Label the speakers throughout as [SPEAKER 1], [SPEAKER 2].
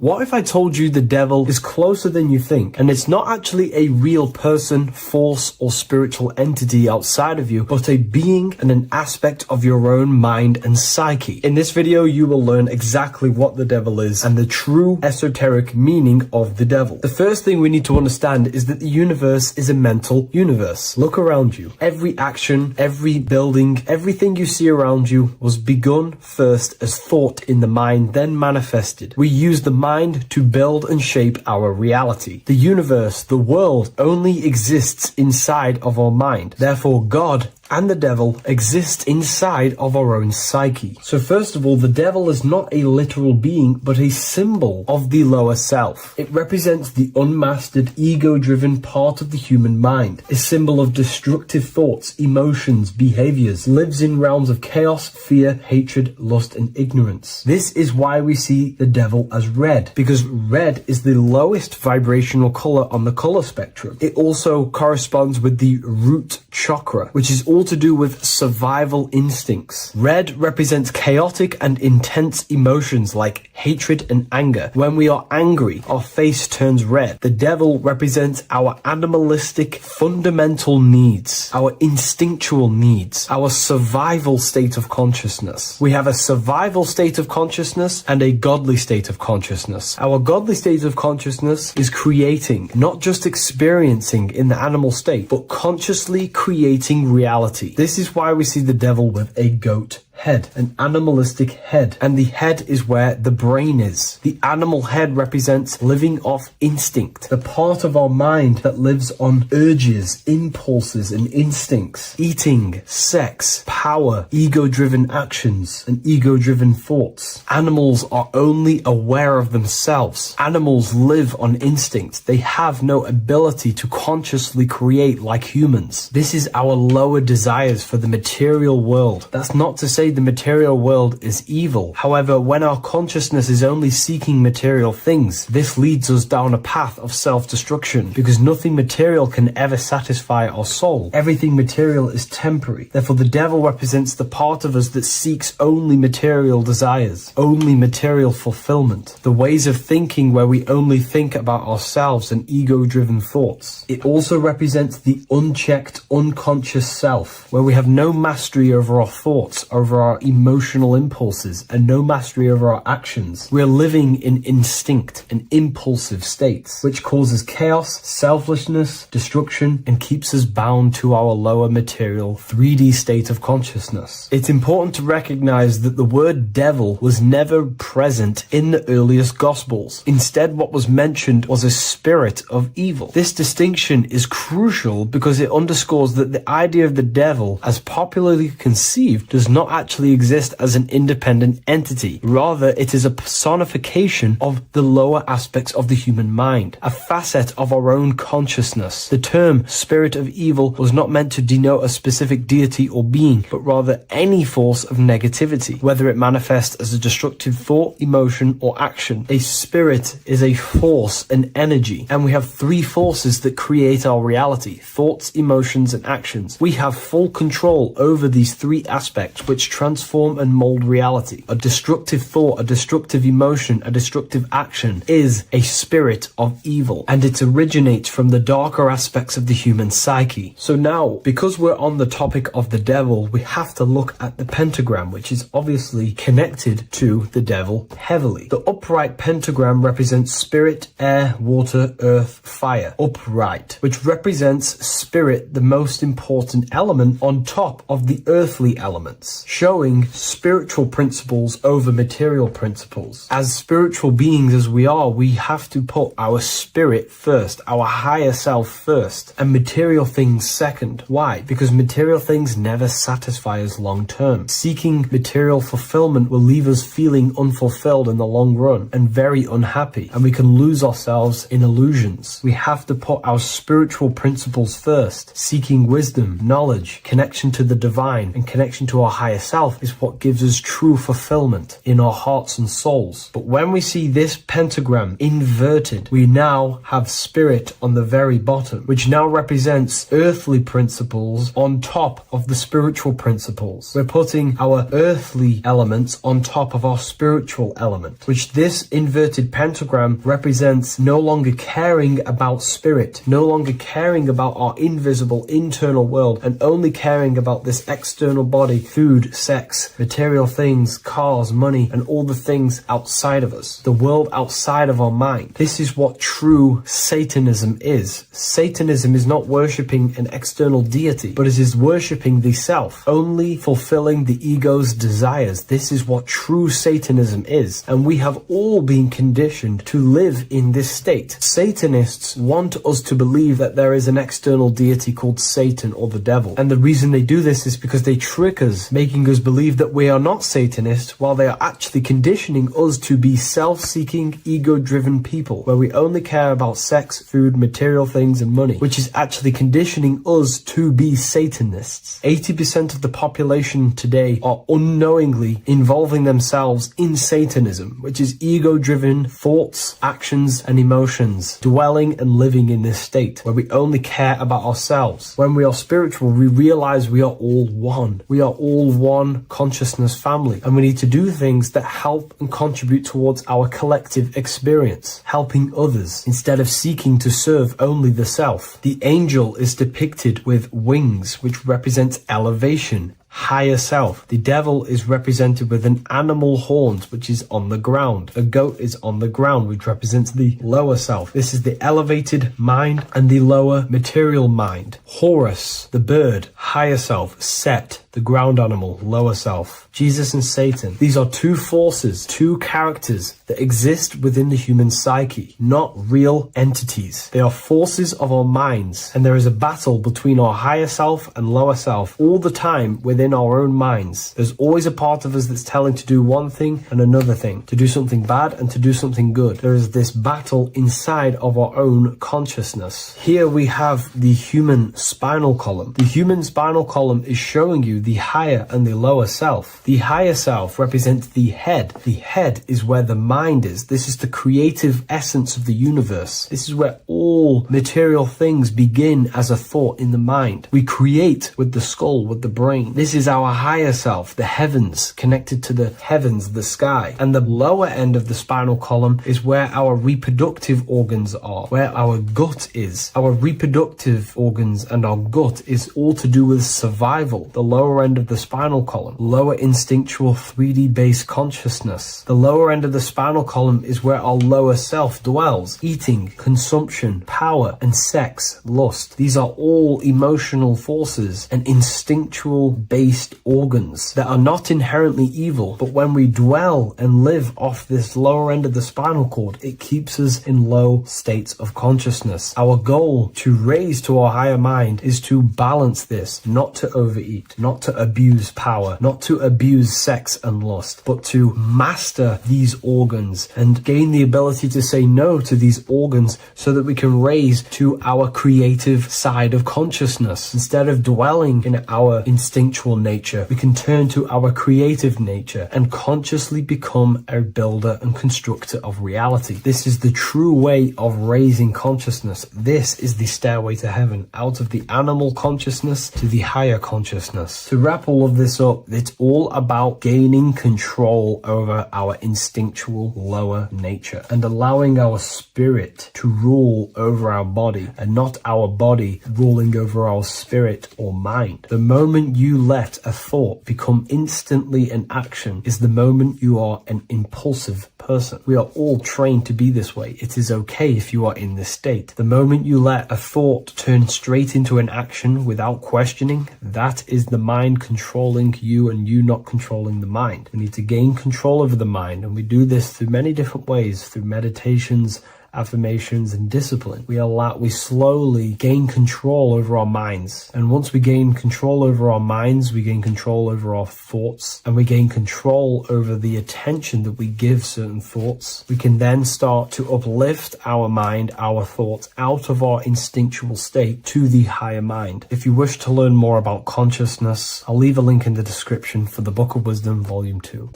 [SPEAKER 1] What if I told you the devil is closer than you think, and it's not actually a real person, force, or spiritual entity outside of you, but a being and an aspect of your own mind and psyche? In this video, you will learn exactly what the devil is and the true esoteric meaning of the devil. The first thing we need to understand is that the universe is a mental universe. Look around you. Every action, every building, everything you see around you was begun first as thought in the mind, then manifested. We use the mind to build and shape our reality. The universe, the world, only exists inside of our mind. Therefore, God and the devil exist inside of our own psyche. So first of all, the devil is not a literal being, but a symbol of the lower self. It represents the unmastered, ego-driven part of the human mind, a symbol of destructive thoughts, emotions, behaviors, lives in realms of chaos, fear, hatred, lust, and ignorance. This is why we see the devil as red, because red is the lowest vibrational color on the color spectrum. It also corresponds with the root chakra, which is all to do with survival instincts. Red represents chaotic and intense emotions like hatred and anger. When we are angry, our face turns red. The devil represents our animalistic fundamental needs, our instinctual needs, our survival state of consciousness. We have a survival state of consciousness and a godly state of consciousness. Our godly state of consciousness is creating, not just experiencing in the animal state, but consciously creating reality. This is why we see the devil with a goat head, an animalistic head, and the head is where the brain is. The animal head represents living off instinct, the part of our mind that lives on urges, impulses, and instincts, eating, sex, power, ego-driven actions, and ego-driven thoughts. Animals are only aware of themselves. Animals live on instinct. They have no ability to consciously create like humans. This is our lower desires for the material world. That's not to say the material world is evil. However, when our consciousness is only seeking material things, this leads us down a path of self-destruction, because nothing material can ever satisfy our soul. Everything material is temporary. Therefore, the devil represents the part of us that seeks only material desires, only material fulfillment, the ways of thinking where we only think about ourselves and ego-driven thoughts. It also represents the unchecked, unconscious self, where we have no mastery over our thoughts, over our emotional impulses, and no mastery over our actions. We're living in instinct and impulsive states, which causes chaos, selflessness, destruction, and keeps us bound to our lower material 3D state of consciousness. It's important to recognize that the word devil was never present in the earliest Gospels. Instead, what was mentioned was a spirit of evil. This distinction is crucial because it underscores that the idea of the devil, as popularly conceived, does not actually exist as an independent entity. Rather, it is a personification of the lower aspects of the human mind, a facet of our own consciousness. The term spirit of evil was not meant to denote a specific deity or being, but rather any force of negativity, whether it manifests as a destructive thought, emotion, or action. A spirit is a force, an energy, and we have three forces that create our reality: thoughts, emotions, and actions. We have full control over these three aspects, which transform and mold reality. A destructive thought, a destructive emotion, a destructive action is a spirit of evil, and it originates from the darker aspects of the human psyche. So now, because we're on the topic of the devil, we have to look at the pentagram, which is obviously connected to the devil heavily. The upright pentagram represents spirit, air, water, earth, fire. Upright, which represents spirit, the most important element on top of the earthly elements, showing spiritual principles over material principles. As spiritual beings as we are, we have to put our spirit first, our higher self first, and material things second. Why? Because material things never satisfy us long term. Seeking material fulfillment will leave us feeling unfulfilled in the long run and very unhappy, and we can lose ourselves in illusions. We have to put our spiritual principles first, seeking wisdom, knowledge, connection to the divine, and connection to our higher self is what gives us true fulfillment in our hearts and souls. But when we see this pentagram inverted, we now have spirit on the very bottom, which now represents earthly principles on top of the spiritual principles. We're putting our earthly elements on top of our spiritual element, which this inverted pentagram represents no longer caring about spirit, no longer caring about our invisible internal world, and only caring about this external body, food, sex, material things, cars, money, and all the things outside of us, the world outside of our mind. This is what true Satanism is. Satanism is not worshipping an external deity, but it is worshipping the self, only fulfilling the ego's desires. This is what true Satanism is, and we have all been conditioned to live in this state. Satanists want us to believe that there is an external deity called Satan or the devil, and the reason they do this is because they trick us, making us believe that we are not Satanists, while they are actually conditioning us to be self-seeking, ego-driven people, where we only care about sex, food, material things, and money, which is actually conditioning us to be Satanists. 80% of the population today are unknowingly involving themselves in Satanism, which is ego-driven thoughts, actions, and emotions, dwelling and living in this state where we only care about ourselves. When we are spiritual, we realize we are all one. We are all one consciousness family, and we need to do things that help and contribute towards our collective experience, helping others instead of seeking to serve only the self. The angel is depicted with wings, which represents elevation, higher self. The devil is represented with an animal horns, which is on the ground. A goat is on the ground, which represents the lower self. This is the elevated mind and the lower material mind. Horus, the bird, higher self. Set, the ground animal, lower self. Jesus and Satan. These are two forces, two characters that exist within the human psyche, not real entities. They are forces of our minds, and there is a battle between our higher self and lower self all the time within our own minds. There's always a part of us that's telling to do one thing and another thing, to do something bad and to do something good. There is this battle inside of our own consciousness. Here we have the human spinal column. The human spinal column is showing you the higher and the lower self. The higher self represents the head. The head is where the mind is. This is the creative essence of the universe. This is where all material things begin as a thought in the mind. We create with the skull, with the brain. This is our higher self, the heavens, connected to the heavens, the sky. And the lower end of the spinal column is where our reproductive organs are, where our gut is. Our reproductive organs and our gut is all to do with survival. The lower end of the spinal column, lower instinctual 3D based consciousness. The lower end of the spinal column is where our lower self dwells. Eating, consumption, power, and sex, lust. These are all emotional forces and instinctual based organs that are not inherently evil, but when we dwell and live off this lower end of the spinal cord, it keeps us in low states of consciousness. Our goal to raise to our higher mind is to balance this, not to overeat, not to abuse power, not to abuse sex and lust, but to master these organs and gain the ability to say no to these organs so that we can raise to our creative side of consciousness. Instead of dwelling in our instinctual nature, we can turn to our creative nature and consciously become a builder and constructor of reality. This is the true way of raising consciousness. This is the stairway to heaven, out of the animal consciousness to the higher consciousness. To wrap all of this up, it's all about gaining control over our instinctual lower nature and allowing our spirit to rule over our body and not our body ruling over our spirit or mind. The moment you let a thought become instantly an action is the moment you are an impulsive person. We are all trained to be this way. It is okay if you are in this state. The moment you let a thought turn straight into an action without questioning, that is the mind controlling you and you not controlling the mind. We need to gain control over the mind, and we do this through many different ways, through meditations, affirmations, and discipline, we slowly gain control over our minds. And once we gain control over our minds, we gain control over our thoughts, and we gain control over the attention that we give certain thoughts. We can then start to uplift our mind, our thoughts, out of our instinctual state to the higher mind. If you wish to learn more about consciousness, I'll leave a link in the description for the Book of Wisdom, Volume 2.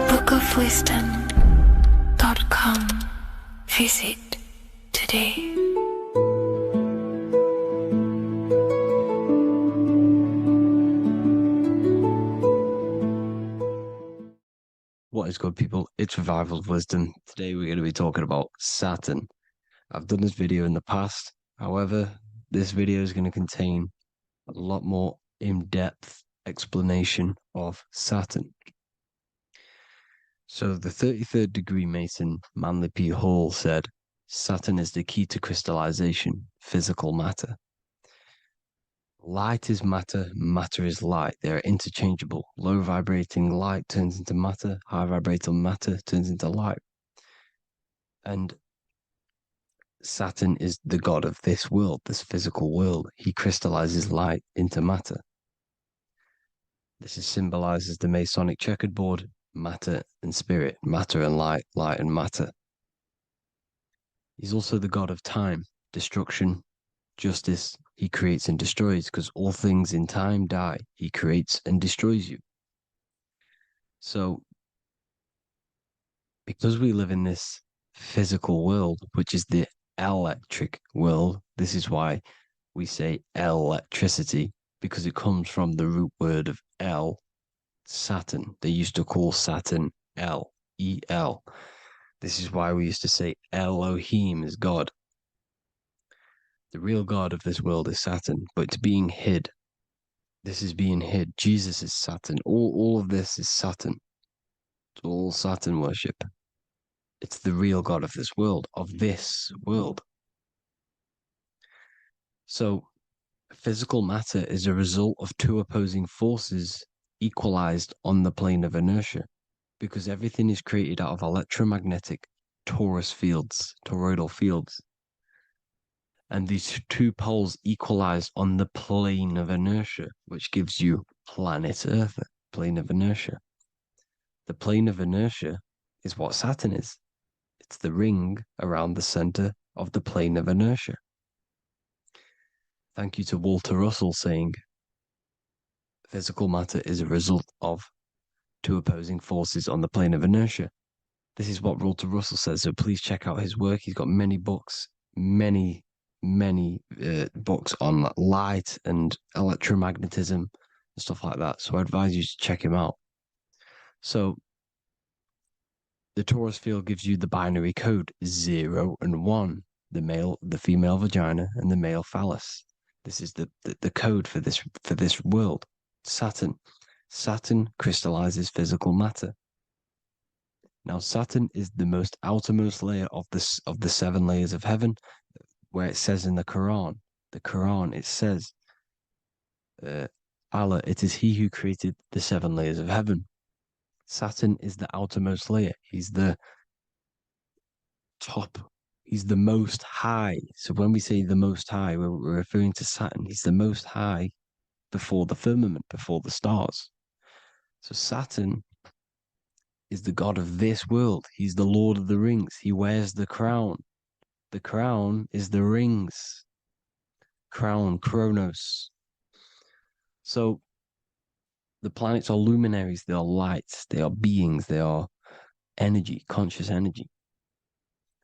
[SPEAKER 2] bookofwisdom.com. Visit today.
[SPEAKER 3] What is good, people? It's Revival of Wisdom. Today we're going to be talking about Saturn. I've done this video in the past. However, this video is going to contain a lot more in-depth explanation of Saturn. So the 33rd degree Mason, Manly P. Hall, said, Saturn is the key to crystallization, physical matter. Light is matter, matter is light. They are interchangeable. Low vibrating light turns into matter, high vibrating matter turns into light. And Saturn is the god of this world, this physical world. He crystallizes light into matter. This is symbolized as the Masonic checkerboard, matter and spirit, matter and light, light and matter. He's also the god of time, destruction, justice. He creates and destroys, because all things in time die. He creates and destroys you. So, because we live in this physical world, which is the electric world, this is why we say electricity, because it comes from the root word of El, Saturn. They used to call Saturn El, E-L. This is why we used to say Elohim is God. The real God of this world is Saturn, but it's being hid. This is being hid. Jesus is Saturn. All of this is Saturn. It's all Saturn worship. It's the real God of this world, So, physical matter is a result of two opposing forces equalized on the plane of inertia, because everything is created out of electromagnetic toroidal fields. And these two poles equalize on the plane of inertia, which gives you planet Earth, plane of inertia. The plane of inertia is what Saturn is. It's the ring around the center of the plane of inertia. Thank you to Walter Russell saying, physical matter is a result of two opposing forces on the plane of inertia. This is what Walter Russell says, so please check out his work. He's got many books, many books on light and electromagnetism and stuff like that. So I advise you to check him out. So the torus field gives you the binary code 0 and 1, the female vagina and the male phallus. This is the code for this world. Saturn crystallizes physical matter. Now Saturn is the most outermost layer of the 7 layers of heaven, where it says in the Quran, it says, Allah, it is he who created the 7 layers of heaven. Saturn is the outermost layer. He's the top. He's the most high. So when we say the most high, we're referring to Saturn. He's the most high before the firmament, before the stars. So Saturn is the god of this world. He's the Lord of the Rings. He wears the crown. The crown is the rings. Crown, Chronos. So the planets are luminaries. They are lights. They are beings. They are energy, conscious energy.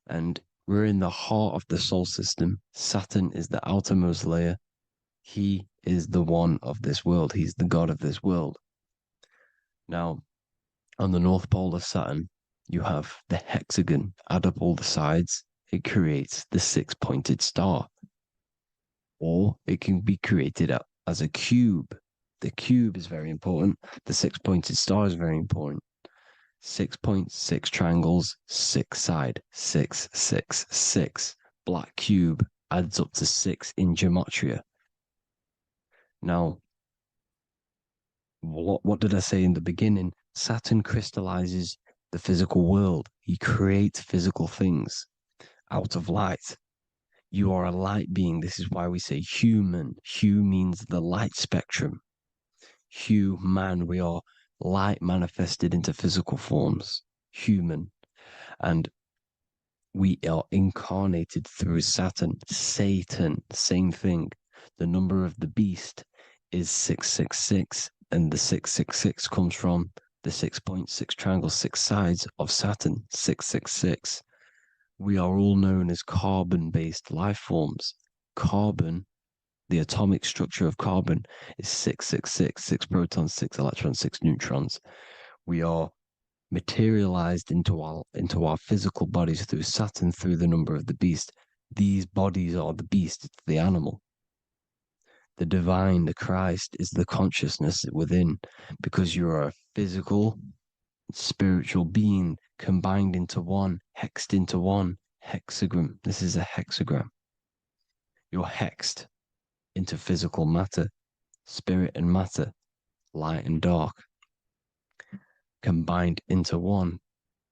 [SPEAKER 3] And we're in the heart of the solar system. Saturn is the outermost layer. He is the one of this world. He's the god of this world. Now, on the North Pole of Saturn, you have the hexagon. Add up all the sides. It creates the 6-pointed star. Or it can be created as a cube. The cube is very important. The 6-pointed star is very important. 6 points, 6 triangles, 6 side, 6, 6, 6. Black cube adds up to 6 in gematria. Now, what did I say in the beginning? Saturn crystallizes the physical world. He creates physical things out of light. You are a light being. This is why we say human. Hue means the light spectrum. Hue, man, we are light manifested into physical forms. Human. And we are incarnated through Saturn. Satan, same thing. The number of the beast is 666, and the 666 comes from the 6.6 triangle, 6 sides of Saturn, 666. We are all known as carbon-based life forms. Carbon, the atomic structure of carbon, is 666, 6 protons, 6 electrons, 6 neutrons. We are materialized into our physical bodies through Saturn, through the number of the beast. These bodies are the beast, it's the animal. The divine, the Christ, is the consciousness within, because you are a physical, spiritual being combined into one, hexed into one. Hexagram. This is a hexagram. You're hexed into physical matter, spirit and matter, light and dark, combined into one.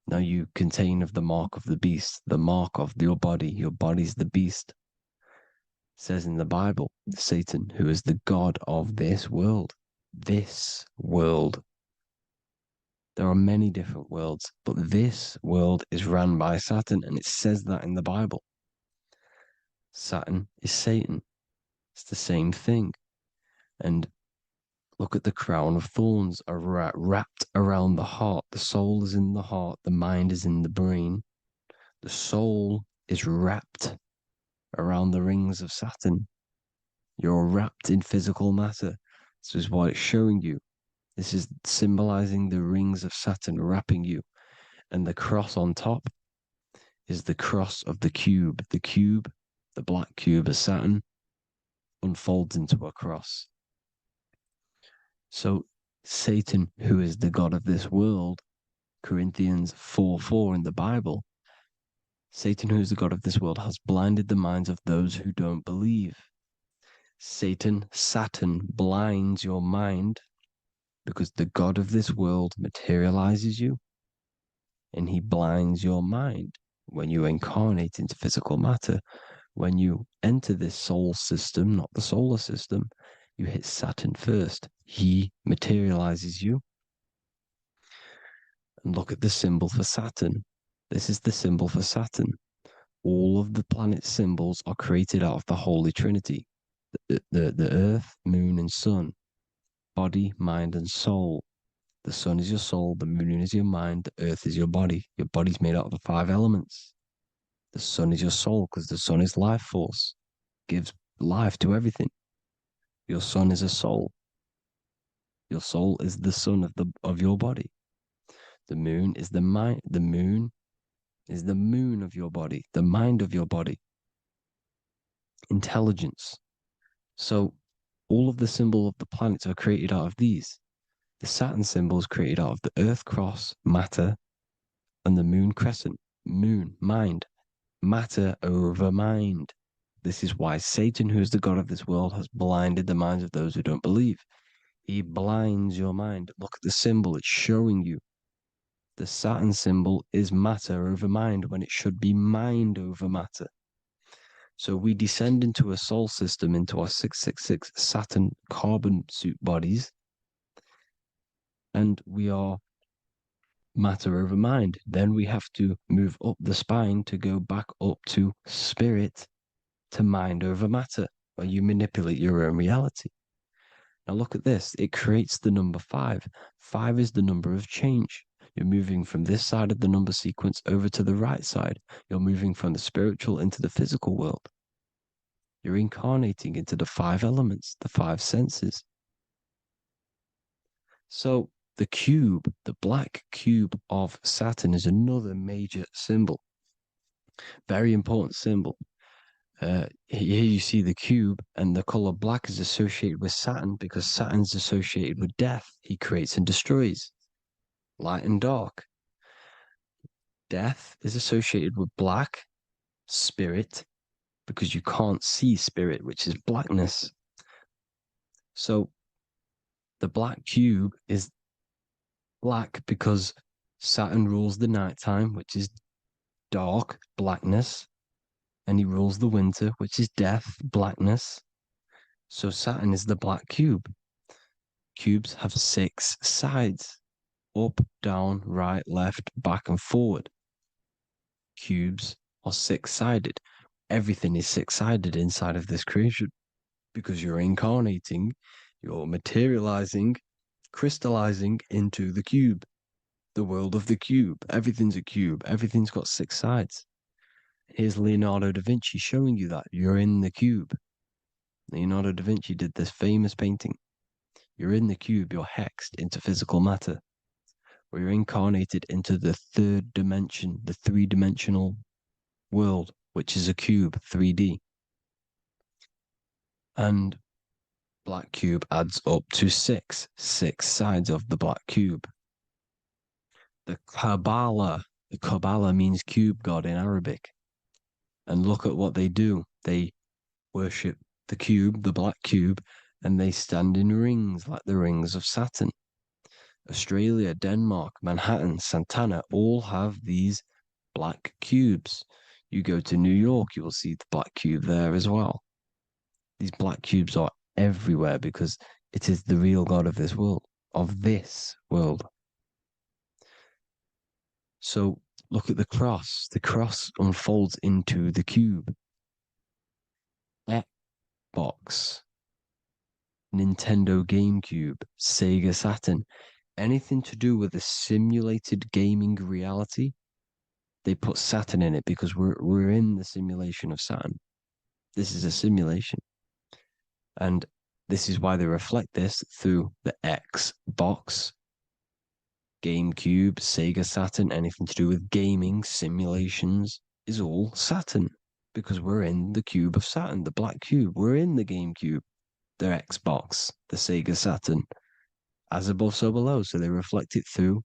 [SPEAKER 3] Now you contain of the mark of the beast, the mark of your body. Your body's the beast. It says in the Bible, Satan, who is the god of this world. This world. There are many different worlds, but this world is run by Saturn, and it says that in the Bible. Saturn is Satan. It's the same thing. And look at the crown of thorns are wrapped around the heart. The soul is in the heart. The mind is in the brain. The soul is wrapped around the rings of Saturn. You're wrapped in physical matter. This is what it's showing you. This is symbolizing the rings of Saturn wrapping you. And the cross on top is the cross of the cube. The cube, the black cube of Saturn, unfolds into a cross. So Satan, who is the god of this world, Corinthians 4:4 in the Bible, Satan, who is the god of this world, has blinded the minds of those who don't believe. Saturn blinds your mind because the god of this world materializes you, and he blinds your mind when you incarnate into physical matter. When you enter this soul system, not the solar system, you hit Saturn first. He materializes you. And look at the symbol for Saturn. This is the symbol for Saturn. All of the planet symbols are created out of the Holy Trinity. The Earth, Moon, and Sun. Body, mind, and soul. The sun is your soul, the moon is your mind, the earth is your body. Your body's made out of the 5 elements. The sun is your soul because the sun is life force, gives life to everything. Your sun is a soul. Your soul is the sun of your body. The moon is the mind. The moon is the moon of your body, the mind of your body. Intelligence. So all of the symbol of the planets are created out of these. The Saturn symbol is created out of the Earth cross, matter, and the moon crescent, moon, mind, matter over mind. This is why Satan, who is the god of this world, has blinded the minds of those who don't believe. He blinds your mind. Look at the symbol, it's showing you. The Saturn symbol is matter over mind when it should be mind over matter. So we descend into a soul system, into our 666 Saturn carbon suit bodies, and we are matter over mind. Then we have to move up the spine to go back up to spirit, to mind over matter, where you manipulate your own reality. Now look at this. It creates the number 5. 5 is the number of change. You're moving from this side of the number sequence over to the right side. You're moving from the spiritual into the physical world. You're incarnating into the 5 elements, the 5 senses. So the cube, the black cube of Saturn, is another major symbol. Very important symbol. Here you see the cube, and the color black is associated with Saturn because Saturn's associated with death. He creates and destroys. Light and dark. Death is associated with black, spirit, because you can't see spirit, which is blackness. So The black cube is black because Saturn rules the nighttime, which is dark, blackness, and he rules the winter, which is death, blackness. So Saturn is the black cube. Cubes have 6 sides: up, down, right, left, back, and forward. Cubes are 6-sided. Everything is 6-sided inside of this creation because you're incarnating, you're materializing, crystallizing into the cube, the world of the cube. Everything's a cube. Everything's got 6 sides. Here's Leonardo da Vinci showing you that you're in the cube. Leonardo da Vinci did this famous painting. You're in the cube, you're hexed into physical matter, or you're incarnated into the 3rd dimension, the 3-dimensional world, which is a cube, 3D. And black cube adds up to 6 sides of the black cube. The Kabbalah means cube god in Arabic. And look at what they do. They worship the cube, the black cube, and they stand in rings like the rings of Saturn. Australia, Denmark, Manhattan, Santana all have these black cubes. You go to New York, you will see the black cube there as well. These black cubes are everywhere because it is the real God of this world, So look at the cross. The cross unfolds into the cube. Xbox, Nintendo GameCube, Sega Saturn, anything to do with a simulated gaming reality, they put Saturn in it because we're in the simulation of Saturn. This is a simulation. And this is why they reflect this through the Xbox, GameCube, Sega Saturn, anything to do with gaming, simulations, is all Saturn. Because we're in the cube of Saturn, the black cube. We're in the GameCube, the Xbox, the Sega Saturn. As above, so below. So they reflect it through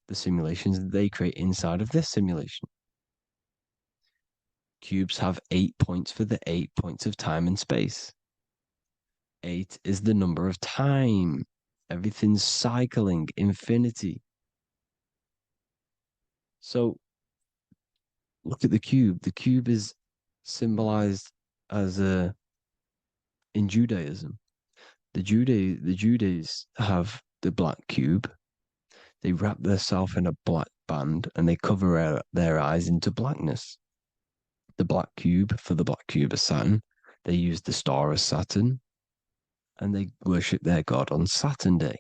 [SPEAKER 3] the simulations that they create inside of this simulation. Cubes have 8 points for the 8 points of time and space. 8 is the number of time. Everything's cycling, infinity. So look at the cube. The cube is symbolized as in Judaism. The Judays have the black cube. They wrap themselves in a black band and they cover their eyes into blackness. The black cube for the black cube of Saturn. They use the star of Saturn and they worship their god on Saturn Day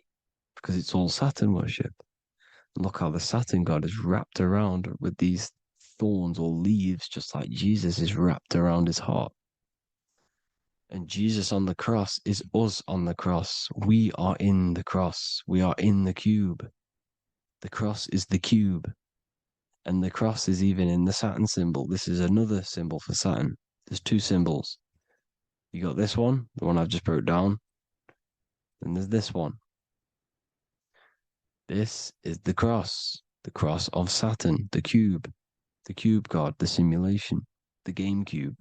[SPEAKER 3] because it's all Saturn worship. And look how the Saturn god is wrapped around with these thorns or leaves, just like Jesus is wrapped around his heart. And Jesus on the cross is us on the cross. We are in the cross. We are in the cube. The cross is the cube. And the cross is even in the Saturn symbol. This is another symbol for Saturn. There's 2 symbols. You got this one, the one I've just broke down. Then there's this one. This is the cross of Saturn, the cube god, the simulation, the game cube.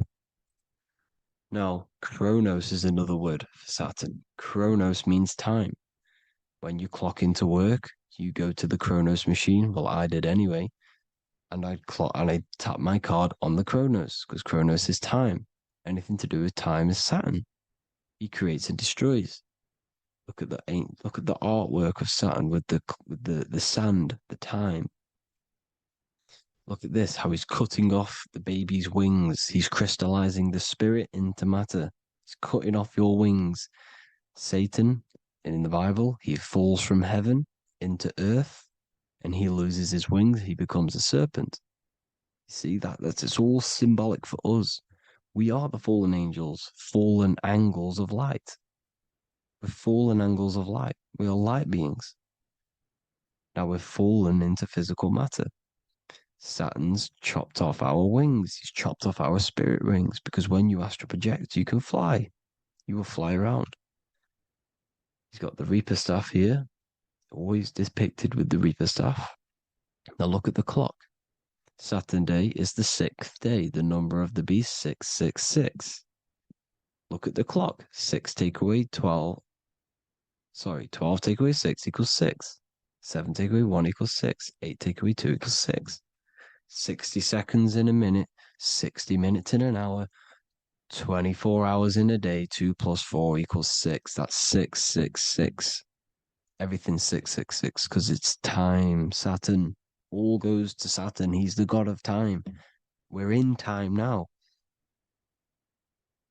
[SPEAKER 3] Now, Chronos is another word for Saturn. Chronos means time. When you clock into work, you go to the Chronos machine. Well, I did anyway. And I tap my card on the Chronos because Chronos is time. Anything to do with time is Saturn. He creates and destroys. Look at the artwork of Saturn with the sand, the time. Look at this, how he's cutting off the baby's wings. He's crystallizing the spirit into matter. He's cutting off your wings. Satan, in the Bible, he falls from heaven into earth and he loses his wings. He becomes a serpent. You see that's it's all symbolic for us. We are the fallen angels, fallen angles of light. We're fallen angles of light. We are light beings. Now we're fallen into physical matter. Saturn's chopped off our wings. He's chopped off our spirit wings because when you astral project, you can fly. You will fly around. He's got the Reaper staff here, always depicted with the Reaper staff. Now look at the clock. Saturn Day is the 6th day. The number of the beast, 666. Look at the clock. 6 take away 12. Sorry, 12 take away 6 equals 6. 7 take away 1 equals 6. 8 take away 2 equals 6. 60 seconds in a minute, 60 minutes in an hour, 24 hours in a day, 2 plus 4 equals 6. That's 666. Everything's 666 because it's time. Saturn. All goes to Saturn. He's the god of time. We're in time now.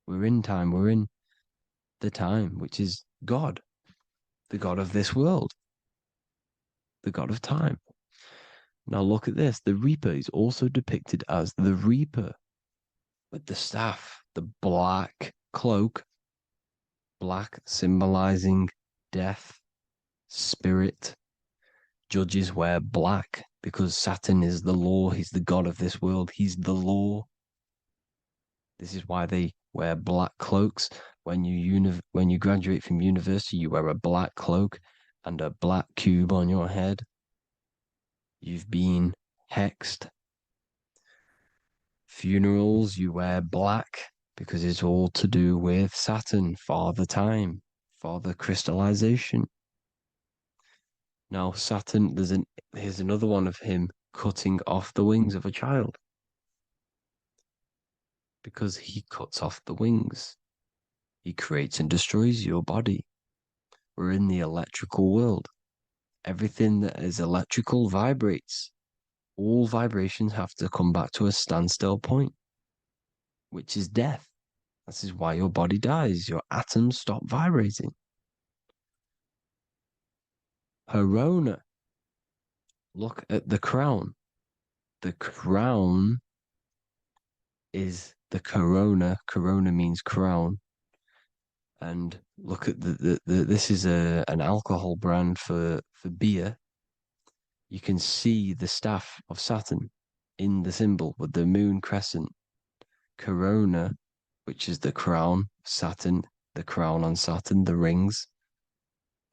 [SPEAKER 3] We're in time. We're in the time, which is God, the god of this world, the god of time. Now look at this. The Reaper is also depicted as the Reaper with the staff, the black cloak, black symbolizing death, spirit. Judges wear black because Saturn is the law. He's the god of this world. He's the law. This is why they wear black cloaks. When you graduate from university, you wear a black cloak and a black cube on your head. You've been hexed. Funerals, you wear black because it's all to do with Saturn, Father Time, Father Crystallization. Now, Saturn, here's another one of him cutting off the wings of a child because he cuts off the wings. He creates and destroys your body. We're in the electrical world. Everything that is electrical vibrates. All vibrations have to come back to a standstill point, which is death. This is why your body dies. Your atoms stop vibrating. Corona. Look at the crown. The crown is the corona. Corona means crown. And look at this is an alcohol brand for beer. You can see the staff of Saturn in the symbol with the moon crescent. Corona, which is the crown, Saturn, the crown on Saturn, the rings.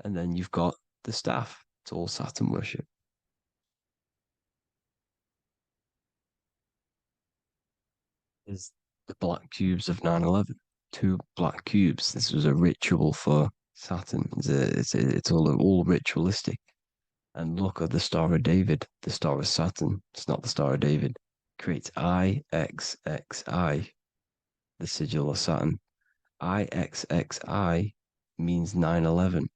[SPEAKER 3] And then you've got the staff. It's all Saturn worship. Is the black cubes of 9/11. Two black cubes. This was a ritual for Saturn. It's all ritualistic. And look at the Star of David, the Star of Saturn. It's not the Star of David. Creates IXXI, the sigil of Saturn. IXXI means 9/11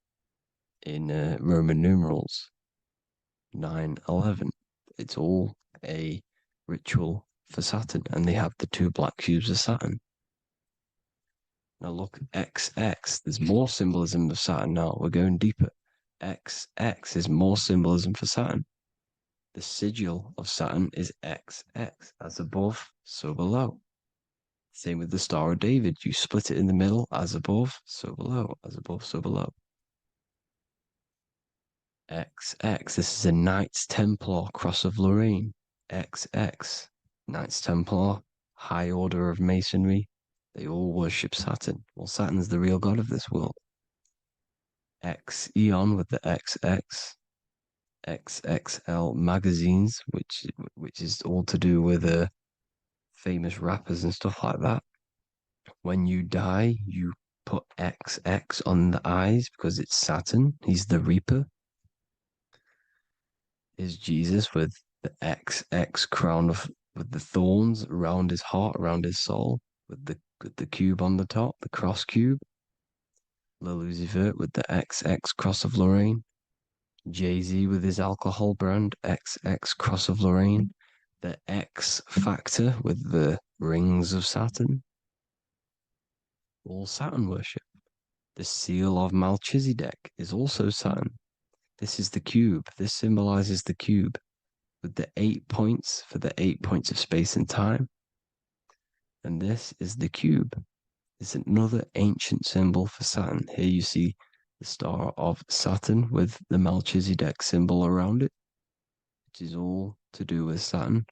[SPEAKER 3] in Roman numerals. 9/11. It's all a ritual for Saturn, and they have the two black cubes of Saturn. Now look, XX. There's more symbolism of Saturn now. We're going deeper. XX is more symbolism for Saturn. The sigil of Saturn is XX, as above, so below. Same with the Star of David. You split it in the middle, as above, so below, as above, so below. XX, this is a Knights Templar Cross of Lorraine. XX, Knights Templar, High Order of Masonry. They all worship Saturn. Well, Saturn's the real god of this world. X Eon with the XX. XXL magazines, which is all to do with famous rappers and stuff like that. When you die, you put XX on the eyes because it's Saturn. He's the Reaper. Is Jesus with the XX crown with the thorns around his heart, around his soul, with the cube on the top, the cross cube. Lil Uzi Vert with the XX Cross of Lorraine. Jay-Z with his alcohol brand, XX Cross of Lorraine. The X Factor with the rings of Saturn. All Saturn worship. The seal of Melchizedek is also Saturn. This is the cube. This symbolizes the cube with the 8 points for the 8 points of space and time. And this is the cube. It's another ancient symbol for Saturn. Here you see the star of Saturn with the Melchizedek symbol around it, which is all to do with Saturn.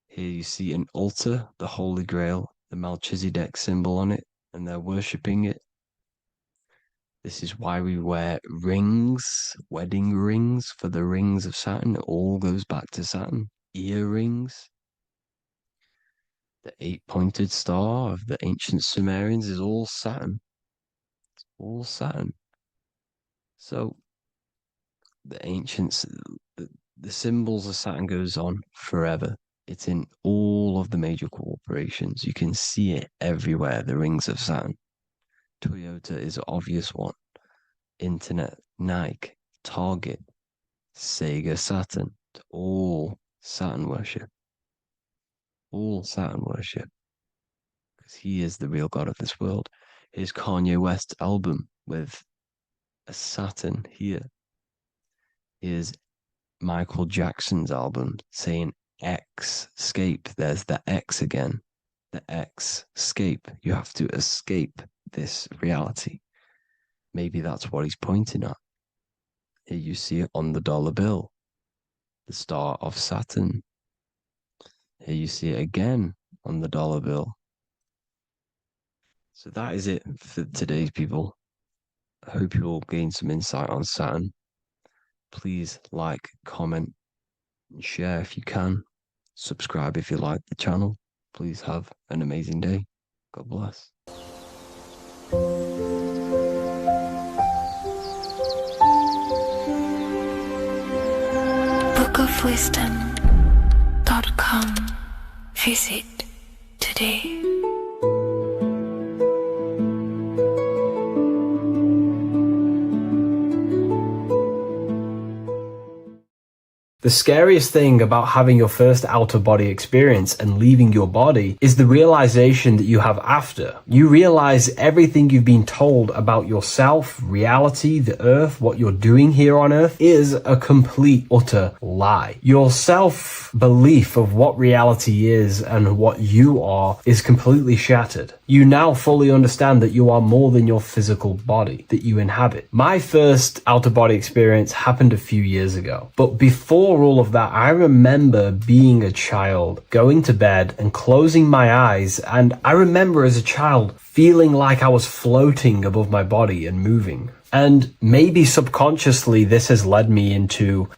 [SPEAKER 3] Here you see an altar, the Holy Grail, the Melchizedek symbol on it, and they're worshipping it. This is why we wear rings, wedding rings for the rings of Saturn. It all goes back to Saturn. Earrings. The 8-pointed star of the ancient Sumerians is all Saturn. It's all Saturn. So the ancients, the symbols of Saturn goes on forever. It's in all of the major corporations. You can see it everywhere, the rings of Saturn. Toyota is an obvious one. Internet, Nike, Target, Sega, Saturn. All Saturn worship. All Saturn worship. Because he is the real god of this world. Here's Kanye West's album with a Saturn here. Here's Michael Jackson's album saying X, escape. There's the X again. The X, escape. You have to escape this reality. Maybe that's what he's pointing at. Here you see it on the dollar bill, the star of Saturn. Here you see it again on the dollar bill. So that is it for today's people. I hope you all gain some insight on Saturn. Please like, comment, and share if you can. Subscribe if you like the channel. Please have an amazing day. God bless.
[SPEAKER 2] bookofwisdom.com. Visit today.
[SPEAKER 1] The scariest thing about having your first out-of-body experience and leaving your body is the realization that you have after. You realize everything you've been told about yourself, reality, the earth, what you're doing here on earth is a complete, utter lie. Your self-belief of what reality is and what you are is completely shattered. You now fully understand that you are more than your physical body that you inhabit. My first out-of-body experience happened a few years ago, but before all of that, I remember being a child, going to bed and closing my eyes, and I remember as a child feeling like I was floating above my body and moving. And maybe subconsciously this has led me into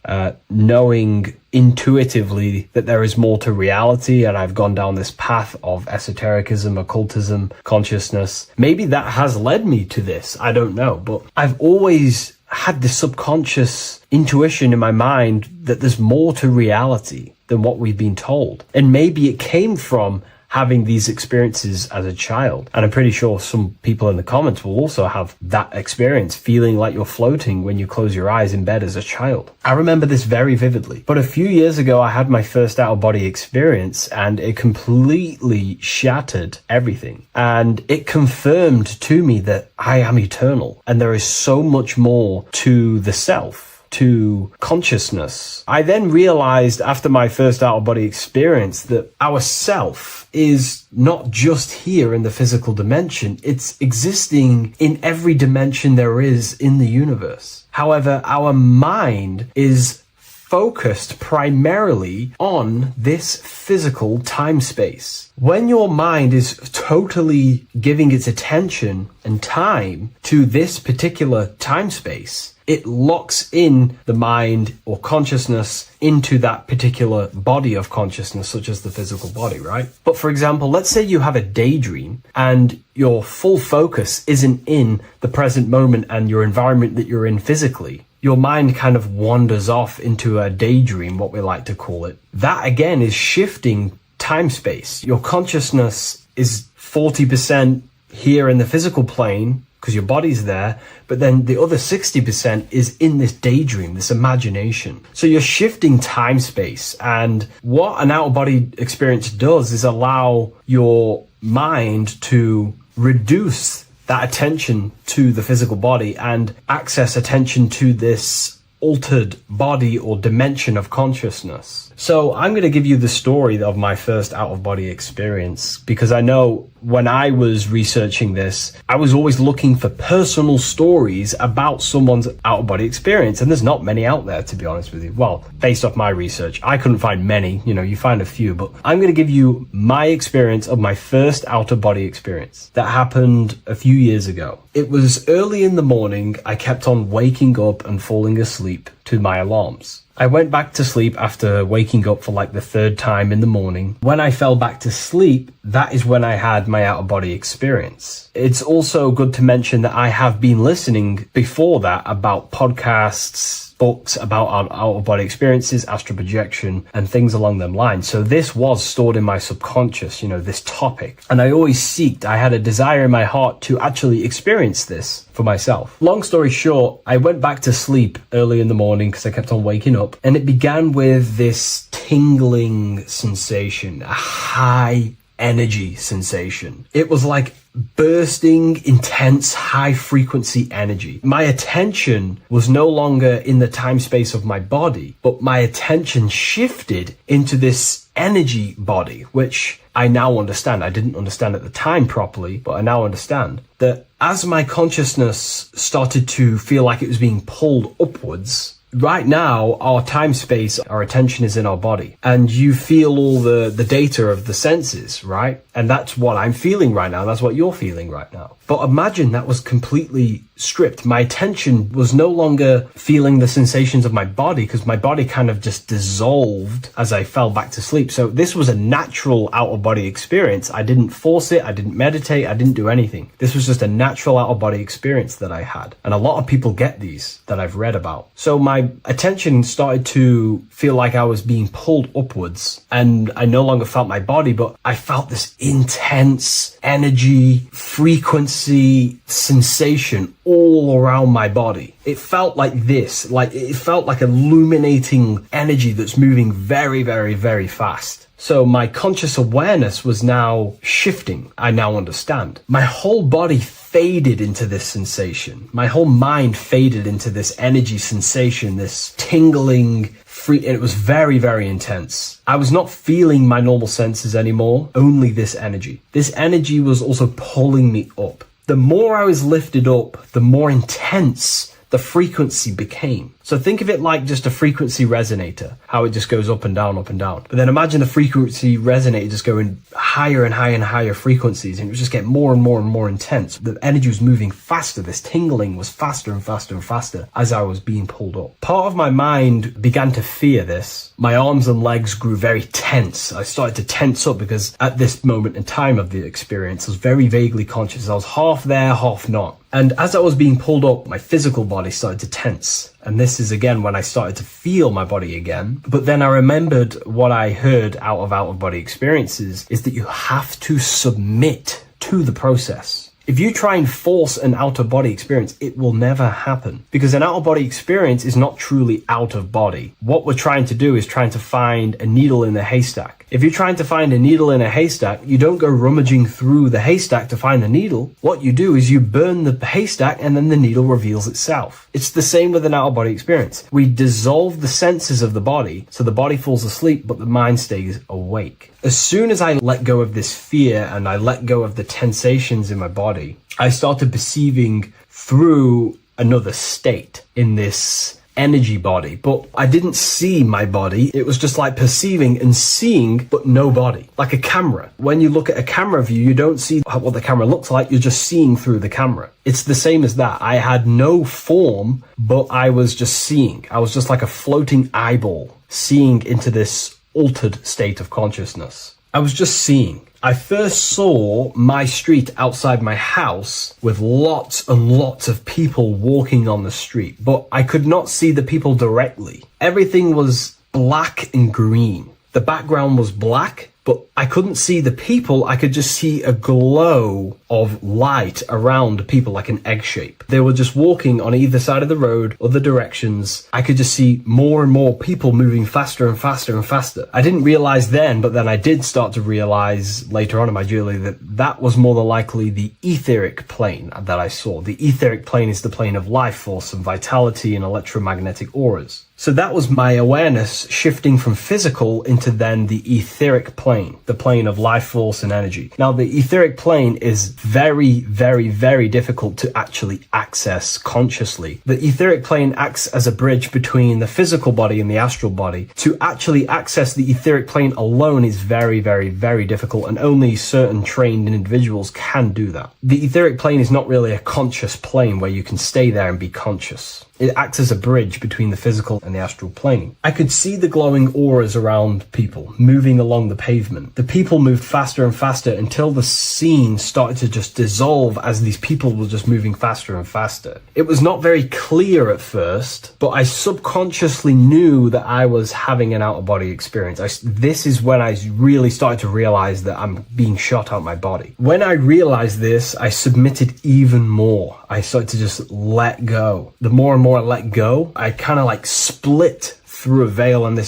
[SPEAKER 1] knowing intuitively that there is more to reality, and I've gone down this path of esotericism, occultism, consciousness. Maybe that has led me to this, I don't know, but I've always had this subconscious intuition in my mind that there's more to reality than what we've been told. And maybe it came from having these experiences as a child. And I'm pretty sure some people in the comments will also have that experience, feeling like you're floating when you close your eyes in bed as a child. I remember this very vividly. But a few years ago, I had my first out-of-body experience, and it completely shattered everything. And it confirmed to me that I am eternal, and there is so much more to the self, to consciousness. I then realized after my first out-of-body experience that our self is not just here in the physical dimension, it's existing in every dimension there is in the universe. However, our mind is focused primarily on this physical time space. When your mind is totally giving its attention and time to this particular time space, it locks in the mind or consciousness into that particular body of consciousness, such as the physical body, right? But for example, let's say you have a daydream and your full focus isn't in the present moment and your environment that you're in physically. Your mind kind of wanders off into a daydream, what we like to call it. That again is shifting time space. Your consciousness is 40% here in the physical plane, because your body's there, but then the other 60% is in this daydream, this imagination. So you're shifting time space, and what an out-of-body experience does is allow your mind to reduce that attention to the physical body and access attention to this altered body or dimension of consciousness. So I'm going to give you the story of my first out-of-body experience, because I know when I was researching this, I was always looking for personal stories about someone's out-of-body experience, and there's not many out there, to be honest with you. Well, based off my research, I couldn't find many. You know, you find a few, but I'm going to give you my experience of my first out-of-body experience that happened a few years ago. It was early in the morning. I kept on waking up and falling asleep to my alarms. I went back to sleep after waking up for like the third time in the morning. When I fell back to sleep, that is when I had my out-of-body experience. It's also good to mention that I have been listening before that about podcasts, books about out-of-body experiences, astral projection, and things along them lines. So this was stored in my subconscious, this topic. And I had a desire in my heart to actually experience this for myself. Long story short, I went back to sleep early in the morning because I kept on waking up, and it began with this tingling sensation, a high energy sensation. It was like bursting, intense, high frequency energy. My attention was no longer in the time space of my body, but my attention shifted into this energy body, which I now understand. I didn't understand at the time properly, but I now understand that as my consciousness started to feel like it was being pulled upwards, right now, our time space, our attention is in our body, and you feel all the data of the senses, right? And that's what I'm feeling right now. That's what you're feeling right now. But imagine that was completely stripped. My attention was no longer feeling the sensations of my body because my body kind of just dissolved as I fell back to sleep. So this was a natural out-of-body experience. I didn't force it. I didn't meditate. I didn't do anything. This was just a natural out-of-body experience that I had. And a lot of people get these that I've read about. So my attention started to feel like I was being pulled upwards, and I no longer felt my body, but I felt this intense energy, frequency, sensation all around my body. It felt like this, it felt like illuminating energy that's moving very, very, very fast. So my conscious awareness was now shifting. I now understand. My whole body faded into this sensation. My whole mind faded into this energy sensation, this tingling, free, and it was very, very intense. I was not feeling my normal senses anymore, only this energy. This energy was also pulling me up. The more I was lifted up, the more intense the frequency became. So think of it like just a frequency resonator, how it just goes up and down, up and down. But then imagine the frequency resonator just going higher and higher and higher frequencies, and it would just get more and more and more intense. The energy was moving faster. This tingling was faster and faster and faster as I was being pulled up. Part of my mind began to fear this. My arms and legs grew very tense. I started to tense up because at this moment in time of the experience, I was very vaguely conscious. I was half there, half not. And as I was being pulled up, my physical body started to tense. And this is again when I started to feel my body again. But then I remembered what I heard out of body experiences is that you have to submit to the process. If you try and force an out-of-body experience, it will never happen, because an out-of-body experience is not truly out of body. What we're trying to do is trying to find a needle in a haystack. If you're trying to find a needle in a haystack, you don't go rummaging through the haystack to find the needle. What you do is you burn the haystack and then the needle reveals itself. It's the same with an out-of-body experience. We dissolve the senses of the body, so the body falls asleep, but the mind stays awake. As soon as I let go of this fear and I let go of the tensations in my body, I started perceiving through another state in this energy body, but I didn't see my body. It was just like perceiving and seeing, but no body, like a camera. When you look at a camera view, you don't see what the camera looks like. You're just seeing through the camera. It's the same as that. I had no form, but I was just seeing. I was just like a floating eyeball, seeing into this altered state of consciousness. I was just seeing. I first saw my street outside my house with lots and lots of people walking on the street, but I could not see the people directly. Everything was black and green. The background was black, but I couldn't see the people. I could just see a glow of light around people, like an egg shape. They were just walking on either side of the road, other directions. I could just see more and more people moving faster and faster and faster. I didn't realize then, but then I did start to realize later on in my journey that that was more than likely the etheric plane that I saw. The etheric plane is the plane of life force and vitality and electromagnetic auras. So that was my awareness shifting from physical into then the etheric plane, the plane of life force and energy. Now, the etheric plane is very, very, very difficult to actually access consciously. The etheric plane acts as a bridge between the physical body and the astral body. To actually access the etheric plane alone is very, very, very difficult, and only certain trained individuals can do that. The etheric plane is not really a conscious plane where you can stay there and be conscious. It acts as a bridge between the physical and the astral plane. I could see the glowing auras around people moving along the pavement. The people moved faster and faster until the scene started to just dissolve as these people were just moving faster and faster. It was not very clear at first, but I subconsciously knew that I was having an out-of-body experience. This is when I really started to realize that I'm being shot out my body. When I realized this, I submitted even more. I started to just let go. The more and more I let go, I kind of like split through a veil, and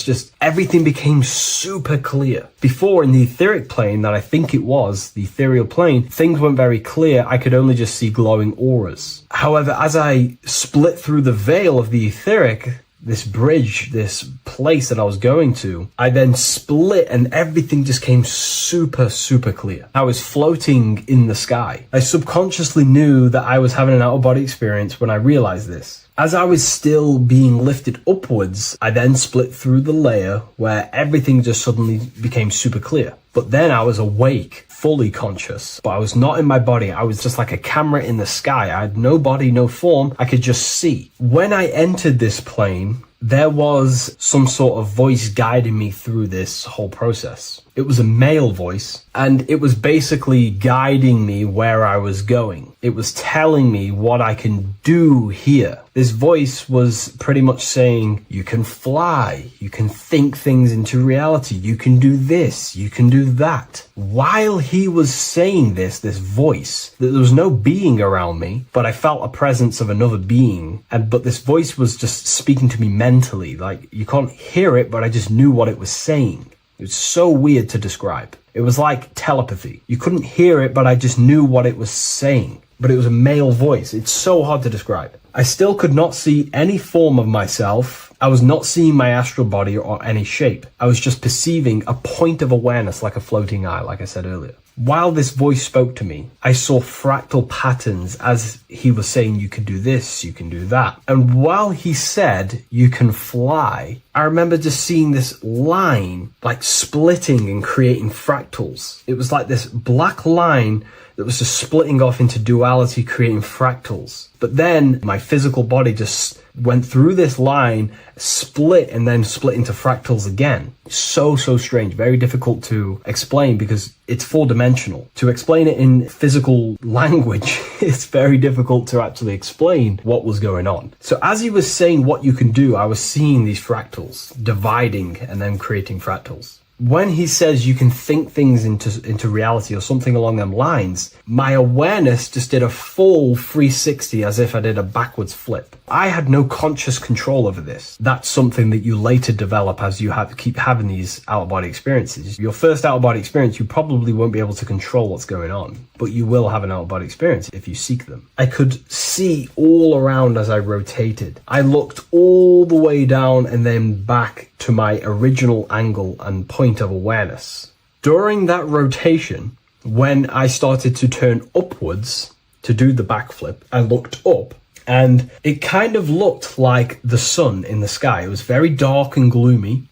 [SPEAKER 1] everything became super clear. Before, in the etheric plane that I think it was, the ethereal plane, things weren't very clear. I could only just see glowing auras. However, as I split through the veil of the etheric, this bridge, this place that I was going to, I then split and everything just came super, super clear. I was floating in the sky. I subconsciously knew that I was having an out-of-body experience when I realized this. As I was still being lifted upwards, I then split through the layer where everything just suddenly became super clear. But then I was awake, fully conscious, but I was not in my body. I was just like a camera in the sky. I had no body, no form. I could just see. When I entered this plane, there was some sort of voice guiding me through this whole process. It was a male voice, and it was basically guiding me where I was going. It was telling me what I can do here. This voice was pretty much saying, you can fly, you can think things into reality, you can do this, you can do that. While he was saying this voice, there was no being around me, but I felt a presence of another being. But this voice was just speaking to me mentally. Like, you can't hear it, but I just knew what it was saying. It was so weird to describe. It was like telepathy. You couldn't hear it, but I just knew what it was saying. But it was a male voice. It's so hard to describe. I still could not see any form of myself. I was not seeing my astral body or any shape. I was just perceiving a point of awareness like a floating eye, like I said earlier. While this voice spoke to me, I saw fractal patterns as he was saying, you can do this, you can do that. And while he said, you can fly, I remember just seeing this line like splitting and creating fractals. It was like this black line that was just splitting off into duality, creating fractals. But then my physical body just went through this line, split, and then split into fractals again. So strange, very difficult to explain because it's four-dimensional. To explain it in physical language, it's very difficult to actually explain what was going on. So as he was saying what you can do, I was seeing these fractals dividing and then creating fractals. When he says you can think things into reality or something along them lines, my awareness just did a full 360 as if I did a backwards flip. I had no conscious control over this. That's something that you later develop as you keep having these out-of-body experiences. Your first out-of-body experience, you probably won't be able to control what's going on, but you will have an out-of-body experience if you seek them. I could see all around as I rotated. I looked all the way down and then back to my original angle and point of awareness. During that rotation, when I started to turn upwards to do the backflip, I looked up and it kind of looked like the sun in the sky. It was very dark and gloomy.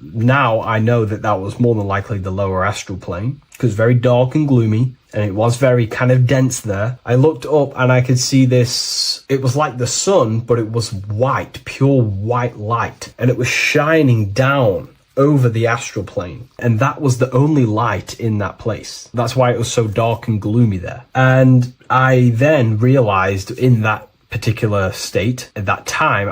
[SPEAKER 1] Now I know that was more than likely the lower astral plane because very dark and gloomy. And it was very kind of dense there. I looked up and I could see this. It was like the sun, but it was white, pure white light. And it was shining down over the astral plane. And that was the only light in that place. That's why it was so dark and gloomy there. And I then realized in that particular state, at that time,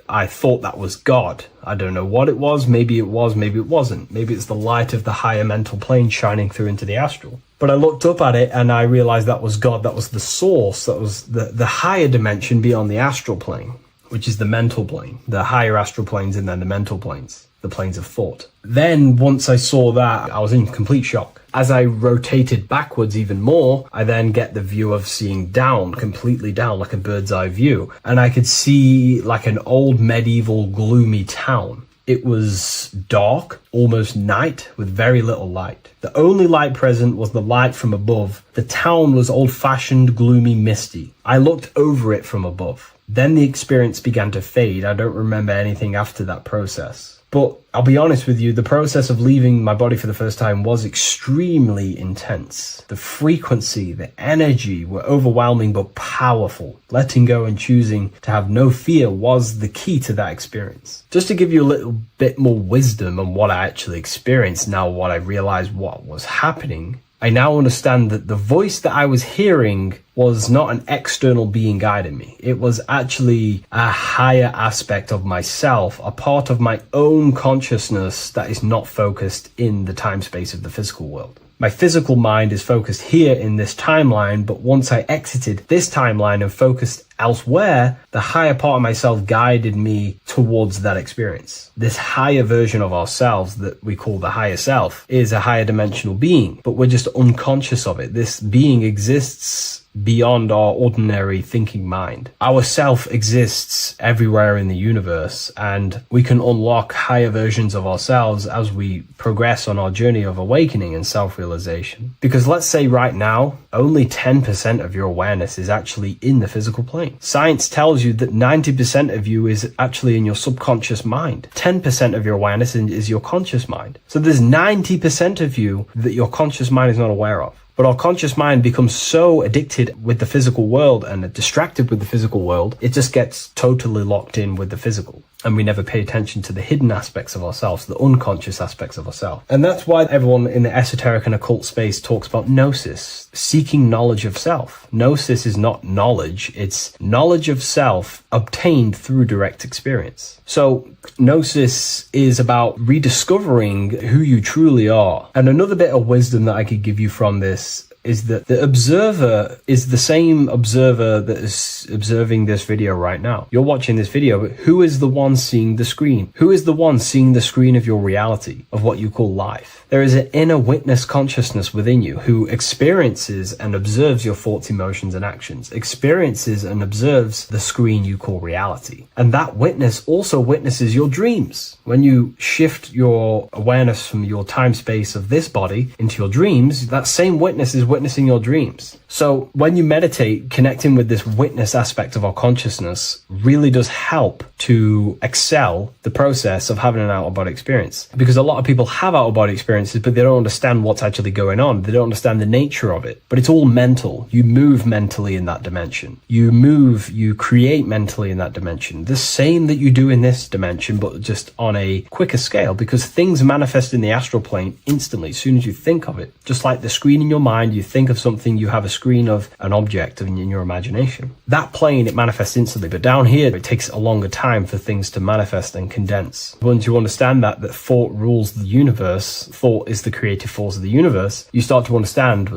[SPEAKER 1] I thought that was God. I don't know what it was. Maybe it was, maybe it wasn't. Maybe it's the light of the higher mental plane shining through into the astral. But I looked up at it and I realized that was God. That was the source. That was the higher dimension beyond the astral plane, which is the mental plane. The higher astral planes and then the mental planes, the planes of thought. Then once I saw that, I was in complete shock. As I rotated backwards even more, I then get the view of seeing down, completely down, like a bird's eye view. And I could see like an old medieval gloomy town. It was dark, almost night, with very little light. The only light present was the light from above. The town was old-fashioned, gloomy, misty. I looked over it from above. Then the experience began to fade. I don't remember anything after that process. But I'll be honest with you, the process of leaving my body for the first time was extremely intense. The frequency, the energy were overwhelming but powerful. Letting go and choosing to have no fear was the key to that experience. Just to give you a little bit more wisdom on what I actually experienced now, what I realized what was happening, I now understand that the voice that I was hearing was not an external being guiding me. It was actually a higher aspect of myself, a part of my own consciousness that is not focused in the time space of the physical world. My physical mind is focused here in this timeline, but once I exited this timeline and focused elsewhere, the higher part of myself guided me towards that experience. This higher version of ourselves that we call the higher self is a higher dimensional being, but we're just unconscious of it. This being exists beyond our ordinary thinking mind. Our self exists everywhere in the universe, and we can unlock higher versions of ourselves as we progress on our journey of awakening and self-realization. Because let's say right now, only 10% of your awareness is actually in the physical plane. Science tells you that 90% of you is actually in your subconscious mind. 10% of your awareness is your conscious mind. So there's 90% of you that your conscious mind is not aware of. But our conscious mind becomes so addicted with the physical world and distracted with the physical world, it just gets totally locked in with the physical. And we never pay attention to the hidden aspects of ourselves, the unconscious aspects of ourselves. And that's why everyone in the esoteric and occult space talks about gnosis, seeking knowledge of self. Gnosis is not knowledge, it's knowledge of self obtained through direct experience. So gnosis is about rediscovering who you truly are. And another bit of wisdom that I could give you from this is that the observer is the same observer that is observing this video right now. You're watching this video, but who is the one seeing the screen? Who is the one seeing the screen of your reality, of what you call life? There is an inner witness consciousness within you who experiences and observes your thoughts, emotions, and actions, experiences and observes the screen you call reality. And that witness also witnesses your dreams. When you shift your awareness from your time space of this body into your dreams, that same witness is witnessing your dreams. So when you meditate, connecting with this witness aspect of our consciousness really does help to excel the process of having an out-of-body experience. Because a lot of people have out-of-body experiences, but they don't understand what's actually going on. They don't understand the nature of it. But it's all mental. You move mentally in that dimension. You create mentally in that dimension. The same that you do in this dimension, but just on a quicker scale, because things manifest in the astral plane instantly as soon as you think of it. Just like the screen in your mind, you think of something, you have a screen of an object in your imagination. That plane, it manifests instantly, but down here, it takes a longer time for things to manifest and condense. Once you understand that thought rules the universe, thought is the creative force of the universe, you start to understand,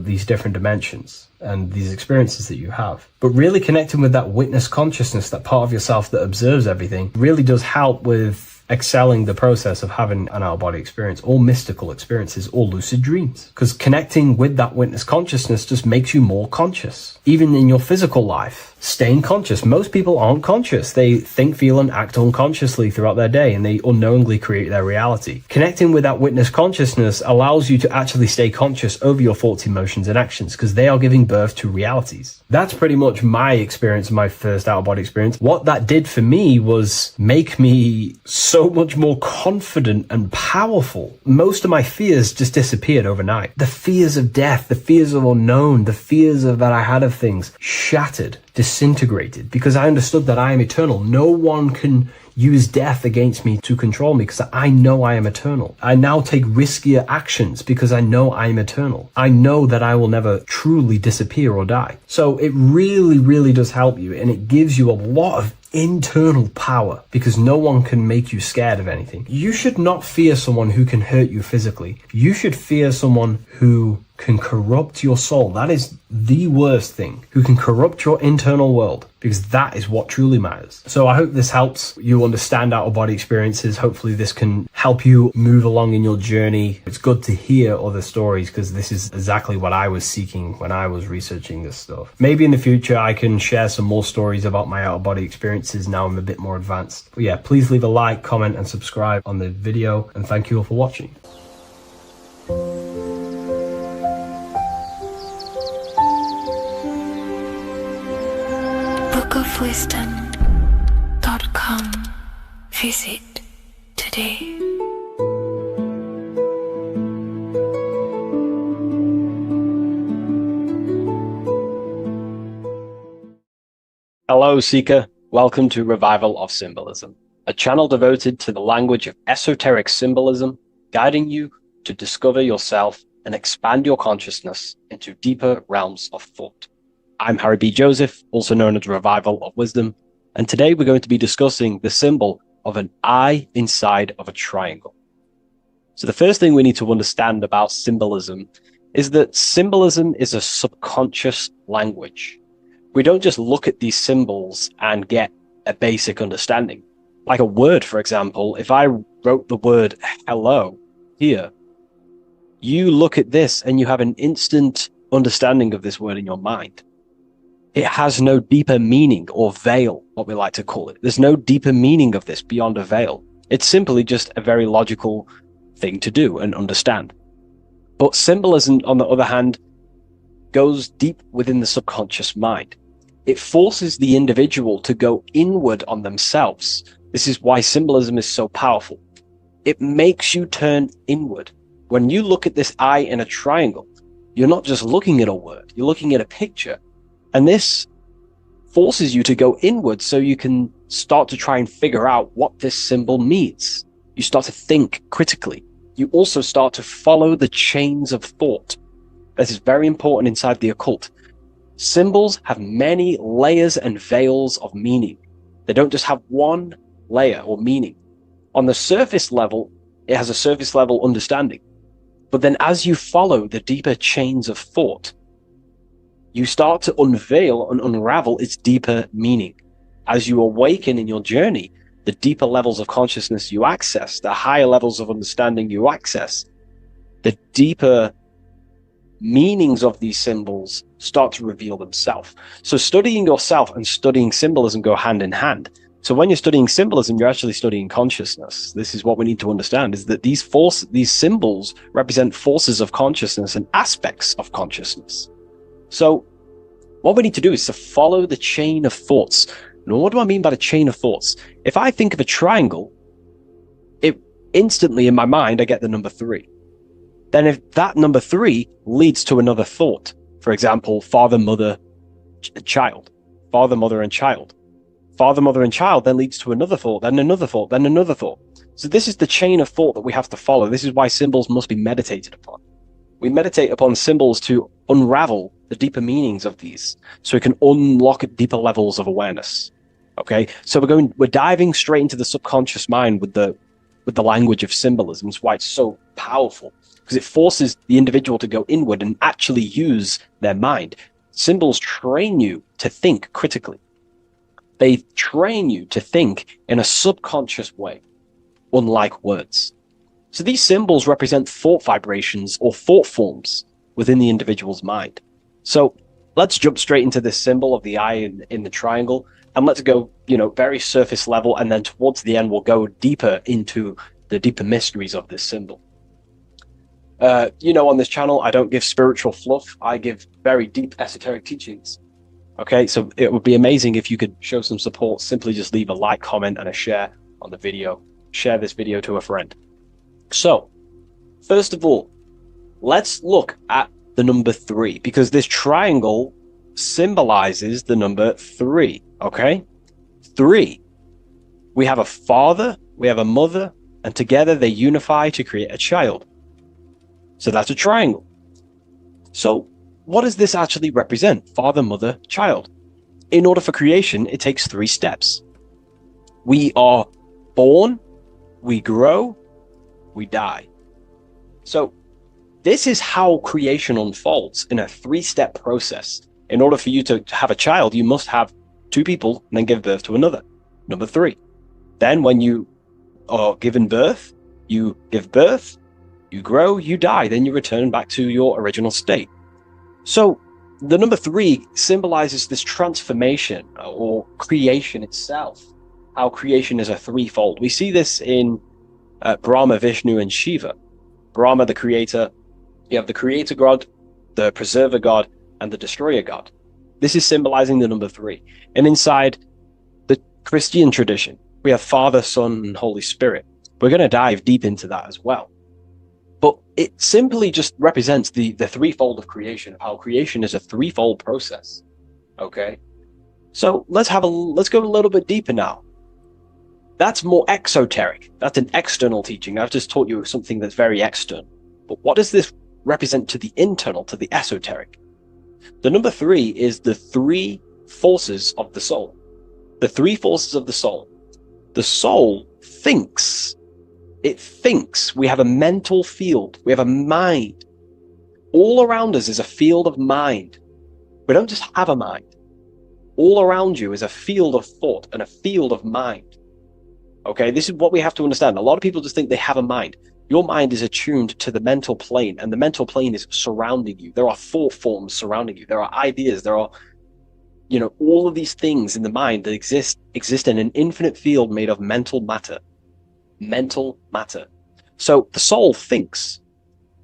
[SPEAKER 1] these different dimensions and these experiences that you have. But really connecting with that witness consciousness, that part of yourself that observes everything, really does help with excelling the process of having an out-of-body experience, or mystical experiences, or lucid dreams. Because connecting with that witness consciousness just makes you more conscious. Even in your physical life, staying conscious. Most people aren't conscious. They think, feel, and act unconsciously throughout their day, and they unknowingly create their reality. Connecting with that witness consciousness allows you to actually stay conscious over your thoughts, emotions, and actions, because they are giving birth to realities. That's pretty much my experience, my first out-of-body experience. What that did for me was make me so much more confident and powerful. Most of my fears just disappeared overnight. The fears of death, the fears of unknown, the fears of that I had of things shattered, disintegrated, because I understood that I am eternal. No one can use death against me to control me, because I know I am eternal. I now take riskier actions because I know I am eternal. I know that I will never truly disappear or die. So it really, really does help you, and it gives you a lot of internal power, because no one can make you scared of anything. You should not fear someone who can hurt you physically. You should fear someone who can corrupt your soul. That is the worst thing, who can corrupt your internal world, because that is what truly matters. So I hope this helps you understand out-of-body experiences. Hopefully this can help you move along in your journey. It's good to hear other stories, because this is exactly what I was seeking when I was researching this stuff. Maybe in the future I can share some more stories about my out-of-body experiences now I'm a bit more advanced. But yeah, please leave a like, comment, and subscribe on the video, and thank you all for watching.
[SPEAKER 2] bookofwisdom.com. Visit today. today.
[SPEAKER 4] Hello, Seeker. Welcome to Revival of Symbolism, a channel devoted to the language of esoteric symbolism, guiding you to discover yourself and expand your consciousness into deeper realms of thought. I'm Harry B. Joseph, also known as Revival of Wisdom, and today we're going to be discussing the symbol of an eye inside of a triangle. So the first thing we need to understand about symbolism is that symbolism is a subconscious language. We don't just look at these symbols and get a basic understanding. Like a word, for example, if I wrote the word hello here, you look at this and you have an instant understanding of this word in your mind. It has no deeper meaning, or veil, what we like to call it. There's no deeper meaning of this beyond a veil. It's simply just a very logical thing to do and understand. But symbolism, on the other hand, goes deep within the subconscious mind. It forces the individual to go inward on themselves. This is why symbolism is so powerful. It makes you turn inward. When you look at this eye in a triangle, you're not just looking at a word, you're looking at a picture. And this forces you to go inward so you can start to try and figure out what this symbol means. You start to think critically. You also start to follow the chains of thought. This is very important inside the occult. Symbols have many layers and veils of meaning. They don't just have one layer or meaning. On the surface level, it has a surface level understanding. But then as you follow the deeper chains of thought, you start to unveil and unravel its deeper meaning. As you awaken in your journey, the deeper levels of consciousness you access, the higher levels of understanding you access, the deeper meanings of these symbols start to reveal themselves. So studying yourself and studying symbolism go hand in hand. So when you're studying symbolism, you're actually studying consciousness. This is what we need to understand, is that these symbols represent forces of consciousness and aspects of consciousness. So what we need to do is to follow the chain of thoughts. Now, what do I mean by the chain of thoughts? If I think of a triangle, it instantly in my mind, I get the number 3. Then if that number 3 leads to another thought, for example, father, mother, child, father, mother, and child. Father, mother, and child then leads to another thought, then another thought, then another thought. So this is the chain of thought that we have to follow. This is why symbols must be meditated upon. We meditate upon symbols to unravel the deeper meanings of these, so we can unlock deeper levels of awareness. Okay, so we're diving straight into the subconscious mind with the language of symbolism. That's why it's so powerful, because it forces the individual to go inward and actually use their mind. Symbols train you to think critically. They train you to think in a subconscious way, unlike words. So these symbols represent thought vibrations or thought forms within the individual's mind. So let's jump straight into this symbol of the eye in the triangle, and let's go, very surface level, and then towards the end, we'll go deeper into the deeper mysteries of this symbol. On this channel, I don't give spiritual fluff. I give very deep esoteric teachings. Okay, so it would be amazing if you could show some support. Simply just leave a like, comment, and a share on the video. Share this video to a friend. So, first of all, let's look at the number 3, because this triangle symbolizes the number 3, okay? 3. We have a father, we have a mother, and together they unify to create a child. So that's a triangle. So what does this actually represent? Father, mother, child. In order for creation, it takes 3 steps. We are born, we grow, we die. So this is how creation unfolds in a 3-step process. In order for you to have a child, you must have 2 people and then give birth to another. Number 3. Then when you are given birth, you give birth, you grow, you die, then you return back to your original state. So the number 3 symbolizes this transformation or creation itself, how creation is a 3-fold. We see this in Brahma, Vishnu, and Shiva. Brahma, the creator, you have the creator god, the preserver god, and the destroyer god. This is symbolizing the number 3. And inside the Christian tradition, we have Father, Son, and Holy Spirit. We're going to dive deep into that as well. But it simply just represents the threefold of creation, of how creation is a threefold process. Okay? So let's go a little bit deeper now. That's more exoteric. That's an external teaching. I've just taught you something that's very external. But what does this represent to the internal, to the esoteric? The number 3 is the 3 forces of the soul. The 3 forces of the soul. The soul thinks. It thinks. We have a mental field. We have a mind. All around us is a field of mind. We don't just have a mind. All around you is a field of thought and a field of mind. Okay, this is what we have to understand. A lot of people just think they have a mind. Your mind is attuned to the mental plane, and the mental plane is surrounding you. There are thought forms surrounding you. There are ideas. There are, all of these things in the mind that exist in an infinite field made of mental matter. Mental matter. So the soul thinks.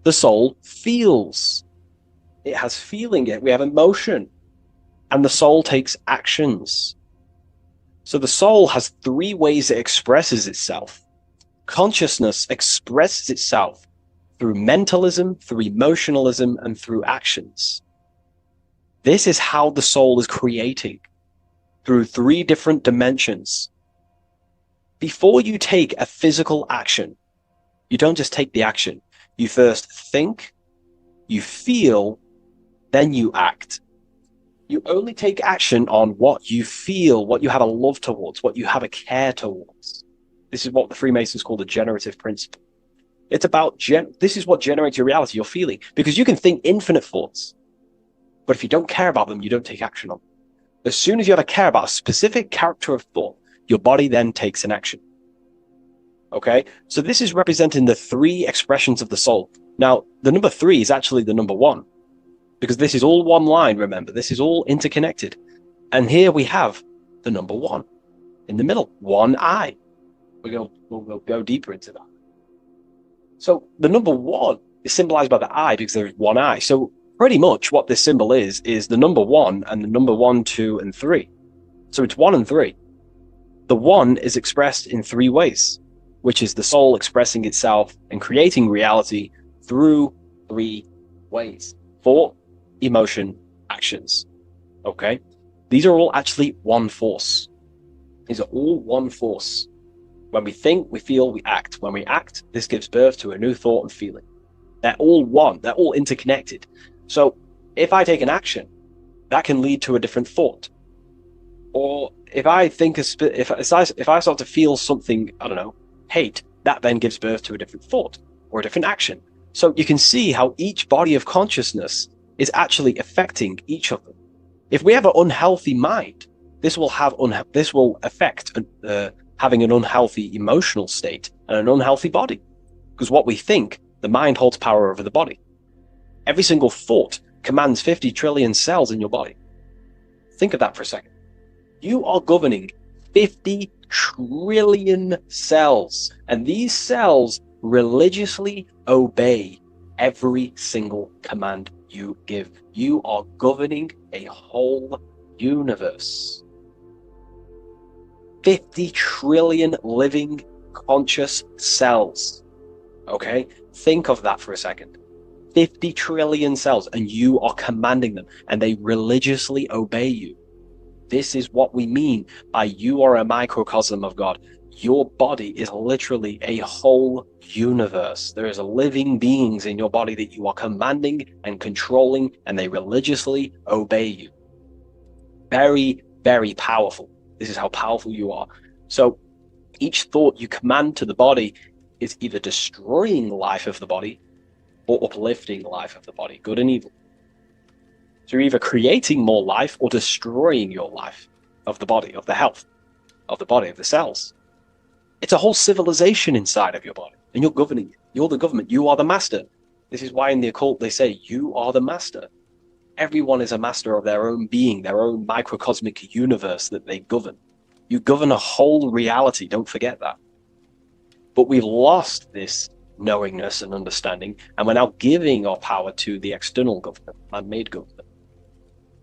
[SPEAKER 4] The soul feels. It has feeling. We have emotion. And the soul takes actions. So the soul has 3 ways it expresses itself. Consciousness expresses itself through mentalism, through emotionalism, and through actions. This is how the soul is creating, through 3 different dimensions. Before you take a physical action, you don't just take the action. You first think, you feel, then you act. You only take action on what you feel, what you have a love towards, what you have a care towards. This is what the Freemasons call the generative principle. It's about, this is what generates your reality, your feeling. Because you can think infinite thoughts, but if you don't care about them, you don't take action on them. As soon as you have a care about a specific character of thought, your body then takes an action. Okay? So this is representing the 3 expressions of the soul. Now, the number 3 is actually the number 1. Because this is all one line, remember. This is all interconnected. And here we have the number 1 in the middle, one eye. We'll go deeper into that. So the number 1 is symbolized by the eye because there's one eye. So pretty much what this symbol is the number 1 and the number 1, 2, and 3. So it's 1 and 3. The 1 is expressed in 3 ways, which is the soul expressing itself and creating reality through 3 ways. Thought, emotion, actions. Okay? These are all actually one force. These are all one force. When we think, we feel, we act. When we act, this gives birth to a new thought and feeling. They're all one. They're all interconnected. So if I take an action, that can lead to a different thought. Or if I think, if I start to feel something, I don't know, hate, that then gives birth to a different thought or a different action. So you can see how each body of consciousness is actually affecting each of them. If we have an unhealthy mind, this will affect having an unhealthy emotional state and an unhealthy body. Because what we think, the mind holds power over the body. Every single thought commands 50 trillion cells in your body. Think of that for a second. You are governing 50 trillion cells, and these cells religiously obey every single command you give. You are governing a whole universe. 50 trillion living conscious cells. Okay? Think of that for a second. 50 trillion cells, and you are commanding them, and they religiously obey you. This is what we mean by you are a microcosm of God. Your body is literally a whole universe. There is living beings in your body that you are commanding and controlling, and they religiously obey you. Very, very powerful. This is how powerful you are. So each thought you command to the body is either destroying the life of the body or uplifting the life of the body, good and evil. So you're either creating more life or destroying your life of the body, of the health, of the body, of the cells. It's a whole civilization inside of your body, and you're governing it. You're the government. You are the master. This is why in the occult they say, you are the master. Everyone is a master of their own being, their own microcosmic universe that they govern. You govern a whole reality, don't forget that. But we've lost this knowingness and understanding, and we're now giving our power to the external government, man-made government.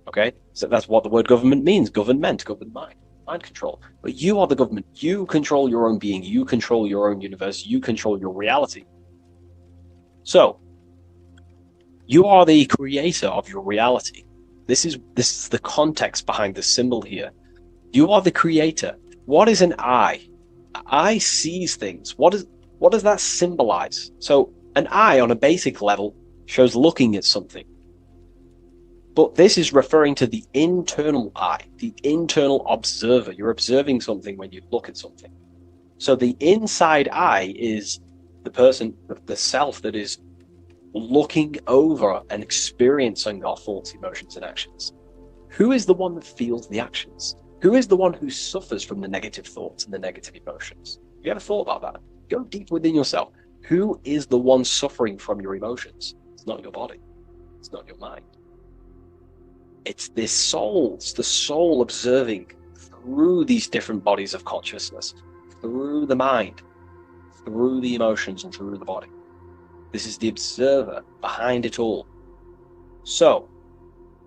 [SPEAKER 4] Okay? So that's what the word government means, government, governed mind. mind control. But you are the government. You control your own being. You control your own universe. You control your reality. So, you are the creator of your reality. This is the context behind the symbol here. You are the creator. What is an eye? An eye sees things. What does that symbolize? So, an eye on a basic level shows looking at something. But this is referring to the internal eye, the internal observer. You're observing something when you look at something. So the inside eye is the person, the self that is looking over and experiencing our thoughts, emotions, and actions. Who is the one that feels the actions? Who is the one who suffers from the negative thoughts and the negative emotions? Have you ever thought about that? Go deep within yourself. Who is the one suffering from your emotions? It's not your body. It's not your mind. It's this soul. It's the soul observing through these different bodies of consciousness, through the mind, through the emotions, and through the body. This is the observer behind it all. So,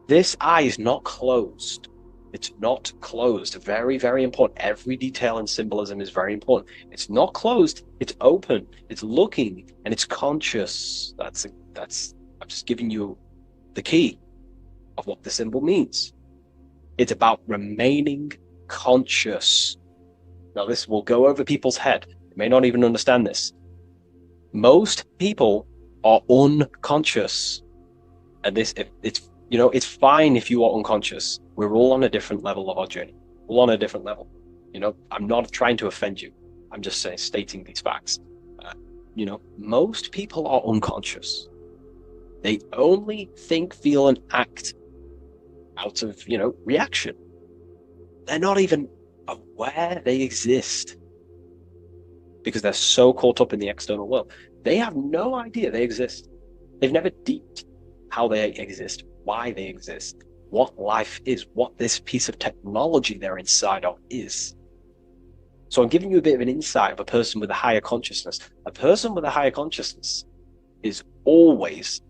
[SPEAKER 4] this eye is not closed. It's not closed. Very, very important. Every detail in symbolism is very important. It's not closed. It's open. It's looking, and it's conscious. I'm just giving you the key of what the symbol means. It's about remaining conscious. Now, this will go over people's head. You may not even understand this. Most people are unconscious, and it's fine if you are unconscious. We're all on a different level of our journey. All on a different level. I'm not trying to offend you. I'm just stating these facts. Most people are unconscious. They only think, feel, and act out of, reaction. They're not even aware they exist because they're so caught up in the external world. They have no idea they exist. They've never deeped how they exist, why they exist, what life is, what this piece of technology they're inside of is. So I'm giving you a bit of an insight of a person with a higher consciousness. A person with a higher consciousness is always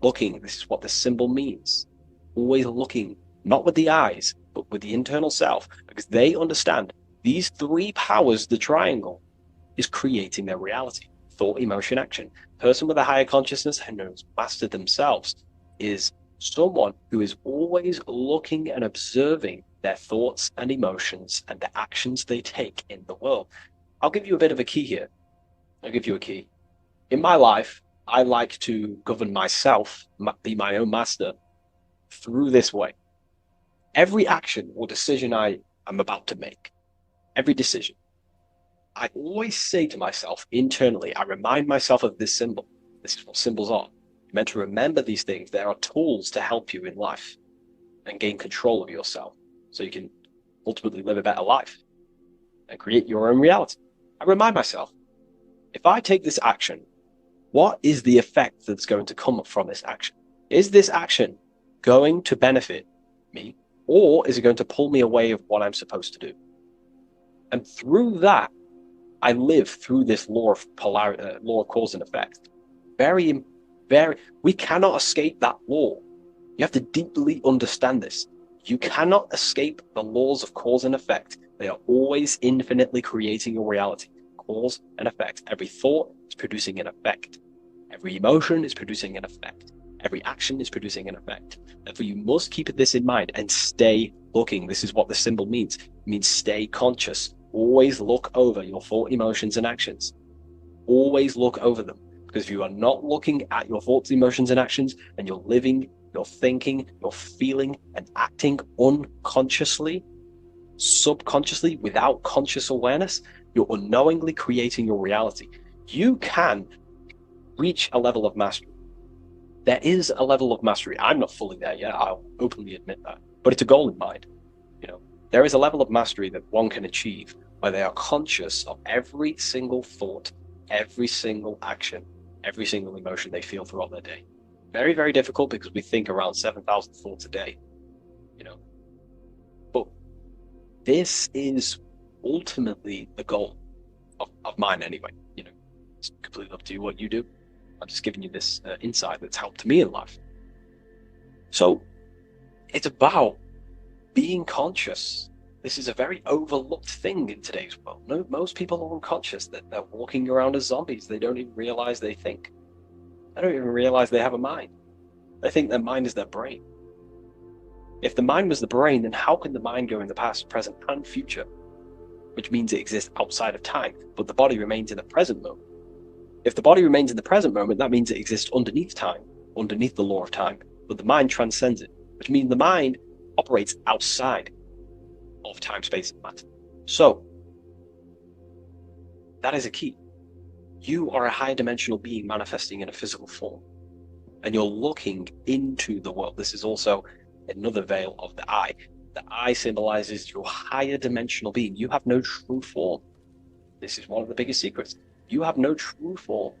[SPEAKER 4] looking. This is what the symbol means. Always looking, not with the eyes, but with the internal self, because they understand these three powers, the triangle, is creating their reality. Thought, emotion, action. Person with a higher consciousness and knows mastered themselves is someone who is always looking and observing their thoughts and emotions and the actions they take in the world. I'll give you a bit of a key here. I'll give you a key. In my life, I like to govern myself, be my own master, through this way. Every action or decision I am about to make, every decision, I always say to myself internally, I remind myself of this symbol. This is what symbols are. You're meant to remember these things. There are tools to help you in life and gain control of yourself so you can ultimately live a better life and create your own reality. I remind myself, if I take this action, what is the effect that's going to come from this action? Is this action going to benefit me, or is it going to pull me away of what I'm supposed to do? And through that, I live through this law of polarity, law of cause and effect. We cannot escape that law. You have to deeply understand this. You cannot escape the laws of cause and effect. They are always infinitely creating your reality. Cause and effect. Every thought is producing an effect. Every emotion is producing an effect. Every action is producing an effect. Therefore, you must keep this in mind and stay looking. This is what the symbol means. It means stay conscious. Always look over your thought, emotions, and actions. Always look over them. Because if you are not looking at your thoughts, emotions, and actions, and you're living, you're thinking, you're feeling, and acting unconsciously, subconsciously, without conscious awareness, you're unknowingly creating your reality. You can reach a level of mastery. There is a level of mastery. I'm not fully there yet. I'll openly admit that. But it's a goal in mind. There is a level of mastery that one can achieve where they are conscious of every single thought, every single action, every single emotion they feel throughout their day. Very, very difficult because we think around 7,000 thoughts a day, But this is ultimately the goal of mine anyway. It's completely up to you what you do. I'm just giving you this insight that's helped me in life. So it's about being conscious. This is a very overlooked thing in today's world. No, most people are unconscious, that they're walking around as zombies. They don't even realize they think. They don't even realize they have a mind. They think their mind is their brain. If the mind was the brain, then how can the mind go in the past, present, and future? Which means it exists outside of time, but the body remains in the present moment. If the body remains in the present moment, that means it exists underneath time, underneath the law of time, but the mind transcends it, which means the mind operates outside of time, space, and matter. So, that is a key. You are a higher dimensional being manifesting in a physical form, and you're looking into the world. This is also another veil of the eye. The eye symbolizes your higher dimensional being. You have no true form. This is one of the biggest secrets. You have no true form.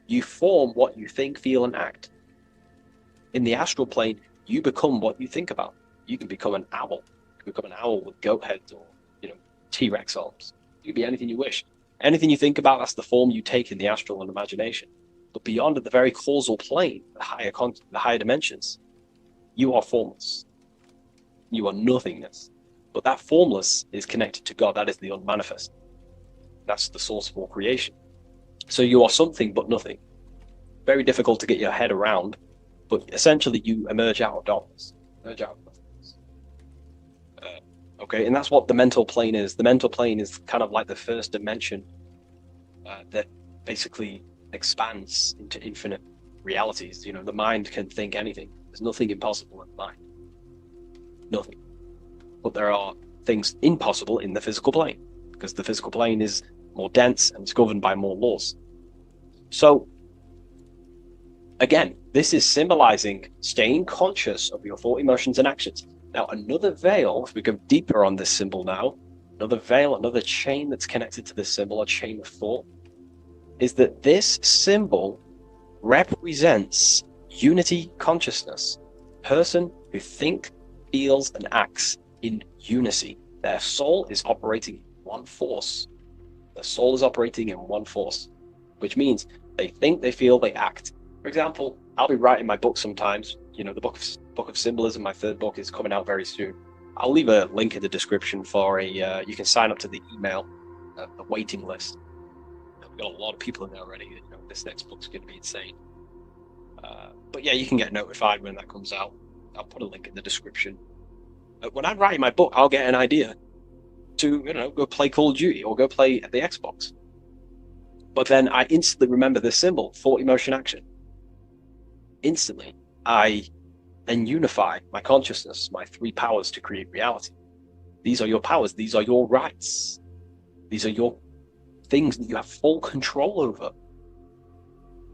[SPEAKER 4] You form what you think, feel, and act. In the astral plane, you become what you think about. You can become an owl. You can become an owl with goat heads or, T-Rex arms. You can be anything you wish. Anything you think about, that's the form you take in the astral and imagination. But beyond the very causal plane, the higher dimensions, you are formless. You are nothingness. But that formless is connected to God. That is the unmanifest. That's the source of all creation. So you are something but nothing. Very difficult to get your head around, but essentially you emerge out of darkness. Emerge out of nothingness. Okay, and that's what the mental plane is. The mental plane is kind of like the first dimension that basically expands into infinite realities. The mind can think anything. There's nothing impossible in the mind. Nothing. But there are things impossible in the physical plane, because the physical plane is more dense and it's governed by more laws. So, again, this is symbolizing staying conscious of your thought, emotions, and actions. Now, another veil, if we go deeper on this symbol now, another veil, another chain that's connected to this symbol, a chain of thought, is that this symbol represents unity consciousness. Person who thinks, feels, and acts in unity. Their soul is operating in one force. Their soul is operating in one force, which means they think, they feel, they act. For example, I'll be writing my book sometimes. The book of symbolism, my third book, is coming out very soon. I'll leave a link in the description for you can sign up to the email, the waiting list. We've got a lot of people in there already. This next book's going to be insane. But yeah, you can get notified when that comes out. I'll put a link in the description. When I'm writing my book, I'll get an idea to, go play Call of Duty or go play the Xbox. But then I instantly remember this symbol, thought, emotion, action. Instantly, I then unify my consciousness, my three powers to create reality. These are your powers. These are your rights. These are your things that you have full control over.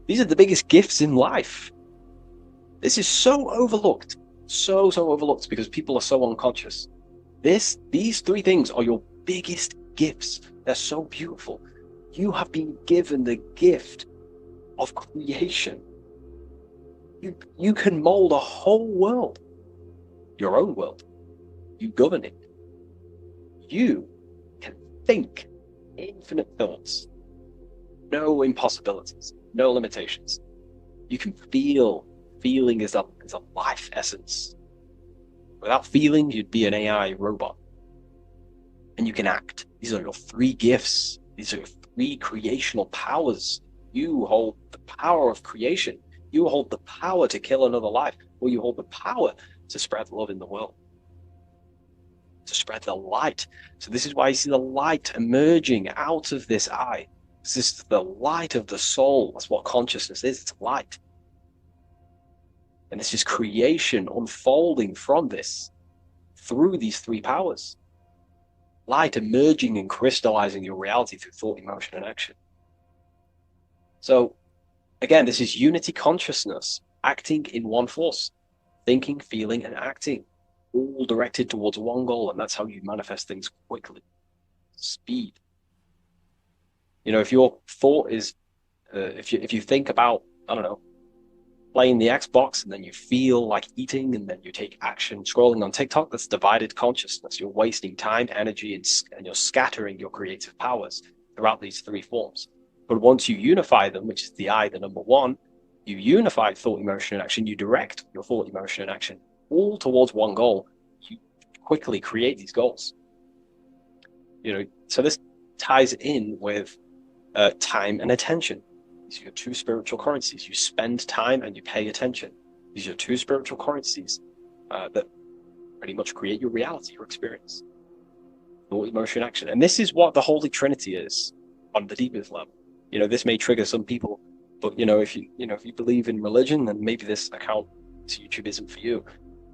[SPEAKER 4] These are the biggest gifts in life. This is so overlooked. So overlooked because people are so unconscious. These three things are your biggest gifts. They're so beautiful. You have been given the gift of creation. You can mold a whole world, your own world. You govern it. You can think infinite thoughts, no impossibilities, no limitations. You can feel. Feeling is a life essence. Without feeling, you'd be an AI robot. And you can act. These are your three gifts. These are your three creational powers. You hold the power of creation. You hold the power to kill another life, or you hold the power to spread love in the world, to spread the light. So this is why you see the light emerging out of this eye. This is the light of the soul. That's what consciousness is. It's light. And this is creation unfolding from this through these three powers. Light emerging and crystallizing your reality through thought, emotion, and action. So, again, this is unity consciousness, acting in one force, thinking, feeling, and acting, all directed towards one goal, and that's how you manifest things quickly. Speed. If your thought is, if you think about, playing the Xbox, and then you feel like eating, and then you take action scrolling on TikTok, that's divided consciousness. You're wasting time, energy, and you're scattering your creative powers throughout these three forms. But once you unify them, which is the I, the number one, you unify thought, emotion, and action. You direct your thought, emotion, and action all towards one goal. You quickly create these goals. So this ties in with time and attention. These are your two spiritual currencies. You spend time and you pay attention. These are your two spiritual currencies that pretty much create your reality, your experience, thought, emotion, action. And this is what the Holy Trinity is on the deepest level. This may trigger some people, but if you believe in religion, then maybe this account to YouTube isn't for you.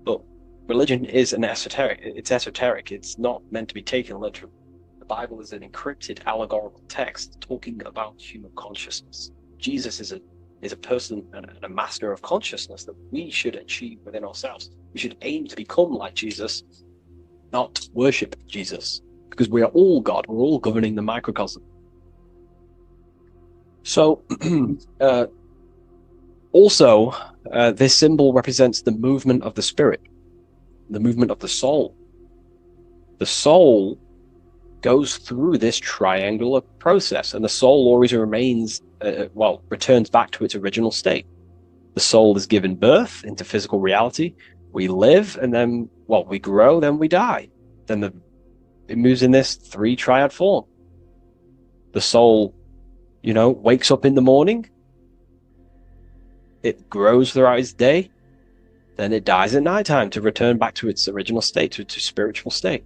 [SPEAKER 4] But religion is an esoteric. It's esoteric. It's not meant to be taken literally. The Bible is an encrypted allegorical text talking about human consciousness. Jesus is a person and a master of consciousness that we should achieve within ourselves. We should aim to become like Jesus, not worship Jesus, because we are all God. We're all governing the microcosm. So, also, this symbol represents the movement of the spirit, the movement of the soul. The soul goes through this triangular process, and the soul always remains, returns back to its original state. The soul is given birth into physical reality. We live, and then, we grow, then we die. Then it moves in this three triad form. The soul, wakes up in the morning. It grows throughout its day. Then it dies at nighttime to return back to its original state, to its spiritual state.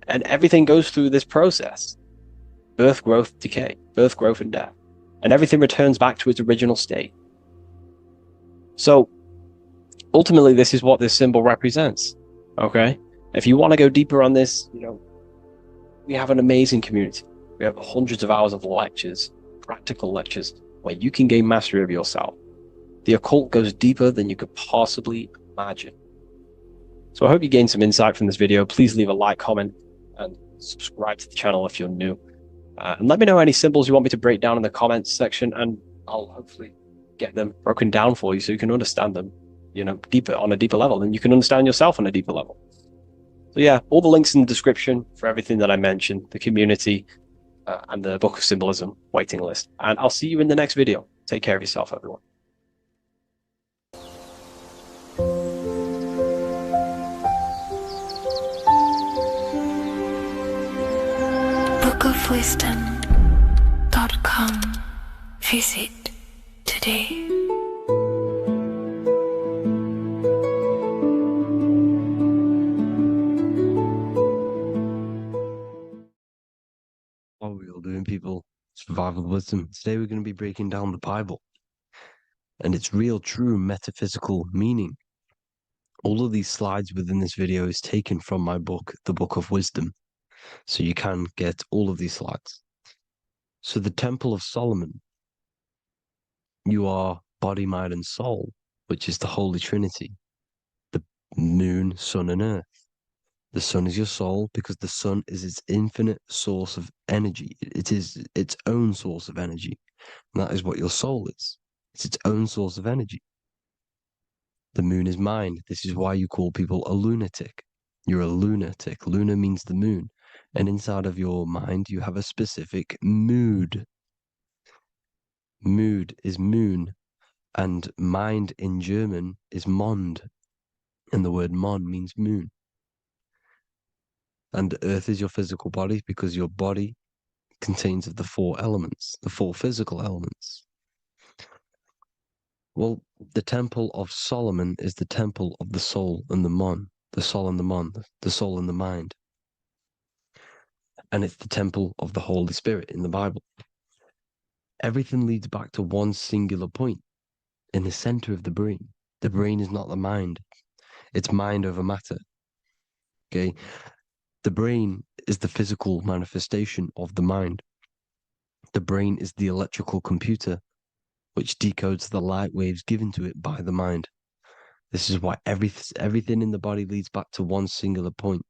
[SPEAKER 4] And everything goes through this process. Birth, growth, decay. Birth, growth, and death. And everything returns back to its original state. So, ultimately, this is what this symbol represents. Okay? If you want to go deeper on this, we have an amazing community. We have hundreds of hours of lectures, practical lectures, where you can gain mastery of yourself. The occult goes deeper than you could possibly imagine. So I hope you gained some insight from this video. Please leave a like, comment, and subscribe to the channel if you're new. And let me know any symbols you want me to break down in the comments section, and I'll hopefully get them broken down for you so you can understand them, deeper, on a deeper level, and you can understand yourself on a deeper level. So yeah, all the links in the description for everything that I mentioned, the community, and the Book of Symbolism waiting list. And I'll see you in the next video. Take care of yourself, everyone.
[SPEAKER 2] bookofwisdom.com. Visit today.
[SPEAKER 3] What are we all doing, people? Survival wisdom. Today we're going to be breaking down the Bible and its real, true metaphysical meaning. All of these slides within this video is taken from my book, The Book of Wisdom. So you can get all of these slides. So the Temple of Solomon, you are body, mind, and soul, which is the Holy Trinity. The moon, sun, and earth. The sun is your soul because the sun is its infinite source of energy. It is its own source of energy. And that is what your soul is. It's its own source of energy. The moon is mind. This is why you call people a lunatic. You're a lunatic. Luna means the moon. And inside of your mind, you have a specific mood. Mood is moon. And mind in German is Mond. And the word Mond means moon. And earth is your physical body because your body contains of the four elements, the four physical elements. Well, the Temple of Solomon is the temple of the soul and the mon, the soul and the mon, the soul and the mind. And it's the temple of the Holy Spirit in the Bible. Everything leads back to one singular point in the center of the brain. The brain is not the mind. It's mind over matter. Okay? The brain is the physical manifestation of the mind. The brain is the electrical computer which decodes the light waves given to it by the mind. This is why everything in the body leads back to one singular point.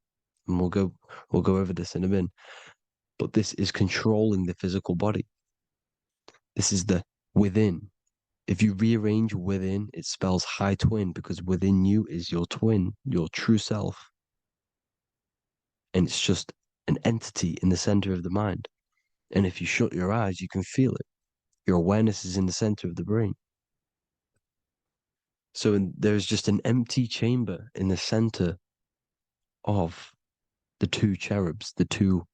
[SPEAKER 3] And we'll go over this in a minute. But this is controlling the physical body. This is the within. If you rearrange within, it spells high twin because within you is your twin, your true self. And it's just an entity in the center of the mind. And if you shut your eyes, you can feel it. Your awareness is in the center of the brain. So there's just an empty chamber in the center of the two cherubs, the two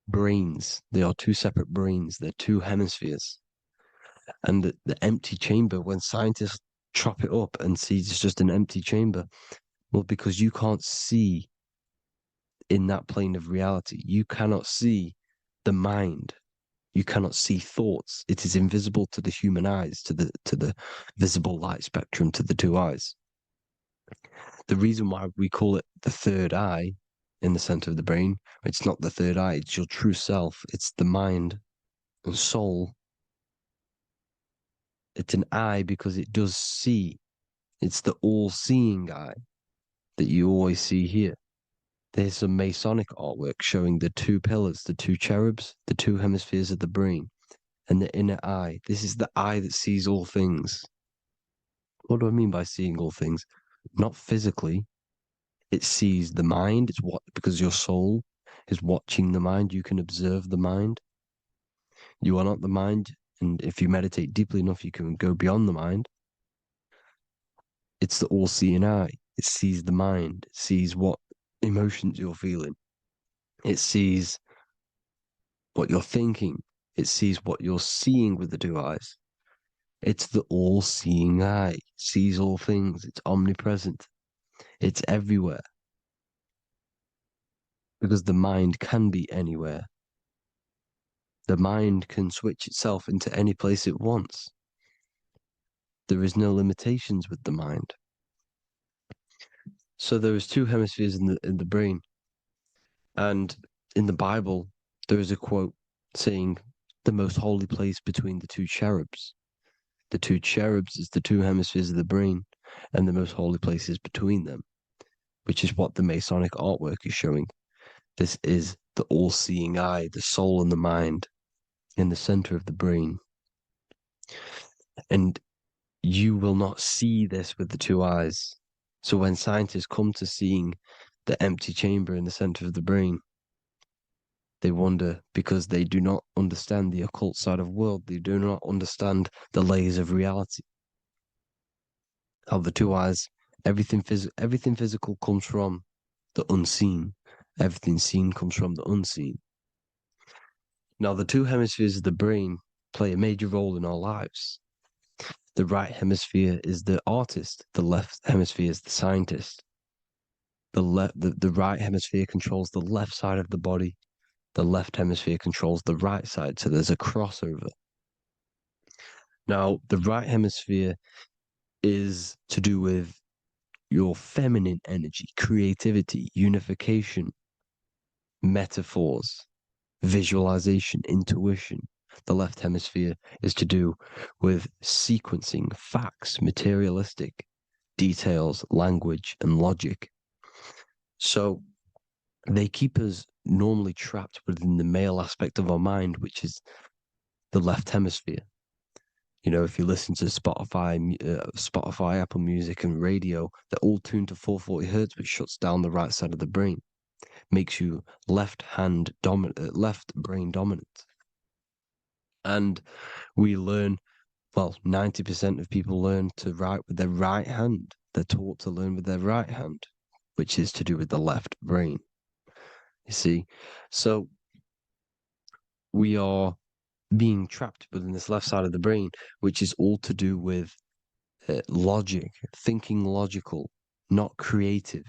[SPEAKER 3] brains. They are two separate brains. They're two hemispheres. And the empty chamber, when scientists chop it up and see it's just an empty chamber, well, because you can't see in that plane of reality, you cannot see the mind. You cannot see thoughts. It is invisible to the human eyes, to the visible light spectrum, to the two eyes. The reason why we call it the third eye in the center of the brain, it's not the third eye, it's your true self. It's the mind and soul. It's an eye because it does see. It's the all-seeing eye that you always see here. There's some Masonic artwork showing the two pillars, the two cherubs, the two hemispheres of the brain, and the inner eye. This is the eye that sees all things. What do I mean by seeing all things? Not physically. It sees the mind. It's what, because your soul is watching the mind. You can observe the mind. You are not the mind. And if you meditate deeply enough, you can go beyond the mind. It's the all-seeing eye. It sees the mind. It sees what emotions you're feeling. It sees what you're thinking. It sees what you're seeing with the two eyes. It's the all-seeing eye. It sees all things. It's omnipresent. It's everywhere. Because the mind can be anywhere. The mind can switch itself into any place it wants. There is no limitations with the mind. So there is two hemispheres in the brain. And in the Bible, there is a quote saying the most holy place between the two cherubs. The two cherubs is the two hemispheres of the brain, and the most holy place is between them, which is what the Masonic artwork is showing. This is the all-seeing eye, the soul and the mind in the center of the brain. And you will not see this with the two eyes. So when scientists come to seeing the empty chamber in the center of the brain, they wonder because they do not understand the occult side of the world. They do not understand the layers of reality. How the two eyes, everything physical comes from the unseen. Everything seen comes from the unseen. Now, the two hemispheres of the brain play a major role in our lives. The right hemisphere is the artist. The left hemisphere is the scientist. The right hemisphere controls the left side of the body. The left hemisphere controls the right side. So there's a crossover. Now, the right hemisphere is to do with your feminine energy, creativity, unification, metaphors, visualization, intuition. The left hemisphere is to do with sequencing, facts, materialistic details, language, and logic. So they keep us normally trapped within the male aspect of our mind, which is the left hemisphere. You know, if you listen to Spotify, Apple Music, and radio, they're all tuned to 440 hertz, which shuts down the right side of the brain, makes you left brain dominant. And we learn, well, 90% of people learn to write with their right hand. They're taught to learn with their right hand, which is to do with the left brain. You see, so we are being trapped within this left side of the brain, which is all to do with logic, thinking logical, not creative.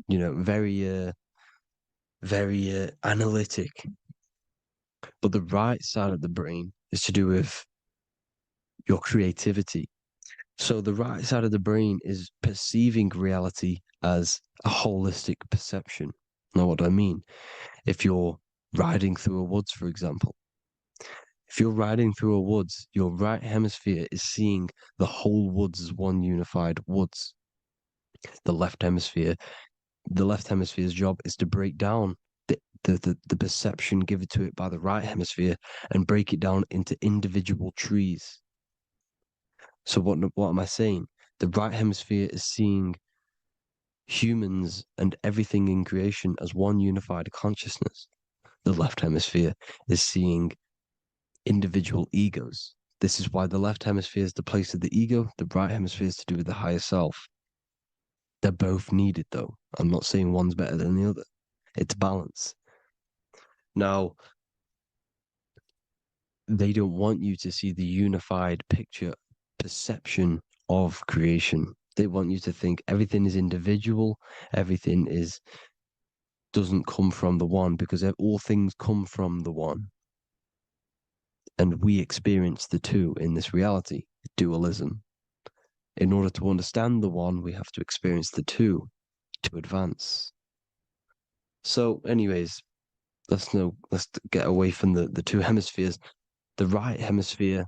[SPEAKER 3] You know, very analytic. But the right side of the brain is to do with your creativity. So the right side of the brain is perceiving reality as a holistic perception. Now, what do I mean? If you're riding through a woods, for example, if you're riding through a woods, your right hemisphere is seeing the whole woods as one unified woods. The left hemisphere's job is to break down the perception given to it by the right hemisphere and break it down into individual trees. So what am I saying? The right hemisphere is seeing humans and everything in creation as one unified consciousness. The left hemisphere is seeing individual egos. This is why the left hemisphere is the place of the ego, the right hemisphere is to do with the higher self. They're both needed, though. I'm not saying one's better than the other. It's balance. Now, they don't want you to see the unified picture, perception of creation. They want you to think everything is individual, everything doesn't come from the one, because all things come from the one. And we experience the two in this reality, dualism. In order to understand the one, we have to experience the two to advance. So, anyways, let's get away from the two hemispheres. The right hemisphere,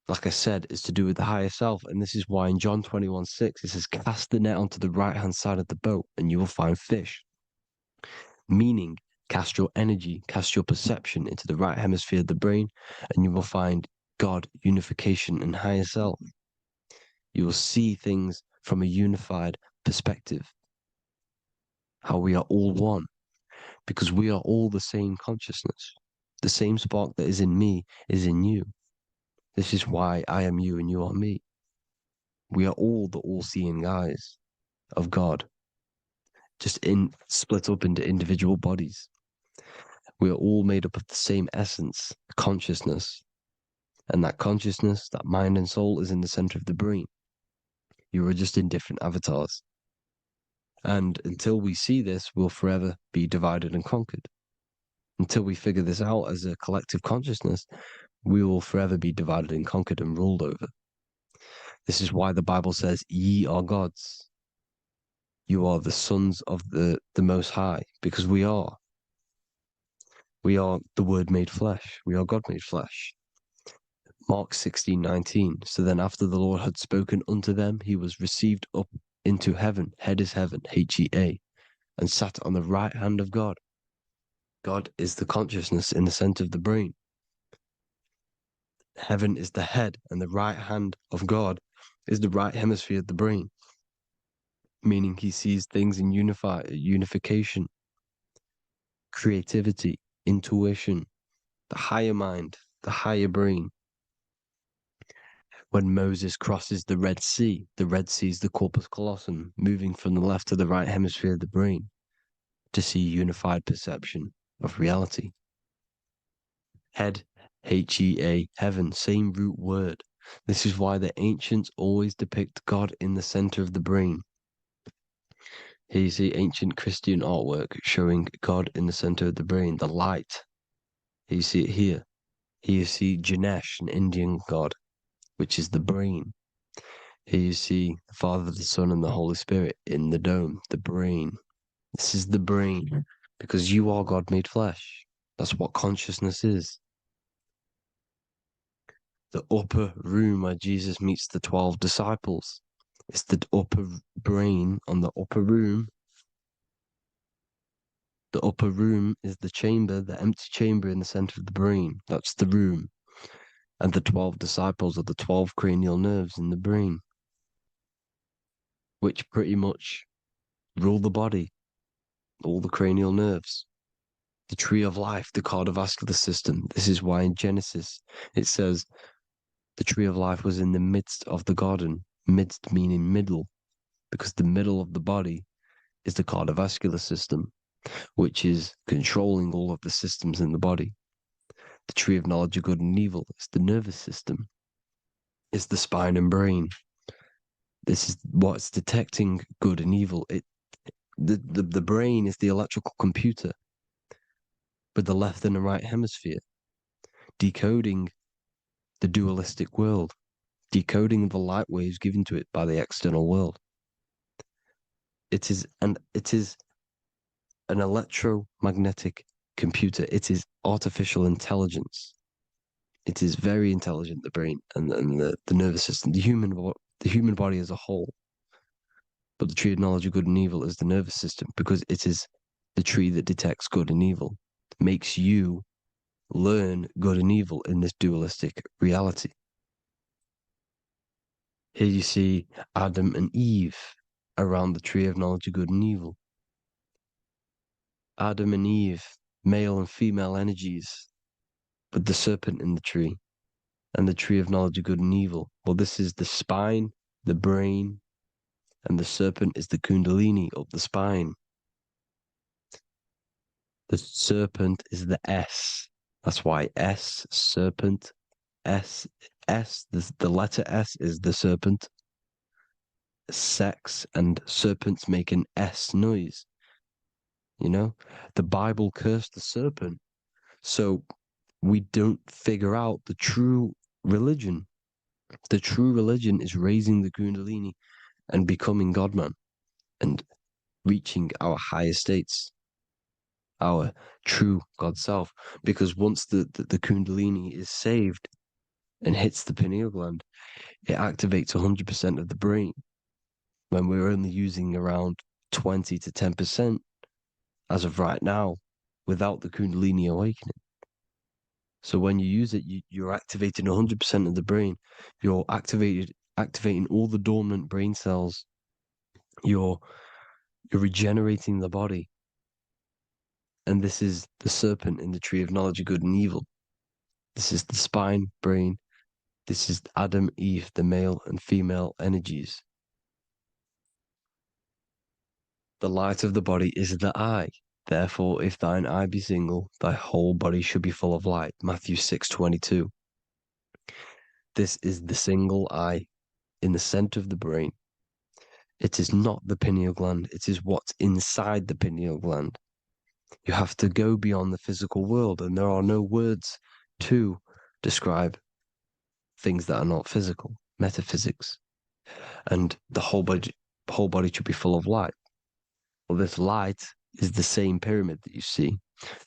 [SPEAKER 3] like I said, is to do with the higher self. And this is why in John 21:6, it says, cast the net onto the right-hand side of the boat and you will find fish. Meaning, cast your energy, cast your perception into the right hemisphere of the brain, and you will find God, unification, and higher self. You will see things from a unified perspective. How we are all one, because we are all the same consciousness. The same spark that is in me is in you. This is why I am you and you are me. We are all the all-seeing eyes of God, just split up into individual bodies. We are all made up of the same essence, consciousness. And that consciousness, that mind and soul, is in the center of the brain. You are just in different avatars. And until we see this, we'll forever be divided and conquered. Until we figure this out as a collective consciousness, we will forever be divided and conquered and ruled over. This is why the Bible says, ye are gods. You are the sons of the Most High, because we are. We are the Word made flesh. We are God made flesh. Mark 16:19. So then after the Lord had spoken unto them, he was received up into heaven. Head is heaven, H-E-A, and sat on the right hand of God. God is the consciousness in the center of the brain. Heaven is the head, and the right hand of God is the right hemisphere of the brain, meaning he sees things in unification, creativity, intuition, the higher mind, the higher brain. When Moses crosses the Red Sea is the corpus callosum, moving from the left to the right hemisphere of the brain to see unified perception of reality. Head, H-E-A, heaven, same root word. This is why the ancients always depict God in the center of the brain. Here you see ancient Christian artwork showing God in the center of the brain, the light. Here you see it here. Here you see Ganesh, an Indian god, which is the brain. Here you see the Father, the Son, and the Holy Spirit in the dome, the brain. This is the brain, because you are God made flesh. That's what consciousness is. The upper room where Jesus meets the 12 disciples. It's the upper brain on the upper room. The upper room is the chamber, the empty chamber in the center of the brain. That's the room. And the 12 disciples are the 12 cranial nerves in the brain, which pretty much rule the body, all the cranial nerves. The tree of life, the cardiovascular system. This is why in Genesis it says the tree of life was in the midst of the garden. Midst meaning middle, because the middle of the body is the cardiovascular system, which is controlling all of the systems in the body. The tree of knowledge of good and evil is the nervous system. It's the spine and brain. This is what's detecting good and evil. The brain is the electrical computer with the left and the right hemisphere, decoding the dualistic world, decoding the light waves given to it by the external world. It is an electromagnetic computer. It is artificial intelligence. It is very intelligent, the brain and the nervous system, the human body as a whole. But the tree of knowledge of good and evil is the nervous system, because it is the tree that detects good and evil, makes you learn good and evil in this dualistic reality. Here you see Adam and Eve around the tree of knowledge of good and evil. Adam and Eve, male and female energies, with the serpent in the tree, and the tree of knowledge of good and evil. Well, this is the spine, the brain, and the serpent is the kundalini of the spine. The serpent is the S. That's why S, serpent, S, the letter S is the serpent. Sex and serpents make an S noise. You know, the Bible cursed the serpent. So we don't figure out the true religion. The true religion is raising the Kundalini and becoming God-man and reaching our higher states, our true God self. Because once the Kundalini is saved and hits the pineal gland, it activates 100% of the brain when we're only using around 20 to 10% as of right now without the Kundalini awakening. So when you use it, you're activating 100% of the brain. You're activating all the dormant brain cells. You're regenerating the body. And this is the serpent in the tree of knowledge of good and evil. This is the spine, brain. This is Adam, Eve, the male and female energies. The light of the body is the eye. Therefore, if thine eye be single, thy whole body should be full of light. Matthew 6:22. This is the single eye in the center of the brain. It is not the pineal gland. It is what's inside the pineal gland. You have to go beyond the physical world, and there are no words to describe things that are not physical, metaphysics. And the whole body should be full of light. Well, this light is the same pyramid that you see.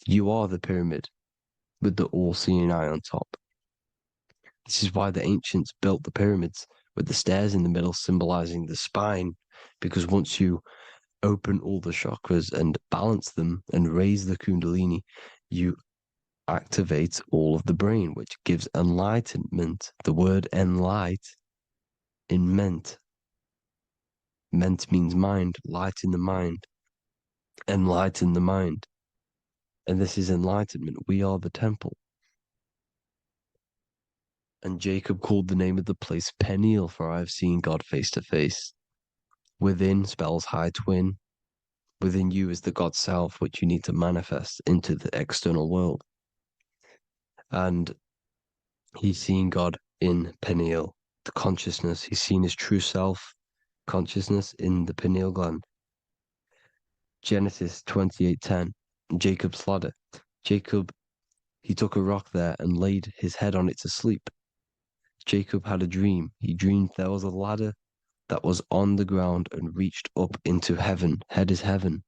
[SPEAKER 3] You are the pyramid with the all-seeing eye on top. This is why the ancients built the pyramids with the stairs in the middle symbolizing the spine, because once you open all the chakras and balance them and raise the Kundalini, you activate all of the brain, which gives enlightenment. The word enlight in ment. Ment means mind, light in the mind. Enlighten the mind. And this is enlightenment. We are the temple. And Jacob called the name of the place Peniel, for I have seen God face to face. Within spells high twin. Within you is the God self, which you need to manifest into the external world. And he's seen God in Peniel, the consciousness. He's seen his true self, consciousness in the pineal gland. Genesis 28:10, Jacob's ladder. Jacob, he took a rock there and laid his head on it to sleep. Jacob had a dream. He dreamed there was a ladder that was on the ground and reached up into heaven. Head is heaven.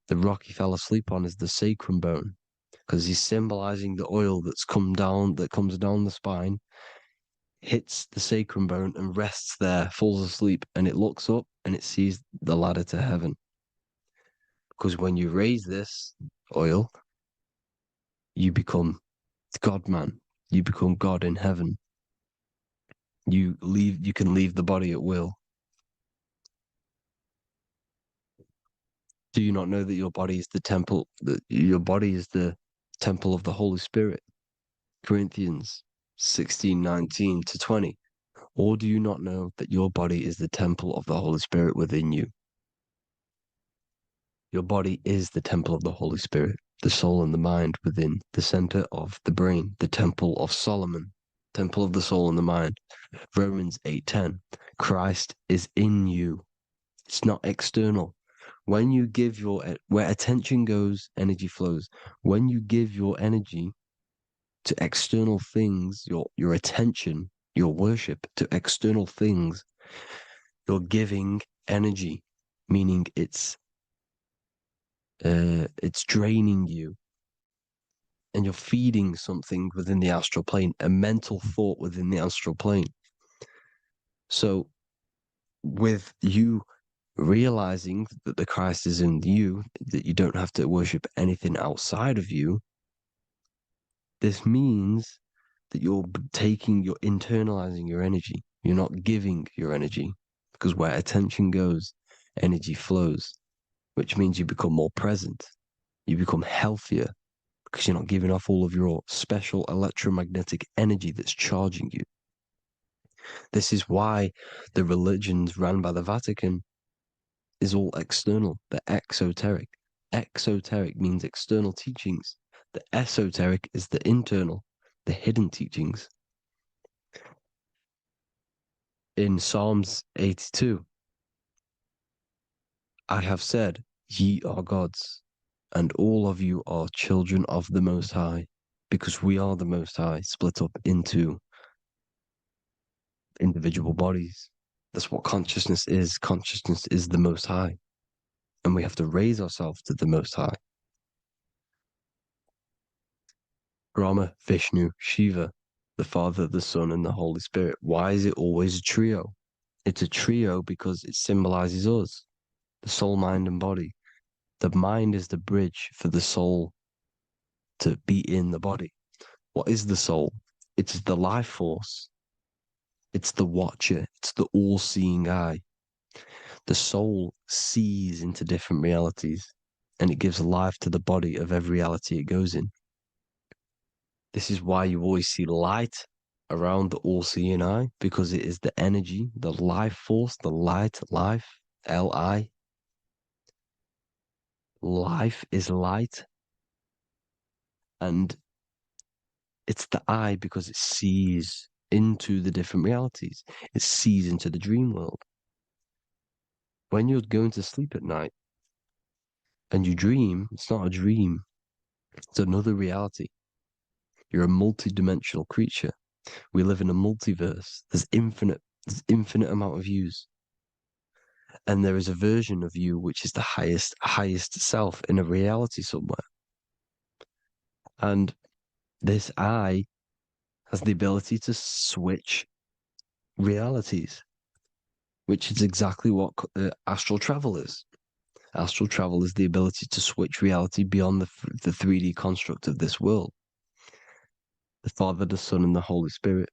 [SPEAKER 3] The rock he fell asleep on is the sacrum bone, because he's symbolizing the oil that comes down the spine, hits the sacrum bone and rests there, falls asleep, and it looks up and it sees the ladder to heaven. Because when you raise this oil, you become God-man. You become God in heaven. You can leave the body at will. Do you not know that your body is the temple, that your body is the temple of the Holy Spirit? Corinthians 16:19-20. Or do you not know that your body is the temple of the Holy Spirit within you? Your body is the temple of the Holy Spirit, the soul and the mind within the center of the brain, the temple of Solomon, temple of the soul and the mind. Romans 8:10. Christ is in you. It's not external. When you give where attention goes, energy flows. When you give your energy to external things, your attention, your worship to external things, you're giving energy, meaning it's draining you, and you're feeding something within the astral plane, a mental thought within the astral plane. So with you realizing that the Christ is in you, that you don't have to worship anything outside of you, this means that you're internalizing your energy. You're not giving your energy, because where attention goes, energy flows, which means you become more present. You become healthier because you're not giving off all of your special electromagnetic energy that's charging you. This is why the religions ran by the Vatican is all external. They're exoteric. Exoteric means external teachings. The esoteric is the internal, the hidden teachings. In Psalms 82, I have said, ye are gods, and all of you are children of the Most High, because we are the Most High, split up into individual bodies. That's what consciousness is. Consciousness is the Most High, and we have to raise ourselves to the Most High. Brahma, Vishnu, Shiva, the Father, the Son, and the Holy Spirit. Why is it always a trio? It's a trio because it symbolizes us, the soul, mind, and body. The mind is the bridge for the soul to be in the body. What is the soul? It's the life force. It's the watcher. It's the all-seeing eye. The soul sees into different realities, and it gives life to the body of every reality it goes in. This is why you always see light around the all-seeing eye, because it is the energy, the life force, the light, life, L-I. Life is light. And it's the eye because it sees into the different realities. It sees into the dream world. When you're going to sleep at night and you dream, it's not a dream. It's another reality. You're a multi-dimensional creature. We live in a multiverse. There's infinite amount of yous. And there is a version of you which is the highest self in a reality somewhere. And this I has the ability to switch realities, which is exactly what astral travel is. Astral travel is the ability to switch reality beyond the 3D construct of this world. The Father, the Son, and the Holy Spirit,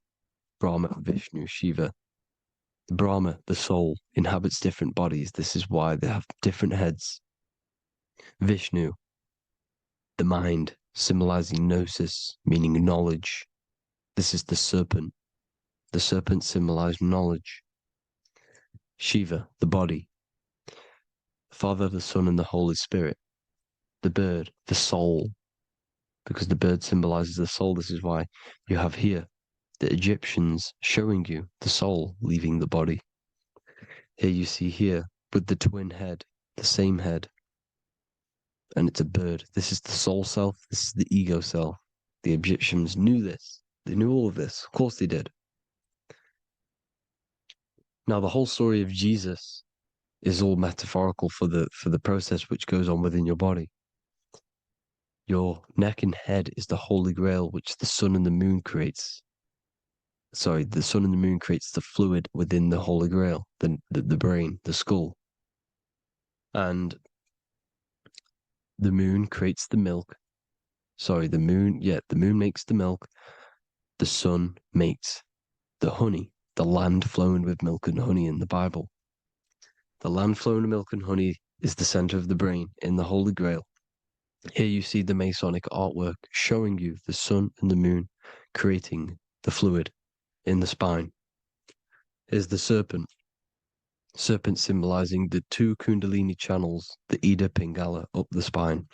[SPEAKER 3] Brahma, Vishnu, Shiva. Brahma, the soul, inhabits different bodies. This is why they have different heads. Vishnu, the mind, symbolizing gnosis, meaning knowledge. This is the serpent. The serpent symbolized knowledge. Shiva, the body. Father, the Son, and the Holy Spirit. The bird, the soul, because the bird symbolizes the soul. This is why you have here the Egyptians showing you the soul leaving the body. Here you see here with the twin head, the same head, and it's a bird. This is the soul self. This is the ego self. The Egyptians knew this. They knew all of this. Of course they did. Now the whole story of Jesus is all metaphorical for the process which goes on within your body. Your neck and head is the holy grail which the sun and the moon creates. Sorry, the sun and the moon creates the fluid within the holy grail, the brain, the skull. And the moon creates the milk. Sorry, the moon makes the milk. The sun makes the honey, the land flowing with milk and honey in the Bible. The land flowing with milk and honey is the center of the brain in the Holy Grail. Here you see the Masonic artwork showing you the sun and the moon creating the fluid in the spine. Here's the serpent. Serpent symbolizing the two Kundalini channels, the Ida Pingala up the spine.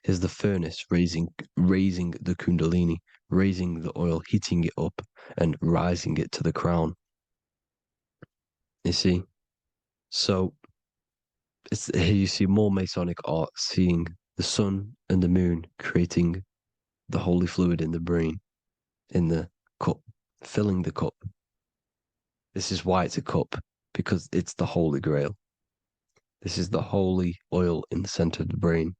[SPEAKER 3] Here's the furnace raising the Kundalini, raising the oil, heating it up and rising it to the crown. You see? So here you see more Masonic art, seeing the sun and the moon creating the holy fluid in the brain, in the cup, filling the cup. This is why it's a cup, because it's the Holy Grail. This is the holy oil in the center of the brain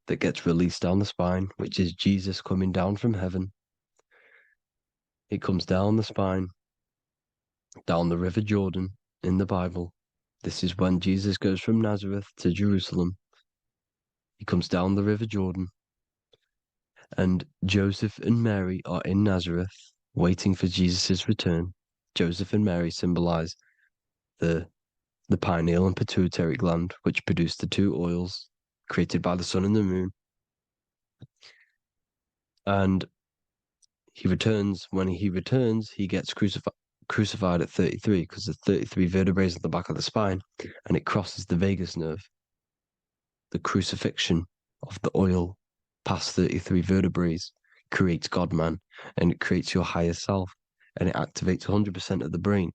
[SPEAKER 3] that gets released down the spine, which is Jesus coming down from heaven. It comes down the spine, down the River Jordan in the Bible. This is when Jesus goes from Nazareth to Jerusalem. He comes down the River Jordan, and Joseph and Mary are in Nazareth waiting for Jesus' return. Joseph and Mary symbolize the pineal and pituitary gland, which produce the two oils created by the sun and the moon. And he returns. When he returns, he gets crucified at 33, because there's 33 vertebrae at the back of the spine, and it crosses the vagus nerve. the crucifixion of the oil past 33 vertebrae creates God-man, and it creates your higher self, and it activates 100% of the brain.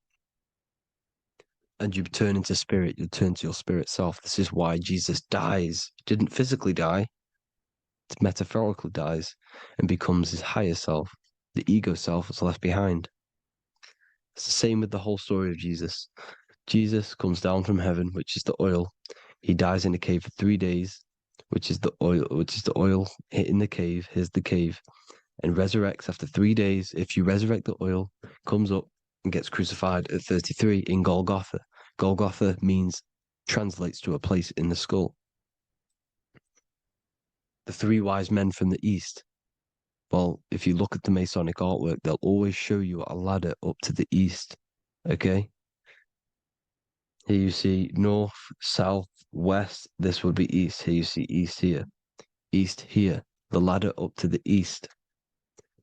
[SPEAKER 3] And you turn into spirit, you turn to your spirit self. This is why Jesus dies. He didn't physically die, it metaphorically dies and becomes his higher self. The ego self is left behind. It's the same with the whole story of Jesus. Jesus comes down from heaven, which is the oil. He dies in a cave for 3 days, which is the oil hitting the cave. Here's the cave. And resurrects after 3 days. If you resurrect the oil, comes up and gets crucified at 33 in Golgotha. Golgotha translates to a place in the skull. The 3 wise men from the east. Well, if you look at the Masonic artwork, they'll always show you a ladder up to the east. Okay? Here you see north, south, west. This would be east. Here you see east here. East here. The ladder up to the east.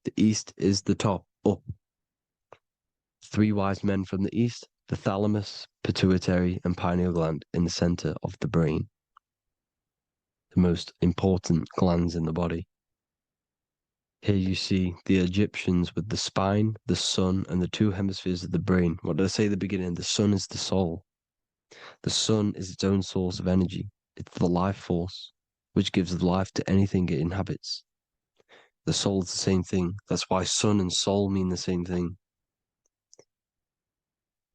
[SPEAKER 3] The east is the top, up. 3 wise men from the east. The thalamus, pituitary, and pineal gland in the center of the brain. The most important glands in the body. Here you see the Egyptians with the spine, the sun, and the 2 hemispheres of the brain. What did I say at the beginning? The sun is the soul. The sun is its own source of energy. It's the life force, which gives life to anything it inhabits. The soul is the same thing. That's why sun and soul mean the same thing.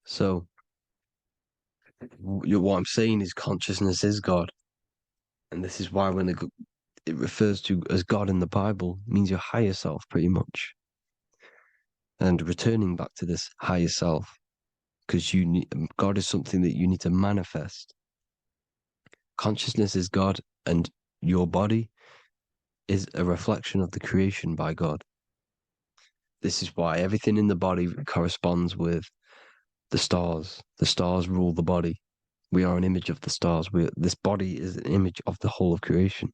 [SPEAKER 3] So, what I'm saying is consciousness is God. And this is why when it refers to as God in the Bible, it means your higher self, pretty much. And returning back to this higher self, because God is something that you need to manifest. Consciousness is God, and your body is a reflection of the creation by God. This is why everything in the body corresponds with the stars. The stars rule the body. We are an image of the stars. This body is an image of the whole of creation.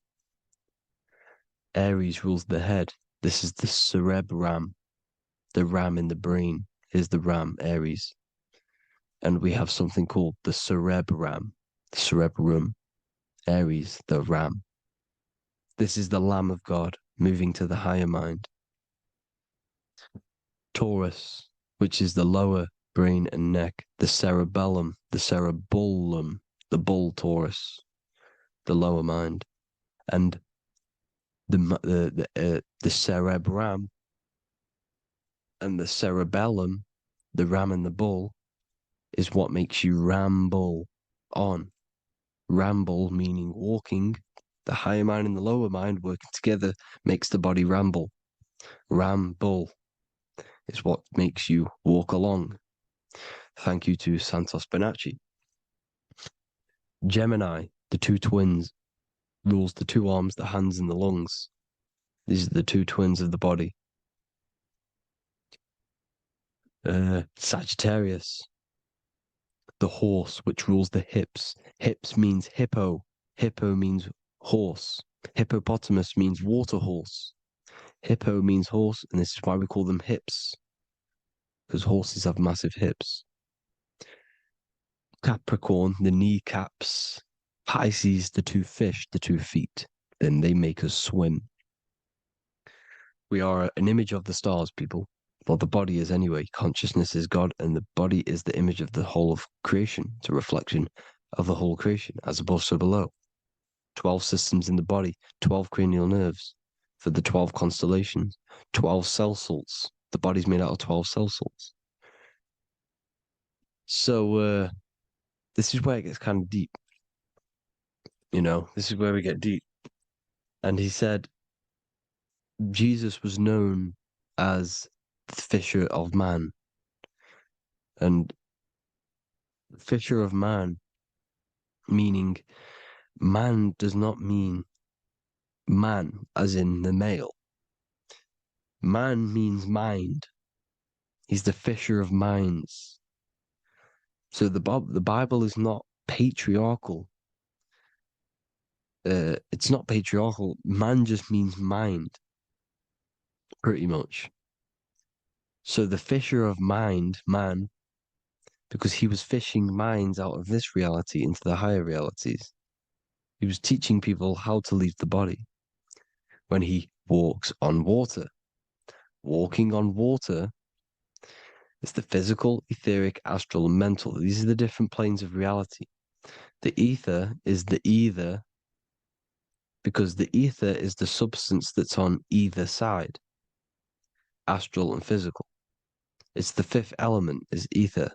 [SPEAKER 3] Aries rules the head. This is the cerebrum, the ram in the brain. Here's the ram, Aries. And we have something called the cerebrum, Aries, the ram. This is the Lamb of God moving to the higher mind. Taurus, which is the lower brain and neck, the cerebellum, the bull Taurus, the lower mind, and the cerebrum and the cerebellum, the ram and the bull, is what makes you ramble on. Ramble meaning walking. The higher mind and the lower mind working together makes the body ramble. Ramble is what makes you walk along. Thank you to Santos Bonacci. Gemini, the 2 twins, rules the 2 arms, the hands, and the lungs. These are the 2 twins of the body. Sagittarius, the horse, which rules the hips. Hips means hippo. Hippo means horse. Hippopotamus means water horse. Hippo means horse, and this is why we call them hips, because horses have massive hips. Capricorn, the kneecaps. Pisces, the 2 fish, the 2 feet. Then they make us swim. We are an image of the stars, people. Well, the body is anyway. Consciousness is God, and the body is the image of the whole of creation. It's a reflection of the whole creation, as above, so below. 12 systems in the body, 12 cranial nerves for the 12 constellations, 12 cell salts. The body's made out of 12 cell salts. So, this is where it gets kind of deep. This is where we get deep. And he said, Jesus was known as the fisher of man. And fisher of man, meaning man does not mean man as in the male. Man means mind. He's the fisher of minds. So the Bible is not patriarchal. It's not patriarchal. Man just means mind, pretty much. So the fisher of mind, man, because he was fishing minds out of this reality into the higher realities. He was teaching people how to leave the body when he walks on water. Walking on water is the physical, etheric, astral, and mental. These are the different planes of reality. The ether is the either, because the ether is the substance that's on either side, astral and physical. It's the fifth element, is ether.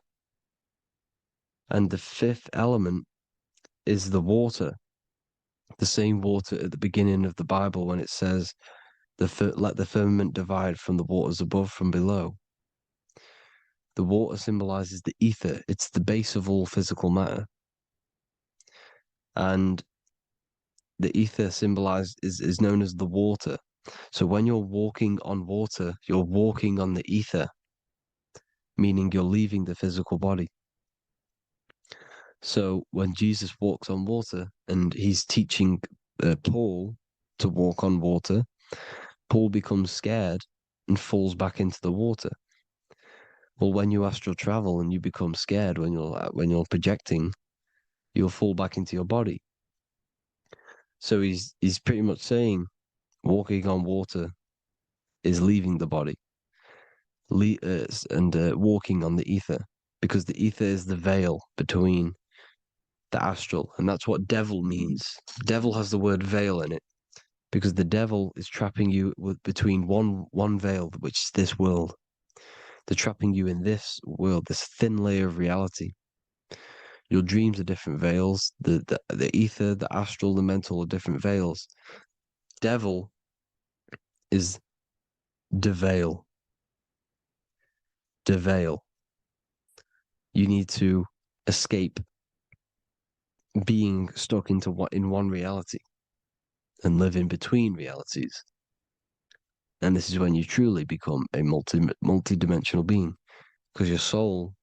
[SPEAKER 3] And the fifth element is the water. The same water at the beginning of the Bible when it says, let the firmament divide from the waters above from below. The water symbolizes the ether. It's the base of all physical matter. And the ether is known as the water. So when you're walking on water, you're walking on the ether, meaning you're leaving the physical body. So when Jesus walks on water and he's teaching Paul to walk on water, Paul becomes scared and falls back into the water. Well, when you astral travel and you become scared when you're projecting, you'll fall back into your body. So he's pretty much saying walking on water is leaving the body, and walking on the ether, because the ether is the veil between the astral, and that's what devil means. Devil has the word veil in it, because the devil is trapping you between one veil, which is this world. They're trapping you in this world, this thin layer of reality. Your dreams are different veils. The ether, the astral, the mental are different veils. Devil is the veil. The veil. You need to escape being stuck in one reality and live in between realities. And this is when you truly become a multi-dimensional being, because your soul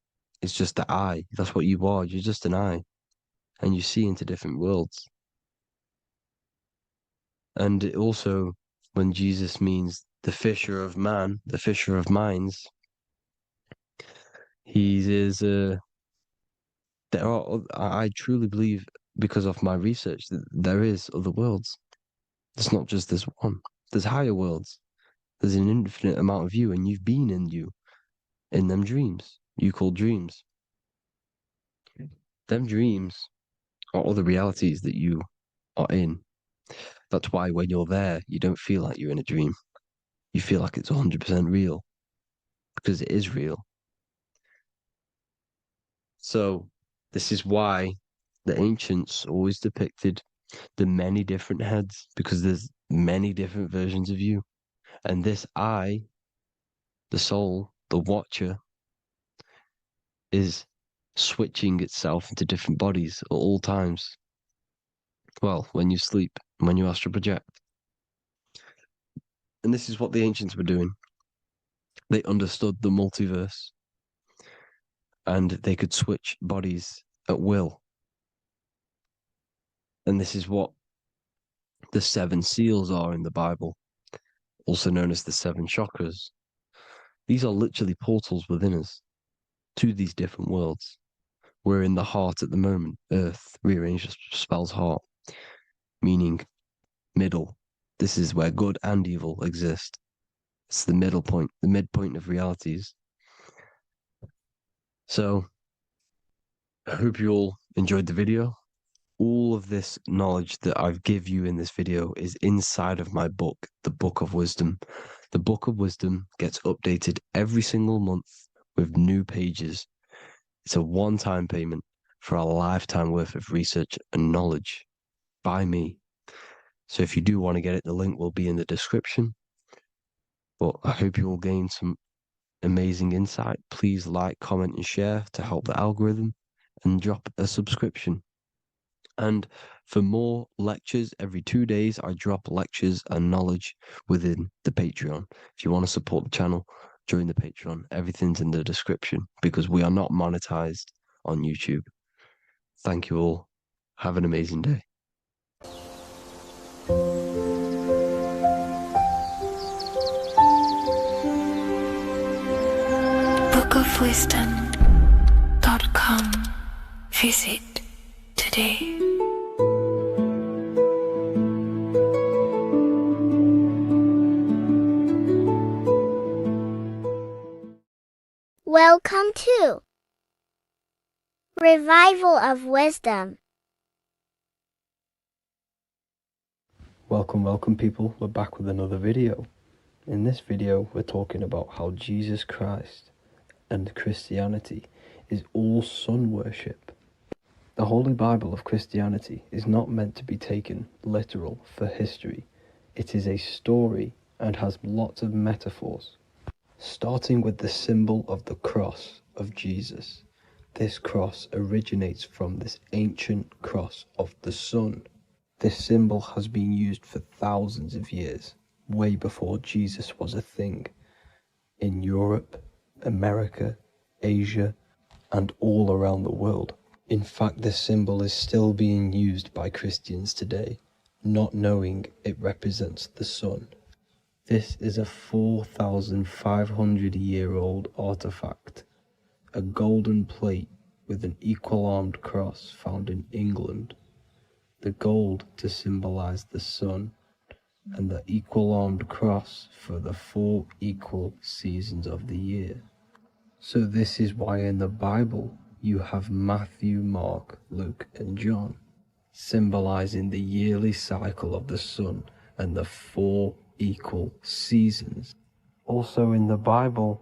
[SPEAKER 3] is just the eye. That's what you are. You're just an eye, and you see into different worlds. And it also, when Jesus means the fisher of man, the fisher of minds, I truly believe, because of my research, that there is other worlds. It's not just this one. There's higher worlds. There's an infinite amount of you, and you've been in them dreams you call dreams. Them dreams are other realities that you are in. That's why when you're there, you don't feel like you're in a dream. You feel like it's 100% real, because it is real. So this is why the ancients always depicted the many different heads, because there's many different versions of you. And this I, the soul, the watcher, is switching itself into different bodies at all times. Well, when you sleep, when you astral project. And this is what the ancients were doing. They understood the multiverse, and they could switch bodies at will. And this is what the 7 seals are in the Bible, also known as the 7 chakras. These are literally portals within us to these different worlds. We're in the heart at the moment. Earth, rearranged, spells heart, meaning middle. This is where good and evil exist. It's the middle point, the midpoint of realities. So, I hope you all enjoyed the video. All of this knowledge that I've give you in this video is inside of my book, the Book of Wisdom. The Book of Wisdom gets updated every single month with new pages. It's a one-time payment for a lifetime worth of research and knowledge by me. So if you do want to get it, the link will be in the description. But I hope you will gain some amazing insight. Please like, comment, and share to help the algorithm, and drop a subscription. And for more lectures, every 2 days, I drop lectures and knowledge within the Patreon. If you want to support the channel, join the Patreon. Everything's in the description, because we are not monetized on YouTube. Thank you all. Have an amazing day.
[SPEAKER 2] bookofwisdom.com. Visit today.
[SPEAKER 5] Welcome to Revival of Wisdom.
[SPEAKER 1] Welcome people, we're back with another video. In this video we're talking about how Jesus Christ and Christianity is all sun worship. The Holy Bible of Christianity is not meant to be taken literal for history. It is a story and has lots of metaphors. Starting with the symbol of the cross of Jesus. This cross originates from this ancient cross of the sun. This symbol has been used for thousands of years, way before Jesus was a thing, in Europe, America, Asia, and all around the world. In fact, this symbol is still being used by Christians today, not knowing it represents the sun. This is a 4,500-year-old artifact, a golden plate with an equal-armed cross found in England. The gold to symbolize the sun, and the equal-armed cross for the 4 equal seasons of the year. So this is why in the Bible you have Matthew, Mark, Luke, and John, symbolizing the yearly cycle of the sun and the 4 equal seasons. Also in the Bible,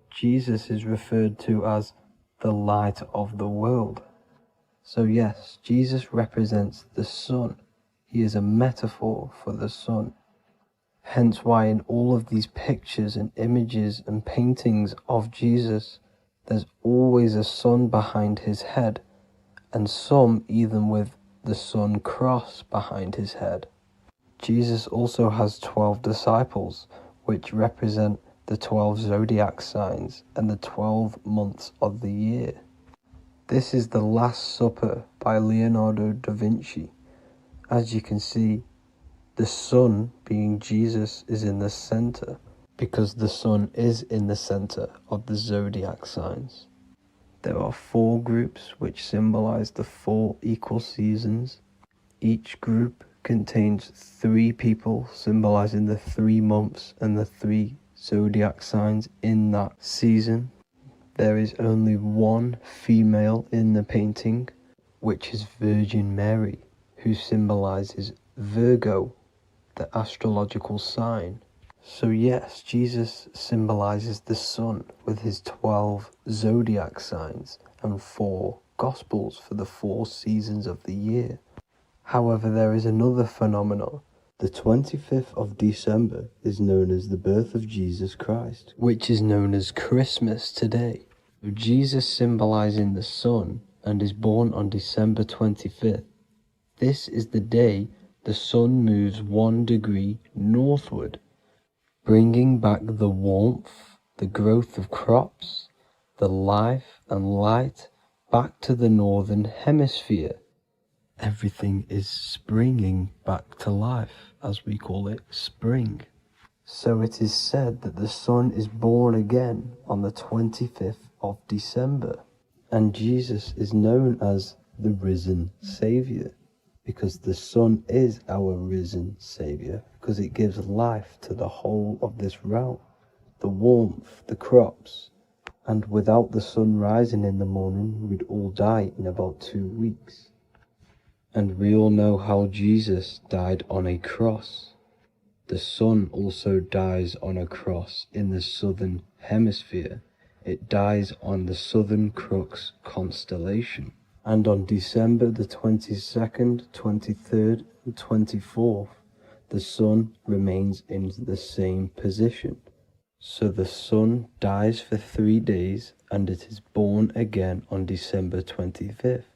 [SPEAKER 1] Jesus is referred to as the light of the world. So yes, Jesus represents the sun. He is a metaphor for the sun. Hence why in all of these pictures and images and paintings of Jesus, there's always a sun behind his head, and some even with the sun cross behind his head. Jesus also has 12 disciples, which represent the 12 zodiac signs and the 12 months of the year. This is the Last Supper by Leonardo da Vinci. As you can see, the sun, being Jesus, is in the center, because the sun is in the center of the zodiac signs. There are 4 groups which symbolize the 4 equal seasons. Each group contains 3 people symbolizing the 3 months and the 3 zodiac signs in that season. There is only 1 female in the painting, which is Virgin Mary, who symbolizes Virgo, the astrological sign. So yes, Jesus symbolizes the sun with his 12 zodiac signs and 4 gospels for the 4 seasons of the year. However, there is another phenomenon. The 25th of December is known as the birth of Jesus Christ, which is known as Christmas today. Jesus symbolizing the sun and is born on December 25th. This is the day the sun moves 1 degree northward, bringing back the warmth, the growth of crops, the life and light back to the northern hemisphere. Everything is springing back to life, as we call it, spring. So it is said that the sun is born again on the 25th of December, and Jesus is known as the risen Saviour, because the sun is our risen Saviour, because it gives life to the whole of this realm, the warmth, the crops, and without the sun rising in the morning, we'd all die in about 2 weeks. And we all know how Jesus died on a cross. The sun also dies on a cross in the southern hemisphere. It dies on the Southern Crux constellation. And on December the 22nd, 23rd, and 24th, the sun remains in the same position. So the sun dies for 3 days and it is born again on December 25th.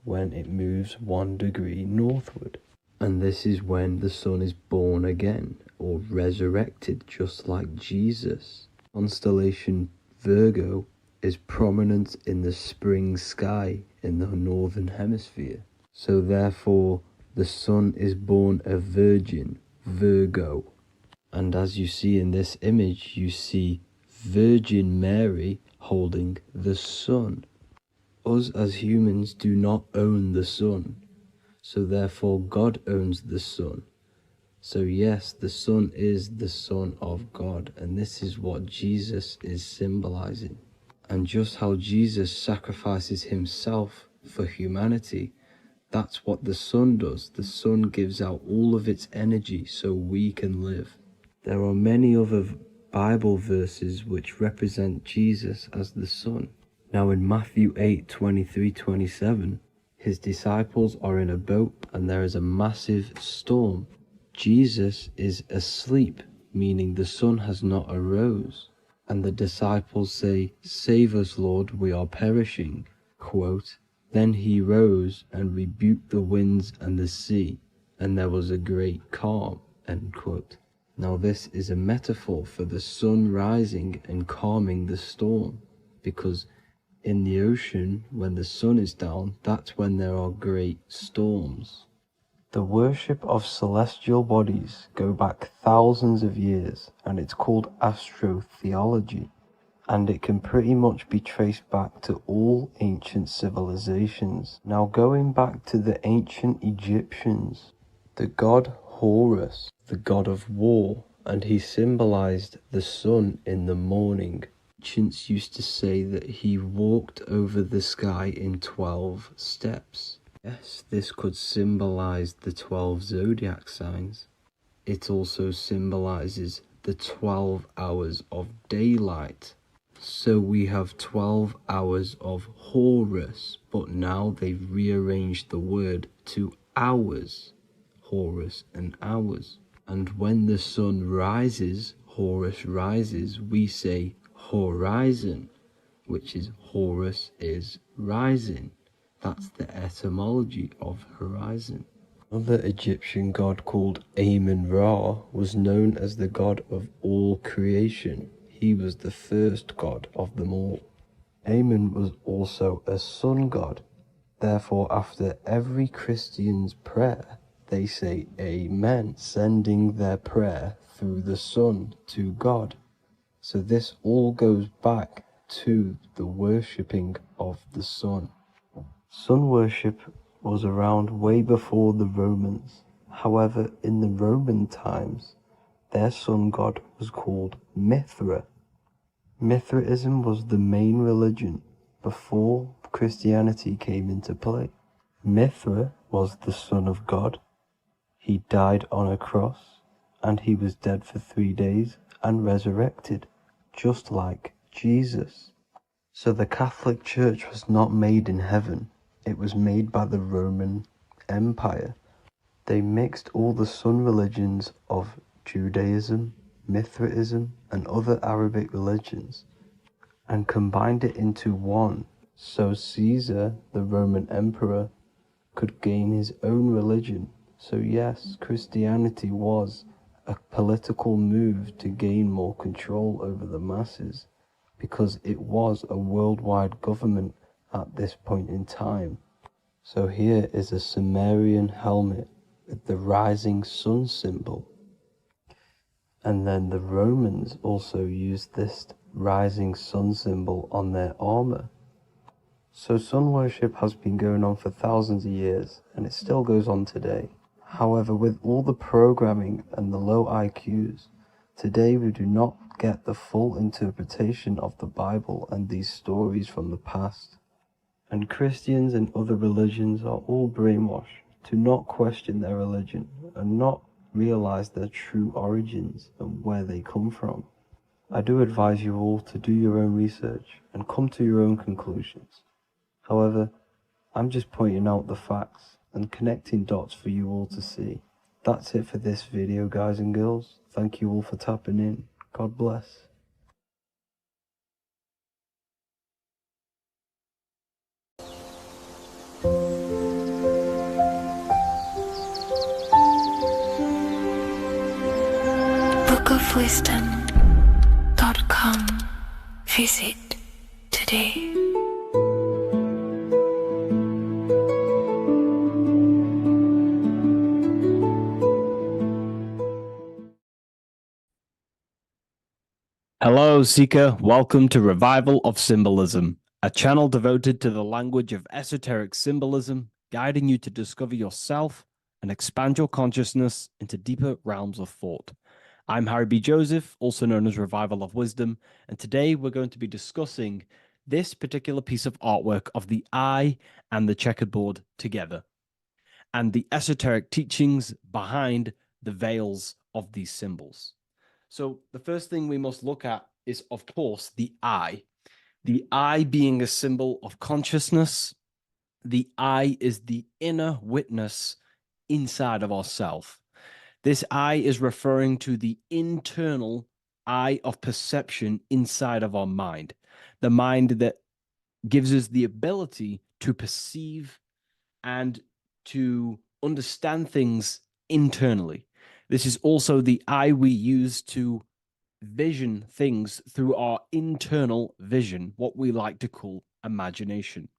[SPEAKER 1] When it moves 1 degree northward. And this is when the sun is born again, or resurrected, just like Jesus. Constellation Virgo is prominent in the spring sky in the northern hemisphere. So therefore, the sun is born a virgin, Virgo. And as you see in this image, you see Virgin Mary holding the sun. Us as humans do not own the sun, so therefore God owns the sun. So yes, the sun is the Son of God, and this is what Jesus is symbolizing.
[SPEAKER 6] And just how Jesus sacrifices himself for humanity, that's what the sun does. The sun gives out all of its energy so we can live. There are many other Bible verses which represent Jesus as the sun. Now in Matthew 8:23-27, his disciples are in a boat and there is a massive storm. Jesus is asleep, meaning the sun has not arose. And the disciples say, "Save us, Lord, we are perishing." Quote, "Then he rose and rebuked the winds and the sea, and there was a great calm." End quote. Now this is a metaphor for the sun rising and calming the storm, because in the ocean, when the sun is down, that's when there are great storms. The worship of celestial bodies go back thousands of years, and it's called astrotheology, and it can pretty much be traced back to all ancient civilizations. Now going back to the ancient Egyptians, the god Horus, the god of war, and he symbolized the sun in the morning. Ancients used to say that he walked over the sky in 12 steps. Yes, this could symbolize the 12 zodiac signs. It also symbolizes the 12 hours of daylight. So we have 12 hours of Horus, but now they've rearranged the word to hours. Horus and hours. And when the sun rises, Horus rises, we say horizon, which is Horus is rising. That's the etymology of horizon. Another Egyptian god called Amun-Ra was known as the god of all creation. He was the first god of them all. Amun was also a sun god. Therefore, after every Christian's prayer, they say Amen, sending their prayer through the sun to God. So this all goes back to the worshipping of the sun. Sun worship was around way before the Romans. However, in the Roman times, their sun god was called Mithra. Mithraism was the main religion before Christianity came into play. Mithra was the son of God. He died on a cross, and he was dead for 3 days and resurrected, just like Jesus. So the Catholic Church was not made in heaven, it was made by the Roman Empire. They mixed all the sun religions of Judaism, Mithraism, and other Arabic religions, and combined it into one, so Caesar, the Roman Emperor, could gain his own religion. So yes, Christianity was a political move to gain more control over the masses, because it was a worldwide government at this point in time. So here is a Sumerian helmet with the rising sun symbol. And then the Romans also used this rising sun symbol on their armor. So sun worship has been going on for thousands of years, and it still goes on today. However, with all the programming and the low IQs, today we do not get the full interpretation of the Bible and these stories from the past. And Christians and other religions are all brainwashed to not question their religion and not realize their true origins and where they come from. I do advise you all to do your own research and come to your own conclusions. However, I'm just pointing out the facts and connecting dots for you all to see. That's it for this video, guys and girls. Thank you all for tapping in. God bless.
[SPEAKER 2] bookofwisdom.com. Visit today.
[SPEAKER 4] Hello, Seeker. Welcome to Revival of Symbolism, a channel devoted to the language of esoteric symbolism, guiding you to discover yourself and expand your consciousness into deeper realms of thought. I'm Harry B. Joseph, also known as Revival of Wisdom, and today we're going to be discussing
[SPEAKER 3] this particular piece of artwork of the eye and the checkerboard together, and the esoteric teachings behind the veils of these symbols. So the first thing we must look at is, of course, the eye. The eye being a symbol of consciousness. The eye is the inner witness inside of ourself. This eye is referring to the internal eye of perception inside of our mind, the mind that gives us the ability to perceive and to understand things internally. This is also the eye we use to vision things through our internal vision, what we like to call imagination.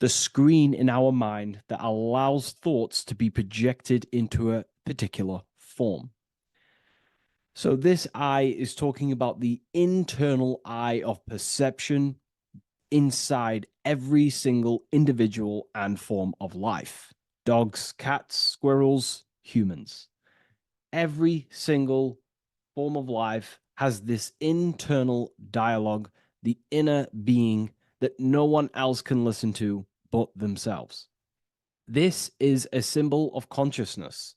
[SPEAKER 3] The screen in our mind that allows thoughts to be projected into a particular form. So this eye is talking about the internal eye of perception inside every single individual and form of life. Dogs, cats, squirrels, humans. Every single form of life has this internal dialogue, the inner being that no one else can listen to but themselves. This is a symbol of consciousness.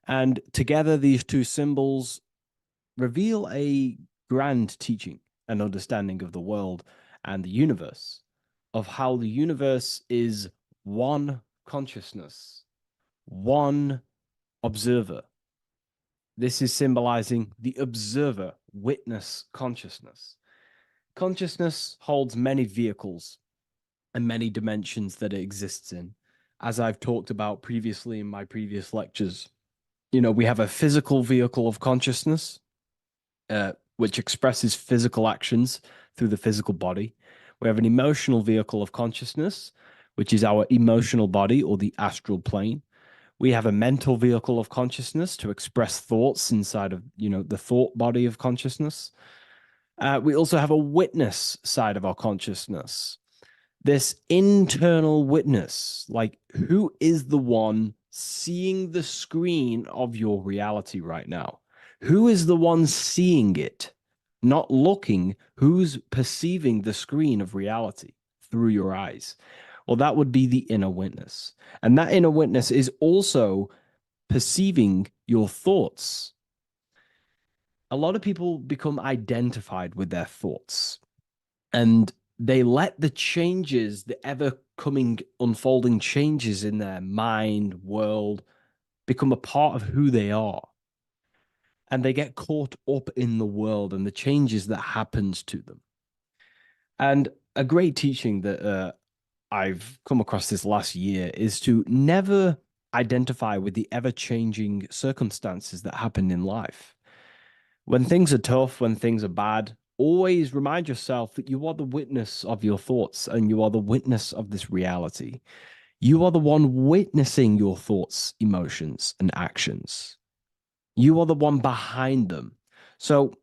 [SPEAKER 3] And together, these two symbols reveal a grand teaching and understanding of the world and the universe, of how the universe is one consciousness, one observer. This is symbolizing the observer witness consciousness. Consciousness holds many vehicles and many dimensions that it exists in. As I've talked about previously in my previous lectures, we have a physical vehicle of consciousness, which expresses physical actions through the physical body. We have an emotional vehicle of consciousness, which is our emotional body or the astral plane. We have a mental vehicle of consciousness to express thoughts inside of, the thought body of consciousness. We also have a witness side of our consciousness. This internal witness, like who is the one seeing the screen of your reality right now? Who is the one seeing it? Not looking, who's perceiving the screen of reality through your eyes? Well, that would be the inner witness. And that inner witness is also perceiving your thoughts. A lot of people become identified with their thoughts, and they let the changes, the ever coming, unfolding changes in their mind, world, become a part of who they are. And they get caught up in the world and the changes that happens to them. And a great teaching that I've come across this last year is to never identify with the ever-changing circumstances that happen in life. When things are tough, when things are bad, always remind yourself that you are the witness of your thoughts and you are the witness of this reality. You are the one witnessing your thoughts, emotions, and actions. You are the one behind them. So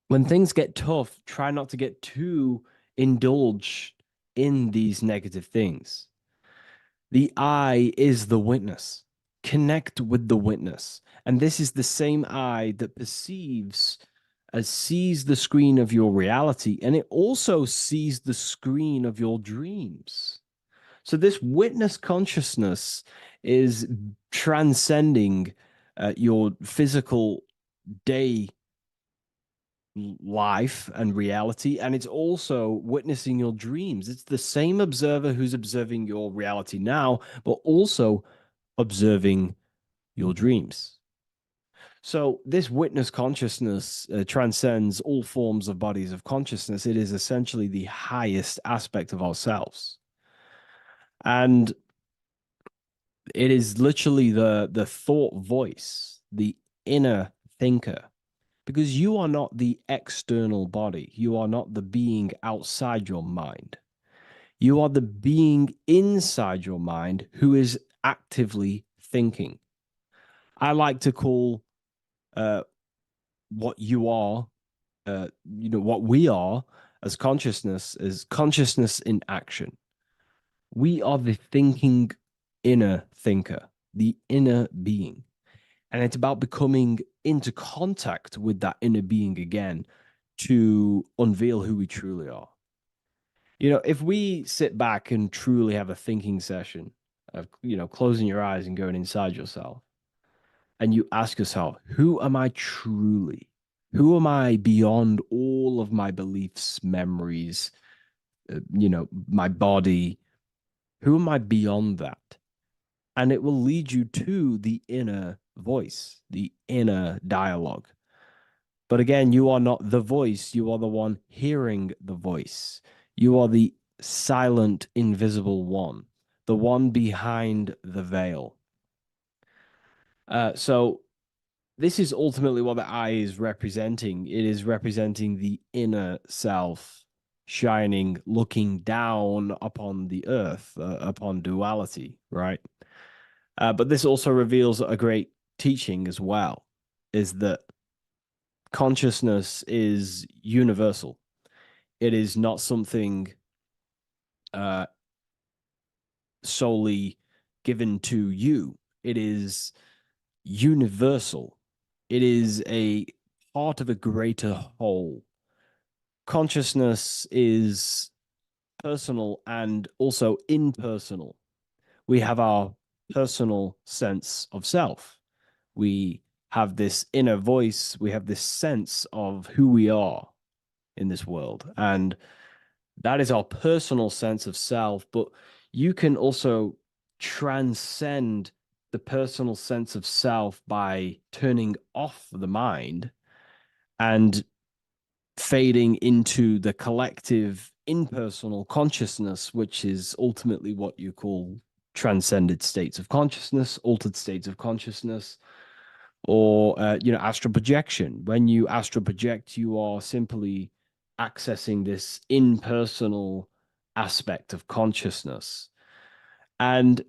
[SPEAKER 3] when things get tough, try not to get too indulged in these negative things. The eye is the witness. Connect with the witness. And this is the same eye that perceives, sees the screen of your reality, and it also sees the screen of your dreams. So this witness consciousness is transcending your physical day life and reality, and it's also witnessing your dreams. It's the same observer who's observing your reality now, but also observing your dreams. So this witness consciousness transcends all forms of bodies of consciousness. It is essentially the highest aspect of ourselves. And it is literally the thought voice, the inner thinker, because you are not the external body. You are not the being outside your mind. You are the being inside your mind who is actively thinking. I like to call what you are, what we are as consciousness is consciousness in action. We are the thinking inner thinker, the inner being. And it's about becoming into contact with that inner being again to unveil who we truly are. If we sit back and truly have a thinking session of, closing your eyes and going inside yourself, and you ask yourself, who am I truly? Who am I beyond all of my beliefs, memories, my body? Who am I beyond that? And it will lead you to the inner voice, the inner dialogue. But again, you are not the voice, you are the one hearing the voice. You are the silent, invisible one, the one behind the veil. So this is ultimately what the eye is representing. It is representing the inner self shining, looking down upon the earth, upon duality, right? But this also reveals a great teaching as well, is that consciousness is universal. It is not something uh, solely given to you. It is universal. It is a part of a greater whole. Consciousness is personal and also impersonal. We have our personal sense of self. We have this inner voice. We have this sense of who we are in this world. And that is our personal sense of self. But you can also transcend the personal sense of self by turning off the mind and fading into the collective impersonal consciousness, which is ultimately what you call transcended states of consciousness, altered states of consciousness, or astral projection. When you astral project, you are simply accessing this impersonal aspect of consciousness. And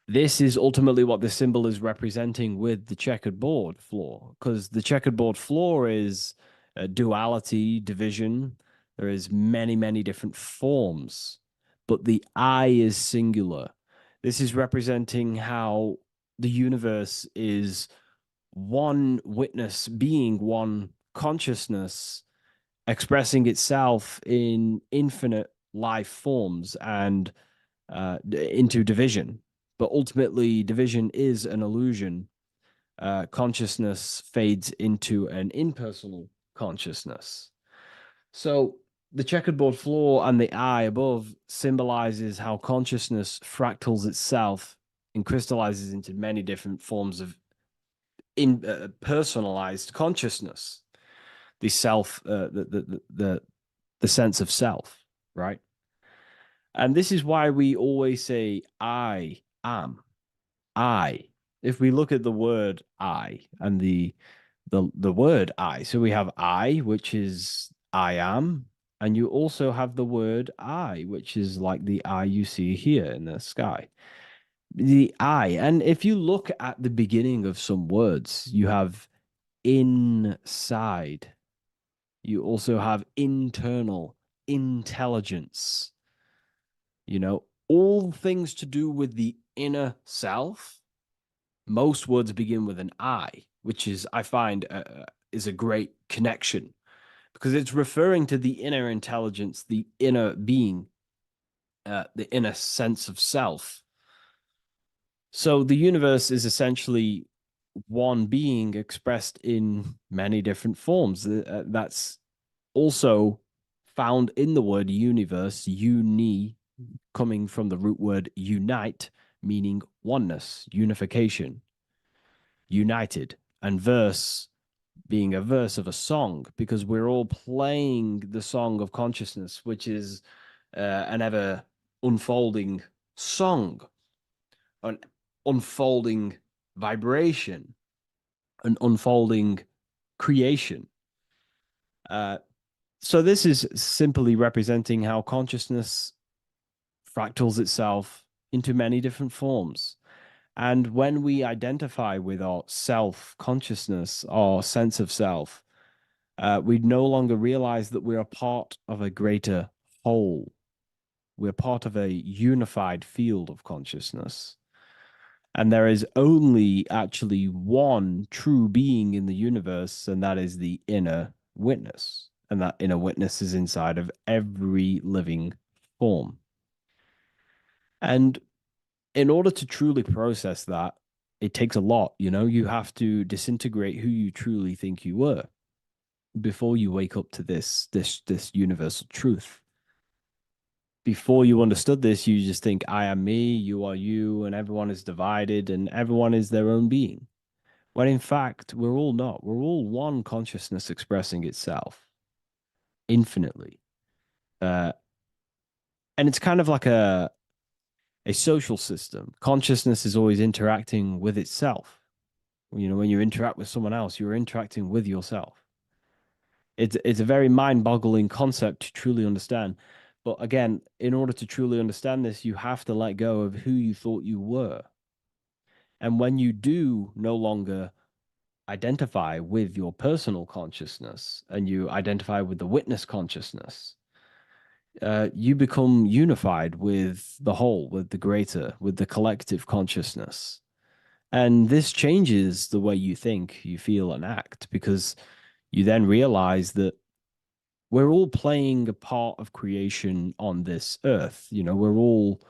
[SPEAKER 3] this is ultimately what the symbol is representing with the checkered board floor, because the checkered board floor is duality, division. There is many, many different forms, but the I is singular. This is representing how the universe is one witness being, one consciousness expressing itself in infinite life forms and into division. But ultimately, division is an illusion. Consciousness fades into an impersonal consciousness. So the checkerboard floor and the eye above symbolizes how consciousness fractals itself and crystallizes into many different forms of personalized consciousness. The self, the sense of self, right? And this is why we always say, I am. I. If we look at the word I and the word I, so we have I, which is I am, and you also have the word I, which is like the eye you see here in the sky. The I, and if you look at the beginning of some words, you have inside. You also have internal intelligence. All things to do with the inner self. Most words begin with an I, which is, I find, is a great connection because it's referring to the inner intelligence, the inner being, the inner sense of self. So the universe is essentially one being expressed in many different forms. That's also found in the word universe, uni, coming from the root word unite, meaning oneness, unification, united, and verse being a verse of a song, because we're all playing the song of consciousness, which is an ever unfolding song, an unfolding vibration, an unfolding creation. So this is simply representing how consciousness fractals itself into many different forms. And when we identify with our self consciousness, our sense of self, we no longer realize that we're a part of a greater whole. We're part of a unified field of consciousness. And there is only actually one true being in the universe, and that is the inner witness. and that inner witness is inside of every living form. And in order to truly process that, it takes a lot. You have to disintegrate who you truly think you were before you wake up to this universal truth. Before you understood this, you just think, I am me, you are you, and everyone is divided and everyone is their own being. When in fact, we're all not. We're all one consciousness expressing itself infinitely. And it's kind of like a social system. Consciousness is always interacting with itself. When you interact with someone else, you're interacting with yourself. It's a very mind-boggling concept to truly understand. But again, in order to truly understand this, you have to let go of who you thought you were. And when you do no longer identify with your personal consciousness and you identify with the witness consciousness, you become unified with the whole, with the greater, with the collective consciousness. And this changes the way you think, you feel, and act, because you then realize that we're all playing a part of creation on this earth. We're all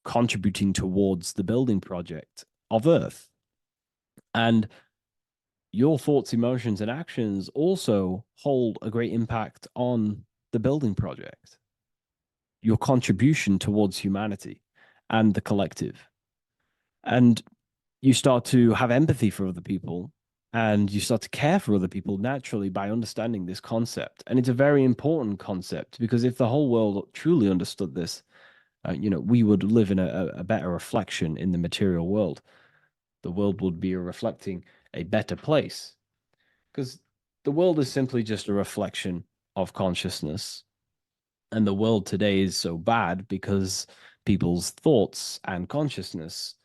[SPEAKER 3] contributing towards the building project of Earth. And your thoughts, emotions, and actions also hold a great impact on the building project, your contribution towards humanity and the collective. And you start to have empathy for other people and you start to care for other people naturally by understanding this concept. And it's a very important concept, because if the whole world truly understood this, we would live in a better reflection in the material world. The world would be reflecting a better place, because the world is simply just a reflection of consciousness. And the world today is so bad because people's thoughts and consciousness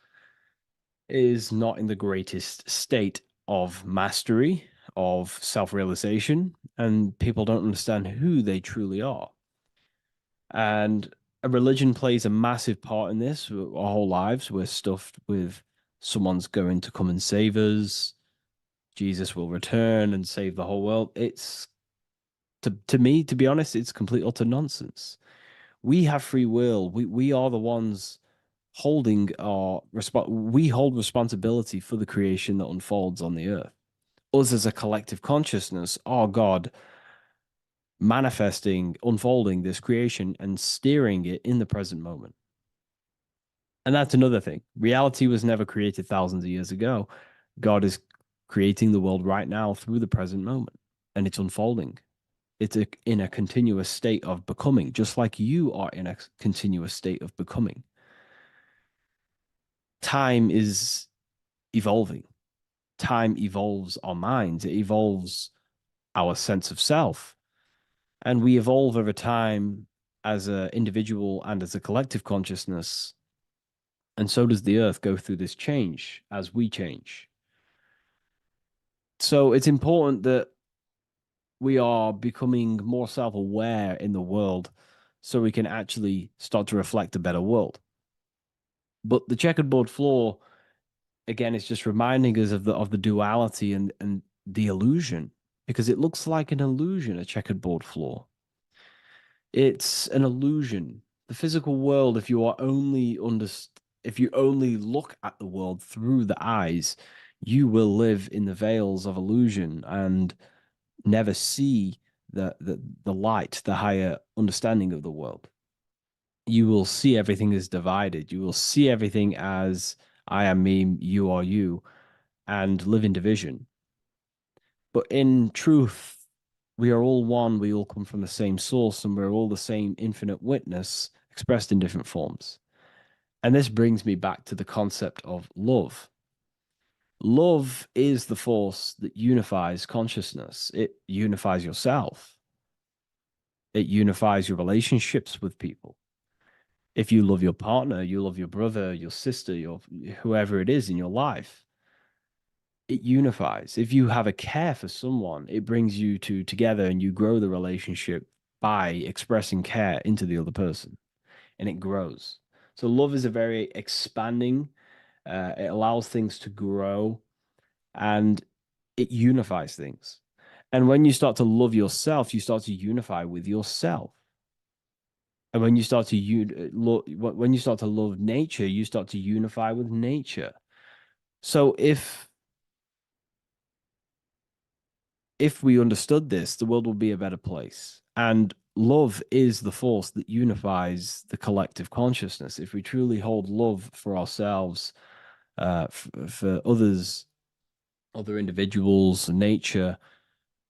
[SPEAKER 3] is not in the greatest state of mastery, of self-realization, and people don't understand who they truly are. And a religion plays a massive part in this. Our whole lives, we're stuffed with someone's going to come and save us. Jesus will return and save the whole world. It's, to me, to be honest, it's complete utter nonsense. We have free will. We are the ones holding we hold responsibility for the creation that unfolds on the earth. Us as a collective consciousness are God, manifesting, unfolding this creation and steering it in the present moment. And that's another thing. Reality was never created thousands of years ago. God is creating the world right now through the present moment, and it's unfolding. It's in a continuous state of becoming, just like you are in a continuous state of becoming. Time is evolving. Time evolves our minds. It evolves our sense of self. And we evolve over time as an individual and as a collective consciousness. And so does the earth go through this change as we change. So it's important that we are becoming more self-aware in the world so we can actually start to reflect a better world. But the checkerboard floor, again, is just reminding us of the duality and the illusion, because it looks like an illusion, a checkerboard floor. It's an illusion. The physical world, if you only look at the world through the eyes, you will live in the veils of illusion and never see the light, the higher understanding of the world. You will see everything as divided. You will see everything as I am me, you are you, and live in division. But in truth, we are all one. We all come from the same source, and we're all the same infinite witness expressed in different forms. And this brings me back to the concept of love. Love is the force that unifies consciousness. It unifies yourself. It unifies your relationships with people. If you love your partner, you love your brother, your sister, whoever it is in your life, it unifies. If you have a care for someone, it brings you together and you grow the relationship by expressing care into the other person, and it grows. So love is a very expanding, it allows things to grow, and it unifies things. And when you start to love yourself, you start to unify with yourself. And when you start to when you start to love nature, you start to unify with nature. So if we understood this, the world will be a better place. And love is the force that unifies the collective consciousness. If we truly hold love for ourselves, for others, other individuals, nature,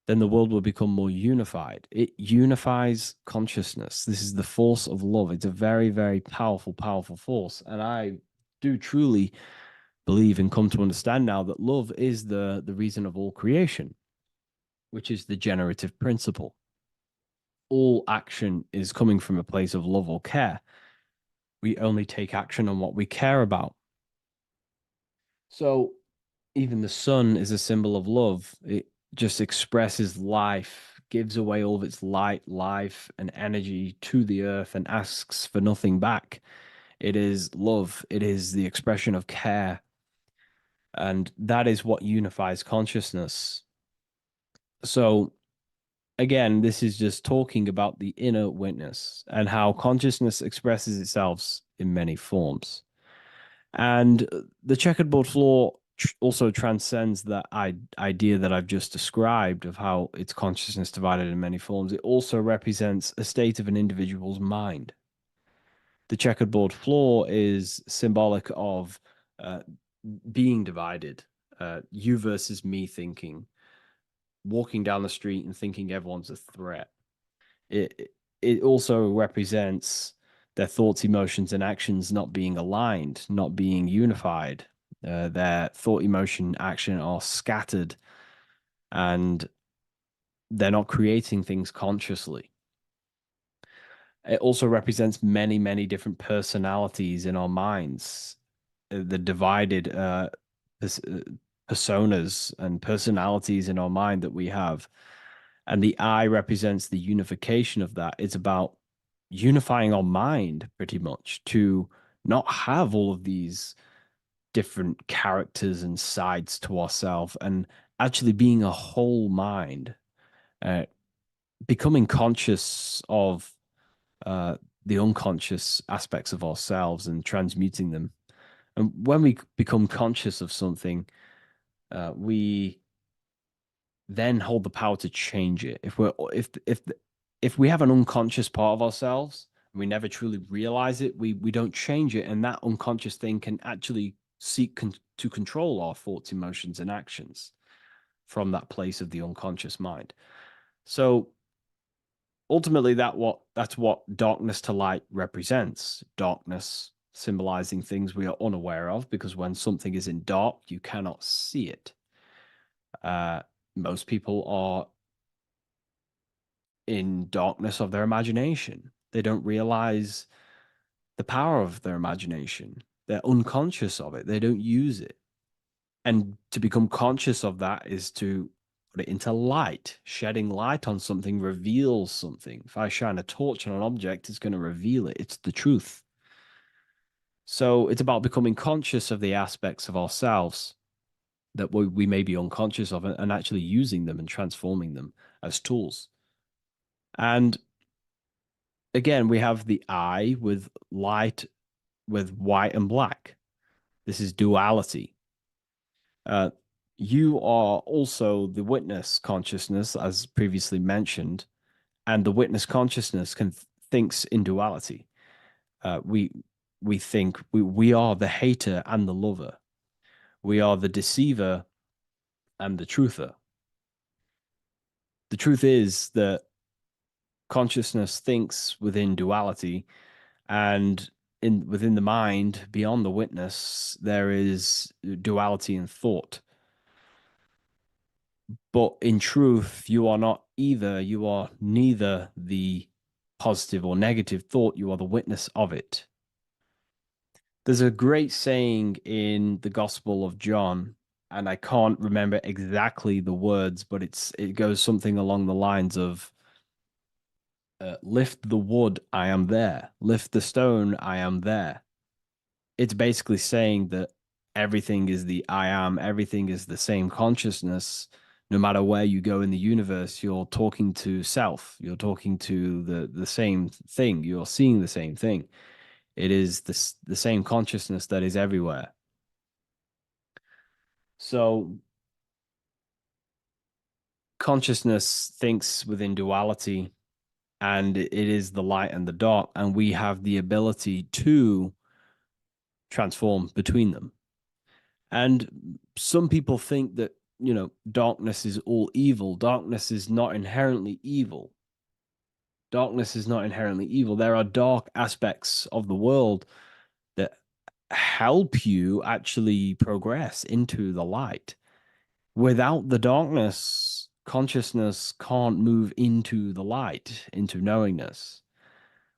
[SPEAKER 3] then the world will become more unified. It unifies consciousness. This is the force of love. It's a very, very powerful, powerful force. And I do truly believe and come to understand now that love is the reason of all creation, which is the generative principle. All action is coming from a place of love or care. We only take action on what we care about. So even the sun is a symbol of love. It just expresses life, gives away all of its light, life, and energy to the earth and asks for nothing back. It is love. It is the expression of care. And that is what unifies consciousness. So, again, this is just talking about the inner witness and how consciousness expresses itself in many forms. And the checkerboard floor also transcends that idea that I've just described of how it's consciousness divided in many forms. It also represents a state of an individual's mind. The checkerboard floor is symbolic of being divided, you versus me thinking, walking down the street and thinking everyone's a threat. It also represents their thoughts, emotions, and actions not being aligned, not being unified. Their thought, emotion, action are scattered, and they're not creating things consciously. It also represents many, many different personalities in our minds, the divided personas and personalities in our mind that we have. And the eye represents the unification of that. It's about unifying our mind pretty much to not have all of these different characters and sides to ourselves and actually being a whole mind, becoming conscious of the unconscious aspects of ourselves and transmuting them. And when we become conscious of something, we then hold the power to change it. If we have an unconscious part of ourselves and we never truly realize it, we don't change it, and that unconscious thing can actually seek to control our thoughts, emotions, and actions from that place of the unconscious mind. So ultimately, that's what darkness to light represents. Darkness symbolizing things we are unaware of, because when something is in dark, you cannot see it. Most people are in darkness of their imagination. They don't realize the power of their imagination. They're unconscious of it. They don't use it. And to become conscious of that is to put it into light. Shedding light on something reveals something. If I shine a torch on an object, it's going to reveal it. It's the truth. So it's about becoming conscious of the aspects of ourselves that we may be unconscious of, and actually using them and transforming them as tools. And again, we have the eye with light, with white and black. This is duality. You are also the witness consciousness, as previously mentioned, and the witness consciousness thinks in duality. We think we are the hater and the lover. We are the deceiver and the truther. The truth is that consciousness thinks within duality, and within the mind, beyond the witness, there is duality in thought. But in truth, you are not either. You are neither the positive or negative thought. You are the witness of it. There's a great saying in the Gospel of John, and I can't remember exactly the words, but it goes something along the lines of, lift the wood, I am there. Lift the stone, I am there. It's basically saying that everything is the I am, everything is the same consciousness. No matter where you go in the universe, you're talking to self. You're talking to the same thing. You're seeing the same thing. It is the same consciousness that is everywhere. So consciousness thinks within duality, and it is the light and the dark, and we have the ability to transform between them. And some people think that, darkness is all evil. Darkness is not inherently evil. Darkness is not inherently evil. There are dark aspects of the world that help you actually progress into the light. Without the darkness, consciousness can't move into the light, into knowingness.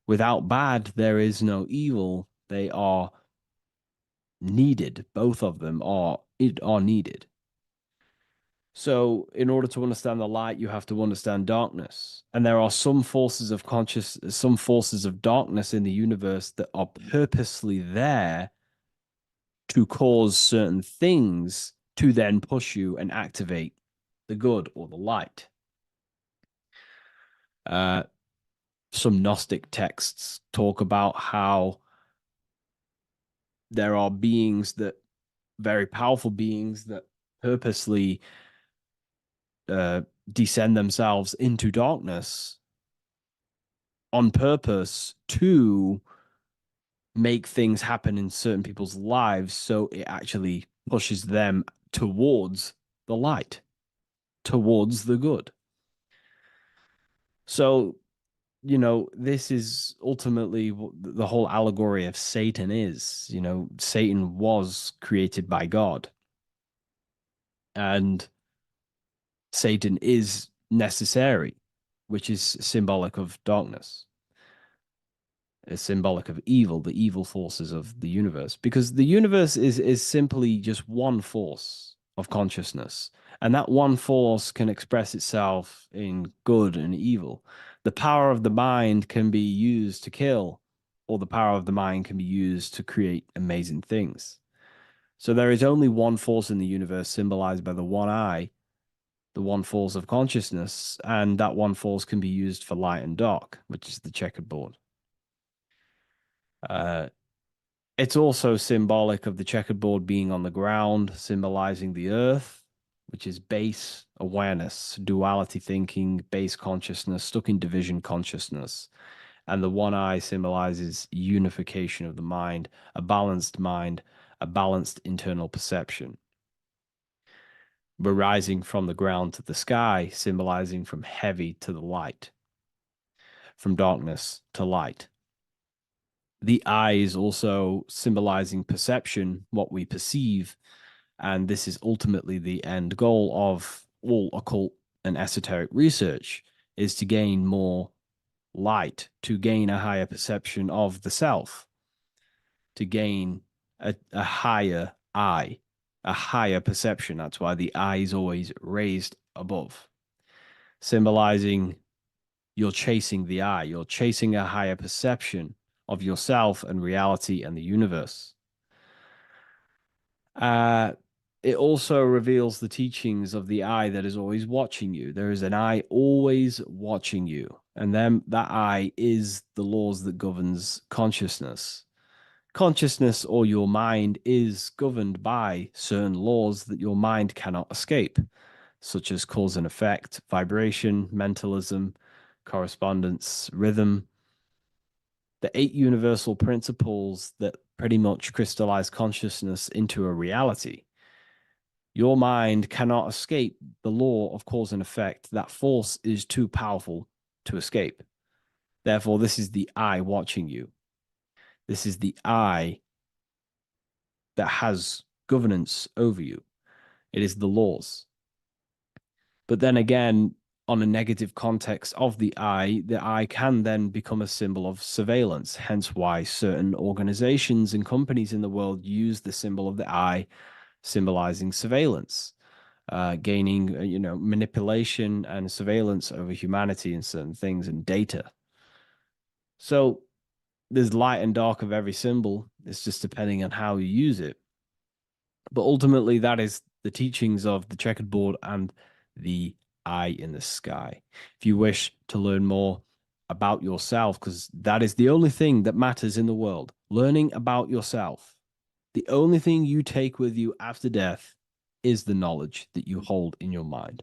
[SPEAKER 3] Without bad, there is no evil. They are needed. Both of them are needed. So, in order to understand the light, you have to understand darkness. And there are some forces of some forces of darkness in the universe that are purposely there to cause certain things to then push you and activate the good or the light. Some Gnostic texts talk about how there are beings that, very powerful beings that purposely descend themselves into darkness on purpose to make things happen in certain people's lives, so it actually pushes them towards the light, towards the good. So, this is ultimately what the whole allegory of Satan is. Satan was created by God, and Satan is necessary, which is symbolic of darkness. Is symbolic of evil, the evil forces of the universe, because the universe is simply just one force of consciousness, and that one force can express itself in good and evil. The power of the mind can be used to kill, or the power of the mind can be used to create amazing things. So there is only one force in the universe, symbolized by the one eye, the one force of consciousness, and that one force can be used for light and dark, which is the checkerboard. It's also symbolic of the checkerboard being on the ground, symbolizing the earth, which is base awareness, duality thinking, base consciousness, stuck in division consciousness. And the one eye symbolizes unification of the mind, a balanced internal perception. We're rising from the ground to the sky, symbolizing from heavy to the light, from darkness to light. The eye is also symbolizing perception, what we perceive, and this is ultimately the end goal of all occult and esoteric research, is to gain more light, to gain a higher perception of the self, to gain a higher eye, a higher perception. That's why the eye is always raised above, symbolizing you're chasing the eye, you're chasing a higher perception of yourself and reality and the universe. It also reveals the teachings of the eye that is always watching you. There is an eye always watching you, and then that eye is the laws that governs consciousness. Consciousness, or your mind, is governed by certain laws that your mind cannot escape, such as cause and effect, vibration, mentalism, correspondence, rhythm. The 8 universal principles that pretty much crystallize consciousness into a reality. Your mind cannot escape the law of cause and effect. That force is too powerful to escape. Therefore, this is the eye watching you. This is the eye that has governance over you. It is the laws. But then again, on a negative context of the eye can then become a symbol of surveillance. Hence why certain organizations and companies in the world use the symbol of the eye, symbolizing surveillance, gaining, manipulation and surveillance over humanity and certain things and data. So there's light and dark of every symbol. It's just depending on how you use it. But ultimately, that is the teachings of the checkerboard and the eye in the sky. If you wish to learn more about yourself, because that is the only thing that matters in the world, learning about yourself. The only thing you take with you after death is the knowledge that you hold in your mind.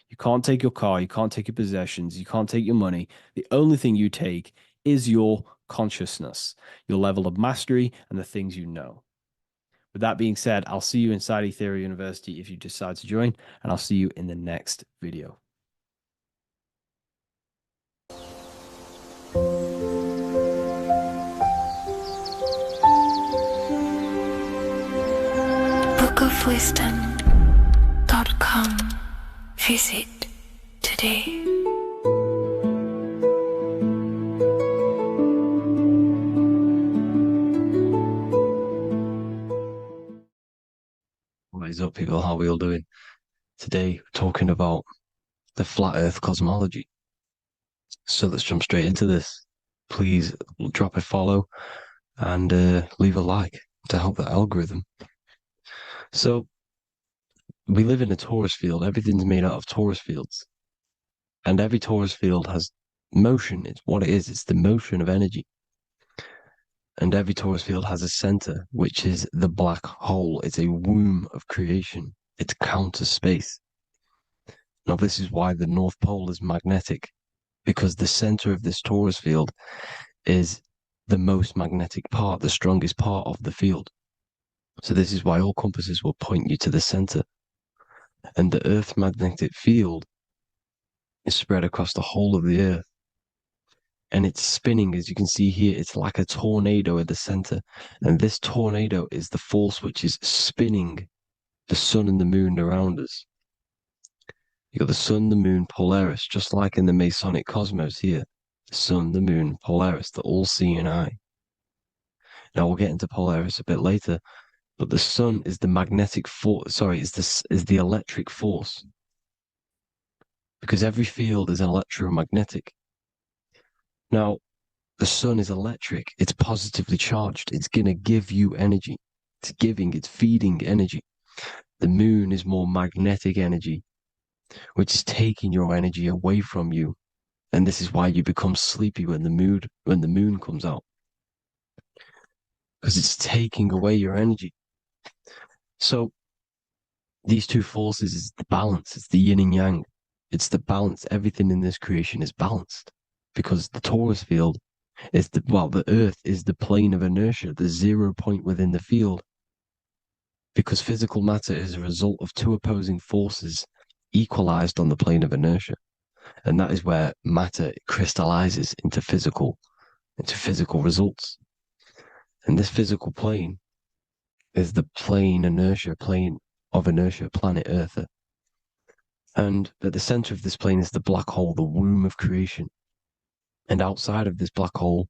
[SPEAKER 3] You can't take your car, you can't take your possessions, you can't take your money. The only thing you take is your consciousness, your level of mastery, and the things you know. With that being said, I'll see you inside Ethereal University if you decide to join, and I'll see you in the next video.
[SPEAKER 2] bookofwisdom.com. Visit today.
[SPEAKER 3] What is up, people? How are we all doing? Today, we're talking about the flat earth cosmology. So let's jump straight into this. Please drop a follow and leave a like to help the algorithm. So we live in a torus field. Everything's made out of torus fields. And every torus field has motion. It's what it is. It's the motion of energy. And every torus field has a center, which is the black hole. It's a womb of creation. It's counter space. Now, this is why the North Pole is magnetic, because the center of this torus field is the most magnetic part, the strongest part of the field. So this is why all compasses will point you to the center. And the Earth's magnetic field is spread across the whole of the Earth. And it's spinning, as you can see here. It's like a tornado at the center. And this tornado is the force which is spinning the sun and the moon around us. You got the sun, the moon, Polaris, just like in the Masonic cosmos here. The sun, the moon, Polaris, the all-seeing eye. Now we'll get into Polaris a bit later, but the sun is the magnetic force. Sorry, is the electric force, because every field is electromagnetic. Now, the sun is electric. It's positively charged. It's gonna give you energy. It's feeding energy. The moon is more magnetic energy, which is taking your energy away from you. And this is why you become sleepy when the moon comes out, because it's taking away your energy. So these two forces is the balance. It's the yin and yang. It's the balance. Everything in this creation is balanced, because the torus field is the Earth is the plane of inertia, the 0 point within the field, because physical matter is a result of two opposing forces equalized on the plane of inertia. And that is where matter crystallizes into physical results. And this physical plane is the plane of inertia, planet Earth. And at the center of this plane is the black hole, the womb of creation. And outside of this black hole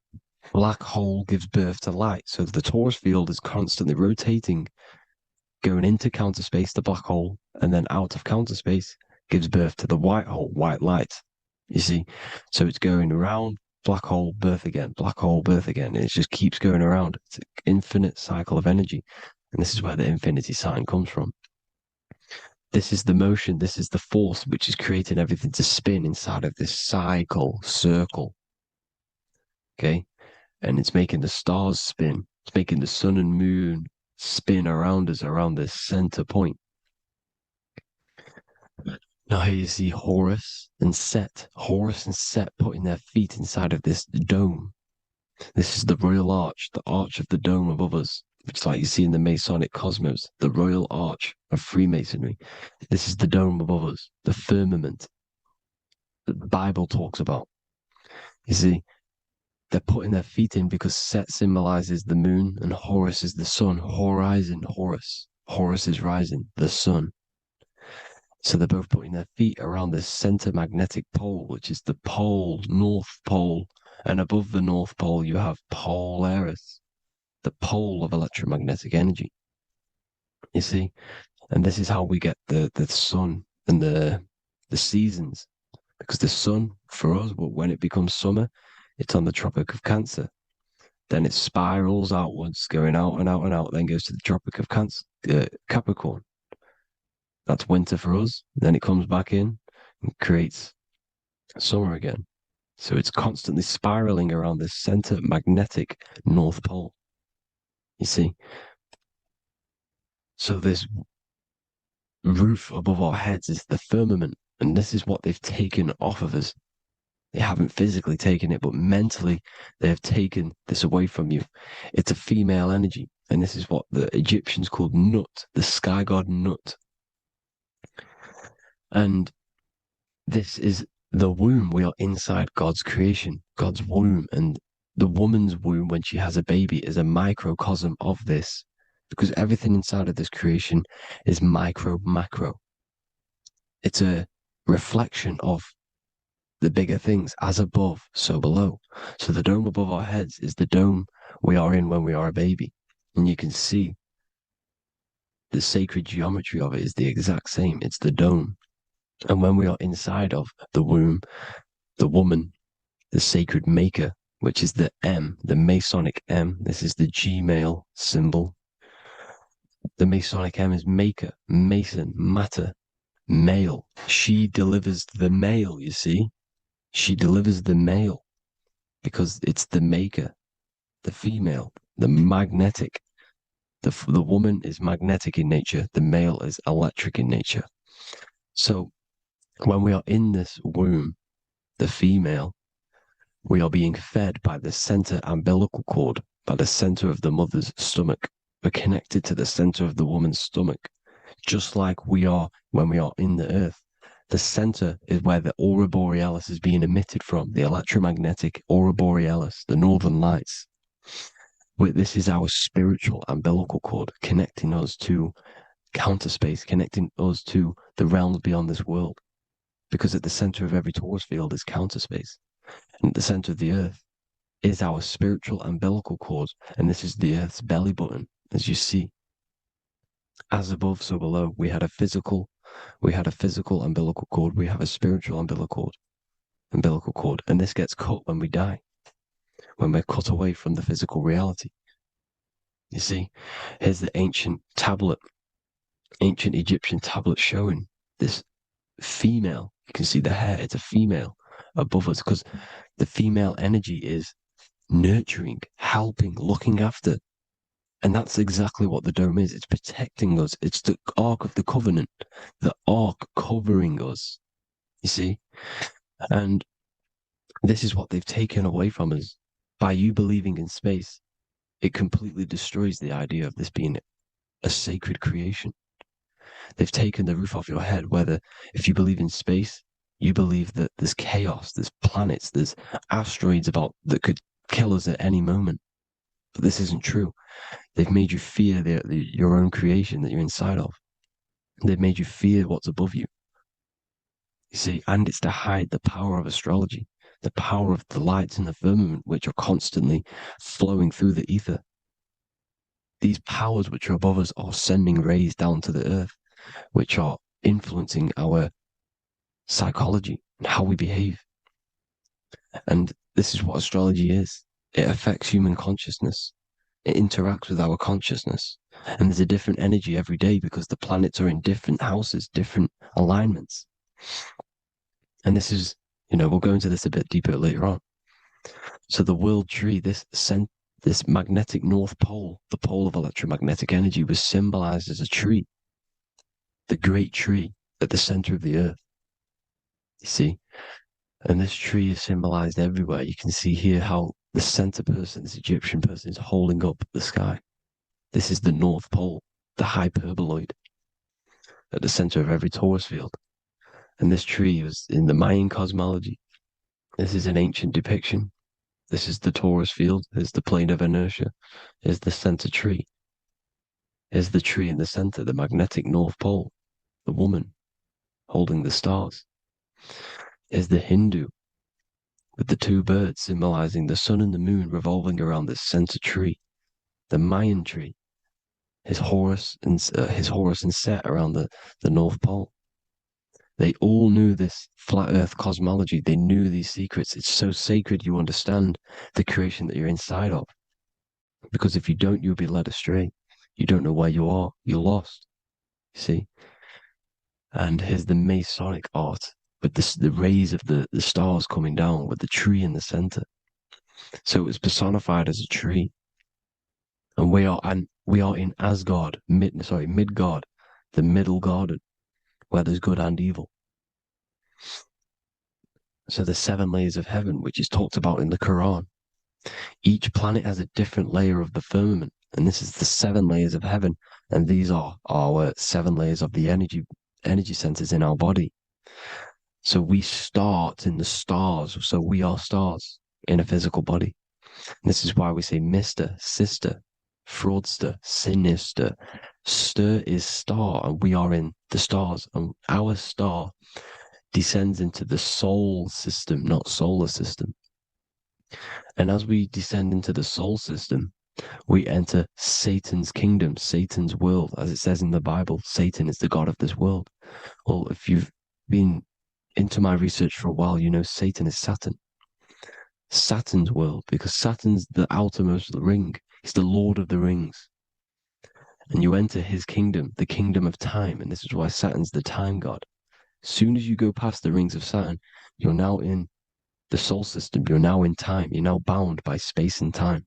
[SPEAKER 3] gives birth to light. So the torus field is constantly rotating, going into counter space, the black hole, and then out of counter space gives birth to the white hole, white light. You see? So it's going around, black hole, birth again, black hole, birth again. And it just keeps going around. It's an infinite cycle of energy. And this is where the infinity sign comes from. This is the motion, this is the force which is creating everything to spin inside of this circle. Okay? And it's making the stars spin. It's making the sun and moon spin around us, around this center point. Now here you see Horus and Set putting their feet inside of this dome. This is the royal arch, the arch of the dome above us, which is like you see in the Masonic cosmos, the royal arch of Freemasonry. This is the dome above us, the firmament that the Bible talks about. You see, they're putting their feet in because Set symbolizes the moon and Horus is the sun. Horizon, Horus. Horus is rising, the sun. So they're both putting their feet around this center magnetic pole, which is the pole, North Pole. And above the North Pole, you have Polaris, the pole of electromagnetic energy. You see? And this is how we get the sun and the seasons. Because the sun, for us, when it becomes summer, it's on the Tropic of Cancer. Then it spirals outwards, going out and out and out, then goes to the Tropic of Capricorn. That's winter for us. Then it comes back in and creates summer again. So it's constantly spiraling around this center magnetic North Pole. You see? So this roof above our heads is the firmament, and this is what they've taken off of us. They haven't physically taken it, but mentally they have taken this away from you. It's a female energy, and this is what the Egyptians called Nut, the sky god Nut. And this is the womb. We are inside God's creation, God's womb, and the woman's womb when she has a baby is a microcosm of this, because everything inside of this creation is micro, macro. It's a reflection of the bigger things, as above, so below. So the dome above our heads is the dome we are in when we are a baby. And you can see the sacred geometry of it is the exact same. It's the dome. And when we are inside of the womb, the woman, the sacred maker, which is the M, the Masonic M, this is the Gmail symbol. The Masonic M is maker, mason, matter, male. She delivers the male, you see. She delivers the male because it's the maker, the female, the magnetic. The woman is magnetic in nature. The male is electric in nature. So when we are in this womb, the female, we are being fed by the center umbilical cord, by the center of the mother's stomach. We're connected to the center of the woman's stomach, just like we are when we are in the earth. The center is where the aurora borealis is being emitted from, the electromagnetic aurora borealis, the northern lights. This is our spiritual umbilical cord, connecting us to counter space, connecting us to the realms beyond this world. Because at the center of every torus field is counter space. And at the center of the earth is our spiritual umbilical cord. And this is the earth's belly button, as you see. As above, so below. We had a physical umbilical cord. We have a spiritual umbilical cord. And this gets cut when we die, when we're cut away from the physical reality. You see, here's the ancient Egyptian tablet showing this female. You can see the hair, it's a female above us, because the female energy is nurturing, helping, looking after. And that's exactly what the dome is. It's protecting us. It's the Ark of the Covenant, the Ark covering us, you see? And this is what they've taken away from us. By you believing in space, it completely destroys the idea of this being a sacred creation. They've taken the roof off your head, whether if you believe in space, you believe that there's chaos, there's planets, there's asteroids about that could kill us at any moment. But this isn't true. They've made you fear your own creation that you're inside of. They've made you fear what's above you. You see, and it's to hide the power of astrology, the power of the lights in the firmament, which are constantly flowing through the ether. These powers which are above us are sending rays down to the earth, which are influencing our psychology and how we behave. And this is what astrology is. It affects human consciousness. It interacts with our consciousness. And there's a different energy every day because the planets are in different houses, different alignments. And this is, we'll go into this a bit deeper later on. So the world tree, this magnetic North Pole, the pole of electromagnetic energy, was symbolized as a tree, the great tree at the center of the earth. You see? And this tree is symbolized everywhere. You can see here how the center person, this Egyptian person, is holding up the sky. This is the North Pole, the hyperboloid, at the center of every torus field. And this tree was in the Mayan cosmology. This is an ancient depiction. This is the torus field. There's the plane of inertia. Here's the center tree. Here's the tree in the center, the magnetic North Pole, the woman holding the stars. Here's the Hindu with the two birds symbolizing the sun and the moon revolving around this center tree. The Mayan tree, his Horus and Set around the North Pole. They all knew this flat earth cosmology. They knew these secrets. It's so sacred you understand the creation that you're inside of. Because if you don't, you'll be led astray. You don't know where you are. You're lost. You see? And here's the Masonic art with the rays of the stars coming down with the tree in the center. So it was personified as a tree. And we are in Asgard, Midgard, the middle garden, where there's good and evil. So the 7 layers of heaven, which is talked about in the Quran. Each planet has a different layer of the firmament, and this is the 7 layers of heaven, and these are our 7 layers of the energy centers in our body. So we start in the stars, so we are stars in a physical body. And this is why we say Mr., Sister, Fraudster, Sinister. Stir is star, and we are in the stars, and our star descends into the soul system, not solar system. And as we descend into the soul system, we enter Satan's kingdom, Satan's world. As it says in the Bible, Satan is the god of this world. Well, if you've been into my research for a while, you know Satan is Saturn. Saturn's world, because Saturn's the outermost ring. He's the Lord of the Rings. And you enter his kingdom, the kingdom of time. And this is why Saturn's the time god. As soon as you go past the rings of Saturn, you're now in the soul system. You're now in time. You're now bound by space and time.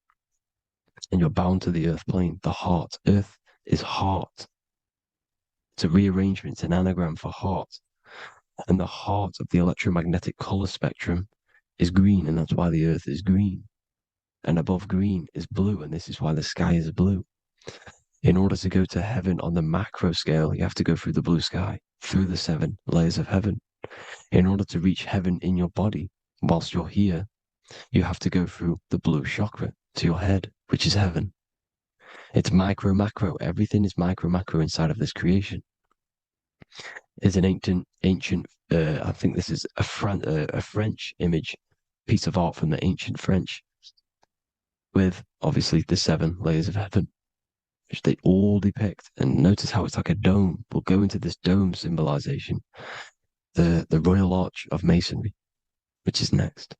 [SPEAKER 3] And you're bound to the earth plane, the heart. Earth is heart. It's a rearrangement, it's an anagram for heart. And the heart of the electromagnetic color spectrum is green, and that's why the earth is green. And above green is blue, and this is why the sky is blue. In order to go to heaven on the macro scale, you have to go through the blue sky, through the 7 layers of heaven. In order to reach heaven in your body, whilst you're here, you have to go through the blue chakra to your head, which is heaven. It's micro, macro. Everything is micro, macro inside of this creation. Is an ancient. I think this is a French image, piece of art from the ancient French, with obviously the 7 layers of heaven, which they all depict. And notice how it's like a dome. We'll go into this dome symbolization, the Royal Arch of Masonry, which is next.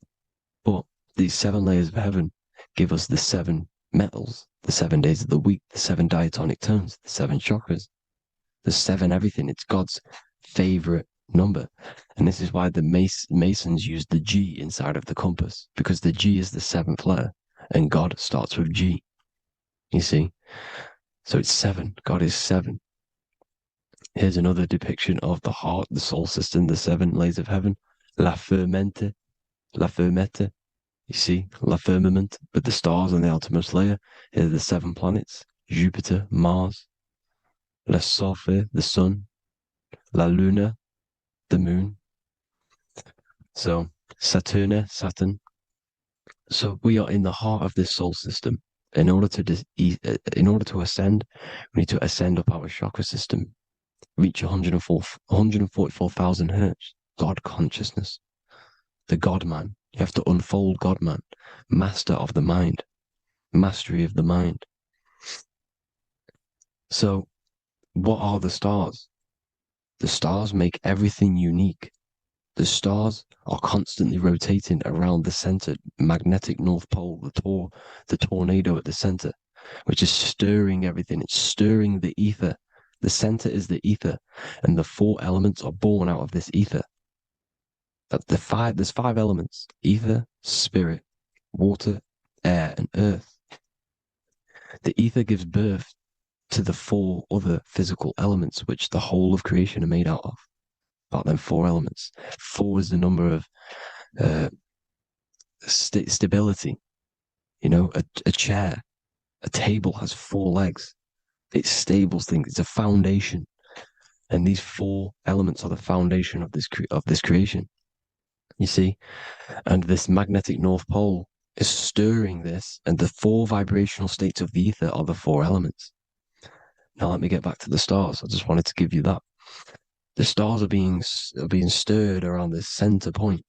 [SPEAKER 3] But these 7 layers of heaven give us the 7 metals, the 7 days of the week, the 7 diatonic tones, the 7 chakras, the 7 everything. It's God's favorite number. And this is why the Masons use the G inside of the compass, because the G is the 7th letter, and God starts with G. You see? So it's 7. God is 7. Here's another depiction of the heart, the soul system, the 7 layers of heaven. La Fermenta. You see, La Firmament, with the stars on the outermost layer. Here are the 7 planets: Jupiter, Mars, La Soleil, the sun, La Luna, the moon. So Saturn. So we are in the heart of this soul system. In order to ascend, we need to ascend up our chakra system, reach 144,000 hertz, God consciousness, the God man. You have to unfold God man, master of the mind, mastery of the mind. So what are the stars? The stars make everything unique. The stars are constantly rotating around the center, magnetic North Pole, the tornado at the center, which is stirring everything. It's stirring the ether. The center is the ether, and the 4 elements are born out of this ether. There's 5 elements: ether, spirit, water, air, and earth. The ether gives birth to the 4 other physical elements, which the whole of creation are made out of. About them 4 elements. 4 is the number of stability. You know, a chair, a table has 4 legs. It's stable things. It's a foundation, and these 4 elements are the foundation of this creation. You see, and this magnetic North Pole is stirring this, and the 4 vibrational states of the ether are the 4 elements. Now let me get back to the stars. I just wanted to give you that. The stars are being stirred around this center point,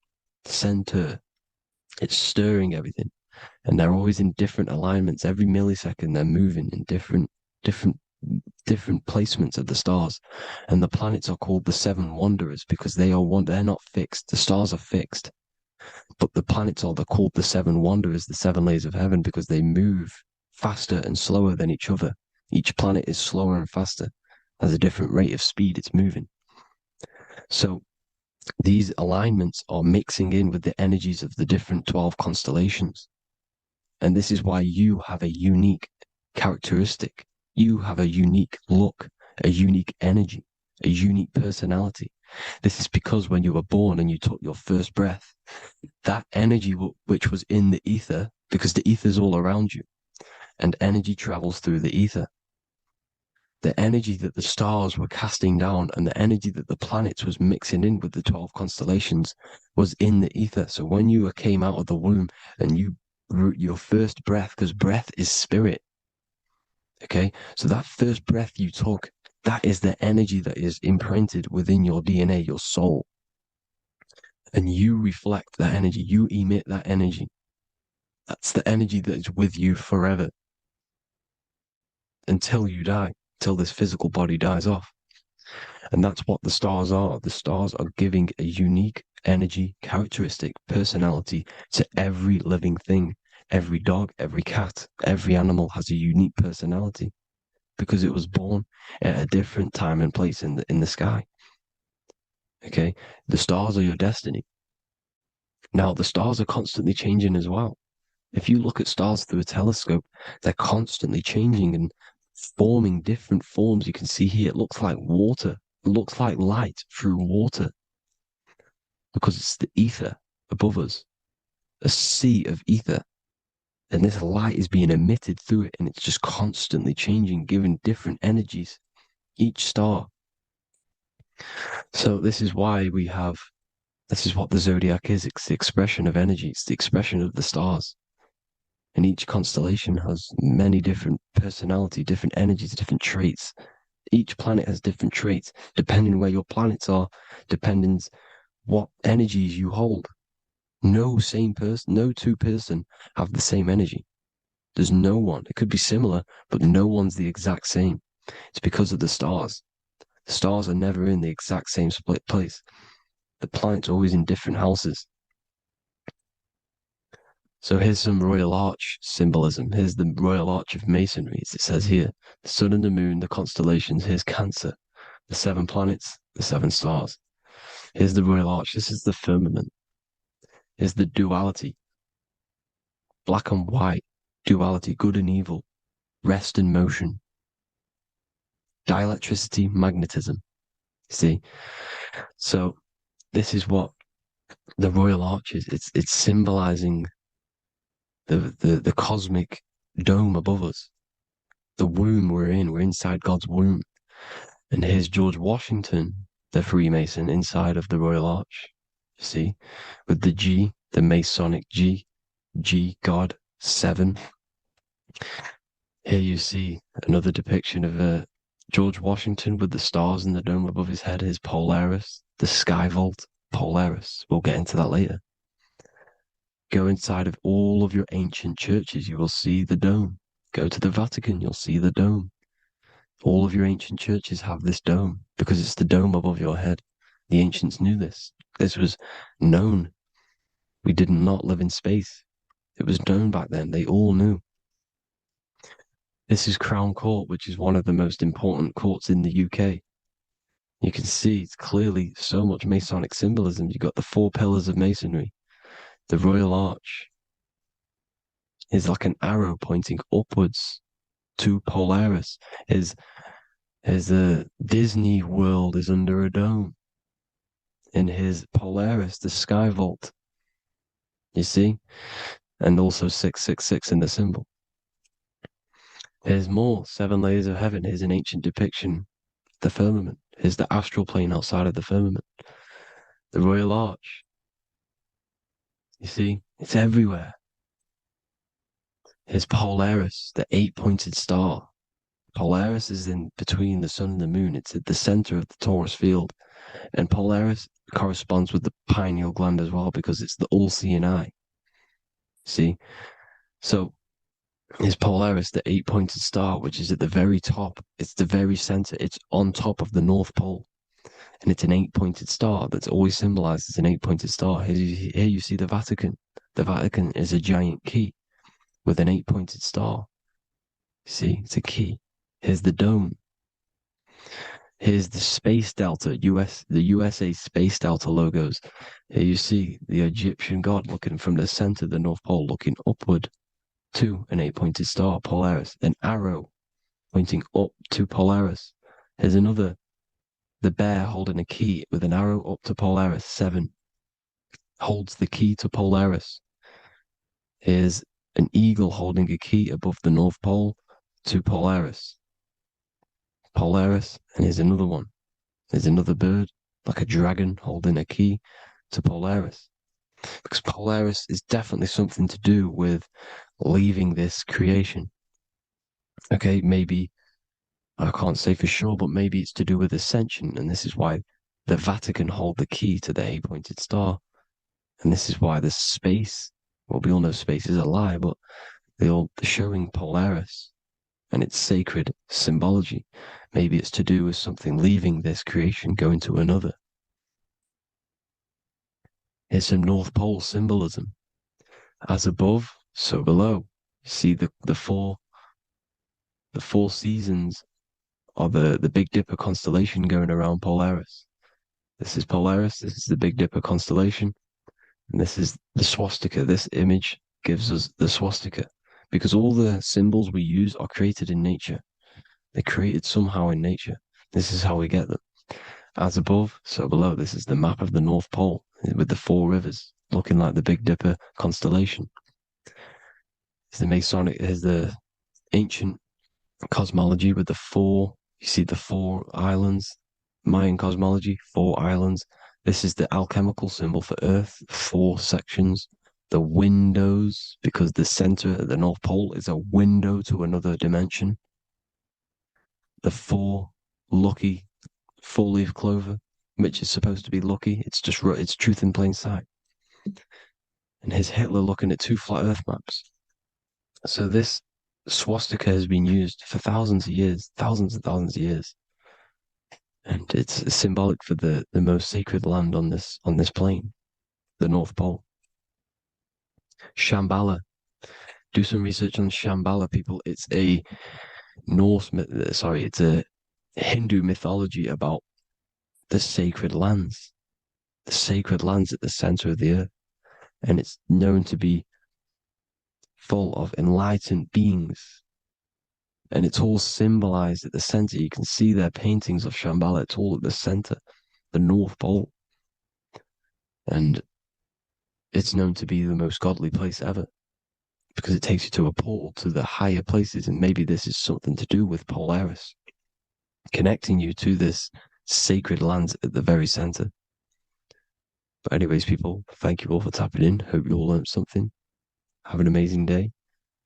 [SPEAKER 3] center. It's stirring everything, and they're always in different alignments. Every millisecond, they're moving in different placements of the stars. And the planets are called the 7 wanderers because they're not fixed. The stars are fixed, but the planets are called the 7 wanderers, the 7 layers of heaven, because they move faster and slower than each other. Each planet is slower and faster, has a different rate of speed it's moving. So these alignments are mixing in with the energies of the different 12 constellations. And this is why you have a unique characteristic. You have a unique look, a unique energy, a unique personality. This is because when you were born and you took your first breath, that energy which was in the ether, because the ether is all around you, and energy travels through the ether. The energy that the stars were casting down and the energy that the planets was mixing in with the 12 constellations was in the ether. So when you came out of the womb and your first breath, because breath is spirit, okay? So that first breath you took, that is the energy that is imprinted within your DNA, your soul. And you reflect that energy, you emit that energy. That's the energy that is with you forever until you die, till this physical body dies off. And that's what the stars are. The stars are giving a unique energy, characteristic, personality to every living thing. Every dog, every cat, every animal has a unique personality because it was born at a different time and place in the sky. Okay, the stars are your destiny. Now, the stars are constantly changing as well. If you look at stars through a telescope, they're constantly changing and forming different forms. You can see here, it looks like water. It looks like light through water because it's the ether above us, a sea of ether. And this light is being emitted through it, and it's just constantly changing, giving different energies, each star. So this is why this is what the zodiac is. It's the expression of energy. It's the expression of the stars. And each constellation has many different personality, different energies, different traits. Each planet has different traits, depending where your planets are, depending what energies you hold. No two person have the same energy. There's no one. It could be similar, but no one's the exact same. It's because of the stars. The stars are never in the exact same split place. The planets are always in different houses. So here's some Royal Arch symbolism. Here's the Royal Arch of Masonry, as it says here. The sun and the moon, the constellations. Here's Cancer, the 7 planets, the 7 stars. Here's the Royal Arch. This is the firmament. Here's the duality. Black and white, duality, good and evil, rest and motion, dielectricity, magnetism. See? So this is what the Royal Arch is. It's symbolizing the cosmic dome above us. The womb we're in. We're inside God's womb. And here's George Washington, the Freemason, inside of the Royal Arch. You see? With the G, the Masonic G, God, 7. Here you see another depiction of George Washington with the stars in the dome above his head, his Polaris, the sky vault, Polaris. We'll get into that later. Go inside of all of your ancient churches, you will see the dome. Go to the Vatican, you'll see the dome. All of your ancient churches have this dome because it's the dome above your head. The ancients knew this. This was known. We did not live in space. It was known back then. They all knew. This is Crown Court, which is one of the most important courts in the UK. You can see it's clearly so much Masonic symbolism. You've got the 4 pillars of Masonry. The Royal Arch is like an arrow pointing upwards to Polaris. His Disney World is under a dome. In his Polaris, the sky vault. You see? And also 666 in the symbol. Here's more 7 layers of heaven. Here's an ancient depiction. The firmament. Here's the astral plane outside of the firmament. The Royal Arch. You see? It's everywhere. Here's Polaris, the 8-pointed star. Polaris is in between the sun and the moon. It's at the center of the Taurus field. And Polaris corresponds with the pineal gland as well because it's the all-seeing eye. See? So is Polaris, the 8-pointed star, which is at the very top. It's the very center. It's on top of the North Pole. And it's an 8-pointed star that's always symbolized as an 8-pointed star. Here you see the Vatican. The Vatican is a giant key with an 8-pointed star. See, it's a key. Here's the dome. Here's the Space Delta, the USA Space Delta logos. Here you see the Egyptian god looking from the center of the North Pole, looking upward to an 8-pointed star, Polaris, an arrow pointing up to Polaris. Here's another, the bear holding a key with an arrow up to Polaris, 7, holds the key to Polaris. Here's an eagle holding a key above the North Pole to Polaris. Polaris, and here's another one. There's another bird, like a dragon, holding a key to Polaris. Because Polaris is definitely something to do with leaving this creation. Okay, maybe, I can't say for sure, but maybe it's to do with ascension, and this is why the Vatican hold the key to the 8-pointed star. And this is why the space, well, we all know space is a lie, but they're showing Polaris and its sacred symbology. Maybe it's to do with something leaving this creation, going to another. Here's some North Pole symbolism. As above, so below. You see the four seasons of the Big Dipper constellation going around Polaris. This is Polaris, this is the Big Dipper constellation, and this is the swastika. This image gives us the swastika, because all the symbols we use are created in nature. They're created somehow in nature. This is how we get them. As above, so below. This is the map of the North Pole with the 4 rivers looking like the Big Dipper constellation. It's the Masonic, here's the ancient cosmology with the 4, you see the 4 islands, Mayan cosmology, 4 islands. This is the alchemical symbol for Earth, 4 sections. The windows, because the center of the North Pole is a window to another dimension. The 4 lucky 4-leaf clover, which is supposed to be lucky. It's truth in plain sight. And here's Hitler looking at 2 flat Earth maps. So this swastika has been used for thousands of years, thousands and thousands of years. And it's symbolic for the most sacred land on this plane, the North Pole. Shambhala. Do some research on Shambhala, people. It's a it's a Hindu mythology about the sacred lands at the center of the earth. And it's known to be full of enlightened beings. And it's all symbolized at the center. You can see their paintings of Shambhala. It's all at the center, the North Pole. And it's known to be the most godly place ever, because it takes you to a portal to the higher places. And maybe this is something to do with Polaris, connecting you to this sacred land at the very center. But anyways, people, thank you all for tapping in. Hope you all learned something. Have an amazing day.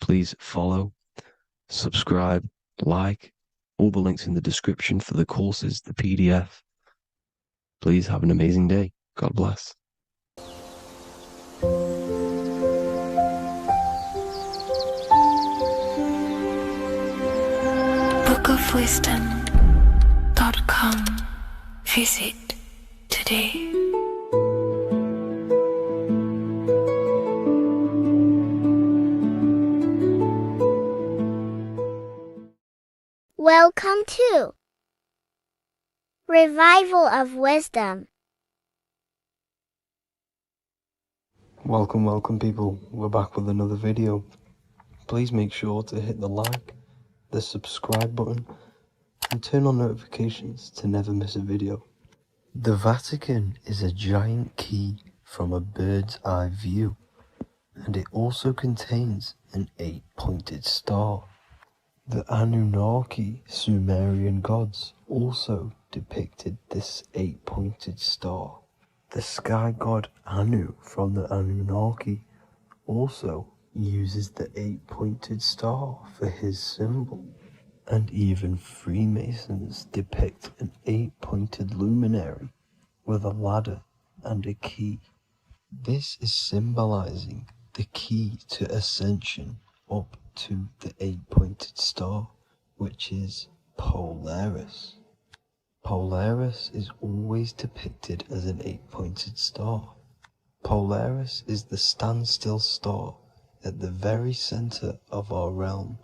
[SPEAKER 3] Please follow, subscribe, like, all the links in the description for the courses, the PDF. Please have an amazing day. God bless.
[SPEAKER 2] bookofwisdom.com. Visit today.
[SPEAKER 5] Welcome to Revival of Wisdom.
[SPEAKER 6] Welcome people, we're back with another video. Please make sure to hit the like, the subscribe button, and turn on notifications to never miss a video. The Vatican is a giant key from a bird's eye view, and it also contains an 8-pointed star. The Anunnaki Sumerian gods also depicted this 8-pointed star. The sky god Anu from the Anunnaki also uses the 8-pointed star for his symbol. And even Freemasons depict an 8-pointed luminary with a ladder and a key. This is symbolizing the key to ascension up to the 8-pointed star, which is Polaris. Polaris is always depicted as an 8-pointed star. Polaris is the standstill star at the very center of our realm,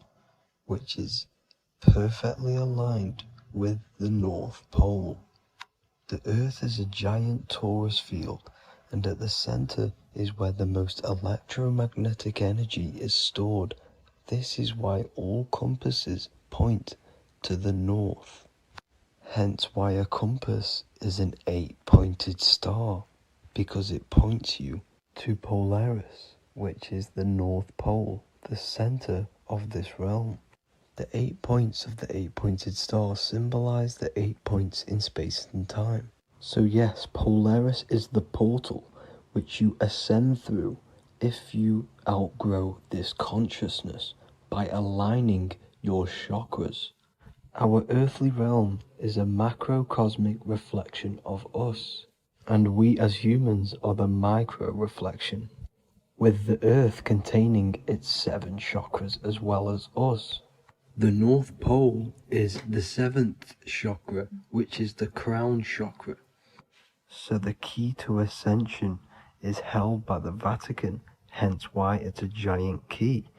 [SPEAKER 6] which is perfectly aligned with the North Pole. The Earth is a giant torus field, and at the center is where the most electromagnetic energy is stored. This is why all compasses point to the north. Hence why a compass is an 8-pointed star, because it points you to Polaris, which is the North Pole, the center of this realm. The 8 points of the 8-pointed star symbolize the 8 points in space and time. So yes, Polaris is the portal which you ascend through if you outgrow this consciousness by aligning your chakras. Our earthly realm is a macrocosmic reflection of us, and we as humans are the micro reflection, with the earth containing its 7 chakras as well as us. The North Pole is the 7th chakra, which is the crown chakra. So the key to ascension is held by the Vatican, hence why it's a giant key,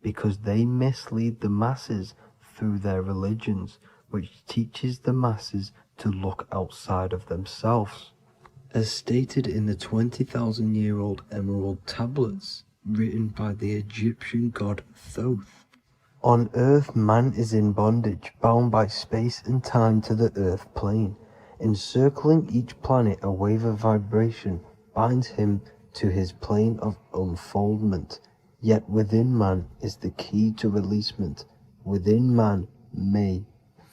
[SPEAKER 6] because they mislead the masses through their religions, which teaches the masses to look outside of themselves. As stated in the 20,000-year-old emerald tablets, written by the Egyptian god Thoth. On Earth, man is in bondage, bound by space and time to the Earth plane. Encircling each planet, a wave of vibration binds him to his plane of unfoldment. Yet within man is the key to releasement. Within man may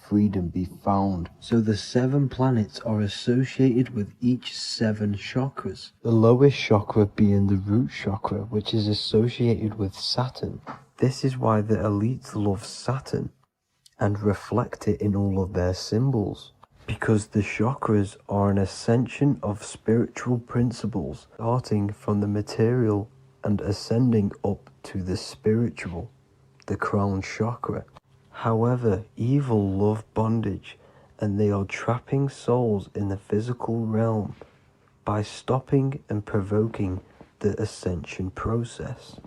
[SPEAKER 6] freedom be found. So the 7 planets are associated with each 7 chakras. The lowest chakra being the root chakra, which is associated with Saturn. This is why the elites love Saturn and reflect it in all of their symbols. Because the chakras are an ascension of spiritual principles, starting from the material and ascending up to the spiritual, the crown chakra. However, evil love bondage, and they are trapping souls in the physical realm by stopping and provoking the ascension process.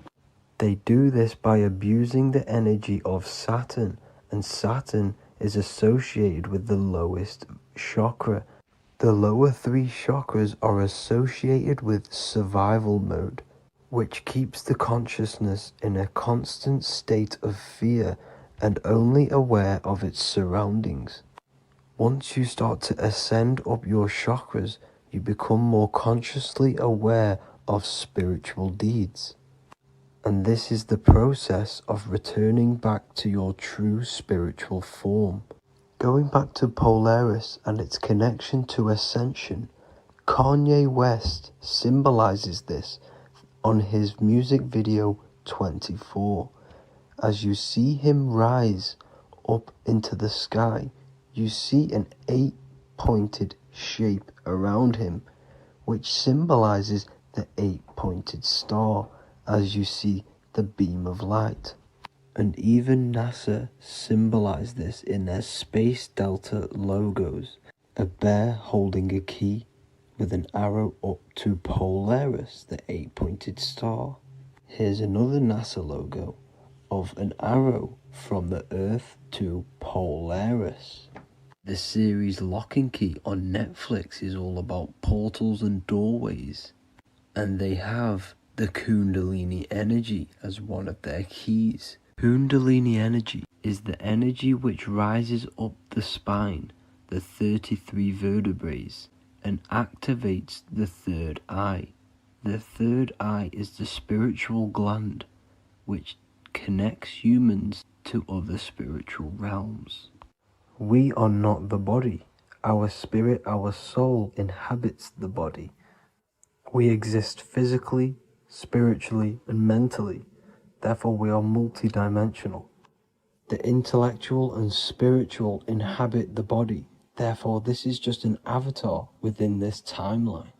[SPEAKER 6] They do this by abusing the energy of Saturn, and Saturn is associated with the lowest chakra. The lower 3 chakras are associated with survival mode, which keeps the consciousness in a constant state of fear and only aware of its surroundings. Once you start to ascend up your chakras, you become more consciously aware of spiritual deeds. And this is the process of returning back to your true spiritual form. Going back to Polaris and its connection to ascension, Kanye West symbolizes this on his music video 24. As you see him rise up into the sky, you see an 8-pointed shape around him, which symbolizes the 8-pointed star, as you see the beam of light. And even NASA symbolize this in their Space Delta logos, a bear holding a key with an arrow up to Polaris, the 8-pointed star. Here's another NASA logo of an arrow from the Earth to Polaris. The series Lock and Key on Netflix is all about portals and doorways, and they have the Kundalini energy as one of their keys. Kundalini energy is the energy which rises up the spine, the 33 vertebrae, and activates the third eye. The third eye is the spiritual gland which connects humans to other spiritual realms. We are not the body. Our spirit, our soul inhabits the body. We exist physically, spiritually, and mentally. Therefore, we are multidimensional. The intellectual and spiritual inhabit the body. Therefore, this is just an avatar within this timeline.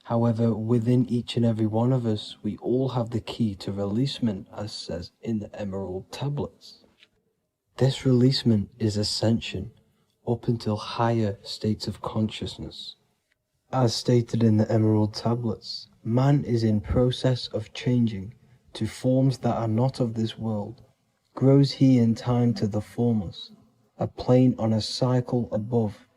[SPEAKER 6] However, within each and every one of us, we all have the key to releasement, as says in the Emerald Tablets. This releasement is ascension up until higher states of consciousness. As stated in the Emerald Tablets, man is in process of changing to forms that are not of this world. Grows he in time to the formless, a plane on a cycle above,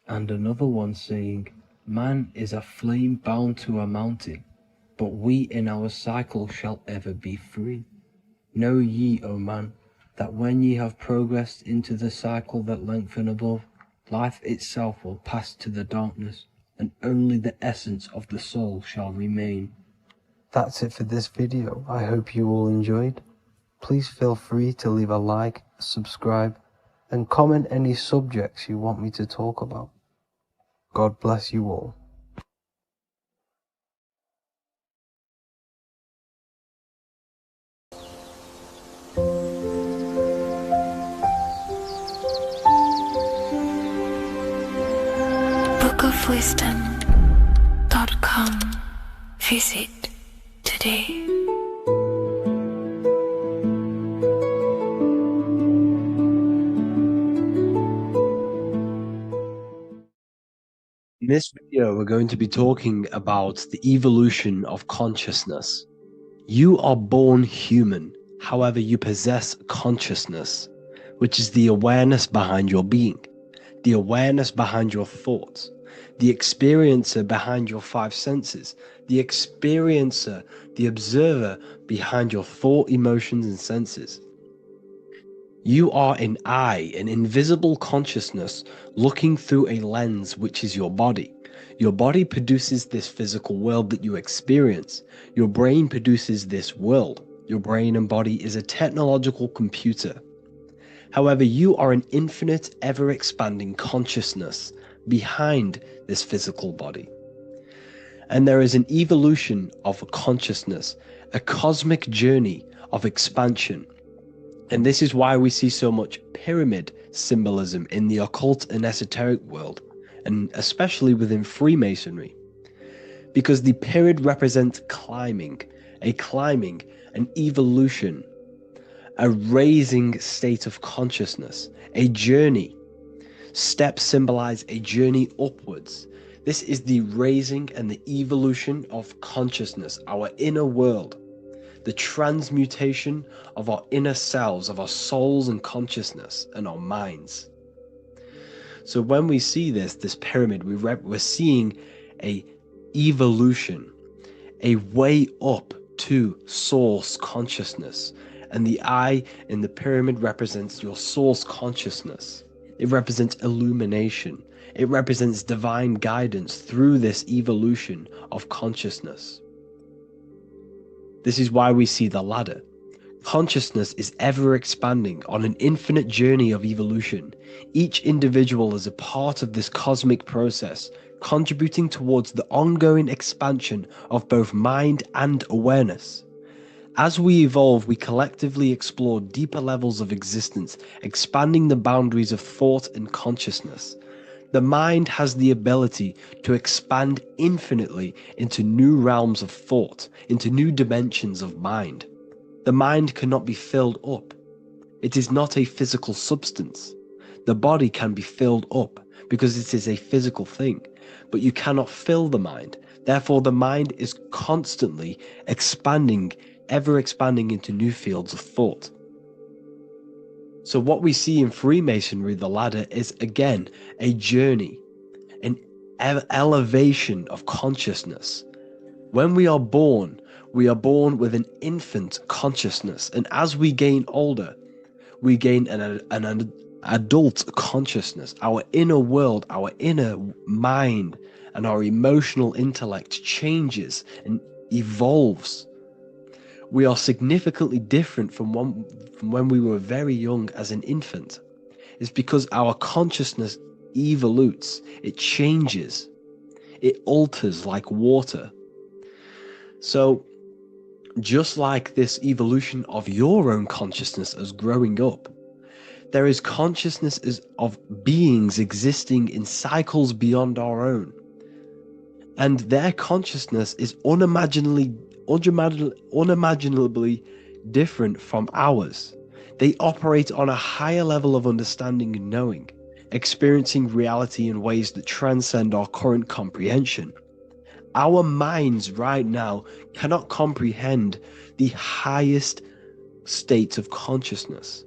[SPEAKER 6] and another one saying, Man is a flame bound to a mountain, but we in our cycle shall ever be free. Know ye, O man, that when ye have progressed into the cycle that lengthen above, life itself will pass to the darkness, and only the essence of the soul shall remain. That's it for this video. I hope you all enjoyed. Please feel free to leave a like, subscribe, and comment any subjects you want me to talk about. God bless you all.
[SPEAKER 2] bookofwisdom.com. Visit today.
[SPEAKER 1] In this video, we're going to be talking about the evolution of consciousness. You are born human, however, you possess consciousness, which is the awareness behind your being, the awareness behind your thoughts, the experiencer behind your five senses, the experiencer, the observer behind your thought, emotions, and senses. You are an eye, an invisible consciousness looking through a lens which is your body. Your body produces this physical world that you experience. Your brain produces this world. Your brain and body is a technological computer. However, you are an infinite, ever-expanding consciousness behind this physical body. And there is an evolution of consciousness, a cosmic journey of expansion. And this is why we see so much pyramid symbolism in the occult and esoteric world, and especially within Freemasonry. Because the pyramid represents climbing, an evolution, a raising state of consciousness, a journey. Steps symbolize a journey upwards. This is the raising and the evolution of consciousness, our inner world. The transmutation of our inner selves, of our souls and consciousness and our minds. So when we see this pyramid, we're seeing a evolution, a way up to source consciousness. And the eye in the pyramid represents your source consciousness. It represents illumination. It represents divine guidance through this evolution of consciousness. This is why we see the ladder. Consciousness is ever expanding on an infinite journey of evolution. Each individual is a part of this cosmic process, contributing towards the ongoing expansion of both mind and awareness. As we evolve, we collectively explore deeper levels of existence, expanding the boundaries of thought and consciousness. The mind has the ability to expand infinitely into new realms of thought, into new dimensions of mind. The mind cannot be filled up. It is not a physical substance. The body can be filled up because it is a physical thing, but you cannot fill the mind. Therefore, the mind is constantly expanding, ever expanding into new fields of thought. So what we see in Freemasonry, the ladder, is again a journey, an elevation of consciousness. When we are born with an infant consciousness, and as we gain older, we gain an adult consciousness. Our inner world, our inner mind, and our emotional intellect changes and evolves. We are significantly different from when we were very young as an infant. It's because our consciousness evolutes, it changes, it alters like water. So just like this evolution of your own consciousness as growing up, there is consciousness of beings existing in cycles beyond our own. And their consciousness is unimaginably different from ours. They operate on a higher level of understanding and knowing, experiencing reality in ways that transcend our current comprehension. Our minds right now cannot comprehend the highest states of consciousness.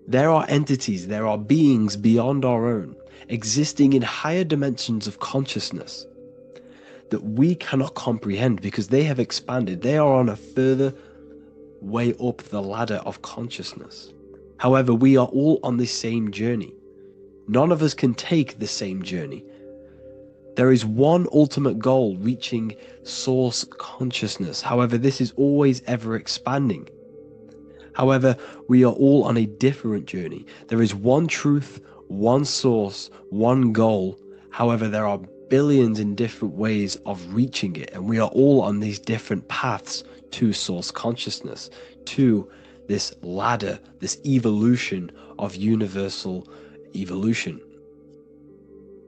[SPEAKER 3] There are entities, there are beings beyond our own, existing in higher dimensions of consciousness that we cannot comprehend because they have expanded. They are on a further way up the ladder of consciousness. However, we are all on the same journey. None of us can take the same journey. There is one ultimate goal, reaching source consciousness. However, this is always ever expanding. However, we are all on a different journey. There is one truth, one source, one goal. However, there are billions in different ways of reaching it, and we are all on these different paths to source consciousness, to this ladder, this evolution of universal evolution.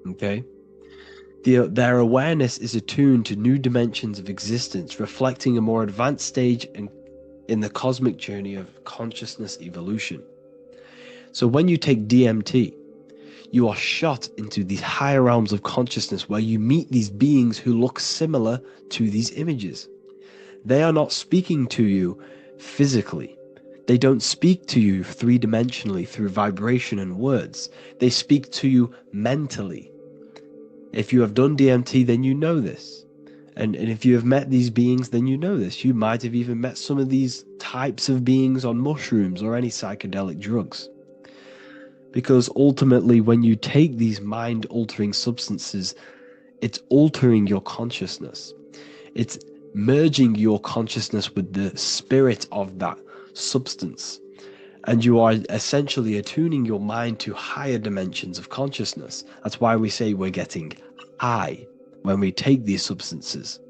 [SPEAKER 3] Okay? Their awareness is attuned to new dimensions of existence, reflecting a more advanced stage in the cosmic journey of consciousness evolution. So when you take DMT, you are shot into these higher realms of consciousness where you meet these beings who look similar to these images. They are not speaking to you physically. They don't speak to you three-dimensionally through vibration and words. They speak to you mentally. If you have done DMT, then you know this. And if you have met these beings, then you know this. You might have even met some of these types of beings on mushrooms or any psychedelic drugs. Because ultimately, when you take these mind-altering substances, it's altering your consciousness. It's merging your consciousness with the spirit of that substance. And you are essentially attuning your mind to higher dimensions of consciousness. That's why we say we're getting high when we take these substances.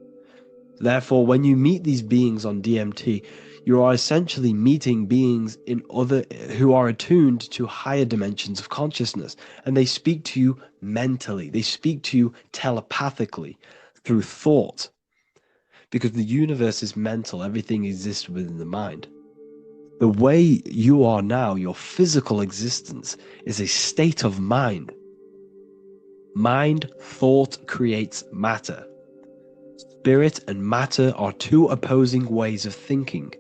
[SPEAKER 3] Therefore, when you meet these beings on DMT, you are essentially meeting beings who are attuned to higher dimensions of consciousness, and they speak to you mentally. They speak to you telepathically through thought, because the universe is mental. Everything exists within the mind. The way you are now, your physical existence, is a state of mind. Mind, thought creates matter. Spirit and matter are two opposing ways of thinking.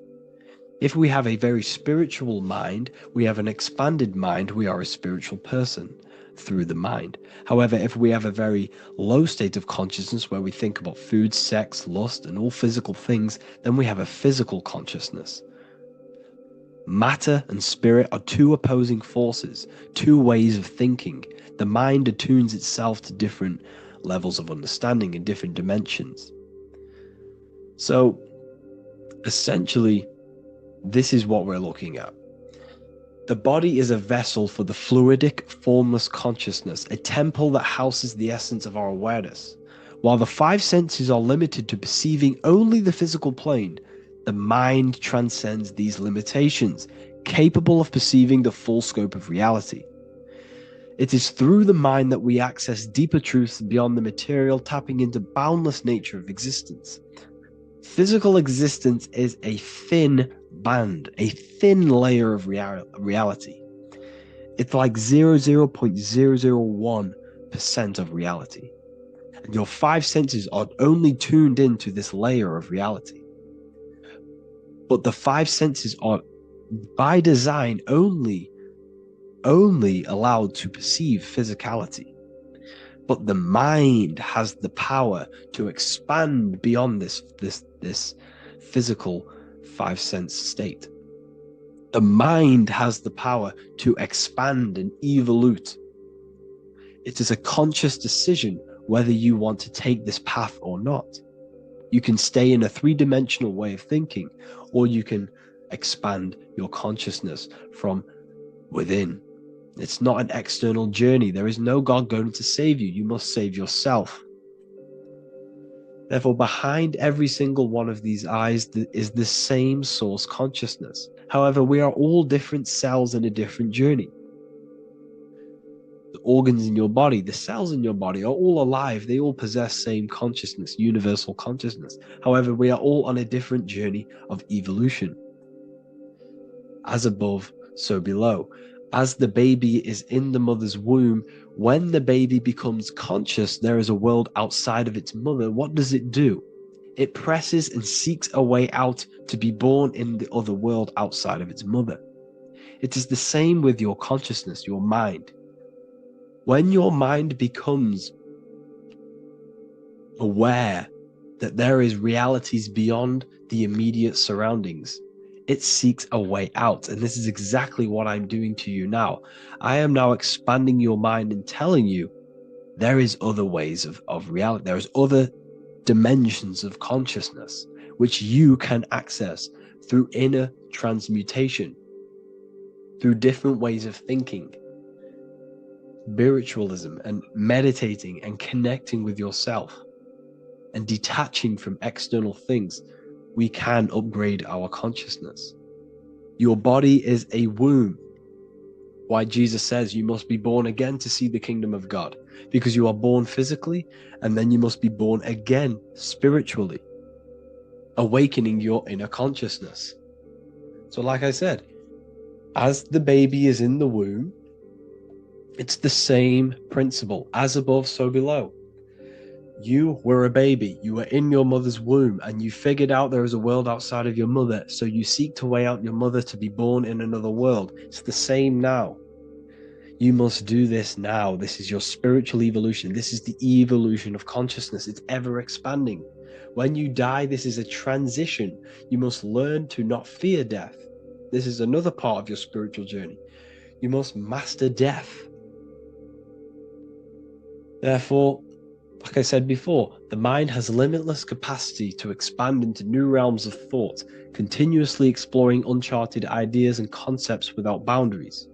[SPEAKER 3] If we have a very spiritual mind, we have an expanded mind, we are a spiritual person through the mind. However, if we have a very low state of consciousness where we think about food, sex, lust, and all physical things, then we have a physical consciousness. Matter and spirit are two opposing forces, two ways of thinking. The mind attunes itself to different levels of understanding in different dimensions. So, essentially, this is what we're looking at. The body is a vessel for the fluidic, formless consciousness, a temple that houses the essence of our awareness. While the five senses are limited to perceiving only the physical plane, the mind transcends these limitations, capable of perceiving the full scope of reality. It is through the mind that we access deeper truths beyond the material, tapping into boundless nature of existence. Physical existence is a thin band, a thin layer of reality. It's like 0.001% of reality. And your five senses are only tuned into this layer of reality. But the five senses are, by design, only allowed to perceive physicality. But the mind has the power to expand beyond this physical five sense state. The mind has the power to expand and evolute. It is a conscious decision whether you want to take this path or not. You can stay in a three-dimensional way of thinking, or you can expand your consciousness from within. It's not an external journey. There is no God going to save you. You must save yourself. Therefore, behind every single one of these eyes is the same source consciousness. However, we are all different cells in a different journey. The organs in your body, the cells in your body are all alive. They all possess same consciousness, universal consciousness. However, we are all on a different journey of evolution. As above, so below. As the baby is in the mother's womb, when the baby becomes conscious, there is a world outside of its mother. What does it do? It presses and seeks a way out to be born in the other world outside of its mother.
[SPEAKER 1] It is the same with your consciousness, your mind. When your mind becomes aware that there is realities beyond the immediate surroundings, it seeks a way out. And this is exactly what I'm doing to you now. I am now expanding your mind and telling you there is other ways of reality. There's other dimensions of consciousness which you can access through inner transmutation, through different ways of thinking, spiritualism, and meditating and connecting with yourself and detaching from external things. We can upgrade our consciousness. Your body is a womb. Why Jesus says you must be born again to see the kingdom of God, because you are born physically and then you must be born again spiritually, awakening your inner consciousness. So like I said, as the baby is in the womb, it's the same principle. As above, so below. You were a baby, you were in your mother's womb, and you figured out there is a world outside of your mother, so you seek to weigh out your mother to be born in another world. It's the same now. You must do this now. This is your spiritual evolution. This is the evolution of consciousness. It's ever expanding. When you die, this is a transition. You must learn to not fear death. This is another part of your spiritual journey. You must master death. Therefore, like I said before, the mind has limitless capacity to expand into new realms of thought, continuously exploring uncharted ideas and concepts without boundaries.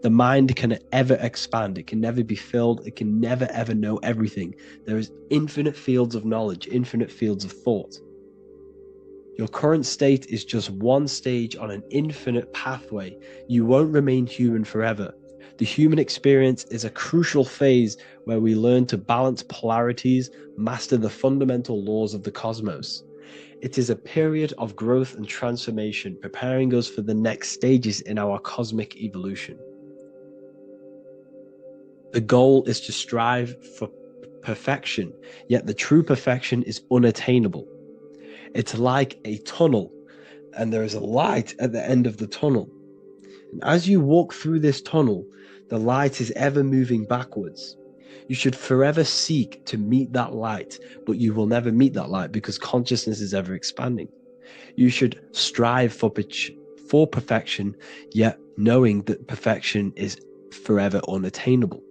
[SPEAKER 1] The mind can ever expand. It can never be filled. It can never ever know everything. There is infinite fields of knowledge, infinite fields of thought. Your current state is just one stage on an infinite pathway. You won't remain human forever. The human experience is a crucial phase where we learn to balance polarities, master the fundamental laws of the cosmos. It is a period of growth and transformation, preparing us for the next stages in our cosmic evolution. The goal is to strive for perfection, yet the true perfection is unattainable. It's like a tunnel, and there is a light at the end of the tunnel. And as you walk through this tunnel, the light is ever moving backwards. You should forever seek to meet that light, but you will never meet that light because consciousness is ever expanding. You should strive for perfection, yet knowing that perfection is forever unattainable.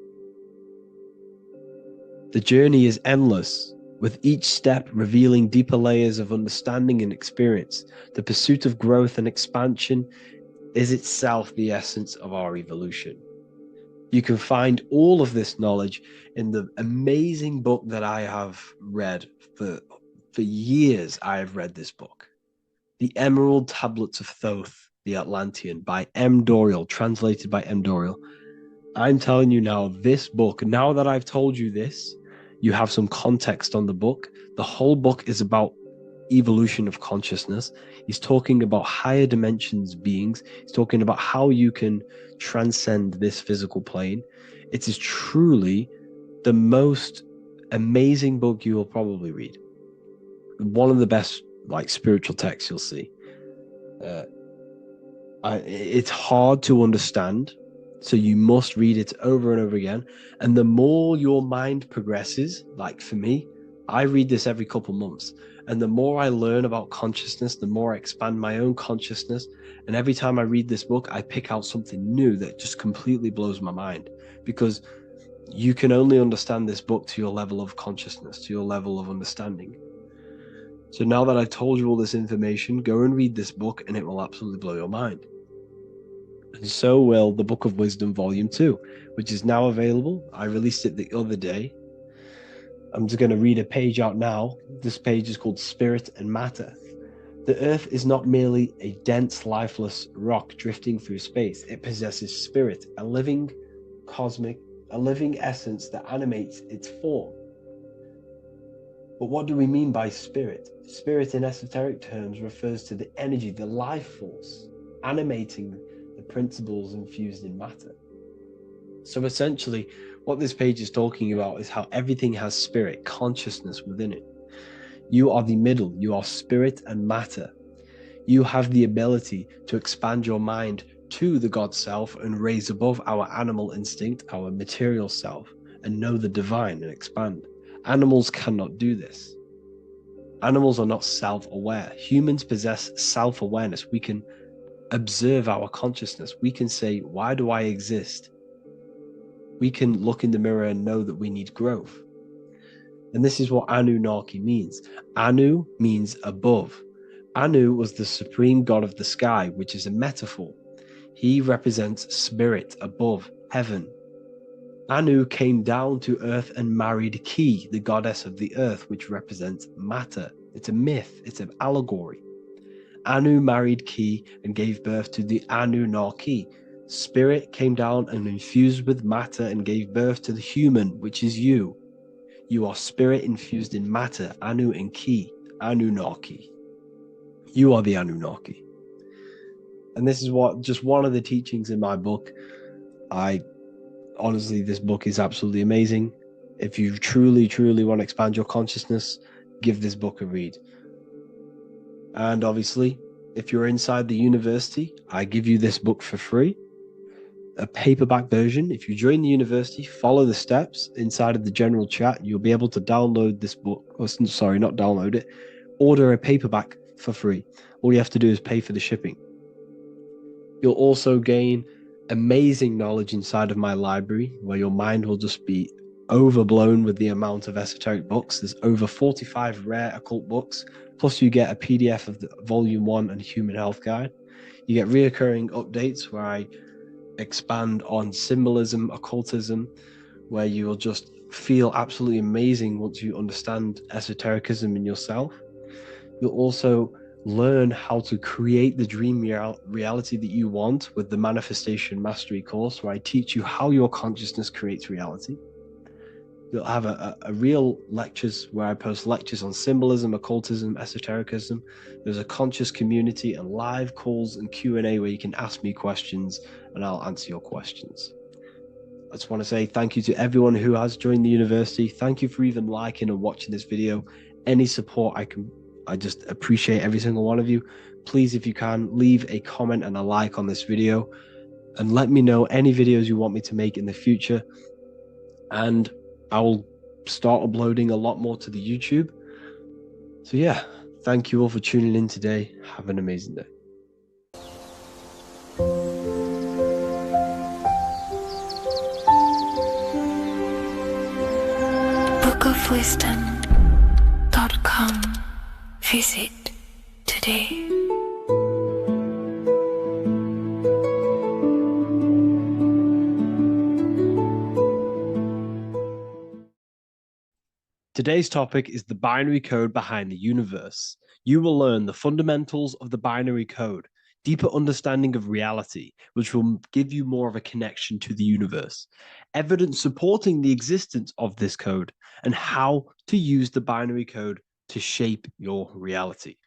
[SPEAKER 1] The journey is endless, with each step revealing deeper layers of understanding and experience. The pursuit of growth and expansion is itself the essence of our evolution. You can find all of this knowledge in the amazing book that I have read for years. I have read this book, The Emerald Tablets of Thoth, the Atlantean, by M. Dorial, translated by M. Dorial. I'm telling you now, this book, now that I've told you this, you have some context on the book. The whole book is about evolution of consciousness. He's talking about higher dimensions beings. He's talking about how you can transcend this physical plane. It is truly the most amazing book you will probably read. One of the best spiritual texts you'll see. It's hard to understand, so you must read it over and over again. And the more your mind progresses, like for me, I read this every couple months. And the more I learn about consciousness, the more I expand my own consciousness. And every time I read this book, I pick out something new that just completely blows my mind. Because you can only understand this book to your level of consciousness, to your level of understanding. So now that I've told you all this information, go and read this book and it will absolutely blow your mind. And so will the Book of Wisdom Volume 2, which is now available. I released it the other day. I'm just going to read a page out now. This page is called Spirit and Matter. The Earth is not merely a dense, lifeless rock drifting through space. It possesses spirit, a living essence that animates its form. But what do we mean by spirit? Spirit in esoteric terms refers to the energy, the life force, animating the principles infused in matter. So essentially, what this page is talking about is how everything has spirit, consciousness within it. You are the middle, you are spirit and matter. You have the ability to expand your mind
[SPEAKER 4] to the God self and raise above our animal instinct, our material self, and know the divine and expand. Animals cannot do this. Animals are not self-aware. Humans possess self-awareness. We can observe our consciousness. We can say, why do I exist? We can look in the mirror and know that we need growth. And this is what Anunnaki means. Anu means above. Anu was the supreme god of the sky, which is a metaphor. He represents spirit above, heaven. Anu came down to earth and married Ki, the goddess of the earth, which represents matter. It's a myth, it's an allegory. Anu married Ki and gave birth to the Anunnaki. Spirit came down and infused with matter and gave birth to the human, which is you. You are spirit infused in matter, Anu and Ki, Anunnaki. You are the Anunnaki. And this is what just one of the teachings in my book. Honestly, this book is absolutely amazing. If you truly, truly want to expand your consciousness, give this book a read. And obviously, if you're inside the university, I give you this book for free. A paperback version. If you join the university, follow the steps inside of the general chat. You'll be able to download this book. Sorry, not download it. Order a paperback for free. All you have to do is pay for the shipping. You'll also gain amazing knowledge inside of my library, where your mind will just be overblown with the amount of esoteric books. There's over 45 rare occult books, plus you get a PDF of the Volume 1 and Human Health Guide. You get reoccurring updates where I expand on symbolism, occultism, where you will just feel absolutely amazing once you understand esotericism in yourself. You'll also learn how to create the dream reality that you want with the Manifestation Mastery course, where I teach you how your consciousness creates reality. You'll have a real lectures where I post lectures on symbolism, occultism, esotericism. There's a conscious community and live calls and Q&A where you can ask me questions and I'll answer your questions. I just want to say thank you to everyone who has joined the university. Thank you for even liking and watching this video. Any support I just appreciate every single one of you. Please, if you can, leave a comment and a like on this video and let me know any videos you want me to make in the future. And I will start uploading a lot more to the YouTube. So yeah, thank you all for tuning in today. Have an amazing day.
[SPEAKER 2] bookofwisdom.com. Visit today.
[SPEAKER 4] Today's topic is the binary code behind the universe. You will learn the fundamentals of the binary code, deeper understanding of reality, which will give you more of a connection to the universe, evidence supporting the existence of this code, and how to use the binary code to shape your reality.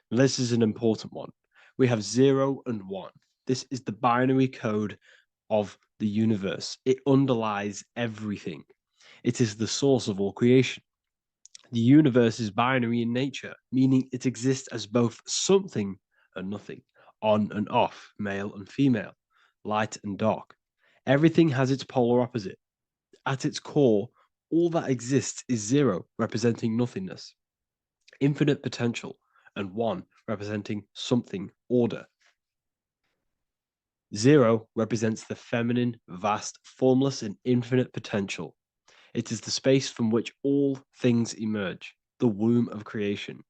[SPEAKER 4] This is an important one. We have 0 and 1. This is the binary code of the universe. It underlies everything. It is the source of all creation. The universe is binary in nature, meaning it exists as both something and nothing, on and off, male and female, light and dark. Everything has its polar opposite. At its core, all that exists is 0, representing nothingness, infinite potential, and 1, representing something, order. 0 represents the feminine, vast, formless, and infinite potential. It is the space from which all things emerge, the womb of creation,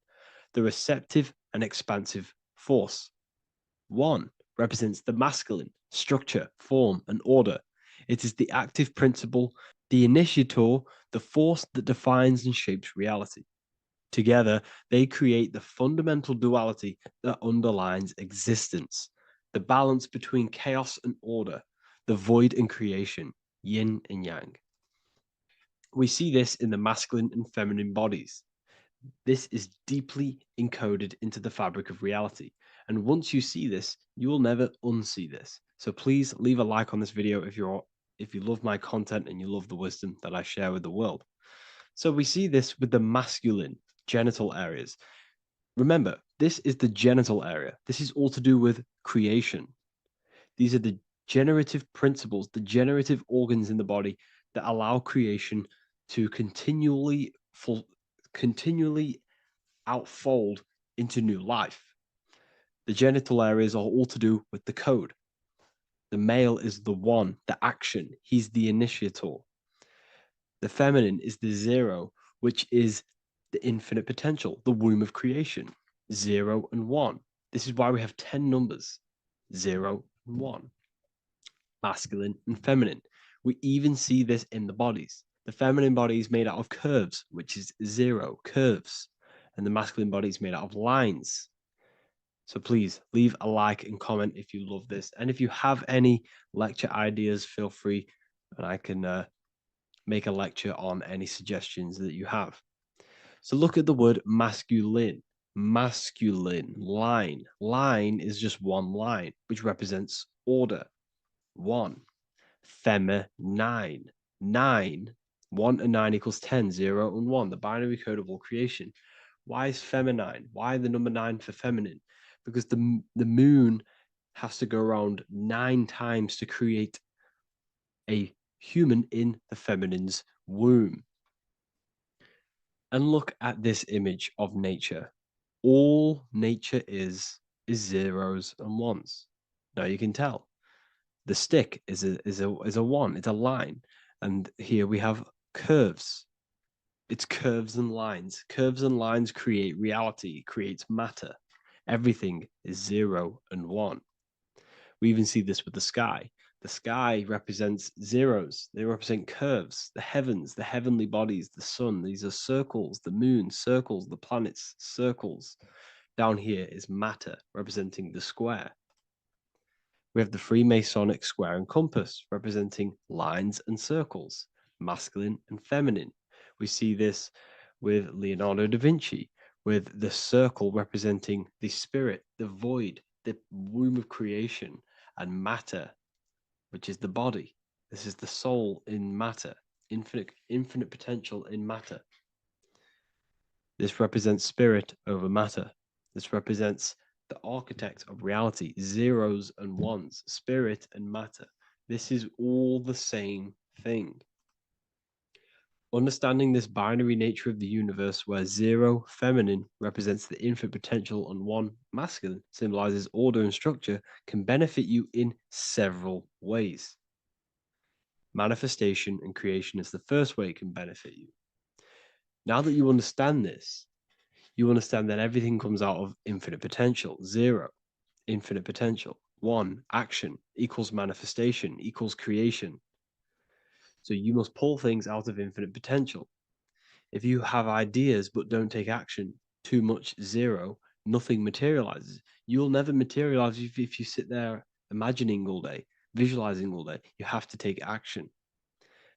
[SPEAKER 4] the receptive and expansive force. 1 represents the masculine, structure, form, and order. It is the active principle, the initiator, the force that defines and shapes reality. Together, they create the fundamental duality that underlines existence, the balance between chaos and order, the void and creation, yin and yang. We see this in the masculine and feminine bodies. This is deeply encoded into the fabric of reality. And once you see this, you will never unsee this. So please leave a like on this video if you love my content and you love the wisdom that I share with the world. So we see this with the masculine genital areas. Remember, this is the genital area. This is all to do with creation. These are the generative principles, the generative organs in the body that allow creation to continually outfold into new life. The genital areas are all to do with the code. The male is the one, the action. He's the initiator. The feminine is the zero, which is the infinite potential, the womb of creation. 0 and 1. This is why we have 10 numbers. 0 and 1. Masculine and feminine. We even see this in the bodies. The feminine body is made out of curves, which is 0, curves. And the masculine body is made out of lines. So please leave a like and comment if you love this. And if you have any lecture ideas, feel free, and I can make a lecture on any suggestions that you have. So look at the word masculine. Masculine, line. Line is just one line, which represents order. 1. Feminine. 9. 1 and 9 equals 10. 0 and 1. The binary code of all creation. Why is feminine? Why the number 9 for feminine? Because the moon has to go around 9 times to create a human in the feminine's womb. And look at this image of nature. All nature is zeros and ones. Now you can tell. The stick is a one, it's a line. And here we have curves. It's curves and lines. Curves and lines create reality, creates matter. Everything is 0 and 1. We even see this with the sky. The sky represents zeros. They represent curves, the heavens, the heavenly bodies, the sun. These are circles, the moon, circles, the planets, circles. Down here is matter, representing the square. We have the Freemasonic square and compass, representing lines and circles, masculine and feminine. We see this with Leonardo da Vinci, with the circle representing the spirit, the void, the womb of creation, and matter, which is the body. This is the soul in matter, infinite potential in matter. This represents spirit over matter. This represents the architect of reality, zeros and ones, spirit and matter. This is all the same thing. Understanding this binary nature of the universe, where 0 feminine represents the infinite potential and 1 masculine symbolizes order and structure, can benefit you in several ways. Manifestation and creation is the first way it can benefit you. Now that you understand this, you understand that everything comes out of infinite potential. 0, infinite potential. 1, action equals manifestation equals creation. So you must pull things out of infinite potential. If you have ideas but don't take action, too much 0, nothing materializes. You'll never materialize if you sit there imagining all day, visualizing all day. You have to take action.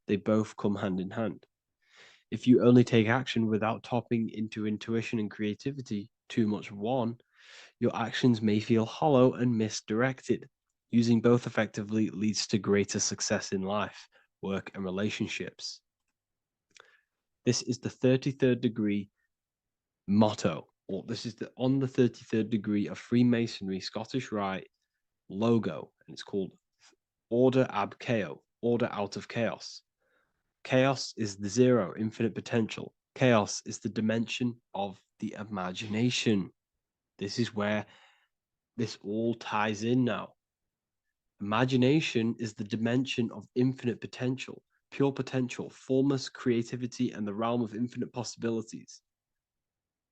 [SPEAKER 4] They both come hand in hand. If you only take action without tapping into intuition and creativity, too much 1, your actions may feel hollow and misdirected. Using both effectively leads to greater success in life, work, and relationships. This is the 33rd degree motto, or this is on the 33rd degree of Freemasonry Scottish Rite logo, and it's called Order ab Chaos, order out of chaos. Chaos is the 0, infinite potential. Chaos is the dimension of the imagination. This is where this all ties in now. Imagination is the dimension of infinite potential, pure potential, formless creativity, and the realm of infinite possibilities.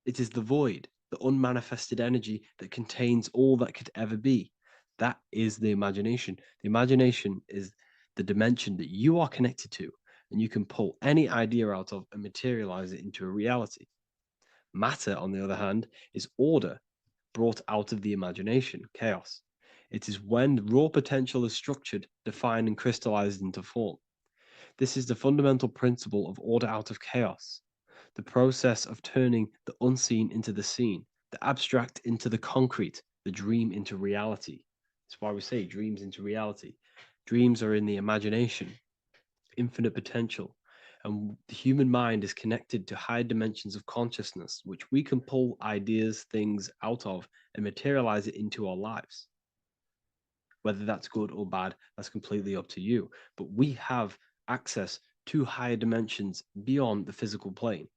[SPEAKER 4] It is the void, the unmanifested energy that contains all that could ever be. That is the imagination. The imagination is the dimension that you are connected to, and you can pull any idea out of and materialize it into a reality. Matter, on the other hand, is order brought out of the imagination, chaos. It is when raw potential is structured, defined, and crystallized into form. This is the fundamental principle of order out of chaos, the process of turning the unseen into the seen, the abstract into the concrete, the dream into reality. That's why we say dreams into reality. Dreams are in the imagination, infinite potential, and the human mind is connected to high dimensions of consciousness, which we can pull ideas, things out of, and materialize it into our lives. Whether that's good or bad, that's completely up to you. But we have access to higher dimensions beyond the physical plane.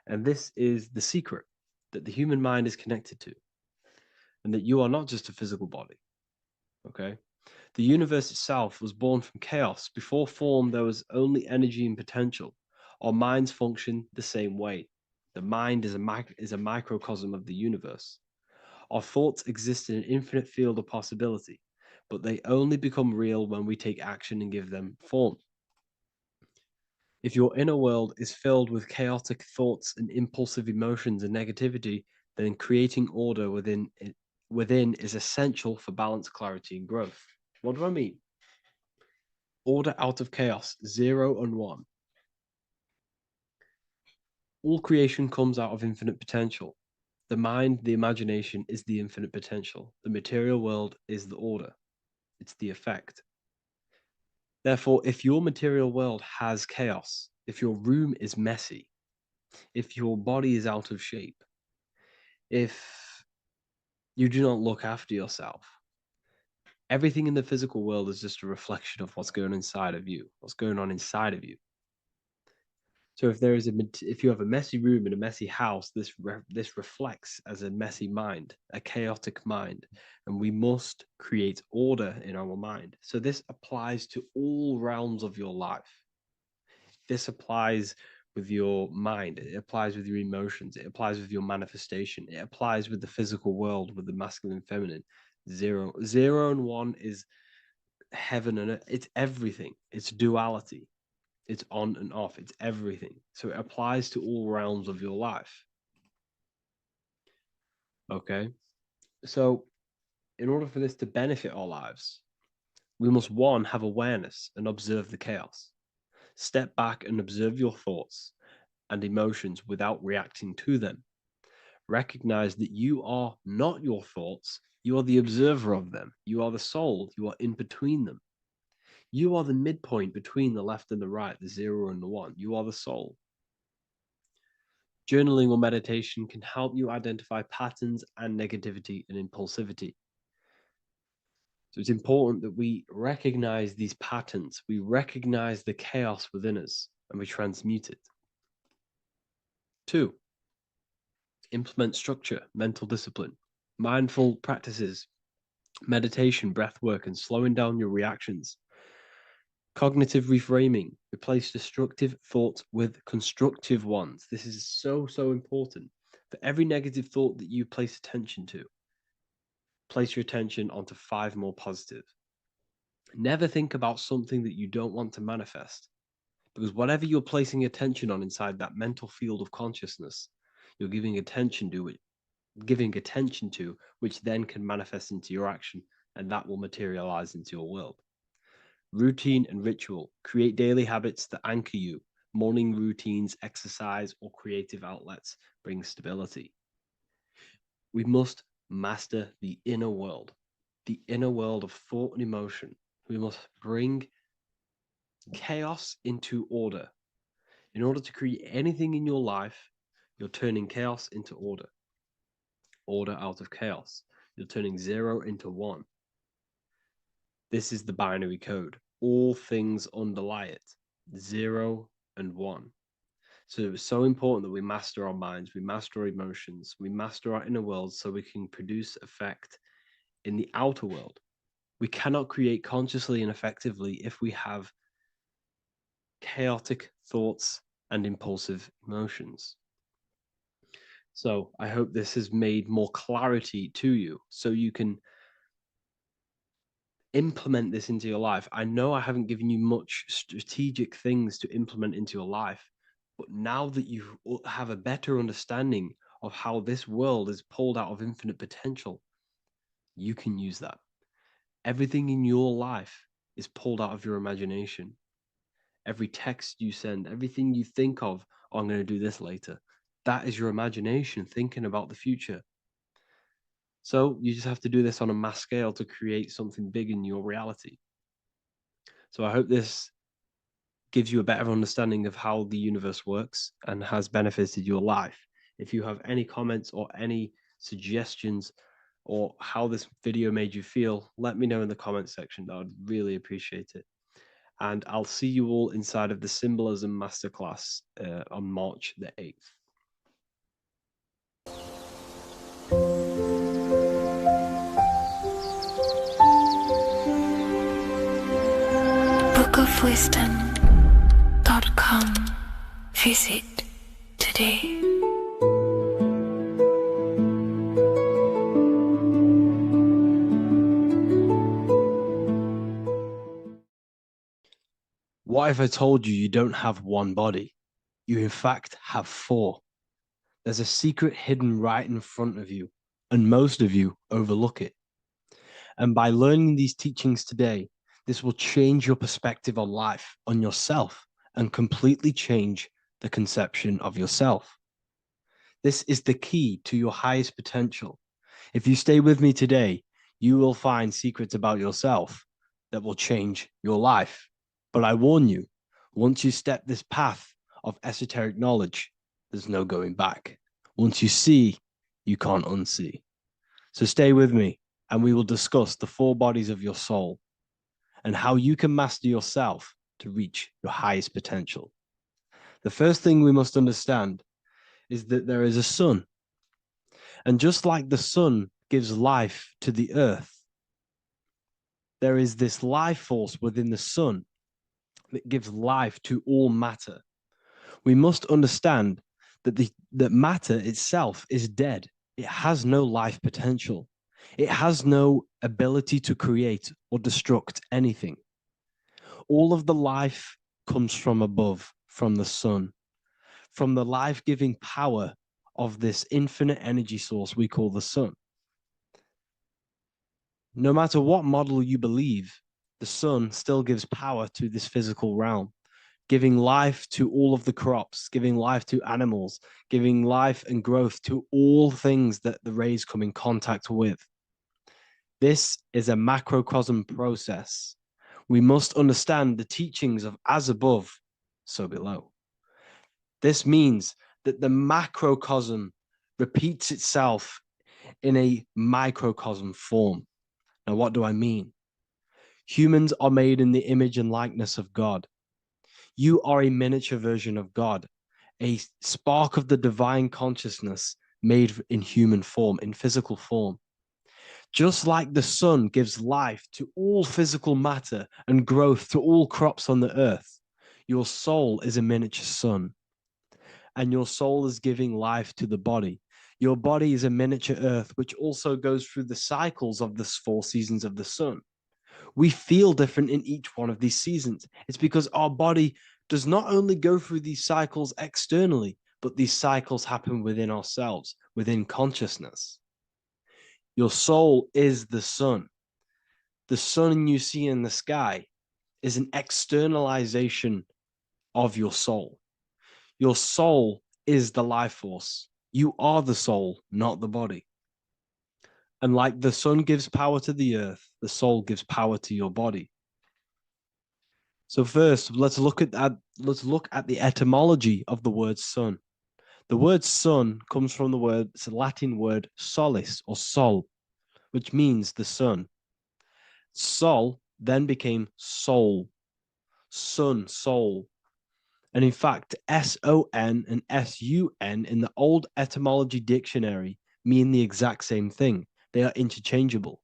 [SPEAKER 4] And this is the secret that the human mind is connected to, and that you are not just a physical body. Okay? The universe itself was born from chaos. Before form, there was only energy and potential. Our minds function the same way. The mind is a microcosm of the universe. Our thoughts exist in an infinite field of possibility, but they only become real when we take action and give them form. If your inner world is filled with chaotic thoughts and impulsive emotions and negativity, then creating order within is essential for balance, clarity, and growth. What do I mean? Order out of chaos, 0 and 1. All creation comes out of infinite potential. The mind, the imagination, is the infinite potential. The material world is the order. It's the effect. Therefore, if your material world has chaos, if your room is messy, if your body is out of shape, if you do not look after yourself, everything in the physical world is just a reflection of what's going on inside of you, what's going on inside of you. So if you have a messy room in a messy house, this reflects as a messy mind, a chaotic mind, and we must create order in our mind. So this applies to all realms of your life. This applies with your mind. It applies with your emotions. It applies with your manifestation. It applies with the physical world, with the masculine and feminine. 0 and 1 is heaven and earth. It's everything. It's duality. It's on and off. It's everything. So it applies to all realms of your life. Okay. So in order for this to benefit our lives, we must, one, have awareness and observe the chaos. Step back and observe your thoughts and emotions without reacting to them. Recognize that you are not your thoughts. You are the observer of them. You are the soul. You are in between them. You are the midpoint between the left and the right, the 0 and the 1. You are the soul. Journaling or meditation can help you identify patterns and negativity and impulsivity. So it's important that we recognize these patterns, we recognize the chaos within us, and we transmute it. 2, implement structure, mental discipline, mindful practices, meditation, breath work, and slowing down your reactions. Cognitive reframing, replace destructive thoughts with constructive ones. This is so important. For every negative thought that you place attention to, place your attention onto 5 more positive. Never think about something that you don't want to manifest, because whatever you're placing attention on inside that mental field of consciousness, you're giving attention to, which then can manifest into your action, and that will materialize into your world. Routine and ritual. Create daily habits that anchor you. Morning routines, exercise, or creative outlets bring stability. We must master the inner world of thought and emotion. We must bring chaos into order. In order to create anything in your life, you're turning chaos into order. Order out of chaos. You're turning 0 into 1. This is the binary code. All things underlie it. 0 and 1. So it's so important that we master our minds, we master our emotions, we master our inner world so we can produce effect in the outer world. We cannot create consciously and effectively if we have chaotic thoughts and impulsive emotions. So I hope this has made more clarity to you so you can implement this into your life. I know I haven't given you much strategic things to implement into your life, but now that you have a better understanding of how this world is pulled out of infinite potential, you can use that. Everything in your life is pulled out of your imagination. Every text you send, everything you think of, oh, I'm going to do this later, that is your imagination thinking about the future. So you just have to do this on a mass scale to create something big in your reality. So I hope this gives you a better understanding of how the universe works and has benefited your life. If you have any comments or any suggestions or how this video made you feel, let me know in the comments section. I would really appreciate it. And I'll see you all inside of the Symbolism Masterclass on March the 8th.
[SPEAKER 2] bookofwisdom.com. Visit today.
[SPEAKER 4] What if I told you you don't have one body? You in fact have four. There's a secret hidden right in front of you, and most of you overlook it. And by learning these teachings today, this will change your perspective on life, on yourself, and completely change the conception of yourself. This is the key to your highest potential. If you stay with me today, you will find secrets about yourself that will change your life. But I warn you, once you step this path of esoteric knowledge, there's no going back. Once you see, you can't unsee. So stay with me, and we will discuss the four bodies of your soul and how you can master yourself to reach your highest potential. The first thing we must understand is that there is a sun. And just like the sun gives life to the earth, there is this life force within the sun that gives life to all matter. We must understand that that matter itself is dead. It has no life potential. It has no ability to create or destruct anything. All of the life comes from above, from the sun, from the life-giving power of this infinite energy source we call the sun. No matter what model you believe, the sun still gives power to this physical realm, giving life to all of the crops, giving life to animals, giving life and growth to all things that the rays come in contact with. This is a macrocosm process. We must understand the teachings of as above, so below. This means that the macrocosm repeats itself in a microcosm form. Now, what do I mean? Humans are made in the image and likeness of God. You are a miniature version of God, a spark of the divine consciousness made in human form, in physical form. Just like the sun gives life to all physical matter and growth to all crops on the earth, your soul is a miniature sun. And your soul is giving life to the body. Your body is a miniature earth, which also goes through the cycles of the 4 seasons of the sun. We feel different in each one of these seasons. It's because our body does not only go through these cycles externally, but these cycles happen within ourselves, within consciousness. Your soul is the sun. The sun you see in the sky is an externalization of your soul. Your soul is the life force. You are the soul, not the body. And like the sun gives power to the earth, the soul gives power to your body. So first, let's look at the etymology of the word sun. The word sun comes from it's a Latin word solis or sol, which means the sun. Sol then became soul, sun, soul. And in fact, S-O-N and S-U-N in the old etymology dictionary mean the exact same thing. They are interchangeable.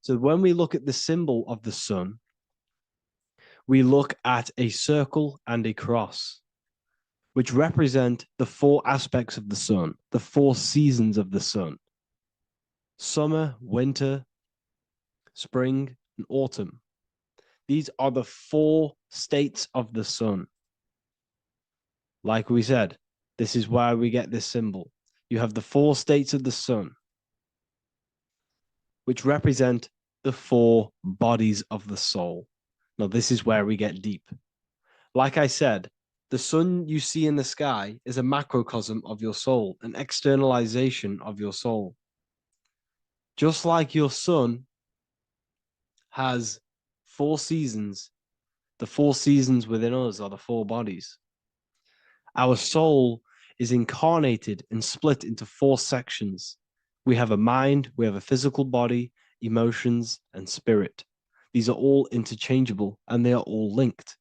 [SPEAKER 4] So when we look at the symbol of the sun, we look at a circle and a cross, which represent the 4 aspects of the sun, the 4 seasons of the sun: summer, winter, spring, and autumn. These are the 4 states of the sun. Like we said, this is why we get this symbol. You have the 4 states of the sun, which represent the 4 bodies of the soul. Now, this is where we get deep. Like I said, the sun you see in the sky is a macrocosm of your soul, an externalization of your soul. Just like your sun has 4 seasons, the 4 seasons within us are the 4 bodies. Our soul is incarnated and split into 4 sections,
[SPEAKER 3] We have a mind, we have a physical body, emotions, and spirit. These are all interchangeable and they are all linked.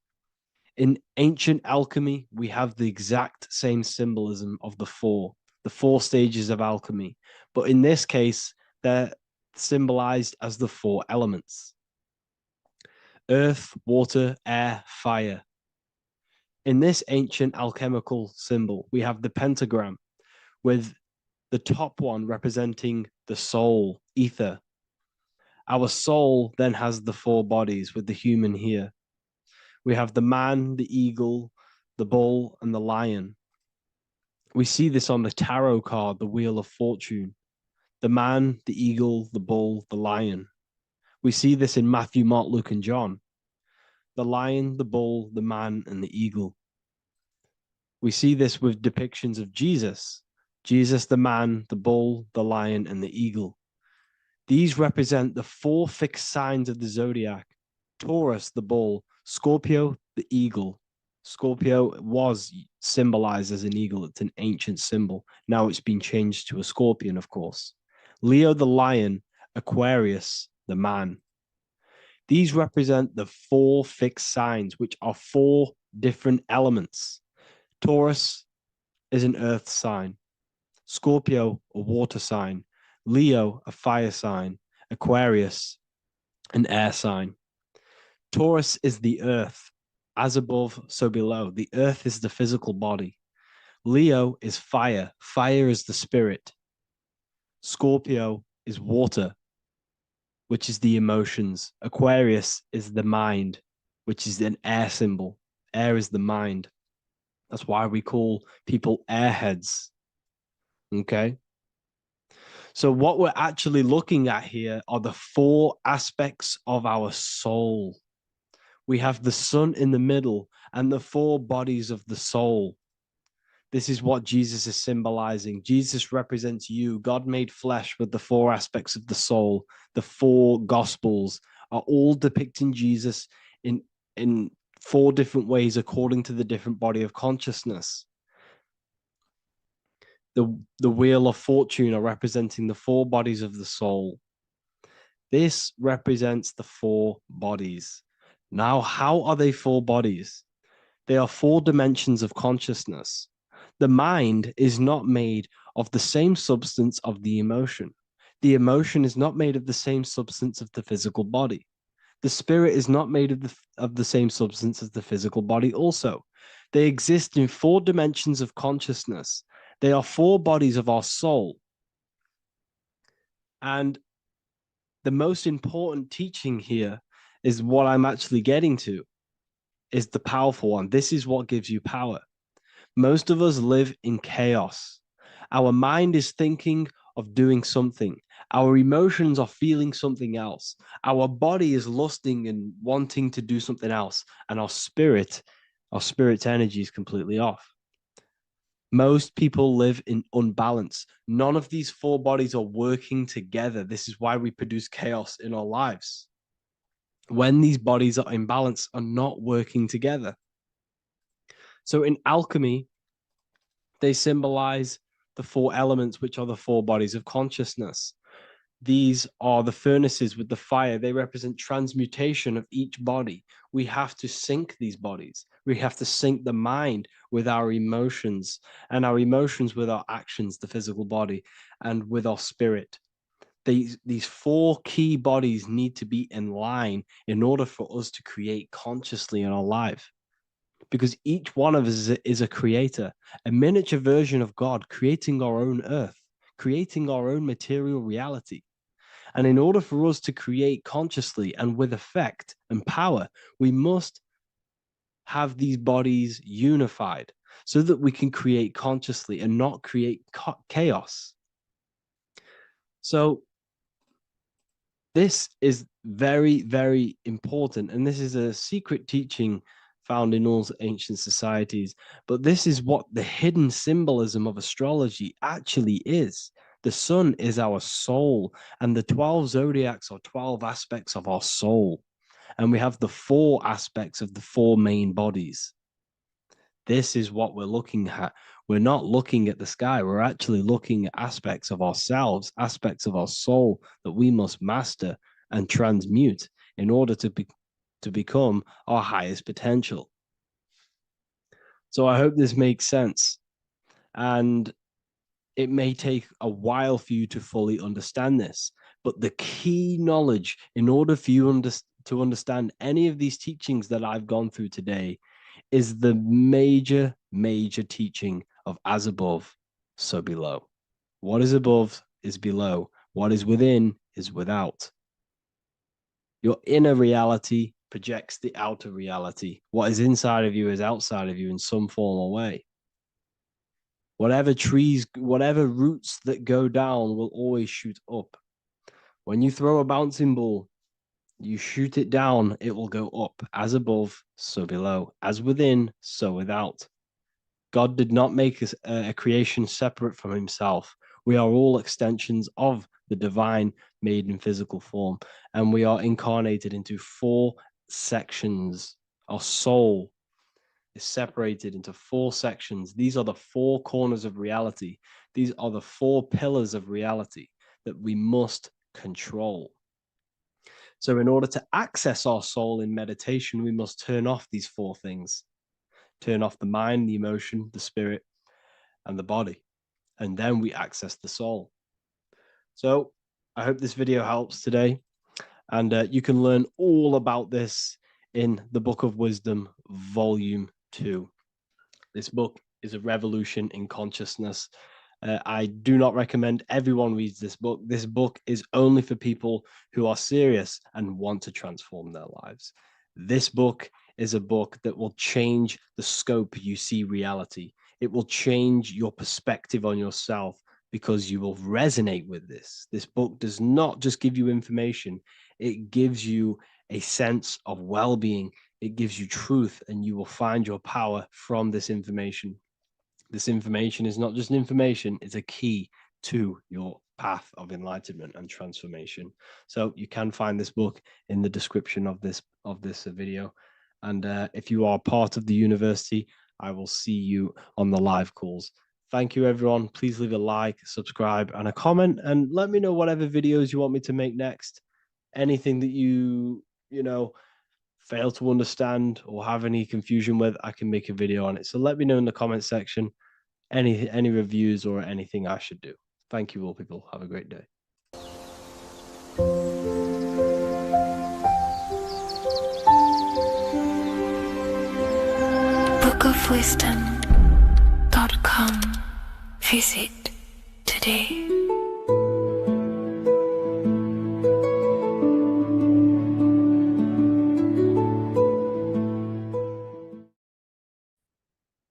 [SPEAKER 3] In ancient alchemy, we have the exact same symbolism of the four stages of alchemy. But in this case, they're symbolized as the four elements: earth, water, air, fire. In this ancient alchemical symbol, we have the pentagram with the top one representing the soul, ether. Our soul then has the four bodies with the human here. We have the man, the eagle, the bull, and the lion. We see this on the tarot card, the Wheel of Fortune. The man, the eagle, the bull, the lion. We see this in Matthew, Mark, Luke, and John. The lion, the bull, the man, and the eagle. We see this with depictions of Jesus. Jesus, the man, the bull, the lion, and the eagle. These represent the four fixed signs of the zodiac: Taurus, the bull; Scorpio, the eagle. Scorpio was symbolized as an eagle. It's an ancient symbol. Now it's been changed to a scorpion, of course. Leo, the lion; Aquarius, the man. These represent the four fixed signs, which are four different elements. Taurus is an earth sign. Scorpio, a water sign. Leo, a fire sign. Aquarius, an air sign. Taurus is the earth. As above, so below. The earth is the physical body. Leo is fire. Fire is the spirit. Scorpio is water, which is the emotions. Aquarius is the mind, which is an air symbol. Air is the mind. That's why we call people airheads. Okay? So what we're actually looking at here are the four aspects of our soul. We have the sun in the middle and the four bodies of the soul. This is what Jesus is symbolizing. Jesus represents you. God made flesh with the four aspects of the soul. The four gospels are all depicting Jesus in four different ways according to the different body of consciousness. The Wheel of Fortune are representing the four bodies of the soul. This represents the four bodies. Now, how are they four bodies? They are four dimensions of consciousness. The mind is not made of the same substance of the emotion. The emotion is not made of the same substance of the physical body. The spirit is not made of the same substance as the physical body also. They exist in four dimensions of consciousness. They are four bodies of our soul. And the most important teaching here is what I'm actually getting to, is the powerful one. This is what gives you power. Most of us live in chaos. Our mind is thinking of doing something. Our emotions are feeling something else. Our body is lusting and wanting to do something else. And our spirit's energy is completely off. Most people live in unbalance. None of these four bodies are working together. This is why we produce chaos in our lives. When these bodies are in balance, are not working together. So in alchemy, they symbolize the four elements, which are the four bodies of consciousness. These are the furnaces with the fire. They represent transmutation of each body. We have to sync these bodies. We have to sync the mind with our emotions, and our emotions with our actions, the physical body, and with our spirit. These four key bodies need to be in line in order for us to create consciously in our life. Because each one of us is a creator, a miniature version of God, creating our own earth, creating our own material reality. And in order for us to create consciously and with effect and power, we must have these bodies unified so that we can create consciously and not create chaos. So this is very, very important. And this is a secret teaching found in all ancient societies. But this is what the hidden symbolism of astrology actually is. The sun is our soul, and the 12 zodiacs are 12 aspects of our soul. And we have the four aspects of the four main bodies. This is what we're looking at. We're not looking at the sky. We're actually looking at aspects of ourselves, aspects of our soul that we must master and transmute in order to become our highest potential. So I hope this makes sense. And it may take a while for you to fully understand this, but the key knowledge in order for you to understand any of these teachings that I've gone through today is the major teaching of as above, so below. What is above is below. What is within is without. Your inner reality projects the outer reality. What is inside of you is outside of you in some form or way. Whatever trees, whatever roots that go down will always shoot up. When you throw a bouncing ball, you shoot it down, it will go up. As above, so below. As within, so without. God did not make a creation separate from himself. We are all extensions of the divine made in physical form. And we are incarnated into 4 sections. Our soul is separated into 4 sections. These are the 4 corners of reality. These are the 4 pillars of reality that we must control. So in order to access our soul in meditation, we must turn off these 4 things. Turn off the mind, the emotion, the spirit, and the body. And then we access the soul. So I hope this video helps today. And you can learn all about this in the Book of Wisdom, Volume 2. This book is a revolution in consciousness. I do not recommend everyone reads this book. This book is only for people who are serious and want to transform their lives. This book is a book that will change the scope you see reality. It will change your perspective on yourself because you will resonate with this. This book does not just give you information. It gives you a sense of well-being. It gives you truth, and you will find your power from this information. This information is not just information, it's a key to your path of enlightenment and transformation. So you can find this book in the description of this video. And if you are part of the university, I will see you on the live calls. Thank you, everyone. Please leave a like, subscribe, and a comment, and let me know whatever videos you want me to make next. Anything that you fail to understand or have any confusion with, I can make a video on it. So let me know in the comment section any reviews or anything I should do. Thank you all, people. Have a great day.
[SPEAKER 2] bookofwisdom.com. Visit today.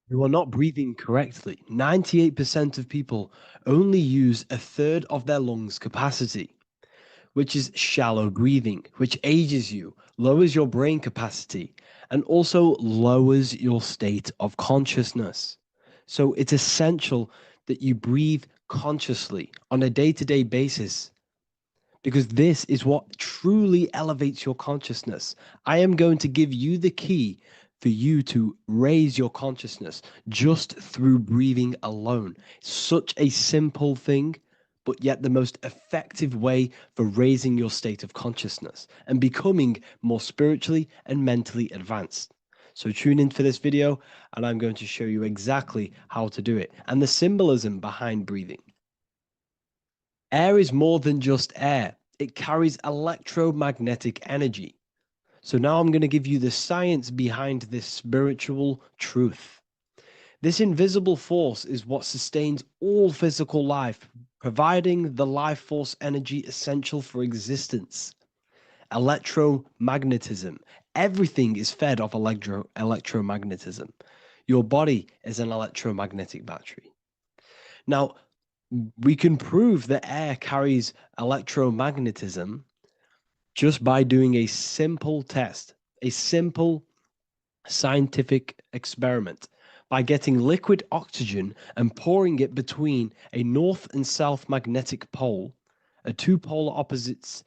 [SPEAKER 3] You are not breathing correctly. 98% of people only use 1/3 of their lungs capacity, which is shallow breathing, which ages you, lowers your brain capacity, and also lowers your state of consciousness. So it's essential that you breathe consciously on a day-to-day basis, because this is what truly elevates your consciousness. I am going to give you the key for you to raise your consciousness just through breathing alone. Such a simple thing, but yet the most effective way for raising your state of consciousness and becoming more spiritually and mentally advanced. So tune in for this video, and I'm going to show you exactly how to do it and the symbolism behind breathing. Air is more than just air. It carries electromagnetic energy. So now I'm going to give you the science behind this spiritual truth. This invisible force is what sustains all physical life, providing the life force energy essential for existence. Electromagnetism. Everything is fed off electromagnetism. Your body is an electromagnetic battery. Now, we can prove that air carries electromagnetism just by doing a simple test, a simple scientific experiment, by getting liquid oxygen and pouring it between a north and south magnetic pole, two polar opposite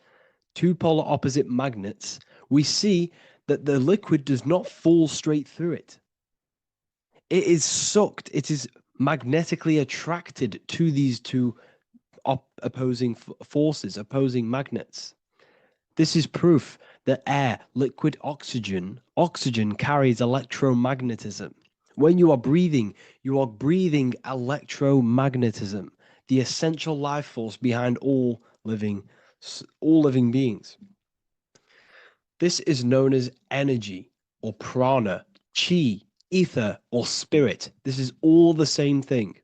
[SPEAKER 3] magnets. We see that the liquid does not fall straight through it. It is sucked. It is magnetically attracted to these two opposing forces, opposing magnets. This is proof that air, liquid oxygen carries electromagnetism. When you are breathing electromagnetism, the essential life force behind all living beings. This is known as energy or prana, chi, ether, or spirit. This is all the same thing.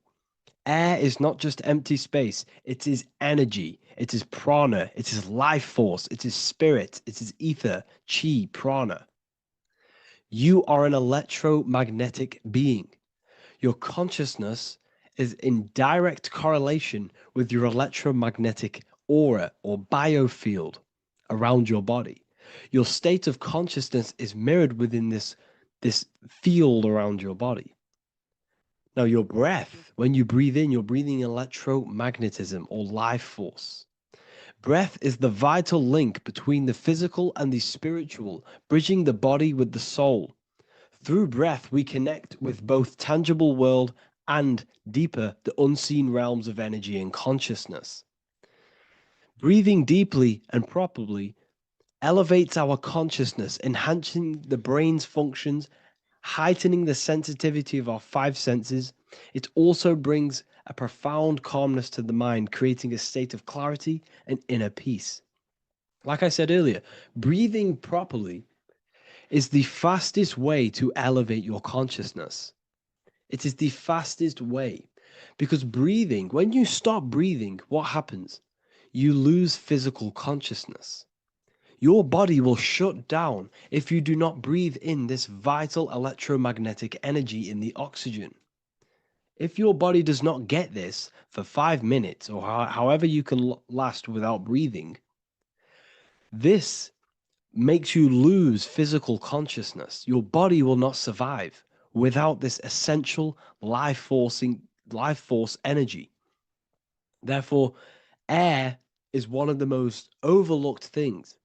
[SPEAKER 3] Air is not just empty space, it is energy, it is prana, it is life force, it is spirit, it is ether, chi, prana. You are an electromagnetic being. Your consciousness is in direct correlation with your electromagnetic aura or biofield around your body. Your state of consciousness is mirrored within this field around your body. Now, your breath, when you breathe in, you're breathing electromagnetism or life force. Breath is the vital link between the physical and the spiritual, bridging the body with the soul. Through breath, we connect with both tangible world and deeper, the unseen realms of energy and consciousness. Breathing deeply and properly elevates our consciousness, enhancing the brain's functions, heightening the sensitivity of our five senses. It also brings a profound calmness to the mind, creating a state of clarity and inner peace. Like I said earlier, breathing properly is the fastest way to elevate your consciousness. It is the fastest way because breathing, when you stop breathing, what happens? You lose physical consciousness. Your body will shut down if you do not breathe in this vital electromagnetic energy in the oxygen. If your body does not get this for 5 minutes or however you can last without breathing, this makes you lose physical consciousness. Your body will not survive without this essential life force energy. Therefore, air is one of the most overlooked things.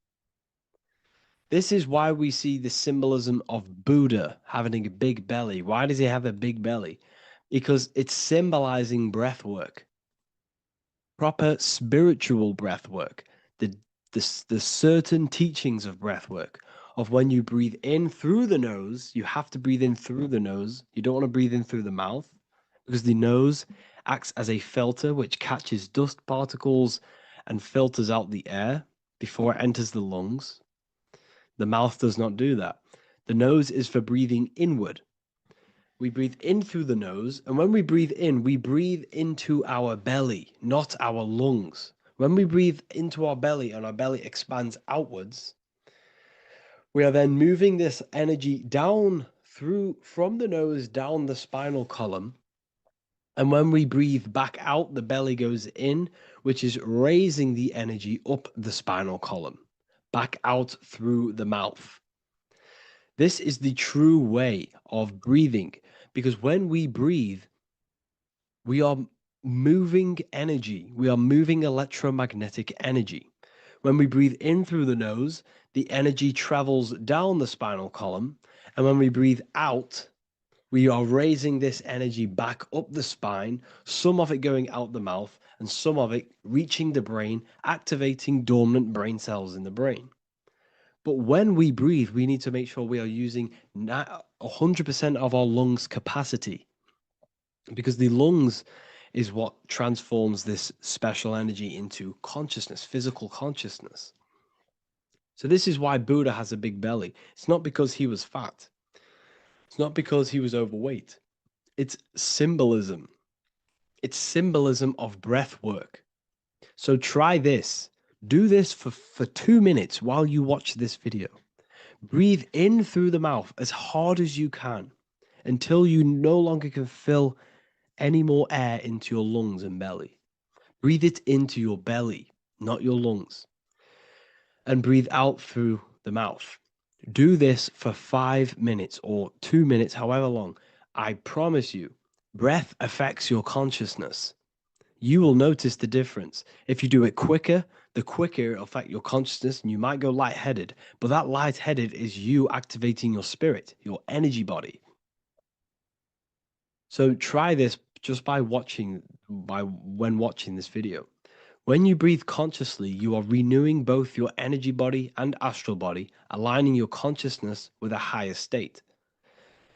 [SPEAKER 3] This is why we see the symbolism of Buddha having a big belly. Why does he have a big belly? Because it's symbolizing breath work, proper spiritual breath work, the certain teachings of breath work, of when you breathe in through the nose, you have to breathe in through the nose. You don't want to breathe in through the mouth because the nose acts as a filter which catches dust particles and filters out the air before it enters the lungs. The mouth does not do that. The nose is for breathing inward. We breathe in through the nose, and when we breathe in, we breathe into our belly, not our lungs. When we breathe into our belly and our belly expands outwards, we are then moving this energy down from the nose down the spinal column. And when we breathe back out, the belly goes in, which is raising the energy up the spinal column, back out through the mouth. This is the true way of breathing, because when we breathe, we are moving energy. We are moving electromagnetic energy. When we breathe in through the nose, the energy travels down the spinal column. And when we breathe out, we are raising this energy back up the spine, some of it going out the mouth, and some of it reaching the brain, activating dormant brain cells in the brain. But when we breathe, we need to make sure we are using 100% of our lungs' capacity, because the lungs is what transforms this special energy into consciousness, physical consciousness. So this is why Buddha has a big belly. It's not because he was fat. It's not because he was overweight. It's symbolism. It's symbolism of breath work. So try this. Do this for 2 minutes while you watch this video. Breathe in through the mouth as hard as you can until you no longer can fill any more air into your lungs and belly. Breathe it into your belly, not your lungs. And breathe out through the mouth. Do this for 5 minutes or 2 minutes, however long. I promise you, breath affects your consciousness. You will notice the difference. If you do it quicker, the quicker it'll affect your consciousness, and you might go lightheaded. But that lightheaded is you activating your spirit, your energy body. So try this just by when watching this video. When you breathe consciously, you are renewing both your energy body and astral body, aligning your consciousness with a higher state.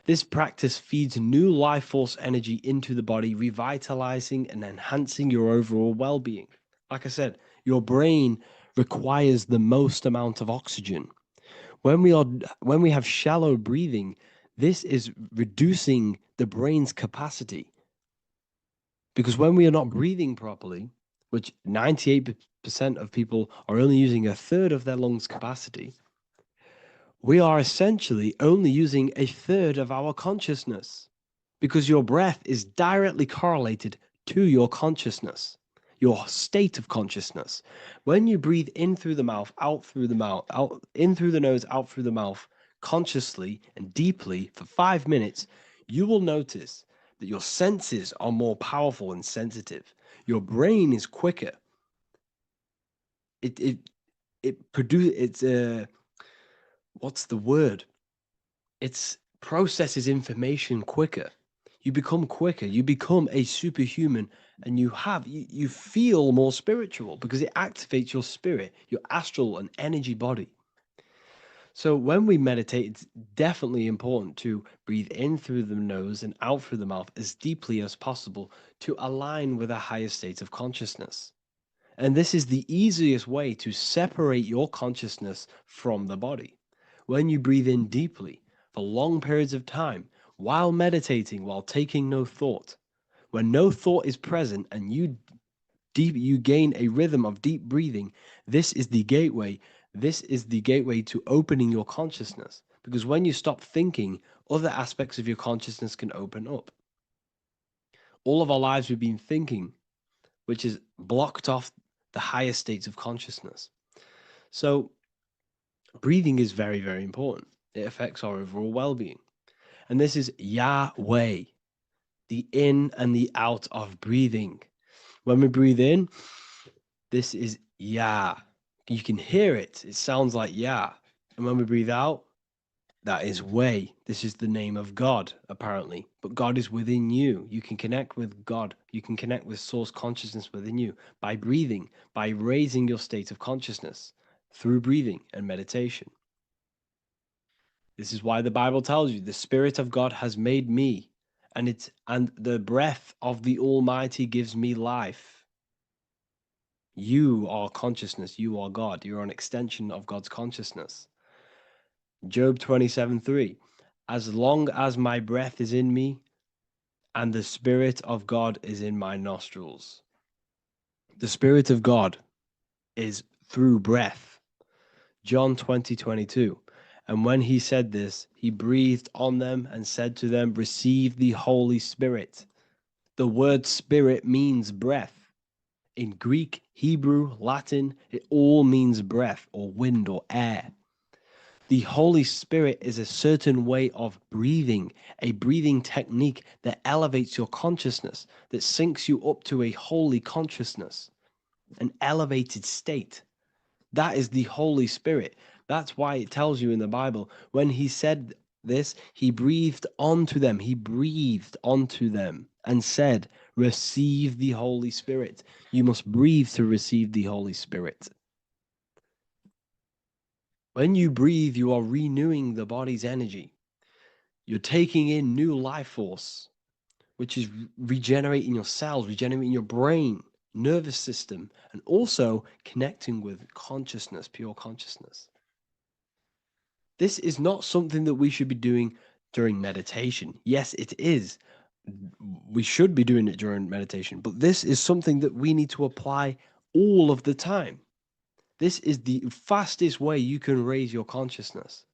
[SPEAKER 3] This practice feeds new life force energy into the body, revitalizing and enhancing your overall well-being. Like I said, your brain requires the most amount of oxygen. When we have shallow breathing, this is reducing the brain's capacity. Because when we are not breathing properly, which 98% of people are only using a third of their lungs capacity, we are essentially only using a third of our consciousness, because your breath is directly correlated to your consciousness, your state of consciousness. When you breathe in through the mouth, out through the mouth, out in through the nose, out through the mouth, consciously and deeply for 5 minutes, you will notice that your senses are more powerful and sensitive. Your brain is quicker. What's the word? It processes information quicker. You become quicker. You become a superhuman, and you feel more spiritual because it activates your spirit, your astral and energy body. So when we meditate, it's definitely important to breathe in through the nose and out through the mouth as deeply as possible to align with a higher state of consciousness. And this is the easiest way to separate your consciousness from the body. When you breathe in deeply for long periods of time, while meditating, while taking no thought, when no thought is present and you gain a rhythm of deep breathing, this is the gateway. This is the gateway to opening your consciousness. Because when you stop thinking, other aspects of your consciousness can open up. All of our lives we've been thinking, which has blocked off the higher states of consciousness. So breathing is very, very important. It affects our overall well-being. And this is Yahweh, the in and the out of breathing. When we breathe in, this is Yah. You can hear it. It sounds like Yah. And when we breathe out, that is Way. This is the name of God, apparently. But God is within you. You can connect with God. You can connect with source consciousness within you by breathing, by raising your state of consciousness through breathing and meditation. This is why the Bible tells you the Spirit of God has made me, and the breath of the Almighty gives me life. You are consciousness. You are God. You're an extension of God's consciousness. Job 27:3. As long as my breath is in me and the Spirit of God is in my nostrils. The Spirit of God is through breath. John 20:22. And when he said this, he breathed on them and said to them, receive the Holy Spirit. The word spirit means breath. In Greek, Hebrew, Latin, it all means breath or wind or air. The Holy Spirit is a certain way of breathing, a breathing technique that elevates your consciousness, that syncs you up to a holy consciousness, an elevated state. That is the Holy Spirit. That's why it tells you in the Bible, when he said this, he breathed onto them. He breathed onto them and said, receive the Holy Spirit. You must breathe to receive the Holy Spirit. When you breathe, you are renewing the body's energy. You're taking in new life force, which is regenerating your cells, regenerating your brain, nervous system, and also connecting with consciousness, pure consciousness. This is not something that we should be doing during meditation. Yes, it is. We should be doing it during meditation, but this is something that we need to apply all of the time. This is the fastest way you can raise your consciousness.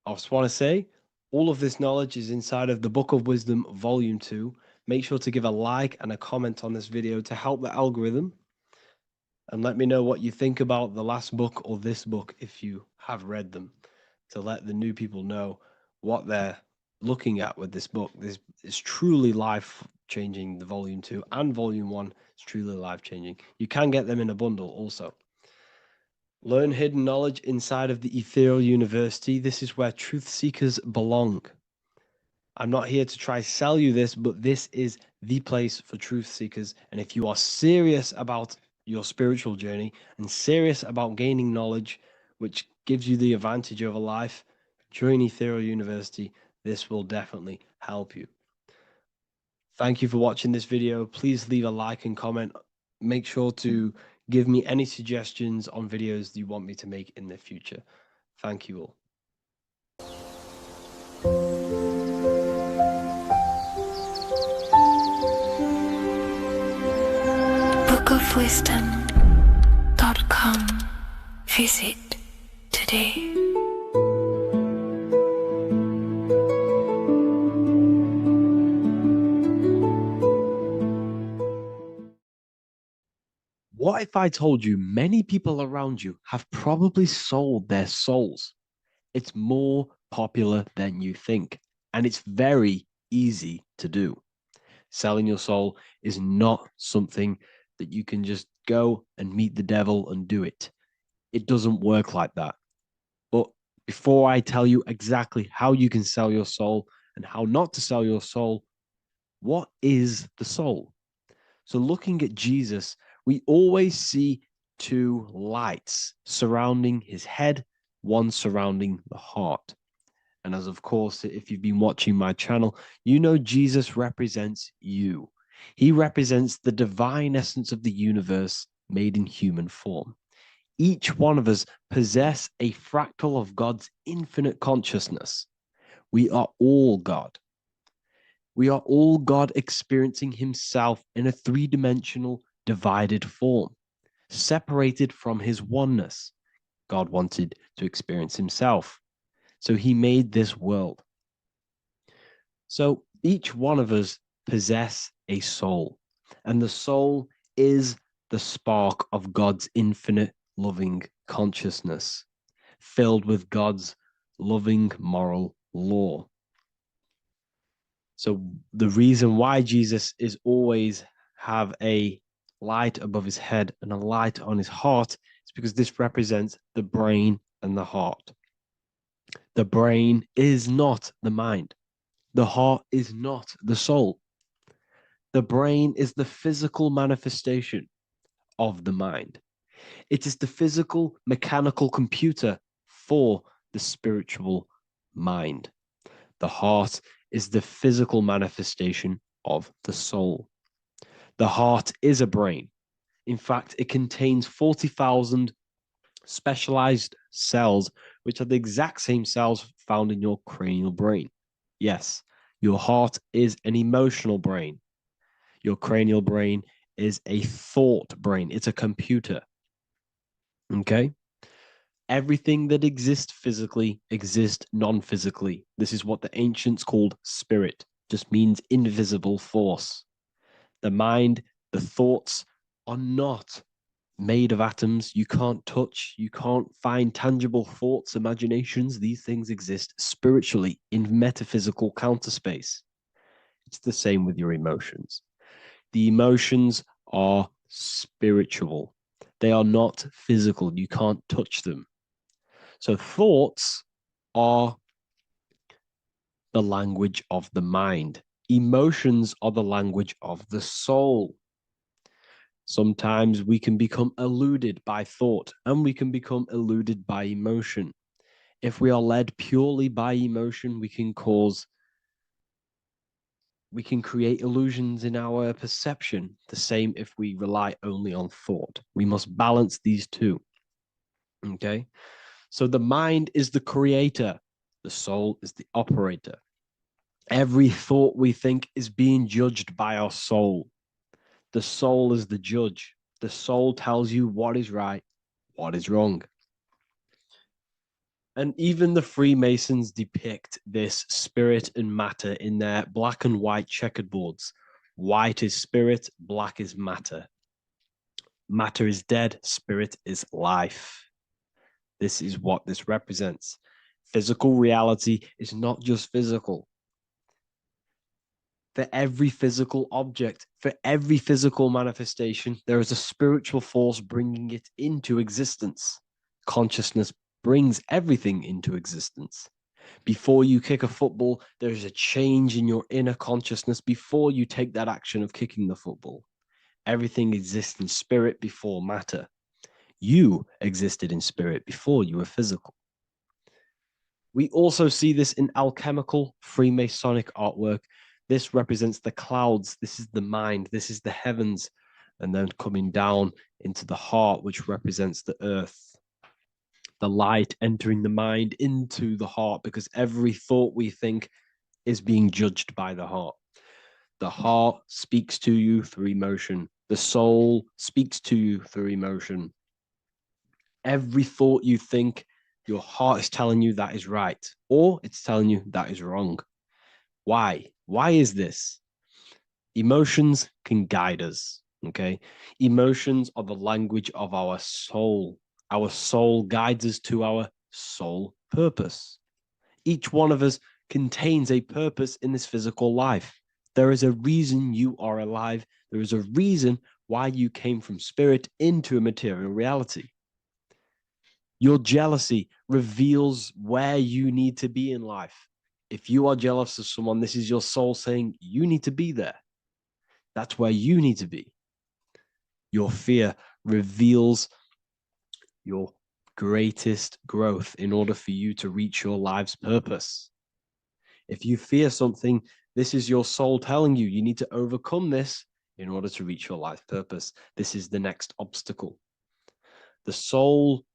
[SPEAKER 3] I just want to say, all of this knowledge is inside of the Book of Wisdom, Volume 2. Make sure to give a like and a comment on this video to help the algorithm. And let me know what you think about the last book or this book if you have read them, to let the new people know what they're looking at with this book. This is truly life-changing, the Volume 2 and Volume 1 is truly life-changing. You can get them in a bundle also. Learn hidden knowledge inside of the Ethereal University. This is where truth seekers belong. I'm not here to try sell you this, but this is the place for truth seekers. And if you are serious about your spiritual journey and serious about gaining knowledge, which gives you the advantage over life, join Ethereal University. This will definitely help you. Thank you for watching this video. Please leave a like and comment. Make sure to give me any suggestions on videos you want me to make in the future. Thank you all.
[SPEAKER 2] bookofwisdom.com. Visit today.
[SPEAKER 3] What if I told you many people around you have probably sold their souls? It's more popular than you think, and it's very easy to do. Selling your soul is not something that you can just go and meet the devil and do it. It doesn't work like that. But before I tell you exactly how you can sell your soul and how not to sell your soul, what is the soul? So looking at Jesus, we always see two lights surrounding his head, one surrounding the heart. And as of course, if you've been watching my channel, you know Jesus represents you. He represents the divine essence of the universe made in human form. Each one of us possess a fractal of God's infinite consciousness. We are all God. We are all God experiencing himself in a three-dimensional divided form, separated from his oneness. God wanted to experience himself, so he made this world. So each one of us possess a soul, and the soul is the spark of God's infinite loving consciousness, filled with God's loving moral law. So the reason why Jesus is always have a light above his head and a light on his heart is because this represents the brain and the heart. The brain is not the mind. The heart is not the soul. The brain is the physical manifestation of the mind. It is the physical mechanical computer for the spiritual mind. The heart is the physical manifestation of the soul. The heart is a brain. In fact, it contains 40,000 specialized cells, which are the exact same cells found in your cranial brain. Yes, your heart is an emotional brain. Your cranial brain is a thought brain. It's a computer. Okay? Everything that exists physically exists non-physically. This is what the ancients called spirit, just means invisible force. The mind, the thoughts are not made of atoms. You can't touch, you can't find tangible thoughts, imaginations. These things exist spiritually in metaphysical counterspace. It's the same with your emotions. The emotions are spiritual. They are not physical. You can't touch them. So thoughts are the language of the mind. Emotions are the language of the soul. Sometimes we can become eluded by thought and we can become eluded by emotion. If we are led purely by emotion, we can create illusions in our perception. The same if we rely only on thought. We must balance these two. Okay? So the mind is the creator. The soul is the operator. Every thought we think is being judged by our soul. The soul is the judge. The soul tells you what is right, what is wrong. And even the Freemasons depict this spirit and matter in their black and white checkered boards. White is spirit, black is matter. Matter is dead, spirit is life. This is what this represents. Physical reality is not just physical. For every physical object, for every physical manifestation, there is a spiritual force bringing it into existence. Consciousness brings everything into existence. Before you kick a football, there's a change in your inner consciousness before you take that action of kicking the football. Everything exists in spirit before matter. You existed in spirit before you were physical. We also see this in alchemical Freemasonic artwork. This represents the clouds. This is the mind. This is the heavens. And then coming down into the heart, which represents the earth. The light entering the mind into the heart, because every thought we think is being judged by the heart. The heart speaks to you through emotion. The soul speaks to you through emotion. Every thought you think, your heart is telling you that is right, or it's telling you that is wrong. Why? Why is this? Emotions can guide us, okay? Emotions are the language of our soul. Our soul guides us to our soul purpose. Each one of us contains a purpose in this physical life. There is a reason you are alive. There is a reason why you came from spirit into a material reality. Your jealousy reveals where you need to be in life. If you are jealous of someone, this is your soul saying you need to be there. That's where you need to be. Your fear reveals your greatest growth in order for you to reach your life's purpose. If you fear something, this is your soul telling you you need to overcome this in order to reach your life purpose. This is the next obstacle. The soul,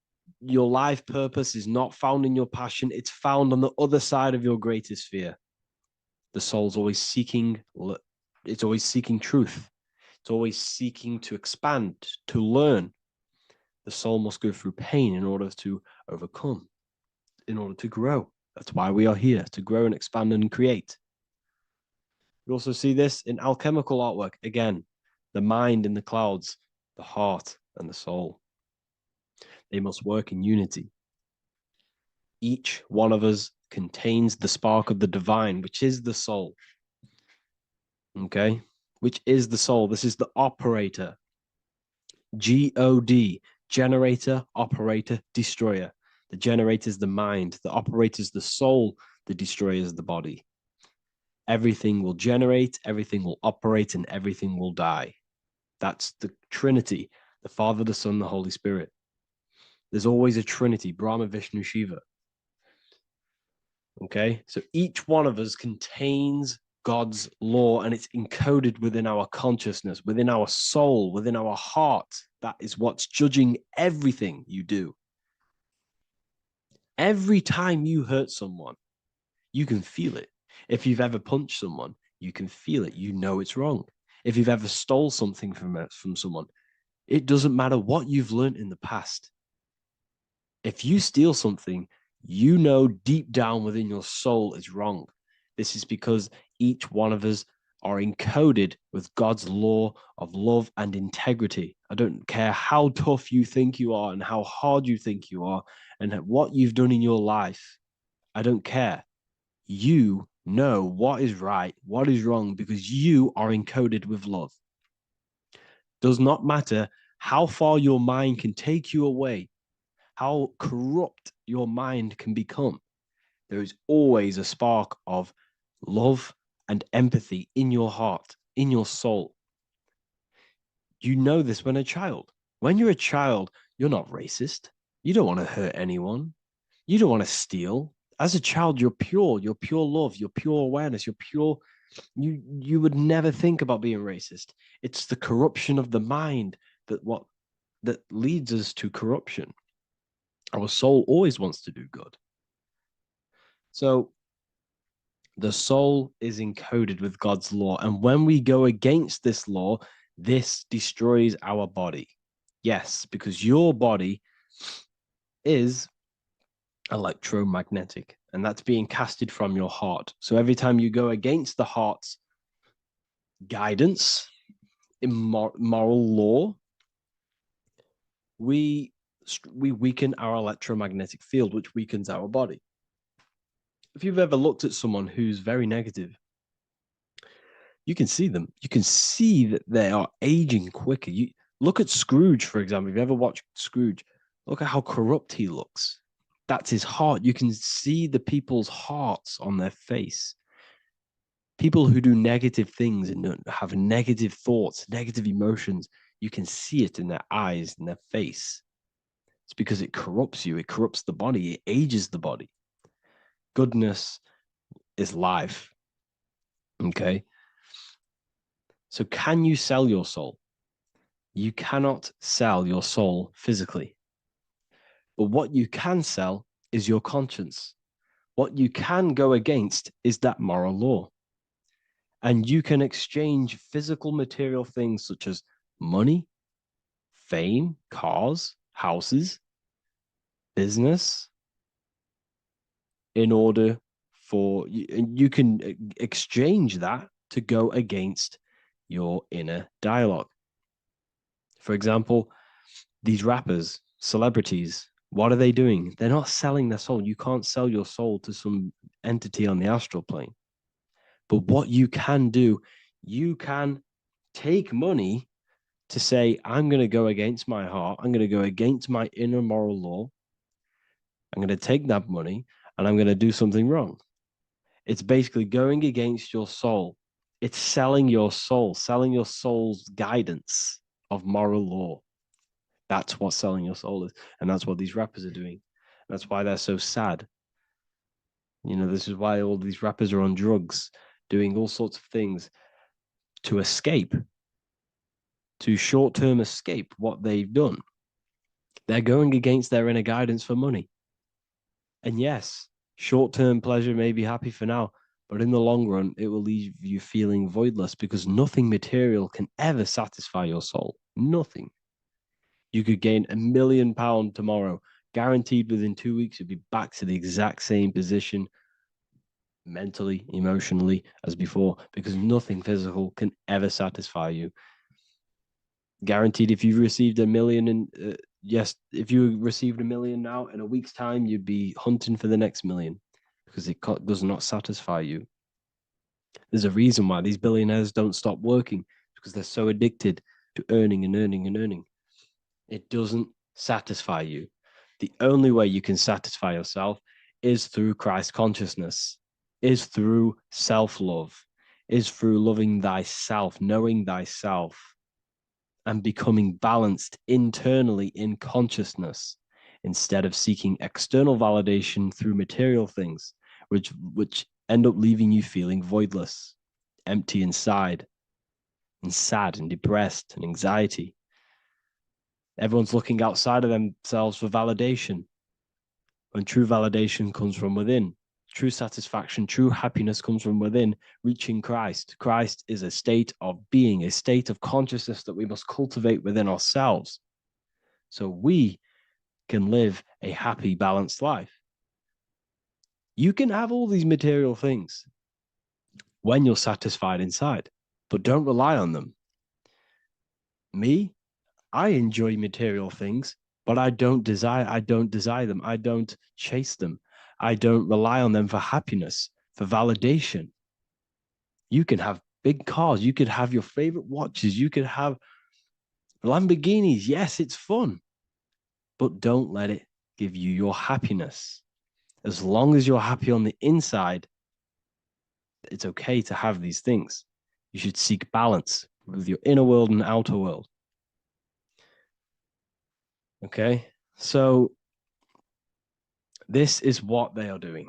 [SPEAKER 3] your life purpose is not found in your passion. It's found on the other side of your greatest fear. The soul's always seeking, it's always seeking truth. It's always seeking to expand, to learn. The soul must go through pain in order to overcome, in order to grow. That's why we are here, to grow and expand and create. We also see this in alchemical artwork. Again, the mind in the clouds, the heart and the soul. They must work in unity. Each one of us contains the spark of the divine, which is the soul. Okay? Which is the soul. This is the operator. G-O-D, generator, operator, destroyer. The generator is the mind. The operator is the soul. The destroyer is the body. Everything will generate, everything will operate, and everything will die. That's the Trinity, the Father, the Son, the Holy Spirit. There's always a Trinity, Brahma, Vishnu, Shiva. Okay, so each one of us contains God's law, and it's encoded within our consciousness, within our soul, within our heart. That is what's judging everything you do. Every time you hurt someone, you can feel it. If you've ever punched someone, you can feel it. You know it's wrong. If you've ever stole something from someone, it doesn't matter what you've learned in the past. If you steal something, you know deep down within your soul it's wrong. This is because each one of us are encoded with God's law of love and integrity. I don't care how tough you think you are and how hard you think you are and what you've done in your life. I don't care. You know what is right, what is wrong, because you are encoded with love. Does not matter how far your mind can take you away, how corrupt your mind can become. There is always a spark of love and empathy in your heart, in your soul. You know this when a child. When you're a child, you're not racist. You don't want to hurt anyone. You don't want to steal. As a child, you're pure love, you're pure awareness, you're pure. You would never think about being racist. It's the corruption of the mind that leads us to corruption. Our soul always wants to do good. So the soul is encoded with God's law. And when we go against this law, this destroys our body. Yes, because your body is electromagnetic, and that's being casted from your heart. So every time you go against the heart's guidance in moral law, we weaken our electromagnetic field, which weakens our body. If you've ever looked at someone who's very negative, you can see them. You can see that they are aging quicker. You look at Scrooge, for example. If you ever watched Scrooge, look at how corrupt he looks. That's his heart. You can see the people's hearts on their face. People who do negative things and have negative thoughts, negative emotions, you can see it in their eyes, in their face. It's because it corrupts you. It corrupts the body. It ages the body. Goodness is life. Okay. So can you sell your soul? You cannot sell your soul physically. But what you can sell is your conscience. What you can go against is that moral law. And you can exchange physical material things such as money, fame, cars, houses, business, in order for you can exchange that to go against your inner dialogue. For example, these rappers, celebrities, what are they doing? They're not selling their soul. You can't sell your soul to some entity on the astral plane. But what you can do, you can take money to say, I'm going to go against my heart. I'm going to go against my inner moral law. I'm going to take that money and I'm going to do something wrong. It's basically going against your soul. It's selling your soul's guidance of moral law. That's what selling your soul is. And that's what these rappers are doing. That's why they're so sad. You know, this is why all these rappers are on drugs, doing all sorts of things to escape, to short-term escape what they've done. They're going against their inner guidance for money. And yes, short-term pleasure may be happy for now, but in the long run, it will leave you feeling voidless because nothing material can ever satisfy your soul. Nothing. You could gain £1 million tomorrow, guaranteed within 2 weeks, you'll be back to the exact same position mentally, emotionally as before, because nothing physical can ever satisfy you. Guaranteed, if you received $1 million in, yes, if you received $1 million now, in a week's time, you'd be hunting for the next million because it does not satisfy you. There's a reason why these billionaires don't stop working, because they're so addicted to earning and earning and earning. It doesn't satisfy you. The only way you can satisfy yourself is through Christ consciousness, is through self-love, is through loving thyself, knowing thyself, and becoming balanced internally in consciousness instead of seeking external validation through material things, which end up leaving you feeling voidless, empty inside, and sad and depressed and anxiety. Everyone's looking outside of themselves for validation, when true validation comes from within. True satisfaction, true happiness comes from within, reaching Christ. Christ is a state of being, a state of consciousness that we must cultivate within ourselves so we can live a happy, balanced life. You can have all these material things when you're satisfied inside, but don't rely on them. Me, I enjoy material things, but I don't desire them. I don't chase them. I don't rely on them for happiness, for validation. You can have big cars. You could have your favorite watches. You could have Lamborghinis. Yes, it's fun, but don't let it give you your happiness. As long as you're happy on the inside, it's okay to have these things. You should seek balance with your inner world and outer world. Okay, so this is what they are doing.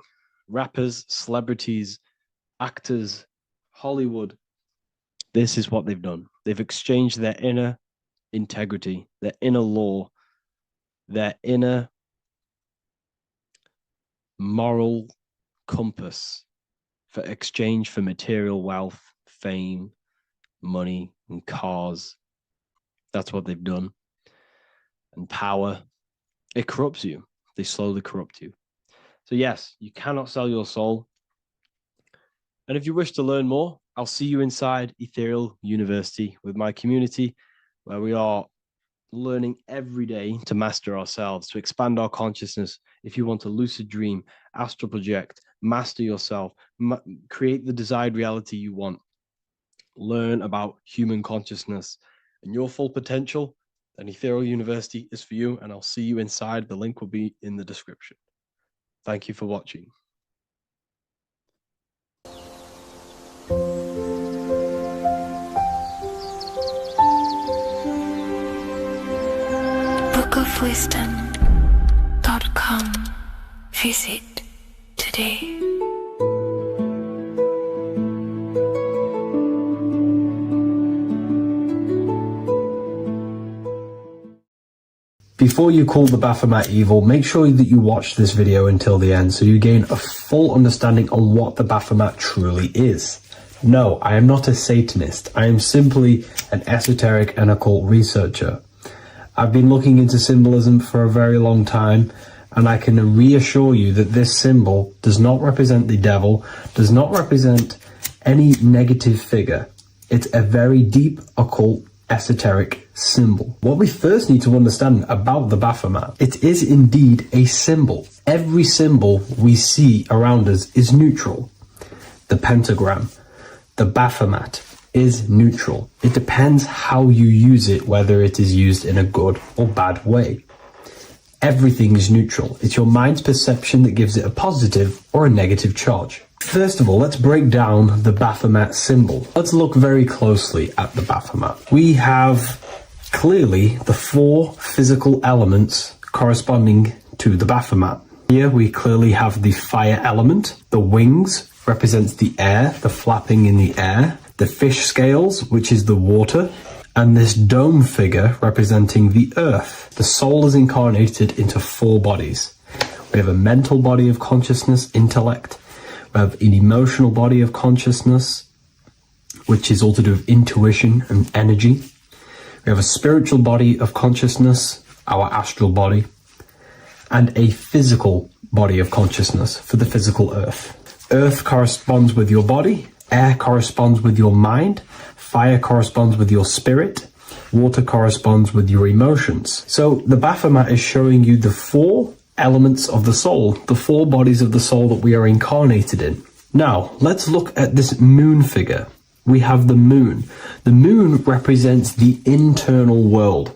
[SPEAKER 3] Rappers, celebrities, actors, Hollywood. This is what they've done. They've exchanged their inner integrity, their inner law, their inner moral compass for exchange for material wealth, fame, money, and cars. That's what they've done. And power. It corrupts you. They slowly corrupt you. So yes, you cannot sell your soul. And if you wish to learn more, I'll see you inside Ethereal University with my community, where we are learning every day to master ourselves, to expand our consciousness. If you want to lucid dream, astral project, master yourself, create the desired reality you want, learn about human consciousness and your full potential, then Ethereal University is for you. And I'll see you inside. The link will be in the description. Thank you for watching.
[SPEAKER 2] bookofwisdom.com. Visit today.
[SPEAKER 1] Before you call the Baphomet evil, make sure that you watch this video until the end so you gain a full understanding on what the Baphomet truly is. No, I am not a Satanist. I am simply an esoteric and occult researcher. I've been looking into symbolism for a very long time, and I can reassure you that this symbol does not represent the devil, does not represent any negative figure. It's a very deep, occult, esoteric symbol. What we first need to understand about the Baphomet, it is indeed a symbol. Every symbol we see around us is neutral. The pentagram, the Baphomet, is neutral. It depends how you use it, whether it is used in a good or bad way. Everything is neutral. It's your mind's perception that gives it a positive or a negative charge. First of all, let's break down the Baphomet symbol. Let's look very closely at the Baphomet. We have clearly the 4 physical elements corresponding to the Baphomet. Here we clearly have the fire element. The wings represents the air, the flapping in the air. The fish scales, which is the water, and this dome figure representing the earth. The soul is incarnated into 4 bodies. We have a mental body of consciousness, intellect. We have an emotional body of consciousness, which is all to do with intuition and energy. We have a spiritual body of consciousness, our astral body, and a physical body of consciousness for the physical earth. Earth corresponds with your body. Air corresponds with your mind, fire corresponds with your spirit, water corresponds with your emotions. So the Baphomet is showing you the 4 elements of the soul, the 4 bodies of the soul that we are incarnated in. Now, let's look at this moon figure. We have the moon. The moon represents the internal world.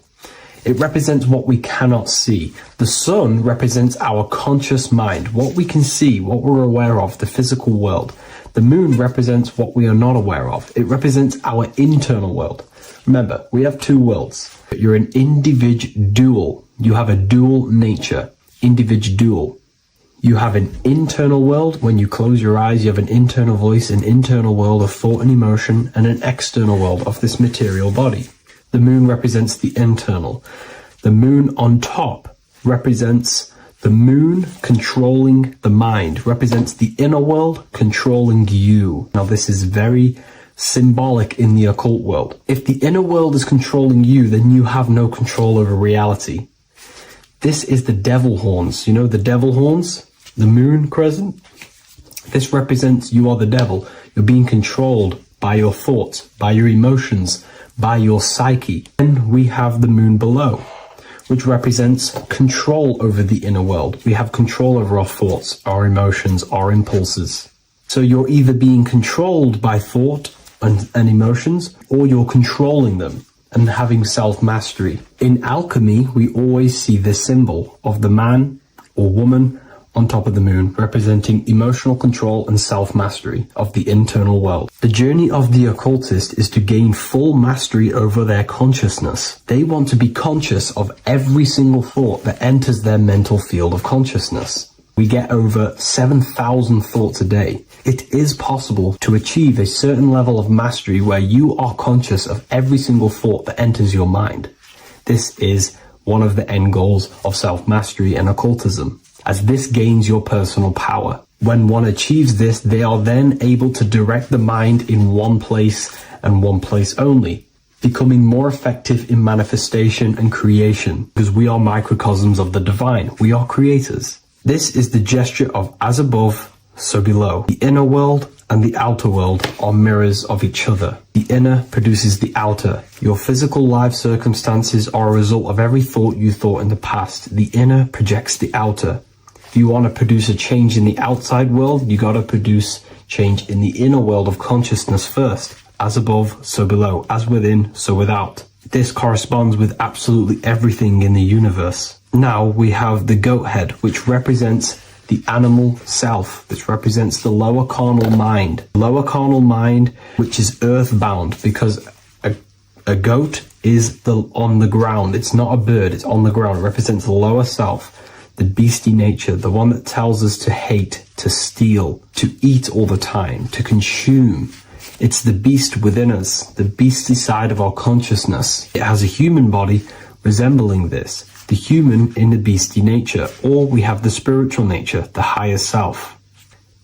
[SPEAKER 1] It represents what we cannot see. The sun represents our conscious mind, what we can see, what we're aware of, the physical world. The moon represents what we are not aware of. It represents our internal world. Remember, we have 2 worlds. You're an individual. You have a dual nature. Individual. You have an internal world. When you close your eyes, you have an internal voice, an internal world of thought and emotion, and an external world of this material body. The moon represents the internal. The moon on top represents the moon controlling the mind, represents the inner world controlling you. Now this is very symbolic in the occult world. If the inner world is controlling you, then you have no control over reality. This is the devil horns. You know the devil horns? The moon crescent? This represents you are the devil. You're being controlled by your thoughts, by your emotions, by your psyche. Then we have the moon below, which represents control over the inner world. We have control over our thoughts, our emotions, our impulses. So you're either being controlled by thought and emotions, or you're controlling them and having self-mastery. In alchemy, we always see this symbol of the man or woman on top of the moon, representing emotional control and self-mastery of the internal world. The journey of the occultist is to gain full mastery over their consciousness. They want to be conscious of every single thought that enters their mental field of consciousness. We get over 7,000 thoughts a day. It is possible to achieve a certain level of mastery where you are conscious of every single thought that enters your mind. This is one of the end goals of self-mastery and occultism, as this gains your personal power. When one achieves this, they are then able to direct the mind in one place and one place only, becoming more effective in manifestation and creation, because we are microcosms of the divine. We are creators. This is the gesture of as above, so below. The inner world and the outer world are mirrors of each other. The inner produces the outer. Your physical life circumstances are a result of every thought you thought in the past. The inner projects the outer. If you want to produce a change in the outside world, you got to produce change in the inner world of consciousness first. As above, so below. As within, so without. This corresponds with absolutely everything in the universe. Now we have the goat head, which represents the animal self, which represents the lower carnal mind. Lower carnal mind, which is earthbound, because a goat is on the ground. It's not a bird, it's on the ground. It represents the lower self, the beastie nature, the one that tells us to hate, to steal, to eat all the time, to consume. It's the beast within us, the beastly side of our consciousness. It has a human body resembling this, the human in the beastie nature, or we have the spiritual nature, the higher self.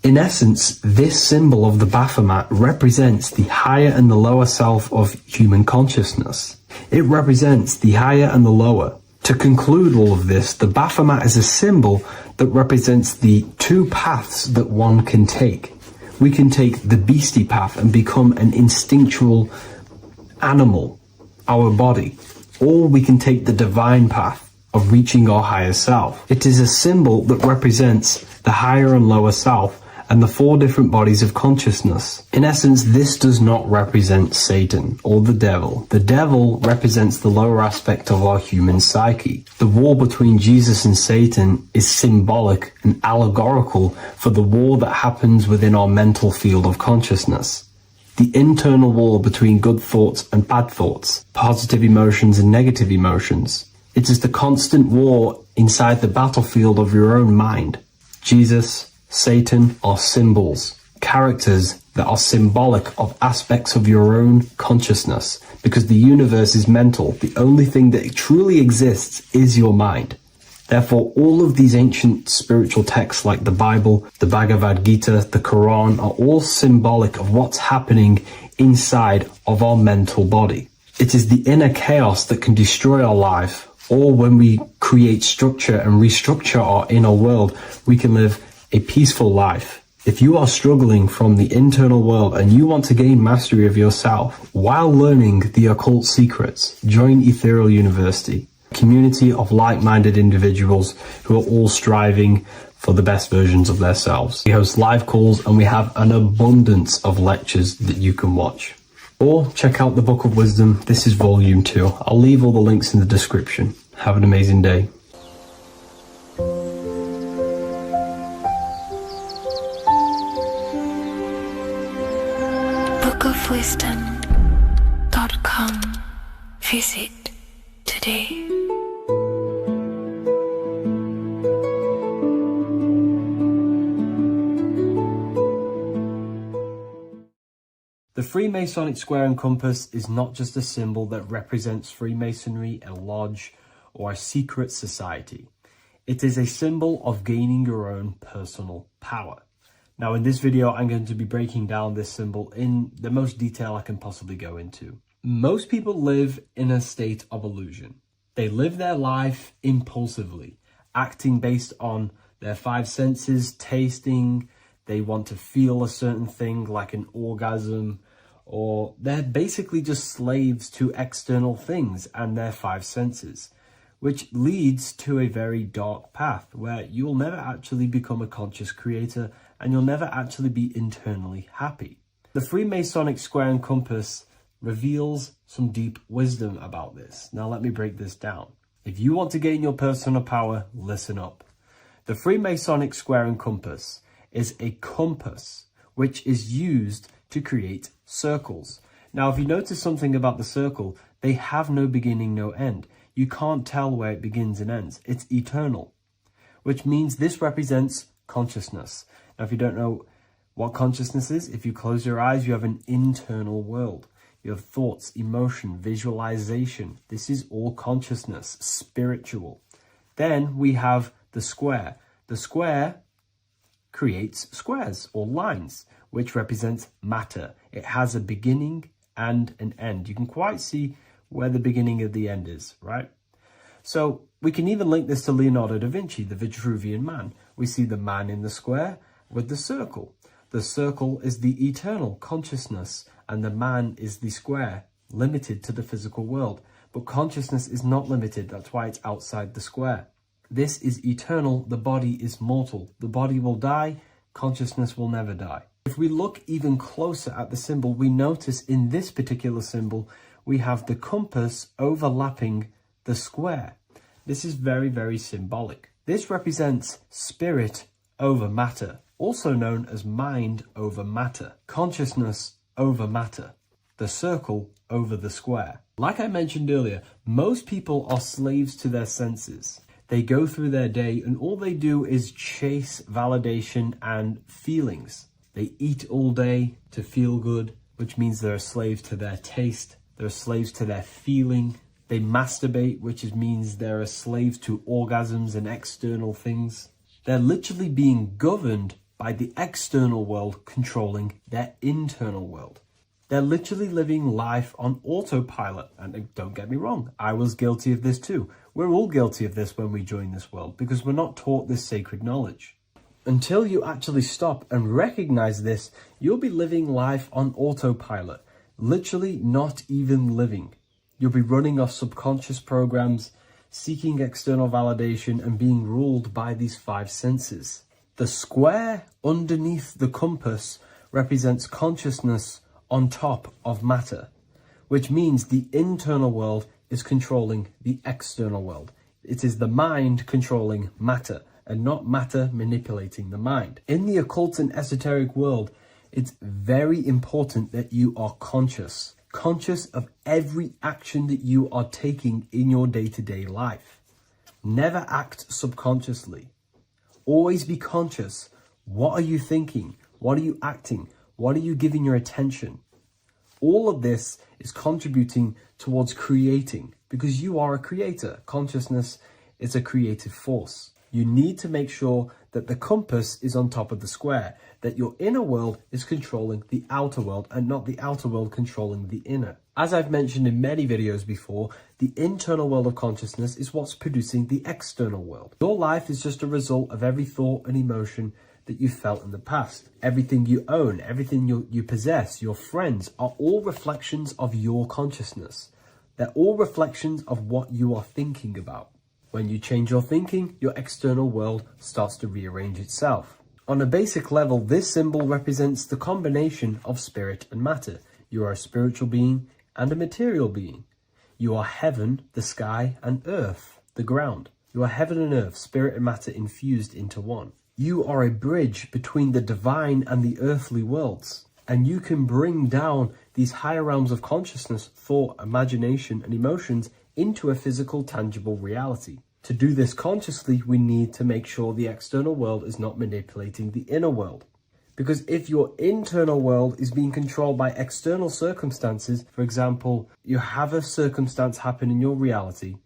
[SPEAKER 1] In essence, this symbol of the Baphomet represents the higher and the lower self of human consciousness. It represents the higher and the lower. To conclude all of this, the Baphomet is a symbol that represents the two paths that one can take. We can take the beastie path and become an instinctual animal, our body, or we can take the divine path of reaching our higher self. It is a symbol that represents the higher and lower self and the four different bodies of consciousness. In essence, this does not represent Satan or the devil. The devil represents the lower aspect of our human psyche. The war between Jesus and Satan is symbolic and allegorical for the war that happens within our mental field of consciousness. The internal war between good thoughts and bad thoughts, positive emotions and negative emotions. It is the constant war inside the battlefield of your own mind. Jesus, Satan are symbols, characters that are symbolic of aspects of your own consciousness, because the universe is mental. The only thing that truly exists is your mind. Therefore, all of these ancient spiritual texts like the Bible, the Bhagavad Gita, the Quran are all symbolic of what's happening inside of our mental body. It is the inner chaos that can destroy our life, or when we create structure and restructure our inner world, we can live a peaceful life. If you are struggling from the internal world and you want to gain mastery of yourself while learning the occult secrets, join Ethereal University, a community of like-minded individuals who are all striving for the best versions of themselves. We host live calls and we have an abundance of lectures that you can watch. Or check out the Book of Wisdom. This is volume 2. I'll leave all the links in the description. Have an amazing day.
[SPEAKER 2] bookofwisdom.com. Visit today.
[SPEAKER 1] The Freemasonic square and compass is not just a symbol that represents Freemasonry, a lodge, or a secret society. It is a symbol of gaining your own personal power. Now, in this video, I'm going to be breaking down this symbol in the most detail I can possibly go into. Most people live in a state of illusion. They live their life impulsively, acting based on their five senses, tasting. They want to feel a certain thing like an orgasm, or they're basically just slaves to external things and their five senses, which leads to a very dark path where you'll never actually become a conscious creator and you'll never actually be internally happy. The Freemasonic square and compass reveals some deep wisdom about this. Now let me break this down. If you want to gain your personal power, listen up. The Freemasonic square and compass is a compass which is used to create circles. Now, if you notice something about the circle, they have no beginning, no end. You can't tell where it begins and ends. It's eternal, which means this represents consciousness. Now, if you don't know what consciousness is, if you close your eyes, you have an internal world. You have thoughts, emotion, visualization. This is all consciousness, spiritual. Then we have the square. The square creates squares or lines, which represents matter. It has a beginning and an end. You can quite see where the beginning of the end is, right? So we can even link this to Leonardo da Vinci, the Vitruvian Man. We see the man in the square with the circle. The circle is the eternal consciousness, and the man is the square, limited to the physical world. But consciousness is not limited. That's why it's outside the square. This is eternal. The body is mortal. The body will die. Consciousness will never die. If we look even closer at the symbol, we notice in this particular symbol, we have the compass overlapping the square. This is very, very symbolic. This represents spirit over matter, also known as mind over matter, consciousness over matter, the circle over the square. Like I mentioned earlier, most people are slaves to their senses. They go through their day and all they do is chase validation and feelings. They eat all day to feel good, which means they're slaves to their taste. They're slaves to their feeling. They masturbate, which means they're a slave to orgasms and external things. They're literally being governed by the external world controlling their internal world. They're literally living life on autopilot. And don't get me wrong, I was guilty of this too. We're all guilty of this when we join this world because we're not taught this sacred knowledge. Until you actually stop and recognize this, you'll be living life on autopilot, literally not even living. You'll be running off subconscious programs, seeking external validation and being ruled by these 5 senses. The square underneath the compass represents consciousness on top of matter, which means the internal world is controlling the external world. It is the mind controlling matter and not matter manipulating the mind. In the occult and esoteric world, it's very important that you are conscious of every action that you are taking in your day-to-day life. Never act subconsciously. Always be conscious. What are you thinking? What are you acting? What are you giving your attention? All of this is contributing towards creating because you are a creator. Consciousness is a creative force. You need to make sure that the compass is on top of the square, that your inner world is controlling the outer world and not the outer world controlling the inner. As I've mentioned in many videos before, the internal world of consciousness is what's producing the external world. Your life is just a result of every thought and emotion that you felt in the past. Everything you own, everything you possess, your friends are all reflections of your consciousness. They're all reflections of what you are thinking about. When you change your thinking, your external world starts to rearrange itself. On a basic level, this symbol represents the combination of spirit and matter. You are a spiritual being and a material being. You are heaven, the sky, and earth, the ground. You are heaven and earth, spirit and matter infused into one. You are a bridge between the divine and the earthly worlds. And you can bring down these higher realms of consciousness, thought, imagination, and emotions into a physical, tangible reality. To do this consciously, we need to make sure the external world is not manipulating the inner world. Because if your internal world is being controlled by external circumstances, for example, you have a circumstance happen in your reality,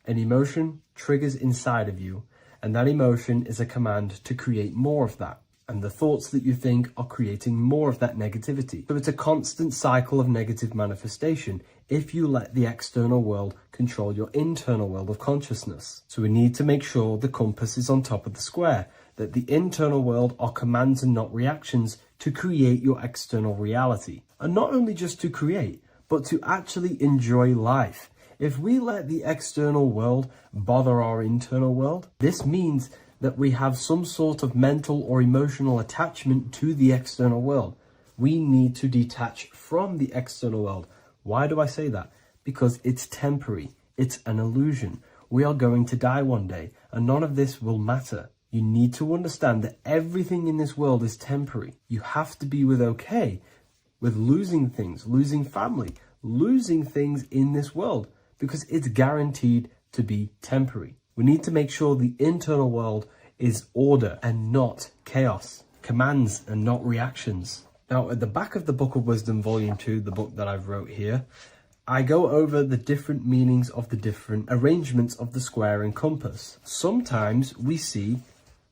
[SPEAKER 1] an emotion triggers inside of you, and that emotion is a command to create more of that. And the thoughts that you think are creating more of that negativity. So it's a constant cycle of negative manifestation if you let the external world control your internal world of consciousness. So we need to make sure the compass is on top of the square, that the internal world are commands and not reactions to create your external reality. And not only just to create, but to actually enjoy life. If we let the external world bother our internal world, this means that we have some sort of mental or emotional attachment to the external world. We need to detach from the external world. Why do I say that? Because it's temporary. It's an illusion. We are going to die one day, and none of this will matter. You need to understand that everything in this world is temporary. You have to be okay with losing things, losing family, losing things in this world, because it's guaranteed to be temporary. We need to make sure the internal world is order and not chaos, commands and not reactions. Now, at the back of the Book of Wisdom, Volume 2, the book that I've wrote here, I go over the different meanings of the different arrangements of the square and compass. Sometimes we see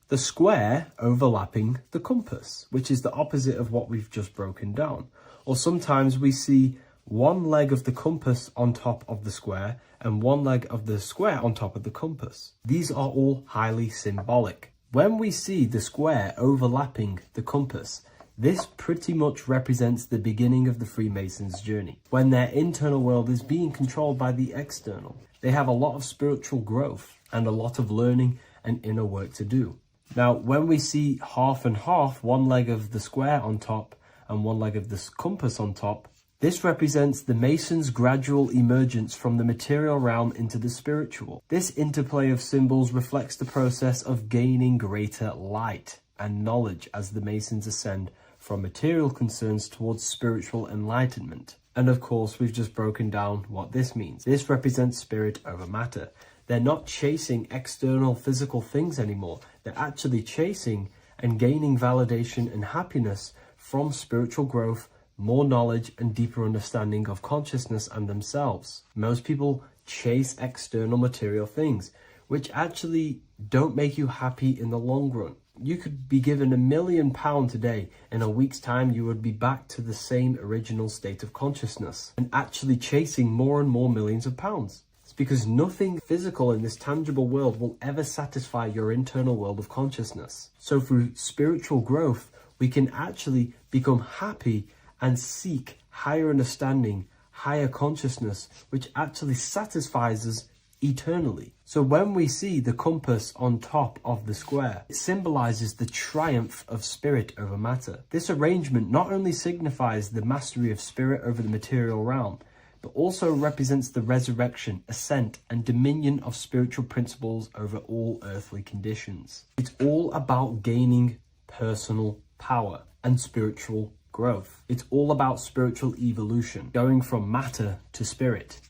[SPEAKER 1] the square overlapping the compass, which is the opposite of what we've just broken down. Or sometimes we see one leg of the compass on top of the square and one leg of the square on top of the compass. These are all highly symbolic. When we see the square overlapping the compass, this pretty much represents the beginning of the Freemasons' journey. When their internal world is being controlled by the external, they have a lot of spiritual growth and a lot of learning and inner work to do. Now, when we see half and half, one leg of the square on top and one leg of the compass on top, this represents the Masons' gradual emergence from the material realm into the spiritual. This interplay of symbols reflects the process of gaining greater light. and knowledge as the Masons ascend from material concerns towards spiritual enlightenment. And of course, we've just broken down what this means. This represents spirit over matter. They're not chasing external physical things anymore. They're actually chasing and gaining validation and happiness from spiritual growth, more knowledge, and deeper understanding of consciousness and themselves. Most people chase external material things, which actually don't make you happy in the long run. You could be given £1 million today. In a week's time, you would be back to the same original state of consciousness and actually chasing more and more millions of pounds. It's because nothing physical in this tangible world will ever satisfy your internal world of consciousness. So through spiritual growth, we can actually become happy and seek higher understanding, higher consciousness, which actually satisfies us eternally. So when we see the compass on top of the square, it symbolizes the triumph of spirit over matter. This arrangement not only signifies the mastery of spirit over the material realm, but also represents the resurrection, ascent, and dominion of spiritual principles over all earthly conditions. It's all about gaining personal power and spiritual growth. It's all about spiritual evolution, going from matter to spirit.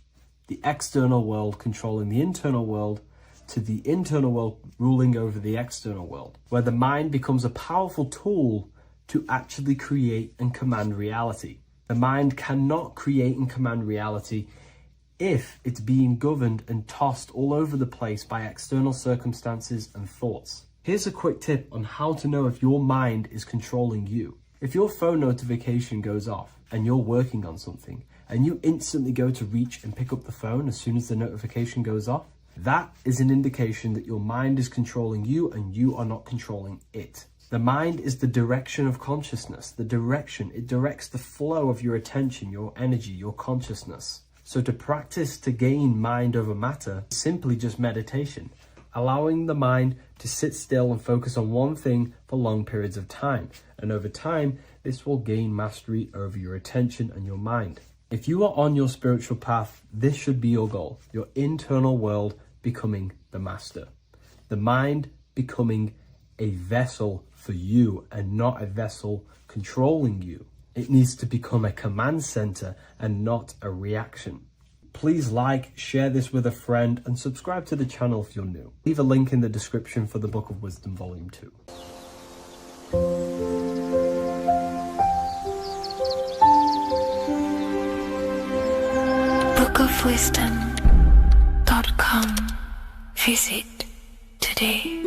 [SPEAKER 1] The external world controlling the internal world, to the internal world ruling over the external world, where the mind becomes a powerful tool to actually create and command reality. The mind cannot create and command reality if it's being governed and tossed all over the place by external circumstances and thoughts. Here's a quick tip on how to know if your mind is controlling you. If your phone notification goes off and you're working on something, and you instantly go to reach and pick up the phone as soon as the notification goes off, that is an indication that your mind is controlling you and you are not controlling it. The mind is the direction of consciousness. The direction, it directs the flow of your attention, your energy, your consciousness. So to practice to gain mind over matter is simply just meditation, allowing the mind to sit still and focus on one thing for long periods of time. And over time, this will gain mastery over your attention and your mind. If you are on your spiritual path, this should be your goal. Your internal world becoming the master. The mind becoming a vessel for you and not a vessel controlling you. It needs to become a command center and not a reaction. Please like, share this with a friend, and subscribe to the channel if you're new. Leave a link in the description for the Book of Wisdom Volume 2.
[SPEAKER 2] bookofwisdom.com. Visit today.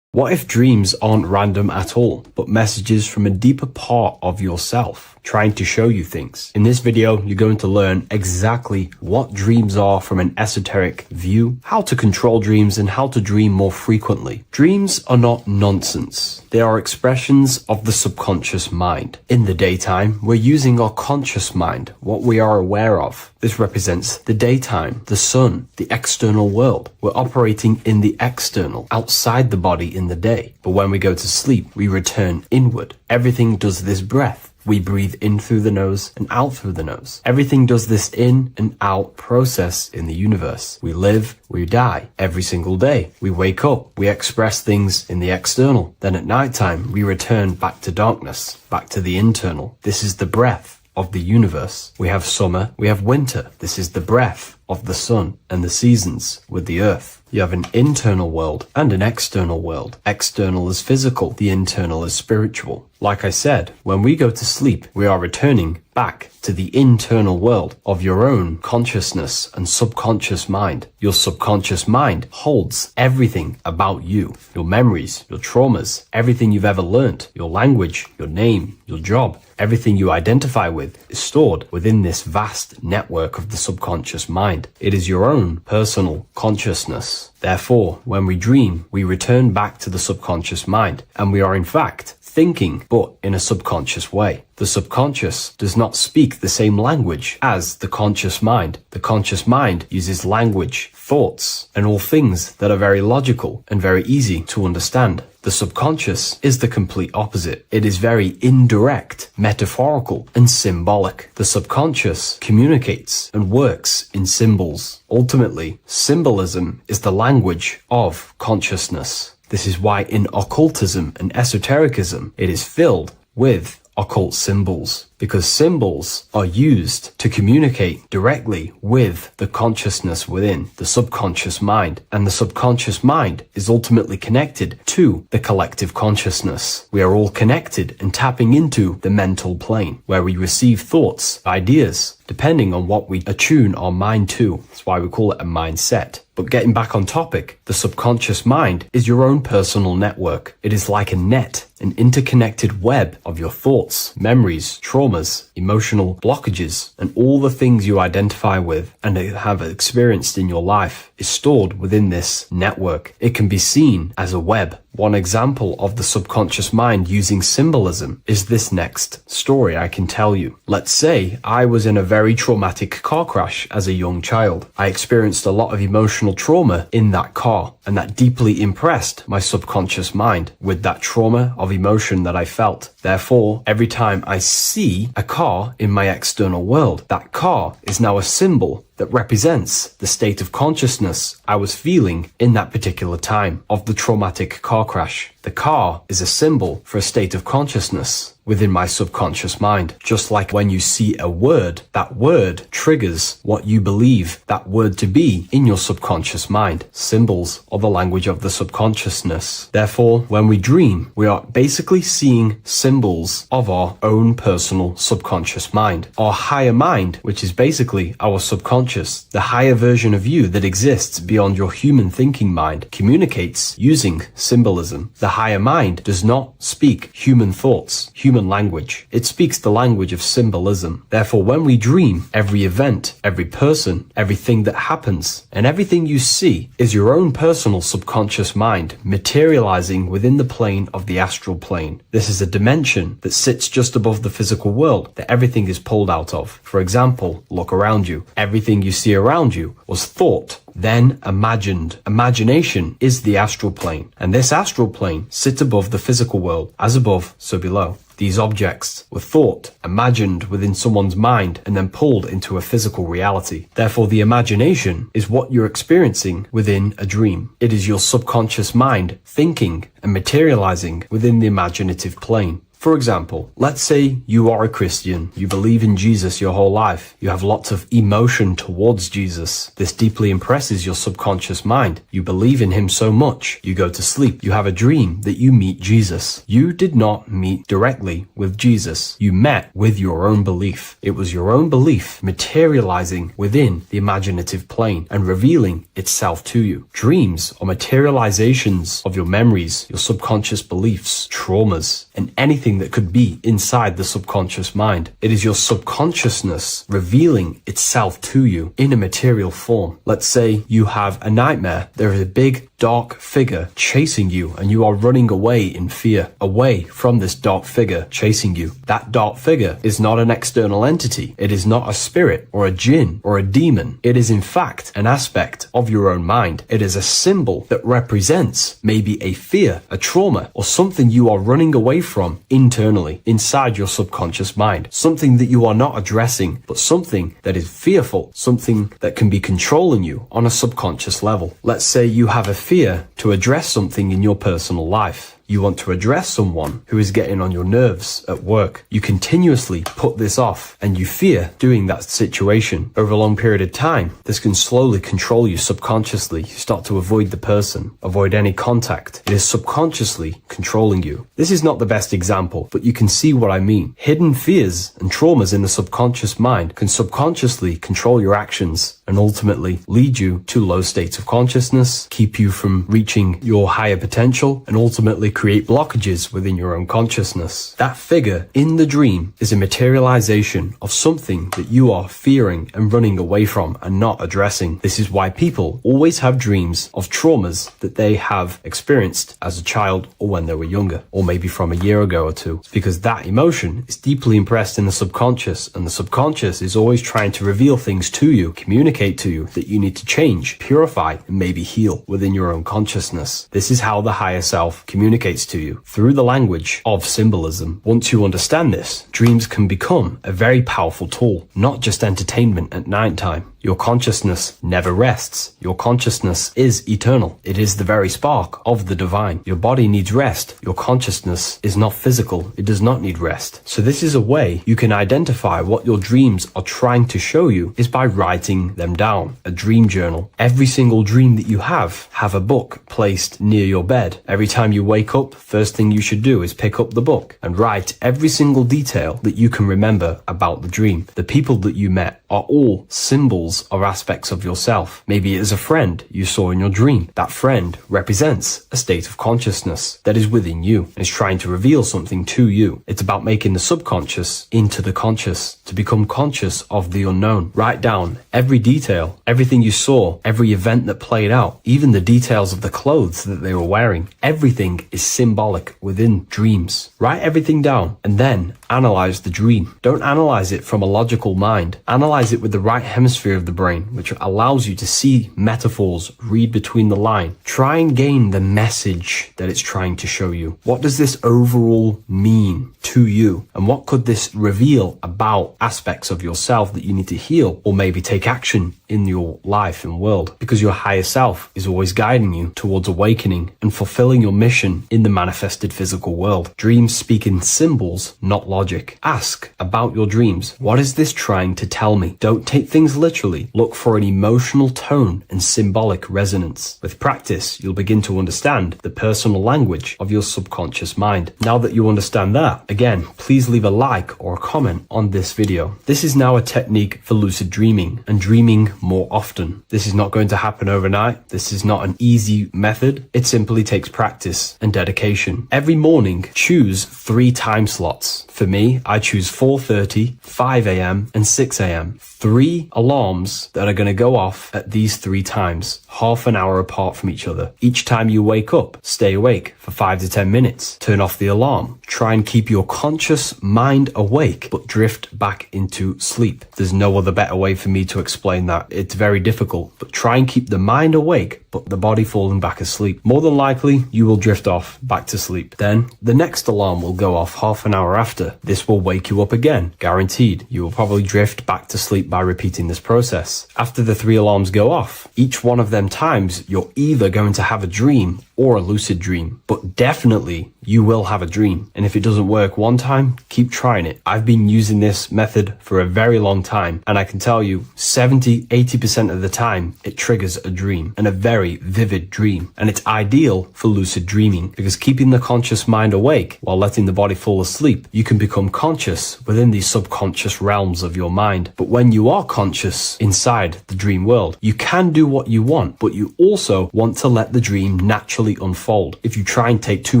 [SPEAKER 1] What if dreams aren't random at all, but messages from a deeper part of yourself, trying to show you things? In this video, you're going to learn exactly what dreams are from an esoteric view, how to control dreams, and how to dream more frequently. Dreams are not nonsense. They are expressions of the subconscious mind. In the daytime, we're using our conscious mind, what we are aware of. This represents the daytime, the sun, the external world. We're operating in the external, outside the body in the day. But when we go to sleep, we return inward. Everything does this breath. We breathe in through the nose and out through the nose. Everything does this in and out process in the universe. We live, we die every single day. We wake up, we express things in the external. Then at nighttime, we return back to darkness, back to the internal. This is the breath of the universe. We have summer, we have winter. This is the breath of the sun and the seasons with the earth. You have an internal world and an external world. External is physical, the internal is spiritual. Like I said, when we go to sleep, we are returning back to the internal world of your own consciousness and subconscious mind. Your subconscious mind holds everything about you, your memories, your traumas, everything you've ever learnt, your language, your name, your job, everything you identify with is stored within this vast network of the subconscious mind. It is your own personal consciousness. Therefore, when we dream, we return back to the subconscious mind, and we are in fact thinking, but in a subconscious way. The subconscious does not speak the same language as the conscious mind. The conscious mind uses language, thoughts, and all things that are very logical and very easy to understand. The subconscious is the complete opposite. It is very indirect, metaphorical, and symbolic. The subconscious communicates and works in symbols. Ultimately, symbolism is the language of consciousness. This is why in occultism and esotericism, it is filled with occult symbols, because symbols are used to communicate directly with the consciousness within, the subconscious mind. And the subconscious mind is ultimately connected to the collective consciousness. We are all connected and tapping into the mental plane, where we receive thoughts, ideas, depending on what we attune our mind to. That's why we call it a mindset. But getting back on topic, the subconscious mind is your own personal network. It is like a net, an interconnected web of your thoughts, memories, traumas, emotional blockages, and all the things you identify with and have experienced in your life is stored within this network. It can be seen as a web. One example of the subconscious mind using symbolism is this next story I can tell you. Let's say I was in a very traumatic car crash as a young child. I experienced a lot of emotional trauma in that car, and that deeply impressed my subconscious mind with that trauma of emotion that I felt. Therefore, every time I see a car in my external world, that car is now a symbol that represents the state of consciousness I was feeling in that particular time of the traumatic car crash. The car is a symbol for a state of consciousness within my subconscious mind. Just like when you see a word, that word triggers what you believe that word to be in your subconscious mind. Symbols are the language of the subconsciousness. Therefore, when we dream, we are basically seeing symbols of our own personal subconscious mind. Our higher mind, which is basically our subconscious, the higher version of you that exists beyond your human thinking mind, communicates using symbolism. The higher mind does not speak human thoughts, human language. It speaks the language of symbolism. Therefore, when we dream, every event, every person, everything that happens, and everything you see is your own personal subconscious mind materializing within the plane of the astral plane. This is a dimension that sits just above the physical world that everything is pulled out of. For example, look around you. Everything you see around you was thought, then imagined. Imagination is the astral plane, and this astral plane sits above the physical world. As above, so below. These objects were thought, imagined within someone's mind, and then pulled into a physical reality. Therefore, the imagination is what you're experiencing within a dream. It is your subconscious mind thinking and materializing within the imaginative plane. For example, let's say you are a Christian, you believe in Jesus your whole life, you have lots of emotion towards Jesus. This deeply impresses your subconscious mind. You believe in him so much, you go to sleep, you have a dream that you meet Jesus. You did not meet directly with Jesus. You met with your own belief. It was your own belief materializing within the imaginative plane and revealing itself to you. Dreams are materializations of your memories, your subconscious beliefs, traumas, and anything that could be inside the subconscious mind. It is your subconsciousness revealing itself to you in a material form. Let's say you have a nightmare. There is a big dark figure chasing you and you are running away in fear, away from this dark figure chasing you. That dark figure is not an external entity. It is not a spirit or a jinn or a demon. It is in fact an aspect of your own mind. It is a symbol that represents maybe a fear, a trauma, or something you are running away from internally inside your subconscious mind. Something that you are not addressing, but something that is fearful, something that can be controlling you on a subconscious level. Let's say you have a fear to address something in your personal life. You want to address someone who is getting on your nerves at work. You continuously put this off and you fear doing that situation. Over a long period of time, this can slowly control you subconsciously. You start to avoid the person, avoid any contact. It is subconsciously controlling you. This is not the best example, but you can see what I mean. Hidden fears and traumas in the subconscious mind can subconsciously control your actions and ultimately lead you to low states of consciousness, keep you from reaching your higher potential, and ultimately create blockages within your own consciousness. That figure in the dream is a materialization of something that you are fearing and running away from and not addressing. This is why people always have dreams of traumas that they have experienced as a child or when they were younger, or maybe from a year ago or two. It's because that emotion is deeply impressed in the subconscious, and the subconscious is always trying to reveal things to you, communicate to you that you need to change, purify, and maybe heal within your own consciousness. This is how the higher self communicates communicates to you through the language of symbolism. Once you understand this, dreams can become a very powerful tool, not just entertainment at nighttime. Your consciousness never rests. Your consciousness is eternal. It is the very spark of the divine. Your body needs rest. Your consciousness is not physical. It does not need rest. So this is a way you can identify what your dreams are trying to show you is by writing them down. A dream journal. Every single dream that you have a book placed near your bed. Every time you wake up, first thing you should do is pick up the book and write every single detail that you can remember about the dream. The people that you met are all symbols or aspects of yourself. Maybe it is a friend you saw in your dream. That friend represents a state of consciousness that is within you and is trying to reveal something to you. It's about making the subconscious into the conscious, to become conscious of the unknown. Write down every detail, everything you saw, every event that played out, even the details of the clothes that they were wearing. Everything is symbolic within dreams. Write everything down and then analyze the dream. Don't analyze it from a logical mind. Analyze it with the right hemisphere of the brain, which allows you to see metaphors, read between the line. Try and gain the message that it's trying to show you. What does this overall mean to you? And what could this reveal about aspects of yourself that you need to heal or maybe take action in your life and world? Because your higher self is always guiding you towards awakening and fulfilling your mission in the manifested physical world. Dreams speak in symbols, not logic. Ask about your dreams. What is this trying to tell me? Don't take things literally. Look for an emotional tone and symbolic resonance. With practice, you'll begin to understand the personal language of your subconscious mind. Now that you understand that, again, please leave a like or a comment on this video. This is now a technique for lucid dreaming and dreaming more often. This is not going to happen overnight. This is not an easy method. It simply takes practice and dedication. Every morning, choose 3 time slots. For me, I choose 4:30, 5 a.m. and 6 a.m. 3 alarms that are going to go off at these 3 times, half an hour apart from each other. Each time you wake up, stay awake for 5 to 10 minutes. Turn off the alarm. Try and keep your conscious mind awake, but drift back into sleep. There's no other better way for me to explain that. It's very difficult, but try and keep the mind awake, but the body falling back asleep. More than likely, you will drift off back to sleep. Then the next alarm will go off half an hour after. This will wake you up again, guaranteed. You will probably drift back to sleep by repeating this process. After the 3 alarms go off, each one of them times, you're either going to have a dream or a lucid dream, but definitely you will have a dream. And if it doesn't work one time, keep trying it. I've been using this method for a very long time, and I can tell you 70-80% of the time it triggers a dream, and a very vivid dream. And it's ideal for lucid dreaming because keeping the conscious mind awake while letting the body fall asleep, you can become conscious within these subconscious realms of your mind. But when you are conscious inside the dream world, you can do what you want, but you also want to let the dream naturally unfold. If you try and take too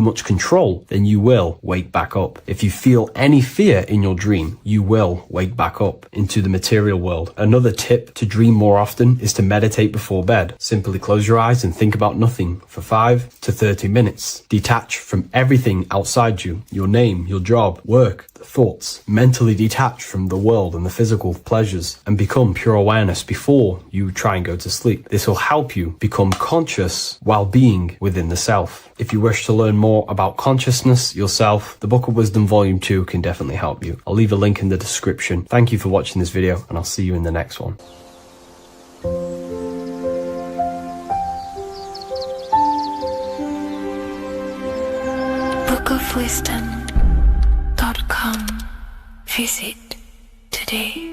[SPEAKER 1] much control, then you will wake back up. If you feel any fear in your dream, you will wake back up into the material world. Another tip to dream more often is to meditate before bed. Simply close your eyes and think about nothing for 5 to 30 minutes. Detach from everything outside you, your name, your job, work, thoughts. Mentally detach from the world and the physical pleasures and become pure awareness before you try and go to sleep. This will help you become conscious while being within the self. If you wish to learn more about consciousness, yourself, the Book of Wisdom Volume 2 can definitely help you. I'll leave a link in the description. Thank you for watching this video, and I'll see you in the next one.
[SPEAKER 2] bookofwisdom.com. Visit today.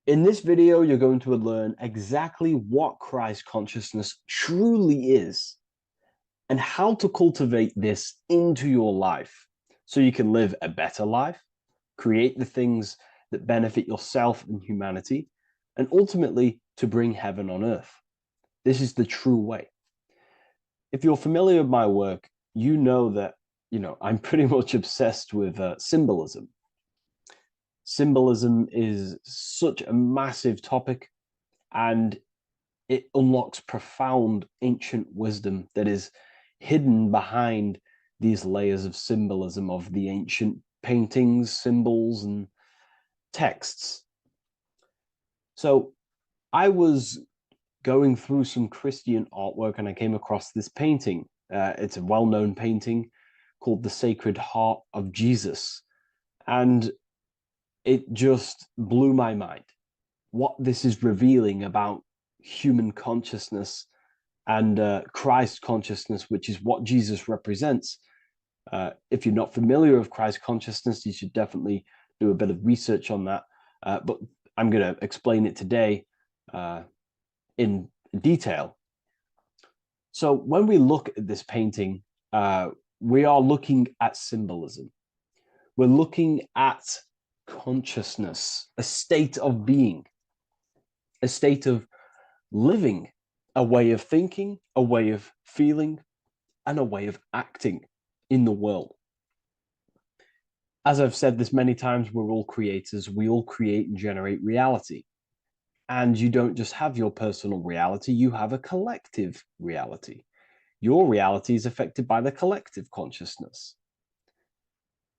[SPEAKER 1] In this video, you're going to learn exactly what Christ consciousness truly is and how to cultivate this into your life so you can live a better life, create the things that benefit yourself and humanity, and ultimately to bring heaven on earth. This is the true way. If you're familiar with my work, you know that, I'm pretty much obsessed with symbolism. Symbolism is such a massive topic, and it unlocks profound ancient wisdom that is hidden behind these layers of symbolism of the ancient paintings, symbols, and
[SPEAKER 4] texts. So I was going through some Christian artwork and I came across this painting. It's a well-known painting called The Sacred Heart of Jesus. And it just blew my mind. What this is revealing about human consciousness and Christ consciousness, which is what Jesus represents. If you're not familiar with Christ consciousness, you should definitely do a bit of research on that. But I'm going to explain it today in detail. So when we look at this painting, we are looking at symbolism. We're looking at consciousness, a state of being, a state of living, a way of thinking, a way of feeling, and a way of acting in the world. As I've said this many times, we're all creators. We all create and generate reality. And you don't just have your personal reality, you have a collective reality. Your reality is affected by the collective consciousness.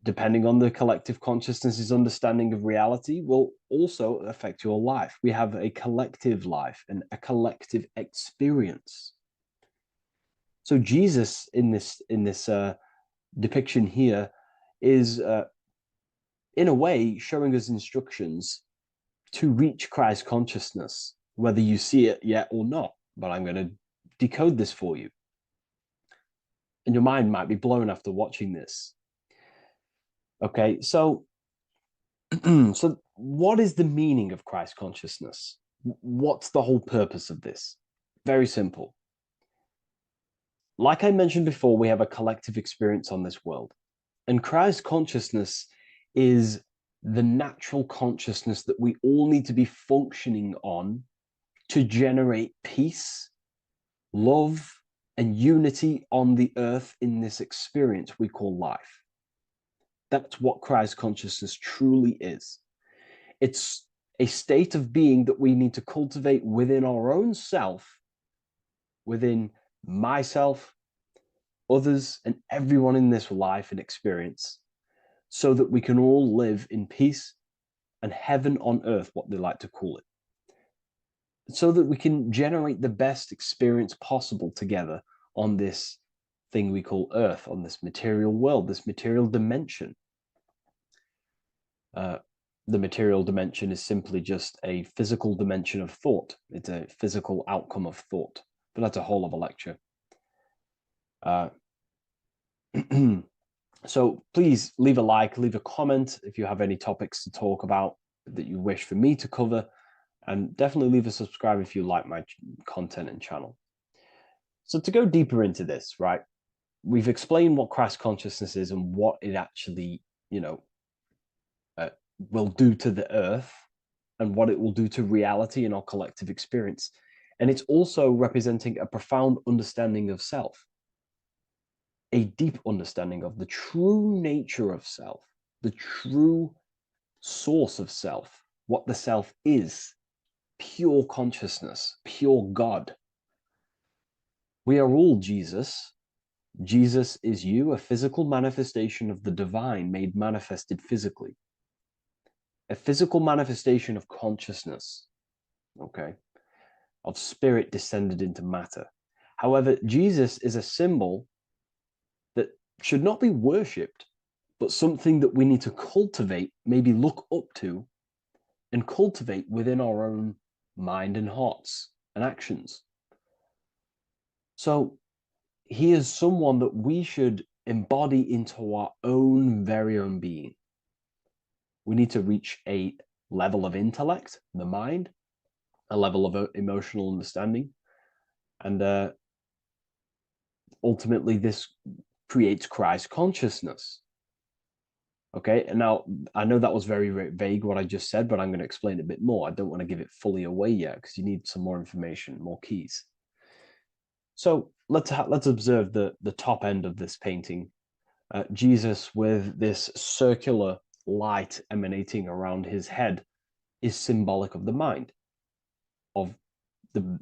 [SPEAKER 4] Depending on the collective consciousness's understanding of reality will also affect your life. We have a collective life and a collective experience. So Jesus in this depiction here is in a way showing us instructions to reach Christ consciousness, whether you see it yet or not. But I'm going to decode this for you. And your mind might be blown after watching this. Okay, so so what is the meaning of Christ consciousness? What's the whole purpose of this? Very simple. Like I mentioned before, we have a collective experience on this world. And Christ consciousness is the natural consciousness that we all need to be functioning on to generate peace, love, and unity on the earth in this experience we call life. That's what Christ consciousness truly is. It's a state of being that we need to cultivate within our own self, within myself, others, and everyone in this life and experience, so that we can all live in peace and heaven on earth, what they like to call it, so that we can generate the best experience possible together on this thing we call earth, on this material world, this material dimension. The material dimension is simply just a physical dimension of thought. It's a physical outcome of thought, but that's a whole other lecture. So please leave a like, leave a comment if you have any topics to talk about that you wish for me to cover, and definitely leave a subscribe if you like my content and channel. So to go deeper into this, right, we've explained what Christ consciousness is and what it actually, will do to the earth and what it will do to reality in our collective experience. And it's also representing a profound understanding of self, a deep understanding of the true nature of self, the true source of self, what the self is, pure consciousness, pure God. We are all Jesus. Jesus is you, a physical manifestation of the divine made manifested physically. A physical manifestation of consciousness, okay, of spirit descended into matter. However, Jesus is a symbol that should not be worshipped, but something that we need to cultivate, maybe look up to, and cultivate within our own mind and hearts and actions. So he is someone that we should embody into our own very own being. We need to reach a level of intellect, the mind, a level of emotional understanding, and ultimately this creates Christ consciousness. Okay, and now I know that was very, very vague what I just said, but I'm going to explain it a bit more. I don't want to give it fully away yet because you need some more information, more keys. So let's observe the top end of this painting. Jesus with this circular light emanating around his head is symbolic of the mind, of the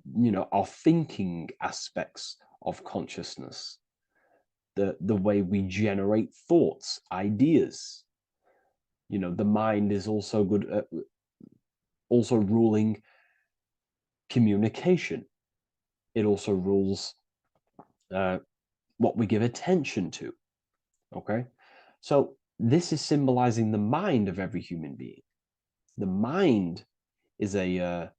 [SPEAKER 4] our thinking aspects of consciousness, the way we generate thoughts, ideas, You know, the mind is also good at also ruling communication. It also rules what we give attention to. Okay, so this is symbolizing the mind of every human being. The mind is a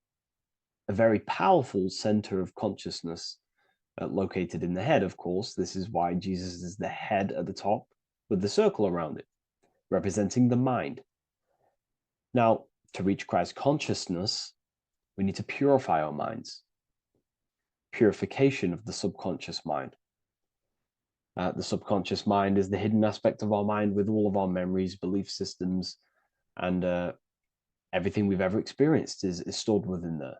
[SPEAKER 4] very powerful center of consciousness located in the head, of course. This is why Jesus is the head at the top with the circle around it, representing the mind. Now, to reach Christ consciousness, we need to purify our minds. Purification of the subconscious mind. The subconscious mind is the hidden aspect of our mind with all of our memories, belief systems, and everything we've ever experienced is stored within there.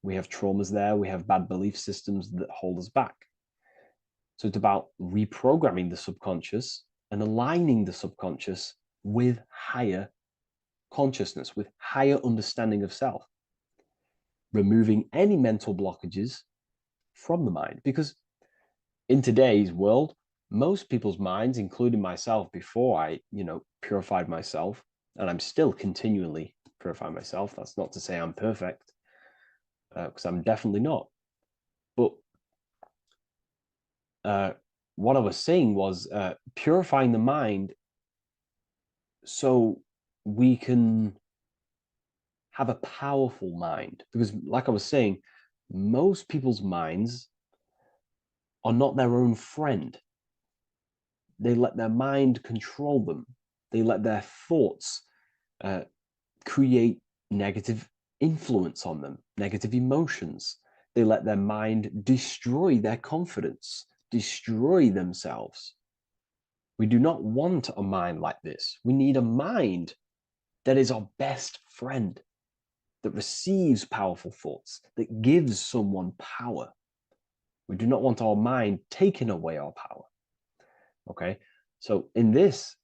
[SPEAKER 4] We have traumas there, we have bad belief systems that hold us back. So it's about reprogramming the subconscious and aligning the subconscious with higher consciousness, with higher understanding of self, removing any mental blockages from the mind. Because in today's world, most people's minds, including myself, before I, purified myself, and I'm still continually purifying myself. That's not to say I'm perfect, because I'm definitely not. But what I was saying was purifying the mind so we can have a powerful mind. Because, like I was saying, most people's minds are not their own friend. They let their mind control them. They let their thoughts create negative influence on them, negative emotions. They let their mind destroy their confidence, destroy themselves. We do not want a mind like this. We need a mind that is our best friend, that receives powerful thoughts, that gives someone power. We do not want our mind taking away our power. Okay, so in this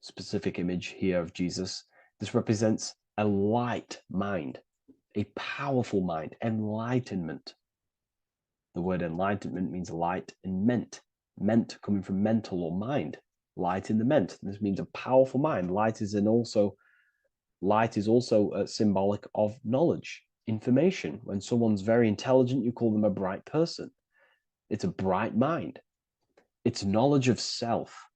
[SPEAKER 4] specific image here of Jesus, this represents a light mind, a powerful mind, enlightenment. The word enlightenment means light and ment coming from mental or mind, light in the ment. This means a powerful mind. Light is also symbolic of knowledge, information. When someone's very intelligent, you call them a bright person. It's a bright mind. It's knowledge of self.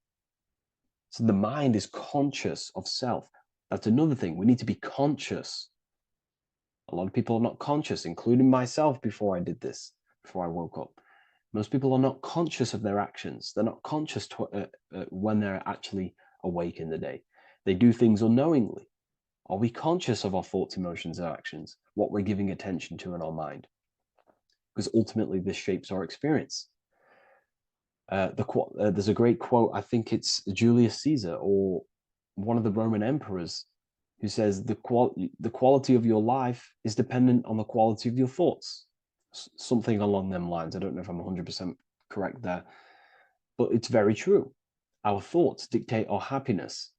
[SPEAKER 4] So the mind is conscious of self. That's another thing. We need to be conscious. A lot of people are not conscious, including myself before I did this, before I woke up. Most people are not conscious of their actions. They're not conscious when they're actually awake in the day. They do things unknowingly. Are we conscious of our thoughts, emotions, and actions, what we're giving attention to in our mind? Because ultimately this shapes our experience. There's a great quote, I think it's Julius Caesar or one of the Roman emperors, who says the quality of your life is dependent on the quality of your thoughts. Something along them lines. I don't know if I'm 100% correct there, but it's very true. Our thoughts dictate our happiness.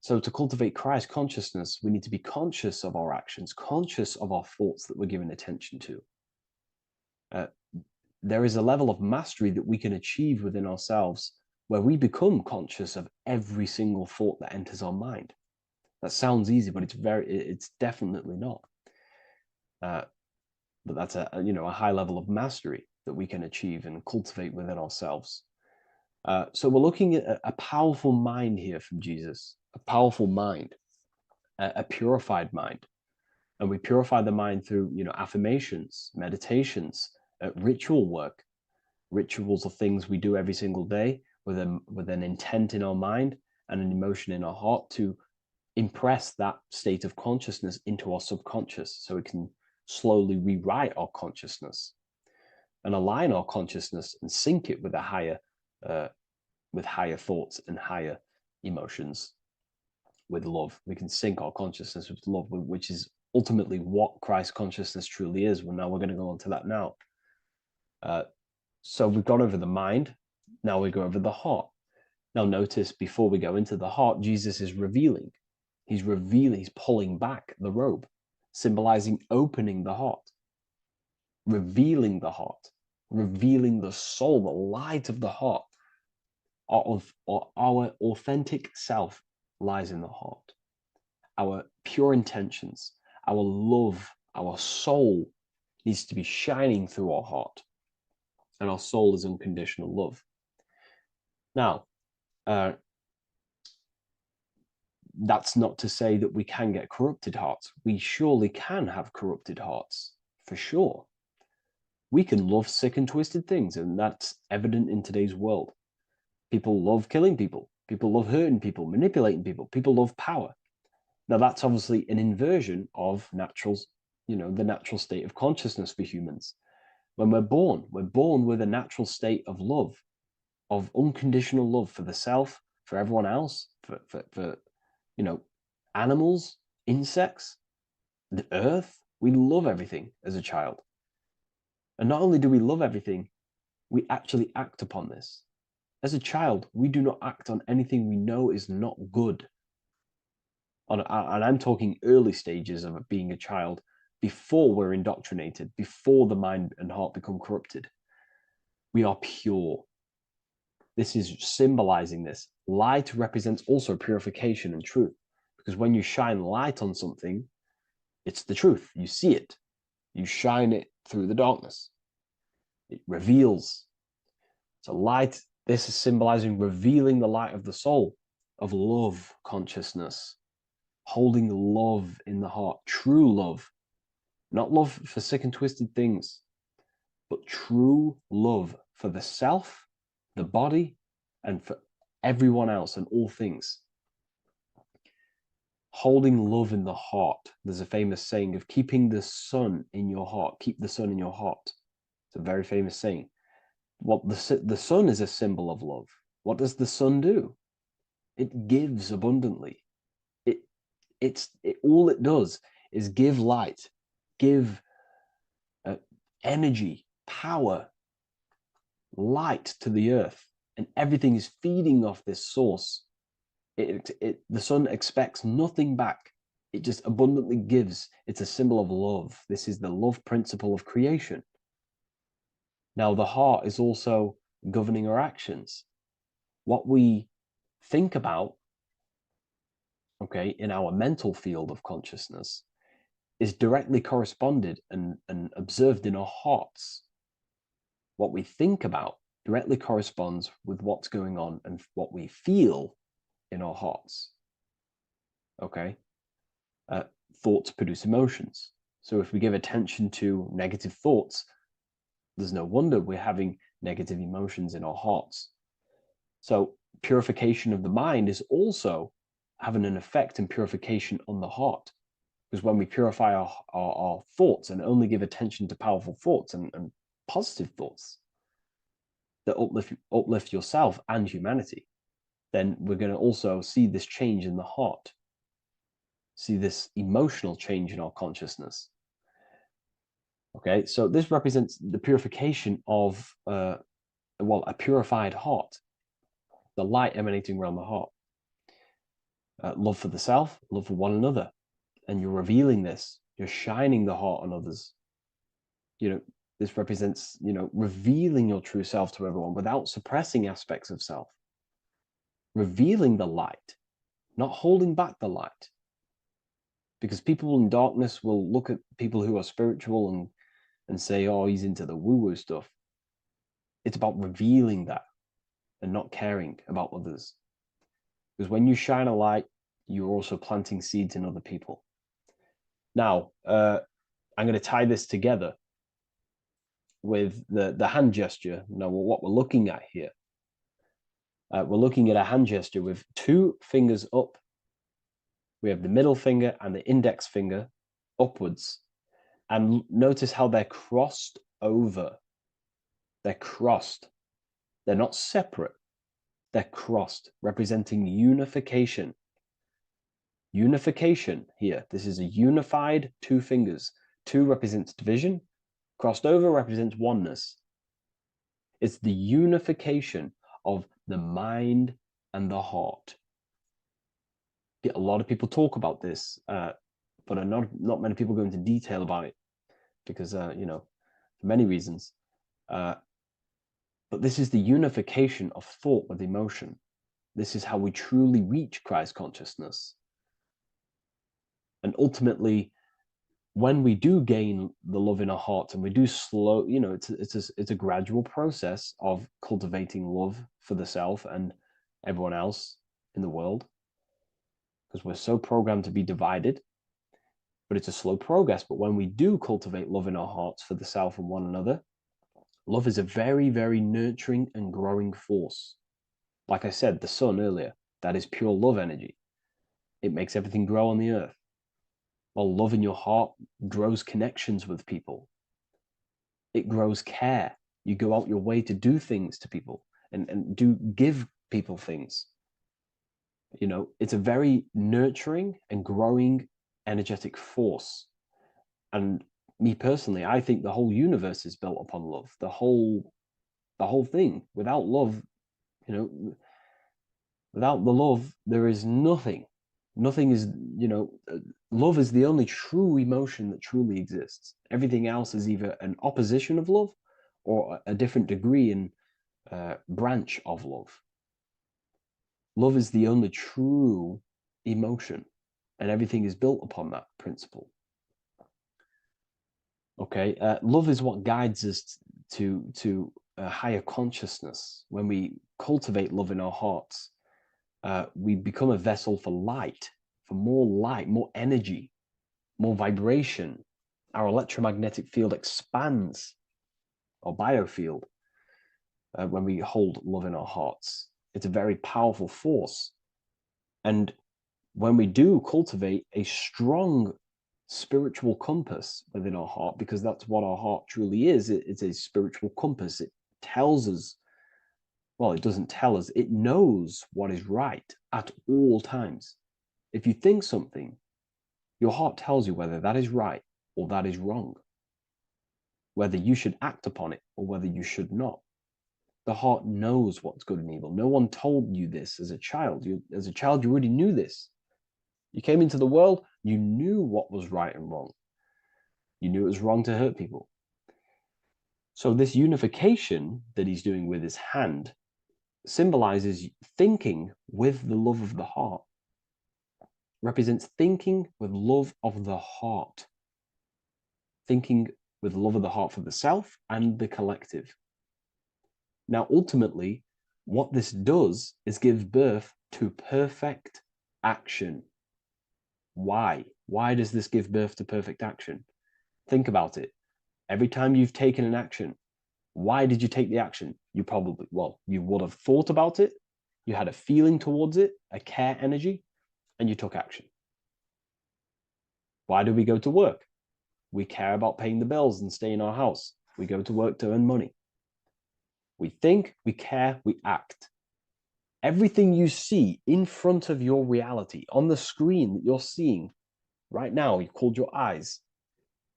[SPEAKER 4] So to cultivate Christ consciousness, we need to be conscious of our actions, conscious of our thoughts that we're giving attention to. There is a level of mastery that we can achieve within ourselves where we become conscious of every single thought that enters our mind. That sounds easy, but it's definitely not. But that's a high level of mastery that we can achieve and cultivate within ourselves. So we're looking at a powerful mind here from Jesus, a powerful mind, a purified mind. And we purify the mind through, affirmations, meditations, ritual work. Rituals are things we do every single day with an intent in our mind and an emotion in our heart to impress that state of consciousness into our subconscious so we can slowly rewrite our consciousness and align our consciousness and sync it with higher thoughts and higher emotions with love. We can sync our consciousness with love, which is ultimately what Christ consciousness truly is. Well, now we're going to go on to that now. So we've gone over the mind. Now we go over the heart. Now notice before we go into the heart, Jesus is revealing. He's pulling back the robe, symbolizing opening the heart, revealing the heart, revealing the soul, the light of the heart, our authentic self lies in the heart. Our pure intentions, our love, our soul needs to be shining through our heart. And our soul is unconditional love. Now, that's not to say that we can get corrupted hearts. We surely can have corrupted hearts, for sure. We can love sick and twisted things, and that's evident in today's world. People love killing people. People love hurting people, manipulating people. People love power. Now, that's obviously an inversion of natural, the natural state of consciousness for humans. When we're born with a natural state of love, of unconditional love for the self, for everyone else, for animals, insects, the earth. We love everything as a child. And not only do we love everything, we actually act upon this. As a child, we do not act on anything we know is not good. And I'm talking early stages of being a child, before we're indoctrinated, before the mind and heart become corrupted. We are pure. This is symbolizing this. Light represents also purification and truth, because when you shine light on something, it's the truth. You see it. You shine it through the darkness. It reveals. So light, this is symbolizing revealing the light of the soul, of love consciousness, holding love in the heart, true love, not love for sick and twisted things, but true love for the self, the body, and for everyone else and all things. Holding love in the heart. There's a famous saying of keeping the sun in your heart. Keep the sun in your heart. It's a very famous saying. What the sun is a symbol of love. What does the sun do? It gives abundantly. All it does is give light, give energy, power, light to the earth, and everything is feeding off this source. The sun expects nothing back. It just abundantly gives. It's a symbol of love. This is the love principle of creation. Now, the heart is also governing our actions. What we think about, okay, in our mental field of consciousness is directly corresponded and observed in our hearts. What we think about directly corresponds with what's going on and what we feel in our hearts. Okay? Thoughts produce emotions. So if we give attention to negative thoughts, there's no wonder we're having negative emotions in our hearts. So purification of the mind is also having an effect in purification on the heart. Because when we purify our thoughts and only give attention to powerful thoughts and positive thoughts that uplift yourself and humanity, then we're going to also see this change in the heart, see this emotional change in our consciousness. Okay, so this represents the purification of, a purified heart, the light emanating around the heart. Love for the self, love for one another. And you're revealing this, you're shining the heart on others. This represents, revealing your true self to everyone without suppressing aspects of self. Revealing the light, not holding back the light. Because people in darkness will look at people who are spiritual and say, oh, he's into the woo-woo stuff. It's about revealing that and not caring about others. Because when you shine a light, you're also planting seeds in other people. Now, I'm going to tie this together with the hand gesture. Now, what we're looking at here, we're looking at a hand gesture with two fingers up. We have the middle finger and the index finger upwards. And notice how they're crossed over. They're crossed. They're not separate. They're crossed, representing unification. Unification here. This is a unified two fingers. Two represents division. Crossed over represents oneness. It's the unification of the mind and the heart. A lot of people talk about this, but not many people go into detail about it because, for many reasons. But this is the unification of thought with emotion. This is how we truly reach Christ consciousness. And ultimately, when we do gain the love in our hearts, and we do slow, it's a gradual process of cultivating love for the self and everyone else in the world, because we're so programmed to be divided. But it's a slow progress. But when we do cultivate love in our hearts for the self and one another, love is a very, very nurturing and growing force. Like I said, the sun earlier, that is pure love energy. It makes everything grow on the earth. While love in your heart grows connections with people. It grows care. You go out your way to do things to people and give people things. It's a very nurturing and growing energetic force. And me personally, I think the whole universe is built upon love. The whole thing. Without love, without the love, there is nothing. Nothing is, love is the only true emotion that truly exists. Everything else is either an opposition of love or a different degree and branch of love. Love is the only true emotion, and everything is built upon that principle. Okay, love is what guides us to a higher consciousness. When we cultivate love in our hearts, we become a vessel for light, more energy, more vibration. Our electromagnetic field expands, or biofield, when we hold love in our hearts. It's a very powerful force. And when we do cultivate a strong spiritual compass within our heart, because that's what our heart truly is, it's a spiritual compass. It tells us, well, it doesn't tell us, it knows what is right at all times. If you think something, your heart tells you whether that is right or that is wrong, whether you should act upon it or whether you should not. The heart knows what's good and evil. No one told you this as a child. As a child, you already knew this. You came into the world, you knew what was right and wrong. You knew it was wrong to hurt people. So this unification that he's doing with his hand symbolizes thinking with the love of the heart. Represents thinking with love of the heart. Thinking with love of the heart for the self and the collective. Now, ultimately, what this does is gives birth to perfect action. Why? Why does this give birth to perfect action? Think about it. Every time you've taken an action, why did you take the action? You would have thought about it, you had a feeling towards it, a care energy, and you took action. Why do we go to work? We care about paying the bills and staying in our house. We go to work to earn money. We think, we care, we act. Everything you see in front of your reality, on the screen that you're seeing right now, you called your eyes.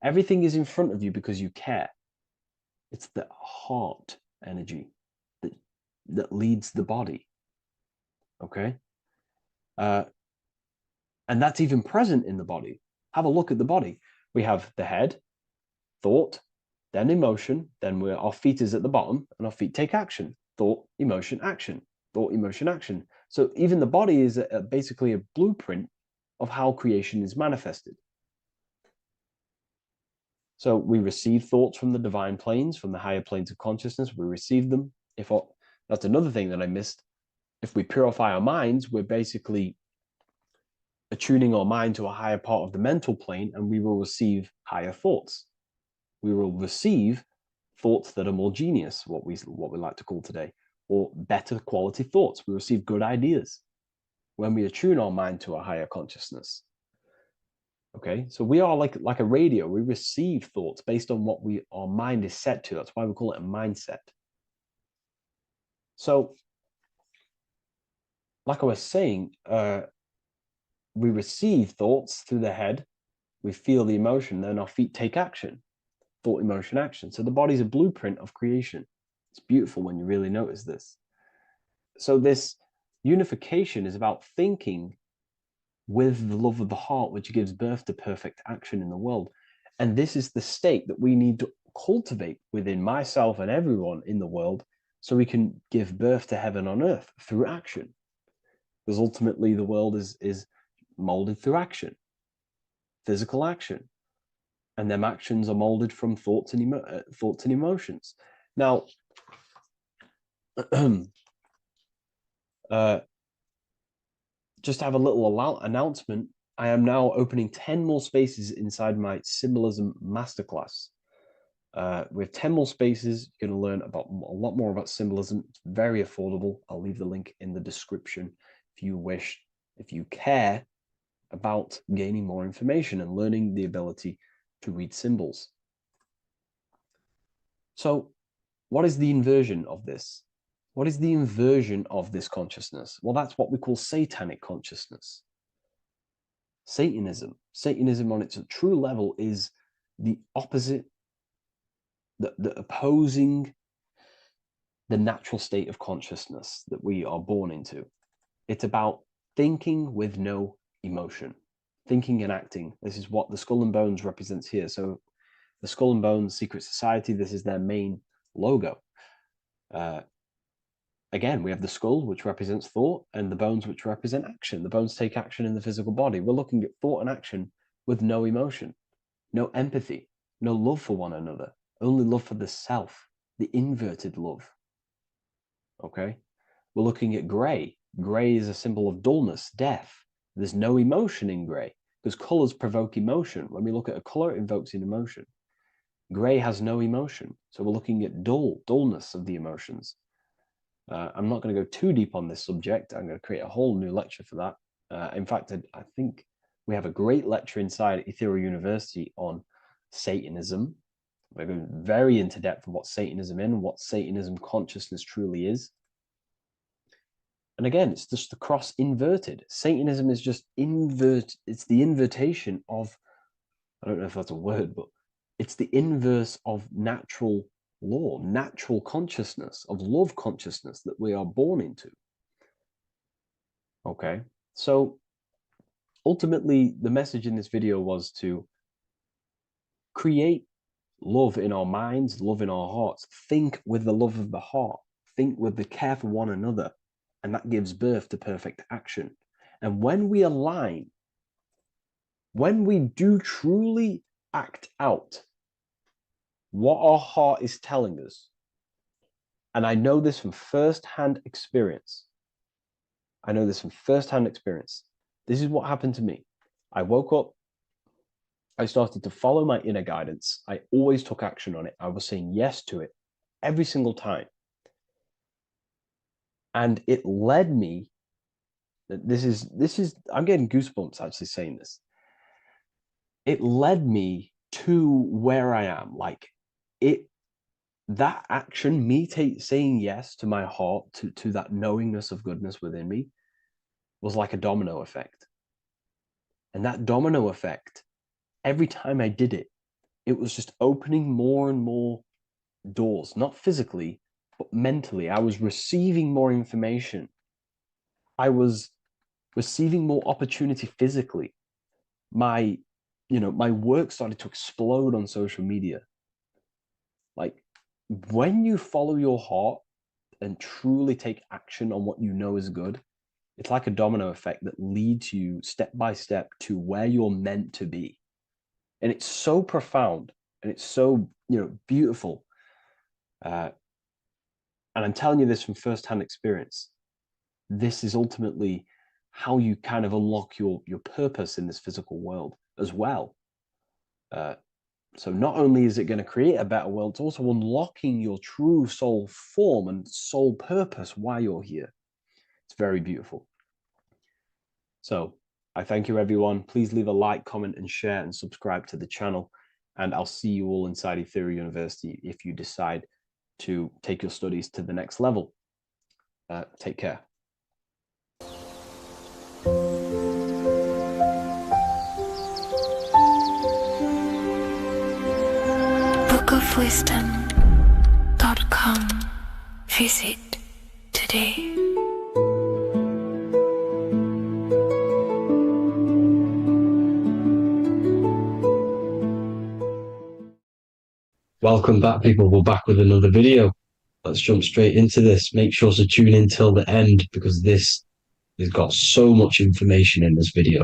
[SPEAKER 4] Everything is in front of you because you care. It's the heart energy that leads the body. Okay? And that's even present in the body. Have a look at the body. We have the head, thought, then emotion, then our feet is at the bottom, and our feet take action. Thought, emotion, action. Thought, emotion, action. So even the body is basically a blueprint of how creation is manifested. So we receive thoughts from the divine planes, from the higher planes of consciousness. We receive them. That's another thing that I missed. If we purify our minds, we're basically attuning our mind to a higher part of the mental plane, and we will receive higher thoughts. We will receive thoughts that are more genius, what we like to call today, or better quality thoughts. We receive good ideas when we attune our mind to a higher consciousness. Okay, so we are like a radio. We receive thoughts based on what our mind is set to. That's why we call it a mindset. So, like I was saying, we receive thoughts through the head. We feel the emotion, then our feet take action. Thought, emotion, action. So the body's a blueprint of creation. It's beautiful when you really notice this. So this unification is about thinking with the love of the heart, which gives birth to perfect action in the world. And this is the state that we need to cultivate within myself and everyone in the world so we can give birth to heaven on earth through action. because ultimately the world is molded through action, physical action, and them actions are molded from thoughts and emotions. Now, just to have a little announcement, I am now opening 10 more spaces inside my symbolism masterclass. With 10 more spaces, you're going to learn about a lot more about symbolism. It's very affordable. I'll leave the link in the description if you wish, if you care about gaining more information and learning the ability to read symbols. So, what is the inversion of this? What is the inversion of this consciousness? Well, that's what we call satanic consciousness. Satanism. Satanism on its true level is the opposite, the opposing the natural state of consciousness that we are born into. It's about thinking with no emotion, thinking and acting. This is what the Skull and Bones represents here. So the Skull and Bones Secret Society, this is their main logo. Again, we have the skull, which represents thought, and the bones, which represent action. The bones take action in the physical body. We're looking at thought and action with no emotion, no empathy, no love for one another, only love for the self, the inverted love. Okay? We're looking at gray. Gray is a symbol of dullness, death. There's no emotion in gray because colors provoke emotion. When we look at a color, it invokes an emotion. Gray has no emotion. So we're looking at dullness of the emotions. I'm not going to go too deep on this subject. I'm going to create a whole new lecture for that. In fact, I think we have a great lecture inside Ethereal University on Satanism. We're going very into depth of what Satanism is and what Satanism consciousness truly is. And again, it's just the cross inverted. Satanism is just it's the invertation of, I don't know if that's a word, but it's the inverse of natural law, natural consciousness, of love consciousness that we are born into. Okay, so ultimately the message in this video was to create love in our minds, love in our hearts, think with the love of the heart, think with the care for one another, and that gives birth to perfect action. And when we align, when we do truly act out what our heart is telling us, and I know this from first-hand experience. This is what happened to me. I woke up, I started to follow my inner guidance. I always took action on it. I was saying yes to it every single time. And it led me, this is, I'm getting goosebumps actually saying this. It led me to where I am. Like that action, me saying yes to my heart, to that knowingness of goodness within me, was like a domino effect. And that domino effect, every time I did it, it was just opening more and more doors, not physically, but mentally. I was receiving more information. I was receiving more opportunity physically. My work started to explode on social media. Like, when you follow your heart and truly take action on what you know is good, it's like a domino effect that leads you step by step to where you're meant to be. And it's so profound and it's so, beautiful. And I'm telling you this from firsthand experience. This is ultimately how you kind of unlock your purpose in this physical world as well. So not only is it going to create a better world, it's also unlocking your true soul form and soul purpose while you're here. It's very beautiful. So I thank you, everyone. Please leave a like, comment, and share, and subscribe to the channel. And I'll see you all inside Ethereal University if you decide to take your studies to the next level. Take care.
[SPEAKER 2] bookofwisdom.com. Visit today.
[SPEAKER 1] Welcome back, people. We're back with another video. Let's jump straight into this. Make sure to tune in till the end because this
[SPEAKER 7] It's got so much information in this video.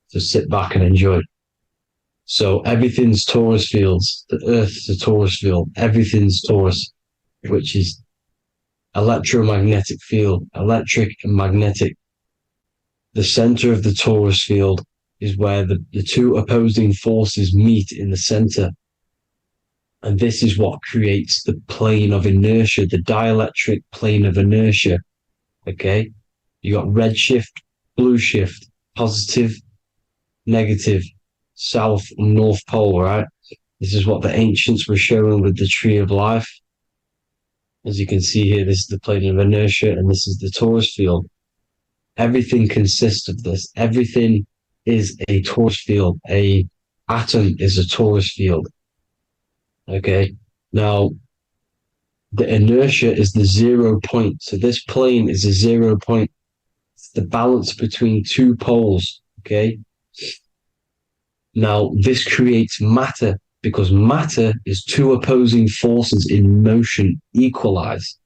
[SPEAKER 7] So sit back and enjoy. So everything's torus fields. The Earth's a torus field. Everything's torus, which is electromagnetic field, electric and magnetic. The center of the torus field is where the two opposing forces meet in the center. And this is what creates the plane of inertia, the dielectric plane of inertia. Okay? You got red shift, blue shift, positive, negative, south and north pole, right? This is what the ancients were showing with the tree of life. As you can see here, this is the plane of inertia, and this is the torus field. Everything consists of this. Everything is a torus field. A atom is a torus field. Okay. Now, the inertia is the 0 point. So this plane is a 0 point. It's the balance between two poles. Okay. Now, this creates matter, because matter is two opposing forces in motion equalize.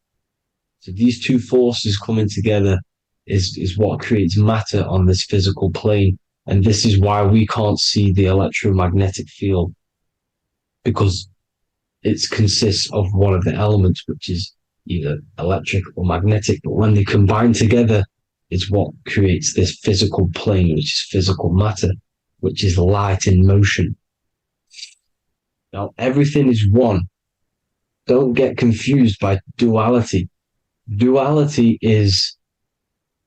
[SPEAKER 7] So these two forces coming together is what creates matter on this physical plane. And this is why we can't see the electromagnetic field, because it consists of one of the elements, which is either electric or magnetic. But when they combine together, it's what creates this physical plane, which is physical matter, which is light in motion. Now, everything is one. Don't get confused by duality. Duality is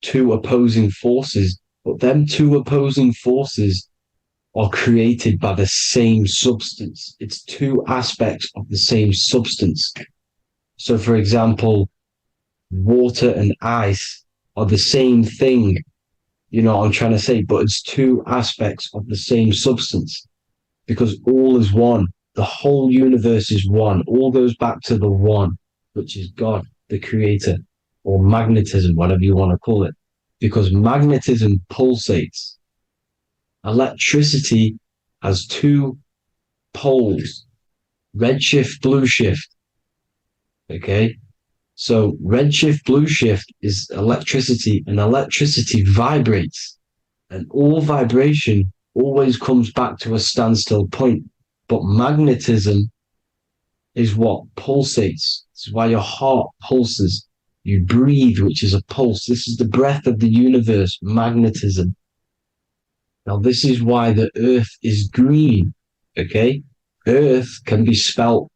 [SPEAKER 7] two opposing forces, but them two opposing forces are created by the same substance. It's two aspects of the same substance. So, for example, water and ice are the same thing, you know what I'm trying to say, but it's two aspects of the same substance, because all is one. The whole universe is one. All goes back to the one, which is God, the creator, or magnetism, whatever you want to call it, because magnetism pulsates. Electricity has two poles, red shift, blue shift. Okay. So red shift, blue shift is electricity, and electricity vibrates, and all vibration always comes back to a standstill point. But magnetism is what pulsates. This is why your heart pulses. You breathe, which is a pulse. This is the breath of the universe, magnetism. Now, this is why the earth is green, okay? Earth can be spelt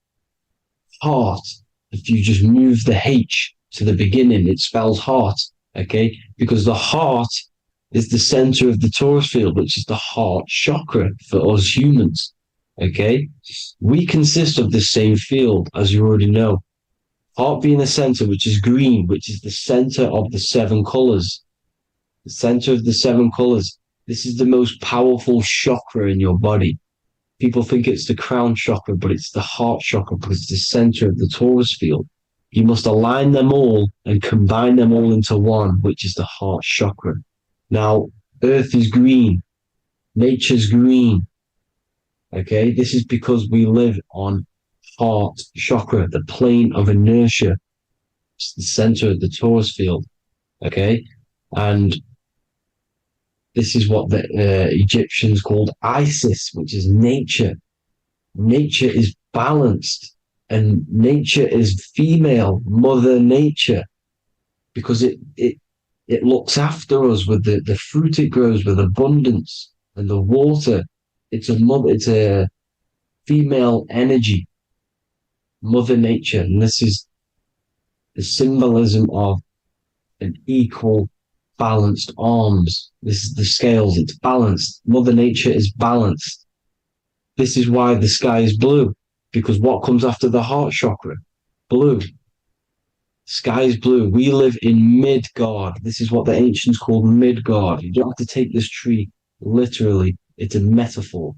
[SPEAKER 7] heart. If you just move the H to the beginning, it spells heart, okay? Because the heart is the center of the torus field, which is the heart chakra for us humans. Okay, we consist of the same field, as you already know. Heart being the center, which is green, which is the center of the seven colors. The center of the seven colors. This is the most powerful chakra in your body. People think it's the crown chakra, but it's the heart chakra, because it's the center of the torus field. You must align them all and combine them all into one, which is the heart chakra. Now, Earth is green. Nature's green. Okay, this is because we live on heart chakra, the plane of inertia. It's the center of the torus field. Okay, and this is what the Egyptians called Isis, which is nature. Nature is balanced, and nature is female, Mother Nature, because it looks after us with the fruit it grows with abundance, and the water. It's a female energy, Mother Nature. And this is the symbolism of an equal, balanced arms. This is the scales, it's balanced. Mother Nature is balanced. This is why the sky is blue, because what comes after the heart chakra? Blue. Sky is blue. We live in Midgard. This is what the ancients called Midgard. You don't have to take this tree literally. It's a metaphor.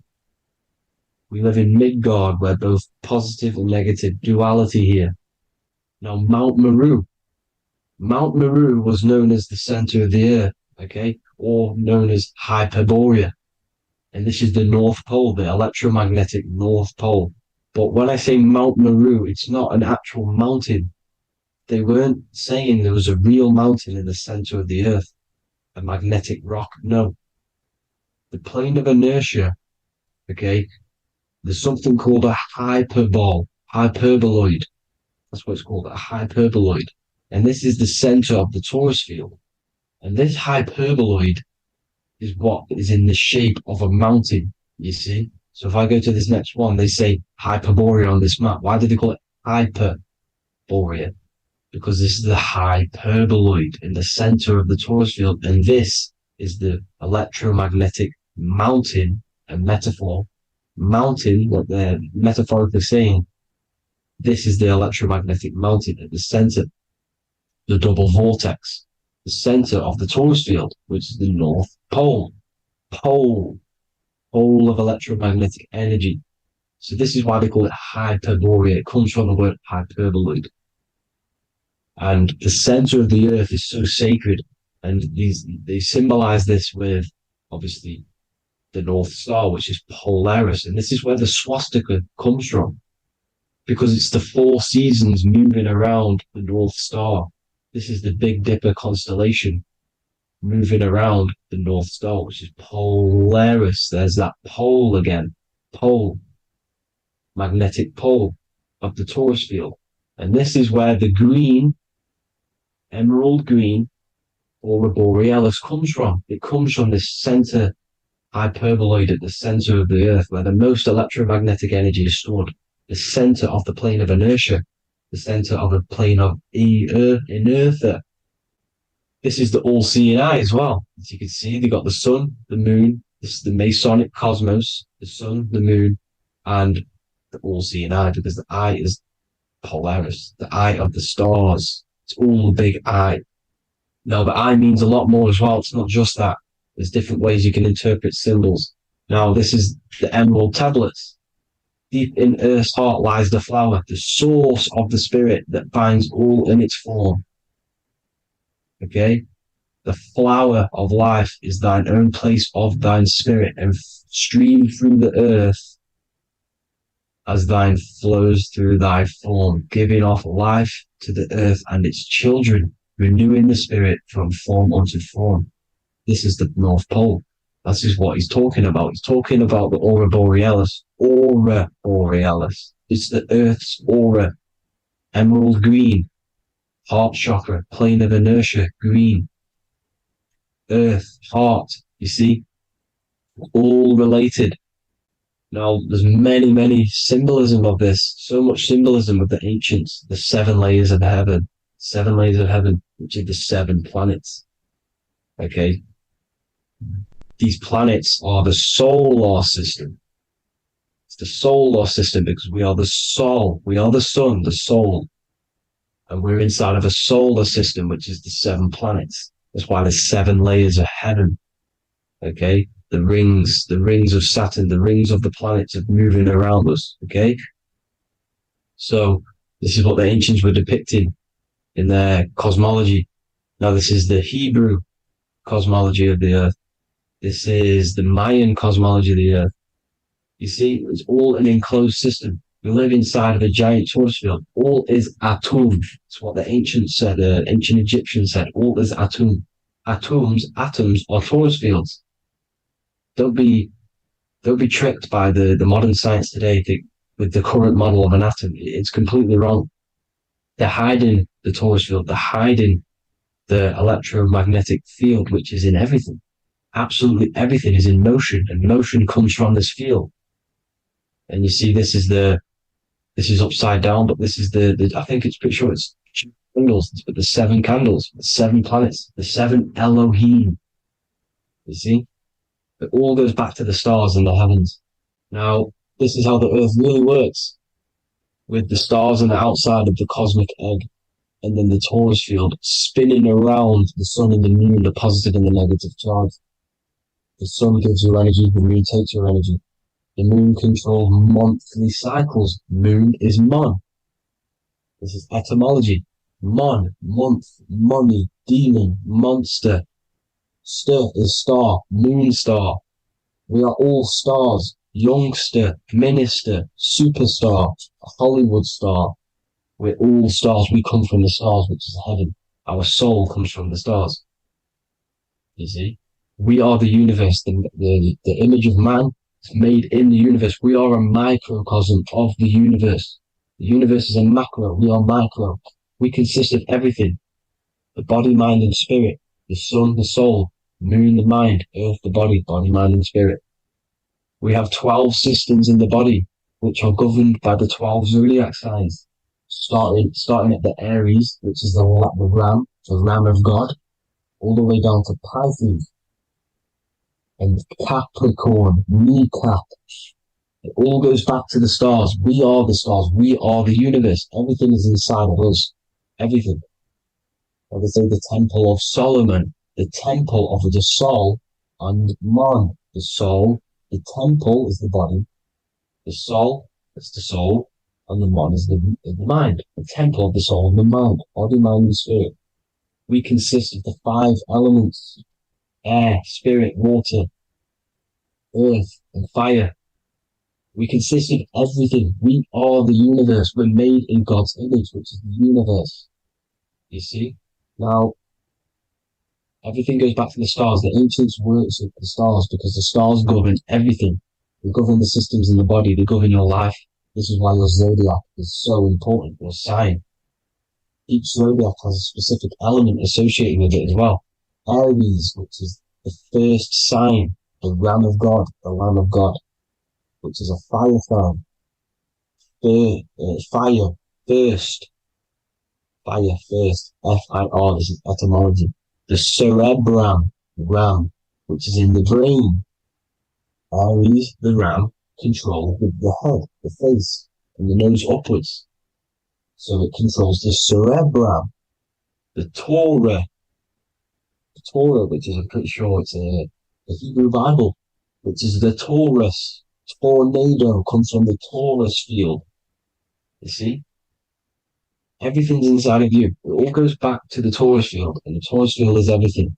[SPEAKER 7] We live in Midgard, where both positive and negative duality here. Now, Mount Meru. Mount Meru was known as the center of the earth, okay, or known as Hyperborea. And this is the North Pole, the electromagnetic North Pole. But when I say Mount Meru, it's not an actual mountain. They weren't saying there was a real mountain in the center of the earth. a magnetic rock. No. The plane of inertia, okay, there's something called a hyperboloid. That's what it's called, a hyperboloid. And this is the center of the torus field. And this hyperboloid is what is in the shape of a mountain, you see? So if I go to this next one, they say Hyperborea on this map. Why do they call it Hyperborea? Because this is the hyperboloid in the center of the torus field. And this is the electromagnetic mountain, a metaphor. Mountain, what they're metaphorically saying, this is the electromagnetic mountain at the center, the double vortex, the center of the torus field, which is the North Pole. Pole of electromagnetic energy. So this is why they call it Hyperborea. It comes from the word hyperboloid. And the center of the earth is so sacred. And they symbolize this with, obviously, the North Star, which is Polaris. And this is where the swastika comes from, because it's the 4 seasons moving around the North Star. This is the Big Dipper constellation moving around the North Star, which is Polaris. There's that pole again. Pole. Magnetic pole of the torus field. And this is where the green, emerald green, aurora borealis comes from. It comes from this center hyperboloid at the center of the earth, where the most electromagnetic energy is stored. The center of the plane of inertia. The center of a plane of inertia. This is the all-seeing eye as well. As you can see, they got the sun, the moon, this is the Masonic cosmos, the sun, the moon, and the all-seeing eye, because the eye is Polaris, the eye of the stars. It's all a big eye. Now, the eye means a lot more as well. It's not just that. There's different ways you can interpret symbols. Now, this is the emerald tablets. Deep in Earth's heart lies the flower, the source of the spirit that binds all in its form. Okay? The flower of life is thine own place of thine spirit, and stream through the earth as thine flows through thy form, giving off life to the earth and its children, renewing the spirit from form unto form. This is the North Pole. That is what he's talking about. He's talking about the aurora borealis. Aurora borealis. It's the Earth's aura. Emerald green. Heart chakra. Plane of inertia. Green. Earth. Heart. You see? All related. Now, there's many symbolism of this. So much symbolism of the ancients. The 7 layers of heaven. 7 layers of heaven, which are the 7 planets. Okay? These planets are the solar system. It's the solar system because we are the soul. We are the sun, the soul. And we're inside of a solar system, which is the 7 planets. That's why there's 7 layers of heaven. Okay? The rings of Saturn, the rings of the planets are moving around us. Okay? So this is what the ancients were depicting in their cosmology. Now this is the Hebrew cosmology of the earth. This is the Mayan cosmology of the earth. You see, it's all an enclosed system. We live inside of a giant torus field. All is atum. It's what the ancients said, ancient Egyptians said. All is atum. Atoms are torus fields. Don't be tricked by the modern science today with the current model of an atom. It's completely wrong. They're hiding the torus field. They're hiding the electromagnetic field, which is in everything. Absolutely everything is in motion, and motion comes from this field. And you see, this is upside down, but this is I think it's pretty sure it's candles, but the 7 candles, the 7 planets, the 7 Elohim. You see? It all goes back to the stars and the heavens. Now, this is how the earth really works, with the stars on the outside of the cosmic egg, and then the torus field spinning around the sun and the moon, the positive and the negative charge. The sun gives you energy, the moon takes your energy. The moon controls monthly cycles. Moon is mon. This is etymology. Mon, month, money, demon, monster. Stir is star, moon star. We are all stars. Youngster, minister, superstar, Hollywood star. We're all stars. We come from the stars, which is heaven. Our soul comes from the stars. You see, we are the universe. The image of man is made in the universe. We are a microcosm of the universe. The universe is a macro. We are micro. We consist of everything: the body, mind, and spirit. The sun, the soul; moon, the mind; earth, the body, mind, and spirit. We have 12 systems in the body, which are governed by the 12 zodiac signs, starting at the Aries, which is the ram, the ram of God, all the way down to Pisces and Capricorn, kneecap. It all goes back to the stars. We are the stars. We are the universe. Everything is inside of us. Everything. Like they say, the Temple of Solomon, the temple of the soul and mind. The soul, the temple is the body. The soul is the soul, and the mind is the mind. The temple of the soul and the mind, body, mind, and spirit. We consist of the 5 elements: air, spirit, water, earth, and fire. We consist of everything. We are the universe. We're made in God's image, which is the universe. You see? Now, everything goes back to the stars. The ancients worship the stars because the stars govern everything. They govern the systems in the body. They govern your life. This is why your zodiac is so important, your sign. Each zodiac has a specific element associated with it as well. Aries, which is the first sign, the ram of God, the lamb of God, which is a fire sign. Fire, first. Fire, first. F-I-R, this is etymology. The cerebrum, ram, which is in the brain. Aries, the ram, controls the head, the face, and the nose upwards. So it controls the cerebrum. The Torah, which is, I'm pretty sure it's the Hebrew Bible, which is the Taurus. Tornado comes from the Taurus field. You see? Everything's inside of you. It all goes back to the Taurus field, and the Taurus field is everything.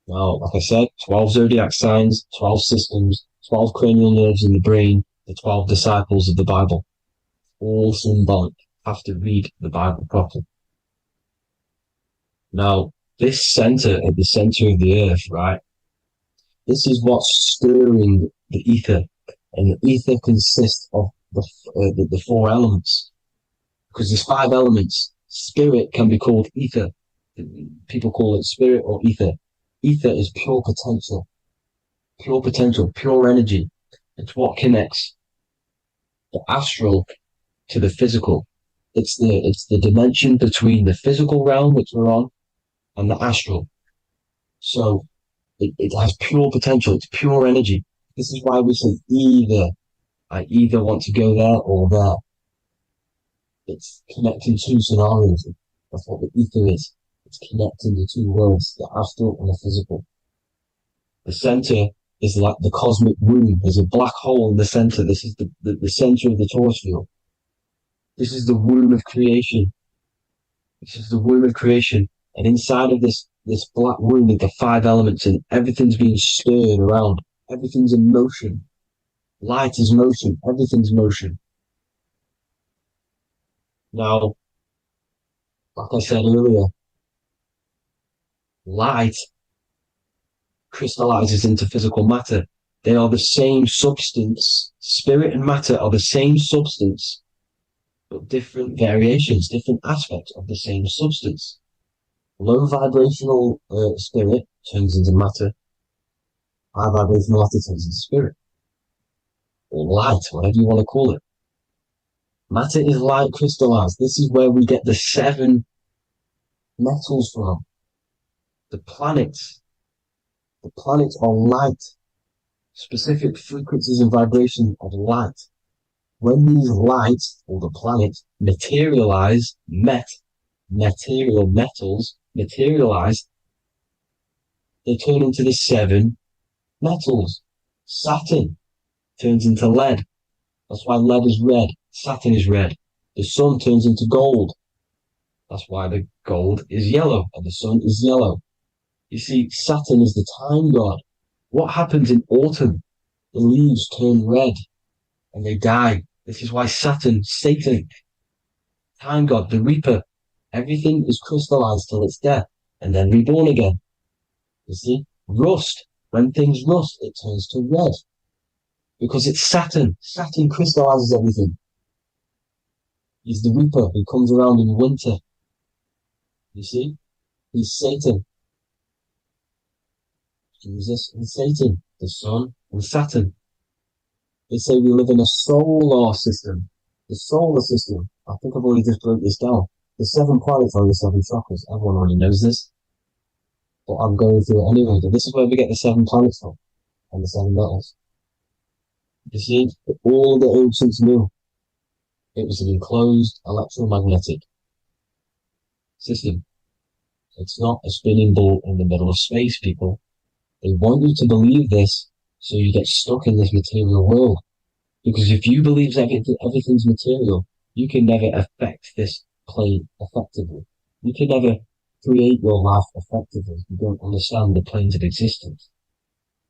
[SPEAKER 7] Now, like I said, 12 zodiac signs, 12 systems, 12 cranial nerves in the brain, the 12 disciples of the Bible. All symbolic. Have to read the Bible properly. Now, this center, at the center of the earth, right? This is what's stirring the ether. And the ether consists of the 4 elements. Because there's 5 elements. Spirit can be called ether. People call it spirit or ether. Ether is pure potential, pure energy. It's what connects the astral to the physical. It's the dimension between the physical realm, which we're on, and the astral. So it has pure potential. It's pure energy. This is why we say either. I either want to go there or there. It's connecting 2 scenarios. That's what the ether is. It's connecting the 2 worlds, the astral and the physical. The center is like the cosmic womb. There's a black hole in the center. This is the center of the Taurus field. This is the womb of creation. This is the womb of creation. And inside of this black womb with the 5 elements, and everything's being stirred around. Everything's in motion. Light is motion. Everything's motion. Now, like I said earlier, light crystallizes into physical matter. They are the same substance. Spirit and matter are the same substance, but different variations, different aspects of the same substance. Low vibrational spirit turns into matter. High vibrational matter turns into spirit. Or light, whatever you want to call it. Matter is light crystallized. This is where we get the 7 metals from. The planets. The planets are light. Specific frequencies and vibrations of light. When these lights, or the planets, materialize, material metals, materialize, they turn into the 7 metals. Saturn turns into lead. That's why lead is red. Saturn is red. The sun turns into gold. That's why the gold is yellow and the sun is yellow. You see, Saturn is the time god. What happens in autumn? The leaves turn red and they die. This is why Saturn, Satan, time god, the reaper, everything is crystallized till it's death. and then reborn again. You see? Rust. When things rust, it turns to red. Because it's Saturn. Saturn crystallizes everything. He's the Reaper who comes around in winter. You see? He's Satan. Jesus and Satan, the Sun and Saturn. They say we live in a solar system. The solar system. I think I've already just broke this down. The 7 planets are the 7 chakras. Everyone already knows this. But I'm going through it anyway. This is where we get the 7 planets from. And the 7 metals. You see, all the ancients knew it was an enclosed electromagnetic system. It's not a spinning ball in the middle of space, people. They want you to believe this so you get stuck in this material world. Because if you believe everything's material, you can never affect this plane effectively. You can never create your life effectively if you don't understand the planes of existence.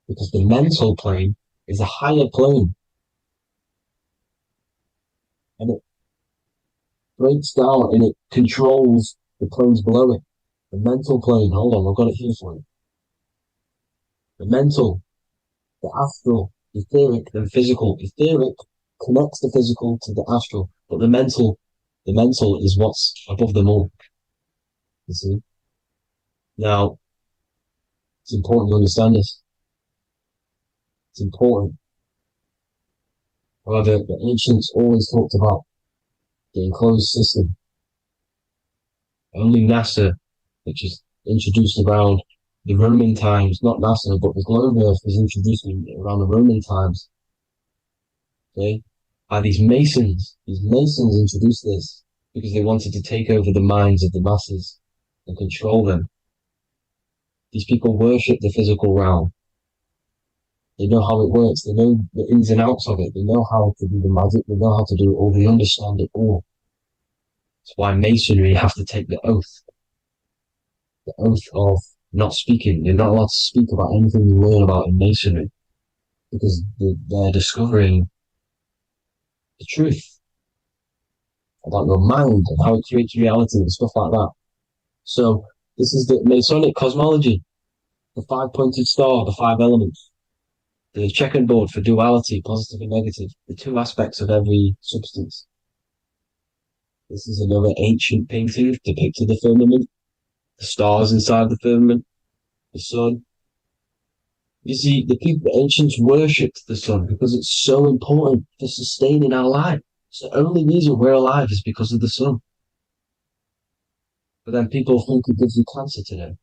[SPEAKER 7] Because the mental plane is a higher plane. And it breaks down and it controls the planes below it. The mental plane, hold on, I've got it here for you. The mental, the astral, etheric, then physical. Etheric connects the physical to the astral, but the mental is what's above them all. You see? Now, it's important to understand this. It's important. However, the ancients always talked about the enclosed system. Only NASA, which is introduced around the Roman times, not NASA, but the globe Earth was introduced around the Roman times. Okay? By these Masons. These Masons introduced this because they wanted to take over the minds of the masses and control them. These people worship the physical realm. They know how it works. They know the ins and outs of it. They know how to do the magic. They know how to do it all. They understand it all. That's why Masonry have to take the oath. The oath of not speaking. You're not allowed to speak about anything you learn about in Masonry. Because they're discovering the truth about your mind and how it creates reality and stuff like that. So, this is the Masonic cosmology. The 5-pointed star, the 5 elements. The checkerboard for duality, positive and negative. The 2 aspects of every substance. This is another ancient painting depicting the firmament. The stars inside the firmament. The sun. You see, the ancients worshipped the sun because it's so important for sustaining our life. It's the only reason we're alive is because of the sun. But then people think it gives you cancer today.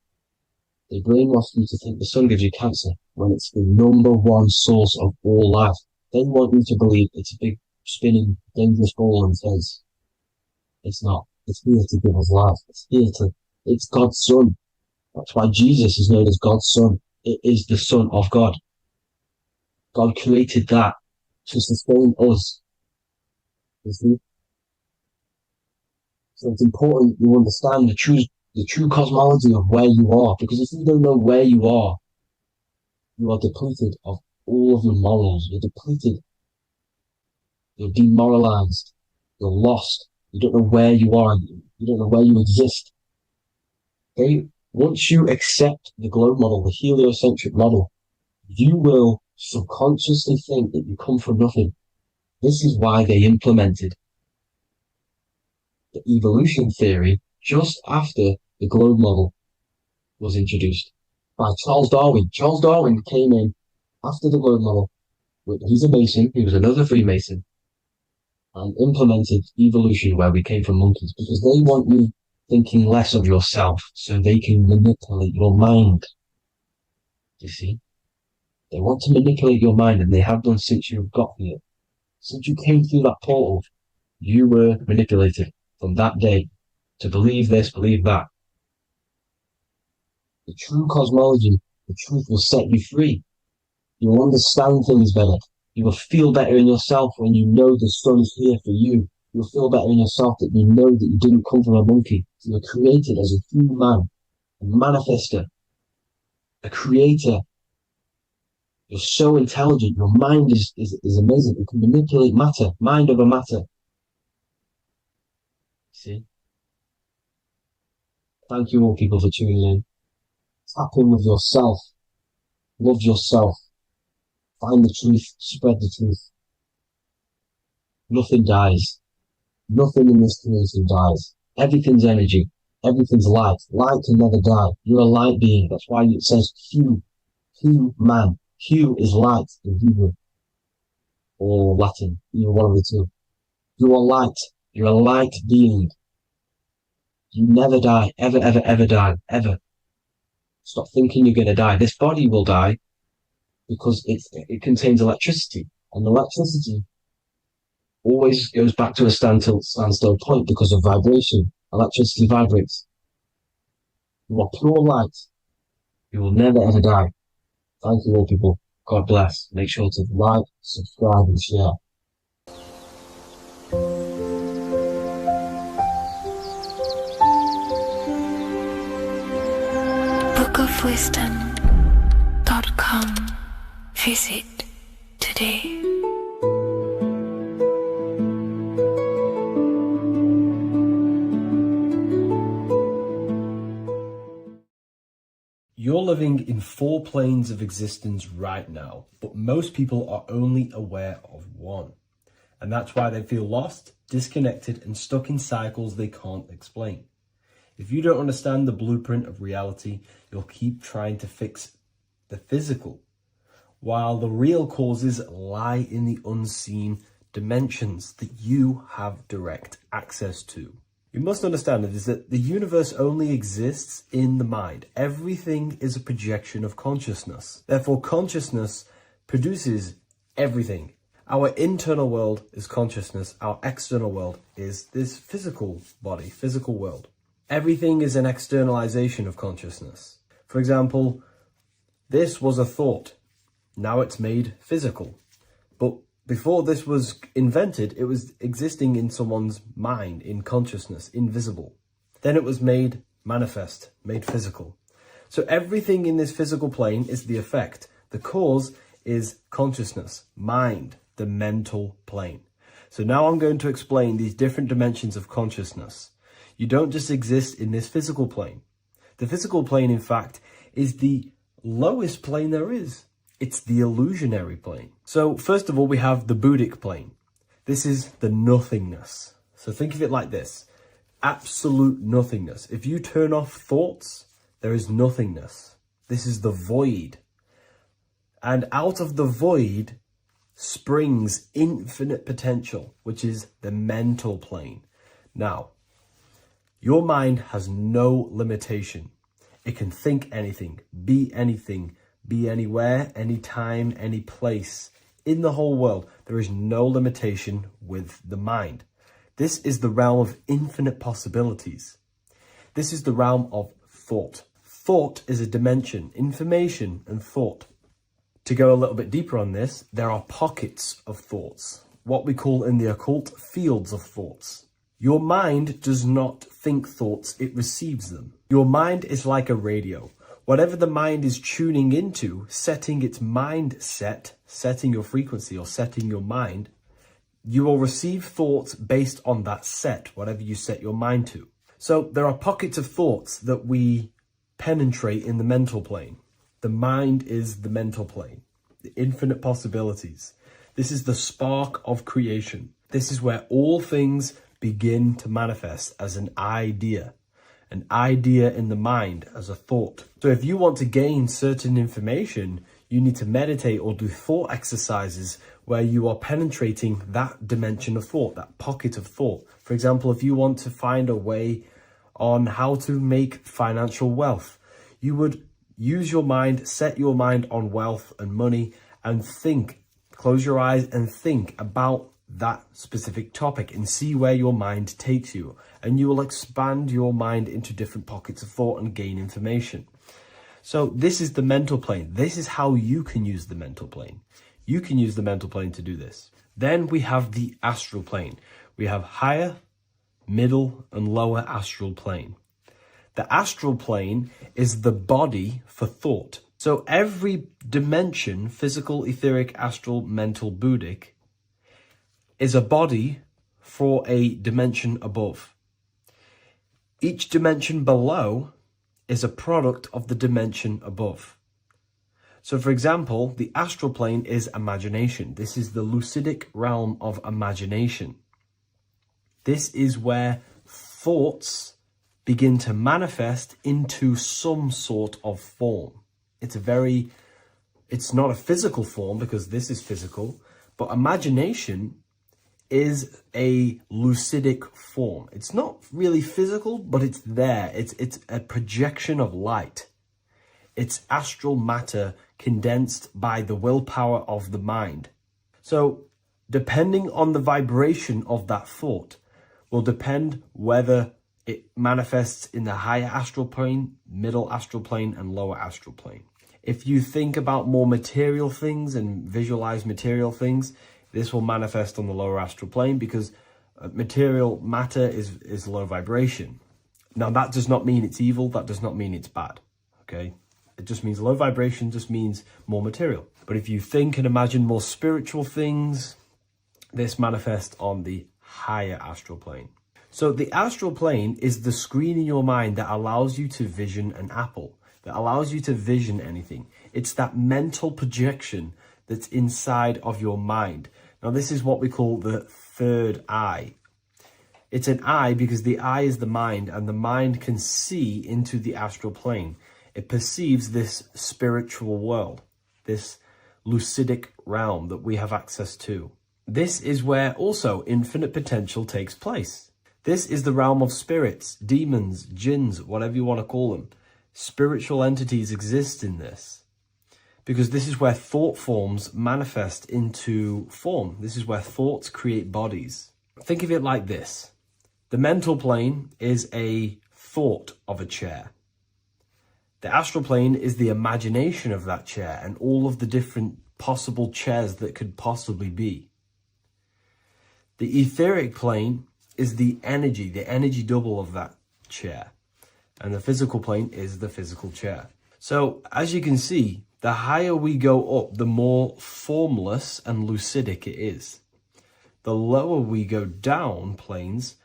[SPEAKER 7] They brainwash you to think the sun gives you cancer when it's the #1 source of all life. They want you to believe it's a big, spinning, dangerous ball in space. It's not. It's here to give us life. It's God's Son. That's why Jesus is known as God's Son. It is the Son of God. God created that to sustain us. You see? So it's important you understand the true cosmology of where you are, because if you don't know where you are depleted of all of your morals. You're depleted. You're demoralized. You're lost. You don't know where you are. You don't know where you exist. Okay? Once you accept the globe model, the heliocentric model, you will subconsciously think that you come from nothing. This is why they implemented the evolution theory just after the globe model was introduced by Charles Darwin. Charles Darwin came in after the globe model. He's a Mason. He was another Freemason, and implemented evolution where we came from monkeys, because they want you thinking less of yourself so they can manipulate your mind. You see? They want to manipulate your mind, and they have done since you got here. Since you came through that portal, you were manipulated from that day to believe this, believe that. The true cosmology, the truth will set you free. You will understand things better. You will feel better in yourself when you know the sun is here for you. You'll feel better in yourself that you know that you didn't come from a monkey. You were created as a human, a manifester, a creator. You're so intelligent. Your mind is amazing. You can manipulate matter, mind over matter. See? Thank you all people for tuning in. Tap in with yourself. Love yourself. Find the truth. Spread the truth. Nothing dies. Nothing in this creation dies. Everything's energy. Everything's light. Light can never die. You're a light being. That's why it says Q. Q man. Q is light in Hebrew or Latin. Either one of the two. You are light. You're a light being. You never die. Ever, ever, ever die. Ever. Stop thinking you're going to die. This body will die because it contains electricity. And electricity always goes back to a standstill point because of vibration. Electricity vibrates. You are pure light. You will never ever die. Thank you all people. God bless. Make sure to like, subscribe and share.
[SPEAKER 2] bookofwisdom.com. Visit today.
[SPEAKER 1] You're living in 4 planes of existence right now, but most people are only aware of one. And that's why they feel lost, disconnected, and stuck in cycles they can't explain. If you don't understand the blueprint of reality, you'll keep trying to fix the physical, while the real causes lie in the unseen dimensions that you have direct access to. You must understand that the universe only exists in the mind. Everything is a projection of consciousness. Therefore, consciousness produces everything. Our internal world is consciousness. Our external world is this physical body, physical world. Everything is an externalization of consciousness. For example, this was a thought. Now it's made physical. But before this was invented, it was existing in someone's mind, in consciousness, invisible. Then it was made manifest, made physical. So everything in this physical plane is the effect. The cause is consciousness, mind, the mental plane. So now I'm going to explain these different dimensions of consciousness. You don't just exist in this physical plane. The physical plane, in fact, is the lowest plane there is. It's the illusionary plane. So first of all, we have the Buddhic plane. This is the nothingness. So think of it like this. Absolute nothingness. If you turn off thoughts, there is nothingness. This is the void. And out of the void springs infinite potential, which is the mental plane. Now, your mind has no limitation. It can think anything, be anywhere, anytime, any place. In the whole world, there is no limitation with the mind. This is the realm of infinite possibilities. This is the realm of thought. Thought is a dimension, information and thought. To go a little bit deeper on this, there are pockets of thoughts, what we call in the occult fields of thoughts. Your mind does not think thoughts, it receives them. Your mind is like a radio. Whatever the mind is tuning into, setting its mindset, setting your frequency or setting your mind, you will receive thoughts based on that set, whatever you set your mind to. So there are pockets of thoughts that we penetrate in the mental plane. The mind is the mental plane, the infinite possibilities. This is the spark of creation. This is where all things begin to manifest as an idea in the mind as a thought. So if you want to gain certain information, you need to meditate or do thought exercises where you are penetrating that dimension of thought, that pocket of thought. For example, if you want to find a way on how to make financial wealth, you would use your mind, set your mind on wealth and money and think, close your eyes and think about that specific topic and see where your mind takes you. And you will expand your mind into different pockets of thought and gain information. So this is the mental plane. This is how you can use the mental plane. You can use the mental plane to do this. Then we have the astral plane. We have higher, middle, and lower astral plane. The astral plane is the body for thought. So every dimension, physical, etheric, astral, mental, Buddhic, is a body for a dimension above. Each dimension below is a product of the dimension above. So for example, the astral plane is imagination. This is the lucidic realm of imagination. This is where thoughts begin to manifest into some sort of form. It's not a physical form because this is physical, but imagination is a lucidic form. It's not really physical, but it's there. It's a projection of light. It's astral matter condensed by the willpower of the mind. So depending on the vibration of that thought will depend whether it manifests in the higher astral plane, middle astral plane, and lower astral plane. If you think about more material things and visualize material things, this will manifest on the lower astral plane because material matter is low vibration. Now, that does not mean it's evil. That does not mean it's bad. Okay? It just means low vibration just means more material. But if you think and imagine more spiritual things, this manifests on the higher astral plane. So the astral plane is the screen in your mind that allows you to vision an apple, that allows you to vision anything. It's that mental projection that's inside of your mind. Now, this is what we call the third eye. It's an eye because the eye is the mind, and the mind can see into the astral plane. It perceives this spiritual world, this lucidic realm that we have access to. This is where also infinite potential takes place. This is the realm of spirits, demons, jinns, whatever you want to call them. Spiritual entities exist in this because this is where thought forms manifest into form. This is where thoughts create bodies. Think of it like this. The mental plane is a thought of a chair. The astral plane is the imagination of that chair and all of the different possible chairs that could possibly be. The etheric plane is the energy double of that chair. And the physical plane is the physical chair. So as you can see, the higher we go up, the more formless and lucidic it is. The lower we go down planes,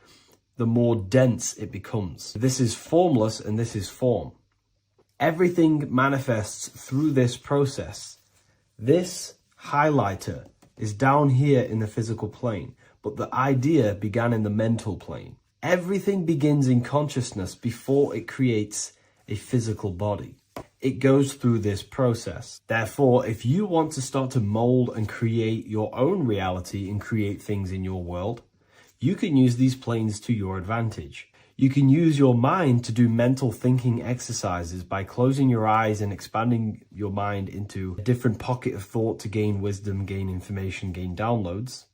[SPEAKER 1] the more dense it becomes. This is formless and this is form. Everything manifests through this process. This highlighter is down here in the physical plane, but the idea began in the mental plane. Everything begins in consciousness before it creates a physical body. It goes through this process. Therefore, if you want to start to mold and create your own reality and create things in your world, you can use these planes to your advantage. You can use your mind to do mental thinking exercises by closing your eyes and expanding your mind into a different pocket of thought to gain wisdom, gain information, gain downloads.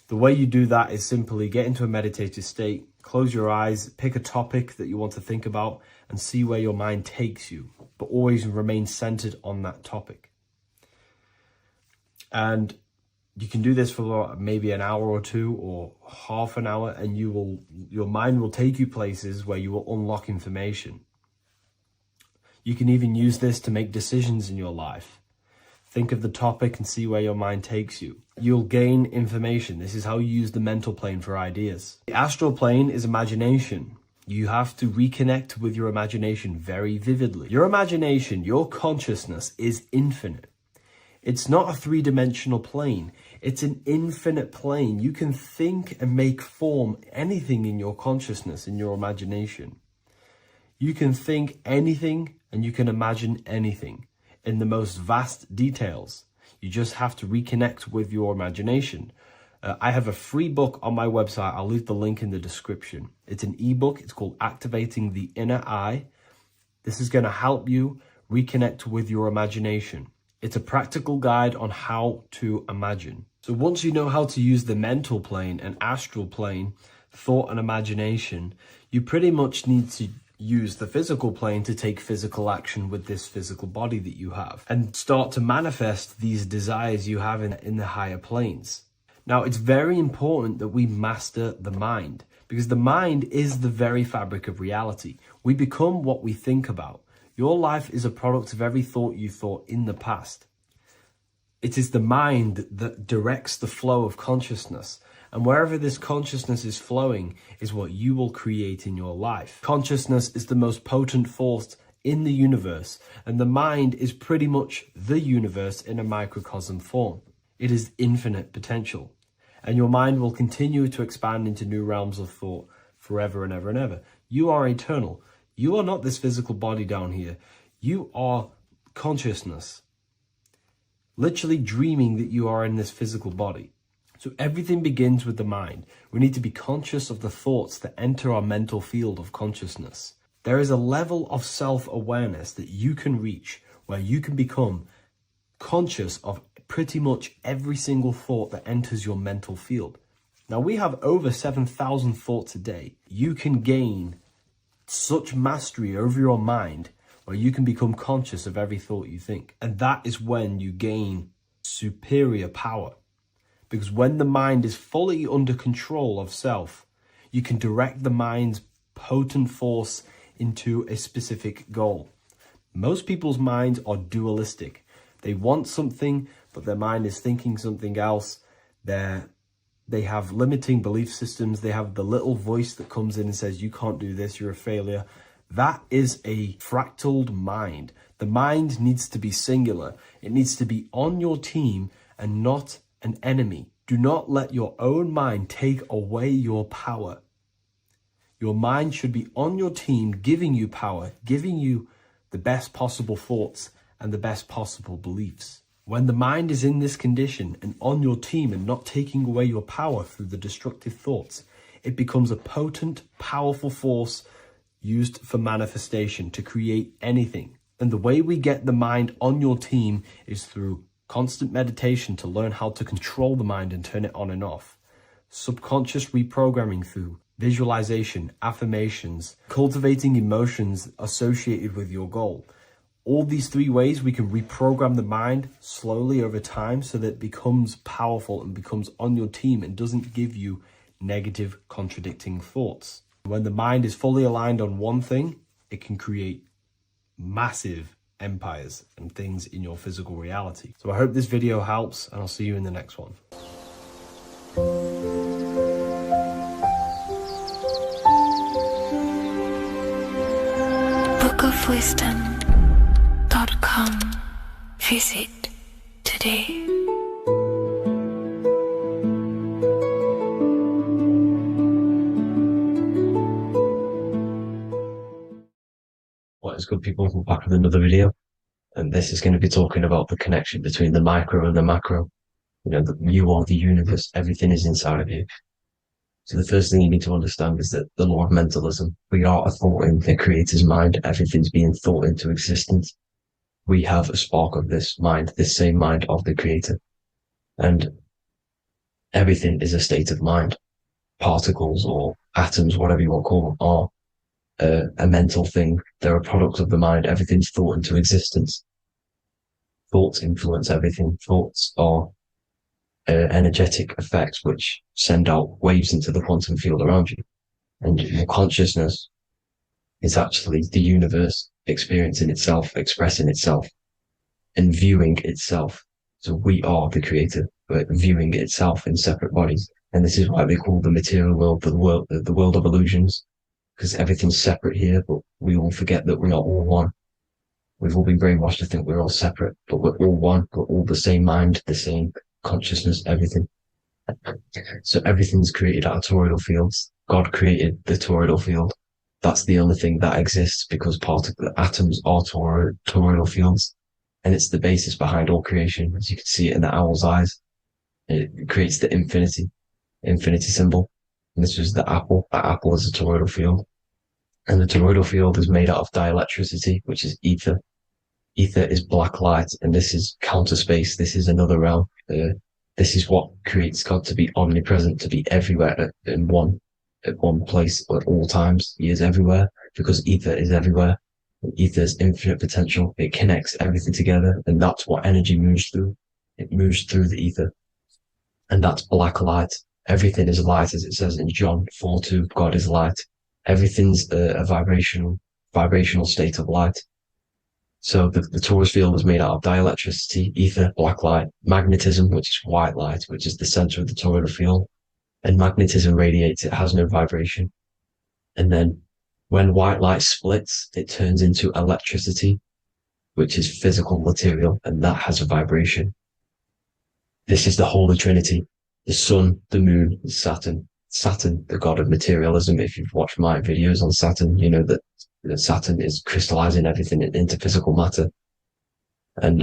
[SPEAKER 1] The way you do that is simply get into a meditative state, close your eyes, pick a topic that you want to think about, and see where your mind takes you, but always remain centered on that topic. And you can do this for maybe an hour or two or half an hour, and your mind will take you places where you will unlock information. You can even use this to make decisions in your life. Think of the topic and see where your mind takes you. You'll gain information. This is how you use the mental plane for ideas. The astral plane is imagination. You have to reconnect with your imagination very vividly. Your imagination, your consciousness is infinite. It's not a three-dimensional plane. It's an infinite plane. You can think and make form anything in your consciousness, in your imagination. You can think anything and you can imagine anything in the most vast details. You just have to reconnect with your imagination. I have a free book on my website. I'll leave the link in the description. It's an ebook. It's called Activating the Inner Eye. This is going to help you reconnect with your imagination. It's a practical guide on how to imagine. So once you know how to use the mental plane and astral plane, thought and imagination, you pretty much need to use the physical plane to take physical action with this physical body that you have and start to manifest these desires you have in the higher planes. Now, it's very important that we master the mind because the mind is the very fabric of reality. We become what we think about. Your life is a product of every thought you thought in the past. It is the mind that directs the flow of consciousness. And wherever this consciousness is flowing is what you will create in your life. Consciousness is the most potent force in the universe, and the mind is pretty much the universe in a microcosm form. It is infinite potential, and your mind will continue to expand into new realms of thought forever and ever and ever. You are eternal. You are not this physical body down here. You are consciousness, literally dreaming that you are in this physical body. So everything begins with the mind. We need to be conscious of the thoughts that enter our mental field of consciousness. There is a level of self-awareness that you can reach where you can become conscious of pretty much every single thought that enters your mental field. Now, we have over 7,000 thoughts a day. You can gain such mastery over your mind where you can become conscious of every thought you think. And that is when you gain superior power. Because when the mind is fully under control of self, you can direct the mind's potent force into a specific goal. Most people's minds are dualistic. They want something, but their mind is thinking something else. They have limiting belief systems. They have the little voice that comes in and says, you can't do this, you're a failure. That is a fractaled mind. The mind needs to be singular. It needs to be on your team and not an enemy. Do not let your own mind take away your power. Your mind should be on your team, giving you power, giving you the best possible thoughts and the best possible beliefs. When the mind is in this condition and on your team and not taking away your power through the destructive thoughts, it becomes a potent, powerful force used for manifestation to create anything. And the way we get the mind on your team is through constant meditation to learn how to control the mind and turn it on and off. Subconscious reprogramming through visualization, affirmations, cultivating emotions associated with your goal. All these three ways we can reprogram the mind slowly over time so that it becomes powerful and becomes on your team and doesn't give you negative contradicting thoughts. When the mind is fully aligned on one thing, it can create massive empires and things in your physical reality. So I hope this video helps, and I'll see you in the next one.
[SPEAKER 2] bookofwisdom.com. Visit today.
[SPEAKER 7] What is good, people? We're back with another video, and this is going to be talking about the connection between the micro and the macro. You know, you are the universe, everything is inside of you. So the first thing you need to understand is that the law of mentalism, we are a thought in the creator's mind, everything's being thought into existence. We have a spark of this mind, this same mind of the creator, and everything is a state of mind. Particles or atoms, whatever you want to call them, are a mental thing. They're a product of the mind. Everything's thought into existence. Thoughts influence everything. Thoughts are energetic effects which send out waves into the quantum field around you. And your consciousness is actually the universe experiencing itself, expressing itself, and viewing itself. So we are the creator, but viewing itself in separate bodies. And this is why they call the material world the world of illusions. Because everything's separate here, but we all forget that we're not all one. We've all been brainwashed to think we're all separate, but we're all one. We're all the same mind, the same consciousness, everything. So everything's created out of toroidal fields. God created the toroidal field. That's the only thing that exists because the atoms are toroidal fields. And it's the basis behind all creation. As you can see it in the owl's eyes. It creates the infinity symbol. And this was the apple. That apple is a toroidal field. And the toroidal field is made out of dielectricity, which is ether. Ether is black light, and this is counter space. This is another realm. This is what creates God to be omnipresent, to be everywhere at one place at all times. He is everywhere because ether is everywhere. Ether is infinite potential. It connects everything together, and that's what energy moves through. It moves through the ether. And that's black light. Everything is light, as it says in John 4:2. God is light. Everything's a vibrational state of light. So the torus field is made out of dielectricity, ether, black light, magnetism, which is white light, which is the center of the toroidal field. and magnetism radiates, it has no vibration. And then when white light splits, it turns into electricity, which is physical material, and that has a vibration. This is the Holy Trinity: the sun, the moon, and Saturn. Saturn, the god of materialism. If you've watched my videos on Saturn, you know that Saturn is crystallizing everything into physical matter. And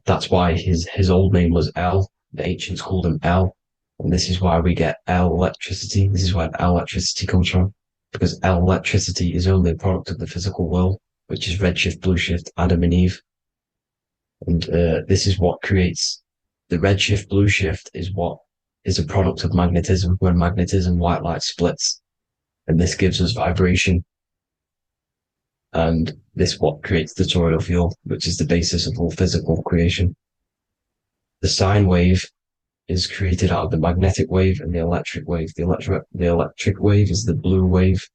[SPEAKER 7] that's why his old name was El. The ancients called him El. And this is why we get El electricity. This is where El electricity comes from. Because El electricity is only a product of the physical world, which is redshift, blueshift, Adam and Eve. And this is what creates the redshift, blueshift is what is a product of magnetism. When magnetism, white light splits. And this gives us vibration. And this what creates the toroidal field, which is the basis of all physical creation. The sine wave is created out of the magnetic wave and the electric wave. The electric wave is the blue wave,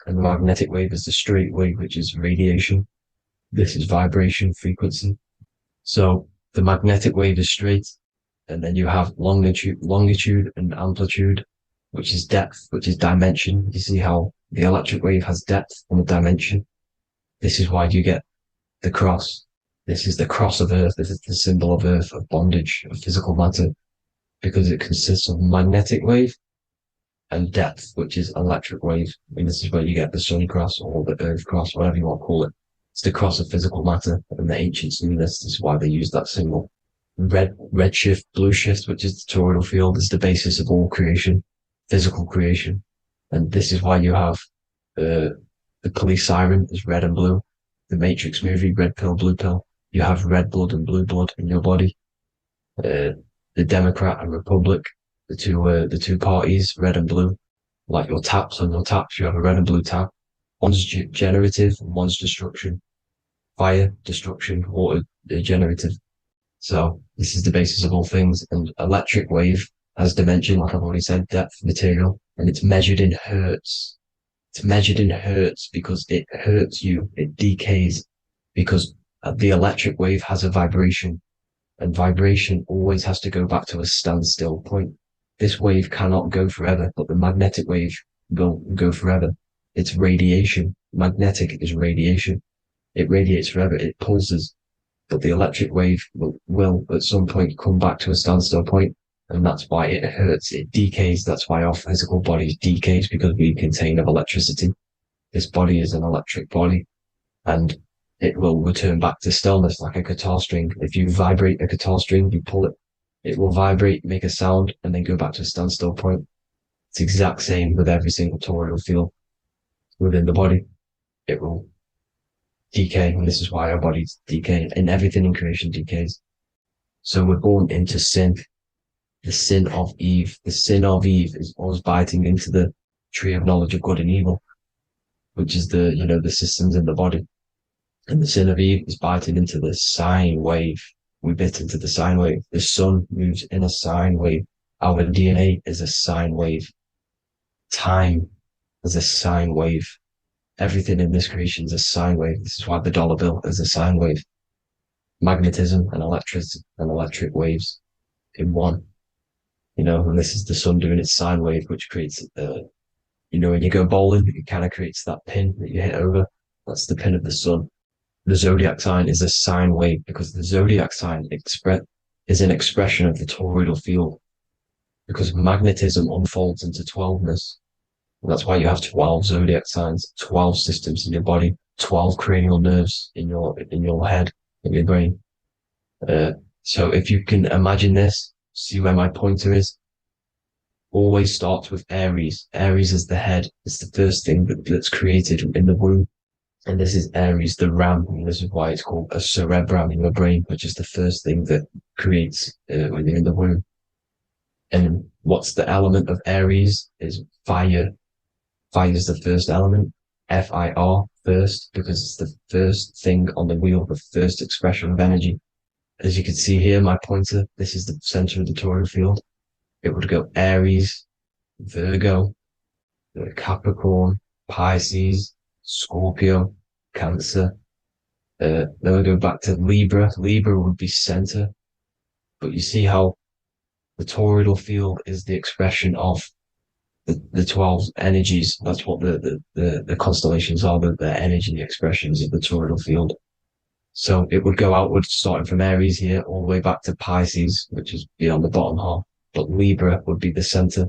[SPEAKER 7] and the magnetic wave is the straight wave, which is radiation. This is vibration frequency. So the magnetic wave is straight, and then you have longitude and amplitude, which is depth, which is dimension. You see how the electric wave has depth and a dimension. This is why you get the cross. This is the cross of Earth. This is the symbol of Earth, of bondage, of physical matter, because it consists of magnetic wave and depth, which is electric wave. And this is where you get the sun cross or the Earth cross, whatever you want to call it. It's the cross of physical matter, and the ancients knew this. This is why they used that symbol. Redshift, blueshift, which is the toroidal field, is the basis of all creation, physical creation. And this is why you have the police siren is red and blue. The Matrix movie, red pill, blue pill. You have red blood and blue blood in your body. The Democrat and Republic, the two parties, red and blue. Like your taps on your taps, you have a red and blue tap. One's generative, one's destruction. Fire, destruction, water, generative. So this is the basis of all things. And electric wave has dimension, like I've already said, depth, material, and it's measured in hertz. It's measured in hertz because it hurts you. It decays because the electric wave has a vibration, and vibration always has to go back to a standstill point. This wave cannot go forever, but the magnetic wave will go forever. It's radiation. Magnetic is radiation. It radiates forever. It pulses, but the electric wave will at some point come back to a standstill point. And that's why it hurts. It decays. That's why our physical body decays, because we contain of electricity. This body is an electric body, and it will return back to stillness like a guitar string. If you vibrate a guitar string, you pull it, it will vibrate, make a sound, and then go back to a standstill point. It's the exact same with every single toroidal field within the body. It will decay, and this is why our bodies decay, and everything in creation decays. So we're born into sin. The sin of Eve. The sin of Eve is us biting into the tree of knowledge of good and evil, which is the systems in the body. And the sin of Eve is biting into the sine wave. We bit into the sine wave. The sun moves in a sine wave. Our DNA is a sine wave. Time is a sine wave. Everything in this creation is a sine wave. This is why the dollar bill is a sine wave. Magnetism and electric waves in one. And this is the sun doing its sine wave, which creates, when you go bowling, it kind of creates that pin that you hit over. That's the pin of the sun. The zodiac sign is a sine wave, because the zodiac sign is an expression of the toroidal field, because magnetism unfolds into 12ness. And that's why you have 12 zodiac signs, 12 systems in your body, 12 cranial nerves in your head, in your brain. So if you can imagine this, see where my pointer is. Always starts with Aries. Aries is the head. It's the first thing that's created in the womb. And this is Aries, the ram. And this is why it's called a cerebrum in your brain, which is the first thing that creates when you're in the womb. And what's the element of Aries is fire. Fire is the first element. Fire, first, because it's the first thing on the wheel, the first expression of energy. As you can see here, my pointer, this is the center of the toroidal field. It would go Aries, Virgo, Capricorn, Pisces, Scorpio, Cancer. Then we go back to Libra. Libra would be center. But you see how The toroidal field is the expression of the 12 energies. That's what the constellations are, the energy expressions of the toroidal field. So it would go outwards, starting from Aries here, all the way back to Pisces, which is beyond the bottom half. But Libra would be the center.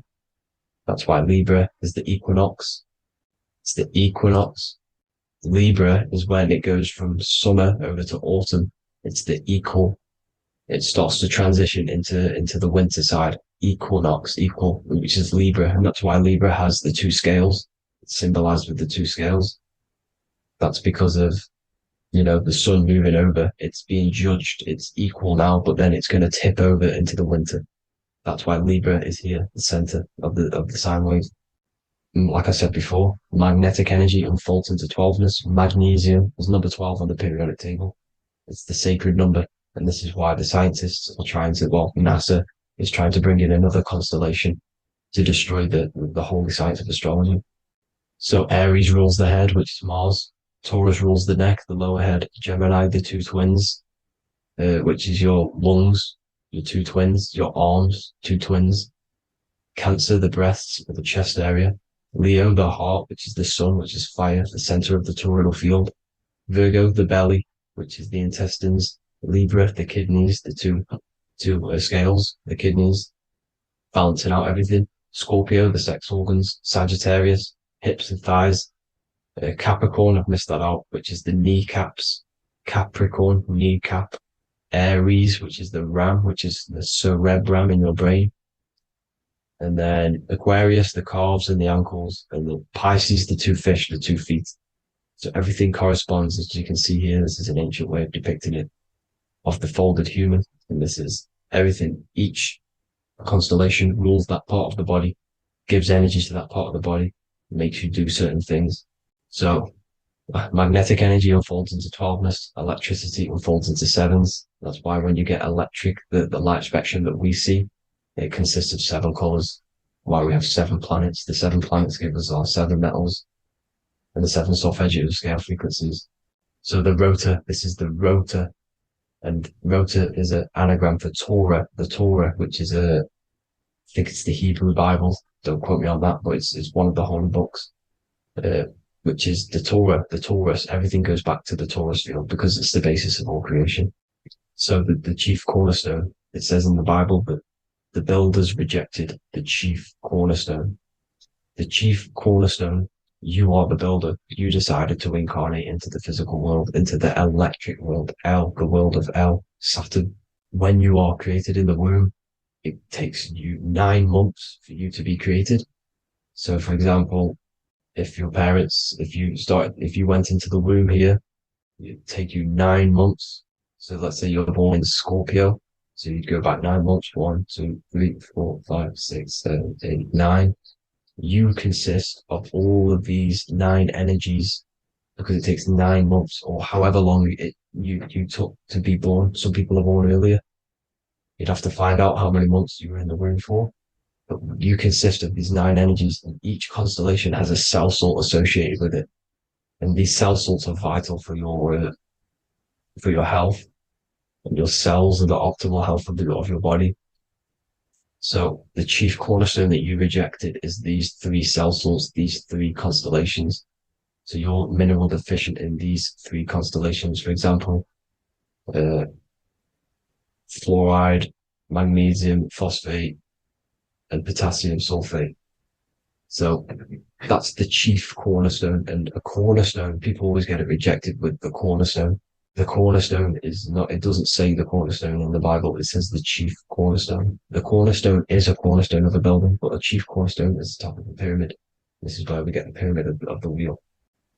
[SPEAKER 7] That's why Libra is the equinox. It's the equinox. Libra is when it goes from summer over to autumn. It's the equal. It starts to transition into the winter side. Equinox, equal, which is Libra. And that's why Libra has the two scales. It's symbolized with the two scales. That's because of, the sun moving over. It's being judged. It's equal now, but then it's going to tip over into the winter. That's why Libra is here, the center of the sine wave. And like I said before, magnetic energy unfolds into 12ness. Magnesium is number 12 on the periodic table. It's the sacred number. And this is why the scientists are trying to, NASA is trying to bring in another constellation to destroy the holy science of astrology. So Aries rules the head, which is Mars. Taurus rules the neck, the lower head. Gemini, the two twins, which is your lungs, your two twins, your arms, two twins. Cancer, the breasts, or the chest area. Leo, the heart, which is the sun, which is fire, the center of the toroidal field. Virgo, the belly, which is the intestines. Libra, the kidneys, the two scales, the kidneys, balancing out everything. Scorpio, the sex organs. Sagittarius, hips and thighs. Capricorn, I've missed that out, which is the kneecaps. Capricorn, kneecap. Aries, which is the ram, which is the cerebrum in your brain. And then Aquarius, the calves and the ankles. And the Pisces, the two fish, the 2 feet. So everything corresponds, as you can see here. This is an ancient way of depicting it, of the folded human. And this is everything. Each constellation rules that part of the body, gives energy to that part of the body, makes you do certain things. So magnetic energy unfolds into 12ness, electricity unfolds into 7s. That's why when you get electric, the light spectrum that we see, it consists of 7 colors. Why we have 7 planets. The 7 planets give us our 7 metals and the 7 solfeggio scale frequencies. So the rotor, this is the rotor, and rotor is an anagram for Torah, the Torah, which is I think it's the Hebrew Bible. Don't quote me on that, but it's one of the holy books, which is the Torah, the Taurus. Everything goes back to the Taurus field because it's the basis of all creation. So the chief cornerstone, it says in the Bible that the builders rejected the chief cornerstone. The chief cornerstone, you are the builder. You decided to incarnate into the physical world, into the electric world, El, the world of El, Saturn. When you are created in the womb, it takes you 9 months for you to be created. So for example, if you went into the womb here, it'd take you 9 months. So let's say you're born in Scorpio. So you'd go back 9 months, 1, 2, 3, 4, 5, 6, 7, 8, 9. You consist of all of these 9 energies because it takes 9 months or however long you took to be born. Some people are born earlier. You'd have to find out how many months you were in the womb for. But you consist of these 9 energies, and each constellation has a cell salt associated with it. And these cell salts are vital for your health. And your cells and the optimal health of your body. So the chief cornerstone that you rejected is these 3 cell salts, these 3 constellations. So you're mineral deficient in these 3 constellations. For example, fluoride, magnesium, phosphate, and potassium sulfate. So that's the chief cornerstone. And a cornerstone, people always get it rejected with the cornerstone. The cornerstone is not, it doesn't say the cornerstone in the Bible. It says the chief cornerstone. The cornerstone is a cornerstone of a building, but the chief cornerstone is the top of the pyramid. This is where we get the pyramid of the wheel.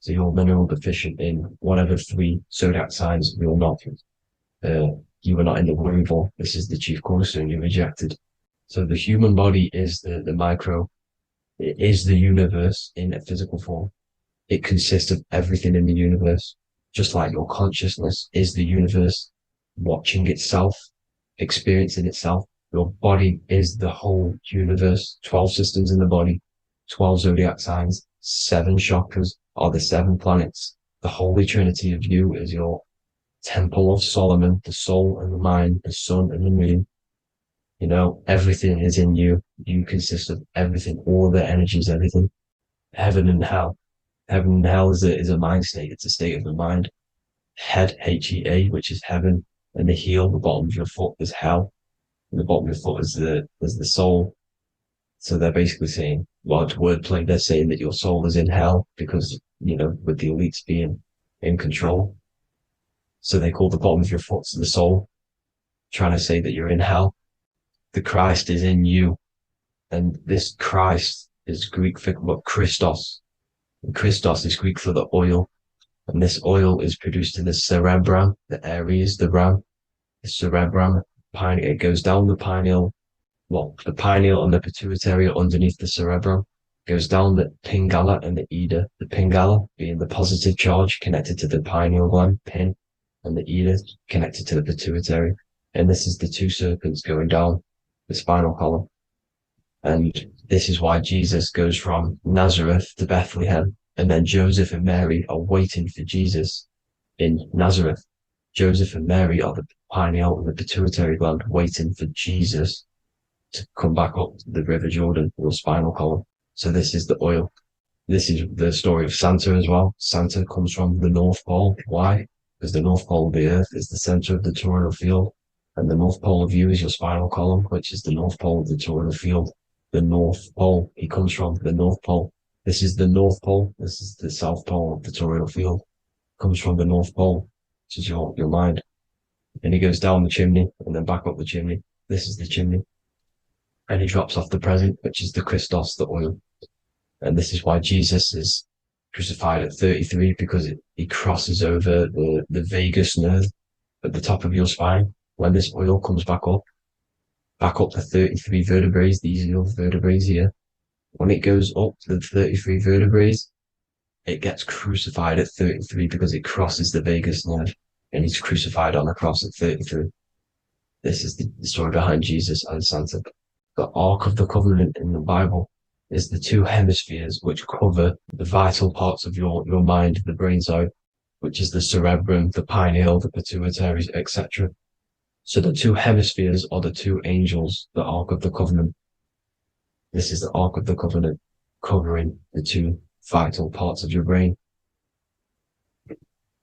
[SPEAKER 7] So you're mineral deficient in one of the 3 zodiac signs. You're not. You were not in the womb for. This is the chief cornerstone you rejected. So the human body is the micro. It is the universe in a physical form. It consists of everything in the universe. Just like your consciousness is the universe watching itself, experiencing itself. Your body is the whole universe. 12 systems in the body, 12 zodiac signs, 7 chakras are the 7 planets. The Holy Trinity of you is your Temple of Solomon, the soul and the mind, the sun and the moon. You know, everything is in you. You consist of everything, all the energies, everything. Heaven and hell. Heaven and hell is a mind state. It's a state of the mind. Head, H-E-A, which is heaven, and the heel, the bottom of your foot, is hell. And the bottom of your foot is the soul. So they're basically saying, well, it's wordplay. They're saying that your soul is in hell because, you know, with the elites being in control. So they call the bottom of your foot the soul, trying to say that you're in hell. The Christ is in you. And this Christ is Greek for what Christos. And Christos is Greek for the oil. And this oil is produced in the cerebrum, the Aries, the ram, the cerebrum. It goes down the pineal. Well, the pineal and the pituitary are underneath the cerebrum. Goes down the pingala and the ida. The pingala being the positive charge connected to the pineal gland, pin, and the ida connected to the pituitary. And this is the two serpents going down the spinal column. And this is why Jesus goes from Nazareth to Bethlehem, and then Joseph and Mary are waiting for Jesus in Nazareth. Joseph and Mary are the pineal and the pituitary gland waiting for Jesus to come back up the River Jordan, or spinal column. So this is the oil. This is the story of Santa as well. Santa comes from the North Pole. Why? Because the North Pole of the Earth is the center of the toroidal field, and the North Pole of you is your spinal column, which is the North Pole of the toroidal field. The North Pole, he comes from the North Pole. This is the North Pole. This is the South Pole of the toroidal field. Comes from the North Pole, which is your mind. And he goes down the chimney and then back up the chimney. This is the chimney. And he drops off the present, which is the Christos, the oil. And this is why Jesus is crucified at 33, because he crosses over the vagus nerve at the top of your spine. When this oil comes back up the 33 vertebrae, these are your vertebrae here. When it goes up the 33 vertebrae, it gets crucified at 33 because it crosses the vagus nerve, and he's crucified on a cross at 33. This is the story behind Jesus and Santa. The Ark of the Covenant in the Bible is the two hemispheres which cover the vital parts of your mind, the brain side, which is the cerebrum, the pineal, the pituitary, etc. So the two hemispheres are the two angels, the Ark of the Covenant. This is the Ark of the Covenant covering the two vital parts of your brain.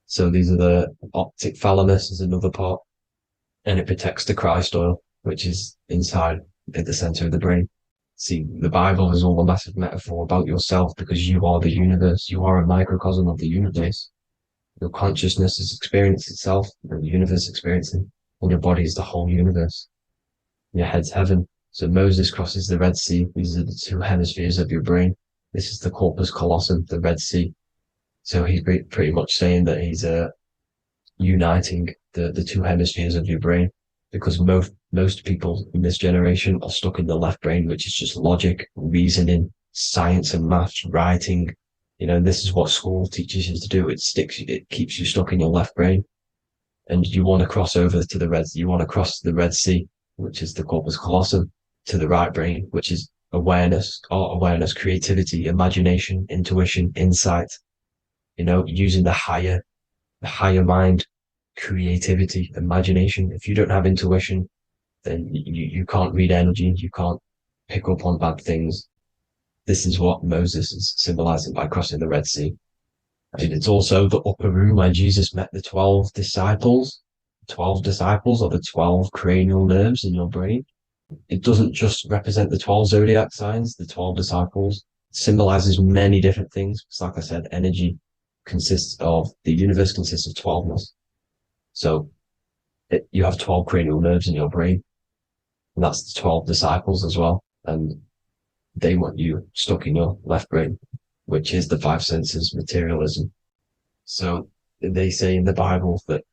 [SPEAKER 7] So these are the optic thalamus is another part, and it protects the Christ oil, which is inside at the center of the brain. See, the Bible is all a massive metaphor about yourself because you are the universe. You are a microcosm of the universe. Your consciousness is experiencing itself, and the universe experiencing, and your body is the whole universe. Your head's heaven. So Moses crosses the Red Sea. These are the two hemispheres of your brain. This is the corpus callosum, the Red Sea. So he's pretty much saying that he's uniting the two hemispheres of your brain, because most people in this generation are stuck in the left brain, which is just logic, reasoning, science and maths, writing. You know, this is what school teaches you to do. It keeps you stuck in your left brain. And you want to cross over to you want to cross the Red Sea, which is the corpus callosum, to the right brain, which is awareness, art awareness, creativity, imagination, intuition, insight, you know, using the higher mind, creativity, imagination. If you don't have intuition, then you can't read energy, you can't pick up on bad things. This is what Moses is symbolizing by crossing the Red Sea. And it's also the upper room where Jesus met the 12 disciples. 12 disciples are the 12 cranial nerves in your brain. It doesn't just represent the 12 zodiac signs, the 12 disciples. It symbolizes many different things. It's like I said, the universe consists of 12ness. So you have 12 cranial nerves in your brain, and that's the 12 disciples as well. And they want you stuck in your left brain, which is the five senses, materialism. So they say in the Bible that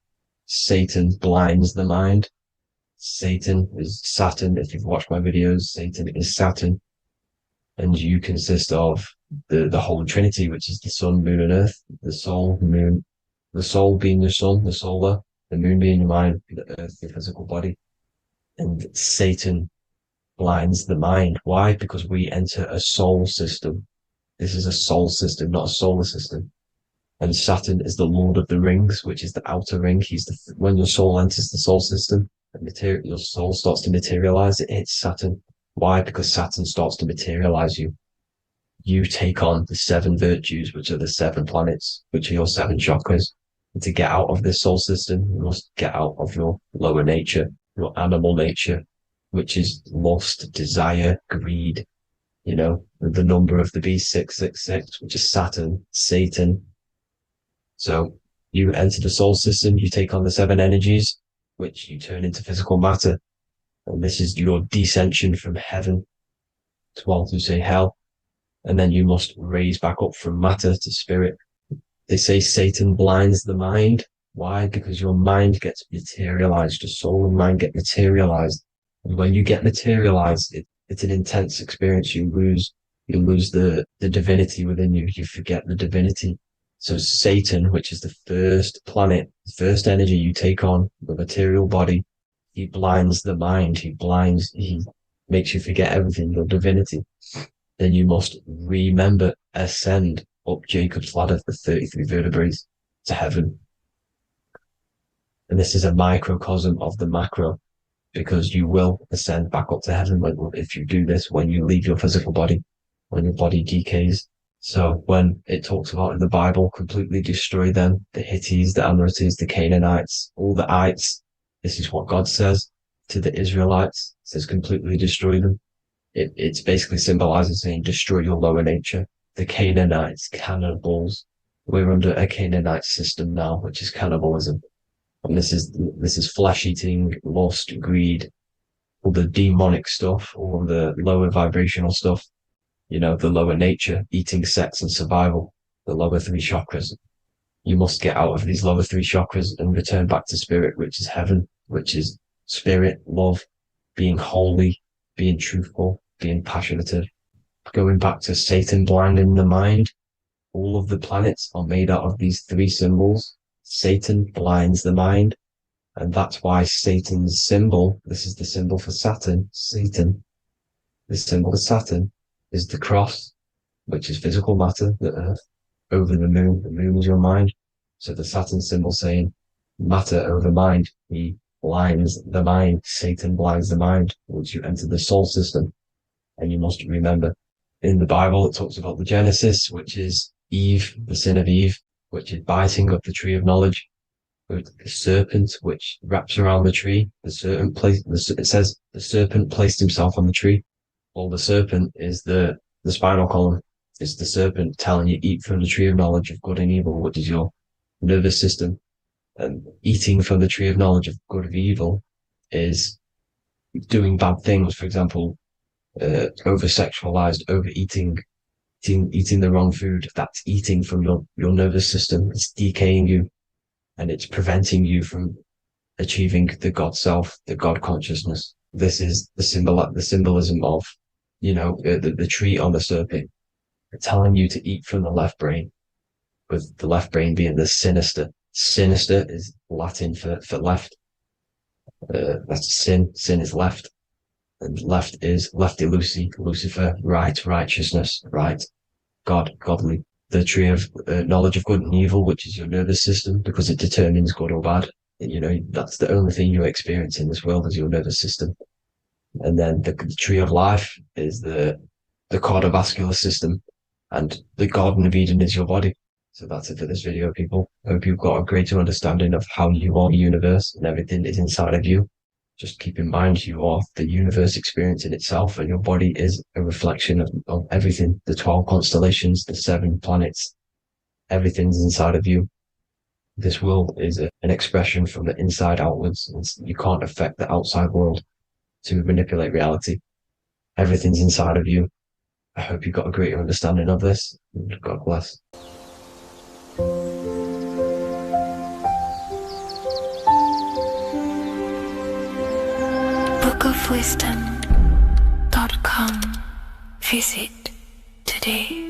[SPEAKER 7] Satan blinds the mind. Satan is Saturn. If you've watched my videos, Satan is Saturn. And you consist of the Holy Trinity, which is the sun, moon, and earth. The soul, moon, the soul being your sun, the solar, the moon being your mind, the earth, your physical body. And Satan blinds the mind. Why? Because we enter a soul system. This is a soul system, not a solar system. And Saturn is the Lord of the Rings, which is the outer ring. When your soul enters the soul system, your soul starts to materialize. It hits Saturn. Why? Because Saturn starts to materialize you. You take on the 7 virtues, which are the 7 planets, which are your 7 chakras. And to get out of this soul system, you must get out of your lower nature, your animal nature, which is lust, desire, greed. You know, the number of the beast, 666, which is Saturn, Satan. So you enter the soul system, you take on the 7 energies, which you turn into physical matter. And this is your descension from heaven to, well, to say hell. And then you must raise back up from matter to spirit. They say Satan blinds the mind. Why? Because your mind gets materialized. Your soul and mind get materialized. And when you get materialized, it's an intense experience. You lose the divinity within you. You forget the divinity. So Satan, which is the first planet, the first energy you take on, the material body, he blinds the mind. He makes you forget everything, your divinity. Then you must remember, ascend up Jacob's ladder, the 33 vertebrae, to heaven. And this is a microcosm of the macro, because you will ascend back up to heaven if you do this, when you leave your physical body, when your body decays. So when it talks about in the Bible, completely destroy them, the Hittites, the Amorites, the Canaanites, all the ites, this is what God says to the Israelites. It says completely destroy them. It's basically symbolizing saying destroy your lower nature. The Canaanites, cannibals. We're under a Canaanite system now, which is cannibalism. And this is flesh eating, lust, greed, all the demonic stuff, all the lower vibrational stuff, you know, the lower nature, eating, sex and survival, the lower 3 chakras. You must get out of these lower 3 chakras and return back to spirit, which is heaven, which is spirit, love, being holy, being truthful, being passionate. Going back to Satan blinding the mind, all of the planets are made out of these 3 symbols. Satan blinds the mind, and that's why Satan's symbol, this is the symbol for Saturn, Satan, the symbol for Saturn is the cross, which is physical matter, the earth, over the moon is your mind. So the Saturn symbol saying matter over mind, he blinds the mind, Satan blinds the mind once you enter the soul system. And you must remember, in the Bible, it talks about the Genesis, which is Eve, the sin of Eve, which is biting of the tree of knowledge, with the serpent, which wraps around the tree. It says the serpent placed himself on the tree. Well, the serpent is the spinal column. It's the serpent telling you eat from the tree of knowledge of good and evil, which is your nervous system. And eating from the tree of knowledge of good and evil is doing bad things. For example, over-sexualized, overeating, eating the wrong food. That's eating from your nervous system. It's decaying you, and it's preventing you from achieving the God self, the God consciousness. This is the symbolism of, you know, the tree on the serpent, telling you to eat from the left brain, with the left brain being the sinister. Sinister is Latin for left. That's sin. Sin is left. And left is lefty Lucy, Lucifer, right, righteousness, right, God, godly. The tree of knowledge of good and evil, which is your nervous system, because it determines good or bad. You know, that's the only thing you experience in this world is your nervous system. And then the tree of life is the cardiovascular system, and the Garden of Eden is your body. So that's it for this video, people. I hope you've got a greater understanding of how you are the universe and everything is inside of you. Just keep in mind you are the universe experience in itself, and your body is a reflection of everything. The 12 constellations, the 7 planets, everything's inside of you. This world is an expression from the inside outwards. You can't affect the outside world to manipulate reality. Everything's inside of you. I hope you got a greater understanding of this. God bless.
[SPEAKER 2] bookofwisdom.com. Visit today.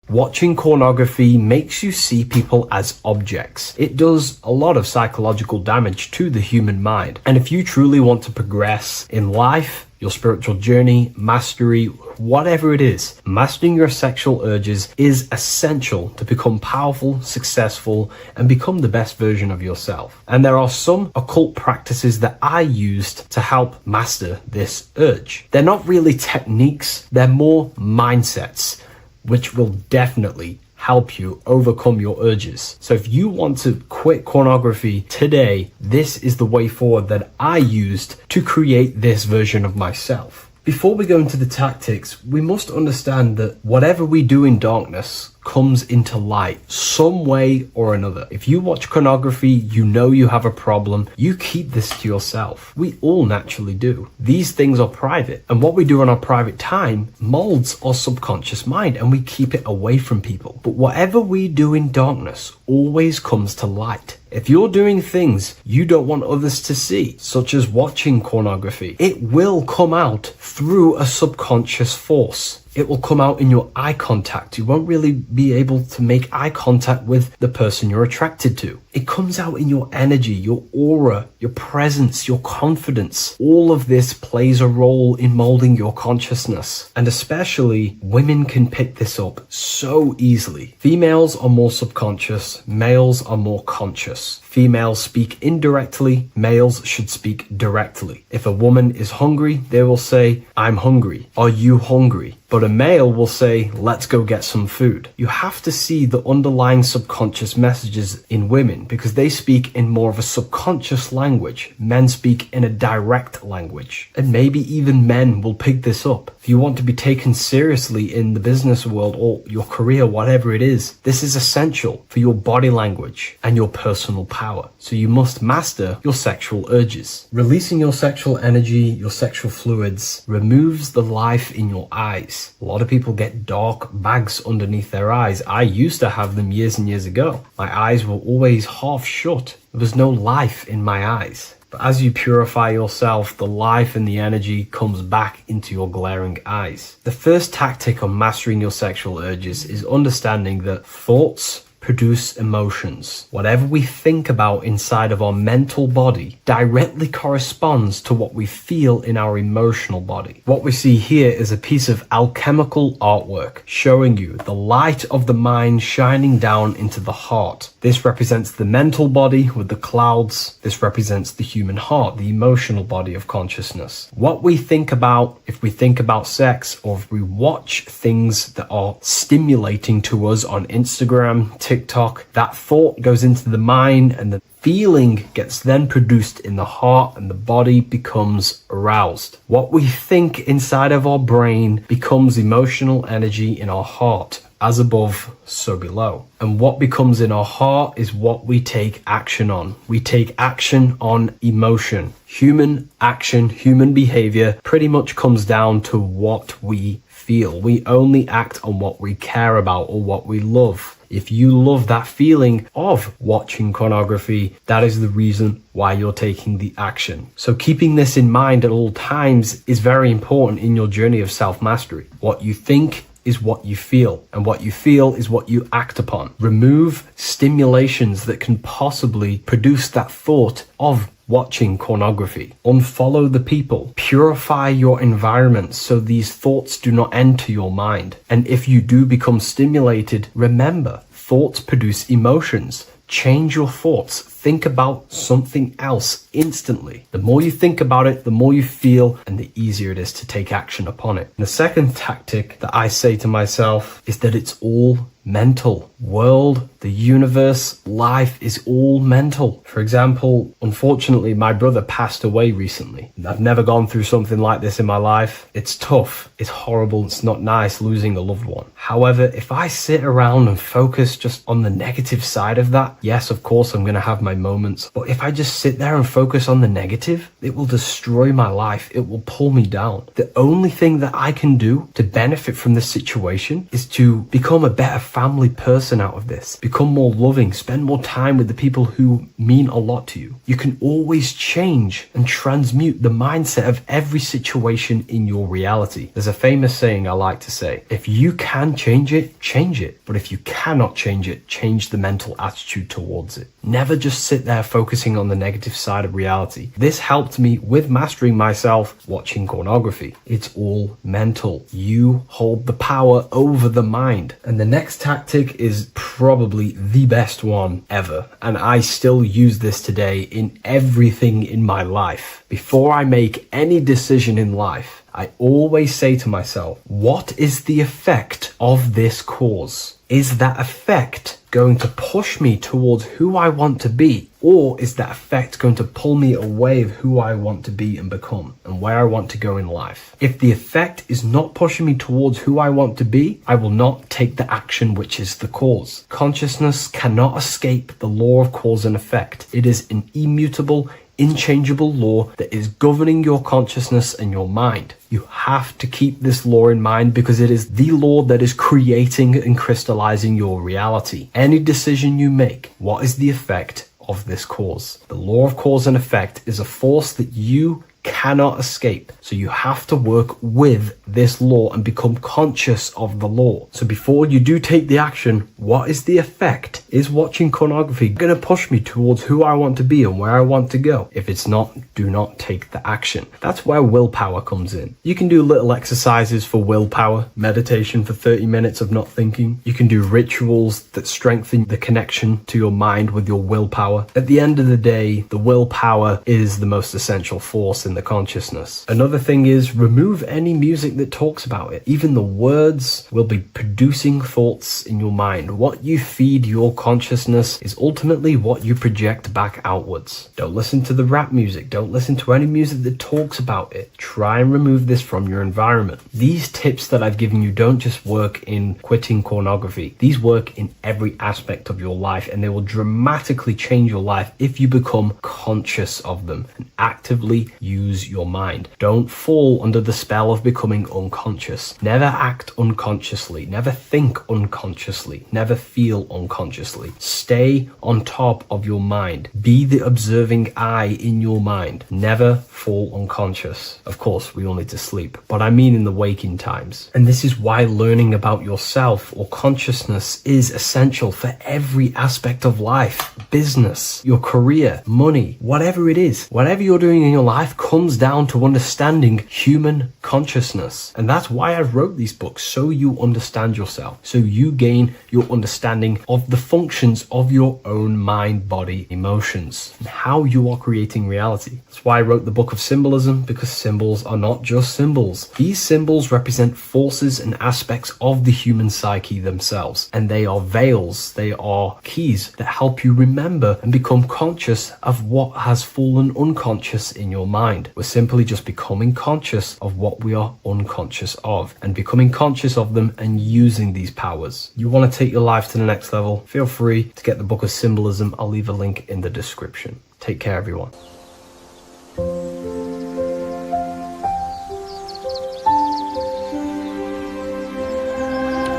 [SPEAKER 1] Watching pornography makes you see people as objects. It does a lot of psychological damage to the human mind. And if you truly want to progress in life, your spiritual journey, mastery, whatever it is. Mastering your sexual urges is essential to become powerful, successful, and become the best version of yourself. And there are some occult practices that I used to help master this urge. They're not really techniques, they're more mindsets, which will definitely help you overcome your urges. So if you want to quit pornography today, this is the way forward that I used to create this version of myself. Before we go into the tactics, we must understand that whatever we do in darkness comes into light some way or another. If you watch pornography, you know you have a problem, you keep this to yourself. We all naturally do. These things are private, and what we do in our private time molds our subconscious mind, and we keep it away from people. But whatever we do in darkness always comes to light. If you're doing things you don't want others to see, such as watching pornography, it will come out through a subconscious force. It will come out in your eye contact. You won't really be able to make eye contact with the person you're attracted to. It comes out in your energy, your aura, your presence, your confidence. All of this plays a role in molding your consciousness. And especially women can pick this up so easily. Females are more subconscious, males are more conscious. Females speak indirectly, males should speak directly. If a woman is hungry, they will say, "I'm hungry." "Are you hungry?" But a male will say, "Let's go get some food." You have to see the underlying subconscious messages in women because they speak in more of a subconscious language. Men speak in a direct language. And maybe even men will pick this up. If you want to be taken seriously in the business world or your career, whatever it is, this is essential for your body language and your personal power. So you must master your sexual urges. Releasing your sexual energy, your sexual fluids, removes the life in your eyes. A lot of people get dark bags underneath their eyes. I used to have them years and years ago. My eyes were always half shut. There was no life in my eyes. But as you purify yourself, the life and the energy comes back into your glaring eyes. The first tactic on mastering your sexual urges is understanding that thoughts produce emotions. Whatever we think about inside of our mental body directly corresponds to what we feel in our emotional body. What we see here is a piece of alchemical artwork showing you the light of the mind shining down into the heart. This represents the mental body with the clouds. This represents the human heart, the emotional body of consciousness. What we think about, if we think about sex, or if we watch things that are stimulating to us on Instagram, TikTok, that thought goes into the mind and the feeling gets then produced in the heart and the body becomes aroused. What we think inside of our brain becomes emotional energy in our heart. As above, so below. And what becomes in our heart is what we take action on. We take action on emotion. Human action, human behavior pretty much comes down to what we feel. We only act on what we care about or what we love. If you love that feeling of watching pornography, that is the reason why you're taking the action. So keeping this in mind at all times is very important in your journey of self-mastery. What you think is what you feel, and what you feel is what you act upon. Remove stimulations that can possibly produce that thought of watching pornography. Unfollow the people. Purify your environment so these thoughts do not enter your mind. And if you do become stimulated, remember, thoughts produce emotions. Change your thoughts. Think about something else instantly. The more you think about it, the more you feel, and the easier it is to take action upon it. And the second tactic that I say to myself is that it's all mental. World, the universe, life is all mental. For example, unfortunately, my brother passed away recently. I've never gone through something like this in my life. It's tough. It's horrible. It's not nice losing a loved one. However, if I sit around and focus just on the negative side of that, yes, of course, I'm going to have my moments. But if I just sit there and focus on the negative, it will destroy my life. It will pull me down. The only thing that I can do to benefit from this situation is to become a better family person out of this. become more loving, spend more time with the people who mean a lot to you. You can always change and transmute the mindset of every situation in your reality. There's a famous saying I like to say, if you can change it, change it. But if you cannot change it, change the mental attitude towards it. Never just sit there focusing on the negative side of reality. This helped me with mastering myself watching pornography. It's all mental. You hold the power over the mind. And the next tactic is probably the best one ever. And I still use this today in everything in my life. Before I make any decision in life, I always say to myself, what is the effect of this cause? Is that effect going to push me towards who I want to be? Or is that effect going to pull me away of who I want to be and become and where I want to go in life? If the effect is not pushing me towards who I want to be, I will not take the action which is the cause. Consciousness cannot escape the law of cause and effect. It is an immutable, inchangeable law that is governing your consciousness and your mind. You have to keep this law in mind because it is the law that is creating and crystallizing your reality. Any decision you make, what is the effect of this cause? The law of cause and effect is a force that you cannot escape. So you have to work with this law and become conscious of the law. So before you do take the action, what is the effect? Is watching pornography going to push me towards who I want to be and where I want to go? If it's not, do not take the action. That's where willpower comes in. You can do little exercises for willpower, meditation for 30 minutes of not thinking. You can do rituals that strengthen the connection to your mind with your willpower. At the end of the day, the willpower is the most essential force in the consciousness. Another thing is remove any music that talks about it. Even the words will be producing thoughts in your mind. What you feed your consciousness is ultimately what you project back outwards. Don't listen to the rap music. Don't listen to any music that talks about it. Try and remove this from your environment. These tips that I've given you don't just work in quitting pornography. These work in every aspect of your life, and they will dramatically change your life if you become conscious of them and actively use your mind. Don't fall under the spell of becoming unconscious. Never act unconsciously. Never think unconsciously. Never feel unconsciously. Stay on top of your mind. Be the observing eye in your mind. Never fall unconscious. Of course, we all need to sleep, but I mean in the waking times. And this is why learning about yourself or consciousness is essential for every aspect of life. Business, your career, money, whatever it is. Whatever you're doing in your life comes down to understanding human consciousness. And that's why I wrote these books, so you understand yourself, so you gain your understanding of the functions of your own mind, body, emotions, and how you are creating reality. That's why I wrote the book of symbolism, because symbols are not just symbols. These symbols represent forces and aspects of the human psyche themselves, and they are veils, they are keys that help you remember and become conscious of what has fallen unconscious in your mind. We're simply just becoming conscious of what we are unconscious of and becoming conscious of them and using these powers. You want to take your life to the next level? Feel free to get the book of symbolism. I'll leave a link in the description. Take care, everyone.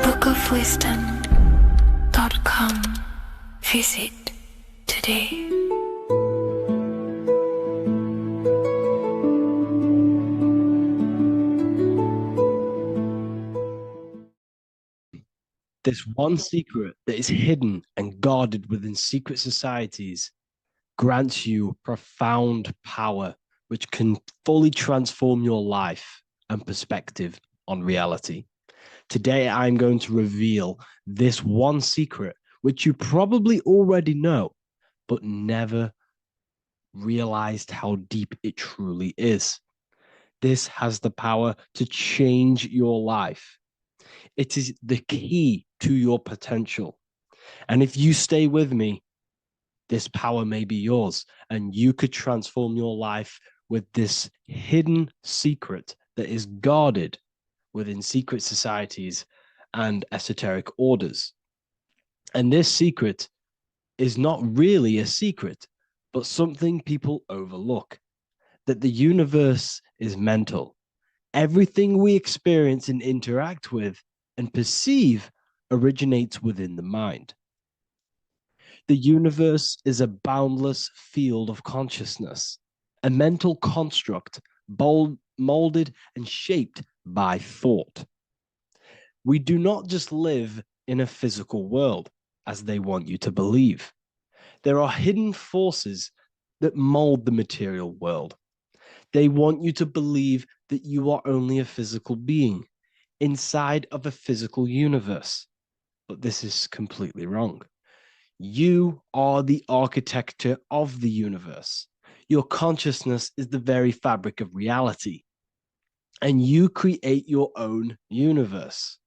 [SPEAKER 2] bookofwisdom.com. Visit today.
[SPEAKER 3] This one secret that is hidden and guarded within secret societies grants you profound power, which can fully transform your life and perspective on reality. Today, I'm going to reveal this one secret, which you probably already know, but never realized how deep it truly is. This has the power to change your life. It is the key to your potential. And if you stay with me, this power may be yours, and you could transform your life with this hidden secret that is guarded within secret societies and esoteric orders. And this secret is not really a secret, but something people overlook, that the universe is mental. Everything we experience and interact with and perceive originates within the mind. The universe is a boundless field of consciousness, a mental construct molded and shaped by thought. We do not just live in a physical world, as they want you to believe. There are hidden forces that mold the material world. They want you to believe that you are only a physical being inside of a physical universe. But this is completely wrong. You are the architecture of the universe. Your consciousness is the very fabric of reality. And you create your own universe.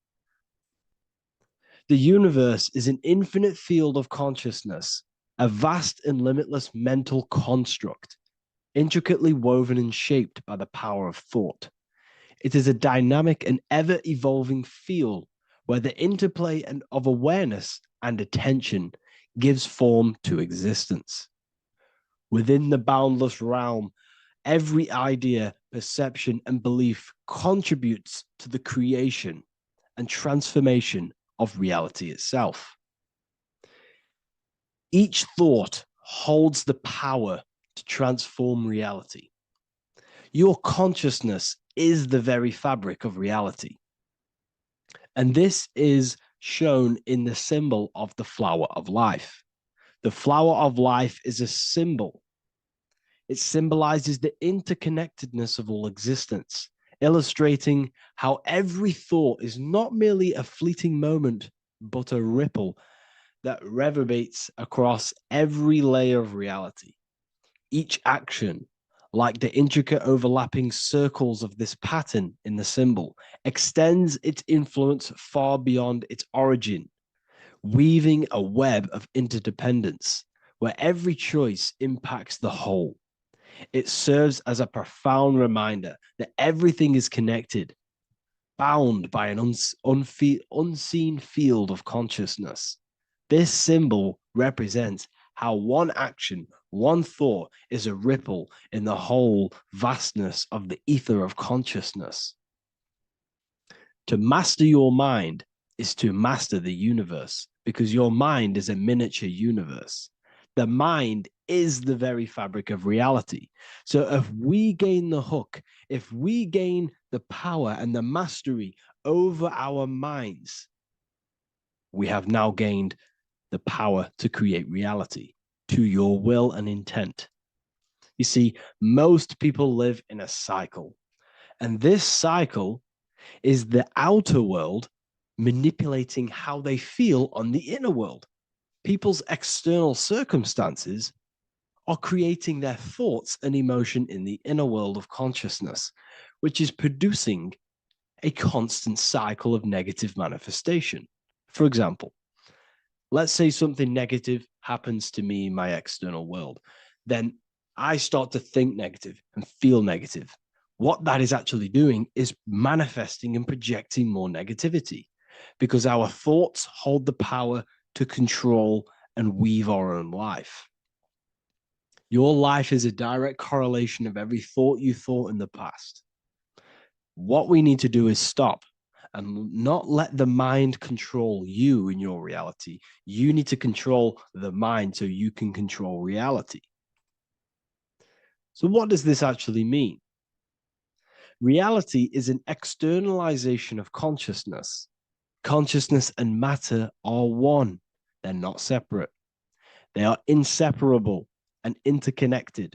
[SPEAKER 3] The universe is an infinite field of consciousness, a vast and limitless mental construct, intricately woven and shaped by the power of thought. It is a dynamic and ever evolving field where the interplay of awareness and attention gives form to existence. Within the boundless realm, every idea, perception, and belief contributes to the creation and transformation of reality itself. Each thought holds the power to transform reality. Your consciousness is the very fabric of reality. And this is shown in the symbol of the flower of life. The flower of life is a symbol. It symbolizes the interconnectedness of all existence, illustrating how every thought is not merely a fleeting moment, but a ripple that reverberates across every layer of reality. Each action, like the intricate overlapping circles of this pattern in the symbol, extends its influence far beyond its origin, weaving a web of interdependence where every choice impacts the whole. It serves as a profound reminder that everything is connected, bound by an unseen field of consciousness. This symbol represents how one action, one thought is a ripple in the whole vastness of the ether of consciousness. To master your mind is to master the universe, because your mind is a miniature universe. The mind is the very fabric of reality. So if we gain the hook, if we gain the power and the mastery over our minds, we have now gained the power to create reality to your will and intent. You see, most people live in a cycle, and this cycle is the outer world manipulating how they feel on the inner world. People's external circumstances are creating their thoughts and emotion in the inner world of consciousness, which is producing a constant cycle of negative manifestation. For example, let's say something negative happens to me in my external world. Then I start to think negative and feel negative. What that is actually doing is manifesting and projecting more negativity, because our thoughts hold the power to control and weave our own life. Your life is a direct correlation of every thought you thought in the past. What we need to do is stop and not let the mind control you in your reality. You need to control the mind so you can control reality. So what does this actually mean? Reality is an externalization of consciousness. Consciousness and matter are one. They're not separate. They are inseparable and interconnected.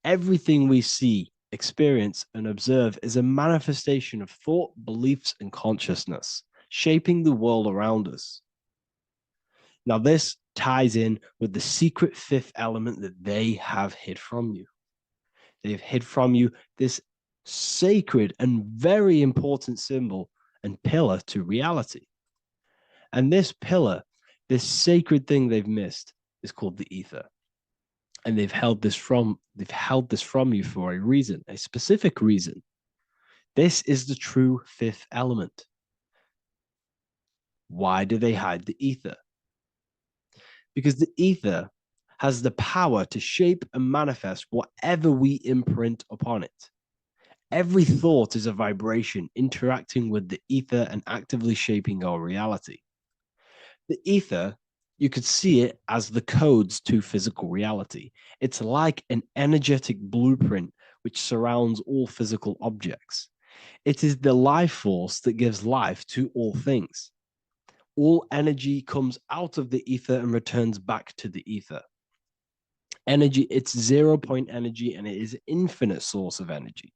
[SPEAKER 3] Everything we see, experience, and observe is a manifestation of thought, beliefs, and consciousness, shaping the world around us. Now, this ties in with the secret fifth element that they have hid from you. They've hid from you this sacred and very important symbol and pillar to reality. And this pillar, this sacred thing they've missed, is called the ether. And they've held this from you for a reason, a specific reason. This is the true fifth element. Why do they hide the ether? Because the ether has the power to shape and manifest whatever we imprint upon it. Every thought is a vibration interacting with the ether and actively shaping our reality. The ether You could see it as the codes to physical reality. It's like an energetic blueprint which surrounds all physical objects. It is the life force that gives life to all things. All energy comes out of the ether and returns back to the ether. Energy, it's 0 point energy, and it is infinite source of energy.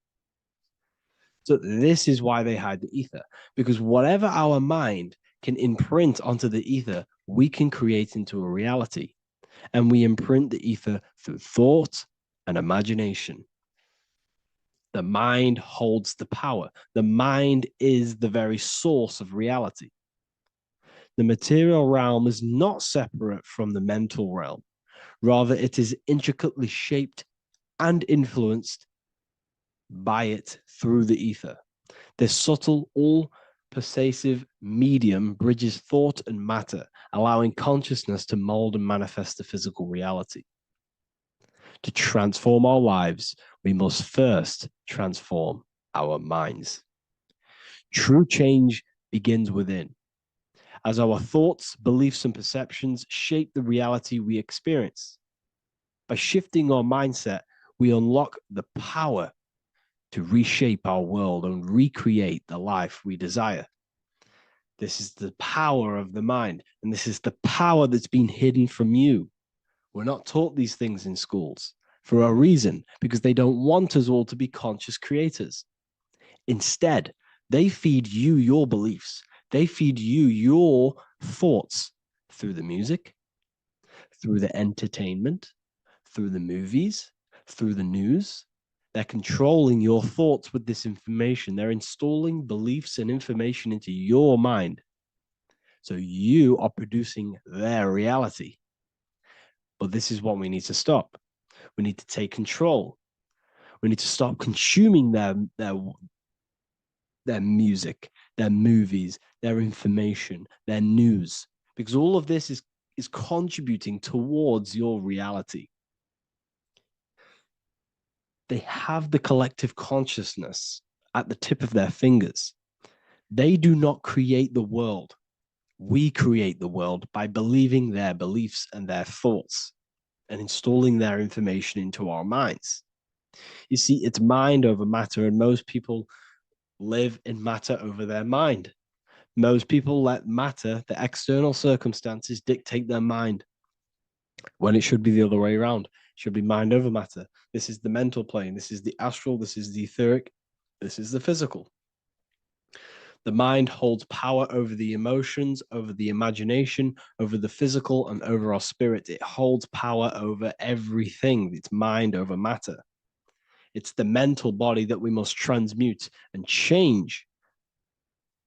[SPEAKER 3] So this is why they hide the ether, because whatever our mind can imprint onto the ether, we can create into a reality. And we imprint the ether through thought and imagination. The mind holds the power. The mind is the very source of reality. The material realm is not separate from the mental realm. Rather, it is intricately shaped and influenced by it through the ether. This subtle, all pervasive medium bridges thought and matter, allowing consciousness to mold and manifest the physical reality. To transform our lives, we must first transform our minds. True change begins within, as our thoughts, beliefs, and perceptions shape the reality we experience. By shifting our mindset, we unlock the power to reshape our world and recreate the life we desire. This is the power of the mind, and this is the power that's been hidden from you. We're not taught these things in schools for a reason, because they don't want us all to be conscious creators. Instead, they feed you your beliefs. They feed you your thoughts through the music, through the entertainment, through the movies, through the news. They're controlling your thoughts with this information. They're installing beliefs and information into your mind. So you are producing their reality. But this is what we need to stop. We need to take control. We need to stop consuming their music, their movies, their information, their news, because all of this is contributing towards your reality. They have the collective consciousness at the tip of their fingers. They do not create the world. We create the world by believing their beliefs and their thoughts and installing their information into our minds. You see, it's mind over matter, and most people live in matter over their mind. Most people let matter, the external circumstances, dictate their mind, when it should be the other way around. It should be mind over matter. This is the mental plane. This is the astral. This is the etheric. This is the physical. The mind holds power over the emotions, over the imagination, over the physical, and over our spirit. It holds power over everything. It's mind over matter. It's the mental body that we must transmute and change.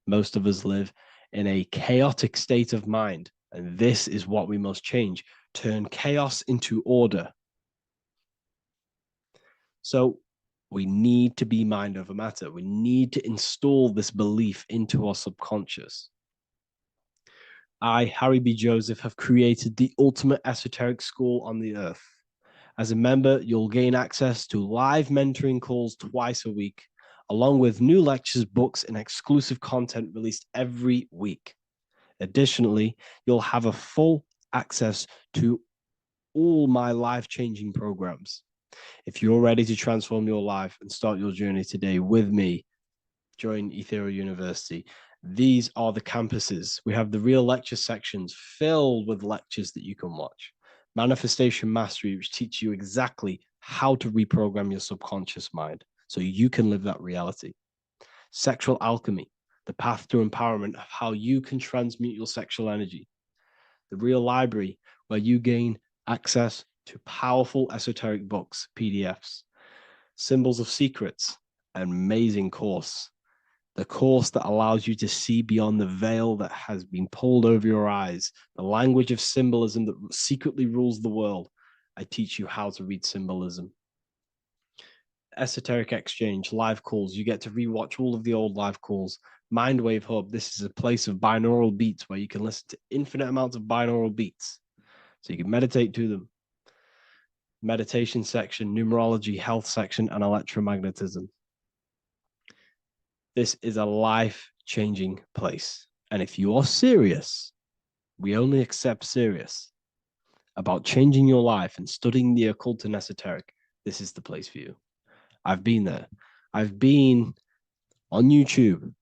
[SPEAKER 3] Most of us live in a chaotic state of mind, and this is what we must change. Turn chaos into order. So we need to be mind over matter. We need to install this belief into our subconscious. I, Harry B. Joseph, have created the ultimate esoteric school on the earth. As a member, you'll gain access to live mentoring calls twice a week, along with new lectures, books, and exclusive content released every week. Additionally, you'll have a full access to all my life-changing programs. If you're ready to transform your life and start your journey today with me, join Ethereal University. These are the campuses. We have the real lecture sections filled with lectures that you can watch. Manifestation Mastery, which teach you exactly how to reprogram your subconscious mind so you can live that reality. Sexual Alchemy, the path to empowerment of how you can transmute your sexual energy. The Real Library, where you gain access to powerful esoteric books, PDFs. Symbols of Secrets, an amazing course. The course that allows you to see beyond the veil that has been pulled over your eyes, the language of symbolism that secretly rules the world. I teach you how to read symbolism. Esoteric Exchange, live calls. You get to rewatch all of the old live calls. Mindwave Hub, this is a place of binaural beats where you can listen to infinite amounts of binaural beats. So you can meditate to them. Meditation section, numerology, health section, and electromagnetism. This is a life-changing place. And if you are serious,
[SPEAKER 4] we only accept serious about changing your life and studying the occult and esoteric, this is the place for you. I've been there. I've been on YouTube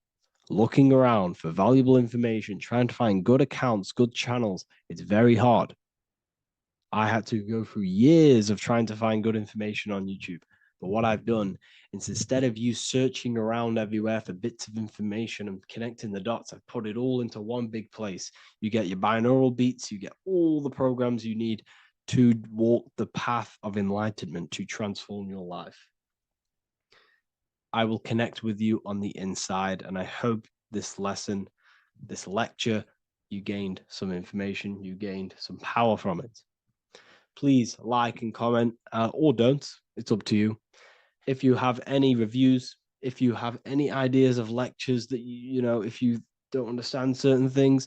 [SPEAKER 4] looking around for valuable information, trying to find good accounts, good channels. It's very hard. I had to go through years of trying to find good information on YouTube. But what I've done is, instead of you searching around everywhere for bits of information and connecting the dots, I've put it all into one big place. You get your binaural beats, you get all the programs you need to walk the path of enlightenment to transform your life. I will connect with you on the inside, and I hope this lesson, this lecture, you gained some information, you gained some power from it. Please like and comment, or don't. It's up to you. If you have any reviews, if you have any ideas of lectures that you know, if you don't understand certain things,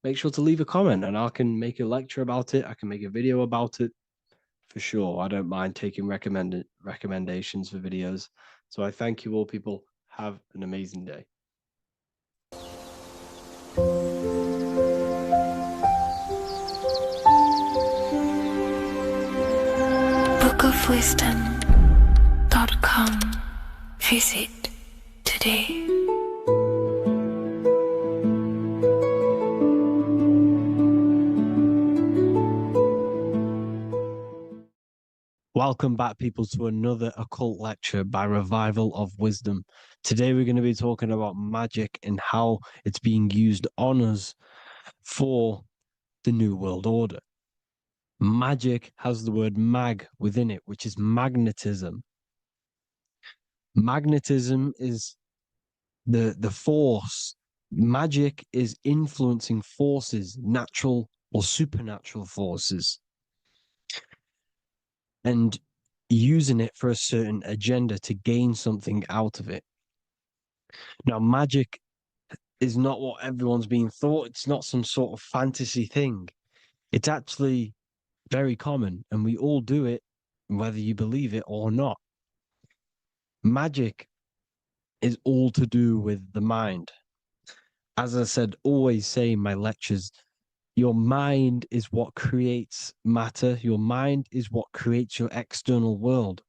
[SPEAKER 4] make sure to leave a comment and I can make a lecture about it. I can make a video about it for sure. I don't mind taking recommendations for videos. So I thank you all, people. Have an amazing day.
[SPEAKER 2] bookofwisdom.com. Visit today.
[SPEAKER 4] Welcome back, people, to another occult lecture by Revival of Wisdom. Today we're going to be talking about magic and how it's being used on us for the New World Order. Magic has the word mag within it, which is magnetism. Magnetism is the force. Magic is influencing forces, natural or supernatural forces, and using it for a certain agenda to gain something out of it. Now, magic is not what everyone's being thought. It's not some sort of fantasy thing. It's actually very common, and we all do it, whether you believe it or not. Magic is all to do with the mind. As I said, always say in my lectures, your mind is what creates matter. Your mind is what creates your external world.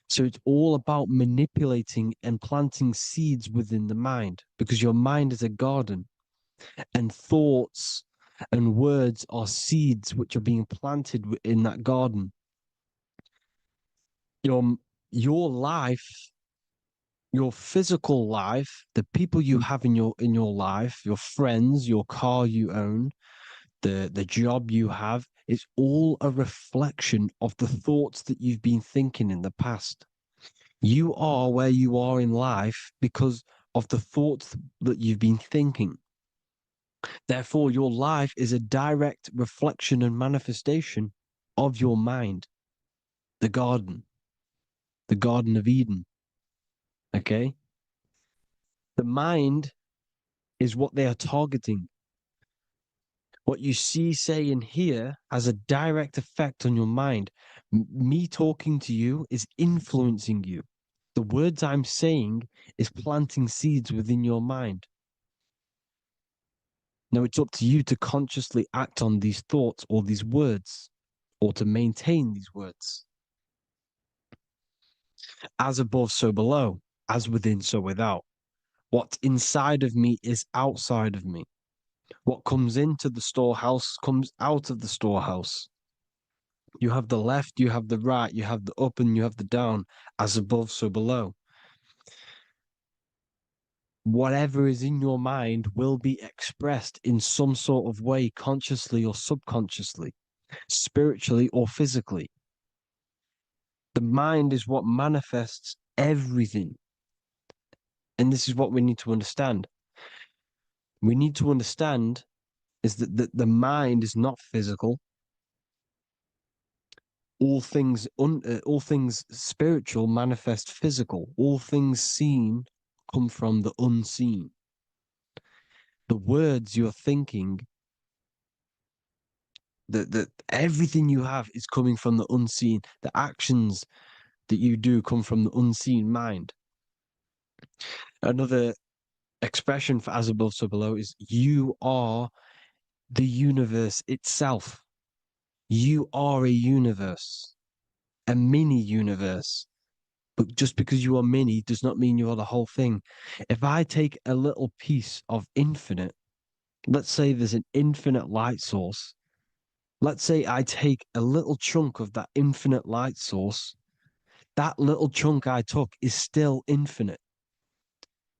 [SPEAKER 4] So it's all about manipulating and planting seeds within the mind, because your mind is a garden, and thoughts and words are seeds which are being planted in that garden. Your life, your physical life, the people you have in your life, your friends, your car you own, the job you have, is all a reflection of the thoughts that you've been thinking in the past. You are where you are in life because of the thoughts that you've been thinking. Therefore, your life is a direct reflection and manifestation of your mind, the Garden of Eden. Okay? The mind is what they are targeting. What you see, say, and hear has a direct effect on your mind. Me talking to you is influencing you. The words I'm saying is planting seeds within your mind. Now it's up to you to consciously act on these thoughts or these words, or to maintain these words. As above, so below. As within, so without. What's inside of me is outside of me. What comes into the storehouse comes out of the storehouse. You have the left, you have the right, you have the up and you have the down. As above, so below. Whatever is in your mind will be expressed in some sort of way, consciously or subconsciously, spiritually or physically. The mind is what manifests everything. And this is what we need to understand. We need to understand is that the mind is not physical. All things spiritual manifest physical. All things seen come from the unseen. The words you're thinking, that everything you have is coming from the unseen. The actions that you do come from the unseen mind. Another expression for as above, so below is you are
[SPEAKER 3] the universe itself. You are a universe, a mini universe. But just because you are mini does not mean you are the whole thing. If I take a little piece of infinite, let's say there's an infinite light source. Let's say I take a little chunk of that infinite light source. That little chunk I took is still infinite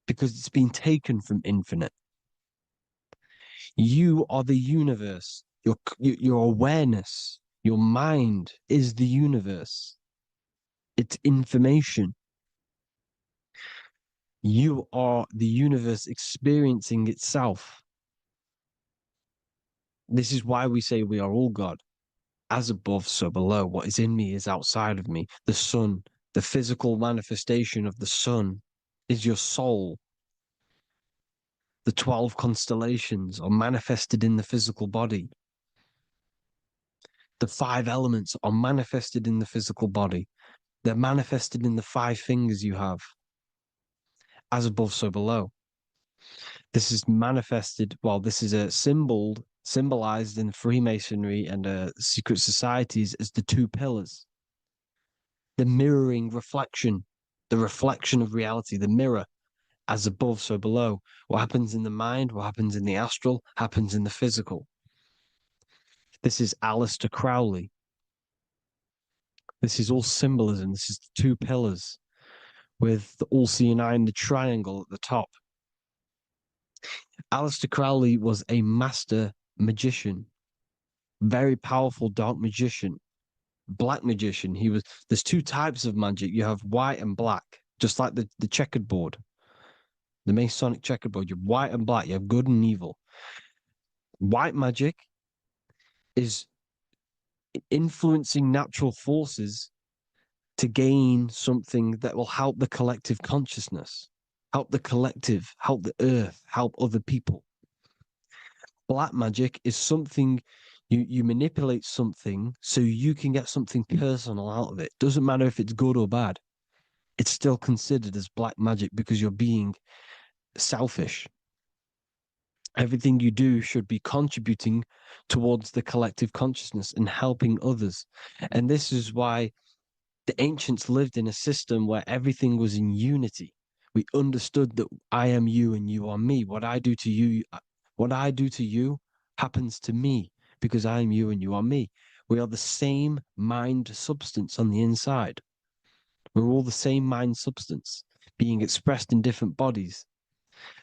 [SPEAKER 3] because it's been taken from infinite. You are the universe. Your awareness, your mind is the universe. It's information. You are the universe experiencing itself. This is why we say we are all God. As above, so below. What is in me is outside of me. The sun, the physical manifestation of the sun is your soul. The 12 constellations are manifested in the physical body. The 5 elements are manifested in the physical body. They're manifested in the 5 fingers you have. As above, so below. This is manifested, well, this is a symbolized in Freemasonry and secret societies as the 2 pillars. The mirroring reflection, the reflection of reality, the mirror, as above, so below. What happens in the mind, what happens in the astral, happens in the physical. This is Aleister Crowley. This is all symbolism. This is the 2 pillars with the all-seeing eye and the triangle at the top. Aleister Crowley was a master magician, very powerful dark magician, black magician. There's 2 types of magic. You have white and black, just like the checkered board, the Masonic checkered board. You have white and black. You have good and evil. White magic is influencing natural forces to gain something that will help the collective consciousness, help the collective, help the earth, help other people. Black magic is something you manipulate something so you can get something personal out of it. Doesn't matter if it's good or bad. It's still considered as black magic because you're being selfish. Everything you do should be contributing towards the collective consciousness and helping others. And this is why the ancients lived in a system where everything was in unity. We understood that I am you and you are me. What I do to you happens to me because I am you and you are me. We are the same mind substance on the inside. We're all the same mind substance being expressed in different bodies.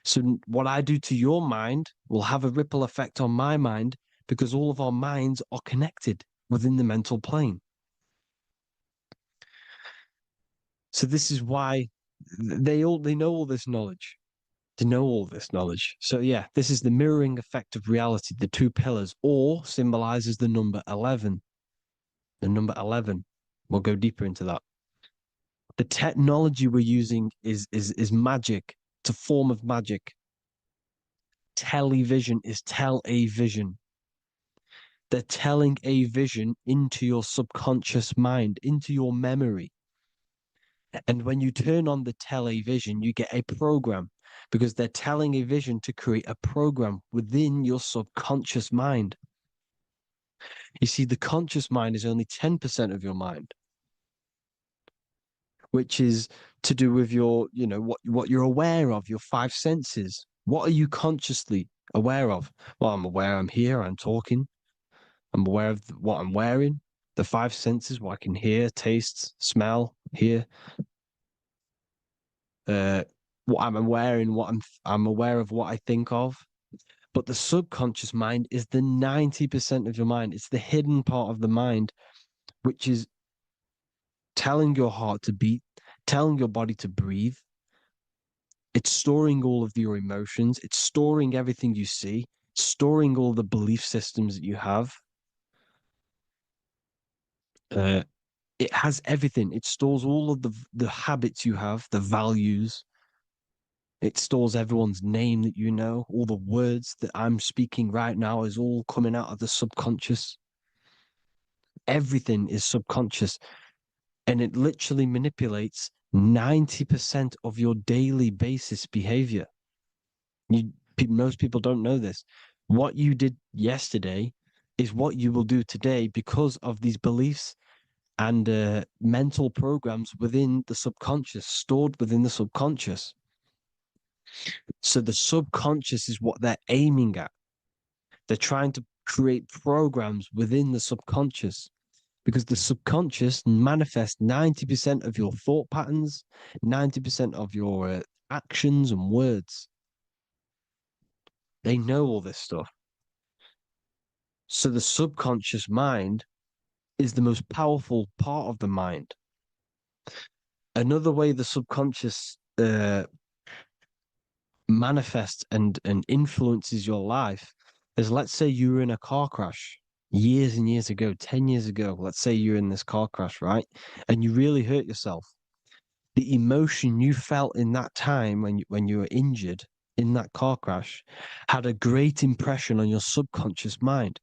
[SPEAKER 3] So what I do to your mind will have a ripple effect on my mind because all of our minds are connected within the mental plane. So this is why they know all this knowledge. They know all this knowledge. So yeah, this is the mirroring effect of reality, the 2 pillars, or symbolizes the number 11. The number 11. We'll go deeper into that. The technology we're using is magic. It's a form of magic. Television is tell a vision. They're telling a vision into your subconscious mind, into your memory. And when you turn on the television, you get a program because they're telling a vision to create a program within your subconscious mind. You see, the conscious mind is only 10% of your mind, which is to do with your, what you're aware of, your 5 senses. What are you consciously aware of? Well, I'm aware I'm here, I'm talking. I'm aware of what I'm wearing, the 5 senses, what I can hear, taste, smell, hear. What I'm wearing, I'm aware of what I think of. But the subconscious mind is the 90% of your mind. It's the hidden part of the mind, which is telling your heart to beat, telling your body to breathe. It's storing all of your emotions. It's storing everything you see, storing all the belief systems that you have. It has everything. It stores all of the habits you have, the values. It stores everyone's name that you know. All the words that I'm speaking right now is all coming out of the subconscious. Everything is subconscious. And it literally manipulates 90% of your daily basis behavior. Most people don't know this. What you did yesterday is what you will do today because of these beliefs and mental programs within the subconscious, stored within the subconscious. So the subconscious is what they're aiming at. They're trying to create programs within the subconscious because the subconscious manifests 90% of your thought patterns, 90% of your actions and words. They know all this stuff. So the subconscious mind is the most powerful part of the mind. Another way the subconscious manifests and influences your life is, let's say you were in a car crash years and years ago, 10 years ago. Let's say you're in this car crash, right? And you really hurt yourself. The emotion you felt in that time when you were injured in that car crash had a great impression on your subconscious mind.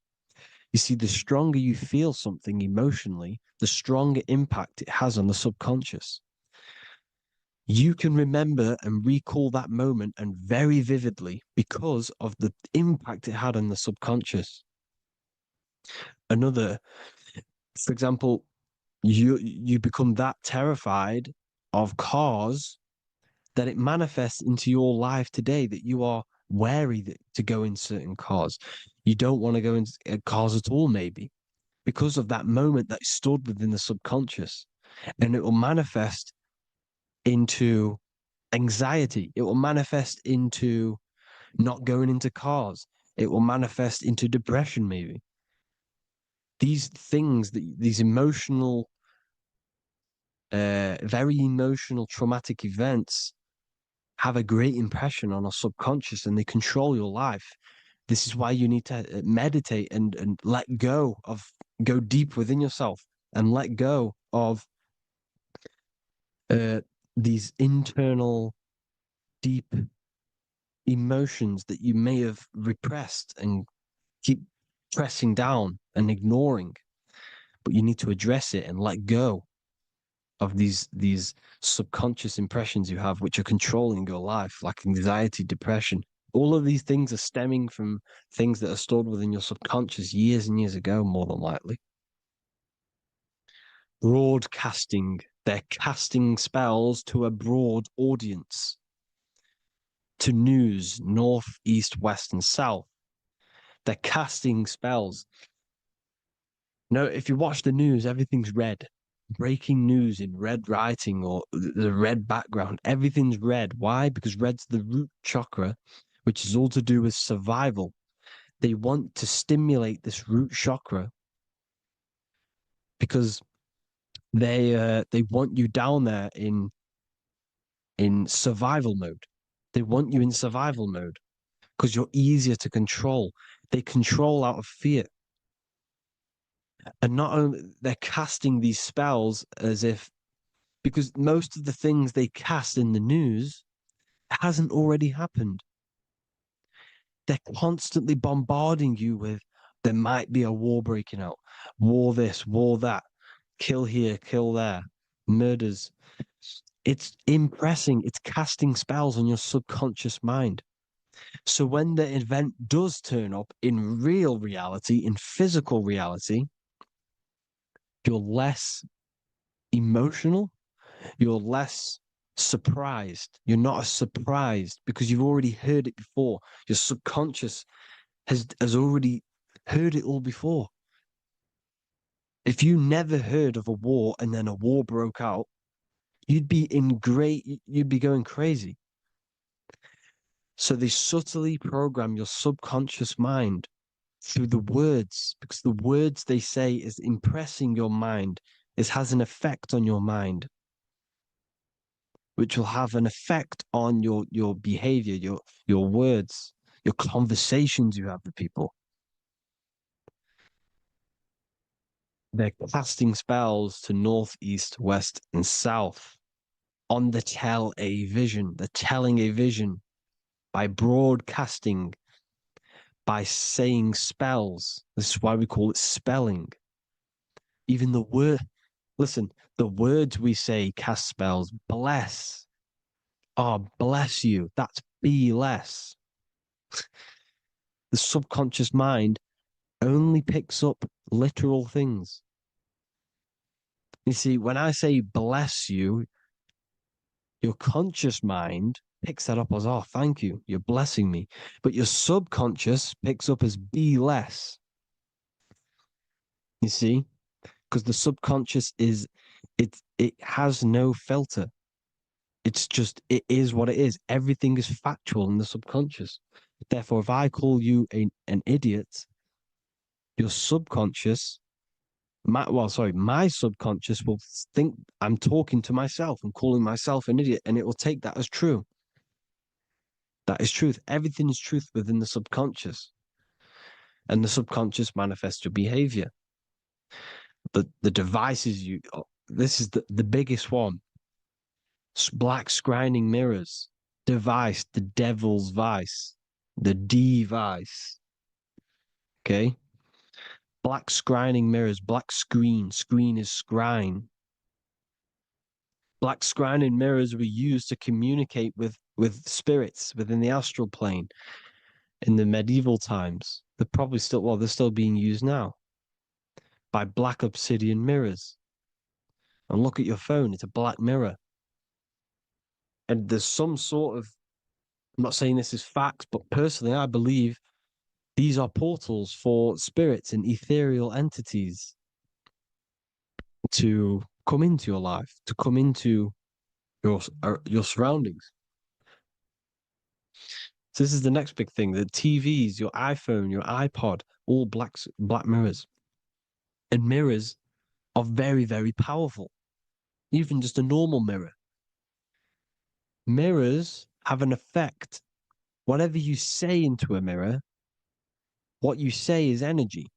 [SPEAKER 3] You see, the stronger you feel something emotionally, the stronger impact it has on the subconscious. You can remember and recall that moment and very vividly because of the impact it had on the subconscious. Another, for example, you become that terrified of cars that it manifests into your life today that you are wary to go in certain cars. You don't want to go into cars at all, maybe, because of that moment that stood within the subconscious. And it will manifest into anxiety. It will manifest into not going into cars. It will manifest into depression, maybe. These things, these emotional, very emotional, traumatic events have a great impression on our subconscious and they control your life. This is why you need to meditate and let go deep within yourself and let go of these internal, deep emotions that you may have repressed and keep pressing down and ignoring. But you need to address it and let go of these subconscious impressions you have, which are controlling your life, like anxiety, depression. All of these things are stemming from things that are stored within your subconscious years and years ago, more than likely. Broadcasting. They're casting spells to a broad audience, to news, north, east, west, and south. They're casting spells. No, if you watch the news, everything's red. Breaking news in red writing or the red background, everything's red. Why? Because red's the root chakra, which is all to do with survival. They want to stimulate this root chakra because they want you down there in survival mode. They want you in survival mode because you're easier to control. They control out of fear. And not only they're casting these spells as if, because most of the things they cast in the news hasn't already happened. They're constantly bombarding you with there might be a war breaking out, war this, war that, kill here, kill there, murders. It's impressing, it's casting spells on your subconscious mind. So when the event does turn up in real reality, in physical reality, you're less emotional, you're less surprised. You're not as surprised because you've already heard it before. Your subconscious has already heard it all before. If you never heard of a war and then a war broke out, you'd be going crazy. So they subtly program your subconscious mind through the words, because the words they say is impressing your mind. It has an effect on your mind, which will have an effect on your behavior, your words, your conversations you have with people. They're casting spells to north, east, west, and south on the tell a vision. They're telling a vision by broadcasting, by saying spells. This is why we call it spelling. Even the word, listen, the words we say cast spells. Bless. Oh, bless you. That's be less. The subconscious mind only picks up literal things. You see, when I say bless you, your conscious mind picks that up as, oh, thank you, you're blessing me. But your subconscious picks up as be less. You see? Because the subconscious it has no filter. It's just, it is what it is. Everything is factual in the subconscious. Therefore, if I call you an idiot, your subconscious, my subconscious will think I'm talking to myself and calling myself an idiot, and it will take that as true. That is truth. Everything is truth within the subconscious. And the subconscious manifests your behavior. The devices this is the biggest one. Black scrying mirrors, device, the devil's vice, the device. Okay? Black scrying mirrors, black screen is scrying. Black scrying mirrors were used to communicate with spirits within the astral plane in the medieval times. They're still being used now by black obsidian mirrors. And look at your phone, it's a black mirror. And there's some sort of, I'm not saying this is facts, but personally, I believe these are portals for spirits and ethereal entities to come into your life, to come into your surroundings. So this is the next big thing: the TVs, your iPhone, your iPod, all black mirrors, and mirrors are very, very powerful. Even just a normal mirror. Mirrors have an effect. Whatever you say into a mirror, what you say is energy.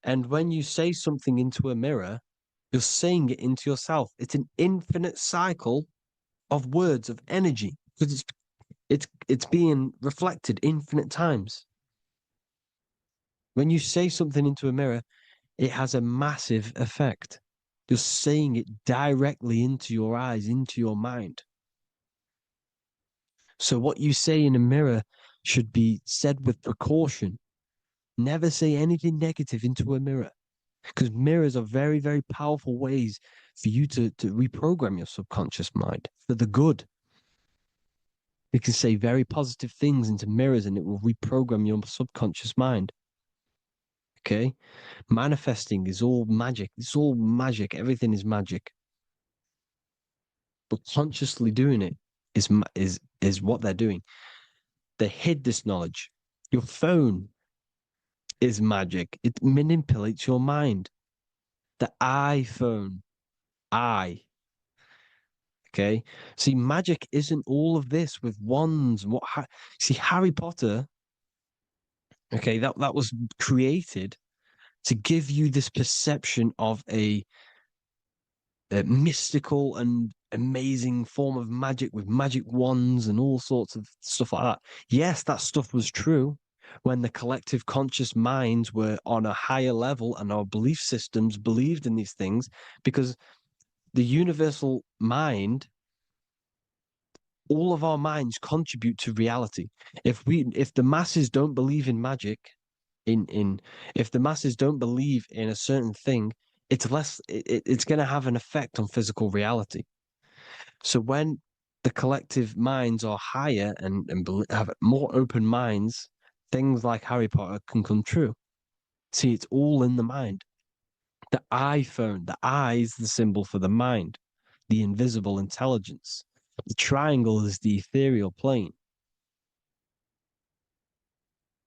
[SPEAKER 3] And when you say something into a mirror, you're saying it into yourself. It's an infinite cycle of words of energy because it's being reflected infinite times. When you say something into a mirror, it has a massive effect. You're saying it directly into your eyes, into your mind. So what you say in a mirror should be said with precaution. Never say anything negative into a mirror, because mirrors are very, very powerful ways for you to reprogram your subconscious mind for the good. You can say very positive things into mirrors and it will reprogram your subconscious mind. Okay? Manifesting is all magic. It's all magic. Everything is magic. But consciously doing it is what they're doing. They hid this knowledge. Your phone is magic. It manipulates your mind. The iPhone, okay. See, magic isn't all of this with wands. See, Harry Potter, okay, that was created to give you this perception of a mystical and amazing form of magic with magic wands and all sorts of stuff like that. Yes, that stuff was true when the collective conscious minds were on a higher level and our belief systems believed in these things, because the universal mind, all of our minds contribute to reality. If the masses don't believe in magic, if the masses don't believe in a certain thing, it's going to have an effect on physical reality. So when the collective minds are higher and have more open minds, things like Harry Potter can come true. See, it's all in the mind. The iPhone, the eye is the symbol for the mind, the invisible intelligence. The triangle is the ethereal plane.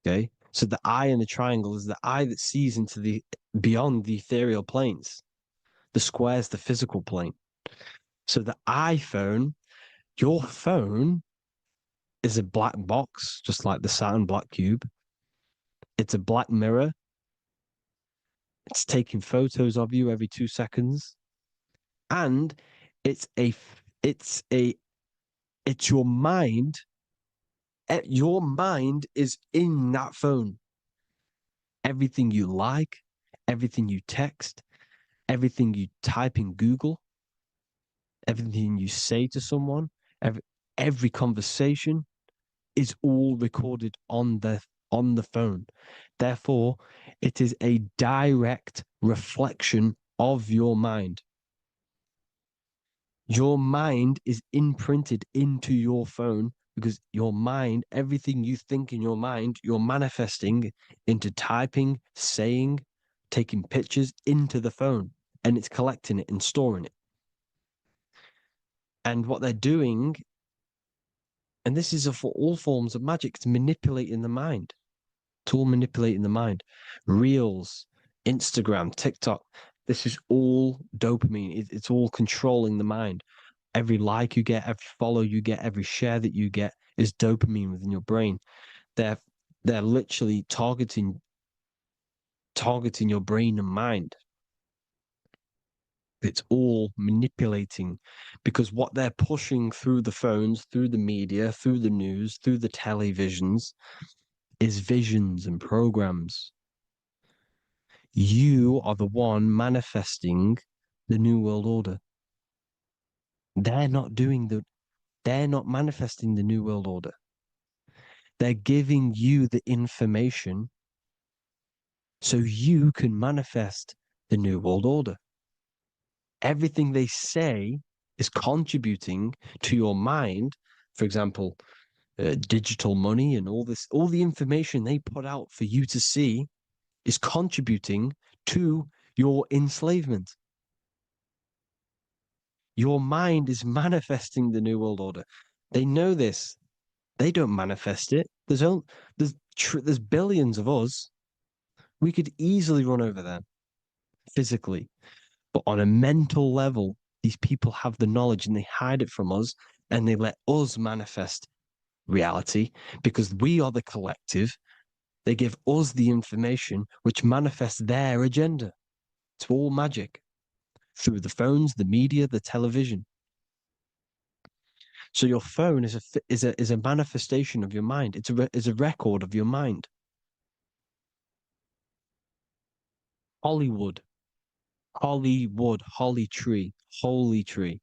[SPEAKER 3] Okay, so the eye in the triangle is the eye that sees into the beyond the ethereal planes. The square is the physical plane. So the iPhone, your phone, is a black box, just like the Saturn black cube. It's a black mirror. It's taking photos of you every 2 seconds, and it's your mind. Your mind is in that phone. Everything you like, everything you text, everything you type in Google, everything you say to someone, every conversation is all recorded on on the phone. Therefore, it is a direct reflection of your mind. Your mind is imprinted into your phone because your mind, everything you think in your mind, you're manifesting into typing, saying, taking pictures into the phone, and it's collecting it and storing it. And what they're doing, and this is for all forms of magic, it's manipulating the mind. It's all manipulating the mind. Reels, Instagram, TikTok, this is all dopamine. It's all controlling the mind. Every like you get, every follow you get, every share that you get is dopamine within your brain. They're literally targeting your brain and mind. It's all manipulating because what they're pushing through the phones, through the media, through the news, through the televisions is visions and programs. You are the one manifesting the New World Order. They're not manifesting the New World Order. They're giving you the information so you can manifest the New World Order. Everything they say is contributing to your mind. For example, digital money and all the information they put out for you to see is contributing to your enslavement. Your mind is manifesting the New World Order. They know this. They don't manifest it. There's billions of us. We could easily run over them physically. But on a mental level, these people have the knowledge and they hide it from us and they let us manifest reality because we are the collective. They give us the information which manifests their agenda. It's all magic through the phones, the media, the television. So your phone is a manifestation of your mind. It's a record of your mind. Hollywood, holly tree, holy tree.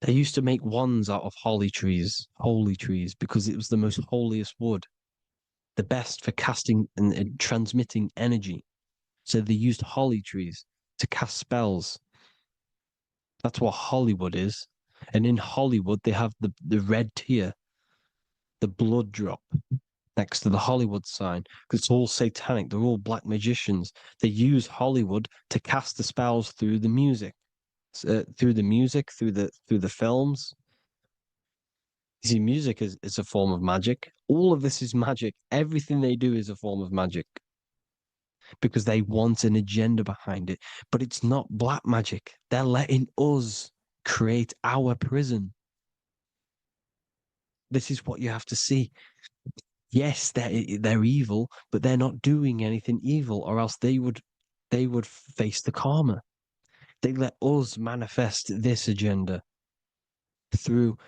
[SPEAKER 3] They used to make wands out of holy trees, because it was the most holiest wood, the best for casting and transmitting energy. So they used holly trees to cast spells. That's what Hollywood is. And in Hollywood, they have the red tear, the blood drop next to the Hollywood sign, because it's all satanic. They're all black magicians. They use Hollywood to cast the spells through the music, through the films. You see, music is a form of magic. All of this is magic. Everything they do is a form of magic because they want an agenda behind it. But it's not black magic. They're letting us create our prison. This is what you have to see. Yes, they're evil, but they're not doing anything evil, or else they would face the karma. They let us manifest this agenda through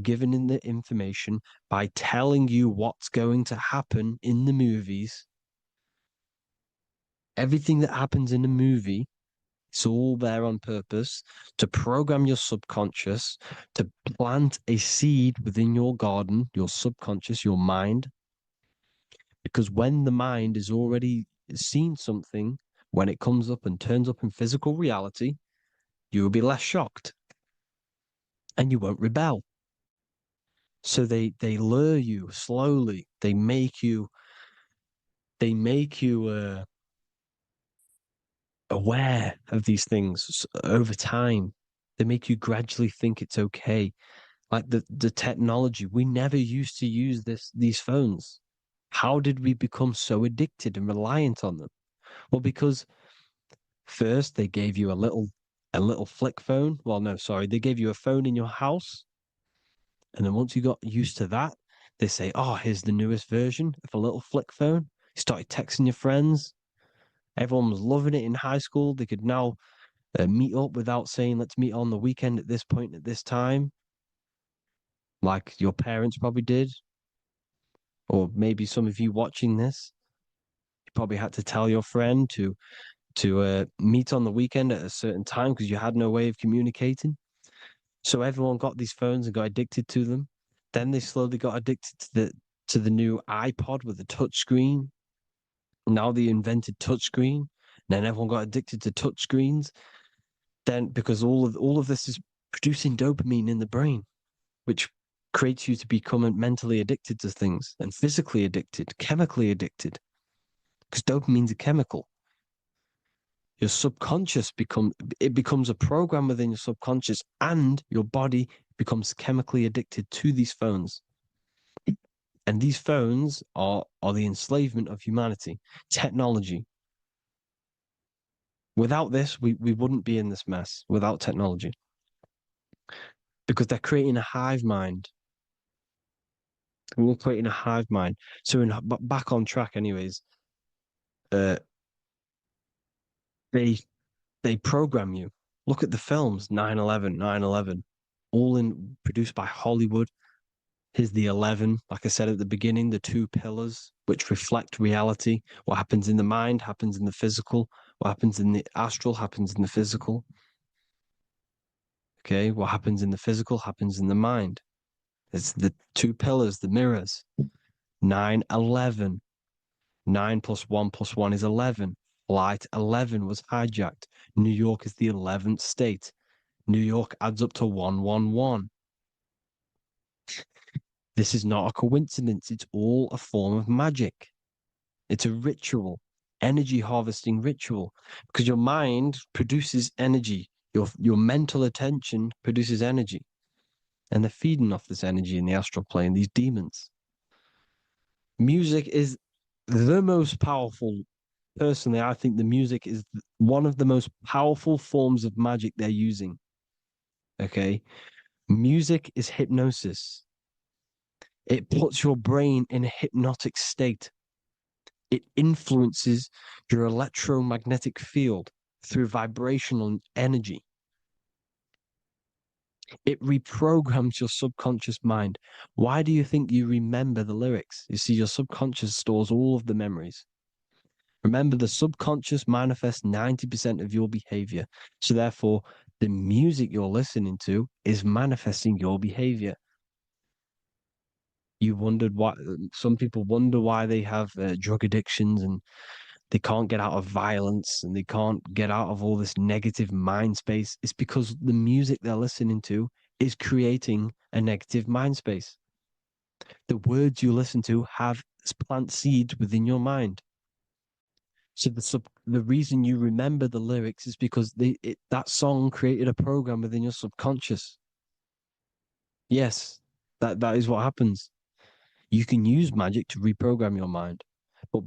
[SPEAKER 3] giving in the information by telling you what's going to happen in the movies. Everything that happens in a movie, it's all there on purpose to program your subconscious, to plant a seed within your garden, your subconscious, your mind. Because when the mind is already seen something, when it comes up and turns up in physical reality, you will be less shocked and you won't rebel. So they lure you slowly. They make you aware of these things over time. They make you gradually think it's okay. Like the technology, we never used to use these phones. How did we become so addicted and reliant on them? Well, because first they gave you a little flick phone. Well, no, sorry, they gave you a phone in your house. And then once you got used to that, they say, oh, here's the newest version of a little flick phone. You started texting your friends. Everyone was loving it in high school. They could now meet up without saying, let's meet on the weekend at this point at this time, like your parents probably did. Or maybe some of you watching this, you probably had to tell your friend to meet on the weekend at a certain time because you had no way of communicating. So everyone got these phones and got addicted to them. Then they slowly got addicted to the new iPod with the touch screen. Now they invented touch screen. Then everyone got addicted to touch screens. Then because all of this is producing dopamine in the brain, which creates you to become mentally addicted to things and physically addicted, chemically addicted. Because dopamine's a chemical. Your subconscious becomes a program within your subconscious, and your body becomes chemically addicted to these phones. And these phones are the enslavement of humanity, technology. Without this, we wouldn't be in this mess without technology. Because they're creating a hive mind. We're creating a hive mind. So back on track anyways, they program you. Look at the films, 9/11, 9/11, all produced by Hollywood. Here's the 11, like I said at the beginning, the two pillars which reflect reality. What happens in the mind happens in the physical. What happens in the astral happens in the physical. Okay, what happens in the physical happens in the mind. It's the two pillars, the mirrors. 9/11. 9 plus 1 plus 1 is 11. Flight 11 was hijacked. New York is the 11th state. New York adds up to 111. This is not a coincidence. It's all a form of magic. It's a ritual, energy harvesting ritual, because your mind produces energy. Your mental attention produces energy. And they're feeding off this energy in the astral plane, these demons. Music is the most powerful. Personally, I think the music is one of the most powerful forms of magic they're using. Okay? Music is hypnosis. It puts your brain in a hypnotic state. It influences your electromagnetic field through vibrational energy. It reprograms your subconscious mind. Why do you think you remember the lyrics? You see, your subconscious stores all of the memories. Remember, the subconscious manifests 90% of your behavior. So therefore, the music you're listening to is manifesting your behavior. You wondered why some people wonder why they have drug addictions and they can't get out of violence and they can't get out of all this negative mind space. It's because the music they're listening to is creating a negative mind space. The words you listen to have plant seeds within your mind. So the reason you remember the lyrics is because that song created a program within your subconscious. Yes, that is what happens. You can use magic to reprogram your mind, but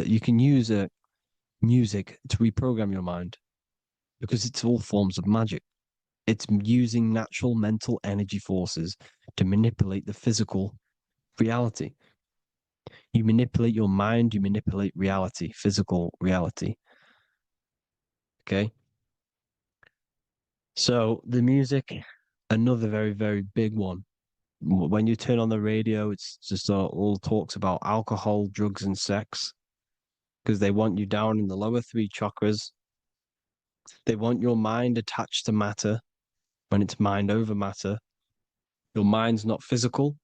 [SPEAKER 3] you can use music to reprogram your mind because it's all forms of magic. It's using natural mental energy forces to manipulate the physical reality. You manipulate your mind, you manipulate reality, physical reality. Okay? So the music, another very, very big one. When you turn on the radio, it's just all talks about alcohol, drugs, and sex because they want you down in the lower three chakras. They want your mind attached to matter when it's mind over matter. Your mind's not physical.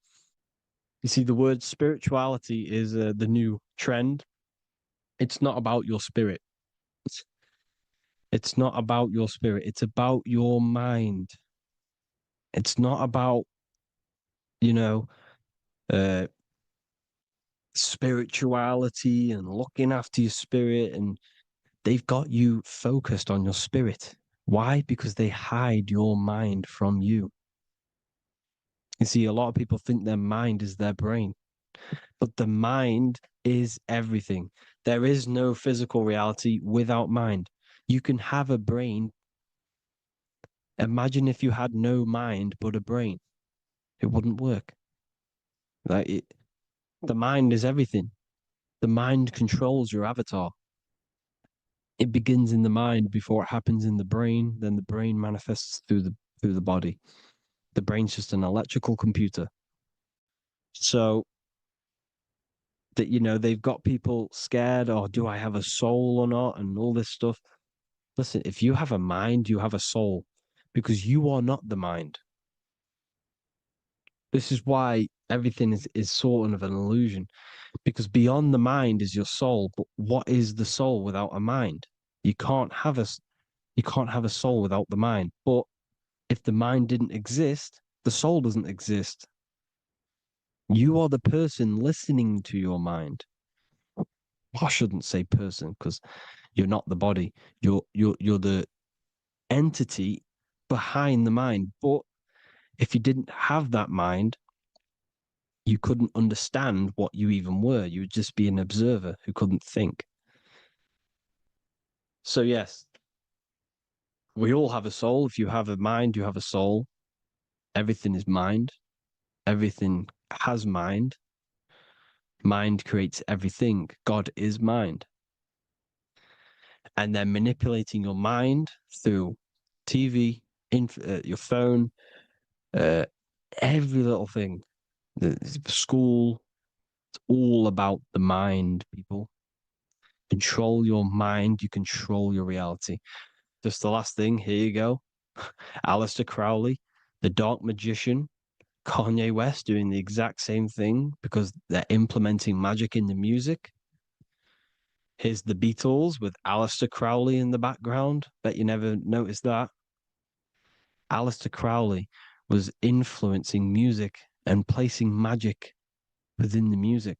[SPEAKER 3] You see, the word spirituality is the new trend. It's not about your spirit. It's not about your spirit. It's about your mind. It's not about, you know, uh, spirituality and looking after your spirit. And they've got you focused on your spirit. Why? Because they hide your mind from you. You see, a lot of people think their mind is their brain, but the mind is everything. There is no physical reality without mind. You can have a brain. Imagine if you had no mind but a brain. It wouldn't work. The mind is everything. The mind controls your avatar. It begins in the mind before it happens in the brain. Then the brain manifests through the body. The brain's just an electrical computer. So that, they've got people scared, or do I have a soul or not, and all this stuff. Listen, if you have a mind, you have a soul, because you are not the mind. This is why everything is sort of an illusion, because beyond the mind is your soul. But what is the soul without a mind? You can't have a soul without the mind. But if the mind didn't exist, the soul doesn't exist. You are the person listening to your mind. I shouldn't say person because you're not the body. You're the entity behind the mind. But if you didn't have that mind, you couldn't understand what you even were. You would just be an observer who couldn't think. So yes, we all have a soul. If you have a mind, you have a soul. Everything is mind. Everything has mind. Mind creates everything. God is mind. And then manipulating your mind through TV, your phone, uh, every little thing, the school, it's all about the mind, people. Control your mind, you control your reality. Just the last thing, here you go. Aleister Crowley, the dark magician, Kanye West doing the exact same thing because they're implementing magic in the music. Here's the Beatles with Aleister Crowley in the background. Bet you never noticed that. Aleister Crowley was influencing music and placing magic within the music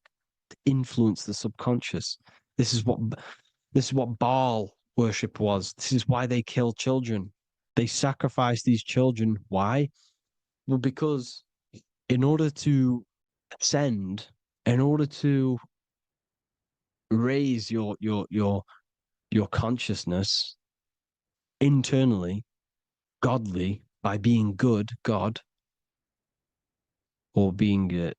[SPEAKER 3] to influence the subconscious. This is what Baal worship was. This is why they kill children. They sacrifice these children. Why? Well, because in order to ascend, in order to raise your consciousness internally, godly, by being good, God, or being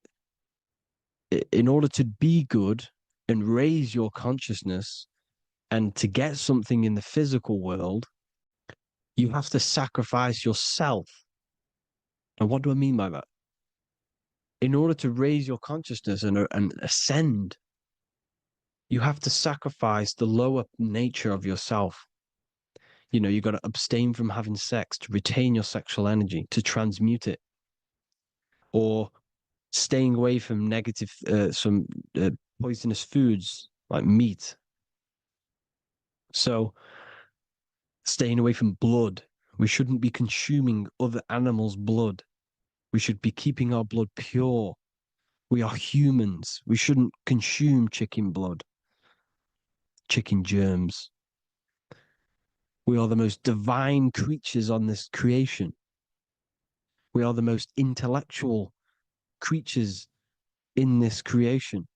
[SPEAKER 3] in order to be good and raise your consciousness and to get something in the physical world, you have to sacrifice yourself. And what do I mean by that? In order to raise your consciousness and ascend, you have to sacrifice the lower nature of yourself. You know, you got to abstain from having sex to retain your sexual energy, to transmute it, or staying away from some poisonous foods like meat. So, staying away from blood. We shouldn't be consuming other animals' blood. We should be keeping our blood pure. We are humans. We shouldn't consume chicken blood, chicken germs. We are the most divine creatures on this creation. We are the most intellectual creatures in this creation.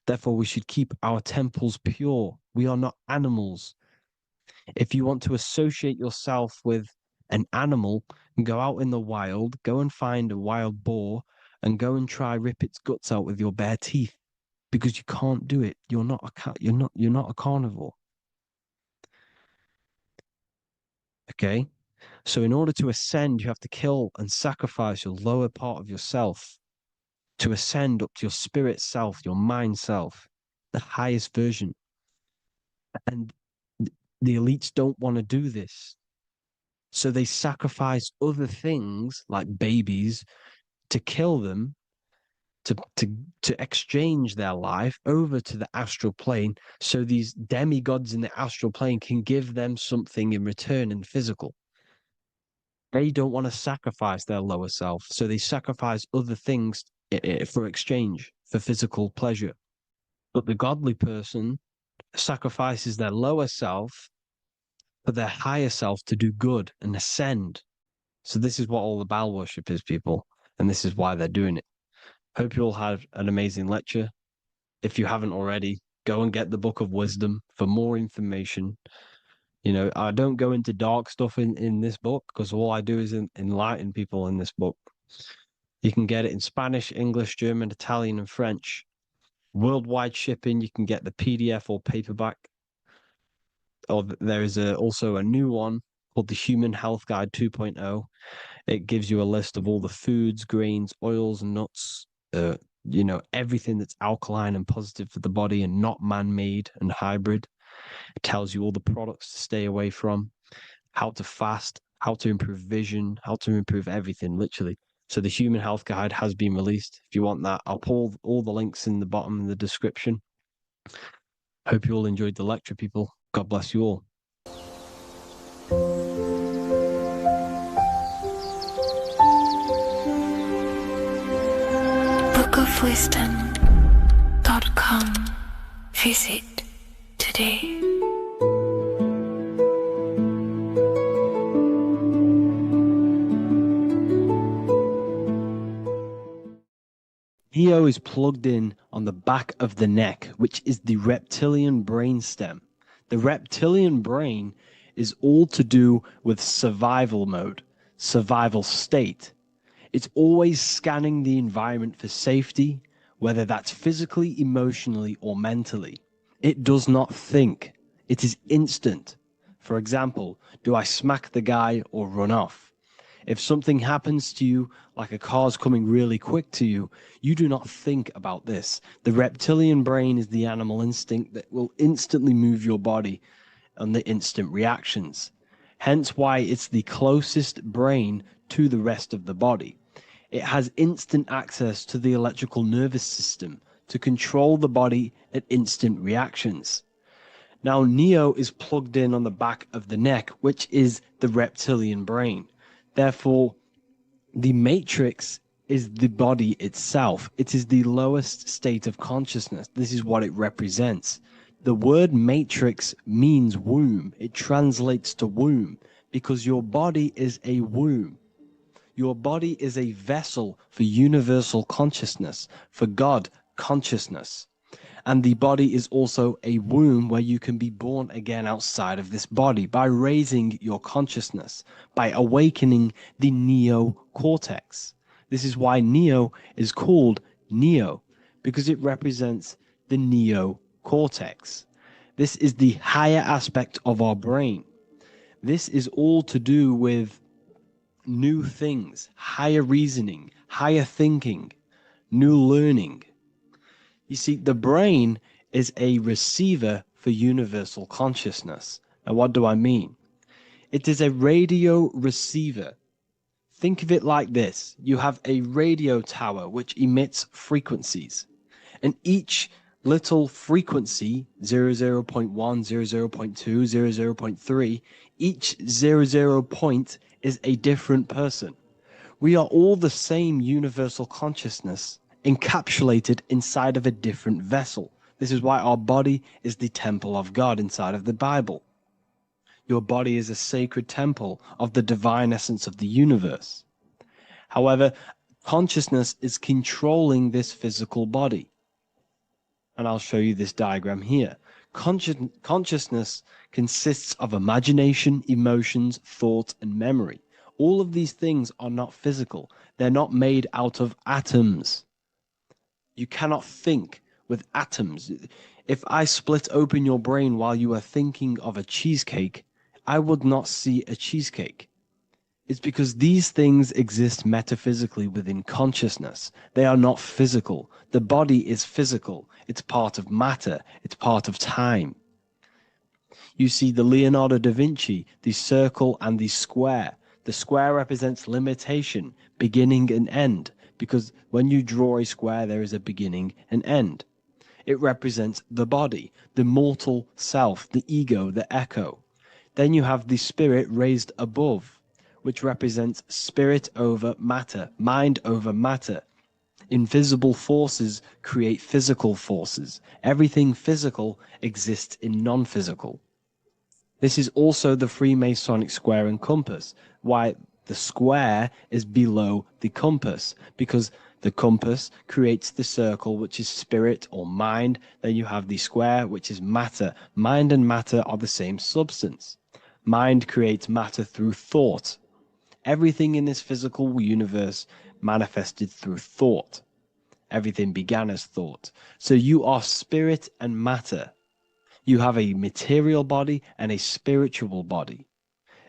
[SPEAKER 3] Therefore, we should keep our temples pure. We are not animals. If you want to associate yourself with an animal and go out in the wild, go and find a wild boar and go and try rip its guts out with your bare teeth because you can't do it. You're not a cat. You're not a carnivore. Okay? So in order to ascend, you have to kill and sacrifice your lower part of yourself to ascend up to your spirit self, your mind self, the highest version. And the elites don't want to do this. So they sacrifice other things like babies to kill them, to exchange their life over to the astral plane so these demigods in the astral plane can give them something in return in physical. They don't want to sacrifice their lower self, so they sacrifice other things for exchange, for physical pleasure. But the godly person sacrifices their lower self for their higher self to do good and ascend. So this is what all the Baal worship is, people, and this is why they're doing it. Hope you all had an amazing lecture. If you haven't already, go and get the Book of Wisdom for more information. You know, I don't go into dark stuff in this book because all I do is enlighten people in this book. You can get it in Spanish, English, German, Italian, and French. Worldwide shipping, you can get the PDF or paperback. Or there is also a new one called the Human Health Guide 2.0. It gives you a list of all the foods, grains, oils, nuts, you know, everything that's alkaline and positive for the body and not man-made and hybrid. It tells you all the products to stay away from, how to fast, how to improve vision, how to improve everything, literally. So the Human Health Guide has been released. If you want that, I'll pull all the links in the bottom of the description. Hope you all enjoyed the lecture, people. God bless you all.
[SPEAKER 2] bookofwisdom.com. Visit today.
[SPEAKER 3] Neo is plugged in on the back of the neck, which is the reptilian brain stem. The reptilian brain is all to do with survival mode, survival state. It's always scanning the environment for safety, whether that's physically, emotionally, or mentally. It does not think. It is instant. For example, do I smack the guy or run off? If something happens to you, like a car's coming really quick to you, you do not think about this. The reptilian brain is the animal instinct that will instantly move your body on the instant reactions. Hence why it's the closest brain to the rest of the body. It has instant access to the electrical nervous system to control the body at instant reactions. Now, Neo is plugged in on the back of the neck, which is the reptilian brain. Therefore, the matrix is the body itself. It is the lowest state of consciousness. This is what it represents. The word matrix means womb. It translates to womb because your body is a womb. Your body is a vessel for universal consciousness, for God consciousness. And the body is also a womb where you can be born again outside of this body by raising your consciousness, by awakening the neocortex. This is why Neo is called Neo, because it represents the neocortex. This is the higher aspect of our brain. This is all to do with new things, higher reasoning, higher thinking, new learning. You see, the brain is a receiver for universal consciousness. Now, what do I mean? It is a radio receiver. Think of it like this. You have a radio tower which emits frequencies. And each little frequency, 00.1, 00.2, 00.3, each 00 point is a different person. We are all the same universal consciousness, encapsulated inside of a different vessel. This is why our body is the temple of God inside of the Bible. Your body is a sacred temple of the divine essence of the universe. However, consciousness is controlling this physical body. And I'll show you this diagram here. Consciousness consists of imagination, emotions, thought, and memory. All of these things are not physical. They're not made out of atoms. You cannot think with atoms. If I split open your brain while you are thinking of a cheesecake, I would not see a cheesecake. It's because these things exist metaphysically within consciousness. They are not physical. The body is physical. It's part of matter. It's part of time. You see the Leonardo da Vinci, the circle and the square. The square represents limitation, beginning and end, because when you draw a square, there is a beginning and end. It represents the body, the mortal self, the ego, the echo. Then you have the spirit raised above, which represents spirit over matter, mind over matter. Invisible forces create physical forces. Everything physical exists in non-physical. This is also the Freemasonic square and compass, why the square is below the compass, because the compass creates the circle, which is spirit or mind. Then you have the square, which is matter. Mind and matter are the same substance. Mind creates matter through thought. Everything in this physical universe manifested through thought. Everything began as thought. So you are spirit and matter. You have a material body and a spiritual body.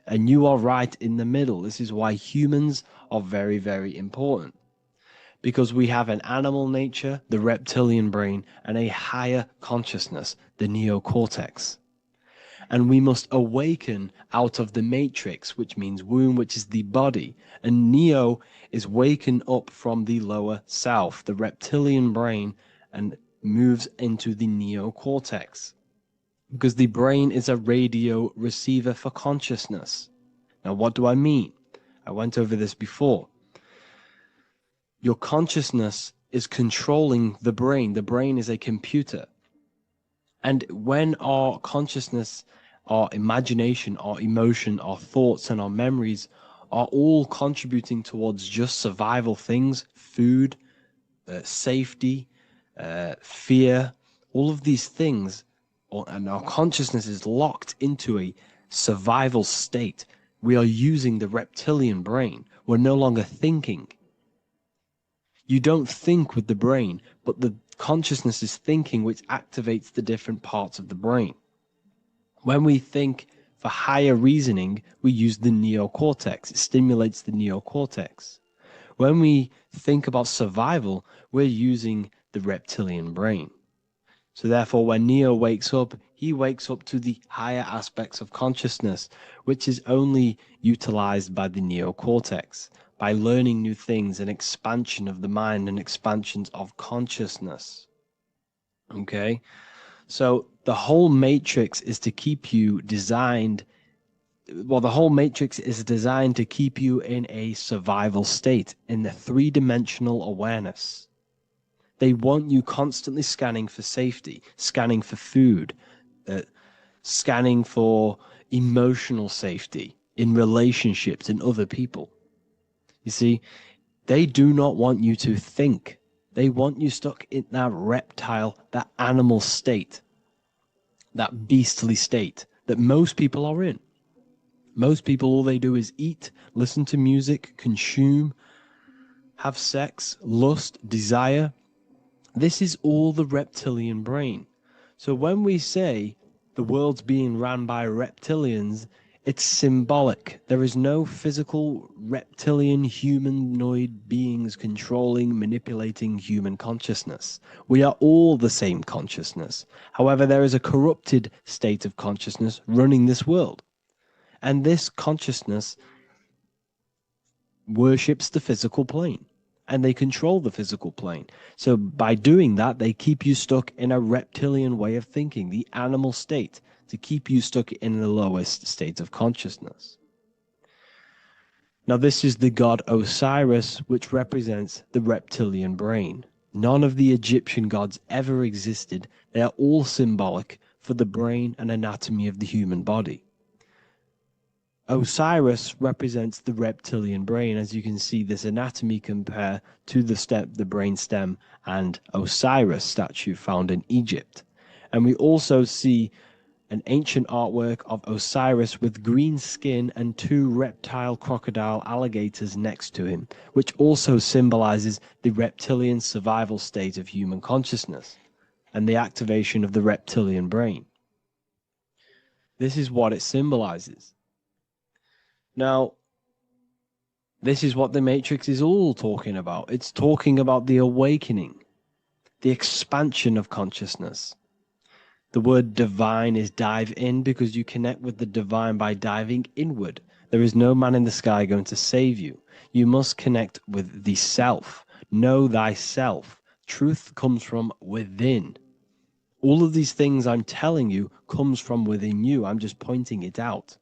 [SPEAKER 3] And you are right in the middle. This is why humans are very, very important. Because we have an animal nature, the reptilian brain, and a higher consciousness, the neocortex. And we must awaken out of the matrix, which means womb, which is the body. And Neo is waken up from the lower self, the reptilian brain, and moves into the neocortex. Because the brain is a radio receiver for consciousness. Now, what do I mean? I went over this before. Your consciousness is controlling the brain. The brain is a computer. And when our consciousness, our imagination, our emotion, our thoughts, and our memories are all contributing towards just survival things, food, safety, fear, all of these things, and our consciousness is locked into a survival state, we are using the reptilian brain. We're no longer thinking. You don't think with the brain, but the consciousness is thinking, which activates the different parts of the brain. When we think for higher reasoning, we use the neocortex. It stimulates the neocortex. When we think about survival, we're using the reptilian brain. So therefore, when Neo wakes up, he wakes up to the higher aspects of consciousness, which is only utilized by the neocortex, by learning new things, and expansion of the mind and expansions of consciousness. Okay? So the whole matrix is to keep you designed, well, the whole matrix is designed to keep you in a survival state, in the three-dimensional awareness. They want you constantly scanning for safety, scanning for food, scanning for emotional safety in relationships in other people. You see, they do not want you to think. They want you stuck in that reptile, that animal state, that beastly state that most people are in. Most people, all they do is eat, listen to music, consume, have sex, lust, desire. This is all the reptilian brain. So when we say the world's being ran by reptilians, it's symbolic. There is no physical reptilian humanoid beings controlling, manipulating human consciousness. We are all the same consciousness. However, there is a corrupted state of consciousness running this world. And this consciousness worships the physical plane, and they control the physical plane. So by doing that, they keep you stuck in a reptilian way of thinking, the animal state, to keep you stuck in the lowest state of consciousness. Now, this is the god Osiris, which represents the reptilian brain. None of the Egyptian gods ever existed. They are all symbolic for the brain and anatomy of the human body. Osiris represents the reptilian brain. As you can see, this anatomy compare to the brain stem and Osiris statue found in Egypt. And we also see an ancient artwork of Osiris with green skin and two reptile crocodile alligators next to him, which also symbolizes the reptilian survival state of human consciousness and the activation of the reptilian brain. This is what it symbolizes. Now, this is what the Matrix is all talking about. It's talking about the awakening, the expansion of consciousness. The word divine is dive in because you connect with the divine by diving inward. There is no man in the sky going to save you. You must connect with the self. Know thyself. Truth comes from within. All of these things I'm telling you comes from within you. I'm just pointing it out.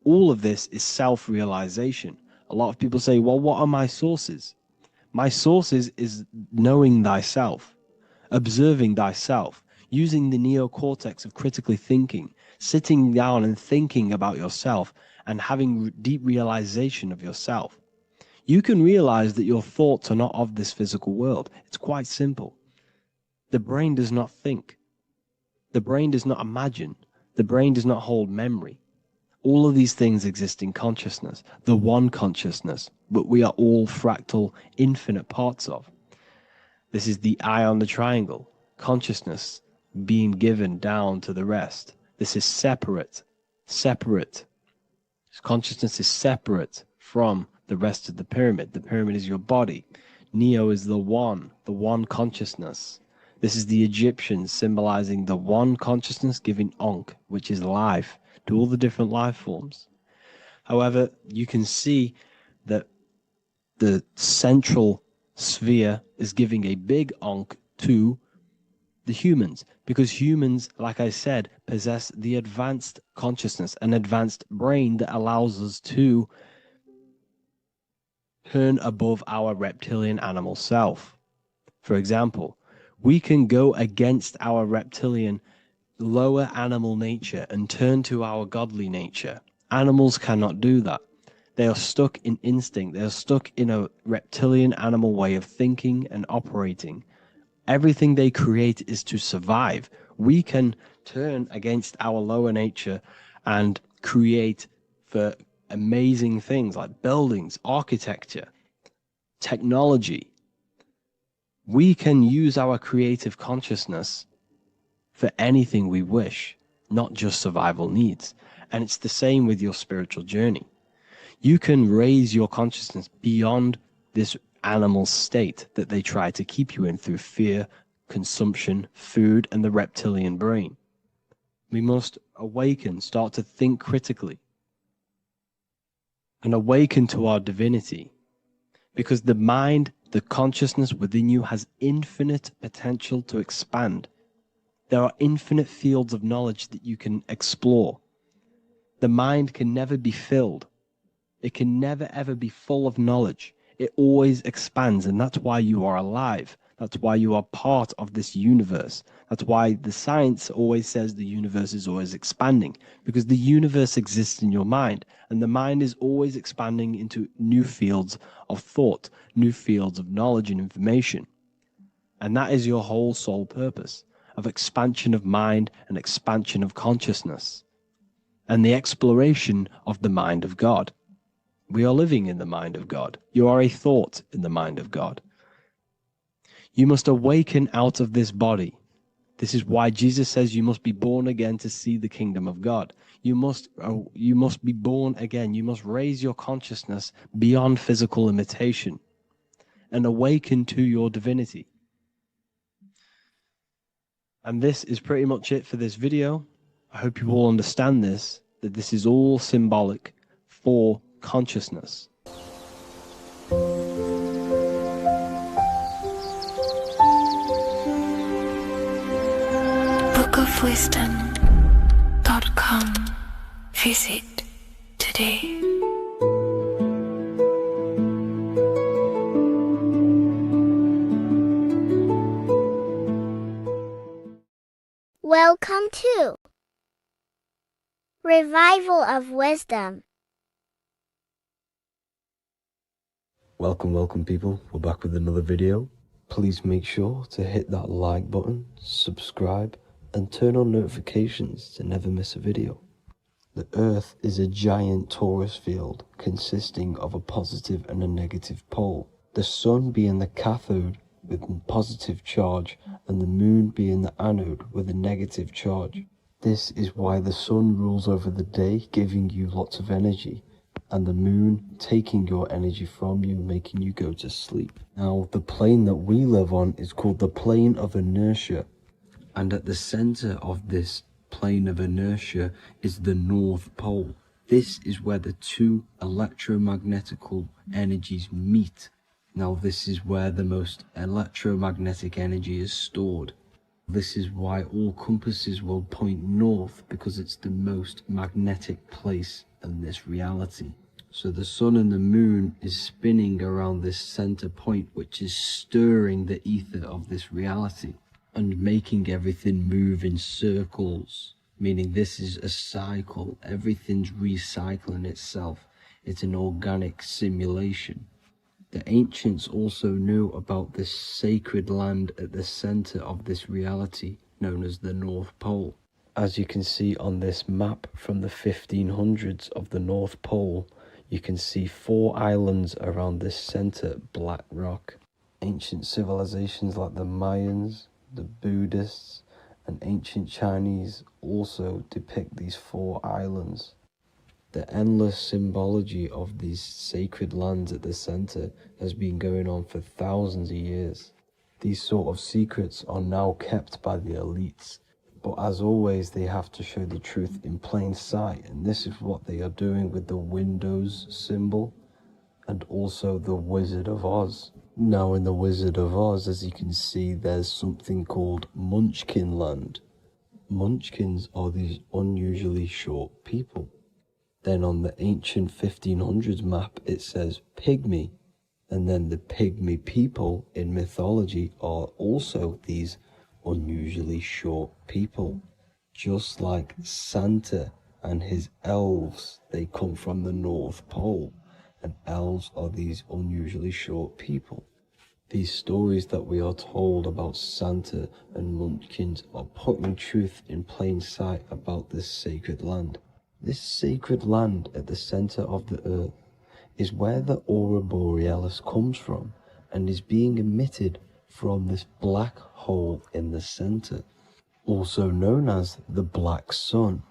[SPEAKER 3] All of this is self-realization. A lot of people say, well, what are my sources? My sources is knowing thyself, observing thyself, using the neocortex of critically thinking, sitting down and thinking about yourself and having deep realization of yourself. You can realize that your thoughts are not of this physical world. It's quite simple. The brain does not think. The brain does not imagine. The brain does not hold memory. All of these things exist in consciousness, the one consciousness, but we are all fractal, infinite parts of. This is the eye on the triangle, consciousness being given down to the rest. This is separate. Consciousness is separate from the rest of the pyramid. The pyramid is your body. Neo is the one consciousness. This is the Egyptians symbolizing the one consciousness giving Ankh, which is life. to all the different life forms. However, you can see that the central sphere is giving a big onk to the humans, because humans, like I said, possess the advanced consciousness, an advanced brain that allows us to turn above our reptilian animal self. For example, we can go against our reptilian lower animal nature and turn to our godly nature. Animals cannot do that. They are stuck in instinct. They are stuck in a reptilian animal way of thinking and operating. Everything they create is to survive. We can turn against our lower nature and create for amazing things like buildings, architecture, technology. We can use our creative consciousness for anything we wish, not just survival needs. And it's the same with your spiritual journey. You can raise your consciousness beyond this animal state that they try to keep you in through fear, consumption, food, and the reptilian brain. We must awaken, start to think critically, and awaken to our divinity, because the mind, the consciousness within you has infinite potential to expand. There are infinite fields of knowledge that you can explore. The mind can never be filled. It can never ever be full of knowledge. It always expands, and that's why you are alive. That's why you are part of this universe. That's why the science always says the universe is always expanding, because the universe exists in your mind, and the mind is always expanding into new fields of thought, new fields of knowledge and information. And that is your whole sole purpose, of expansion of mind and expansion of consciousness, and the exploration of the mind of God. We are living in the mind of God. You are a thought in the mind of God. You must awaken out of this body. This is why Jesus says you must be born again to see the kingdom of God. You must be born again. You must raise your consciousness beyond physical limitation and awaken to your divinity. And this is pretty much it for this video. I hope you all understand this, that this is all symbolic for consciousness.
[SPEAKER 2] bookofwisdom.com. Visit today.
[SPEAKER 5] Welcome to Revival of Wisdom.
[SPEAKER 6] Welcome people, we're back with another video. Please make sure to hit that like button, subscribe, and turn on notifications to never miss a video. The Earth is a giant torus field consisting of a positive and a negative pole. The Sun being the cathode with a positive charge and the Moon being the anode with a negative charge. This is why the Sun rules over the day, giving you lots of energy, and the Moon taking your energy from you, making you go to sleep. Now, the plane that we live on is called the plane of inertia, and at the center of this plane of inertia is the North Pole. This is where the two electromagnetical energies meet. Now, this is where the most electromagnetic energy is stored. This is why all compasses will point north, because it's the most magnetic place in this reality. So the Sun and the Moon is spinning around this center point, which is stirring the ether of this reality and making everything move in circles, meaning this is a cycle. Everything's recycling itself. It's an organic simulation. The ancients also knew about this sacred land at the center of this reality, known as the North Pole. As you can see on this map from the 1500s of the North Pole, you can see 4 islands around this center black rock. Ancient civilizations like the Mayans, the Buddhists, and ancient Chinese also depict these 4 islands. The endless symbology of these sacred lands at the center has been going on for thousands of years. These sort of secrets are now kept by the elites, But as always, they have to show the truth in plain sight, and this is what they are doing with the Windows symbol and also the Wizard of Oz. Now in the Wizard of Oz, as you can see, there's something called Munchkin Land. Munchkins are these unusually short people. Then on the ancient 1500s map, it says Pygmy. And then the Pygmy people in mythology are also these unusually short people. Just like Santa and his elves, they come from the North Pole. And elves are these unusually short people. These stories that we are told about Santa and Munchkins are putting truth in plain sight about this sacred land. This sacred land at the center of the earth is where the aurora borealis comes from and is being emitted from this black hole in the center, also known as the black sun.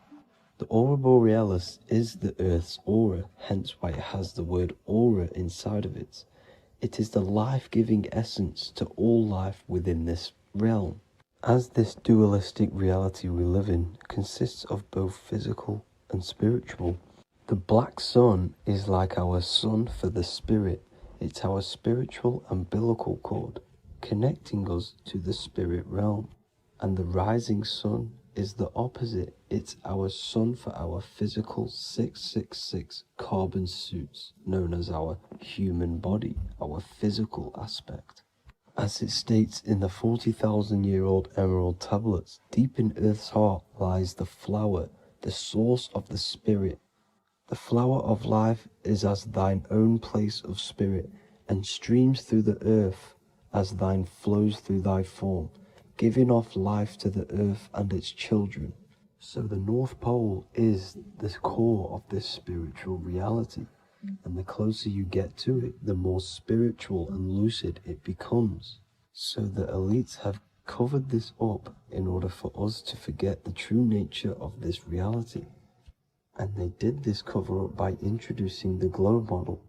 [SPEAKER 6] The aurora borealis is the Earth's aura, hence why it has the word aura inside of it. It is the life-giving essence to all life within this realm. As this dualistic reality we live in consists of both physical and spiritual, the black sun is like our sun for the spirit. It's our spiritual umbilical cord, connecting us to the spirit realm. And the rising sun is the opposite. It's our sun for our physical 666 carbon suits, known as our human body, our physical aspect. As it states in the 40,000-year-old emerald tablets, deep in Earth's heart lies the flower, the source of the spirit. The flower of life is as thine own place of spirit, and streams through the earth as thine flows through thy form, giving off life to the earth and its children. So the North Pole is the core of this spiritual reality, and the closer you get to it, the more spiritual and lucid it becomes. So the elites have covered this up in order for us to forget the true nature of this reality. And they did this cover up by introducing the globe model.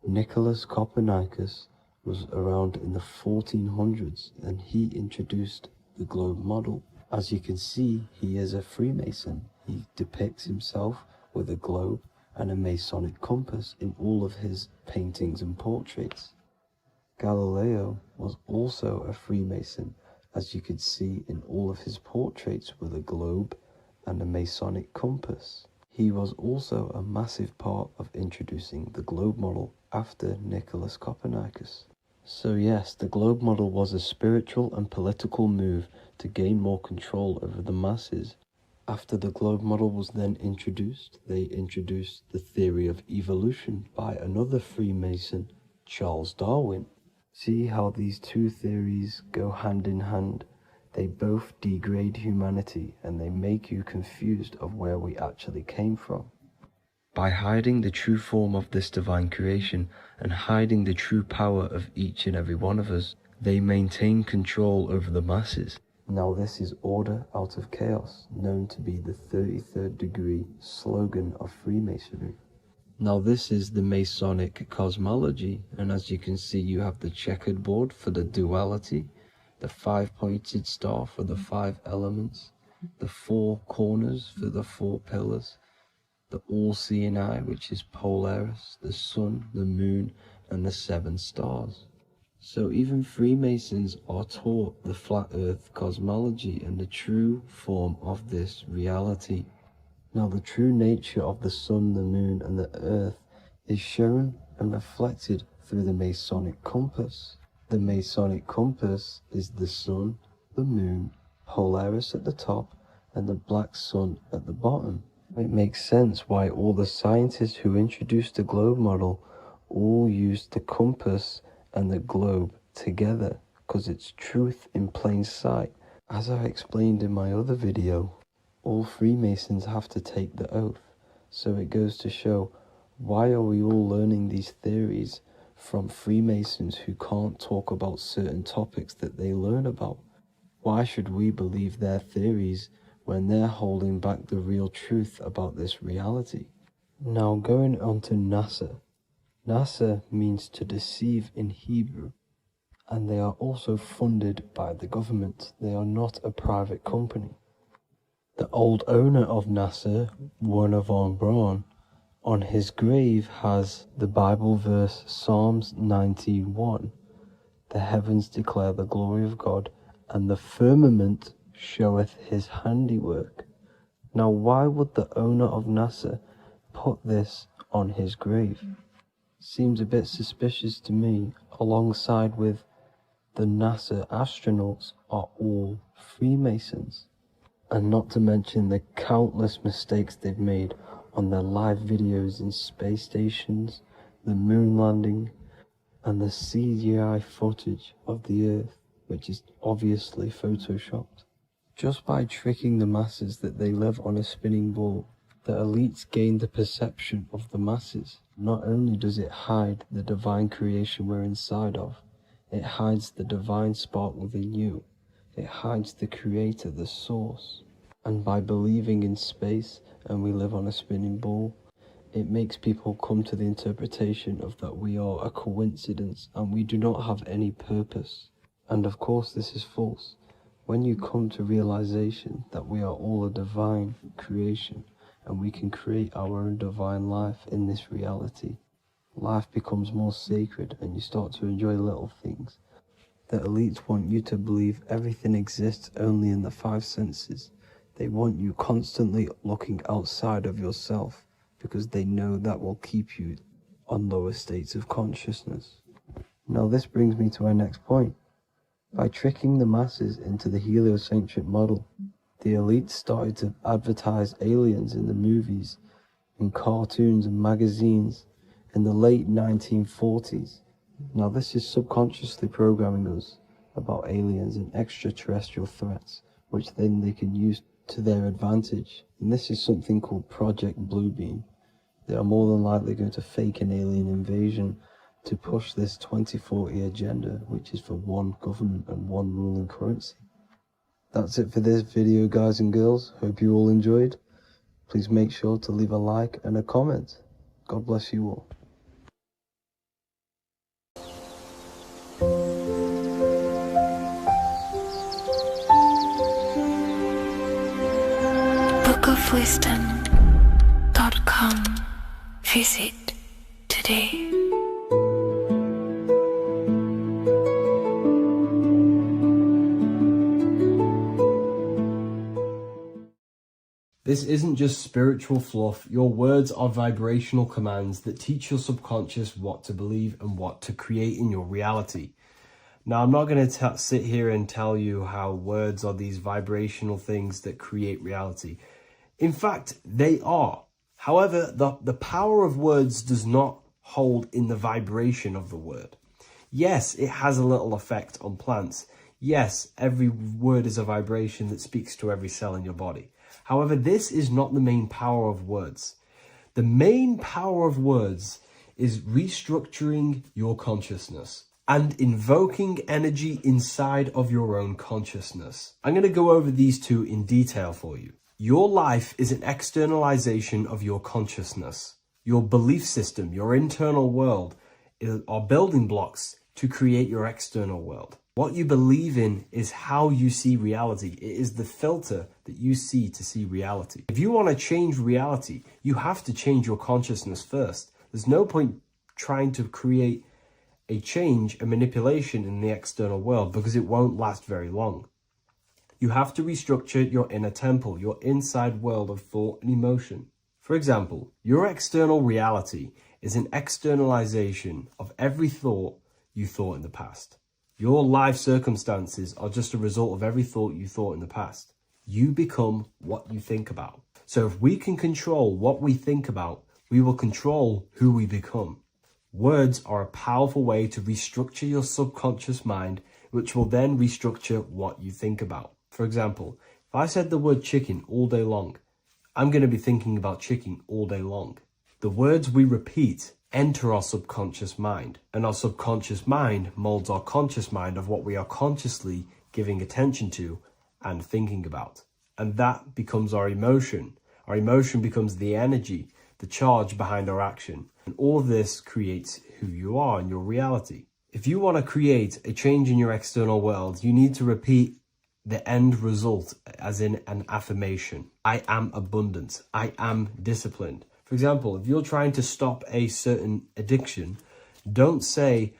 [SPEAKER 6] Nicholas Copernicus was around in the 1400s, and he introduced the globe model. As you can see, he is a Freemason. He depicts himself with a globe and a Masonic compass in all of his paintings and portraits. Galileo was also a Freemason, as you could see in all of his portraits with a globe and a Masonic compass. He was also a massive part of introducing the globe model after Nicholas Copernicus. So yes, the globe model was a spiritual and political move to gain more control over the masses. After the globe model was then introduced, they introduced the theory of evolution by another Freemason, Charles Darwin. See how these two theories go hand in hand? They both degrade humanity and they make you confused of where we actually came from. By hiding the true form of this divine creation and hiding the true power of each and every one of us, they maintain control over the masses. Now this is order out of chaos, known to be the 33rd degree slogan of Freemasonry. Now this is the Masonic cosmology, and as you can see, you have the checkered board for the duality, the 5-pointed star for the 5 elements, the 4 corners for the 4 pillars, the all-seeing eye, which is Polaris, the sun, the moon, and the 7 stars. So even Freemasons are taught the flat earth cosmology and the true form of this reality. Now the true nature of the sun, the moon, and the earth is shown and reflected through the Masonic compass. The Masonic compass is the sun, the moon, Polaris at the top, and the black sun at the bottom. It makes sense why all the scientists who introduced the globe model all used the compass and the globe together, because it's truth in plain sight. As I explained in my other video, all Freemasons have to take the oath. So it goes to show, why are we all learning these theories from Freemasons who can't talk about certain topics that they learn about? Why should we believe their theories when they're holding back the real truth about this reality? Now going on to NASA. NASA means to deceive in Hebrew, and they are also funded by the government. They are not a private company. The old owner of NASA, Werner von Braun, on his grave has the Bible verse Psalms 91. The heavens declare the glory of God, and the firmament showeth his handiwork. Now why would the owner of NASA put this on his grave? Seems a bit suspicious to me, alongside with the NASA astronauts are all Freemasons. And not to mention the countless mistakes they've made on their live videos in space stations, the moon landing, and the CGI footage of the Earth, which is obviously photoshopped. Just by tricking the masses that they live on a spinning ball, the elites gain the perception of the masses. Not only does it hide the divine creation we're inside of, it hides the divine spark within you. It hides the creator, the source. And by believing in space and we live on a spinning ball, it makes people come to the interpretation of that we are a coincidence and we do not have any purpose. And of course this is false. When you come to realization that we are all a divine creation and we can create our own divine life in this reality, life becomes more sacred and you start to enjoy little things. The elites want you to believe everything exists only in the five senses. They want you constantly looking outside of yourself because they know that will keep you on lower states of consciousness. Now this brings me to our next point. By tricking the masses into the heliocentric model, the elites started to advertise aliens in the movies, in cartoons and magazines in the late 1940s. Now this is subconsciously programming us about aliens and extraterrestrial threats, which then they can use to their advantage. And this is something called Project Bluebeam. They are more than likely going to fake an alien invasion to push this 2040 agenda, which is for one government and one ruling currency. That's it for this video, guys and girls. Hope you all enjoyed. Please make sure to leave a like and a comment. God bless you all.
[SPEAKER 2] bookofwisdom.com. Visit today.
[SPEAKER 1] This isn't just spiritual fluff. Your words are vibrational commands that teach your subconscious what to believe and what to create in your reality. Now, I'm not going to sit here and tell you how words are these vibrational things that create reality. In fact, they are. However, the power of words does not hold in the vibration of the word. Yes, it has a little effect on plants. Yes, every word is a vibration that speaks to every cell in your body. However, this is not the main power of words. The main power of words is restructuring your consciousness and invoking energy inside of your own consciousness. I'm going to go over these two in detail for you. Your life is an externalization of your consciousness. Your belief system, your internal world, are building blocks to create your external world. What you believe in is how you see reality. It is the filter that you see to see reality. If you want to change reality, you have to change your consciousness first. There's no point trying to create a change, a manipulation in the external world, because it won't last very long. You have to restructure your inner temple, your inside world of thought and emotion. For example, your external reality is an externalization of every thought you thought in the past. Your life circumstances are just a result of every thought you thought in the past. You become what you think about. So if we can control what we think about, we will control who we become. Words are a powerful way to restructure your subconscious mind, which will then restructure what you think about. For example, if I said the word chicken all day long, I'm going to be thinking about chicken all day long. The words we repeat enter our subconscious mind, and our subconscious mind molds our conscious mind of what we are consciously giving attention to and thinking about. And that becomes our emotion. Our emotion becomes the energy, the charge behind our action. And all of this creates who you are and your reality. If you want to create a change in your external world, you need to repeat the end result, as in an affirmation. I am abundant. I am disciplined. For example, if you're trying to stop a certain addiction, don't say,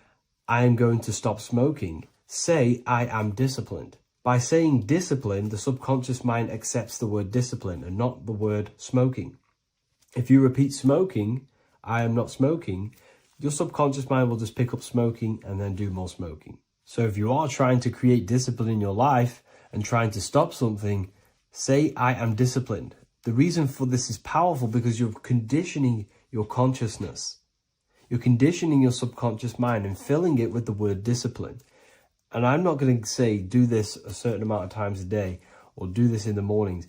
[SPEAKER 1] I am going to stop smoking. Say, I am disciplined. By saying discipline, the subconscious mind accepts the word discipline and not the word smoking. If you repeat smoking, I am not smoking, your subconscious mind will just pick up smoking and then do more smoking. So if you are trying to create discipline in your life and trying to stop something, say, I am disciplined. The reason for this is powerful because you're conditioning your consciousness. You're conditioning your subconscious mind and filling it with the word discipline. And I'm not going to say do this a certain amount of times a day or do this in the mornings.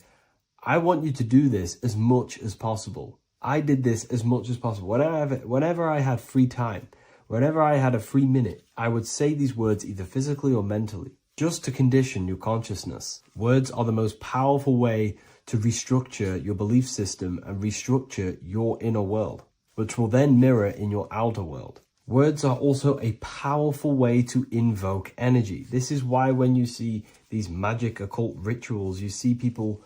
[SPEAKER 1] I want you to do this as much as possible. I did this as much as possible. Whenever I had free time, whenever I had a free minute, I would say these words either physically or mentally, just to condition your consciousness. Words are the most powerful way to restructure your belief system and restructure your inner world, which will then mirror in your outer world. Words are also a powerful way to invoke energy. This is why when you see these magic occult rituals, you see people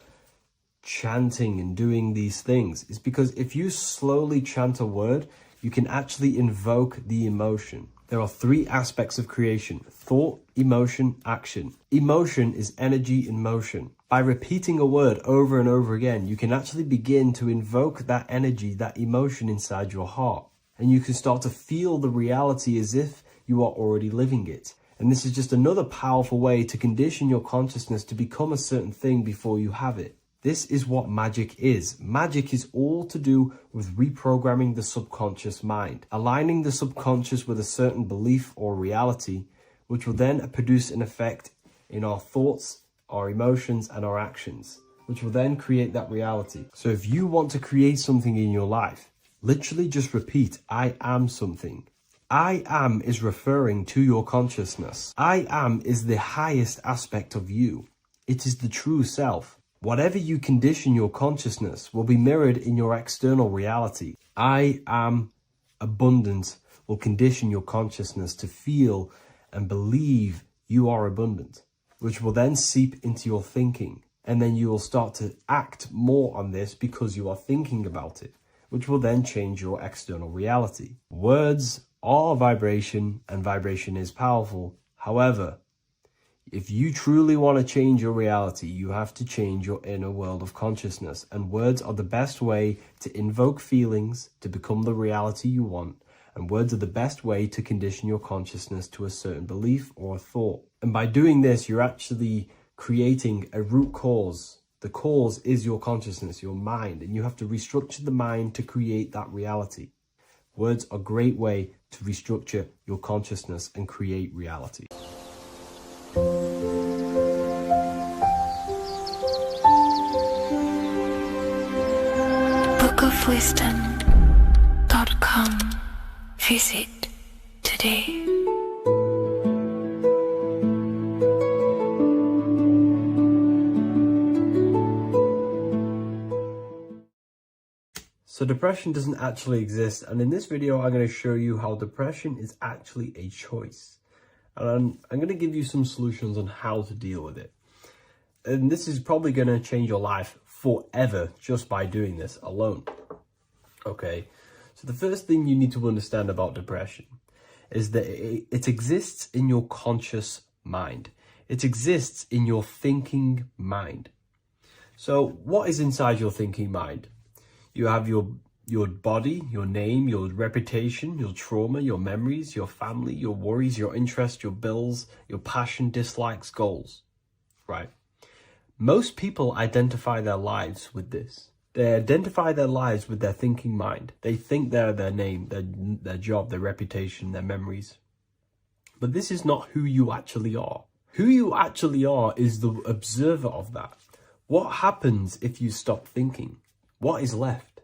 [SPEAKER 1] chanting and doing these things. It's because if you slowly chant a word, you can actually invoke the emotion. There are 3 aspects of creation: thought, emotion, action. Emotion is energy in motion. By repeating a word over and over again, you can actually begin to invoke that energy, that emotion inside your heart. And you can start to feel the reality as if you are already living it. And this is just another powerful way to condition your consciousness to become a certain thing before you have it. This is what magic is. Magic is all to do with reprogramming the subconscious mind, aligning the subconscious with a certain belief or reality, which will then produce an effect in our thoughts, our emotions, and our actions, which will then create that reality. So if you want to create something in your life, literally just repeat, I am something. I am is referring to your consciousness. I am is the highest aspect of you. It is the true self. Whatever you condition your consciousness will be mirrored in your external reality. I am abundant will condition your consciousness to feel and believe you are abundant, which will then seep into your thinking. And then you will start to act more on this because you are thinking about it, which will then change your external reality. Words are vibration, and vibration is powerful. However, if you truly want to change your reality, you have to change your inner world of consciousness. And words are the best way to invoke feelings to become the reality you want. And words are the best way to condition your consciousness to a certain belief or a thought. And by doing this, you're actually creating a root cause. The cause is your consciousness, your mind, and you have to restructure the mind to create that reality. Words are a great way to restructure your consciousness and create reality.
[SPEAKER 2] bookofwisdom.com. Visit today.
[SPEAKER 1] So depression doesn't actually exist, and in this video I'm going to show you how depression is actually a choice. And I'm going to give you some solutions on how to deal with it. And this is probably going to change your life forever just by doing this alone. Okay, so the first thing you need to understand about depression is that it exists in your conscious mind. It exists in your thinking mind. So what is inside your thinking mind? You have your body, your name, your reputation, your trauma, your memories, your family, your worries, your interests, your bills, your passion, dislikes, goals, right? Most people identify their lives with this. They identify their lives with their thinking mind. They think they're their name, their job, their reputation, their memories. But this is not who you actually are. Who you actually are is the observer of that. What happens if you stop thinking? What is left?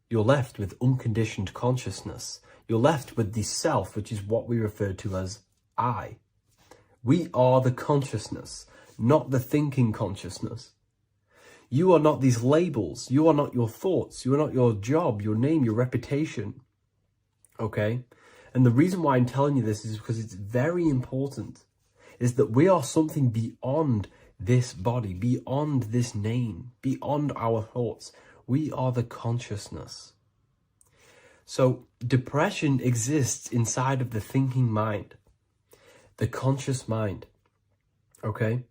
[SPEAKER 1] You're left with unconditioned consciousness. You're left with the self, which is what we refer to as I. We are the consciousness, not the thinking consciousness. You are not these labels. You are not your thoughts. You are not your job, your name, your reputation. Okay? And the reason why I'm telling you this is because it's very important. is that we are something beyond this body, beyond this name, beyond our thoughts. We are the consciousness. So depression exists inside of the thinking mind, the conscious mind. Okay?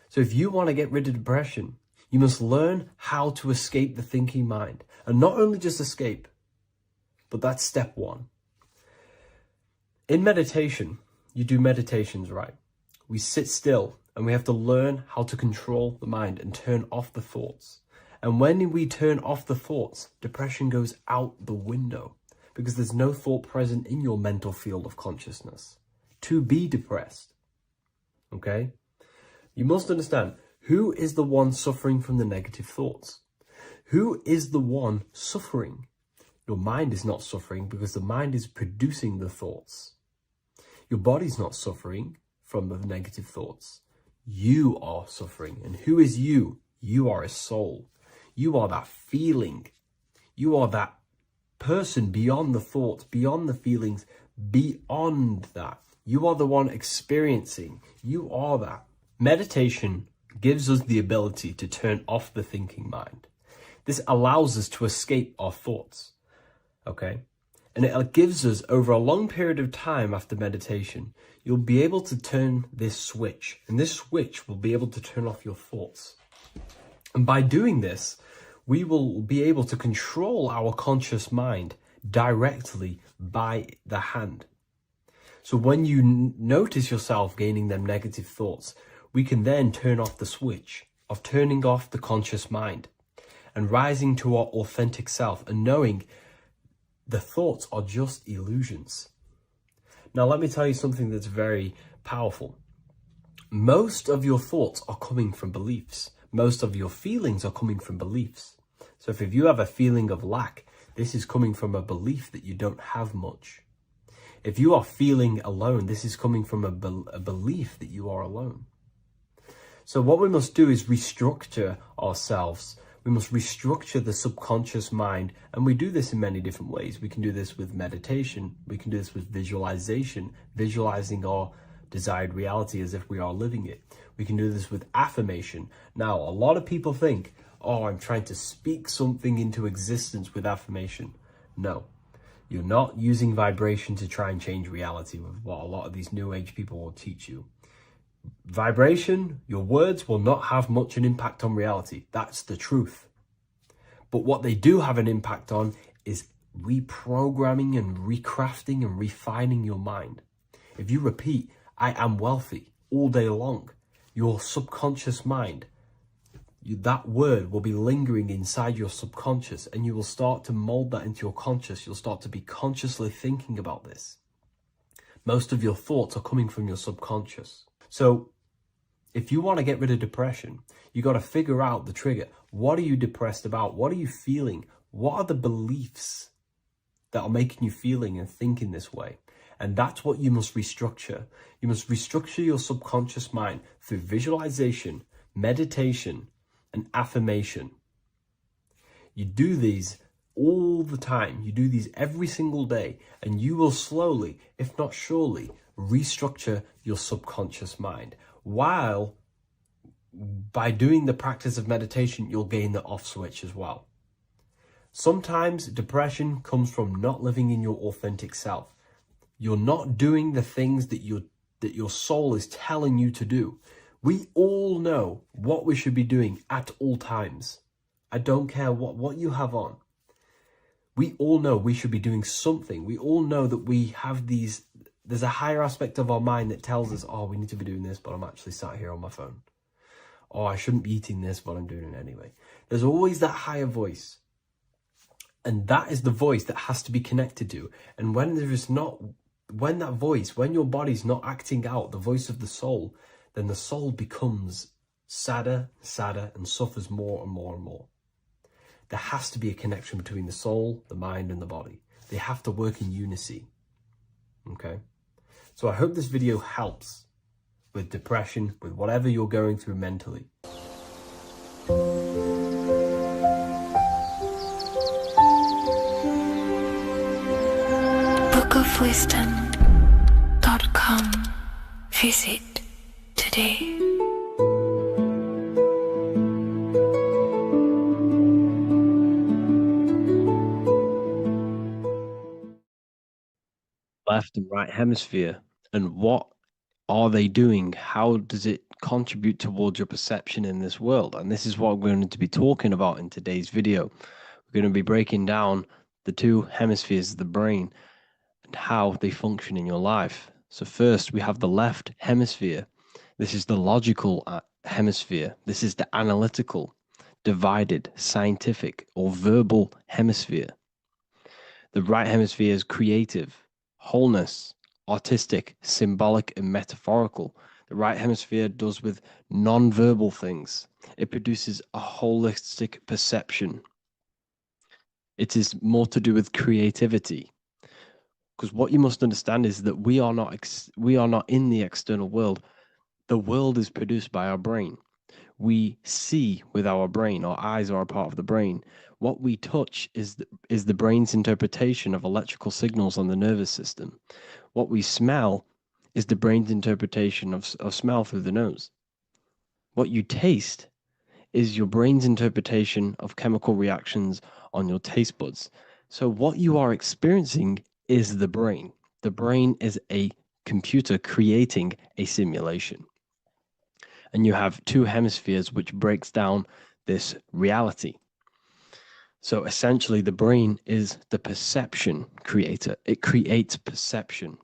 [SPEAKER 1] So if you want to get rid of depression, you must learn how to escape the thinking mind. And not only just escape, but that's step one. In meditation, you do meditations, right? We sit still and we have to learn how to control the mind and turn off the thoughts. And when we turn off the thoughts, depression goes out the window because there's no thought present in your mental field of consciousness to be depressed. Okay? You must understand, who is the one suffering from the negative thoughts? Who is the one suffering? Your mind is not suffering because the mind is producing the thoughts. Your body's not suffering from the negative thoughts. You are suffering. And who is you? You are a soul. You are that feeling. You are that person beyond the thoughts, beyond the feelings, beyond that. You are the one experiencing. You are that. Meditation gives us the ability to turn off the thinking mind. This allows us to escape our thoughts. Okay? And it gives us, over a long period of time after meditation, you'll be able to turn this switch. And this switch will be able to turn off your thoughts. And by doing this, we will be able to control our conscious mind directly by the hand. So when you notice yourself gaining them negative thoughts, we can then turn off the switch of turning off the conscious mind and rising to our authentic self and knowing the thoughts are just illusions. Now, let me tell you something that's very powerful. Most of your thoughts are coming from beliefs. Most of your feelings are coming from beliefs. So if you have a feeling of lack, this is coming from a belief that you don't have much. If you are feeling alone, this is coming from a belief that you are alone. So what we must do is restructure ourselves. We must restructure the subconscious mind, and we do this in many different ways. We can do this with meditation. We can do this with visualization, visualizing our desired reality as if we are living it. We can do this with affirmation. Now, a lot of people think, oh, I'm trying to speak something into existence with affirmation. No, you're not using vibration to try and change reality with what a lot of these new age people will teach you. Vibration, your words will not have much an impact on reality. That's the truth. But what they do have an impact on is reprogramming and recrafting and refining your mind. If you repeat, I am wealthy all day long, your subconscious mind, that word will be lingering inside your subconscious, and you will start to mold that into your conscious. You'll start to be consciously thinking about this. Most of your thoughts are coming from your subconscious. So if you want to get rid of depression, you got to figure out the trigger. What are you depressed about? What are you feeling? What are the beliefs that are making you feeling and thinking this way? And that's what you must restructure. You must restructure your subconscious mind through visualization, meditation, and affirmation. You do these all the time. You do these every single day, and you will slowly, if not surely, restructure your subconscious mind. While by doing the practice of meditation, you'll gain the off switch as well. Sometimes depression comes from not living in your authentic self. You're not doing the things that your soul is telling you to do. We all know what we should be doing at all times. I don't care what you have on. We all know we should be doing something. We all know that we have there's a higher aspect of our mind that tells us, oh, we need to be doing this, but I'm actually sat here on my phone. Oh, I shouldn't be eating this, but I'm doing it anyway. There's always that higher voice. And that is the voice that has to be connected to. And when your body's not acting out the voice of the soul, then the soul becomes sadder, and suffers more and more and more. There has to be a connection between the soul, the mind, and the body. They have to work in unison. Okay? So I hope this video helps with depression, with whatever you're going through mentally.
[SPEAKER 2] bookofwisdom.com. Visit today.
[SPEAKER 3] Left and right hemisphere, and what are they doing? How does it contribute towards your perception in this world? And this is what we're going to be talking about in today's video. We're going to be breaking down the two hemispheres of the brain and how they function in your life. So first, we have the left hemisphere. This is the logical hemisphere. This is the analytical, divided, scientific, or verbal hemisphere. The right hemisphere is creative, wholeness, artistic, symbolic, and metaphorical. The right hemisphere does with non-verbal things. It produces a holistic perception. It is more to do with creativity. Because what you must understand is that we are not in the external world. The world is produced by our brain. We see with our brain. Our eyes are a part of the brain. What we touch is the brain's interpretation of electrical signals on the nervous system. What we smell is the brain's interpretation of smell through the nose. What you taste is your brain's interpretation of chemical reactions on your taste buds. So what you are experiencing is the brain. The brain is a computer creating a simulation. And you have two hemispheres which breaks down this reality. So essentially, the brain is the perception creator. It creates perception.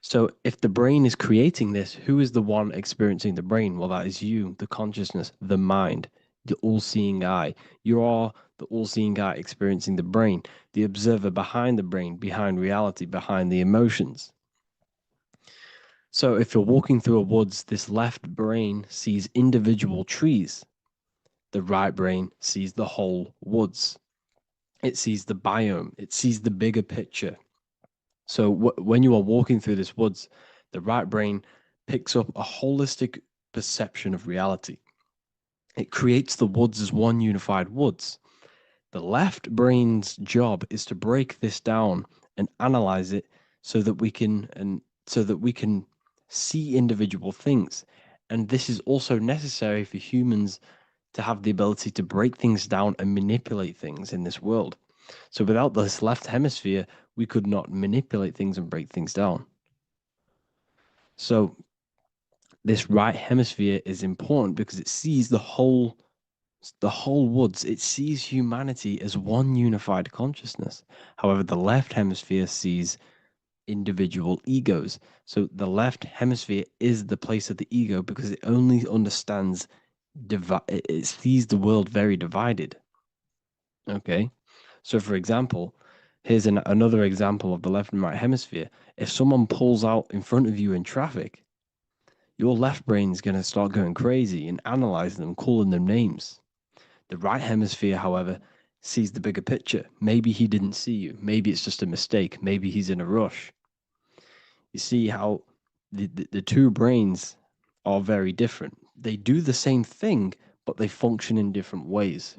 [SPEAKER 3] So if the brain is creating this, who is the one experiencing the brain? Well, that is you, the consciousness, the mind, the all-seeing eye. You are the all-seeing eye experiencing the brain, the observer behind the brain, behind reality, behind the emotions. So if you're walking through a woods, this left brain sees individual trees. The right brain sees the whole woods. It sees the biome. It sees the bigger picture. So when you are walking through this woods, the right brain picks up a holistic perception of reality. It creates the woods as one unified woods. The left brain's job is to break this down and analyze it so that we can see individual things. And this is also necessary for humans to have the ability to break things down and manipulate things in this world. So without this left hemisphere, we could not manipulate things and break things down. So this right hemisphere is important because it sees the whole woods. It sees humanity as one unified consciousness. However, the left hemisphere sees individual egos. So the left hemisphere is the place of the ego because it only understands it sees the world very divided. Okay, so for example, here's another example of the left and right hemisphere. If someone pulls out in front of you in traffic, your left brain is going to start going crazy and analyzing them, calling them names. The right hemisphere, however, sees the bigger picture. Maybe he didn't see you. Maybe it's just a mistake. Maybe he's in a rush. You see how the two brains are very different. They do the same thing, but they function in different ways.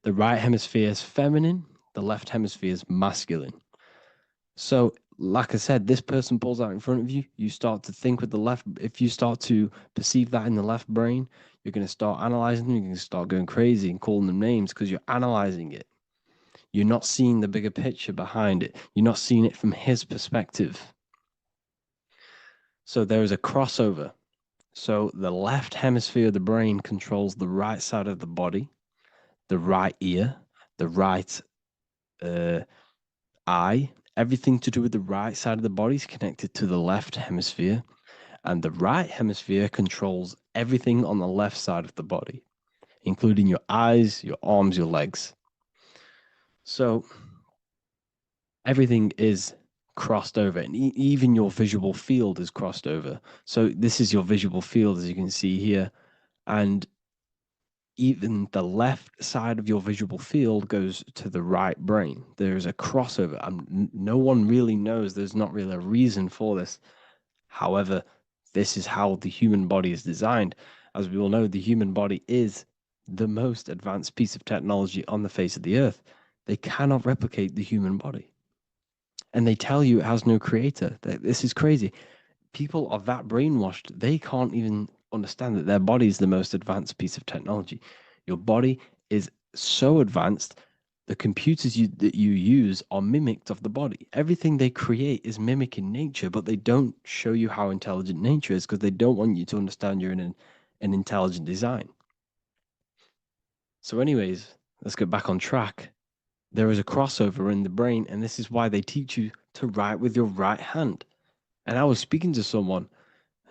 [SPEAKER 3] The right hemisphere is feminine, the left hemisphere is masculine. So, like I said, this person pulls out in front of you, you start to think with the left. If you start to perceive that in the left brain, you're going to start analyzing them, you're going to start going crazy and calling them names because you're analyzing it. You're not seeing the bigger picture behind it. You're not seeing it from his perspective. So there is a crossover. So the left hemisphere of the brain controls the right side of the body, the right ear, the right eye. Everything to do with the right side of the body is connected to the left hemisphere. And the right hemisphere controls everything on the left side of the body, including your eyes, your arms, your legs. So everything is crossed over, and even your visual field is crossed over. So this is your visual field, as you can see here, and even the left side of your visual field goes to the right brain. There's a crossover. No one really knows. There's not really a reason for this. However, this is how the human body is designed. As we all know, the human body is the most advanced piece of technology on the face of the earth. They cannot replicate the human body. And they tell you it has no creator. This is crazy. people are that brainwashed, they can't even understand that their body is the most advanced piece of technology. Your body is so advanced, the computers that you use are mimicked of the body. Everything they create is mimicking nature, but they don't show you how intelligent nature is because they don't want you to understand you're in an intelligent design. So, anyways, let's get back on track. There is a crossover in the brain, and this is why they teach you to write with your right hand. And I was speaking to someone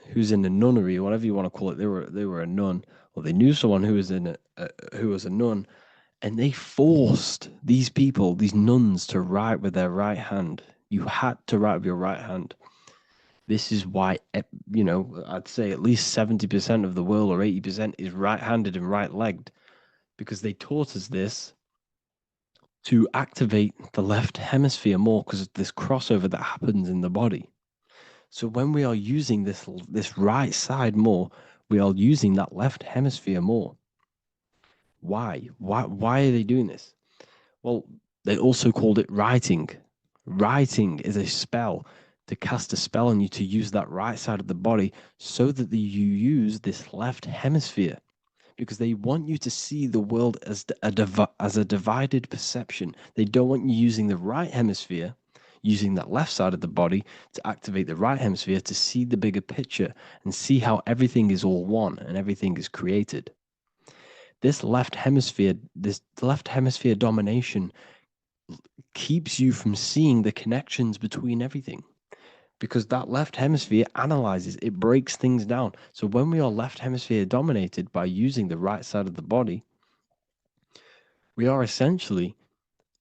[SPEAKER 3] who's in a nunnery, or whatever you want to call it. They were a nun, or they knew someone who was who was a nun, and they forced these people, these nuns, to write with their right hand. You had to write with your right hand. This is why, I'd say at least 70% of the world or 80% is right-handed and right-legged, because they taught us this to activate the left hemisphere more because of this crossover that happens in the body. So when we are using this right side more, we are using that left hemisphere more. Why? Why are they doing this? Well, they also called it writing. Writing is a spell, to cast a spell on you to use that right side of the body so that you use this left hemisphere, because they want you to see the world as a divided perception. They don't want you using the right hemisphere, using that left side of the body to activate the right hemisphere to see the bigger picture and see how everything is all one and everything is created. This left hemisphere domination keeps you from seeing the connections between everything, because that left hemisphere analyzes, it breaks things down. So when we are left hemisphere dominated by using the right side of the body, we are essentially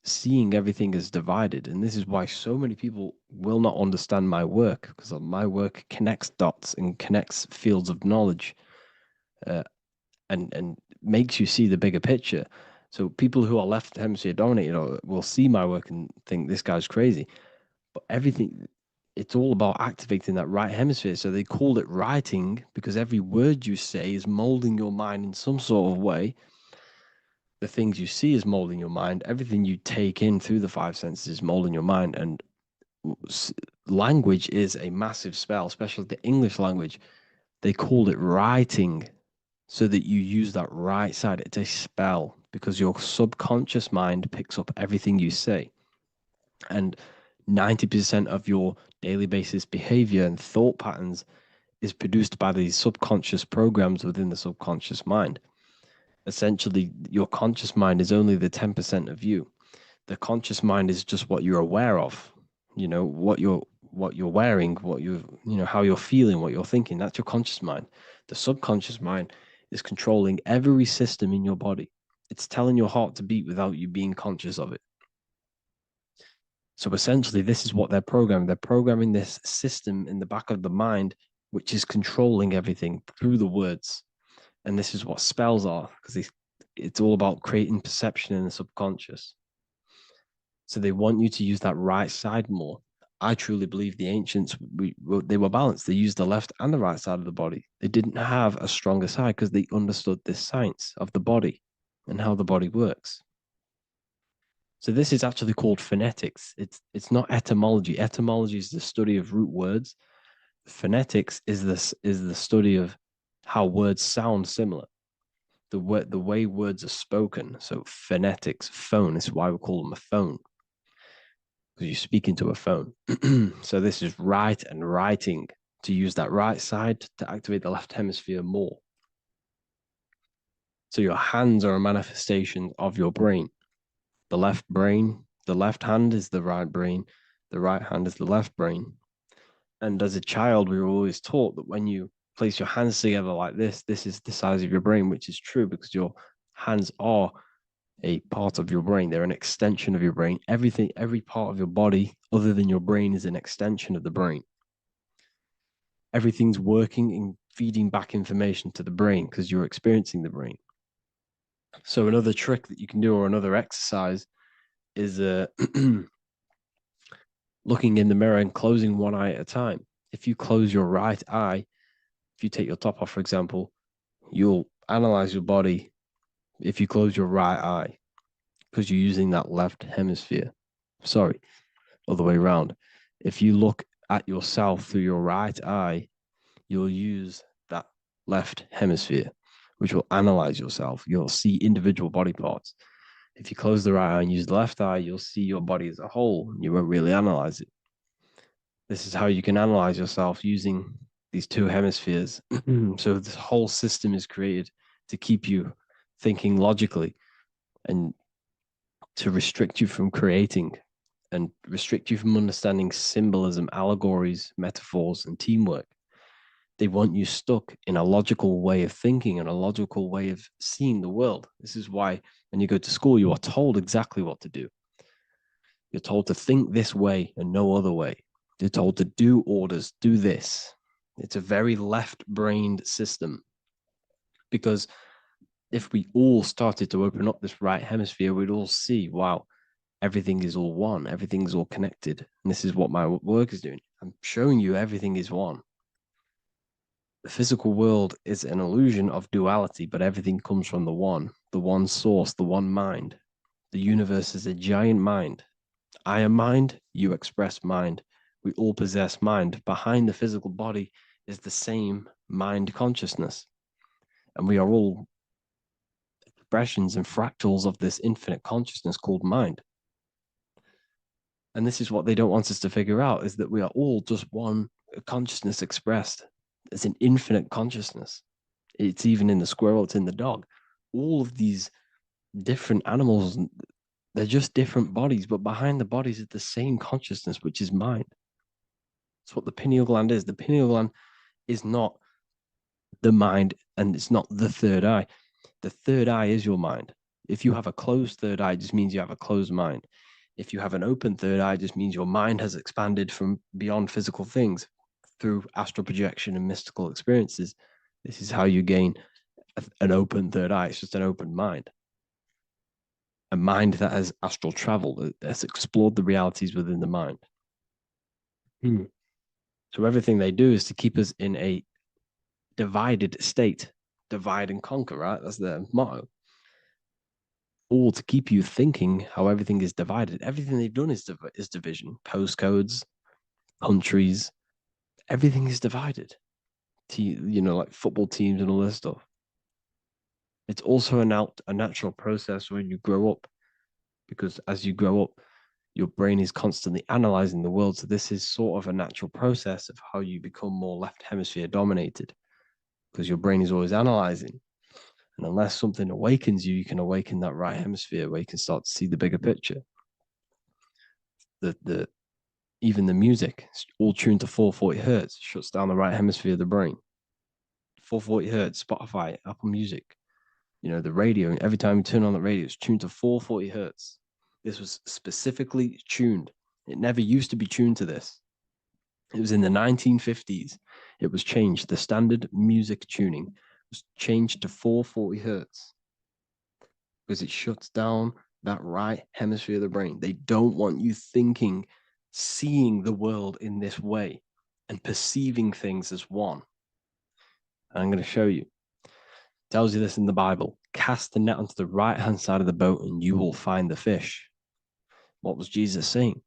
[SPEAKER 3] seeing everything as divided. And this is why so many people will not understand my work, because my work connects dots and connects fields of knowledge, and makes you see the bigger picture. So people who are left hemisphere dominated will see my work and think this guy's crazy. But everything, it's all about activating that right hemisphere. So they called it writing because every word you say is molding your mind in some sort of way. The things you see is molding your mind. Everything you take in through the five senses is molding your mind. And language is a massive spell, especially the English language. They called it writing so that you use that right side. It's a spell because your subconscious mind picks up everything you say. And 90% of your daily basis behavior and thought patterns is produced by these subconscious programs within the subconscious mind. Essentially, your conscious mind is only the 10% of you. The conscious mind is just what you're aware of, what you're wearing, how you're feeling, what you're thinking. That's your conscious mind. The subconscious mind is controlling every system in your body. It's telling your heart to beat without you being conscious of it. So essentially, this is what they're programming. They're programming this system in the back of the mind, which is controlling everything through the words. And this is what spells are, because it's all about creating perception in the subconscious. So they want you to use that right side more. I truly believe the ancients, they were balanced. They used the left and the right side of the body. They didn't have a stronger side because they understood this science of the body and how the body works. So this is actually called phonetics. It's not etymology. Etymology is the study of root words. Phonetics is the study of how words sound similar. The way words are spoken. So phonetics, phone, is why we call them a phone, because you speak into a phone. So this is write and writing, to use that right side to activate the left hemisphere more. So your hands are a manifestation of your brain. The left hand is the right brain, the right hand is the left brain. And as a child, we were always taught that when you place your hands together like this is the size of your brain, which is true because your hands are a part of your brain. They're an extension of your brain. Every part of your body other than your brain is an extension of the brain. Everything's working and feeding back information to the brain because you're experiencing the brain. So another trick that you can do, or another exercise, is looking in the mirror and closing one eye at a time. If you close your right eye, if you take your top off, for example, you'll analyze your body if you close your right eye, because you're using that left hemisphere. Sorry, other way around. If you look at yourself through your right eye, you'll use that left hemisphere, which will analyze yourself. You'll see individual body parts. If you close the right eye and use the left eye, you'll see your body as a whole. You won't really analyze it. This is how you can analyze yourself using these two hemispheres. So this whole system is created to keep you thinking logically and to restrict you from creating and restrict you from understanding symbolism, allegories, metaphors, and teamwork. They want you stuck in a logical way of thinking and a logical way of seeing the world. This is why when you go to school, you are told exactly what to do. You're told to think this way and no other way. You're told to do orders, do this. It's a very left-brained system, because if we all started to open up this right hemisphere, we'd all see, wow, everything is all one, everything's all connected. And this is what my work is doing. I'm showing you everything is one. The physical world is an illusion of duality, but everything comes from the one source, the one mind. The universe is a giant mind. I am mind, you express mind. We all possess mind. Behind the physical body is the same mind consciousness. And we are all expressions and fractals of this infinite consciousness called mind. And this is what they don't want us to figure out, is that we are all just one consciousness expressed. It's an infinite consciousness. It's even in the squirrel, it's in the dog. All of these different animals, they're just different bodies, but behind the bodies is the same consciousness, which is mind. That's what the pineal gland is. The pineal gland is not the mind, and it's not the third eye. The third eye is your mind. If you have a closed third eye, it just means you have a closed mind. If you have an open third eye, it just means your mind has expanded from beyond physical things through astral projection and mystical experiences. This is how you gain an open third eye. It's just an open mind. A mind that has astral travel, that's explored the realities within the mind. So everything they do is to keep us in a divided state. Divide and conquer, right? That's their motto. All to keep you thinking how everything is divided. Everything they've done is division. Postcodes, countries, everything is divided. Like football teams and all this stuff. It's also a natural process when you grow up, because as you grow up, your brain is constantly analyzing the world. So this is sort of a natural process of how you become more left hemisphere dominated, because your brain is always analyzing. And unless something awakens you, you can awaken that right hemisphere where you can start to see the bigger picture. Even the music, all tuned to 440 hertz, shuts down the right hemisphere of the brain. 440 hertz, Spotify, Apple Music, the radio. Every time you turn on the radio, it's tuned to 440 hertz. This was specifically tuned. It never used to be tuned to this. It was in the 1950s. It was changed. The standard music tuning was changed to 440 hertz because it shuts down that right hemisphere of the brain. They don't want you thinking, seeing the world in this way and perceiving things as one. And I'm going to show you. It tells you this in the Bible. Cast the net onto the right-hand side of the boat and you will find the fish. What was Jesus saying?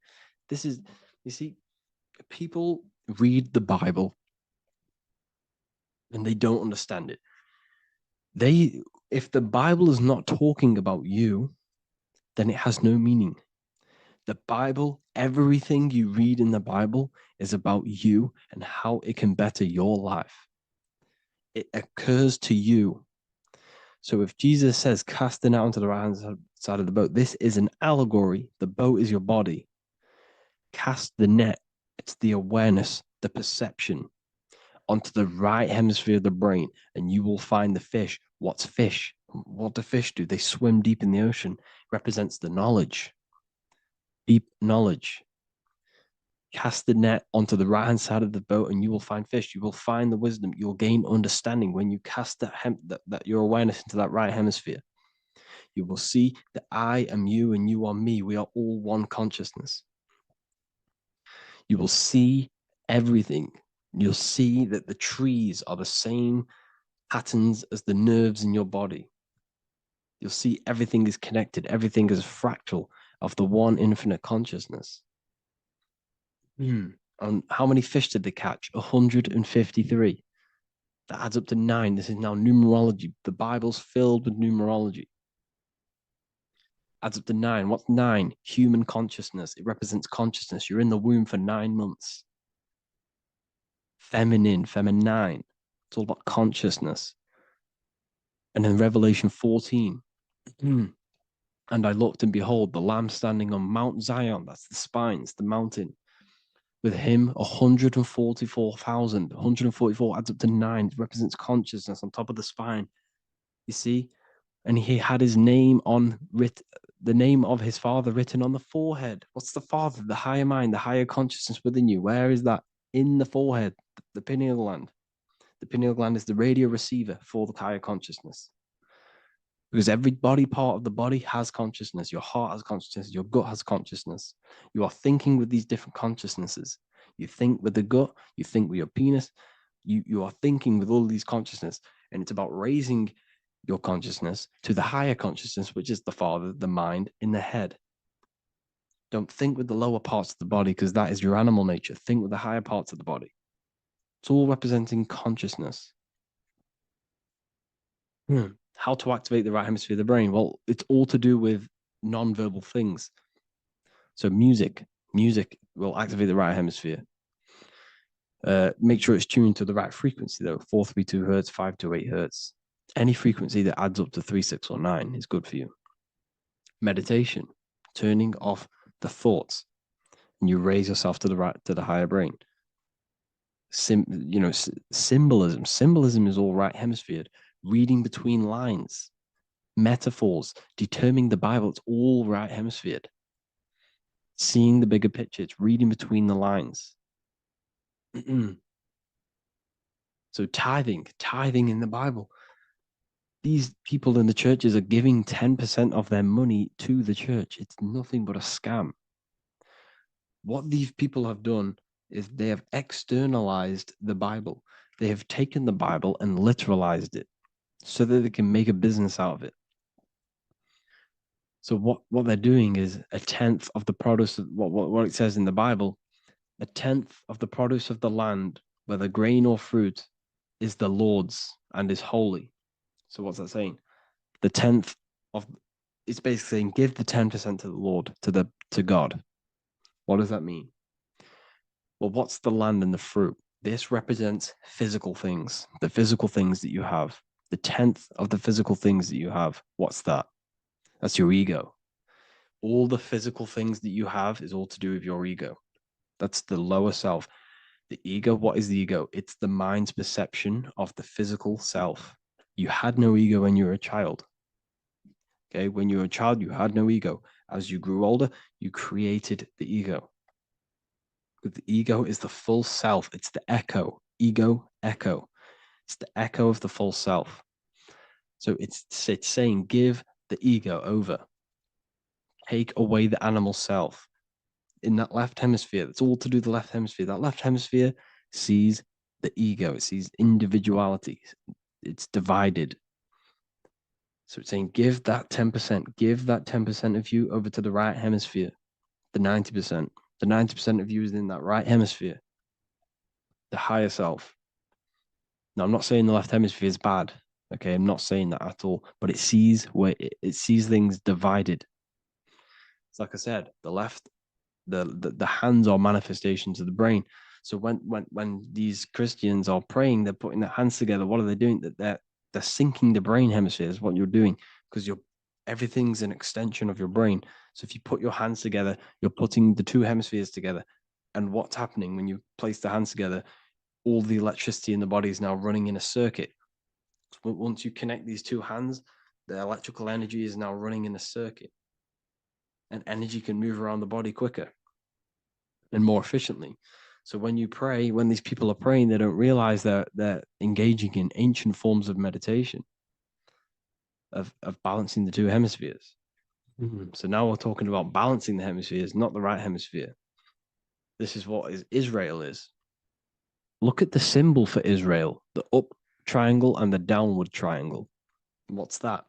[SPEAKER 3] You see, people read the Bible and they don't understand it. If the Bible is not talking about you, then it has no meaning. The Bible, everything you read in the Bible is about you and how it can better your life. It occurs to you. So if Jesus says, cast the net onto the right-hand side of the boat, this is an allegory. The boat is your body. Cast the net. It's the awareness, the perception onto the right hemisphere of the brain, and you will find the fish. What's fish? What do fish do? They swim deep in the ocean. It represents the knowledge. Deep knowledge. Cast the net onto the right-hand side of the boat and you will find fish. You will find the wisdom. You'll gain understanding when you cast that your awareness into that right hemisphere. You will see that I am you and you are me. We are all one consciousness. You will see everything. You'll see that the trees are the same patterns as the nerves in your body. You'll see everything is connected. Everything is a fractal of the one infinite consciousness. And how many fish did they catch? 153. That adds up to 9. This is now numerology. The Bible's filled with numerology. Adds up to 9. What's 9? Human consciousness. It represents consciousness. You're in the womb for 9 months. Feminine. It's all about consciousness. And in Revelation 14, and I looked, and behold, the Lamb standing on Mount Zion. That's the spines, the mountain. With him, 144,000. 144 adds up to 9. It represents consciousness on top of the spine. You see? And he had his name the name of his father written on the forehead. What's the father? The higher mind, the higher consciousness within you. Where is that? In the forehead, the pineal gland. The pineal gland is the radio receiver for the higher consciousness. Because every body part of the body has consciousness. Your heart has consciousness. Your gut has consciousness. You are thinking with these different consciousnesses. You think with the gut. You think with your penis. You are thinking with all these consciousness. And it's about raising your consciousness to the higher consciousness, which is the father, the mind, in the head. Don't think with the lower parts of the body, because that is your animal nature. Think with the higher parts of the body. It's all representing consciousness. How to activate the right hemisphere of the brain? Well, it's all to do with non-verbal things. So music will activate the right hemisphere. Make sure it's tuned to the right frequency, though. 432 hertz, 528 hertz. Any frequency that adds up to 3, 6, or 9 is good for you. Meditation, turning off the thoughts, and you raise yourself to the higher brain. Symbolism. Symbolism is all right hemisphered. Reading between lines, metaphors, determining the Bible, it's all right hemisphered. Seeing the bigger picture, it's reading between the lines. So tithing in the Bible. These people in the churches are giving 10% of their money to the church. It's nothing but a scam. What these people have done is they have externalized the Bible. They have taken the Bible and literalized it so that they can make a business out of it. So what they're doing is a tenth of the produce of what it says in the Bible, a tenth of the produce of the land, whether grain or fruit, is the Lord's and is holy. So what's that saying? The tenth of it's basically saying give the 10% to the Lord, to God. What does that mean? Well, what's the land and the fruit? This represents physical things, the physical things that you have. The tenth of the physical things that you have. What's that? That's your ego. All the physical things that you have is all to do with your ego. That's the lower self. The ego, what is the ego? It's the mind's perception of the physical self. You had no ego when you were a child. Okay, when you were a child, you had no ego. As you grew older, you created the ego. The ego is the full self. It's the echo. Ego, echo. It's the echo of the full self. So it's saying give the ego over. Take away the animal self. In that left hemisphere, that's all to do with the left hemisphere. That left hemisphere sees the ego. It sees individuality. It's divided. So it's saying give that 10%. Give that 10% of you over to the right hemisphere. The 90%. The 90% of you is in that right hemisphere. The higher self. Now, I'm not saying the left hemisphere is bad. Okay, I'm not saying that at all. But it sees it sees things divided. It's like I said, the left, the hands are manifestations of the brain. So when these Christians are praying, they're putting their hands together. What are they doing? They're syncing the brain hemispheres. What you're doing, because everything's an extension of your brain. So if you put your hands together, you're putting the two hemispheres together. And what's happening when you place the hands together? All the electricity in the body is now running in a circuit. But once you connect these two hands, the electrical energy is now running in a circuit. And energy can move around the body quicker and more efficiently. So when you pray, when these people are praying, they don't realize that they're engaging in ancient forms of meditation, of balancing the two hemispheres. So now we're talking about balancing the hemispheres, not the right hemisphere. This is what Israel is. Look at the symbol for Israel, the up triangle and the downward triangle. What's that?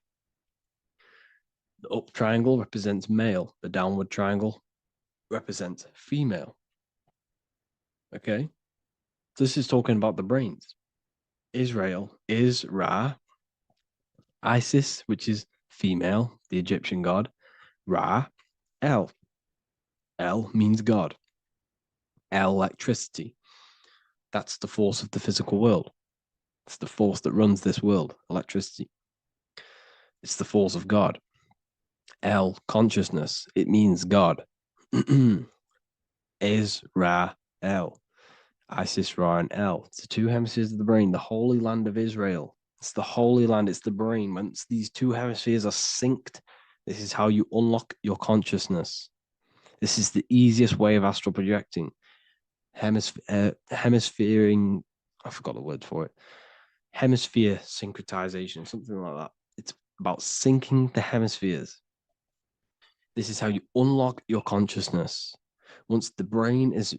[SPEAKER 3] The up triangle represents male. The downward triangle represents female. Okay. This is talking about the brains. Israel is Ra. Isis, which is female, the Egyptian god. Ra. El. El means God. Electricity. That's the force of the physical world. It's the force that runs this world, electricity. It's the force of God. El, consciousness. It means God. Is Ra El. Isis, Ra, and El. It's the two hemispheres of the brain, the holy land of Israel. It's the holy land, it's the brain. Once these two hemispheres are synced, this is how you unlock your consciousness. This is the easiest way of astral projecting. Hemisphering, I forgot the word for it. Hemisphere syncretization, something like that. It's about syncing the hemispheres. This is how you unlock your consciousness. Once the brain is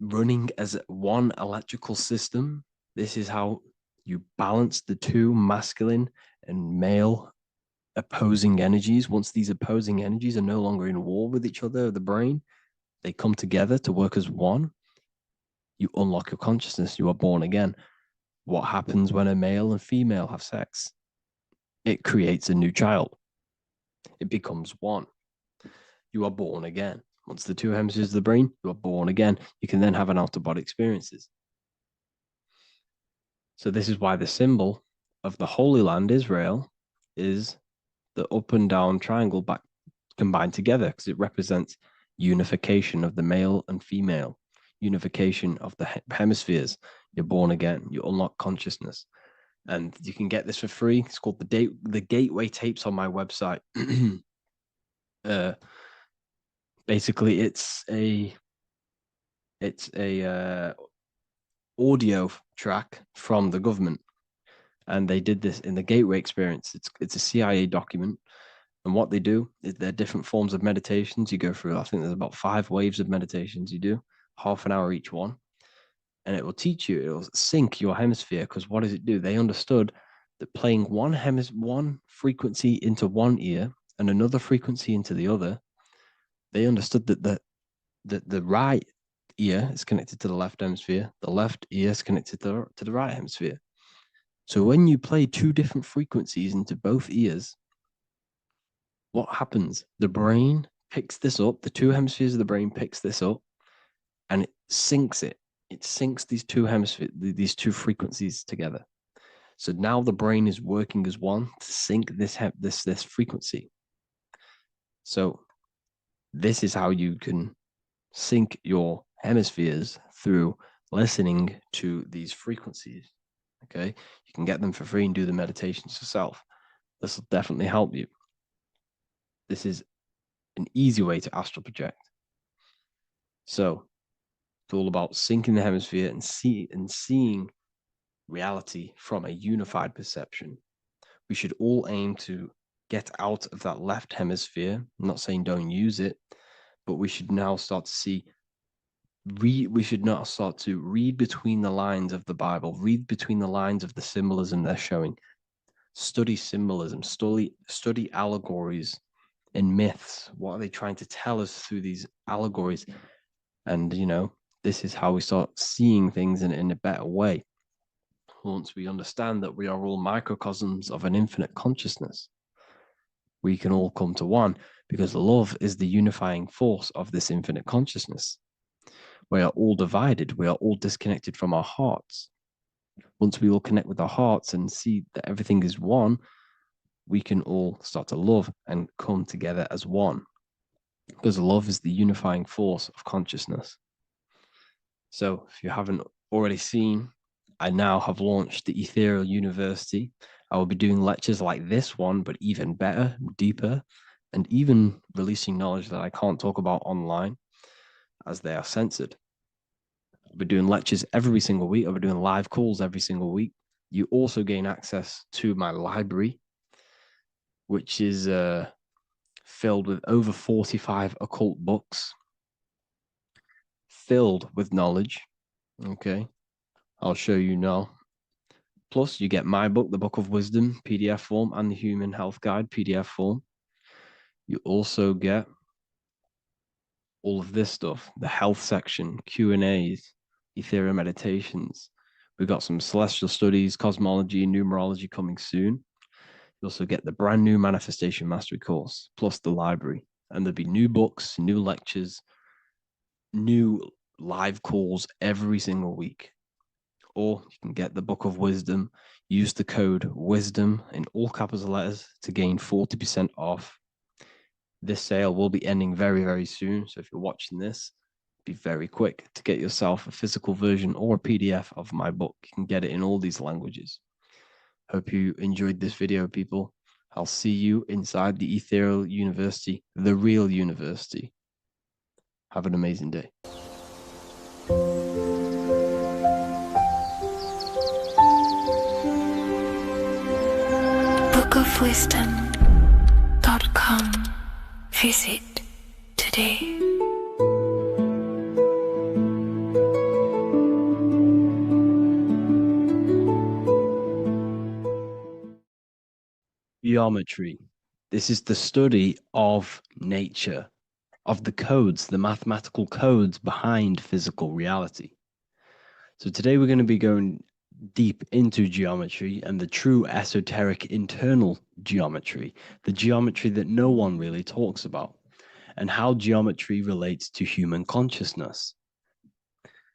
[SPEAKER 3] running as one electrical system, this is how you balance the two masculine and male opposing energies. Once these opposing energies are no longer in war with each other, the brain, they come together to work as one. You unlock your consciousness. You are born again. What happens when a male and female have sex? It creates a new child. It becomes one. You are born again. Once the two hemispheres of the brain, you are born again. You can then have an out-of-body experiences. So this is why the symbol of the Holy Land, Israel, is the up and down triangle back combined together, because it represents unification of the male and female, unification of the hemispheres. You're born again. You unlock consciousness. And you can get this for free. It's called the Gateway Tapes on my website. Basically, it's a audio track from the government, and they did this in the Gateway Experience. It's a CIA document, and what they do is there are different forms of meditations you go through. I think there's about 5 waves of meditations you do, half an hour each one, and it will teach you. It will sync your hemisphere, because what does it do? They understood that playing one frequency into one ear and another frequency into the other, they understood that the right ear is connected to the left hemisphere, the left ear is connected to the right hemisphere. So when you play 2 different frequencies into both ears, what happens? The brain picks this up, the 2 hemispheres of the brain picks this up, and it syncs it. It syncs these 2 hemispheres, these 2 frequencies together. So now the brain is working as one to sync this frequency. So this is how you can sync your hemispheres through listening to these frequencies. Okay, you can get them for free and do the meditations yourself. This will definitely help you. This is an easy way to astral project. So it's all about syncing the hemisphere and seeing reality from a unified perception. We should all aim to get out of that left hemisphere. I'm not saying don't use it, but we should now start to see. We should now start to read between the lines of the Bible, read between the lines of the symbolism they're showing. Study symbolism, study allegories and myths. What are they trying to tell us through these allegories? And, this is how we start seeing things in a better way. Once we understand that we are all microcosms of an infinite consciousness, we can all come to one, because love is the unifying force of this infinite consciousness. We are all divided. We are all disconnected from our hearts. Once we all connect with our hearts and see that everything is one, we can all start to love and come together as one, because love is the unifying force of consciousness. So if you haven't already seen, I now have launched the Ethereal University. I will be doing lectures like this one, but even better, deeper, and even releasing knowledge that I can't talk about online, as they are censored. I'll be doing lectures every single week. I'll be doing live calls every single week. You also gain access to my library, which is filled with over 45 occult books, filled with knowledge. Okay, I'll show you now. Plus, you get my book, The Book of Wisdom, PDF form, and the Human Health Guide, PDF form. You also get all of this stuff, the health section, Q&As, Ethereal meditations. We've got some celestial studies, cosmology, and numerology coming soon. You also get the brand new Manifestation Mastery course, plus the library. And there'll be new books, new lectures, new live calls every single week. Or you can get the Book of Wisdom, use the code WISDOM in all capital letters to gain 40% off. This sale will be ending very, very soon. So if you're watching this, be very quick to get yourself a physical version or a PDF of my book. You can get it in all these languages. Hope you enjoyed this video, people. I'll see you inside the Ethereal University, the real university. Have an amazing day.
[SPEAKER 2] bookofwisdom.com. Visit today.
[SPEAKER 3] Geometry. This is the study of nature, of the codes, the mathematical codes behind physical reality. So today we're going to be going deep into geometry and the true esoteric internal geometry, the geometry that no one really talks about, and how geometry relates to human consciousness.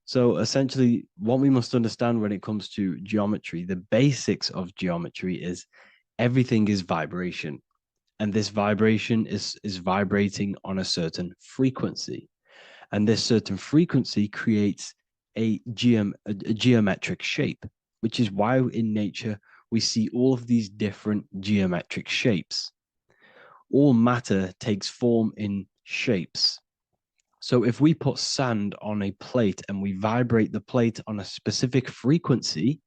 [SPEAKER 3] So essentially, what we must understand when it comes to geometry, the basics of geometry is everything is vibration. And this vibration is vibrating on a certain frequency. And this certain frequency creates a geometric shape, which is why in nature we see all of these different geometric shapes. All matter takes form in shapes. So if we put sand on a plate and we vibrate the plate on a specific frequency,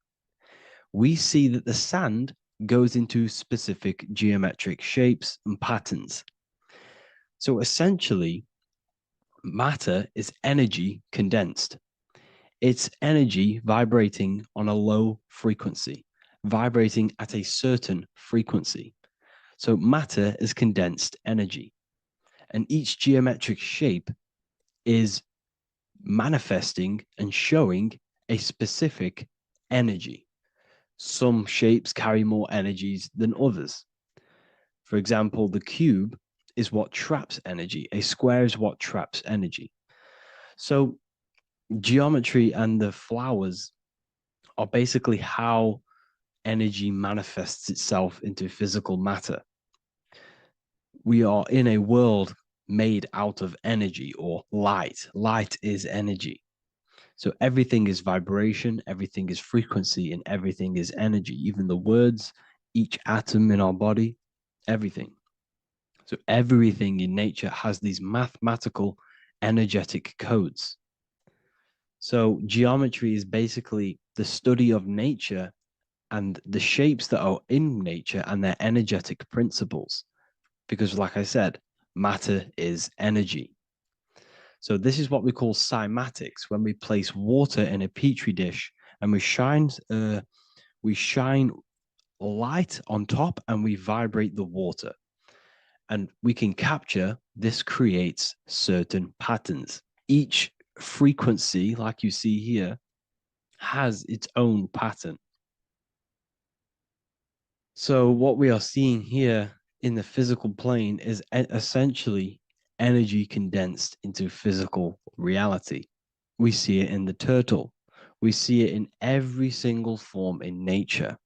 [SPEAKER 3] we see that the sand goes into specific geometric shapes and patterns. So essentially, matter is energy condensed. It's energy vibrating on a low frequency, vibrating at a certain frequency. So matter is condensed energy. And each geometric shape is manifesting and showing a specific energy. Some shapes carry more energies than others. For example, the cube is what traps energy. A square is what traps energy. So geometry and the flowers are basically how energy manifests itself into physical matter. We are in a world made out of energy or light. Light is energy. So everything is vibration, everything is frequency, and everything is energy. Even the words, each atom in our body, everything. So everything in nature has these mathematical, energetic codes. So geometry is basically the study of nature and the shapes that are in nature and their energetic principles. Because like I said, matter is energy. So this is what we call cymatics, when we place water in a petri dish and we shine light on top and we vibrate the water. And we can capture, this creates certain patterns. Each frequency, like you see here, has its own pattern. So what we are seeing here in the physical plane is essentially energy condensed into physical reality. We see it in the turtle. We see it in every single form in nature.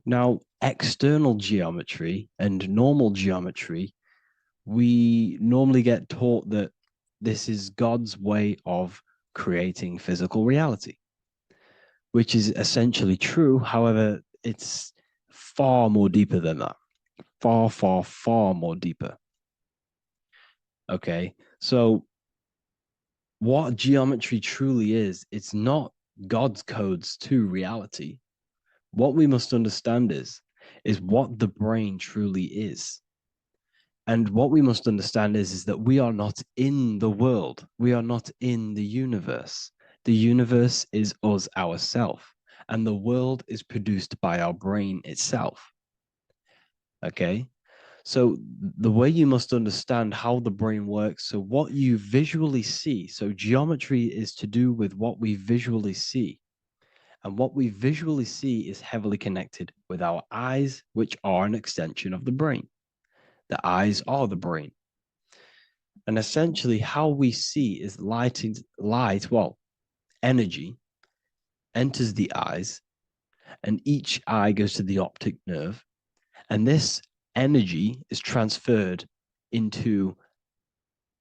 [SPEAKER 3] Now, external geometry and normal geometry, we normally get taught that this is God's way of creating physical reality, which is essentially true. However, it's far more deeper than that. Far, far, far more deeper. Okay, so what geometry truly is, it's not God's codes to reality. What we must understand is what the brain truly is. And what we must understand is that we are not in the world. We are not in the universe. The universe is us ourselves. And the world is produced by our brain itself. Okay? So the way you must understand how the brain works, so what you visually see, so geometry is to do with what we visually see. And what we visually see is heavily connected with our eyes, which are an extension of the brain. The eyes are the brain. And essentially how we see is energy enters the eyes, and each eye goes to the optic nerve. And this energy is transferred into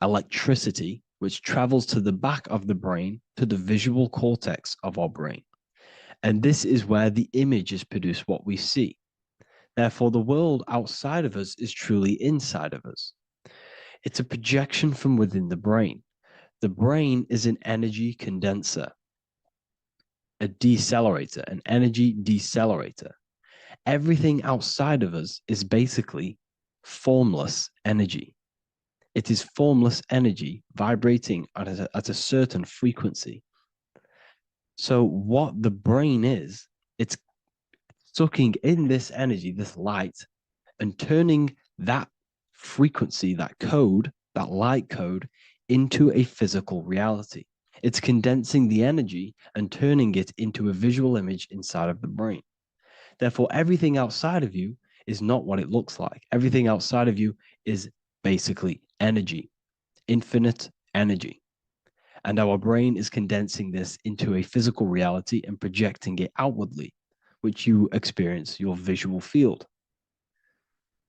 [SPEAKER 3] electricity, which travels to the back of the brain, to the visual cortex of our brain. And this is where the image is produced, what we see. Therefore, the world outside of us is truly inside of us. It's a projection from within the brain. The brain is an energy condenser, a decelerator, an energy decelerator. Everything outside of us is basically formless energy. It is formless energy vibrating at a certain frequency. So what the brain is, it's sucking in this energy, this light, and turning that frequency, that code, that light code, into a physical reality. It's condensing the energy and turning it into a visual image inside of the brain. Therefore, everything outside of you is not what it looks like. Everything outside of you is basically energy, infinite energy. And our brain is condensing this into a physical reality and projecting it outwardly, which you experience your visual field.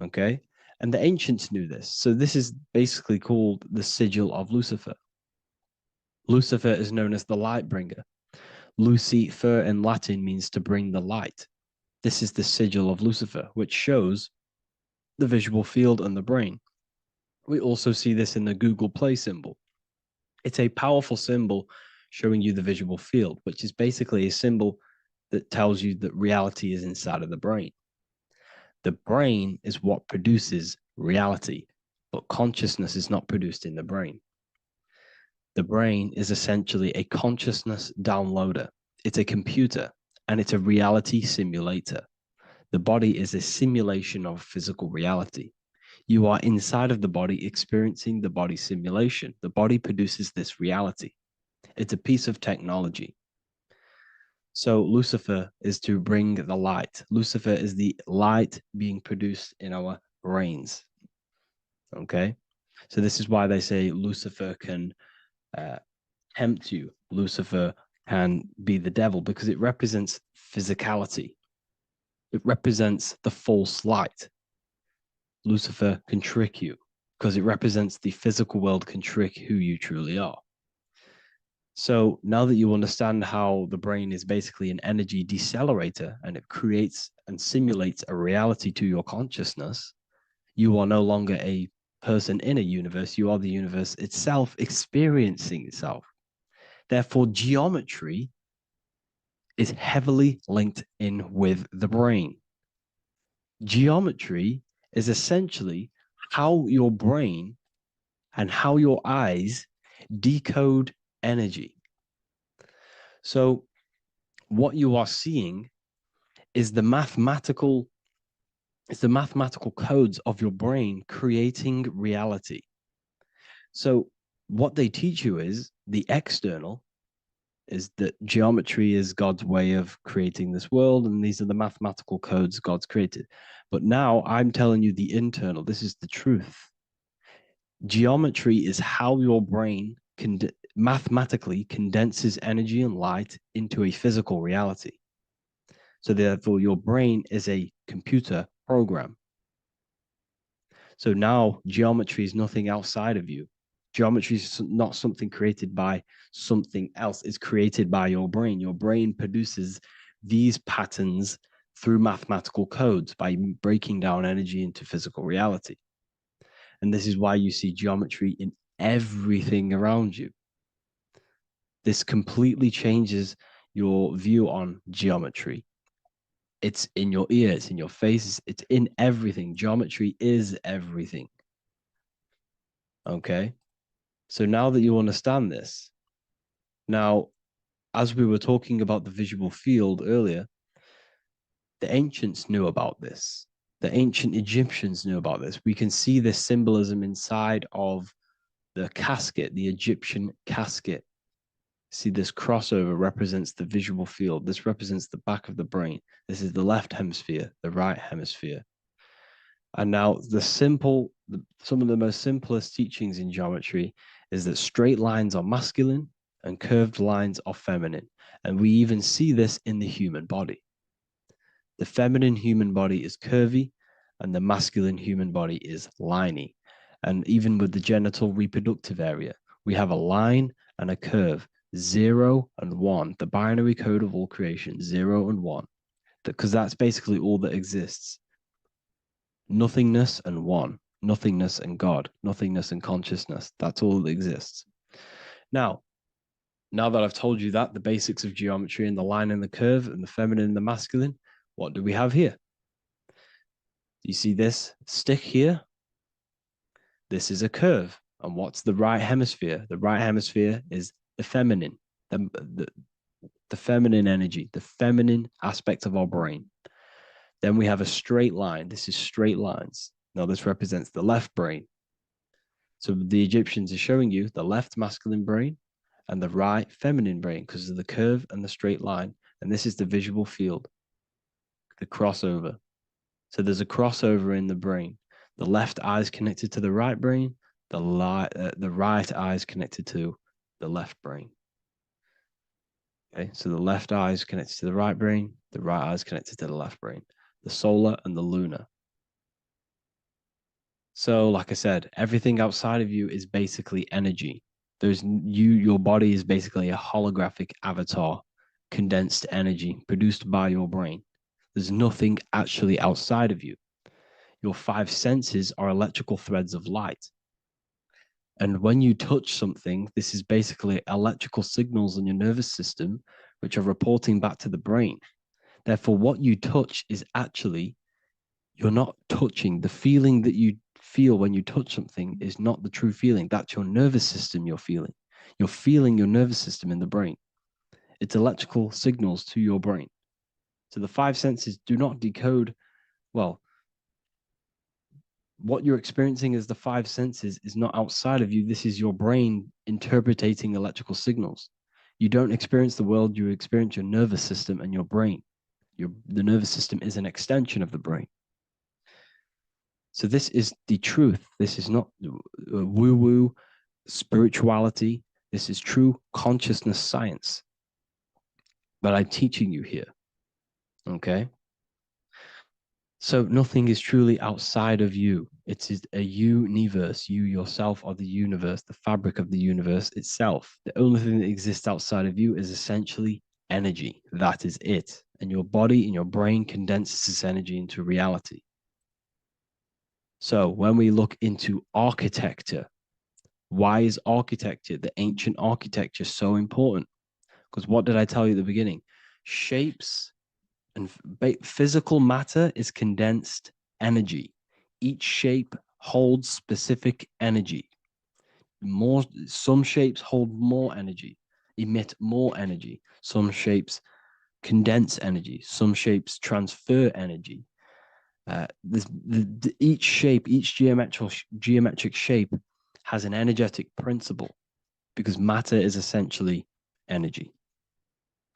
[SPEAKER 3] Okay? And the ancients knew this. So this is basically called the sigil of Lucifer. Lucifer is known as the light bringer. Lucifer in Latin means to bring the light. This is the sigil of Lucifer, which shows the visual field and the brain. We also see this in the Google Play symbol. It's a powerful symbol showing you the visual field, which is basically a symbol that tells you that reality is inside of the brain. The brain is what produces reality, but consciousness is not produced in the brain. The brain is essentially a consciousness downloader. It's a computer, and it's a reality simulator. The body is a simulation of physical reality. You are inside of the body experiencing the body simulation. The body produces this reality. It's a piece of technology. So Lucifer is to bring the light. Lucifer is the light being produced in our brains. Okay? So this is why they say Lucifer can tempt you. Lucifer can be the devil because it represents physicality. It represents the false light. Lucifer can trick you because it represents the physical world can trick who you truly are. So now that you understand how the brain is basically an energy decelerator and it creates and simulates a reality to your consciousness, you are no longer a person in a universe. You are the universe itself experiencing itself. Therefore, geometry is heavily linked in with the brain. Geometry is essentially how your brain and how your eyes decode energy. So what you are seeing is the mathematical codes of your brain creating reality. So what they teach you is the external is that geometry is God's way of creating this world, and these are the mathematical codes God's created. But now I'm telling you the internal. This is the truth. Geometry is how your brain mathematically condenses energy and light into a physical reality. So therefore, your brain is a computer program. So now geometry is nothing outside of you. Geometry is not something created by something else. It's created by your brain. Your brain produces these patterns through mathematical codes by breaking down energy into physical reality. And this is why you see geometry in everything around you. This completely changes your view on geometry. It's in your ear, it's in your face, it's in everything. Geometry is everything. Okay? So now that you understand this, now, as we were talking about the visual field earlier, the ancients knew about this. The ancient Egyptians knew about this. We can see this symbolism inside of the casket, the Egyptian casket. See, this crossover represents the visual field. This represents the back of the brain. This is the left hemisphere, the right hemisphere. And now some of the most simplest teachings in geometry is that straight lines are masculine and curved lines are feminine. And we even see this in the human body. The feminine human body is curvy and the masculine human body is liney. And even with the genital reproductive area, we have a line and a curve, 0 and 1, the binary code of all creation, 0 and 1, because that's basically all that exists. Nothingness and one, nothingness and God, nothingness and consciousness. That's all that exists. Now that I've told you that, the basics of geometry and the line and the curve and the feminine and the masculine, what do we have here? You see this stick here? This is a curve. And what's the right hemisphere? The right hemisphere is the feminine, the feminine energy, the feminine aspect of our brain. Then we have a straight line. This is straight lines. Now this represents the left brain. So the Egyptians are showing you the left masculine brain and the right feminine brain because of the curve and the straight line. And this is the visual field, the crossover. So there's a crossover in the brain. The left eye is connected to the right brain. The right eye is connected to the left brain. Okay, so the left eye is connected to the right brain. The right eye is connected to the left brain. The solar and the lunar. So, like I said, everything outside of you is basically energy. Your body is basically a holographic avatar, condensed energy produced by your brain. There's nothing actually outside of you. Your 5 senses are electrical threads of light. And when you touch something, this is basically electrical signals in your nervous system, which are reporting back to the brain. Therefore, what you touch is actually, you're not touching. The feeling that you feel when you touch something is not the true feeling. That's your nervous system you're feeling. You're feeling your nervous system in the brain. It's electrical signals to your brain. So the 5 senses do not decode, well, what you're experiencing as the 5 senses is not outside of you. This is your brain interpreting electrical signals. You don't experience the world, you experience your nervous system and your brain. The nervous system is an extension of the brain. So this is the truth. This is not woo-woo spirituality. This is true consciousness science that I'm teaching you here. Okay? So nothing is truly outside of you. It is a universe. You yourself are the universe, the fabric of the universe itself. The only thing that exists outside of you is essentially energy. That is it. And your body and your brain condenses this energy into reality. So when we look into architecture, why is architecture, the ancient architecture, so important? Because what did I tell you at the beginning? Shapes and physical matter is condensed energy. Each shape holds specific energy. Some shapes hold more energy, emit more energy. Some shapes condense energy. Some shapes transfer energy. Each shape, each geometric shape has an energetic principle because matter is essentially energy.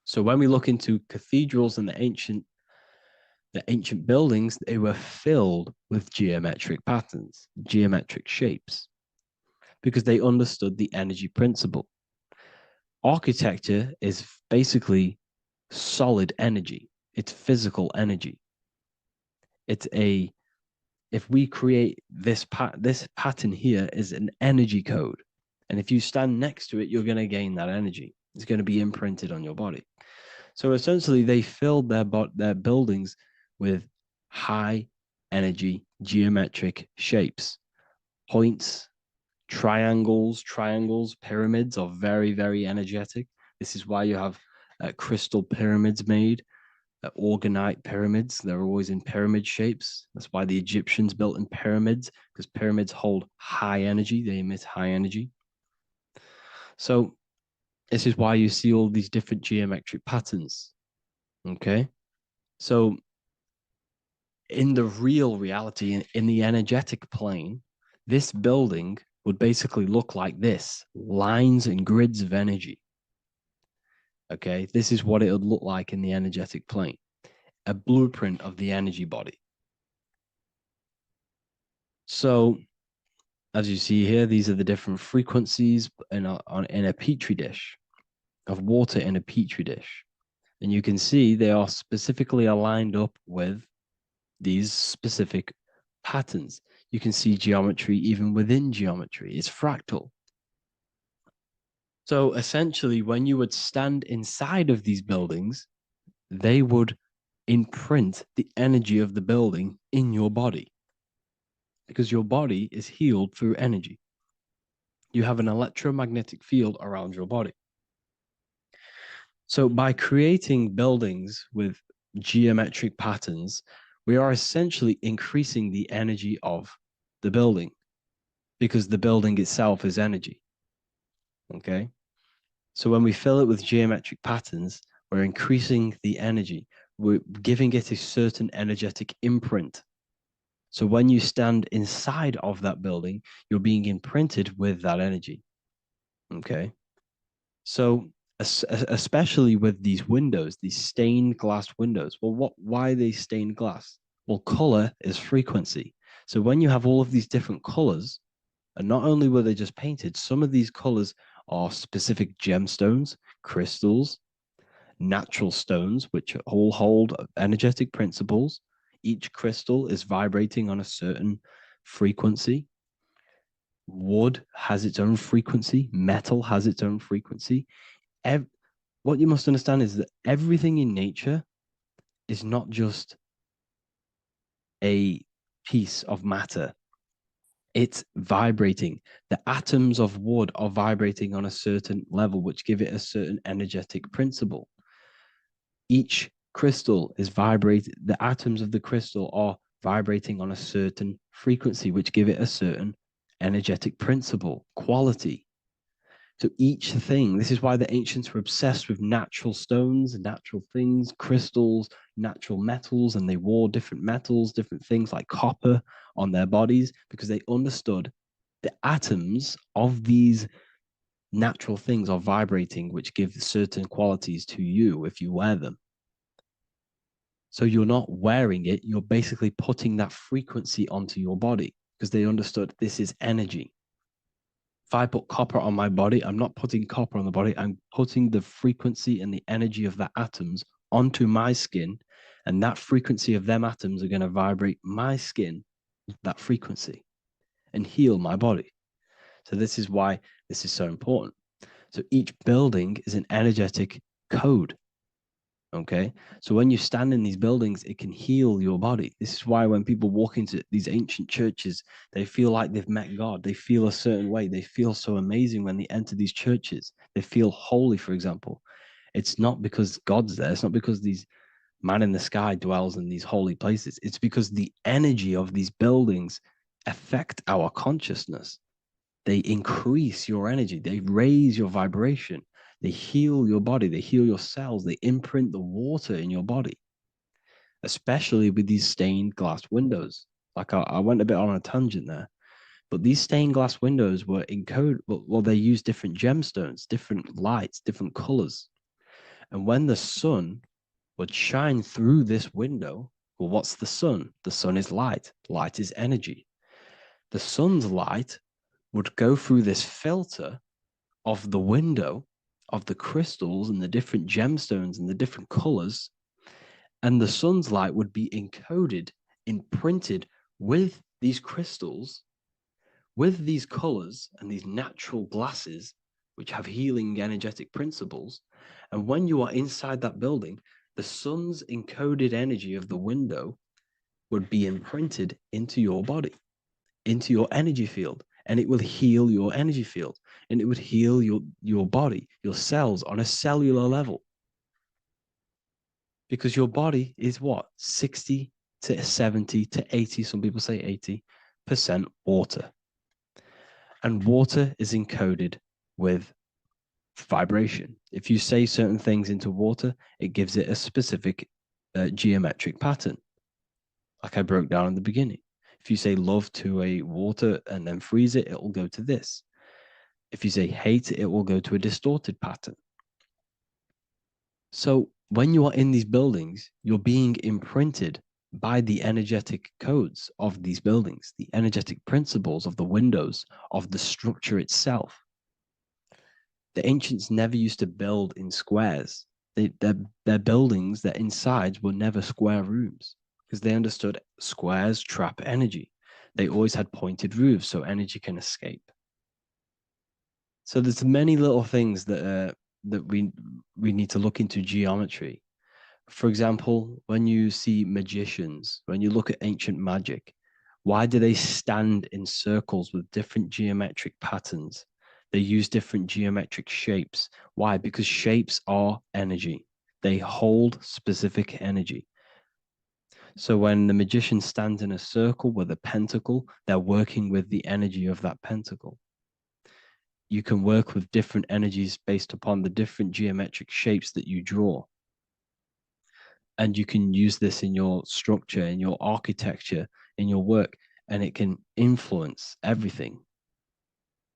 [SPEAKER 3] So when we look into cathedrals and the ancient buildings, they were filled with geometric patterns, geometric shapes, because they understood the energy principle. Architecture is basically solid energy. It's physical energy. If we create this pattern here is an energy code. And if you stand next to it, you're going to gain that energy. It's going to be imprinted on your body. So essentially, they filled their buildings with high energy geometric shapes. Points, triangles, pyramids are very, very energetic. This is why you have crystal pyramids made, organite pyramids. They're always in pyramid shapes. That's why the Egyptians built in pyramids, because pyramids hold high energy. They emit high energy. So this is why you see all these different geometric patterns. Okay. So in the real reality, in the energetic plane, this building would basically look like this: lines and grids of energy. Okay, this is what it would look like in the energetic plane, a blueprint of the energy body. So, as you see here, these are the different frequencies in a petri dish, of water in a petri dish. And you can see they are specifically aligned up with these specific patterns. You can see geometry even within geometry. It's fractal. So essentially, when you would stand inside of these buildings, they would imprint the energy of the building in your body, because your body is healed through energy. You have an electromagnetic field around your body. So by creating buildings with geometric patterns, we are essentially increasing the energy of the building, because the building itself is energy. Okay. So when we fill it with geometric patterns, we're increasing the energy. We're giving it a certain energetic imprint. So when you stand inside of that building, you're being imprinted with that energy. Okay. So especially with these windows, these stained glass windows. Well, why are they stained glass? Well, color is frequency. So when you have all of these different colors, and not only were they just painted, some of these colors are specific gemstones, crystals, natural stones, which all hold energetic principles. Each crystal is vibrating on a certain frequency. Wood has its own frequency. Metal has its own frequency. What you must understand is that everything in nature is not just a piece of matter. It's vibrating. The atoms of wood are vibrating on a certain level, which give it a certain energetic principle. Each crystal is vibrating. The atoms of the crystal are vibrating on a certain frequency, which give it a certain energetic principle, quality. So each thing, this is why the ancients were obsessed with natural stones, natural things, crystals, natural metals, and they wore different metals, different things like copper on their bodies, because they understood the atoms of these natural things are vibrating, which give certain qualities to you if you wear them. So you're not wearing it, you're basically putting that frequency onto your body, because they understood this is energy. If I put copper on my body, I'm not putting copper on the body. I'm putting the frequency and the energy of the atoms onto my skin. And that frequency of them atoms are going to vibrate my skin, that frequency, and heal my body. So this is why this is so important. So each building is an energetic code. Okay. So when you stand in these buildings, it can heal your body. This is why when people walk into these ancient churches, they feel like they've met God. They feel a certain way. They feel so amazing when they enter these churches. They feel holy, for example. It's not because God's there. It's not because these man in the sky dwells in these holy places. It's because the energy of these buildings affect our consciousness. They increase your energy. They raise your vibration. They heal your body. They heal your cells. They imprint the water in your body, especially with these stained glass windows. Like I went a bit on a tangent there, but these stained glass windows were encoded. Well, they use different gemstones, different lights, different colors. And when the sun would shine through this window, well, what's the sun? The sun is light. Light is energy. The sun's light would go through this filter of the window of the crystals and the different gemstones and the different colors, and the sun's light would be encoded, imprinted with these crystals, with these colors and these natural glasses, which have healing energetic principles. And when you are inside that building, the sun's encoded energy of the window would be imprinted into your body, into your energy field, and it will heal your energy field, and it would heal your body, your cells on a cellular level. Because your body is what? 60 to 70 to 80, some people say 80% water. And water is encoded with vibration. If you say certain things into water, it gives it a specific geometric pattern. like I broke down in the beginning. If you say love to a water and then freeze it, it will go to this. If you say hate, it will go to a distorted pattern. So when you are in these buildings, you're being imprinted by the energetic codes of these buildings, the energetic principles of the windows, of the structure itself. The ancients never used to build in squares. Their buildings, their insides were never square rooms because they understood squares trap energy. They always had pointed roofs so energy can escape. So there's many little things that we need to look into geometry. For example, when you see magicians, when you look at ancient magic, why do they stand in circles with different geometric patterns? They use different geometric shapes. Why? Because shapes are energy. They hold specific energy. So when the magician stands in a circle with a pentacle, they're working with the energy of that pentacle. You can work with different energies based upon the different geometric shapes that you draw. And you can use this in your structure, in your architecture, in your work, and it can influence everything.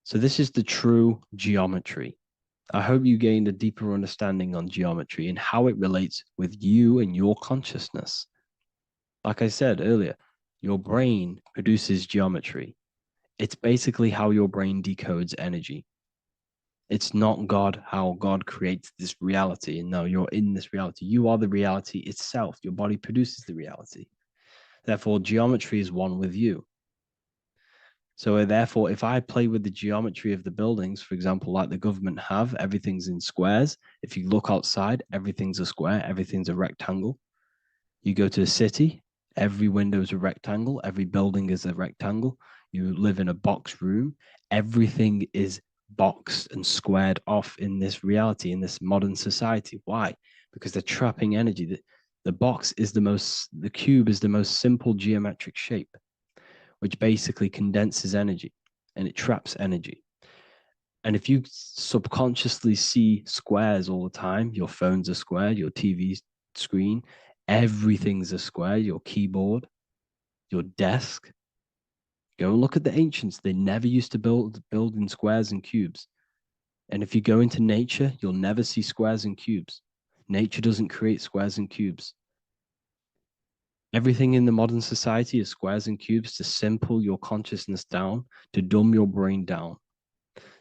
[SPEAKER 3] So this is the true geometry. I hope you gained a deeper understanding on geometry and how it relates with you and your consciousness. Like I said earlier, your brain produces geometry. It's basically how your brain decodes energy. It's not God, how God creates this reality. And no, you're in this reality. You are the reality itself. Your body produces the reality. Therefore, geometry is one with you. So therefore, if I play with the geometry of the buildings, for example, like the government have, everything's in squares. If you look outside, everything's a square, everything's a rectangle. You go to a city, every window is a rectangle, every building is a rectangle. You live in a box room, everything is boxed and squared off in this reality, in this modern society. Why? Because they're trapping energy. The box is the cube is the most simple geometric shape, which basically condenses energy and it traps energy. And if you subconsciously see squares all the time, your phone's a square, your TV screen, everything's a square, your keyboard, your desk. Go and look at the ancients. They never used to build in squares and cubes. And if you go into nature, you'll never see squares and cubes. Nature doesn't create squares and cubes. Everything in the modern society is squares and cubes to simple your consciousness down, to dumb your brain down.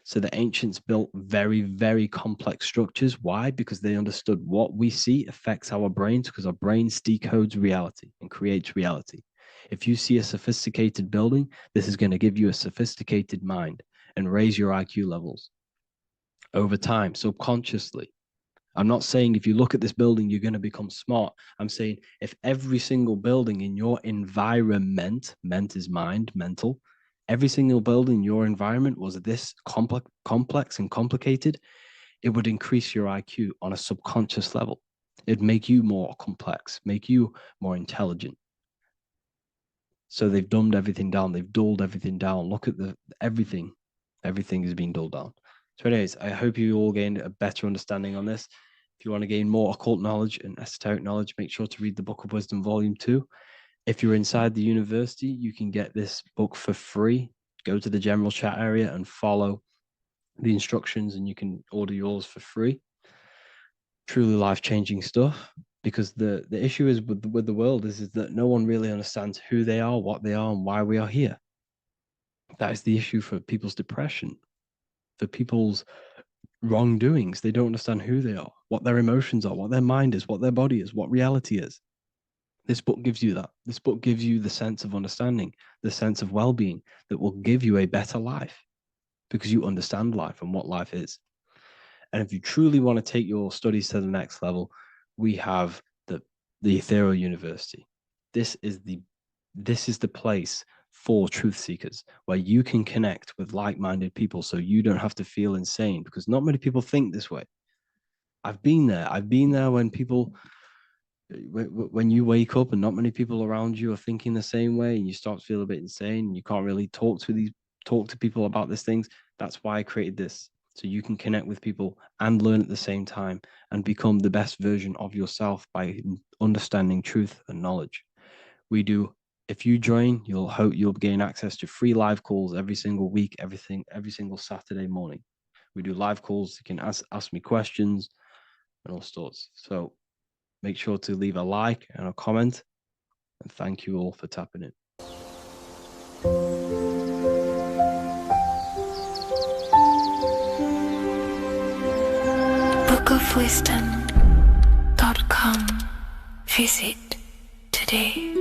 [SPEAKER 3] So the ancients built very, very complex structures. Why? Because they understood what we see affects our brains, because our brains decodes reality and creates reality. If you see a sophisticated building, this is going to give you a sophisticated mind and raise your IQ levels over time, subconsciously. I'm not saying if you look at this building, you're going to become smart. I'm saying if every single building in your environment, ment is mind, mental, every single building in your environment was this complex and complicated, it would increase your IQ on a subconscious level. It'd make you more complex, make you more intelligent. So they've dumbed everything down. They've dulled everything down. Look at everything. Everything is being dulled down. So anyways, I hope you all gained a better understanding on this. If you want to gain more occult knowledge and esoteric knowledge, make sure to read the Book of Wisdom, Volume 2. If you're inside the university, you can get this book for free. Go to the general chat area and follow the instructions and you can order yours for free. Truly life-changing stuff, because the issue is with the world is that no one really understands who they are, what they are, and why we are here. That is the issue for people's depression, for people's wrongdoings. They don't understand who they are, what their emotions are, what their mind is, what their body is, what reality is. This book gives you that. This book gives you the sense of understanding, the sense of well-being that will give you a better life because you understand life and what life is. And if you truly want to take your studies to the next level, we have the Ethereal University. This is the place for truth seekers where you can connect with like-minded people so you don't have to feel insane, because not many people think this way. I've been there when people, when you wake up and not many people around you are thinking the same way and you start to feel a bit insane and you can't really talk to people about these things. That's why I created this, so you can connect with people and learn at the same time and become the best version of yourself by understanding truth and knowledge. We do. If you join, you'll gain access to free live calls every single week, every single Saturday morning. We do live calls. You can ask me questions and all sorts. So make sure to leave a like and a comment. And thank you all for tapping in.
[SPEAKER 2] bookofwisdom.com. Visit today.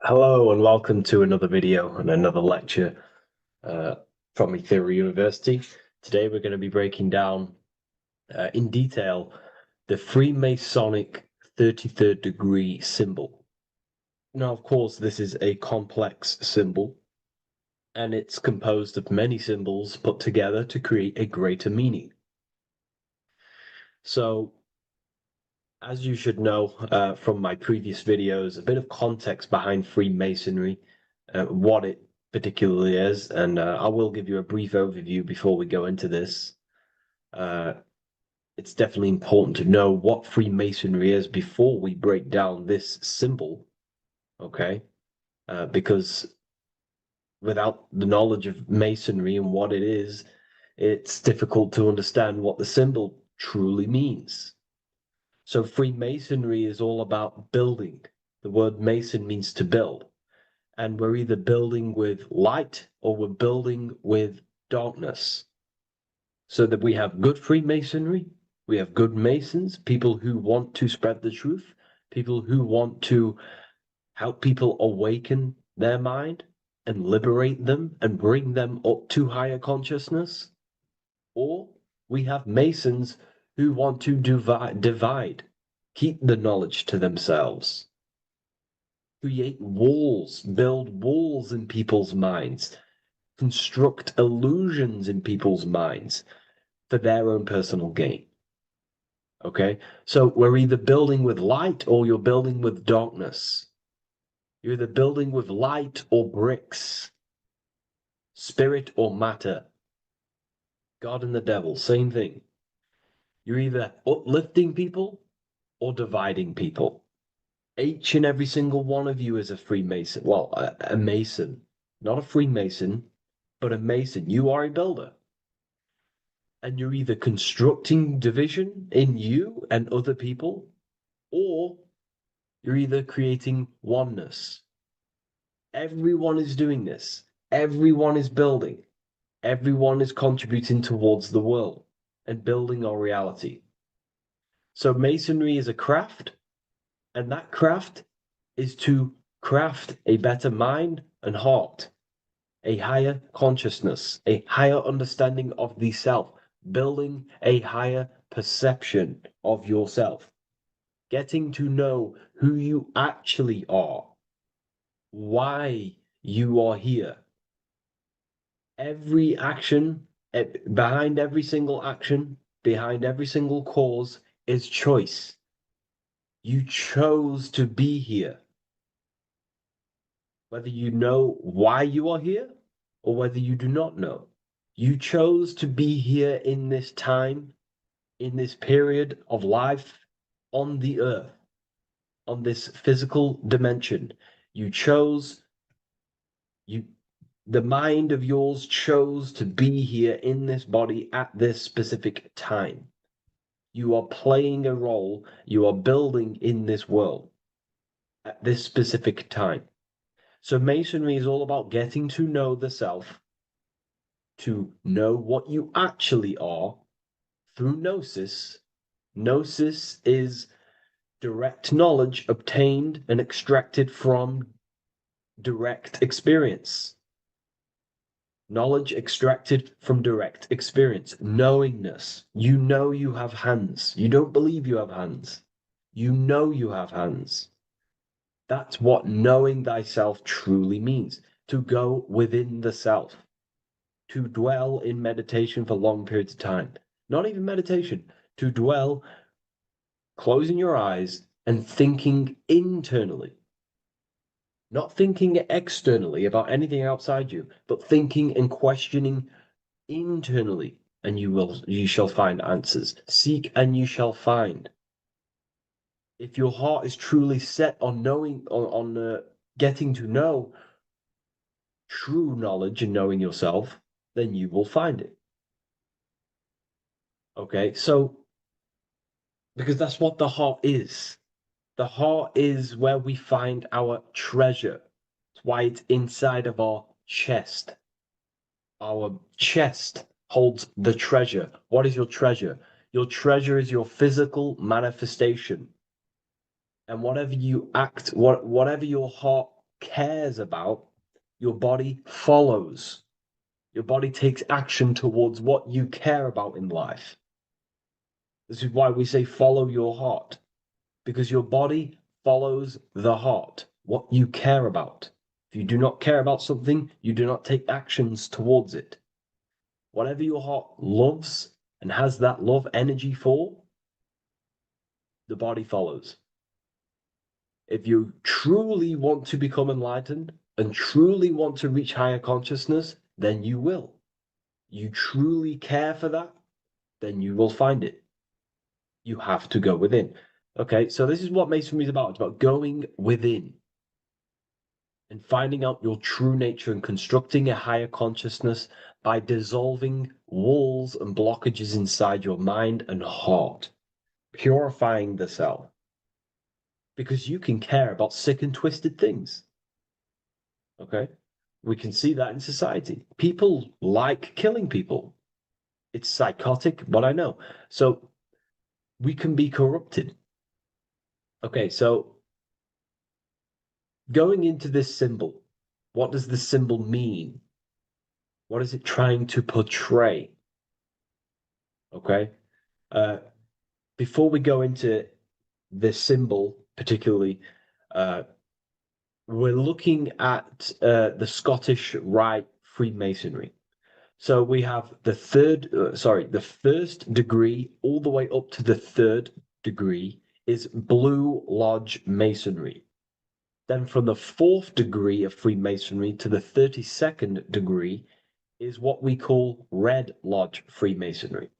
[SPEAKER 4] Hello and welcome to another video and another lecture from Ethereal University. Today we're going to be breaking down in detail the Freemasonic 33rd degree symbol. Now, of course, this is a complex symbol and it's composed of many symbols put together to create a greater meaning. So, as you should know from my previous videos, a bit of context behind Freemasonry, what it particularly is, and I will give you a brief overview before we go into this. It's definitely important to know what Freemasonry is before we break down this symbol, okay? Because without the knowledge of Masonry and what it is, it's difficult to understand what the symbol truly means. So Freemasonry is all about building. The word Mason means to build. And we're either building with light or we're building with darkness. So that we have good Freemasonry, we have good Masons, people who want to spread the truth, people who want to help people awaken their mind and liberate them and bring them up to higher consciousness. Or we have Masons who want to divide, keep the knowledge to themselves, create walls, build walls in people's minds, construct illusions in people's minds for their own personal gain. Okay, so we're either building with light or you're building with darkness. You're either building with light or bricks, spirit or matter. God and the devil, same thing. You're either uplifting people or dividing people. Each and every single one of you is a Freemason. Well, a Mason. Not a Freemason, but a Mason. You are a builder. And you're either constructing division in you and other people, or you're either creating oneness. Everyone is doing this. Everyone is building. Everyone is contributing towards the world and building our reality. So Masonry is a craft, and that craft is to craft a better mind and heart, a higher consciousness, a higher understanding of the self, building a higher perception of yourself, getting to know who you actually are, why you are here. Every action, behind every single action, behind every single cause is choice. You chose to be here. Whether you know why you are here or whether you do not know, you chose to be here in this time, in this period of life on the earth, on this physical dimension. You chose, the mind of yours chose to be here in this body at this specific time. You are playing a role, you are building in this world at this specific time. So Masonry is all about getting to know the self, to know what you actually are through gnosis. Gnosis is direct knowledge obtained and extracted from direct experience. Knowledge extracted from direct experience. Knowingness. You know you have hands. You don't believe you have hands. You know you have hands. That's what knowing thyself truly means. To go within the self. To dwell in meditation for long periods of time. Not even meditation. To dwell, closing your eyes and thinking internally. Not thinking externally about anything outside you, but thinking and questioning internally, and you shall find answers. Seek and you shall find. If your heart is truly set on knowing, on getting to know true knowledge and knowing yourself, then you will find it. Okay, so because that's what the heart is. The heart is where we find our treasure. It's why it's inside of our chest. Our chest holds the treasure. What is your treasure? Your treasure is your physical manifestation. And whatever you act, whatever your heart cares about, your body follows. Your body takes action towards what you care about in life. This is why we say follow your heart, because your body follows the heart, what you care about. If you do not care about something, you do not take actions towards it. Whatever your heart loves and has that love energy for, the body follows. If you truly want to become enlightened and truly want to reach higher consciousness, then you will. You truly care for that, then you will find it. You have to go within. Okay, so this is what Masonry is about. It's about going within and finding out your true nature and constructing a higher consciousness by dissolving walls and blockages inside your mind and heart, purifying the self. Because you can care about sick and twisted things. Okay? We can see that in society. People like killing people. It's psychotic, but I know. So we can be corrupted. Okay, so going into this symbol, what does this symbol mean? What is it trying to portray? Okay. Before we go into this symbol, particularly, we're looking at the Scottish Rite Freemasonry. So we have the first degree all the way up to the third degree is Blue Lodge Masonry. Then from the fourth degree of Freemasonry to the 32nd degree is what we call Red Lodge Freemasonry,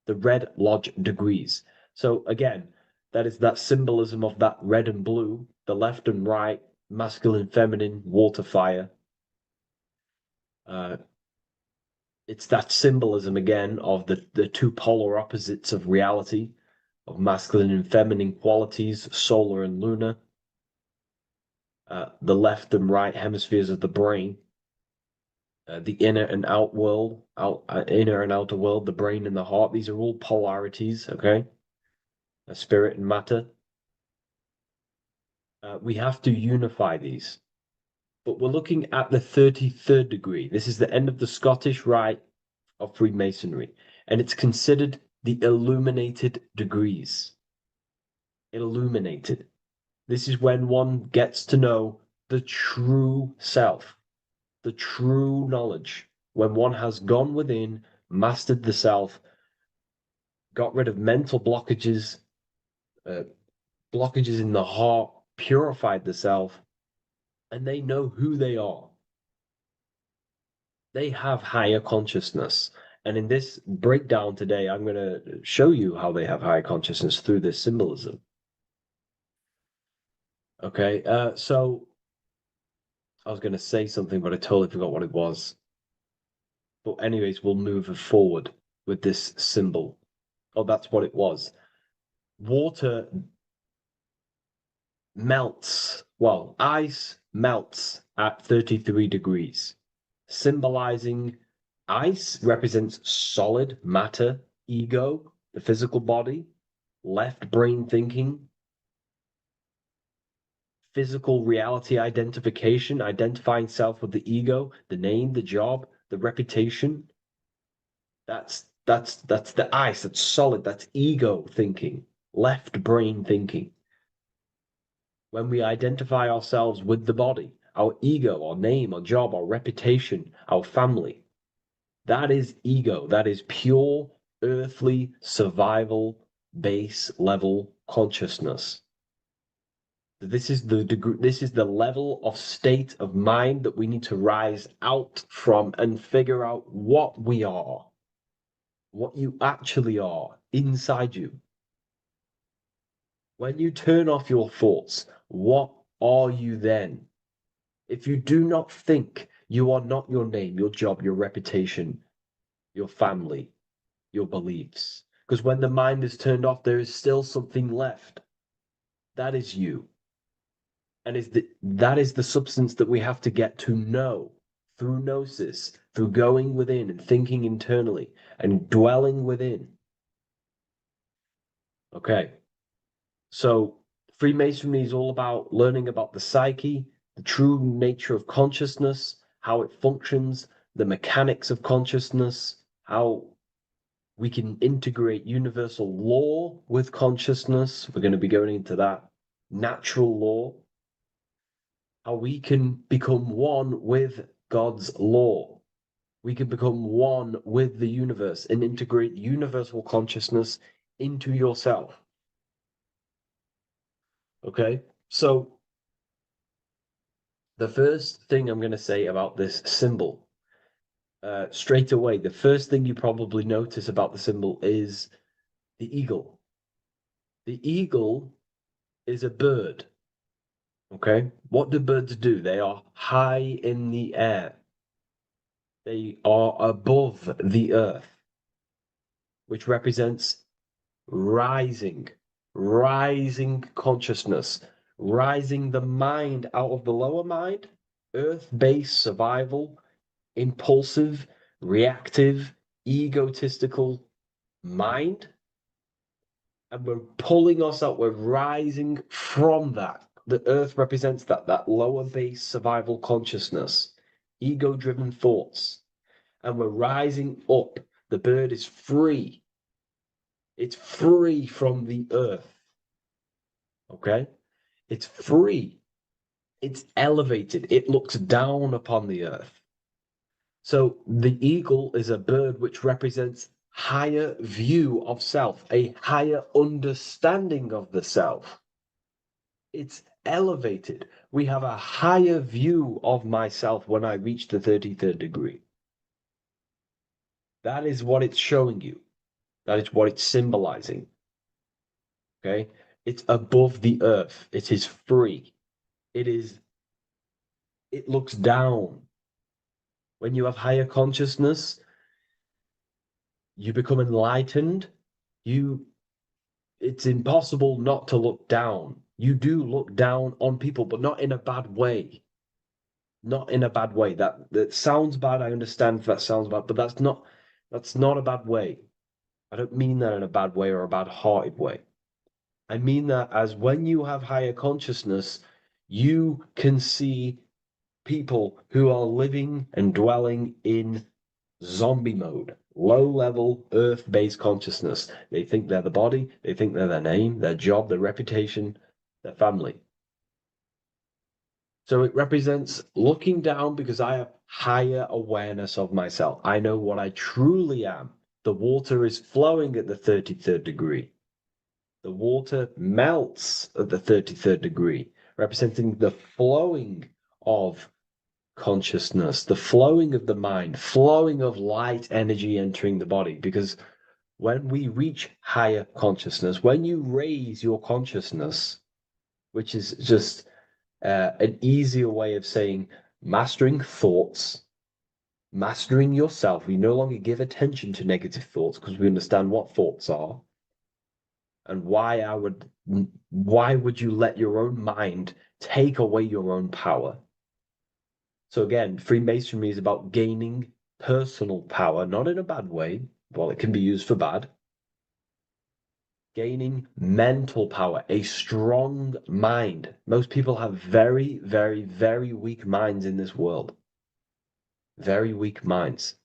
[SPEAKER 4] the Red Lodge degrees. So again, that is that symbolism of that red and blue, the left and right, masculine, feminine, water, fire. It's that symbolism again of the two polar opposites of reality, of masculine and feminine qualities, solar and lunar. The left and right hemispheres of the brain, the inner and inner and outer world, the brain and the heart. These are all polarities, okay? Spirit and matter. We have to unify these. But we're looking at the 33rd degree. This is the end of the Scottish Rite of Freemasonry, and it's considered the illuminated degrees. Illuminated. This is when one gets to know the true self, the true knowledge, when one has gone within, mastered the self, got rid of mental blockages, blockages in the heart, purified the self, and they know who they are. They have higher consciousness. And in this breakdown today, I'm going to show you how they have higher consciousness through this symbolism. Okay, so I was going to say something, but I totally forgot what it was. But anyways, we'll move forward with this symbol. Oh, that's what it was. Water melts. Well, ice melts at 33 degrees, symbolizing ice represents solid matter, ego, the physical body, left brain thinking, physical reality identification, identifying self with the ego, the name, the job, the reputation. That's the ice, that's solid, that's ego thinking, left brain thinking. When we identify ourselves with the body, our ego, our name, our job, our reputation, our family, that is ego. That is pure earthly survival base level consciousness.
[SPEAKER 8] This is the degree, this is the level of state of mind that we need to rise out from and figure out what we are, what you actually are inside you. When you turn off your thoughts, what are you then? If you do not think, you are not your name, your job, your reputation, your family, your beliefs. Because when the mind is turned off, there is still something left. That is you. And that is the substance that we have to get to know through gnosis, through going within and thinking internally and dwelling within. Okay. So Freemasonry is all about learning about the psyche, the true nature of consciousness, how it functions, the mechanics of consciousness, how we can integrate universal law with consciousness. We're going to be going into that. Natural law, how we can become one with God's law. We can become one with the universe and integrate universal consciousness into yourself. Okay, so the first thing I'm going to say about this symbol, straight away, the first thing you probably notice about the symbol is the eagle. The eagle is a bird. Okay, what do birds do? They are high in the air. They are above the earth, which represents rising, rising consciousness, rising the mind out of the lower mind, earth-based survival, impulsive, reactive, egotistical mind. And we're pulling us up, we're rising from that. The earth represents that lower base survival consciousness, ego-driven thoughts. And we're rising up. The bird is free. It's free from the earth. Okay? It's free. It's elevated. It looks down upon the earth. So the eagle is a bird which represents higher view of self, a higher understanding of the self. It's elevated. We have a higher view of myself when I reach the 33rd degree. That is what it's showing you. That is what it's symbolizing. Okay? It's above the earth. It is free. It looks down. When you have higher consciousness, you become enlightened. It's impossible not to look down. You do look down on people, but not in a bad way. Not in a bad way. That sounds bad. I understand if that sounds bad, but that's not a bad way. I don't mean that in a bad way or a bad-hearted way. I mean that as when you have higher consciousness, you can see people who are living and dwelling in zombie mode, low-level, earth-based consciousness. They think they're the body, they think they're their name, their job, their reputation, their family. So it represents looking down because I have higher awareness of myself. I know what I truly am. The water is flowing at the 33rd degree. The water melts at the 33rd degree, representing the flowing of consciousness, the flowing of the mind, flowing of light energy entering the body. Because when we reach higher consciousness, when you raise your consciousness, which is just an easier way of saying mastering thoughts, mastering yourself, we no longer give attention to negative thoughts because we understand what thoughts are. And why would you let your own mind take away your own power? So again, Freemasonry is about gaining personal power, not in a bad way, while it can be used for bad. Gaining mental power, a strong mind. Most people have very, very, very weak minds in this world. Very weak minds.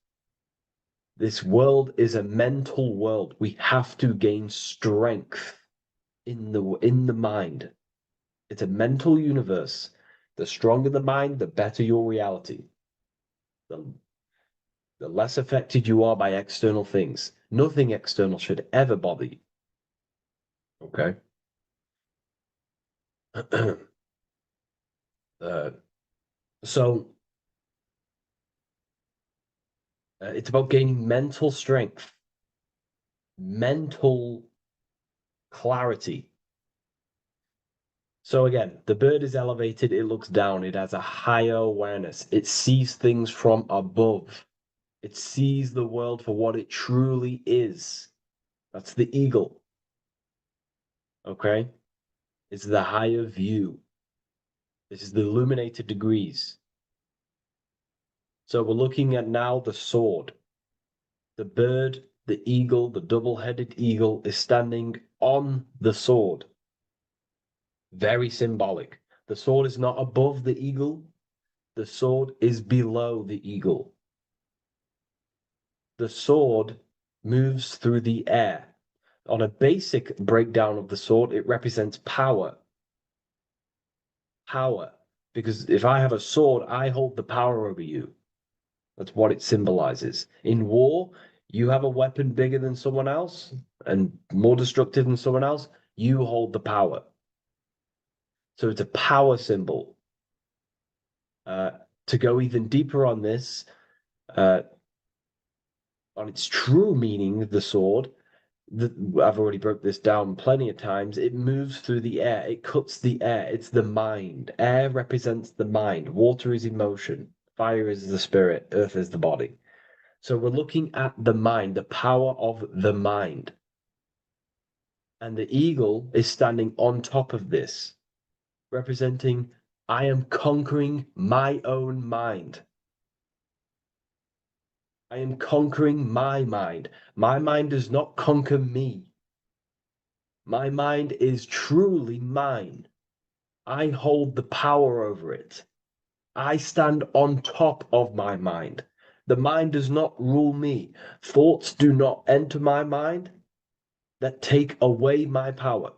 [SPEAKER 8] This world is a mental world. We have to gain strength in the mind. It's a mental universe. The stronger the mind, the better your reality. The less affected you are by external things. Nothing external should ever bother you. Okay? So it's about gaining mental strength, mental clarity. So again, the bird is elevated, it looks down, it has a higher awareness, it sees things from above, it sees the world for what it truly is. That's the eagle. Okay? It's the higher view. This is the illuminated degrees. So we're looking at now the sword. The bird, the eagle, the double-headed eagle is standing on the sword. Very symbolic. The sword is not above the eagle. The sword is below the eagle. The sword moves through the air. On a basic breakdown of the sword, it represents power. Power. Because if I have a sword, I hold the power over you. That's what it symbolizes. In war, you have a weapon bigger than someone else and more destructive than someone else, you hold the power. So it's a power symbol. To go even deeper on this, on its true meaning, the sword, I've already broke this down plenty of times. It moves through the air. It cuts the air. It's the mind. Air represents the mind. Water is emotion. Fire is the spirit. Earth is the body. So we're looking at the mind, the power of the mind. And the eagle is standing on top of this, representing, I am conquering my own mind. I am conquering my mind. My mind does not conquer me. My mind is truly mine. I hold the power over it. I stand on top of my mind. The mind does not rule me. Thoughts do not enter my mind that take away my power.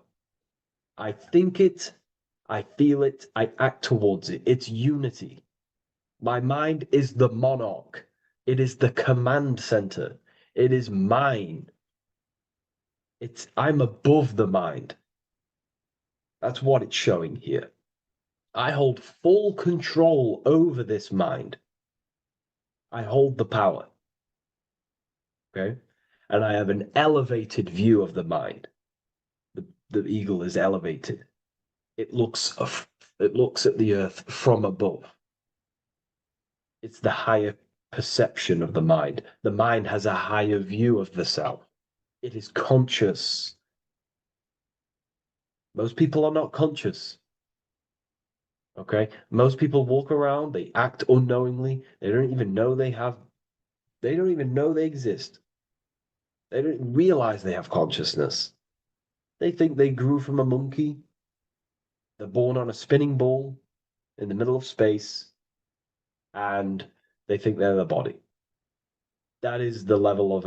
[SPEAKER 8] I think it, I feel it, I act towards it. It's unity. My mind is the monarch. It is the command center. It is mine. I'm above the mind. That's what it's showing here. I hold full control over this mind. I hold the power. Okay? And I have an elevated view of the mind. The eagle is elevated. It looks at the earth from above. It's the higher perception of the mind. The mind has a higher view of the self. It is conscious. Most people are not conscious. Okay? Most people walk around, they act unknowingly, they don't even know they exist. They don't realize they have consciousness. They think they grew from a monkey. They're born on a spinning ball in the middle of space, and they think they're the body. That is the level of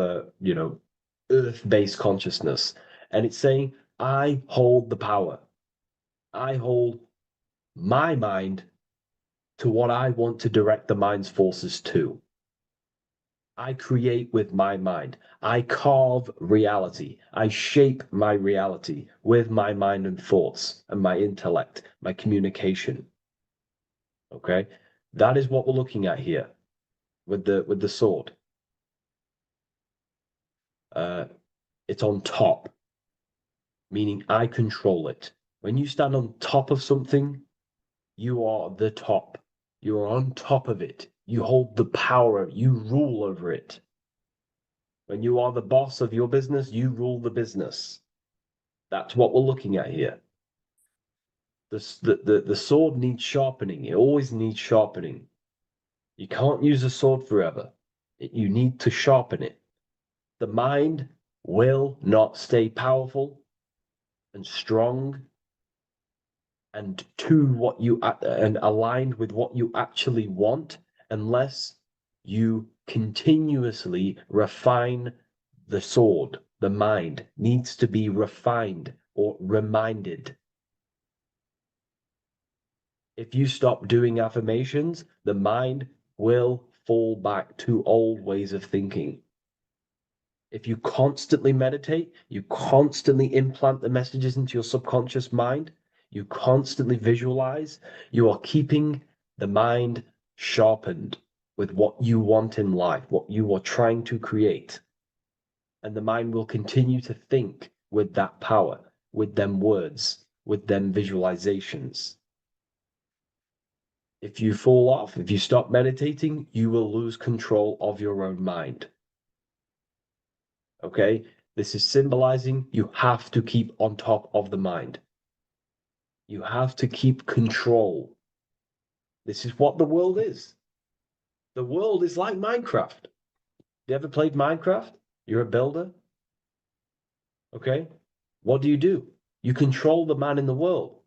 [SPEAKER 8] earth-based consciousness. And it's saying, I hold the power. I hold my mind to what I want to direct the mind's forces to. I create with my mind. I carve reality. I shape my reality with my mind and thoughts and my intellect, my communication. Okay? That is what we're looking at here with the sword. It's on top, meaning I control it. When you stand on top of something, you are the top. You are on top of it. You hold the power. You rule over it. When you are the boss of your business, you rule the business. That's what we're looking at here. The sword needs sharpening. It always needs sharpening. You can't use a sword forever. You need to sharpen it. The mind will not stay powerful and strong and and aligned with what you actually want unless you continuously refine the sword. The mind needs to be refined or reminded. If you stop doing affirmations, the mind will fall back to old ways of thinking. If you constantly meditate, you constantly implant the messages into your subconscious mind, you constantly visualize, you are keeping the mind sharpened with what you want in life, what you are trying to create. And the mind will continue to think with that power, with them words, with them visualizations. If you fall off, if you stop meditating, you will lose control of your own mind. Okay? This is symbolizing you have to keep on top of the mind. You have to keep control. This is what the world is. The world is like Minecraft. You ever played Minecraft? You're a builder. Okay? What do? You control the man in the world.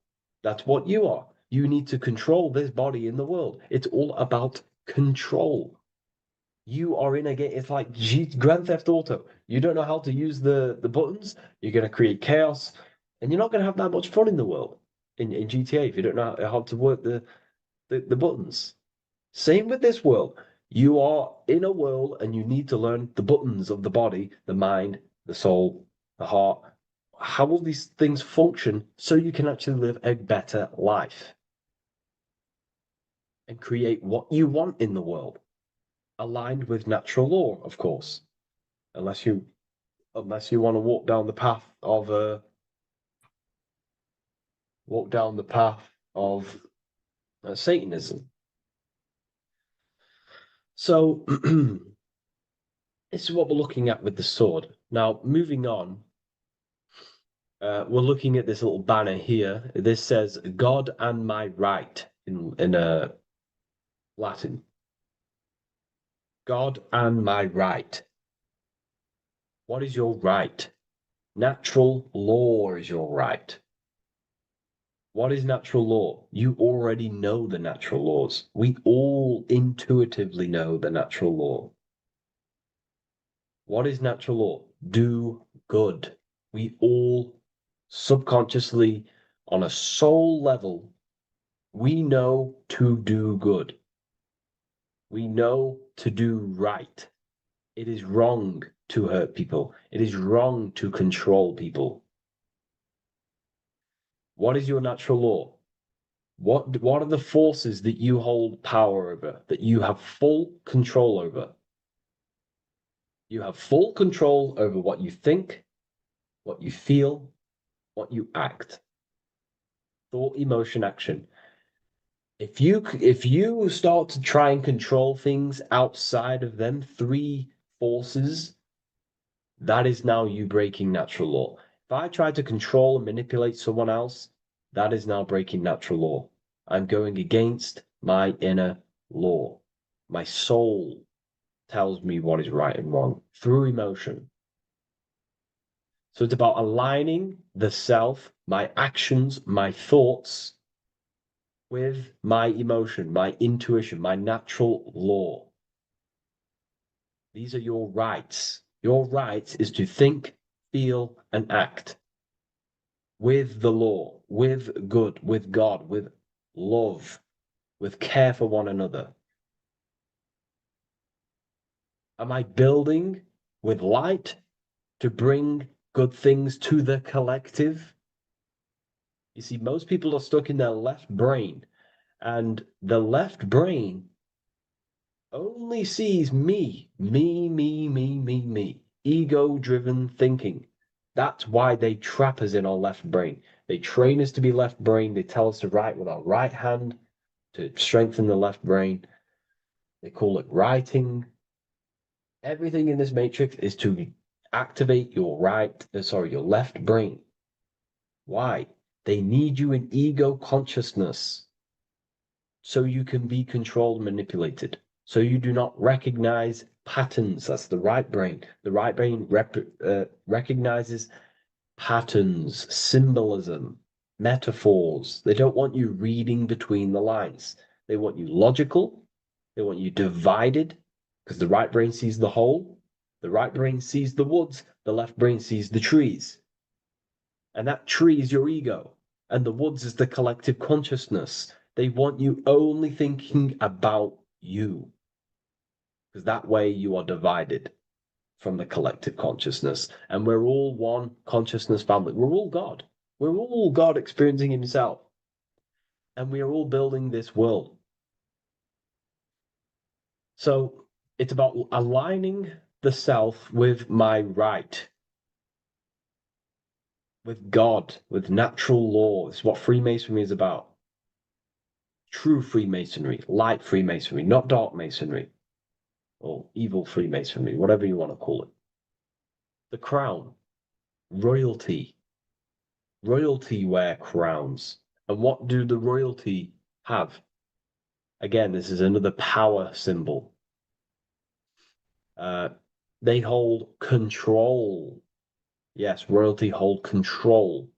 [SPEAKER 8] That's what you are. You need to control this body in the world. It's all about control. You are in a game. It's like Grand Theft Auto. You don't know how to use the buttons. You're going to create chaos, and you're not going to have that much fun in the world in GTA if you don't know how to work the buttons. Same with this world. You are in a world, and you need to learn the buttons of the body, the mind, the soul, the heart. How will these things function so you can actually live a better life and create what you want in the world, aligned with natural law, of course, unless you want to walk down the path of Satanism. So this is what we're looking at with the sword. Now, moving on, we're looking at this little banner here. This says "God and my right" in Latin. God and my right. What is your right? Natural law is your right. What is natural law? You already know the natural laws. We all intuitively know the natural law. What is natural law? Do good. We all subconsciously, on a soul level, we know to do good. We know to do right. It is wrong to hurt people. It is wrong to control people. What is your natural law? What are the forces that you hold power over, that you have full control over? You have full control over what you think, what you feel, what you act. Thought, emotion, action. If you start to try and control things outside of them three forces, that is now you breaking natural law. If I try to control and manipulate someone else, that is now breaking natural law. I'm going against my inner law. My soul tells me what is right and wrong through emotion. So it's about aligning the self, my actions, my thoughts with my emotion, my intuition, my natural law. These are your rights. Your rights is to think, feel, and act with the law, with good, with God, with love, with care for one another. Am I building with light to bring good things to the collective? You see, most people are stuck in their left brain, and the left brain only sees me, ego-driven thinking. That's why they trap us in our left brain. They train us to be left brain. They tell us to write with our right hand to strengthen the left brain. They call it writing. Everything in this matrix is to activate your your left brain. Why? They need you in ego consciousness so you can be controlled and manipulated. So you do not recognize patterns. That's the right brain. The right brain recognizes patterns, symbolism, metaphors. They don't want you reading between the lines. They want you logical. They want you divided, because the right brain sees the whole. The right brain sees the woods. The left brain sees the trees. And that tree is your ego. And the woods is the collective consciousness. They want you only thinking about you, because that way you are divided from the collective consciousness. And we're all one consciousness family. We're all God. We're all God experiencing himself. And we are all building this world. So it's about aligning the self with my right, with God, with natural law. It's what Freemasonry is about. True Freemasonry, light Freemasonry, not dark Masonry or evil Freemasonry, whatever you want to call it. The crown, royalty. Royalty wear crowns. And what do the royalty have? Again, this is another power symbol. They hold control. Yes, royalty hold control.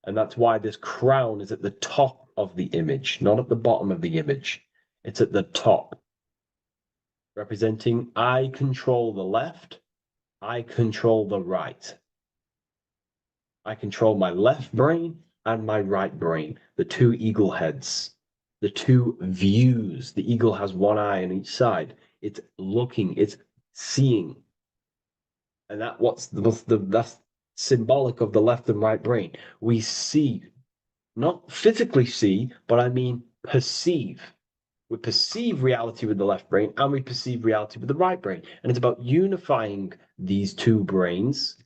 [SPEAKER 8] And that's why this crown is at the top of the image, not at the bottom of the image. It's at the top, representing I control the left, I control the right. I control my left brain and my right brain, the two eagle heads, the two views. The eagle has one eye on each side. It's looking, it's seeing. And that's symbolic of the left and right brain. We see, not physically see, but I mean perceive. We perceive reality with the left brain and we perceive reality with the right brain. And it's about unifying these two brains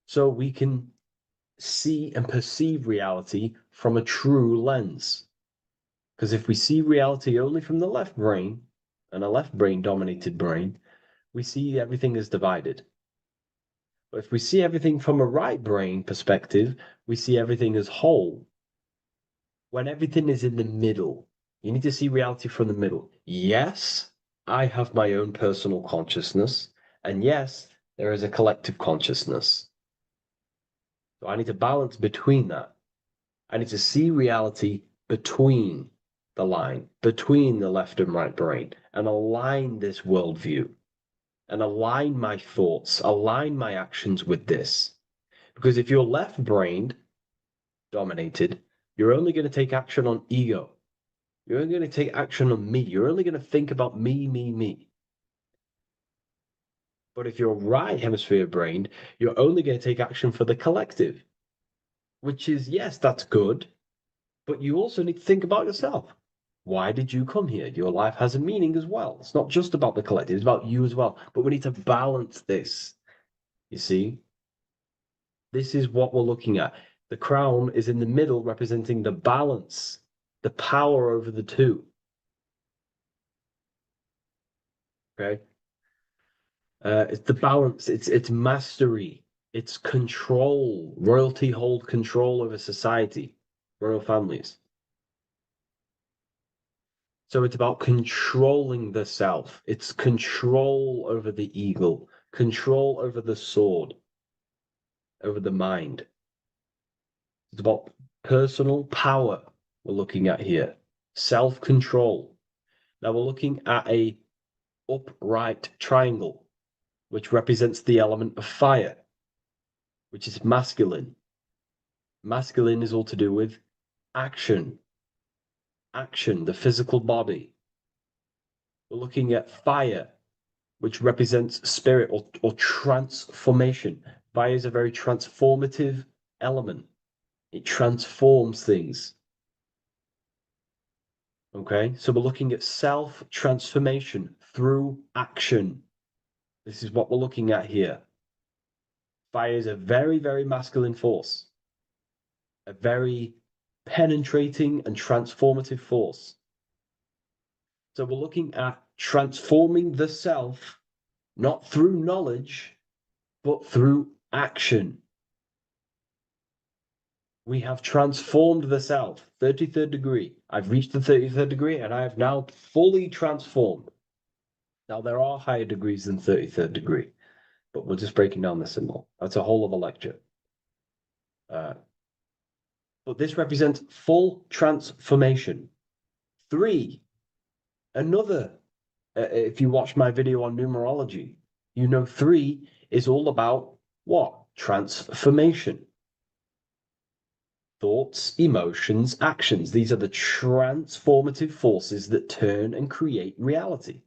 [SPEAKER 8] so we can see and perceive reality from a true lens. Because if we see reality only from the left brain, and a left brain dominated brain, we see everything as divided. But if we see everything from a right brain perspective, we see everything as whole. When everything is in the middle, you need to see reality from the middle. Yes, I have my own personal consciousness, and yes, there is a collective consciousness. So I need to balance between that. I need to see reality between the line, between the left and right brain, and align this worldview, and align my thoughts, align my actions with this. Because if you're left-brained dominated, you're only going to take action on ego. You're only going to take action on me. You're only going to think about me, me, me. But if you're right hemisphere brained, you're only going to take action for the collective, which is, yes, that's good, but you also need to think about yourself. Why did you come here? Your life has a meaning as well. It's not just about the collective, it's about you as well. But we need to balance this. You see? This is what we're looking at. The crown is in the middle, representing the balance, the power over the two. Okay? It's the balance, it's mastery, it's control. Royalty hold control over society, royal families. So it's about controlling the self. It's control over the eagle, control over the sword, over the mind. It's about personal power we're looking at here, self-control. Now we're looking at a upright triangle, which represents the element of fire, which is masculine. Masculine is all to do with action, the physical body. We're looking at fire, which represents spirit or transformation. Fire is a very transformative element. It transforms things. Okay, so we're looking at self-transformation through action. This is what we're looking at here. Fire is a very, very masculine force. A very penetrating and transformative force. So we're looking at transforming the self, not through knowledge, but through action. We have transformed the self, 33rd degree. I've reached the 33rd degree and I have now fully transformed. Now there are higher degrees than 33rd degree, but we're just breaking down the symbol. That's a whole of a lecture. But this represents full transformation. 3, another, if you watch my video on numerology, you know 3 is all about what? Transformation. Thoughts, emotions, actions. These are the transformative forces that turn and create reality.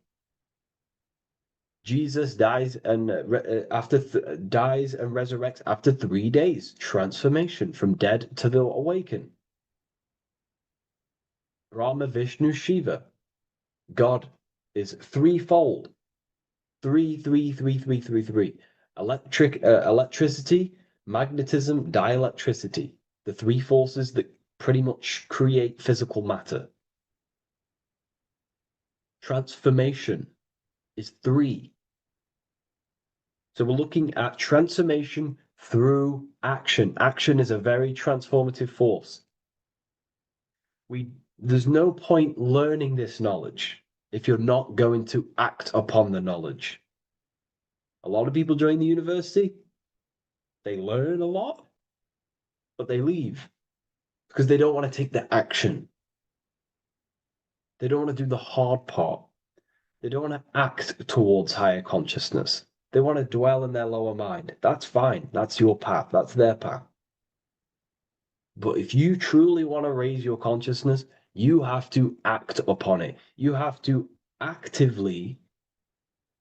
[SPEAKER 8] Jesus dies and dies and resurrects after 3 days. Transformation from dead to the awakened. Brahma, Vishnu, Shiva. God is threefold. Three, three, three, three, three, three. Electricity, magnetism, dielectricity. The three forces that pretty much create physical matter. Transformation is 3. So we're looking at transformation through action. Action is a very transformative force. There's no point learning this knowledge if you're not going to act upon the knowledge. A lot of people join the university, they learn a lot, but they leave because they don't want to take the action. They don't want to do the hard part. They don't want to act towards higher consciousness. They want to dwell in their lower mind. That's fine. That's your path. That's their path. But if you truly want to raise your consciousness, you have to act upon it. You have to actively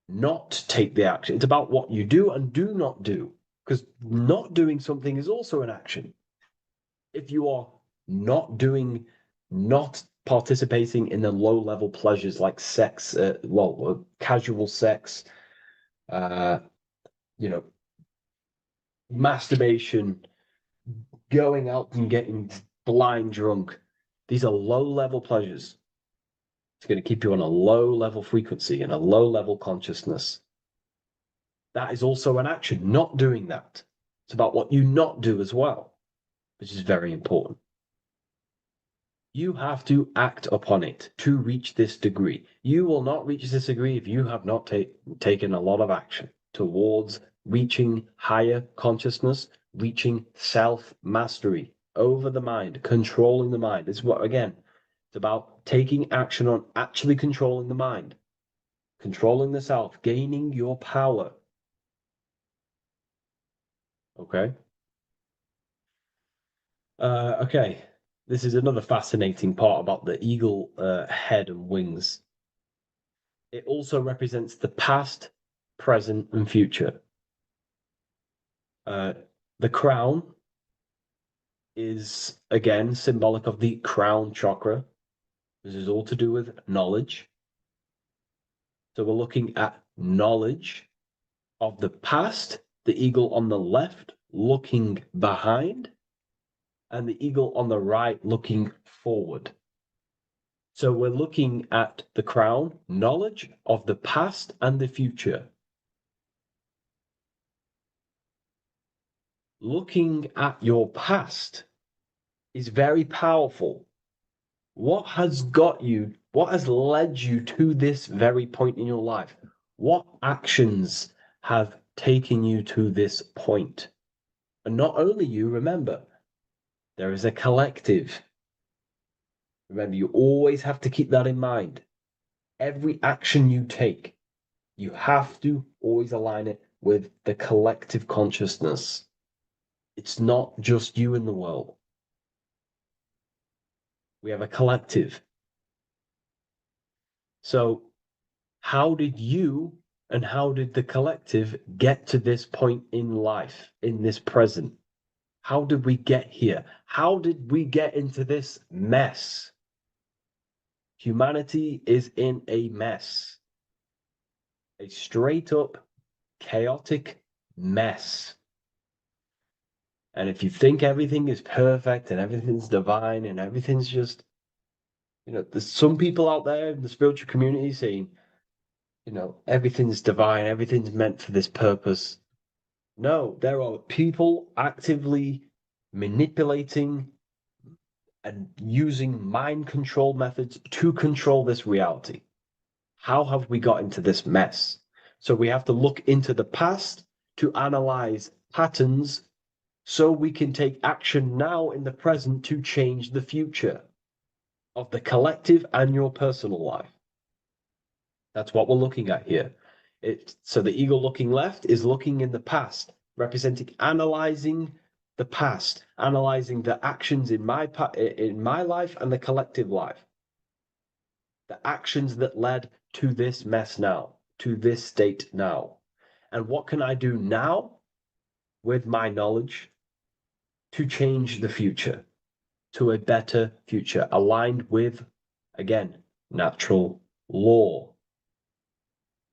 [SPEAKER 8] not take the action. It's about what you do and do not do, because not doing something is also an action. If you are not participating in the low-level pleasures like sex, casual sex, masturbation, going out and getting blind drunk. These are low-level pleasures. It's going to keep you on a low-level frequency and a low-level consciousness. That is also an action, not doing that. It's about what you not do as well, which is very important. You have to act upon it to reach this degree. You will not reach this degree if you have not taken a lot of action towards reaching higher consciousness, reaching self-mastery over the mind, controlling the mind. This is what, again, it's about taking action on actually controlling the mind, controlling the self, gaining your power. Okay? Okay. This is another fascinating part about the eagle head and wings. It also represents the past, present, and future. The crown is, again, symbolic of the crown chakra. This is all to do with knowledge. So we're looking at knowledge of the past, the eagle on the left looking behind, and the eagle on the right looking forward. So we're looking at the crown, knowledge of the past and the future. Looking at your past is very powerful. What has led you to this very point in your life? What actions have taken you to this point? And not only you, remember, there is a collective. Remember, you always have to keep that in mind. Every action you take, you have to always align it with the collective consciousness. It's not just you in the world. We have a collective. So how did you and how did the collective get to this point in life, in this present? How did we get here? How did we get into this mess? Humanity is in a mess. A straight up chaotic mess. And if you think everything is perfect and everything's divine and everything's just, there's some people out there in the spiritual community saying, everything's divine, everything's meant for this purpose. No, there are people actively manipulating and using mind control methods to control this reality. How have we got into this mess? So we have to look into the past to analyze patterns so we can take action now in the present to change the future of the collective and your personal life. That's what we're looking at here. So the eagle looking left is looking in the past, representing analyzing the past, analyzing the actions in my life and the collective life. The actions that led to this mess now. to this state now. And what can I do now with my knowledge to change the future to a better future aligned with, again, natural law,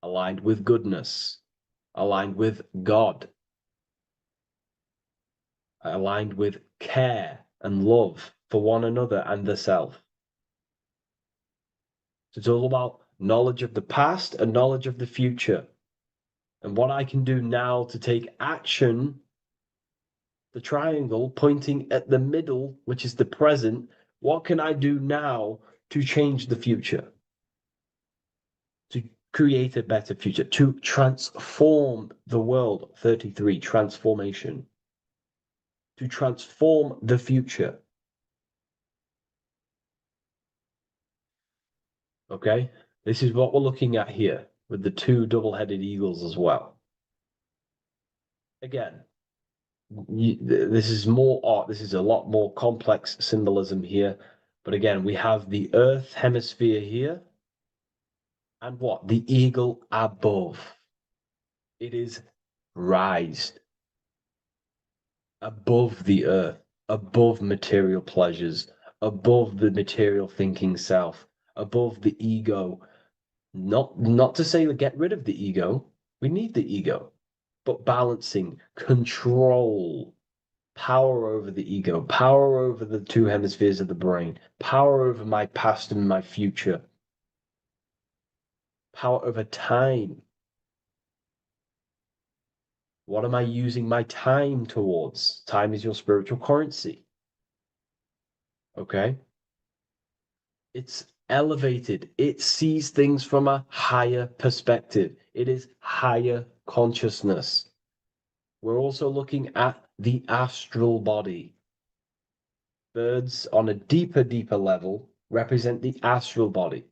[SPEAKER 8] aligned with goodness, aligned with God, aligned with care and love for one another and the self. So it's all about knowledge of the past and knowledge of the future. And what I can do now to take action, the triangle pointing at the middle, which is the present, what can I do now to change the future? To create a better future, to transform the world. 33, transformation. To transform the future. Okay, this is what we're looking at here with the two double-headed eagles as well. Again, this is more art. This is a lot more complex symbolism here. But again, we have the Earth hemisphere here. And what? The eagle above. It is raised above the earth, above material pleasures, above the material thinking self, above the ego. Not to say get rid of the ego. We need the ego. But balancing, control, power over the ego, power over the two hemispheres of the brain, power over my past and my future, power over time. What am I using my time towards? Time is your spiritual currency. Okay? It's elevated. It sees things from a higher perspective. It is higher consciousness. We're also looking at the astral body. Birds on a deeper level represent the astral body.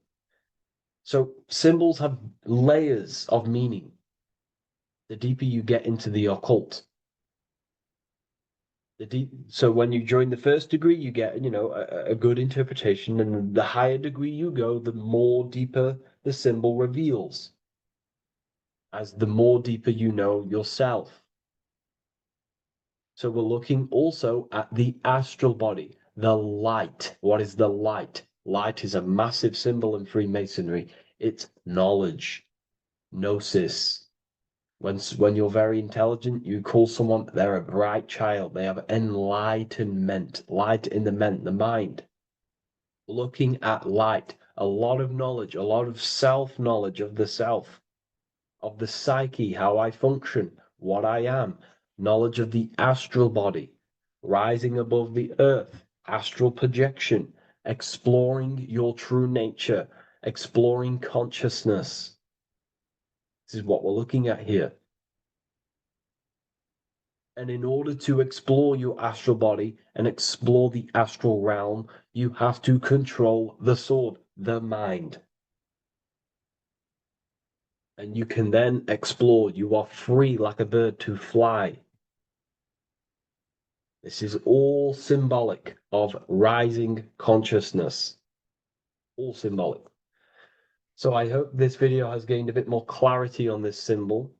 [SPEAKER 8] So symbols have layers of meaning. The deeper you get into the occult. So when you join the first degree, you get, a good interpretation, and the higher degree you go, the more deeper the symbol reveals. As the more deeper you know yourself. So we're looking also at the astral body, the light. What is the light? Light is a massive symbol in Freemasonry. It's knowledge, gnosis. When you're very intelligent, you call someone, they're a bright child. They have enlightenment, light in the mind. Looking at light, a lot of knowledge, a lot of self-knowledge of the self, of the psyche, how I function, what I am, knowledge of the astral body, rising above the earth, astral projection, exploring your true nature, exploring consciousness. This is what we're looking at here. And in order to explore your astral body and explore the astral realm, you have to control the sword, the mind. And you can then explore. You are free like a bird to fly. This is all symbolic of rising consciousness. All symbolic. So I hope this video has gained a bit more clarity on this symbol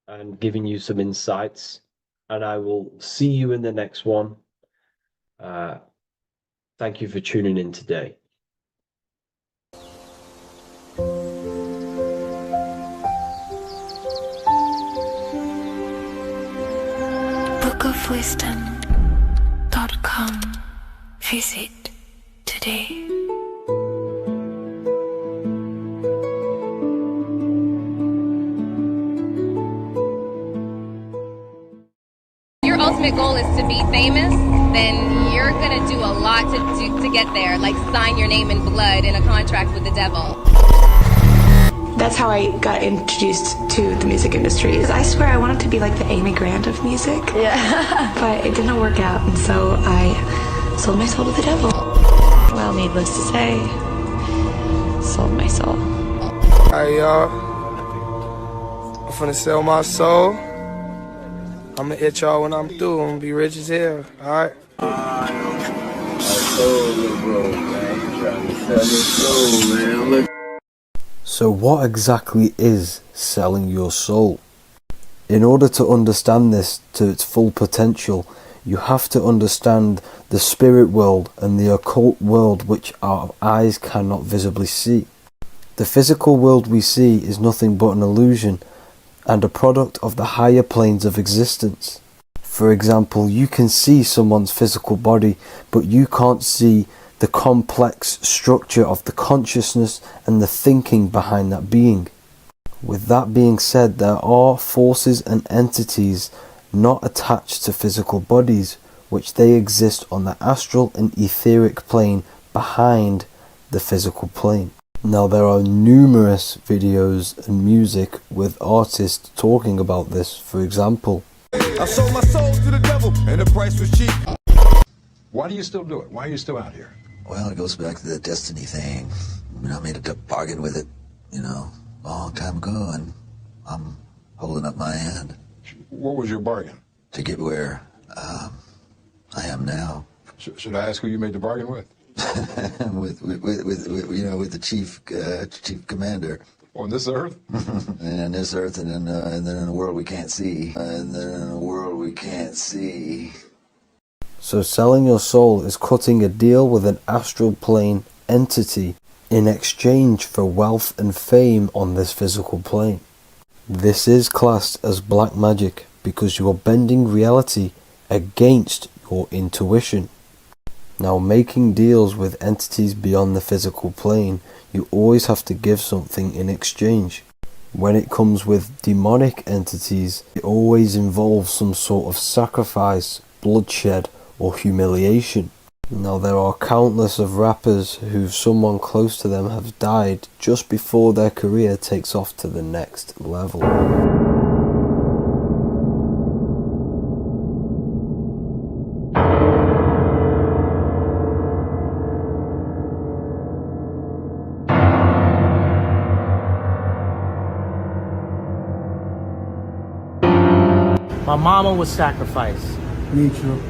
[SPEAKER 8] and giving you some insights. And I will see you in the next one. Thank you for tuning in today.
[SPEAKER 2] bookofwisdom.com. Visit today.
[SPEAKER 9] Your ultimate goal is to be famous, then you're gonna do a lot to get there, like sign your name in blood in a contract with the devil.
[SPEAKER 10] That's how I got introduced to the music industry. I swear I wanted to be like the Amy Grant of music. Yeah. But it didn't work out, and so I sold my soul to the devil. Well, needless to say, sold my soul.
[SPEAKER 11] Alright, y'all. I'm finna sell my soul. I'm gonna hit y'all when I'm through. I'm gonna be rich as hell. Alright?
[SPEAKER 6] So what exactly is selling your soul? In order to understand this to its full potential, you have to understand the spirit world and the occult world which our eyes cannot visibly see. The physical world we see is nothing but an illusion and a product of the higher planes of existence. For example, you can see someone's physical body, but you can't see the complex structure of the consciousness and the thinking behind that being. With that being said, there are forces and entities not attached to physical bodies, which they exist on the astral and etheric plane behind the physical plane. Now there are numerous videos and music with artists talking about this. For example,
[SPEAKER 12] I sold my soul to the devil and the price was cheap. Why do you still do it? Why are you still out here?
[SPEAKER 13] Well, it goes back to the destiny thing. I made a bargain with it, a long time ago, and I'm holding up my hand.
[SPEAKER 12] What was your bargain?
[SPEAKER 13] To get where I am now.
[SPEAKER 12] Should I ask who you made the bargain with?
[SPEAKER 13] with the chief commander.
[SPEAKER 12] On this earth?
[SPEAKER 13] And on this earth, and then in a world we can't see.
[SPEAKER 6] So selling your soul is cutting a deal with an astral plane entity in exchange for wealth and fame on this physical plane. This is classed as black magic because you are bending reality against your intuition. Now, making deals with entities beyond the physical plane, you always have to give something in exchange. When it comes with demonic entities, it always involves some sort of sacrifice, bloodshed, or humiliation. Now, there are countless of rappers who someone close to them have died just before their career takes off to the next level.
[SPEAKER 14] My mama was sacrificed.
[SPEAKER 15] Me too.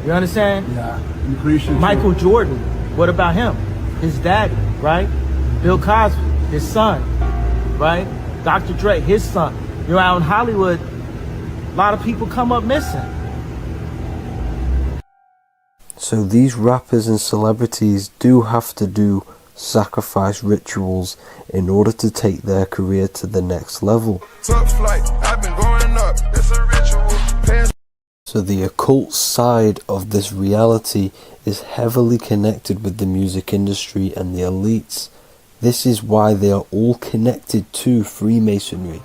[SPEAKER 14] You understand?
[SPEAKER 15] Yeah. I'm Christian.
[SPEAKER 14] Michael Jordan, what about him? His daddy, right? Bill Cosby, his son, right? Dr. Dre, his son. Out in Hollywood, a lot of people come up missing.
[SPEAKER 6] So these rappers and celebrities do have to do sacrifice rituals in order to take their career to the next level.
[SPEAKER 12] Tough flight, I've been going up, it's a ritual.
[SPEAKER 6] So the occult side of this reality is heavily connected with the music industry and the elites. This is why they are all connected to Freemasonry.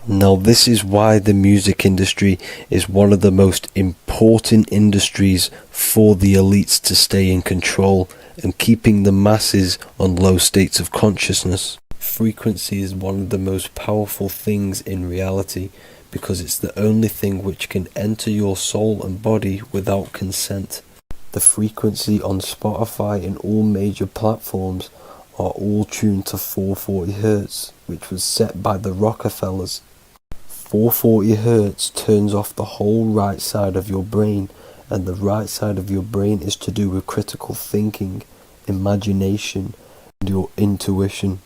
[SPEAKER 6] Now this is why the music industry is one of the most important industries for the elites to stay in control and keeping the masses on low states of consciousness. Frequency is one of the most powerful things in reality because it's the only thing which can enter your soul and body without consent. The frequency on Spotify and all major platforms are all tuned to 440 Hz, which was set by the Rockefellers. 440 Hz turns off the whole right side of your brain, and the right side of your brain is to do with critical thinking, imagination, and your intuition.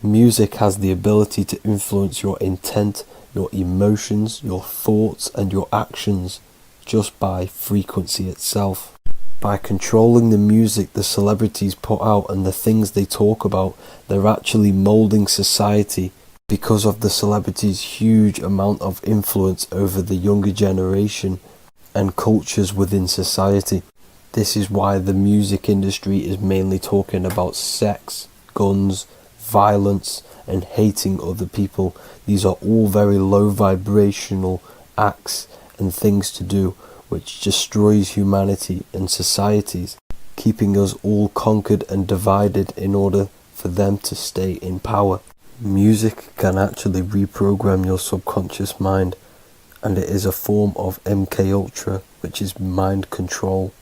[SPEAKER 6] Music has the ability to influence your intent, your emotions, your thoughts, and your actions just by frequency itself. By controlling the music the celebrities put out and the things they talk about, they're actually molding society because of the celebrities' huge amount of influence over the younger generation and cultures within society. This is why the music industry is mainly talking about sex, guns, violence, and hating other people. These are all very low vibrational acts and things to do which destroys humanity and societies, keeping us all conquered and divided in order for them to stay in power. Music can actually reprogram your subconscious mind, and it is a form of MK Ultra, which is mind control.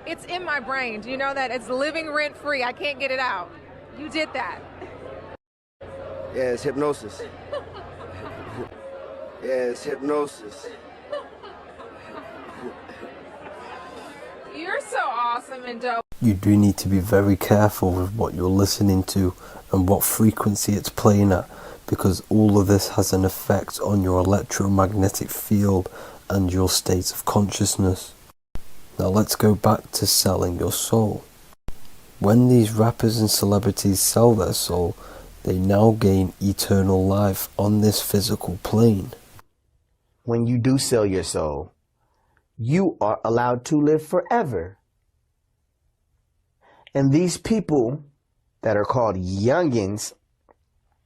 [SPEAKER 15] It's in my brain. Do you know that? It's living rent free. I can't get it out. You did that.
[SPEAKER 16] Yeah, it's hypnosis. Yeah, it's hypnosis.
[SPEAKER 15] You're so awesome and dope.
[SPEAKER 6] You do need to be very careful with what you're listening to and what frequency it's playing at, because all of this has an effect on your electromagnetic field and your state of consciousness. Now let's go back to selling your soul. When these rappers and celebrities sell their soul, they now gain eternal life on this physical plane.
[SPEAKER 17] When you do sell your soul, you are allowed to live forever. And these people that are called youngins,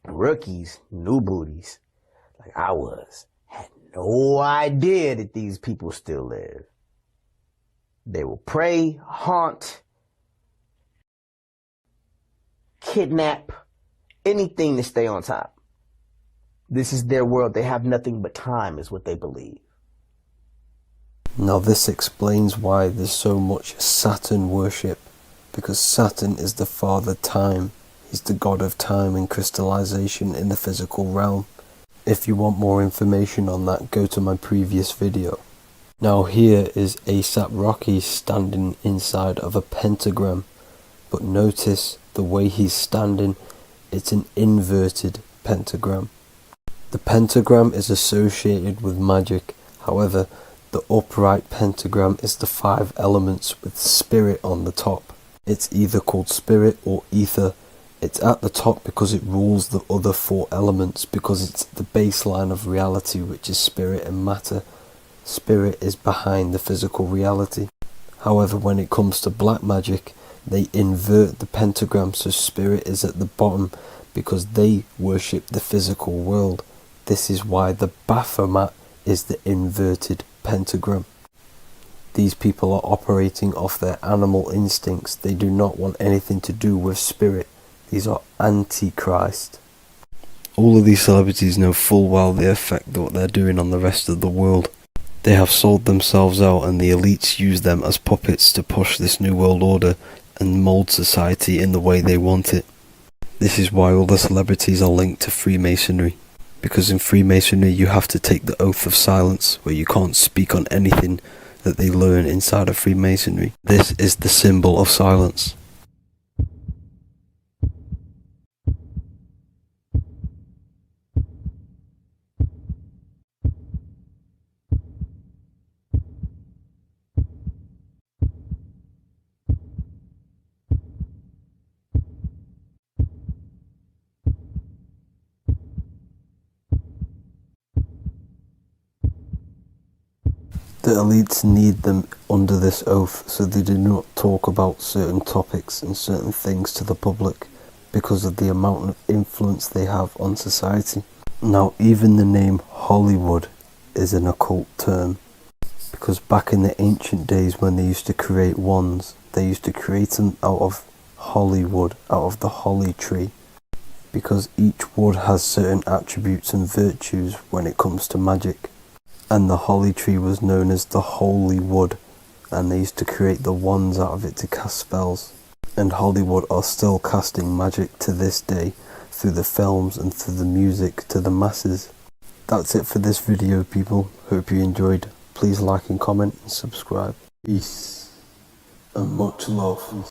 [SPEAKER 17] rookies, new booties, like I was, had no idea that these people still live. They will prey, haunt, kidnap, anything to stay on top. This is their world. They have nothing but time, is what they believe.
[SPEAKER 6] Now this explains why there's so much Saturn worship, because Saturn is the father time. He's the god of time and crystallization in the physical realm. If you want more information on that, go to my previous video. Now here is ASAP Rocky standing inside of a pentagram, but notice the way he's standing, it's an inverted pentagram. The pentagram is associated with magic, however, the upright pentagram is the 5 elements with spirit on the top. It's either called spirit or ether. It's at the top because it rules the other 4 elements, because it's the baseline of reality, which is spirit and matter. Spirit is behind the physical reality. However, when it comes to black magic, they invert the pentagram, so spirit is at the bottom because they worship the physical world. This is why the Baphomet is the inverted pentagram. These people are operating off their animal instincts. They do not want anything to do with spirit. These are antichrist. All of these celebrities know full well the effect that what they're doing on the rest of the world. They have sold themselves out, and the elites use them as puppets to push this new world order and mold society in the way they want it. This is why all the celebrities are linked to Freemasonry. Because in Freemasonry you have to take the oath of silence, where you can't speak on anything that they learn inside of Freemasonry. This is the symbol of silence. The elites need them under this oath, so they do not talk about certain topics and certain things to the public because of the amount of influence they have on society. Now, even the name Hollywood is an occult term, because back in the ancient days when they used to create wands, they used to create them out of Hollywood, out of the holly tree, because each wood has certain attributes and virtues when it comes to magic. And the holly tree was known as the holy wood, and they used to create the wands out of it to cast spells. And Hollywood are still casting magic to this day through the films and through the music to the masses. That's it for this video, people. Hope you enjoyed. Please like and comment and subscribe. Peace and much love.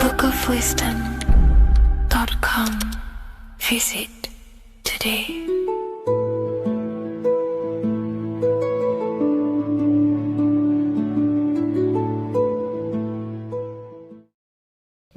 [SPEAKER 2] bookofwisdom.com. Visit today.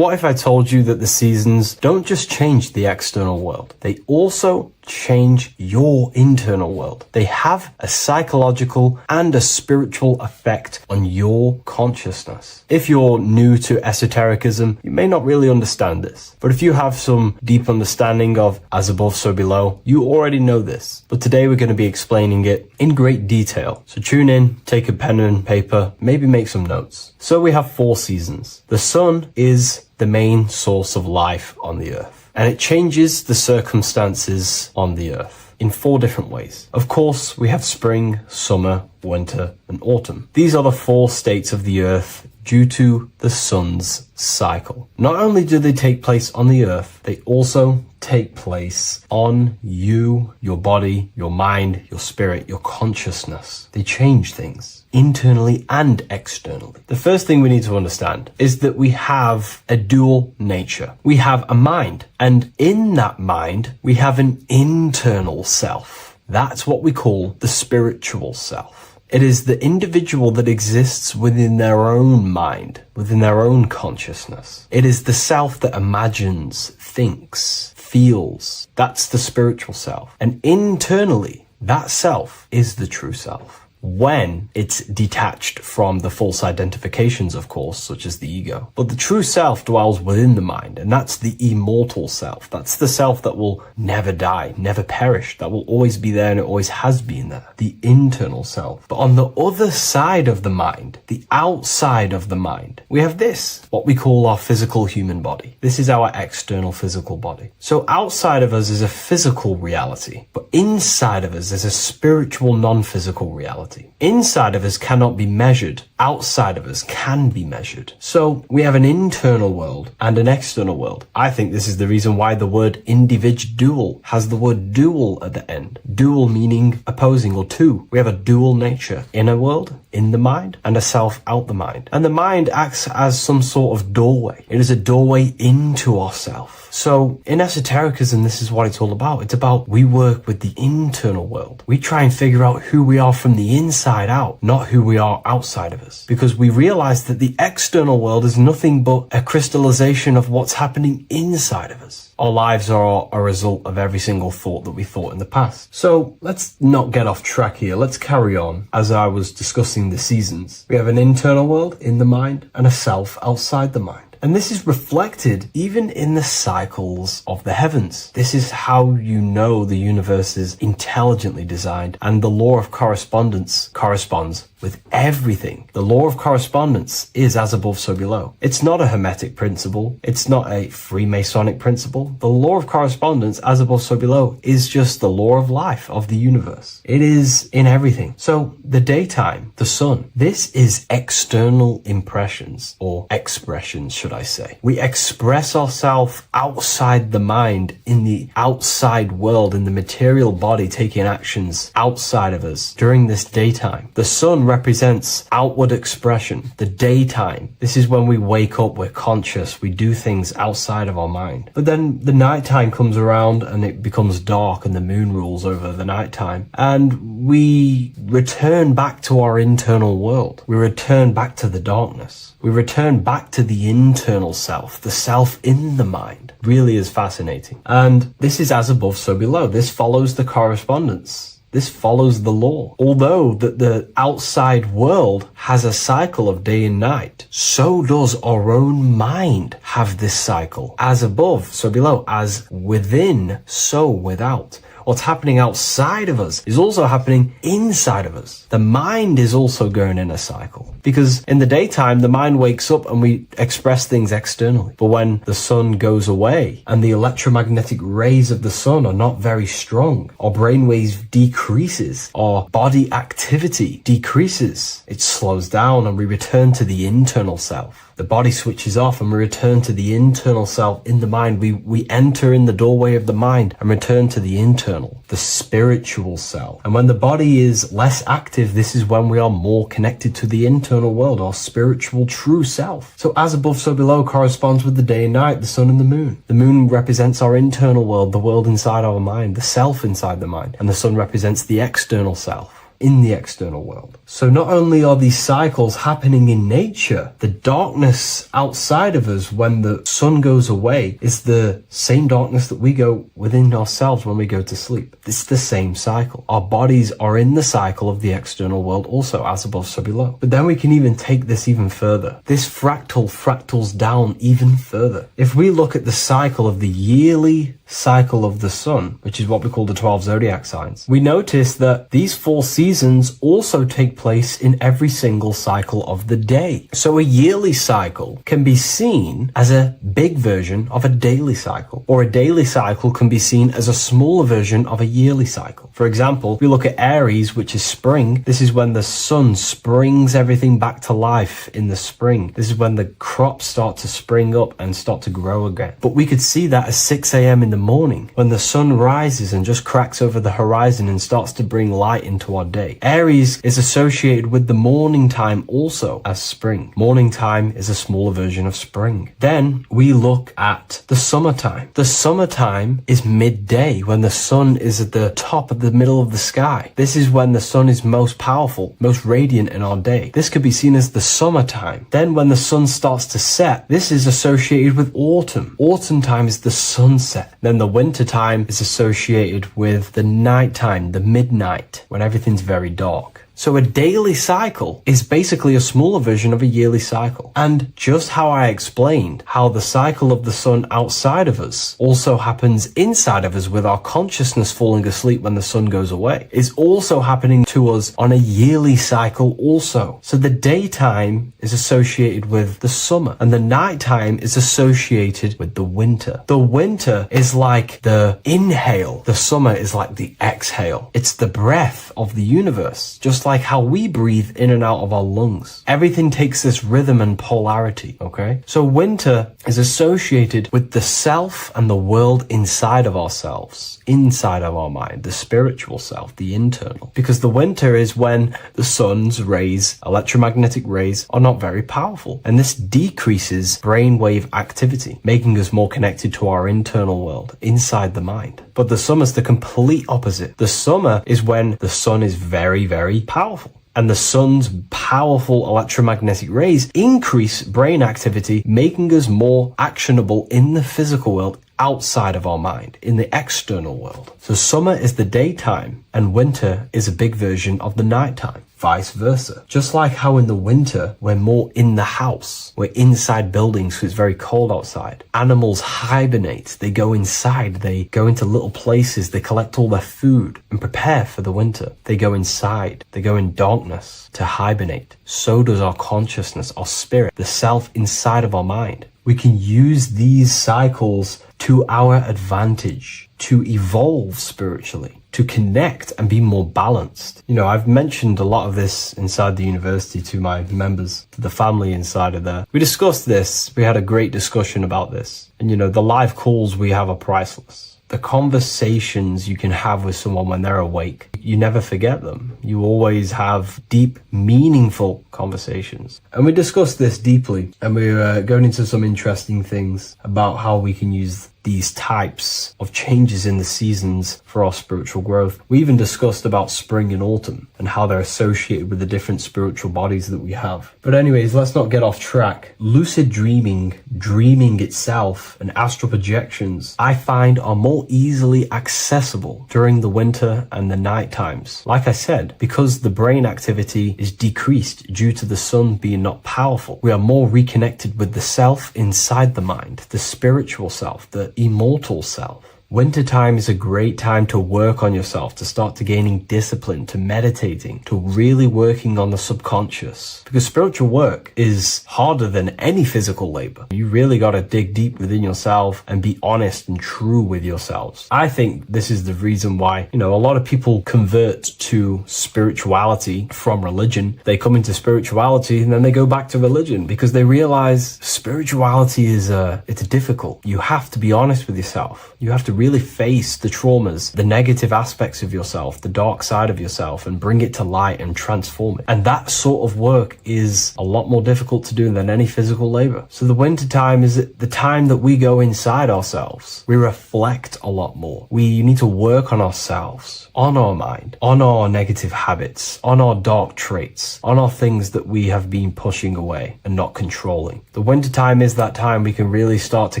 [SPEAKER 1] What if I told you that the seasons don't just change the external world, they also change your internal world? They have a psychological and a spiritual effect on your consciousness. If you're new to esotericism, you may not really understand this. But if you have some deep understanding of as above, so below, you already know this. But today we're going to be explaining it in great detail. So tune in, take a pen and paper, maybe make some notes. So we have 4 seasons. The sun is the main source of life on the earth, and it changes the circumstances on the earth in 4 different ways. Of course, we have spring, summer, winter, and autumn. These are the 4 states of the earth due to the sun's cycle. Not only do they take place on the earth, they also take place on you, your body, your mind, your spirit, your consciousness. They change things internally and externally. The first thing we need to understand is that we have a dual nature. We have a mind, and in that mind, we have an internal self. That's what we call the spiritual self. It is the individual that exists within their own mind, within their own consciousness. It is the self that imagines, thinks, feels. That's the spiritual self. And internally, that self is the true self. When it's detached from the false identifications, of course, such as the ego. But the true self dwells within the mind, and that's the immortal self. That's the self that will never die, never perish, that will always be there, and it always has been there. The internal self. But on the other side of the mind, the outside of the mind, we have this, what we call our physical human body. This is our external physical body. So outside of us is a physical reality, but inside of us is a spiritual non-physical reality. Inside of us cannot be measured. Outside of us can be measured. So we have an internal world and an external world. I think this is the reason why the word individual has the word dual at the end. Dual meaning opposing or two. We have a dual nature. Inner world, in the mind, and a self out the mind. And the mind acts as some sort of doorway. It is a doorway into ourself. So in esotericism, this is what it's all about. It's about we work with the internal world. We try and figure out who we are from the inside out, not who we are outside of us. Because we realize that the external world is nothing but a crystallization of what's happening inside of us. Our lives are a result of every single thought that we thought in the past. So let's not get off track here. Let's carry on. As I was discussing the seasons, we have an internal world in the mind and a self outside the mind. And this is reflected even in the cycles of the heavens. This is how you know the universe is intelligently designed, and the law of correspondence corresponds with everything. The law of correspondence is as above, so below. It's not a Hermetic principle. It's not a Freemasonic principle. The law of correspondence, as above, so below, is just the law of life of the universe. It is in everything. So the daytime, the sun, this is external impressions or expressions, should I say. We express ourselves outside the mind, in the outside world, in the material body, taking actions outside of us during this daytime. The sun represents outward expression, the daytime. This is when we wake up, we're conscious, we do things outside of our mind. But then the nighttime comes around and it becomes dark and the moon rules over the nighttime. And we return back to our internal world. We return back to the darkness. We return back to the internal self, the self in the mind. Really is fascinating. And this is as above, so below. This follows the correspondence. This follows the law. Although that the outside world has a cycle of day and night, so does our own mind have this cycle. As above, so below. As within, so without. What's happening outside of us is also happening inside of us. The mind is also going in a cycle. Because in the daytime, the mind wakes up and we express things externally. But when the sun goes away and the electromagnetic rays of the sun are not very strong, our brainwave decreases, our body activity decreases. It slows down and we return to the internal self. The body switches off and we return to the internal self in the mind. We enter in the doorway of the mind and return to the internal, the spiritual self. And when the body is less active, this is when we are more connected to the internal world, our spiritual true self. So as above, so below corresponds with the day and night, the sun and the moon. The moon represents our internal world, the world inside our mind, the self inside the mind. And the sun represents the external self, in the external world. So not only are these cycles happening in nature, the darkness outside of us when the sun goes away is the same darkness that we go within ourselves when we go to sleep. It's the same cycle. Our bodies are in the cycle of the external world also, as above, so below. But then we can even take this even further. This fractals down even further. If we look at the cycle of the yearly cycle of the sun, which is what we call the 12 zodiac signs, we notice that these 4 seasons also take place in every single cycle of the day. So a yearly cycle can be seen as a big version of a daily cycle, or a daily cycle can be seen as a smaller version of a yearly cycle. For example, we look at Aries, which is spring. This is when the sun springs everything back to life in the spring. This is when the crops start to spring up and start to grow again. But we could see that at 6 a.m. in the morning when the sun rises and just cracks over the horizon and starts to bring light into our day. Aries is associated with the morning time also as spring. Morning time is a smaller version of spring. Then we look at the summertime. The summertime is midday when the sun is at the top of the middle of the sky. This is when the sun is most powerful, most radiant in our day. This could be seen as the summertime. Then when the sun starts to set, this is associated with autumn. Autumn time is the sunset. Then the winter time is associated with the nighttime, the midnight, when everything's very dark. So a daily cycle is basically a smaller version of a yearly cycle. And just how I explained how the cycle of the sun outside of us also happens inside of us with our consciousness falling asleep when the sun goes away, is also happening to us on a yearly cycle also. So the daytime is associated with the summer and the nighttime is associated with the winter. The winter is like the inhale. The summer is like the exhale. It's the breath of the universe, just like how we breathe in and out of our lungs. Everything takes this rhythm and polarity, okay? So winter is associated with the self and the world inside of ourselves, inside of our mind, the spiritual self, the internal. Because the winter is when the sun's rays, electromagnetic rays, are not very powerful. And this decreases brainwave activity, making us more connected to our internal world, inside the mind. But the summer's the complete opposite. The summer is when the sun is very, very powerful. And the sun's powerful electromagnetic rays increase brain activity, making us more actionable in the physical world outside of our mind, in the external world. So summer is the daytime and winter is a big version of the nighttime. Vice versa. Just like how in the winter, we're more in the house. We're inside buildings because it's very cold outside. Animals hibernate. They go inside. They go into little places. They collect all their food and prepare for the winter. They go inside. They go in darkness to hibernate. So does our consciousness, our spirit, the self inside of our mind. We can use these cycles to our advantage, to evolve spiritually, to connect and be more balanced. You know, I've mentioned a lot of this inside the university to my members, to the family inside of there. We discussed this. We had a great discussion about this. And, you know, the live calls we have are priceless. The conversations you can have with someone when they're awake, you never forget them. You always have deep, meaningful conversations. And we discussed this deeply, and we're going into some interesting things about how we can use these types of changes in the seasons for our spiritual growth. We even discussed about spring and autumn and how they're associated with the different spiritual bodies that we have. But anyways, let's not get off track. Lucid dreaming, dreaming itself, and astral projections, I find are more easily accessible during the winter and the night times. Like I said, because the brain activity is decreased due to the sun being not powerful, we are more reconnected with the self inside the mind, the spiritual self, the immortal self. Wintertime is a great time to work on yourself, to start to gaining discipline, to meditating, to really working on the subconscious. Because spiritual work is harder than any physical labor. You really got to dig deep within yourself and be honest and true with yourselves. I think this is the reason why, you know, a lot of people convert to spirituality from religion. They come into spirituality and then they go back to religion because they realize spirituality is it's difficult. You have to be honest with yourself. You have to really face the traumas, the negative aspects of yourself, the dark side of yourself, and bring it to light and transform it. And that sort of work is a lot more difficult to do than any physical labor. So the winter time is the time that we go inside ourselves. We reflect a lot more. We need to work on ourselves, on our mind, on our negative habits, on our dark traits, on our things that we have been pushing away and not controlling. The winter time is that time we can really start to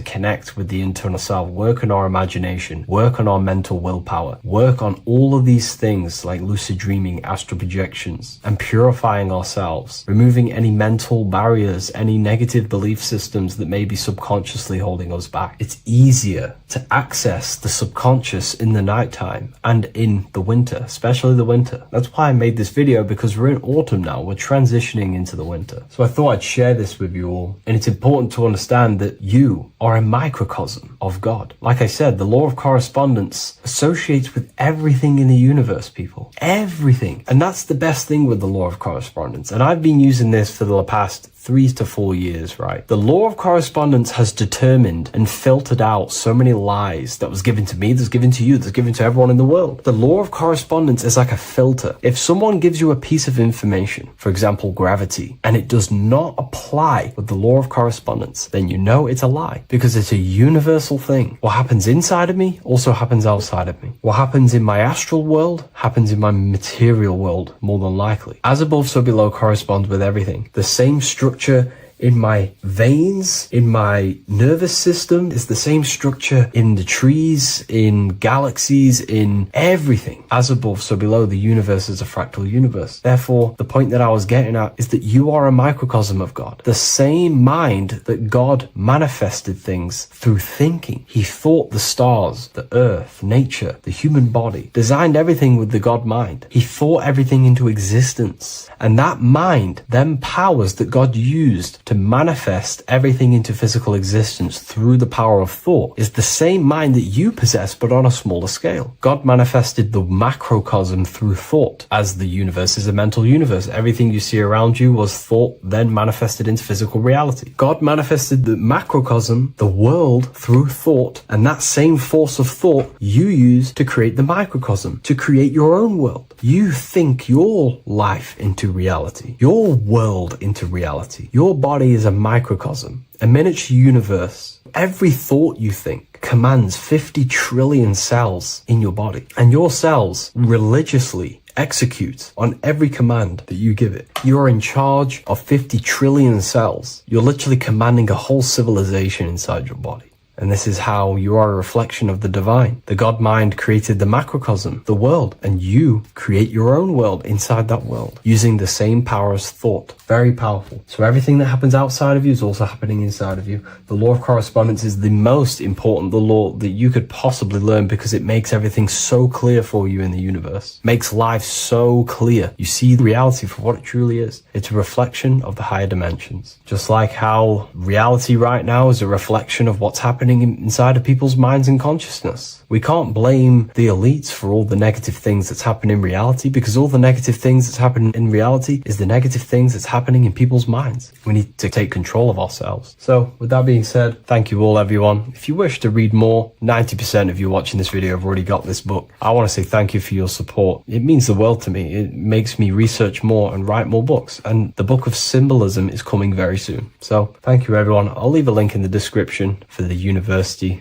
[SPEAKER 1] connect with the internal self, work on our imagination, work on our mental willpower, work on all of these things like lucid dreaming, astral projections, and purifying ourselves, removing any mental barriers, any negative belief systems that may be subconsciously holding us back. It's easier to access the subconscious in the nighttime and in the winter, especially the winter. That's why I made this video, because we're in autumn now. We're transitioning into the winter. So I thought I'd share this with you all. And it's important to understand that you are a microcosm of God. Like I said, the law of correspondence associates with everything in the universe, people. Everything. And that's the best thing with the law of correspondence. And I've been using this for the past 3 to 4 years, right? The law of correspondence has determined and filtered out so many lies that was given to me, that's given to you, that's given to everyone in the world. The law of correspondence is like a filter. If someone gives you a piece of information, for example, gravity, and it does not apply with the law of correspondence, then you know it's a lie, because it's a universal thing. What happens inside of me also happens outside of me. What happens in my astral world happens in my material world, more than likely. As above, so below corresponds with everything. The same structure in my veins, in my nervous system, is the same structure in the trees, in galaxies, in everything. As above, so below. The universe is a fractal universe. Therefore, the point that I was getting at is that you are a microcosm of God. The same mind that God manifested things through thinking. He thought the stars, the earth, nature, the human body, designed everything with the God mind. He thought everything into existence. And that mind, them powers that God used to manifest everything into physical existence through the power of thought, is the same mind that you possess, but on a smaller scale. God manifested the macrocosm through thought. As the universe is a mental universe, everything you see around you was thought, then manifested into physical reality. God manifested the macrocosm, the world, through thought, and that same force of thought you use to create the microcosm, to create your own world. You think your life into reality, your world into reality. Your body is a microcosm, a miniature universe. Every thought you think commands 50 trillion cells in your body, and your cells religiously execute on every command that you give it. You're in charge of 50 trillion cells. You're literally commanding a whole civilization inside your body. And this is how you are a reflection of the divine. The God mind created the macrocosm, the world, and you create your own world inside that world using the same power as thought. Very powerful. So everything that happens outside of you is also happening inside of you. The law of correspondence is the most important, the law that you could possibly learn, because it makes everything so clear for you in the universe. Makes life so clear. You see the reality for what it truly is. It's a reflection of the higher dimensions. Just like how reality right now is a reflection of what's happening inside of people's minds and consciousness. We can't blame the elites for all the negative things that's happening in reality, because all the negative things that's happening in reality is the negative things that's happening in people's minds. We need to take control of ourselves. So with that being said, thank you all, everyone. If you wish to read more, 90% of you watching this video have already got this book. I want to say thank you for your support. It means the world to me. It makes me research more and write more books, and the book of symbolism is coming very soon. So thank you, everyone. I'll leave a link in the description for the university,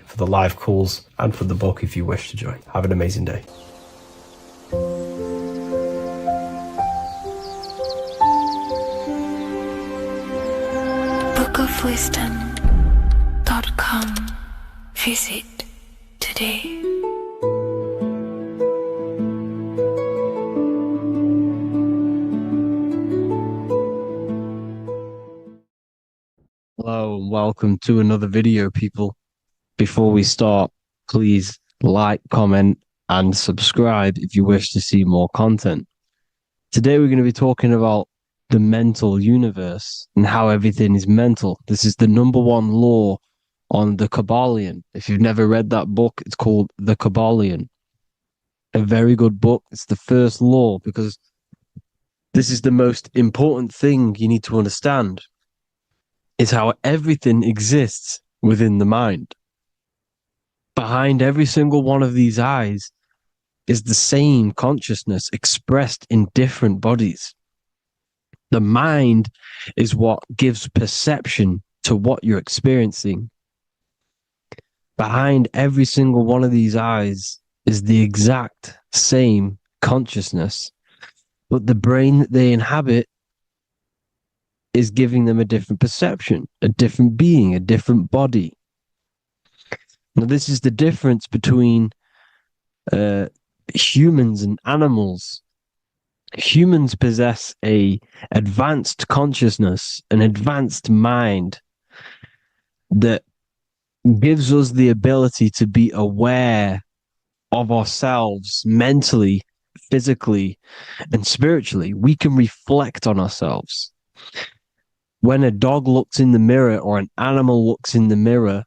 [SPEAKER 1] for the live calls, and for the book if you wish to join. Have an amazing day.
[SPEAKER 2] bookofwisdom.com. Visit today.
[SPEAKER 3] Hello and welcome to another video, people. Before we start, please like, comment, and subscribe if you wish to see more content. Today we're going to be talking about the mental universe and how everything is mental. This is the #1 law on the Kabbalion. If you've never read that book, it's called The Kabbalion. A very good book. It's the first law, because this is the most important thing you need to understand, is how everything exists within the mind. behind every single one of these eyes is the same consciousness expressed in different bodies. The mind is what gives perception to what you're experiencing. Behind every single one of these eyes is the exact same consciousness, but the brain that they inhabit is giving them a different perception, a different being, a different body. Now, this is the difference between humans and animals. Humans possess a advanced consciousness, an advanced mind that gives us the ability to be aware of ourselves mentally, physically, and spiritually. We can reflect on ourselves. When a dog looks in the mirror or an animal looks in the mirror,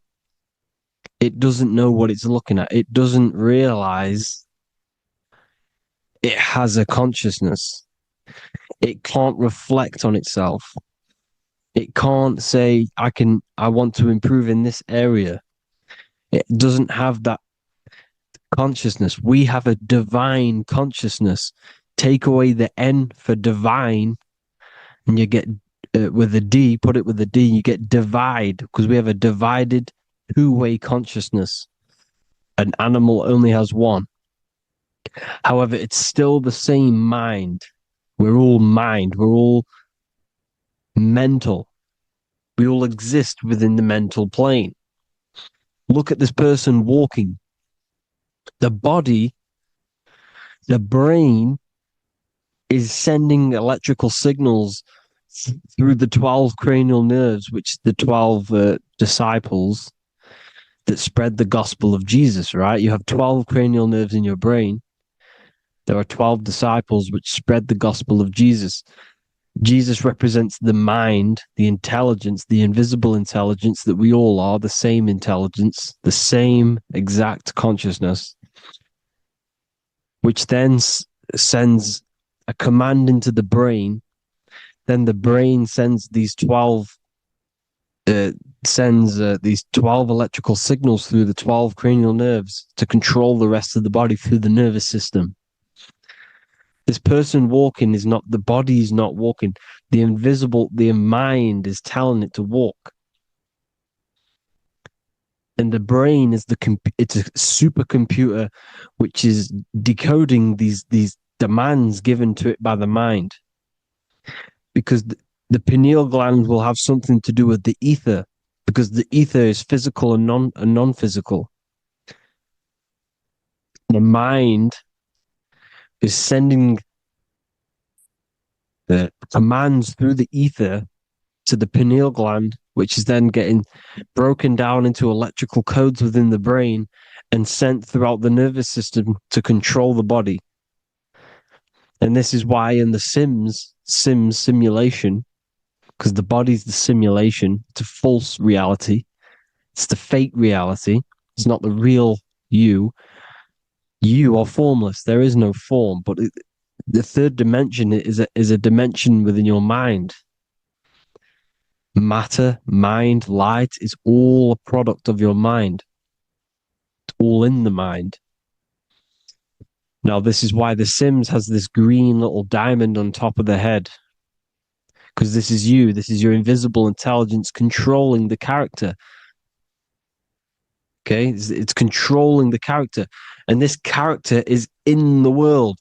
[SPEAKER 3] it doesn't know what it's looking at. It doesn't realize it has a consciousness. It can't reflect on itself. It can't say, I want to improve in this area. It doesn't have that consciousness. We have a divine consciousness. Take away the N for divine, and you get with a D, put it with a D, you get divide, because we have a divided two-way consciousness. An animal only has one. However, it's still the same mind. We're all mind. We're all mental. We all exist within the mental plane. Look at this person walking. The body, the brain is sending electrical signals through the 12 cranial nerves, which the 12 disciples that spread the gospel of Jesus, right? You have 12 cranial nerves in your brain. There are 12 disciples which spread the gospel of Jesus. Jesus represents the mind, the intelligence, the invisible intelligence that we all are, the same intelligence, the same exact consciousness, which then sends a command into the brain. Then the brain sends these 12 electrical signals through the 12 cranial nerves to control the rest of the body through the nervous system. This person walking is not, the body is not walking. The mind is telling it to walk. And the brain is it's a supercomputer which is decoding these demands given to it by the mind. Because the pineal gland will have something to do with the ether, because the ether is physical and non-physical. The mind is sending the commands through the ether to the pineal gland, which is then getting broken down into electrical codes within the brain and sent throughout the nervous system to control the body. And this is why in the Sims simulation, because the body's the simulation, it's a false reality. It's the fake reality. It's not the real you. You are formless. There is no form. But the third dimension is a dimension within your mind. Matter, mind, light is all a product of your mind. It's all in the mind. Now, this is why The Sims has this green little diamond on top of the head. Because this is you. This is your invisible intelligence controlling the character. Okay? It's controlling the character. And this character is in the world.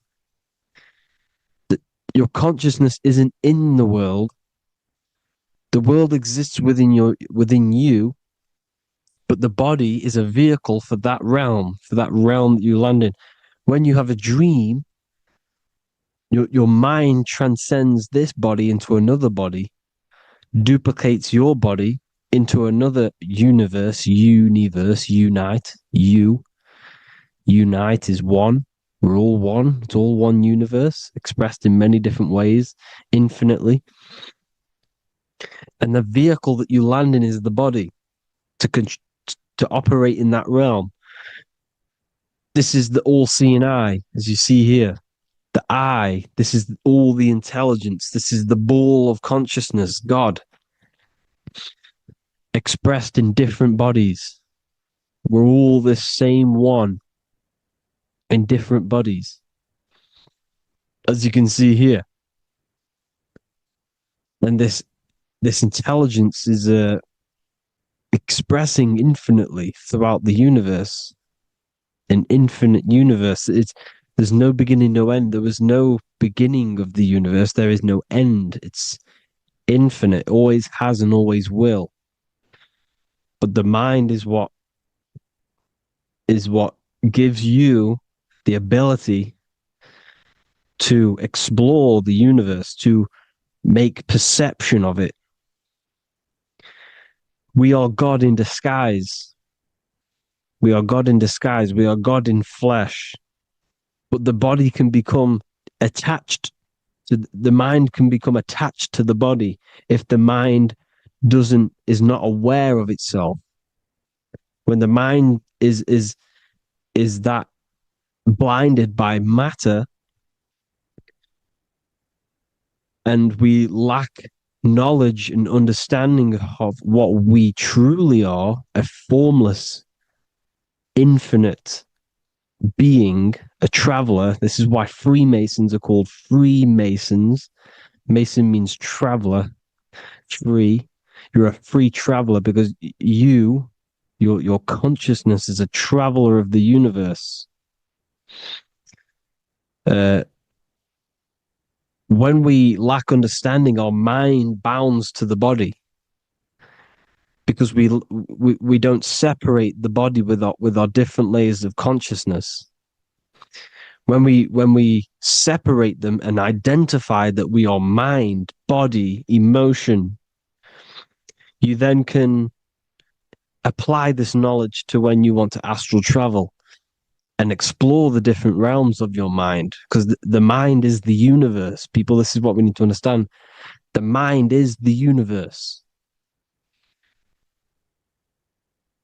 [SPEAKER 3] Your consciousness isn't in the world. The world exists within you, but the body is a vehicle for that realm that you land in. When you have a dream, your mind transcends this body into another body, duplicates your body into another universe, unite. Unite is one. We're all one. It's all one universe, expressed in many different ways, infinitely. And the vehicle that you land in is the body to operate in that realm. This is the all-seeing eye, as you see here. The eye, this is all the intelligence. This is the ball of consciousness, God, expressed in different bodies. We're all this same one in different bodies. As you can see here. And this intelligence is expressing infinitely throughout the universe. An infinite universe. There's no beginning, no end. There was no beginning of the universe. There is no end. It's infinite, always has and always will. But the mind is what gives you the ability to explore the universe, to make perception of it. We are God in disguise. We are God in disguise. We are God in flesh. But the body can become attached to the mind can become attached to the body if the mind is not aware of itself. When the mind is that blinded by matter, and we lack knowledge and understanding of what we truly are, a formless, infinite being, a traveler. This is why Freemasons are called Freemasons. Mason means traveler. Free. You're a free traveler because your consciousness is a traveler of the universe. When we lack understanding, our mind bounds to the body because we don't separate the body with our different layers of consciousness. When we separate them and identify that we are mind, body, emotion, you then can apply this knowledge to when you want to astral travel and explore the different realms of your mind, because the mind is the universe. People, this is what we need to understand. The mind is the universe.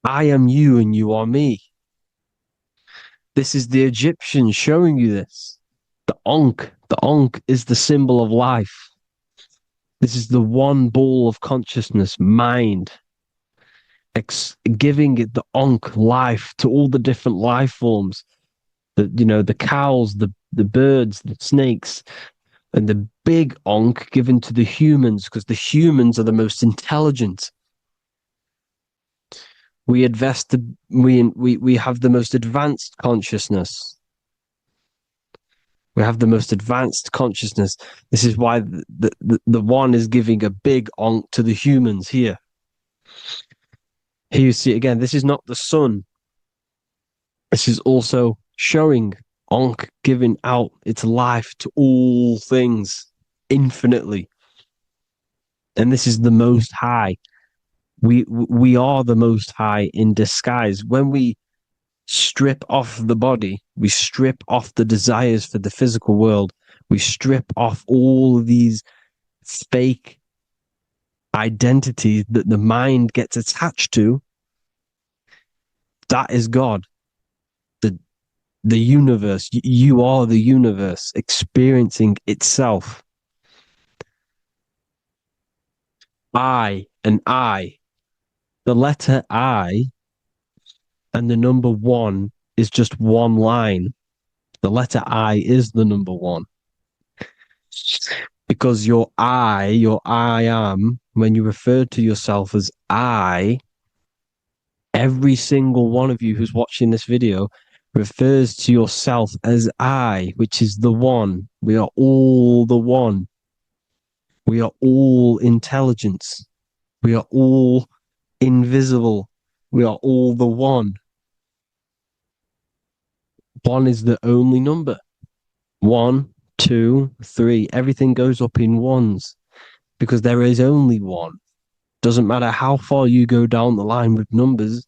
[SPEAKER 3] I am you and you are me. This is the Egyptians showing you this. The Ankh is the symbol of life. This is the one ball of consciousness, mind, giving it the Ankh life to all the different life forms. The cows, the birds, the snakes, and the big Ankh given to the humans, because the humans are the most intelligent. We have the most advanced consciousness. We have the most advanced consciousness. This is why the one is giving a big Ankh to the humans here. Here you see again, this is not the sun. This is also showing Ankh giving out its life to all things infinitely. And this is the Most High. We are the Most High in disguise. When we strip off the body, we strip off the desires for the physical world, we strip off all of these fake identities that the mind gets attached to. That is God. The universe. You are the universe experiencing itself. I and I. The letter I and the number 1 is just one line. The letter I is the number 1. Because your I am, when you refer to yourself as I, every single one of you who's watching this video refers to yourself as I, which is the one. We are all the one. We are all intelligence. We are all invisible. We are all the one. 1 is the only number. 1, 2, 3. Everything goes up in ones because there is only one. Doesn't matter how far you go down the line with numbers,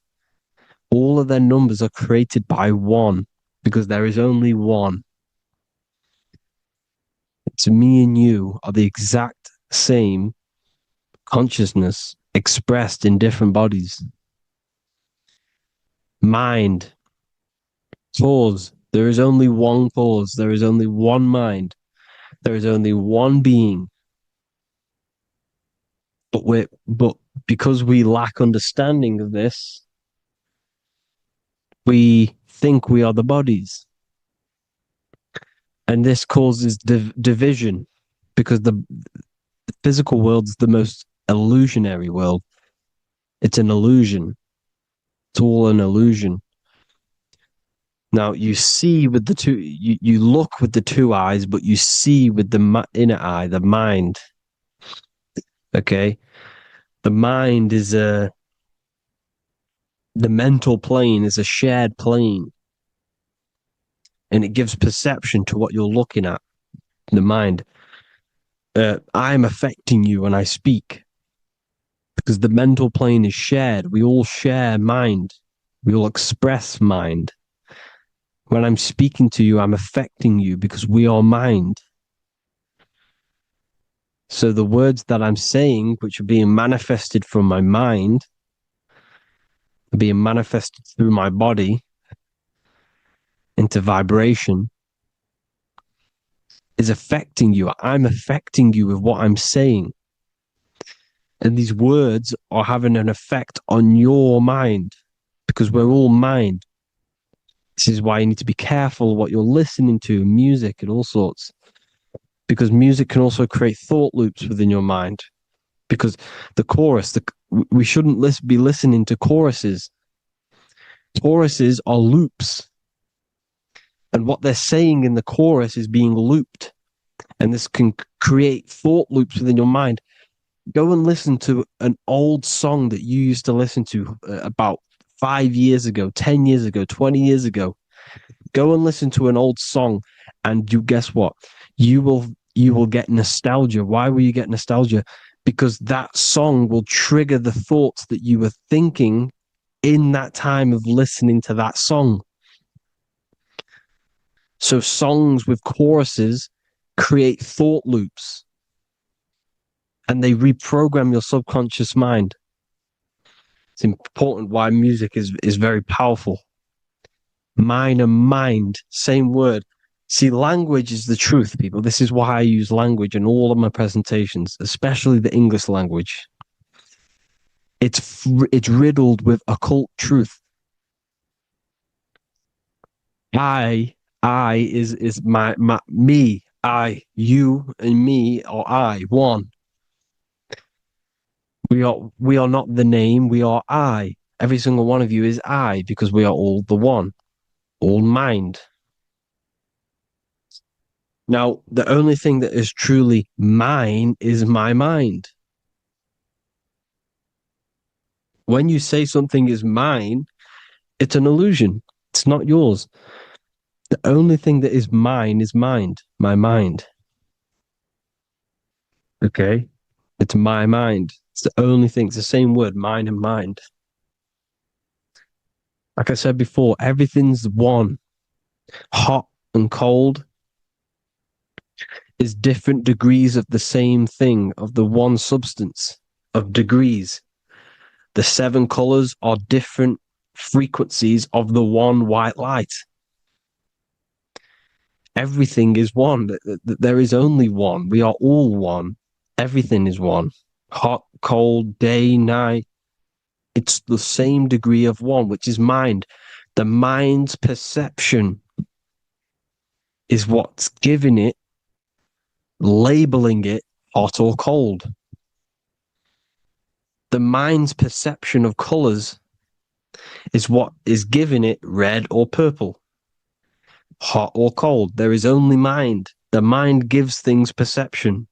[SPEAKER 3] all of their numbers are created by 1 because there is only one. It's me and you are the exact same consciousness expressed in different bodies. Mind. Cause. There is only one cause. There is only one mind. There is only one being. But because we lack understanding of this, we think we are the bodies. And this causes division because the physical world is the most illusionary world. It's an illusion. It's all an illusion. Now you see with the two, you look with the two eyes, but you see with the inner eye, the mind. Okay, the mind is the mental plane is a shared plane, and it gives perception to what you're looking at. The mind. I'm affecting you when I speak because the mental plane is shared. We all share mind. We all express mind. When I'm speaking to you, I'm affecting you because we are mind. So the words that I'm saying, which are being manifested from my mind, are being manifested through my body into vibration, is affecting you. I'm affecting you with what I'm saying. And these words are having an effect on your mind because we're all mind. This is why you need to be careful what you're listening to, music and all sorts. Because music can also create thought loops within your mind. Because the chorus, we shouldn't be listening to choruses. Choruses are loops. And what they're saying in the chorus is being looped. And this can create thought loops within your mind. Go and listen to an old song that you used to listen to about 5 years ago, 10 years ago, 20 years ago. Go and listen to an old song, and you guess what? You will get nostalgia. Why will you get nostalgia? Because that song will trigger the thoughts that you were thinking in that time of listening to that song. So songs with choruses create thought loops, and they reprogram your subconscious mind. It's important why music is very powerful. Mine and mind, same word. See, language is the truth, people. This is why I use language in all of my presentations, especially the English language. It's riddled with occult truth. I is my me, I, you and me, or I, one. We are not the name, we are I. Every single one of you is I, because we are all the one, all mind. Now, the only thing that is truly mine is my mind. When you say something is mine, it's an illusion. It's not yours. The only thing that is mine is mind, my mind. Okay? It's my mind. It's the only thing. It's the same word, mind and mind. Like I said before, everything's one. Hot and cold is different degrees of the same thing, of the one substance, of degrees. The 7 colors are different frequencies of the one white light. Everything is one. There is only one. We are all one. Everything is one. Hot, cold, day, night. It's the same degree of one, which is mind. The mind's perception is what's giving it, labeling it hot or cold. The mind's perception of colors is what is giving it red or purple, hot or cold. There is only mind. The mind gives things perception.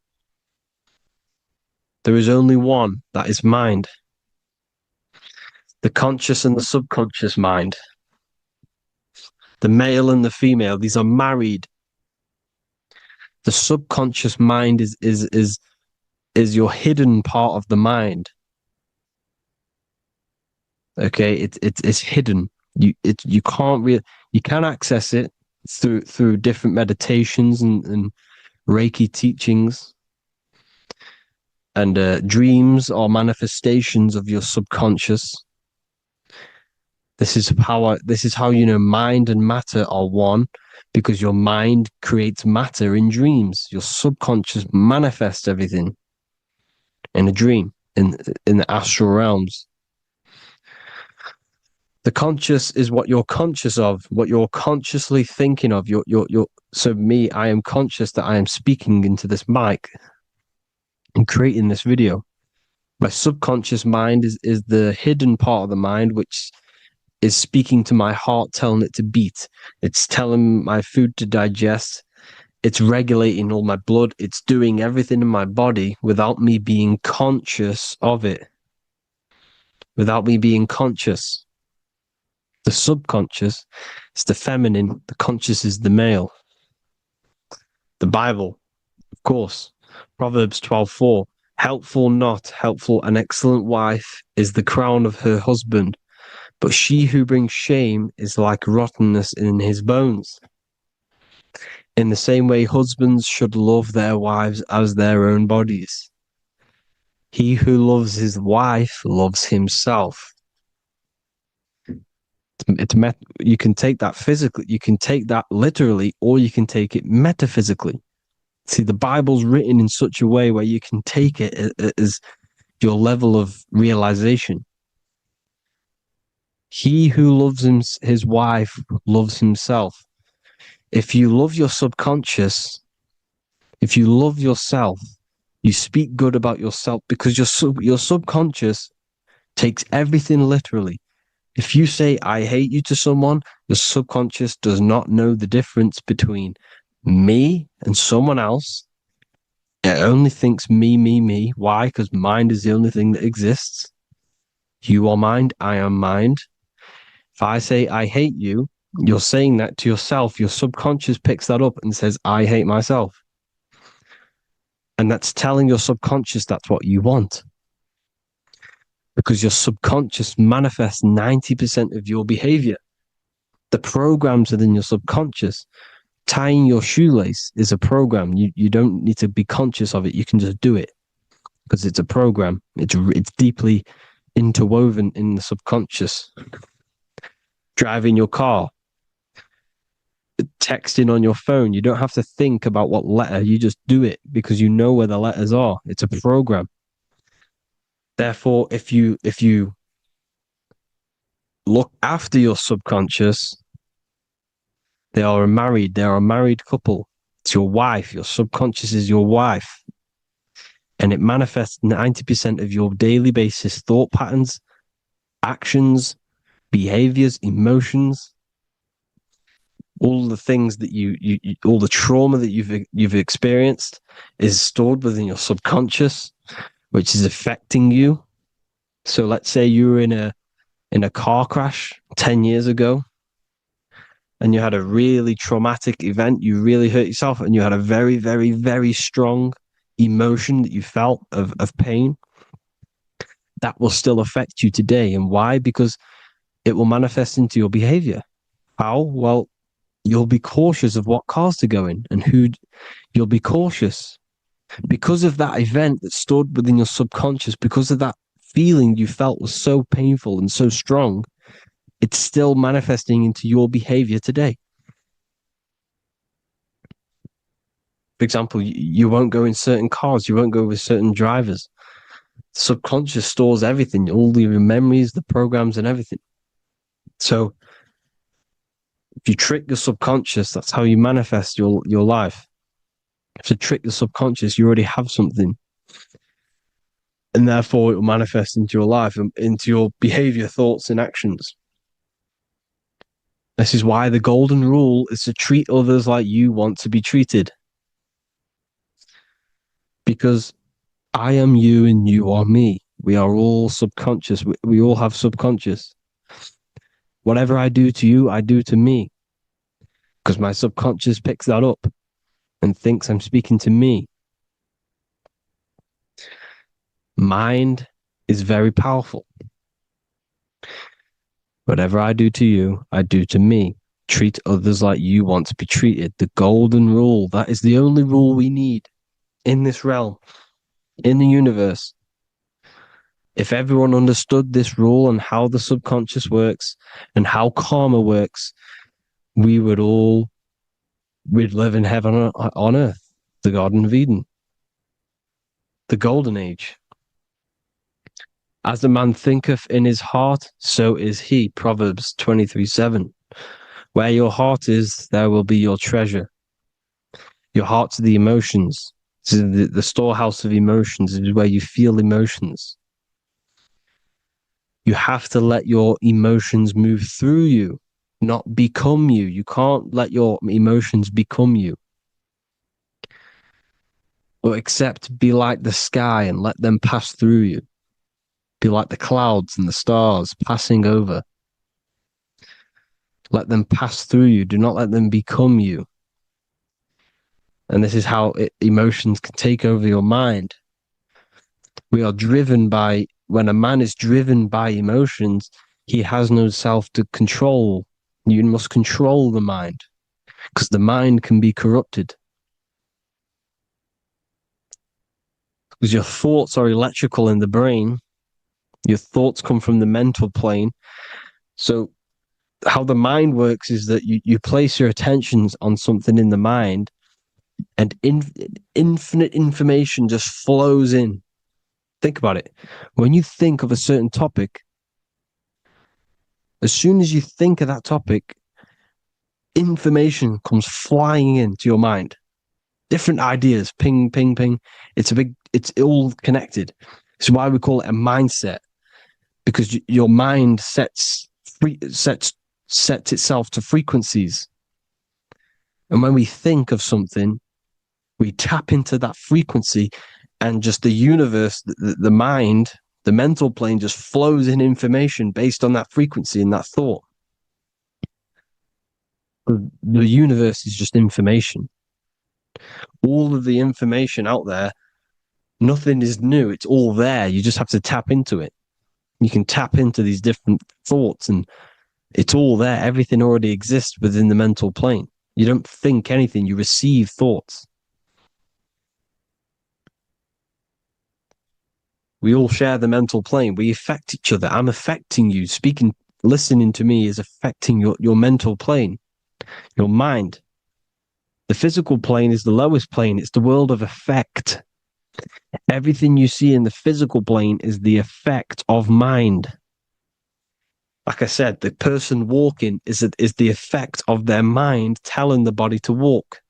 [SPEAKER 3] There is only one, that is mind. The conscious and the subconscious mind. The male and the female, these are married. The subconscious mind is your hidden part of the mind. Okay, it's hidden. You can access it through different meditations and Reiki teachings, and dreams or manifestations of your subconscious. This is how you know mind and matter are one, because your mind creates matter in dreams. Your subconscious manifests everything in a dream, in the astral realms. The conscious is what you're conscious of, what you're consciously thinking of. So me, I am conscious that I am speaking into this mic and creating this video. My subconscious mind is the hidden part of the mind, which is speaking to my heart, telling it to beat. It's telling my food to digest. It's regulating all my blood. It's doing everything in my body without me being conscious of it. Without me being conscious. The subconscious is the feminine. The conscious is the male. The Bible, of course. Proverbs 12:4. Helpful, not helpful, an excellent wife is the crown of her husband, but she who brings shame is like rottenness in his bones. In the same way, husbands should love their wives as their own bodies. He who loves his wife loves himself. You can take that physically, you can take that literally, or you can take it metaphysically. See, the Bible's written in such a way where you can take it as your level of realization. He who loves his wife loves himself. If you love your subconscious, if you love yourself, you speak good about yourself because your subconscious takes everything literally. If you say, I hate you to someone, your subconscious does not know the difference between me and someone else. It only thinks me, me, me. Why? Because mind is the only thing that exists. You are mind, I am mind. If I say, I hate you, you're saying that to yourself. Your subconscious picks that up and says, I hate myself. And that's telling your subconscious that's what you want. Because your subconscious manifests 90% of your behavior. The programs within your subconscious. Tying your shoelace is a program. You don't need to be conscious of it. You can just do it because it's a program. It's deeply interwoven in the subconscious. Driving your car, texting on your phone. You don't have to think about what letter. You just do it because you know where the letters are. It's a program. Therefore, if you look after your subconscious, they are a married couple. It's your wife. Your subconscious is your wife. And it manifests 90% of your daily basis thought patterns, actions, behaviors, emotions, all the things that you all the trauma that you've experienced is stored within your subconscious, which is affecting you. So let's say you were in a car crash 10 years ago and you had a really traumatic event, you really hurt yourself, and you had a very, very, very strong emotion that you felt of pain. That will still affect you today. And why? Because it will manifest into your behavior. How? Well, you'll be cautious of what cars to go in and who. You'll be cautious because of that event that's stored within your subconscious, because of that feeling you felt was so painful and so strong. It's still manifesting into your behavior today. For example, you won't go in certain cars, you won't go with certain drivers. The subconscious stores everything, all your memories, the programs, and everything. So if you trick your subconscious, that's how you manifest your life. If you trick the subconscious, you already have something. And therefore it will manifest into your life, into your behavior, thoughts, and actions. This is why the golden rule is to treat others like you want to be treated. Because I am you and you are me. We are all subconscious. We all have subconscious. Whatever I do to you, I do to me. Because my subconscious picks that up and thinks I'm speaking to me. Mind is very powerful. Whatever I do to you, I do to me. Treat others like you want to be treated. The golden rule. That is the only rule we need in this realm, in the universe. If everyone understood this rule and how the subconscious works and how karma works, we'd live in heaven on earth, the Garden of Eden, the Golden Age. As a man thinketh in his heart, so is he. Proverbs 23:7. Where your heart is, there will be your treasure. Your heart's the emotions. This is the storehouse of emotions. This is where you feel emotions. You have to let your emotions move through you, not become you. You can't let your emotions become you. But accept, be like the sky and let them pass through you. Be like the clouds and the stars passing over. Let them pass through you. Do not let them become you. And this is how emotions can take over your mind. We are driven by, when a man is driven by emotions, he has no self to control. You must control the mind, because the mind can be corrupted. Because your thoughts are electrical in the brain. Your thoughts come from the mental plane. So how the mind works is that you place your attentions on something in the mind, and infinite information just flows in. Think about it. When you think of a certain topic, as soon as you think of that topic, information comes flying into your mind. Different ideas, ping, ping, ping. It's all connected. It's why we call it a mindset, because your mind sets itself to frequencies. And when we think of something, we tap into that frequency, and just the universe, the mind, the mental plane just flows in information based on that frequency and that thought. The universe is just information. All of the information out there, nothing is new. It's all there. You just have to tap into it. You can tap into these different thoughts, and it's all there. Everything already exists within the mental plane. You don't think anything. You receive thoughts. We all share the mental plane. We affect each other. I'm affecting you. Listening to me is affecting your mental plane, your mind. The physical plane is the lowest plane. It's the world of effect. Everything you see in the physical plane is the effect of mind. Like I said, the person walking is the effect of their mind telling the body to walk.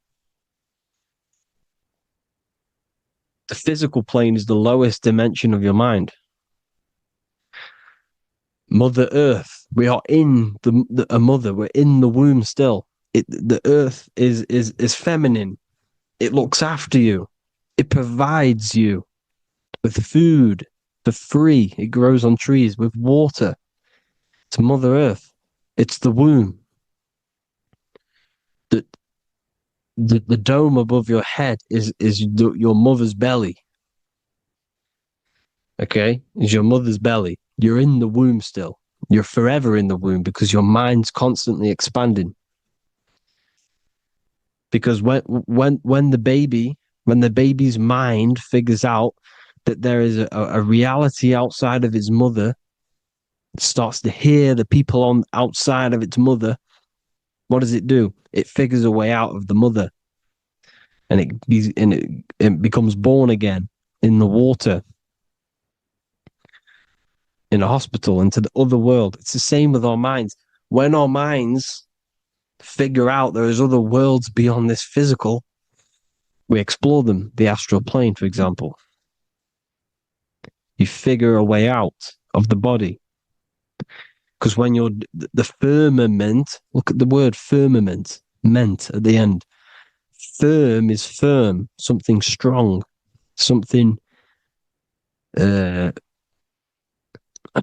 [SPEAKER 3] The physical plane is the lowest dimension of your mind. Mother Earth, we are in a mother. We're in the womb still. The Earth is feminine. It looks after you. It provides you with food for free. It grows on trees with water. It's Mother Earth. It's the womb. The dome above your head is your mother's belly. Okay? Is your mother's belly. You're in the womb still. You're forever in the womb because your mind's constantly expanding. Because when the baby's mind figures out that there is a reality outside of its mother, it starts to hear the people on outside of its mother, what does it do? It figures a way out of the mother, and it becomes born again in the water, in a hospital, into the other world. It's the same with our minds. When our minds figure out there is other worlds beyond this physical, we explore them. The astral plane, for example. You figure a way out of the body. Because when you're the firmament, look at the word firmament, meant at the end. Firm is firm, something strong, something like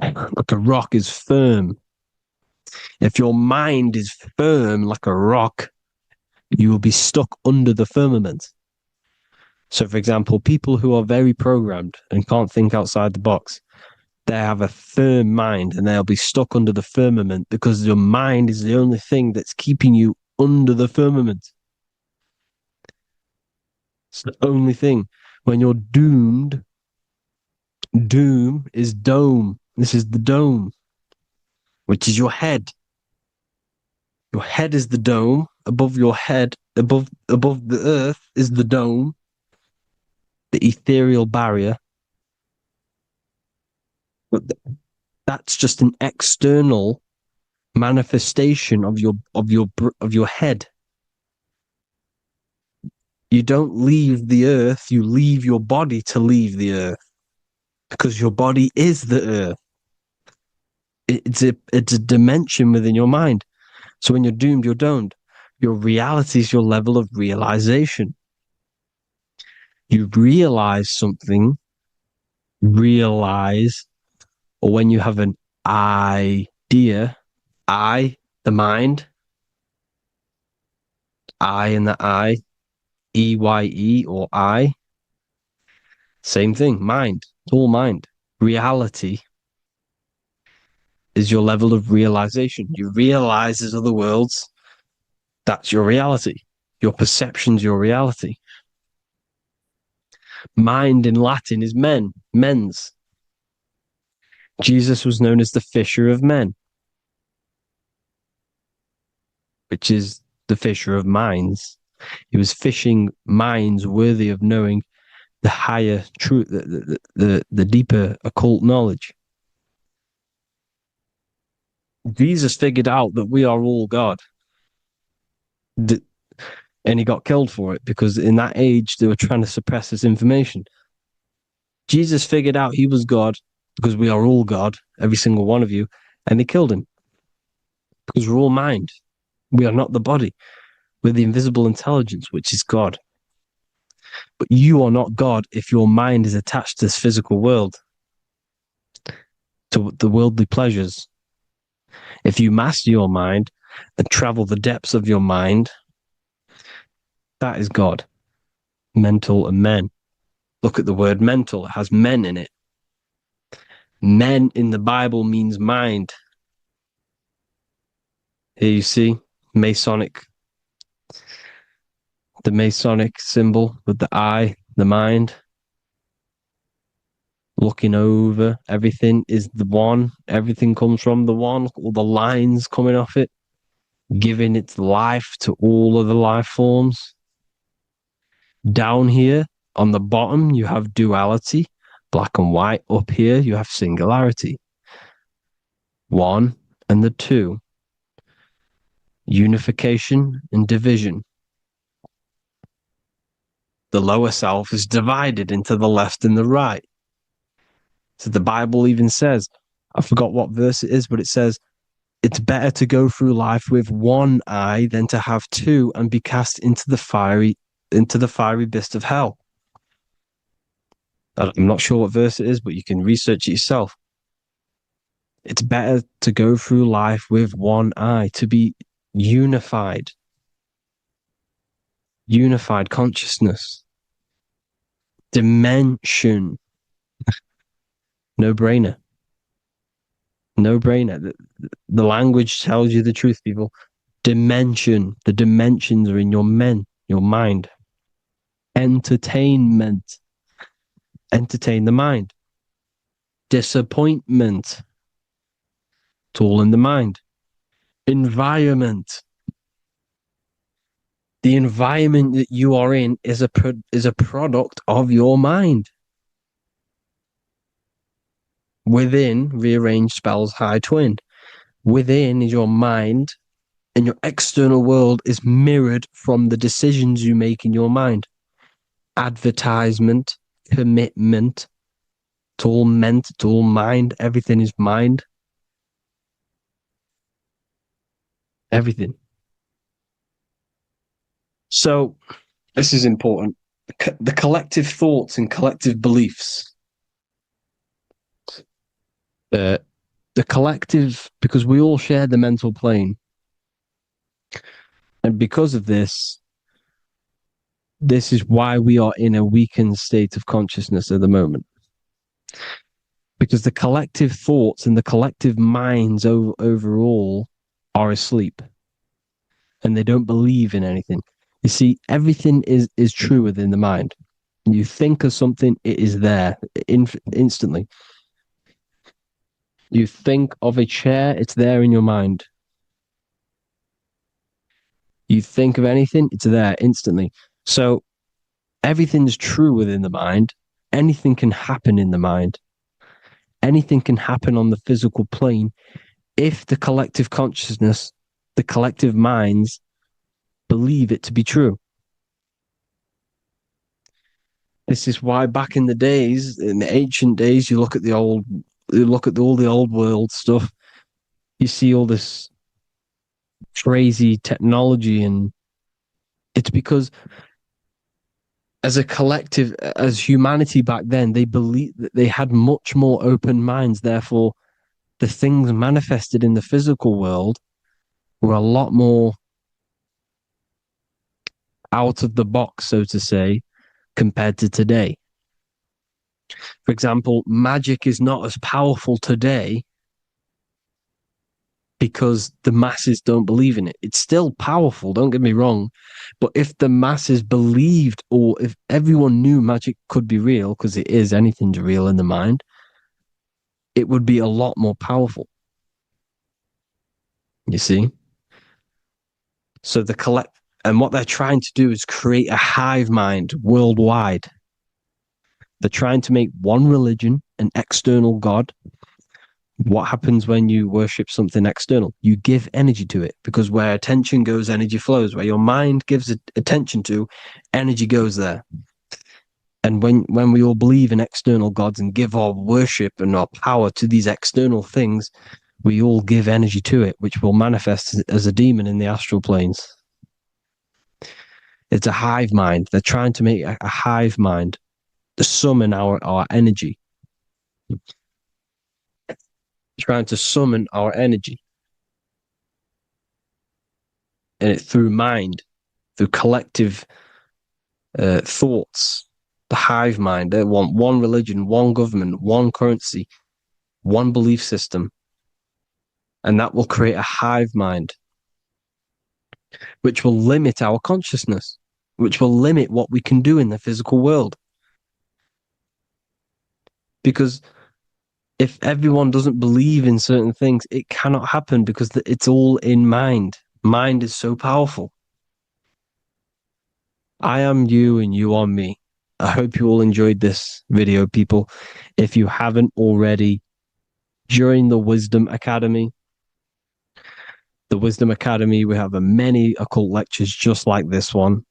[SPEAKER 3] a rock is firm. If your mind is firm like a rock, you will be stuck under the firmament. So, for example, people who are very programmed and can't think outside the box, they have a firm mind and they'll be stuck under the firmament because your mind is the only thing that's keeping you under the firmament. It's the only thing. When you're doomed, doom is dome. This is the dome, which is your head. Your head is the dome. Above your head, above the earth is the dome, the ethereal barrier. But that's just an external manifestation of your head. You don't leave the earth, you leave your body to leave the earth, because your body is the earth. It's a dimension within your mind. So when you're doomed, you're doomed. Your reality is your level of realization. You realize something, or when you have an idea, the mind, and the EYE or I, same thing, mind, it's all mind. Reality is your level of realization. You realize there's other worlds, that's your reality. Your perception's your reality. Mind in Latin is mens. Jesus was known as the fisher of men, which is the fisher of minds. He was fishing minds worthy of knowing the higher truth, the deeper occult knowledge. Jesus figured out that we are all God. And he got killed for it, because in that age they were trying to suppress this information. Jesus figured out he was God because we are all God, every single one of you, and they killed him because we're all mind. We are not the body. We're the invisible intelligence, which is God. But you are not God if your mind is attached to this physical world, to the worldly pleasures. If you master your mind and travel the depths of your mind, that is God. Mental and men. Look at the word mental. It has men in it. Men in the Bible means mind. Here you see the Masonic symbol with the eye, the mind. Looking over, everything is the one. Everything comes from the one. All the lines coming off it, giving its life to all of the life forms. Down here on the bottom, you have duality, black and white. Up here, you have singularity. One and the two. Unification and division. The lower self is divided into the left and the right. So the Bible even says, I forgot what verse it is, but it says, it's better to go through life with one eye than to have two and be cast into the fiery abyss of hell. I'm not sure what verse it is, but you can research it yourself. It's better to go through life with one eye, to be unified consciousness, dimension. No-brainer. The language tells you the truth, people. Dimension. The dimensions are in your mind. Entertainment. Entertain the mind. Disappointment. It's all in the mind. Environment. The environment that you are in is a product of your mind. Within, rearrange spells high twin. Within is your mind, and your external world is mirrored from the decisions you make in your mind. Advertisement, commitment, it's all meant, it's all mind. Everything is mind. Everything. So, this is important. The collective thoughts and collective beliefs. The collective, because we all share the mental plane. And because of this is why we are in a weakened state of consciousness at the moment. Because the collective thoughts and the collective minds overall are asleep. And they don't believe in anything. You see, everything is true within the mind. You think of something, it is there instantly. You think of a chair, it's there in your mind. You think of anything, it's there instantly. So everything's true within the mind. Anything can happen in the mind. anything can happen on the physical plane if the collective consciousness, the collective minds, believe it to be true. This is why back in the days, in the ancient days, you look at all the old world stuff, you see all this crazy technology, and it's because as a collective, as humanity back then, they believed that they had much more open minds. Therefore, the things manifested in the physical world were a lot more out of the box, so to say, compared to today. For example, magic is not as powerful today because the masses don't believe in it. It's still powerful, don't get me wrong, but if the masses believed, or if everyone knew magic could be real, because it is, anything's real in the mind, it would be a lot more powerful. You see? So and what they're trying to do is create a hive mind worldwide. They're trying to make one religion, an external god. What happens when you worship something external? You give energy to it, because where attention goes, energy flows. Where your mind gives attention to, energy goes there. And when we all believe in external gods and give our worship and our power to these external things, we all give energy to it, which will manifest as a demon in the astral planes. It's a hive mind. They're trying to make a hive mind to summon our energy. Trying to summon our energy. And it's through mind, through collective thoughts, the hive mind. They want one religion, one government, one currency, one belief system. And that will create a hive mind, which will limit our consciousness, which will limit what we can do in the physical world. Because if everyone doesn't believe in certain things, it cannot happen, because it's all in mind. Mind is so powerful. I am you and you are me. I hope you all enjoyed this video, people. If you haven't already, join the Wisdom Academy. The Wisdom Academy, we have many occult lectures just like this one.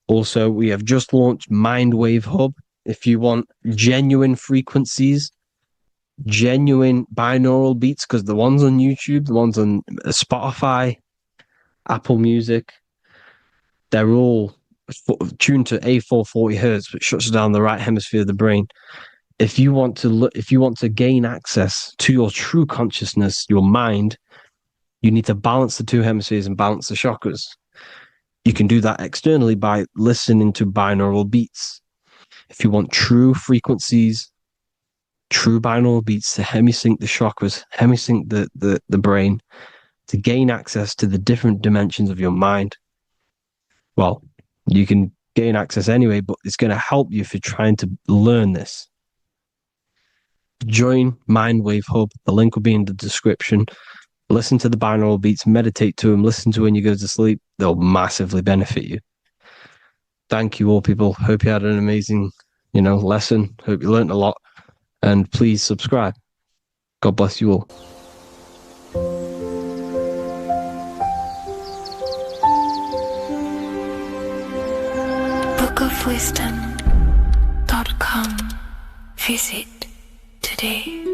[SPEAKER 3] Also, we have just launched Mindwave Hub. If you want genuine frequencies, genuine binaural beats, because the ones on YouTube, the ones on Spotify, Apple Music, they're all tuned to A440 hertz, which shuts down the right hemisphere of the brain. If you want to gain access to your true consciousness, your mind, you need to balance the two hemispheres and balance the chakras. You can do that externally by listening to binaural beats. If you want true frequencies, true binaural beats to hemisync the chakras, hemisync the brain, to gain access to the different dimensions of your mind, well, you can gain access anyway, but it's going to help you if you're trying to learn this. Join Mindwave Hub. The link will be in the description. Listen to the binaural beats, meditate to them, listen to when you go to sleep. They'll massively benefit you. Thank you all, people. Hope you had an amazing, lesson. Hope you learned a lot. And please subscribe. God bless you all.
[SPEAKER 2] bookofwisdom.com. Visit today.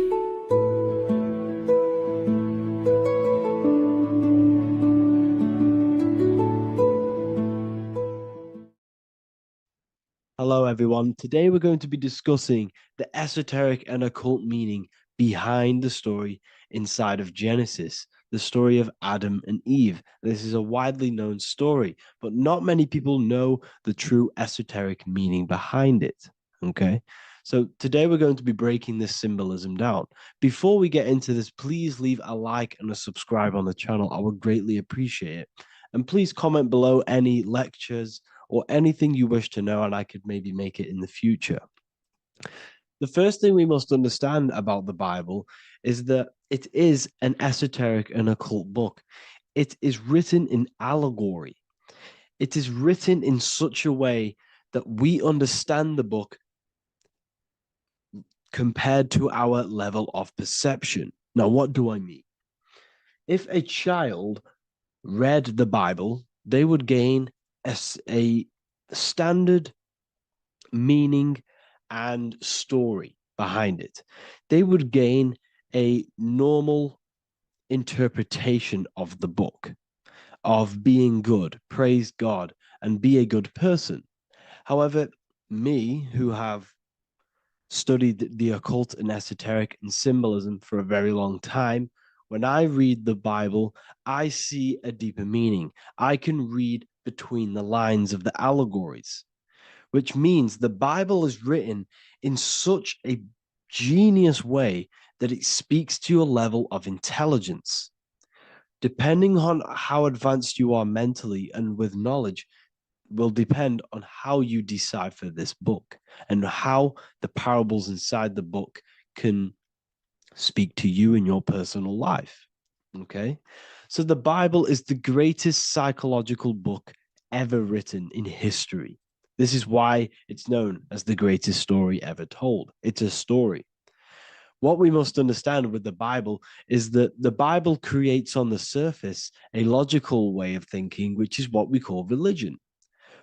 [SPEAKER 3] Hello, everyone. Today we're going to be discussing the esoteric and occult meaning behind the story inside of Genesis, the story of Adam and Eve. This is a widely known story, but not many people know the true esoteric meaning behind it. Okay, so today we're going to be breaking this symbolism down. Before we get into this, please leave a like and a subscribe on the channel. I would greatly appreciate it. And please comment below any lectures or anything you wish to know, and I could maybe make it in the future. The first thing we must understand about the Bible is that it is an esoteric and occult book. It is written in allegory. It is written in such a way that we understand the book compared to our level of perception. Now, what do I mean? If a child read the Bible, they would gain a standard meaning and story behind it. They would gain a normal interpretation of the book, of being good, praise God, and be a good person. However, me, who have studied the occult and esoteric and symbolism for a very long time, when I read the Bible, I see a deeper meaning. I can read between the lines of the allegories, which means the Bible is written in such a genius way that it speaks to your level of intelligence. Depending on how advanced you are mentally and with knowledge, will depend on how you decipher this book and how the parables inside the book can speak to you in your personal life. Okay? So the Bible is the greatest psychological book ever written in history. This is why it's known as the greatest story ever told. It's a story. What we must understand with the Bible is that the Bible creates on the surface a logical way of thinking, which is what we call religion.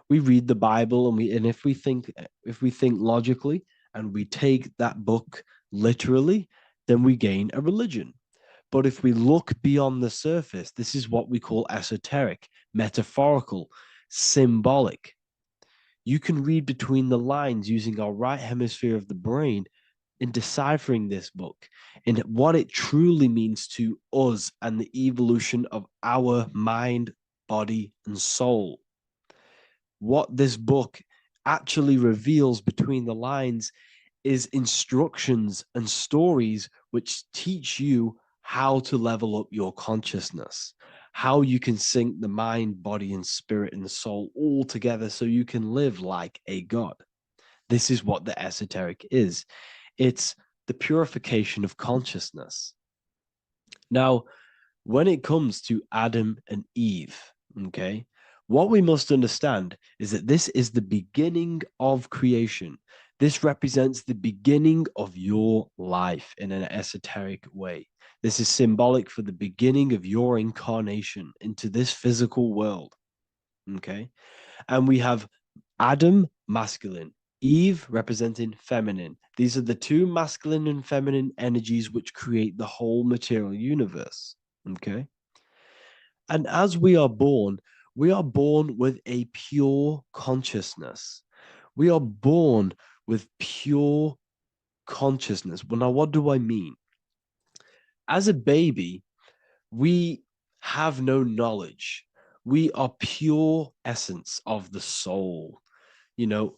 [SPEAKER 3] We read the Bible and if we think logically and we take that book literally, then we gain a religion. But if we look beyond the surface, this is what we call esoteric, metaphorical, symbolic. You can read between the lines using our right hemisphere of the brain in deciphering this book and what it truly means to us and the evolution of our mind, body, and soul. What this book actually reveals between the lines is instructions and stories which teach you how to level up your consciousness, how you can sync the mind, body, and spirit and the soul all together so you can live like a god. This is what the esoteric is. It's the purification of consciousness. Now, when it comes to Adam and Eve, okay, what we must understand is that this is the beginning of creation. This represents the beginning of your life in an esoteric way. This is symbolic for the beginning of your incarnation into this physical world. Okay. And we have Adam, masculine, Eve representing feminine. These are the two masculine and feminine energies which create the whole material universe. Okay. And as we are born with a pure consciousness. We are born with pure consciousness. Well, now, what do I mean? As a baby, we have no knowledge. We are pure essence of the soul. You know,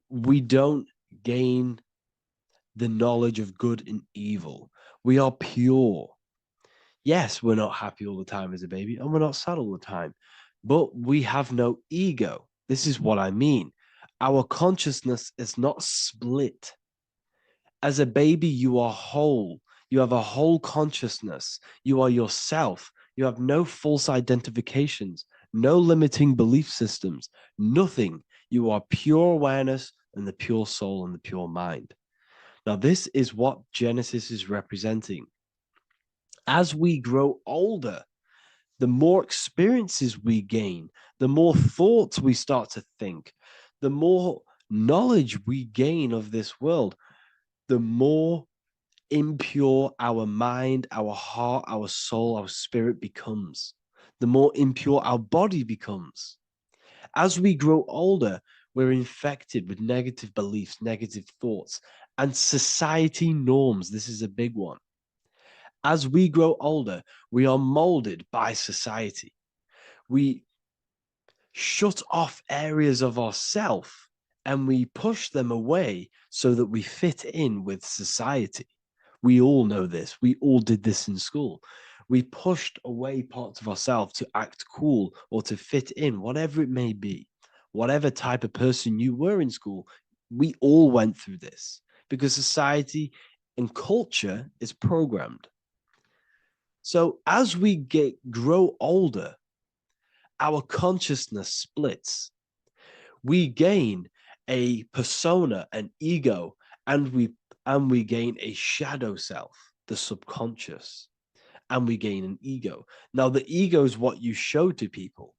[SPEAKER 3] we don't gain the knowledge of good and evil. We are pure. Yes, we're not happy all the time as a baby, and we're not sad all the time, but we have no ego. This is what I mean. Our consciousness is not split. As a baby, you are whole. You have a whole consciousness. You are yourself. You have no false identifications, no limiting belief systems, nothing. You are pure awareness and the pure soul and the pure mind. Now, this is what Genesis is representing. As we grow older, the more experiences we gain, the more thoughts we start to think, the more knowledge we gain of this world, the more impure our mind, our heart, our soul, our spirit becomes, the more impure our body becomes. As we grow older, we're infected with negative beliefs, negative thoughts, and society norms. This is a big one. As we grow older, we are molded by society. We shut off areas of ourself and we push them away so that we fit in with society. We all know this. We all did this in school. We pushed away parts of ourselves to act cool or to fit in, whatever it may be. Whatever type of person you were in school, we all went through this because society and culture is programmed. So as we grow older, our consciousness splits. We gain a persona, an ego, and we
[SPEAKER 1] and we gain a shadow self, the subconscious, and we gain an ego. Now, the ego is what you show to people.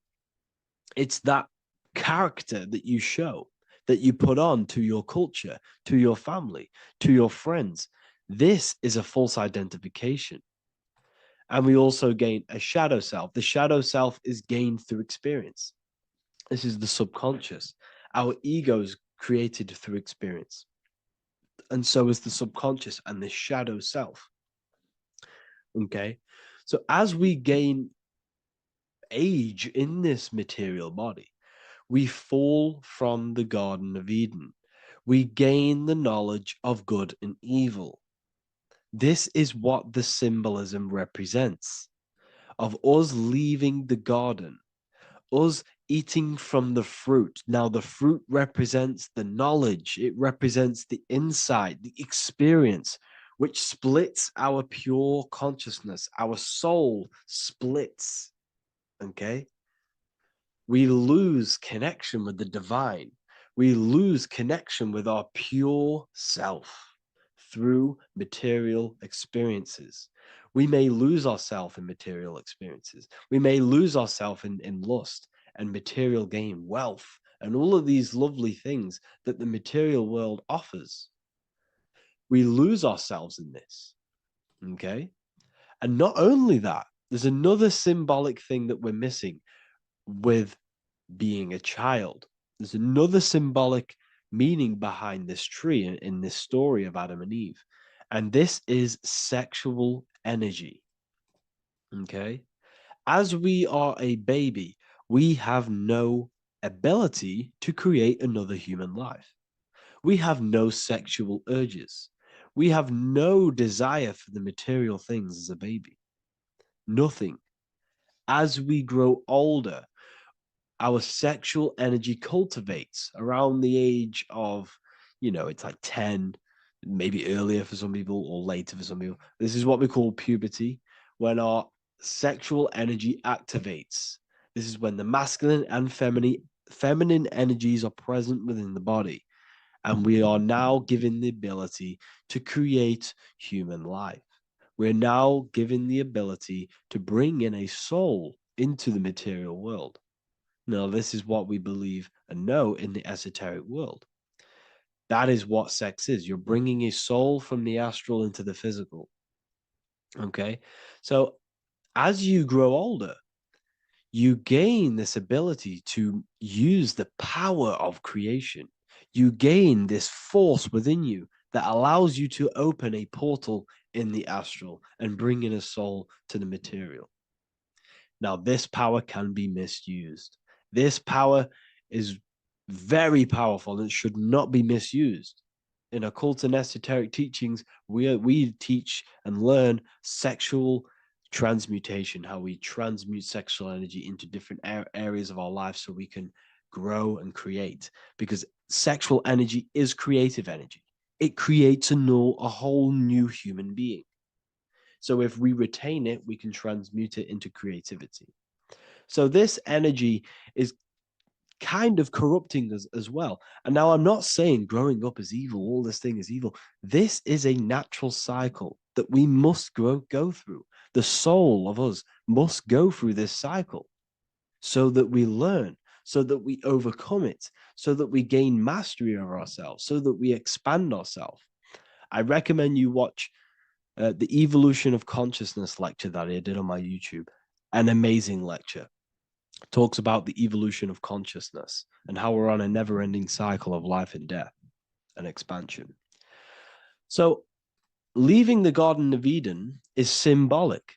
[SPEAKER 1] It's that character that you show, that you put on to your culture, to your family, to your friends. This is a false identification. And we also gain a shadow self. The shadow self is gained through experience. This is the subconscious. Our ego is created through experience. And so is the subconscious and the shadow self. Okay. So as we gain age in this material body, we fall from the Garden of Eden. We gain the knowledge of good and evil. This is what the symbolism represents of us leaving the garden, us eating from the fruit. Now, the fruit represents the knowledge, it represents the insight, the experience, which splits our pure consciousness. Our soul splits. Okay? We lose connection with the divine. We lose connection with our pure self through material experiences. We may lose ourselves in material experiences. We may lose ourselves in lust and material gain, wealth, and all of these lovely things that the material world offers. We lose ourselves in this. Okay? And not only that, there's another symbolic thing that we're missing with being a child. There's another symbolic meaning behind this tree in this story of Adam and Eve. And this is sexual energy. Okay? As we are a baby, we have no ability to create another human life. We have no sexual urges. We have no desire for the material things as a baby. Nothing. As we grow older, our sexual energy cultivates around the age of, it's like 10, maybe earlier for some people or later for some people. This is what we call puberty, when our sexual energy activates. This is when the masculine and feminine energies are present within the body. And we are now given the ability to create human life. We're now given the ability to bring in a soul into the material world. Now, this is what we believe and know in the esoteric world. That is what sex is. You're bringing a soul from the astral into the physical. Okay? So as you grow older, you gain this ability to use the power of creation. You gain this force within you that allows you to open a portal in the astral and bring in a soul to the material. Now, this power can be misused. This power is very powerful and should not be misused. In occult and esoteric teachings, we teach and learn sexual transmutation, how we transmute sexual energy into different areas of our life so we can grow and create. Because sexual energy is creative energy. It creates a whole new human being. So if we retain it, we can transmute it into creativity. So this energy is kind of corrupting us as well. And now I'm not saying growing up is evil, all this thing is evil. This is a natural cycle that we must go through. The soul of us must go through this cycle so that we learn, so that we overcome it, so that we gain mastery over ourselves, so that we expand ourselves. I recommend you watch the Evolution of Consciousness lecture that I did on my YouTube. An amazing lecture. Talks about the evolution of consciousness and how we're on a never-ending cycle of life and death and expansion. So leaving the Garden of Eden is symbolic.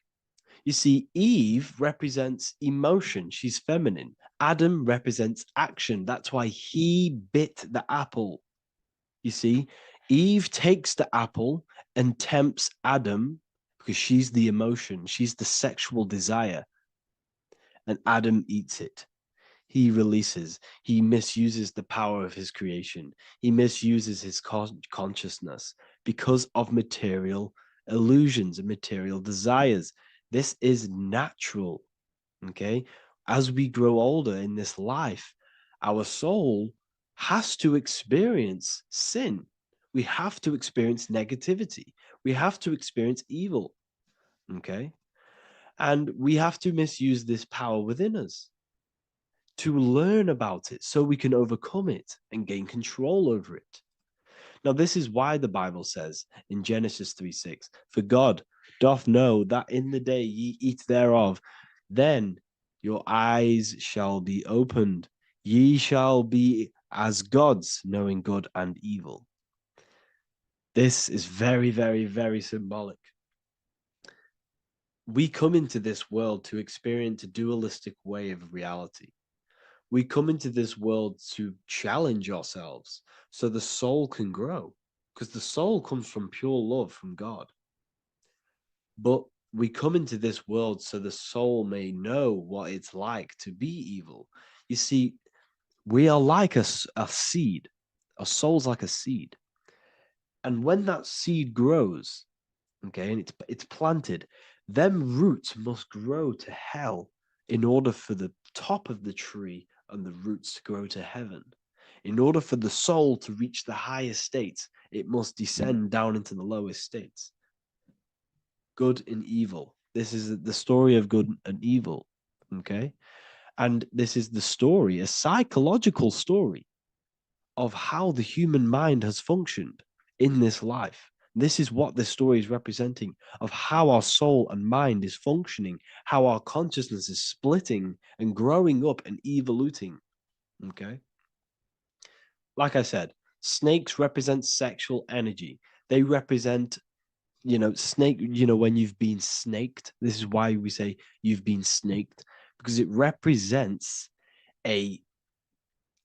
[SPEAKER 1] You see, Eve represents emotion. She's feminine. Adam represents action. That's why he bit the apple. You see, Eve takes the apple and tempts Adam because she's the emotion. She's the sexual desire. And Adam eats it. He releases. He misuses the power of his creation. He misuses his consciousness because of material illusions and material desires. This is natural. Okay? As we grow older in this life, our soul has to experience sin.
[SPEAKER 4] We have to experience negativity. We have to experience evil. Okay? And we have to misuse this power within us to learn about it so we can overcome it and gain control over it. Now, this is why the Bible says in Genesis 3:6, "For God doth know that in the day ye eat thereof, then your eyes shall be opened. Ye shall be as gods, knowing good and evil." This is very, very, very symbolic. We come into this world to experience a dualistic way of reality. We come into this world to challenge ourselves so the soul can grow, because the soul comes from pure love from God. But we come into this world so the soul may know what it's like to be evil. You see, we are like a seed. Our soul's like a seed. And when that seed grows, okay, and it's planted, them roots must grow to hell in order for the top of the tree and the roots to grow to heaven. In order for the soul to reach the highest states, it must descend down into the lowest states. Good and evil. This is the story of good and evil, okay? And this is the story, a psychological story of how the human mind has functioned in this life. This is what this story is representing of how our soul and mind is functioning, how our consciousness is splitting and growing up and evoluting. Okay. Like I said, snakes represent sexual energy. They represent, snake, when you've been snaked. This is why we say you've been snaked, because it represents a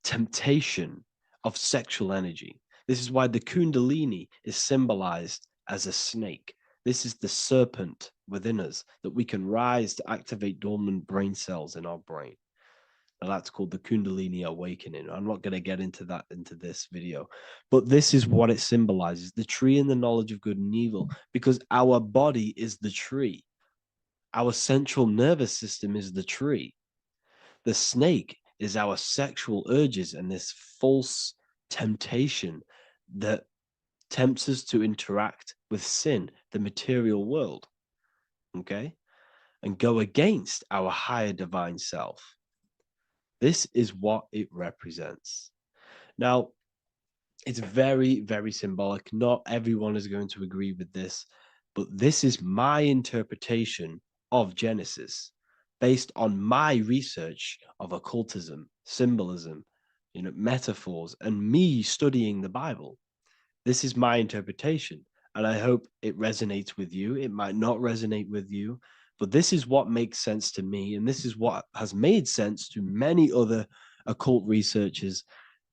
[SPEAKER 4] temptation of sexual energy. This is why the Kundalini is symbolized as a snake. This is the serpent within us that we can rise to activate dormant brain cells in our brain. Now that's called the Kundalini awakening. I'm not going to get into that into this video, but this is what it symbolizes, the tree and the knowledge of good and evil, because our body is the tree. Our central nervous system is the tree. The snake is our sexual urges and this false temptation that tempts us to interact with sin, the material world, okay, and go against our higher divine self. This is what it represents. Now, it's very, very symbolic. Not everyone is going to agree with this, but this is my interpretation of Genesis based on my research of occultism, symbolism, metaphors, and me studying the Bible. This is my interpretation, and I hope it resonates with you. It might not resonate with you, but this is what makes sense to me, and this is what has made sense to many other occult researchers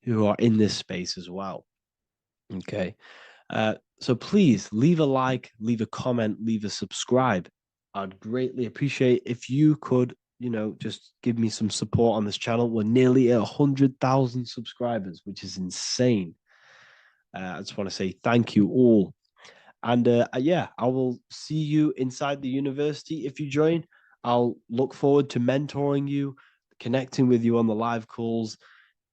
[SPEAKER 4] who are in this space as well. Okay. So please leave a like, leave a comment, leave a subscribe. I'd greatly appreciate if you could, just give me some support on this channel. We're nearly at 100,000 subscribers, which is insane. I just want to say thank you all. And yeah, I will see you inside the university. If you join, I'll look forward to mentoring you, connecting with you on the live calls.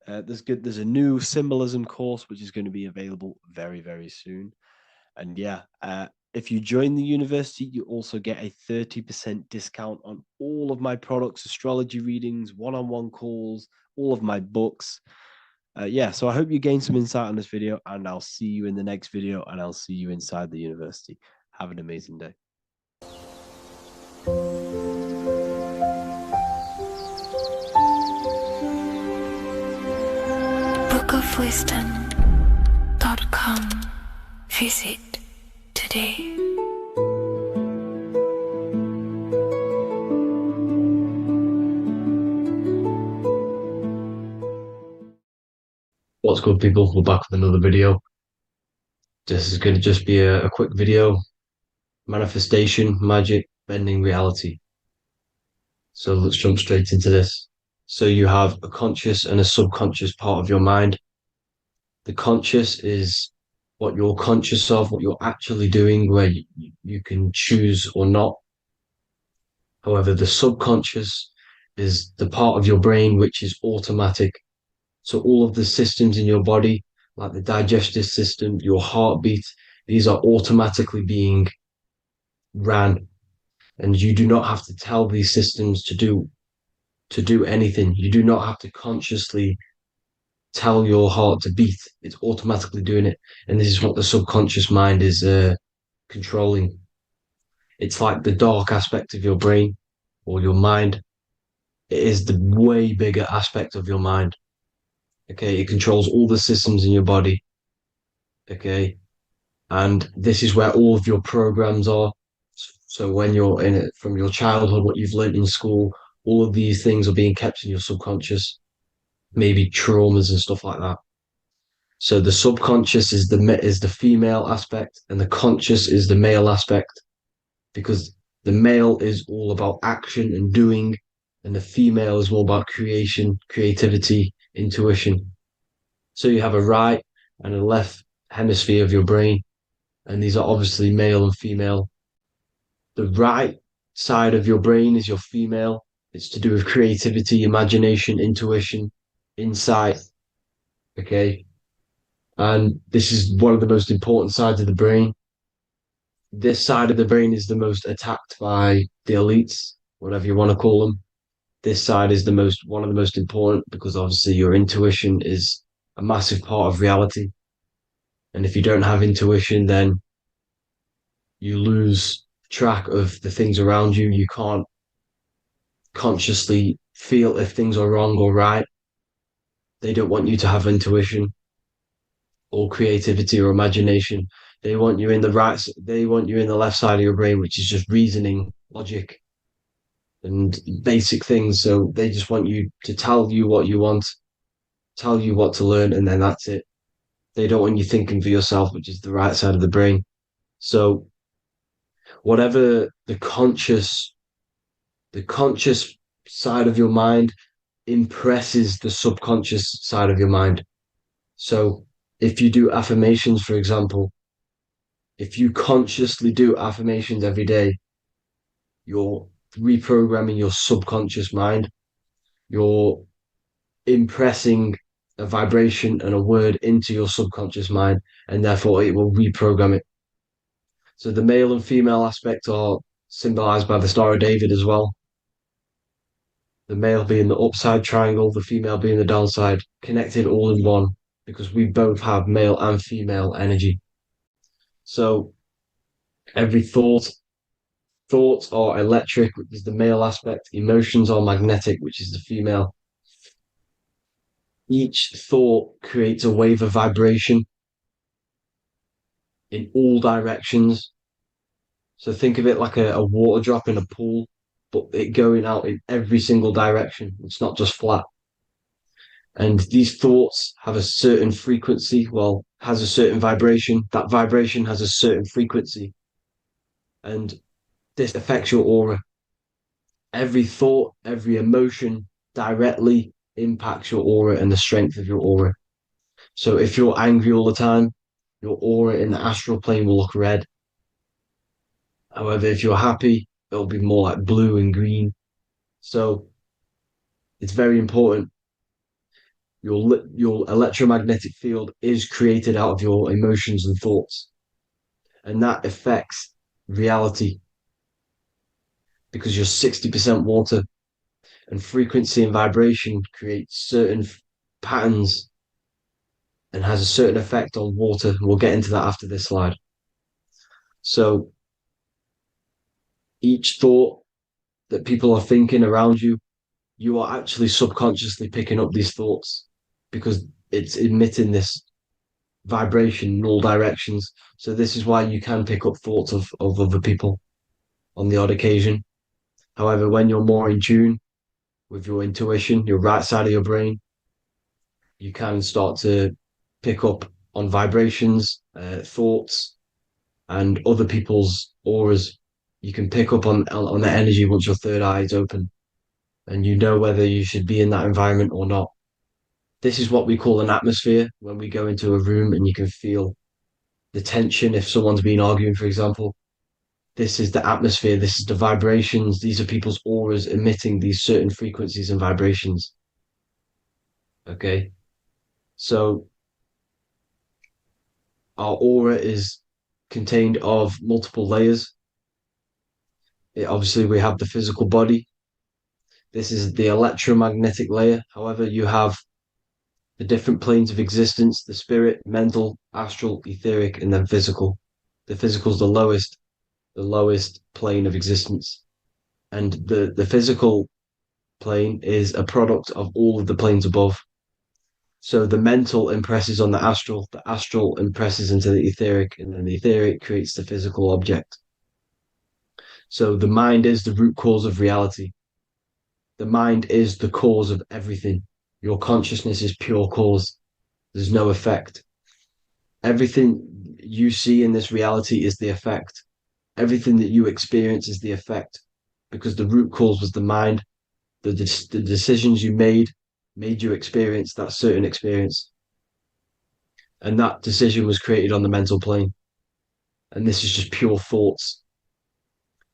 [SPEAKER 4] There's a new symbolism course, which is going to be available very, very soon. And yeah, if you join the university, you also get a 30% discount on all of my products, astrology readings, one-on-one calls, all of my books. Yeah, so I hope you gain some insight on this video, and I'll see you in the next video, and I'll see you inside the university. Have an amazing day.
[SPEAKER 2] bookofwisdom.com. Visit today.
[SPEAKER 7] What's good, people? We're back with another video. This is going to just be a quick video. Manifestation, magic, bending reality. So let's jump straight into this. So you have a conscious and a subconscious part of your mind. The conscious is what you're conscious of, what you're actually doing, where you can choose or not. However, the subconscious is the part of your brain which is automatic. So all of the systems in your body, like the digestive system, your heartbeat, these are automatically being ran, and you do not have to tell these systems to do anything. You do not have to consciously tell your heart to beat. It's automatically doing it. And this is what the subconscious mind is controlling. It's like the dark aspect of your brain or your mind. It is the way bigger aspect of your mind. Okay, it controls all the systems in your body. Okay, and this is where all of your programs are. So when you're in it from your childhood, what you've learned in school, all of these things are being kept in your subconscious, maybe traumas and stuff like that. So the subconscious is the female aspect, and the conscious is the male aspect, because the male is all about action and doing, and the female is all about creation, creativity, intuition. So you have a right and a left hemisphere of your brain, and these are obviously male and female. The right side of your brain is your female. It's to do with creativity, imagination, intuition, insight. Okay. And this is one of the most important sides of the brain. This side of the brain is the most attacked by the elites, whatever you want to call them. This side is one of the most important because obviously your intuition is a massive part of reality. And if you don't have intuition, then you lose track of the things around you. You can't consciously feel if things are wrong or right. They don't want you to have intuition or creativity or imagination. They want you in the left side of your brain, which is just reasoning, logic, and basic things. So they just want you to tell you what you want, tell you what to learn, and then that's it. They don't want you thinking for yourself, which is the right side of the brain. So whatever the conscious side of your mind impresses the subconscious side of your mind. So if you do affirmations, for example, if you consciously do affirmations every day, you're reprogramming your subconscious mind. You're impressing a vibration and a word into your subconscious mind, and therefore it will reprogram it. So the male and female aspect are symbolized by the Star of David as well. The male being the upside triangle, the female being the downside, connected all in one, because we both have male and female energy. So every thoughts are electric, which is the male aspect. Emotions are magnetic, which is the female. Each thought creates a wave of vibration in all directions. So think of it like a water drop in a pool, but it going out in every single direction. It's not just flat. And these thoughts have a certain frequency, has a certain vibration. That vibration has a certain frequency. And this affects your aura. Every thought, every emotion directly impacts your aura and the strength of your aura. So if you're angry all the time, your aura in the astral plane will look red. However, if you're happy, it'll be more like blue and green. So it's very important. Your electromagnetic field is created out of your emotions and thoughts, and that affects reality because you're 60% water, and frequency and vibration create certain patterns and has a certain effect on water. We'll get into that after this slide. So each thought that people are thinking around you, you are actually subconsciously picking up these thoughts because it's emitting this vibration in all directions. So this is why you can pick up thoughts of other people on the odd occasion. However, when you're more in tune with your intuition, your right side of your brain, you can start to pick up on vibrations, thoughts, and other people's auras. You can pick up on the energy once your third eye is open, and you know whether you should be in that environment or not. This is what we call an atmosphere when we go into a room and you can feel the tension if someone's been arguing, for example. This is the atmosphere, this is the vibrations, these are people's auras emitting these certain frequencies and vibrations. Okay? So our aura is contained of multiple layers. Obviously, we have the physical body. This is the electromagnetic layer. However, you have the different planes of existence: the spirit, mental, astral, etheric, and then physical. The physical is the lowest plane of existence. And the physical plane is a product of all of the planes above. So the mental impresses on the astral impresses into the etheric, and then the etheric creates the physical object. So the mind is the root cause of reality. The mind is the cause of everything. Your consciousness is pure cause. There's no effect. Everything you see in this reality is the effect. Everything that you experience is the effect, because the root cause was the mind. The decisions you made you experience that certain experience. And that decision was created on the mental plane. And this is just pure thoughts.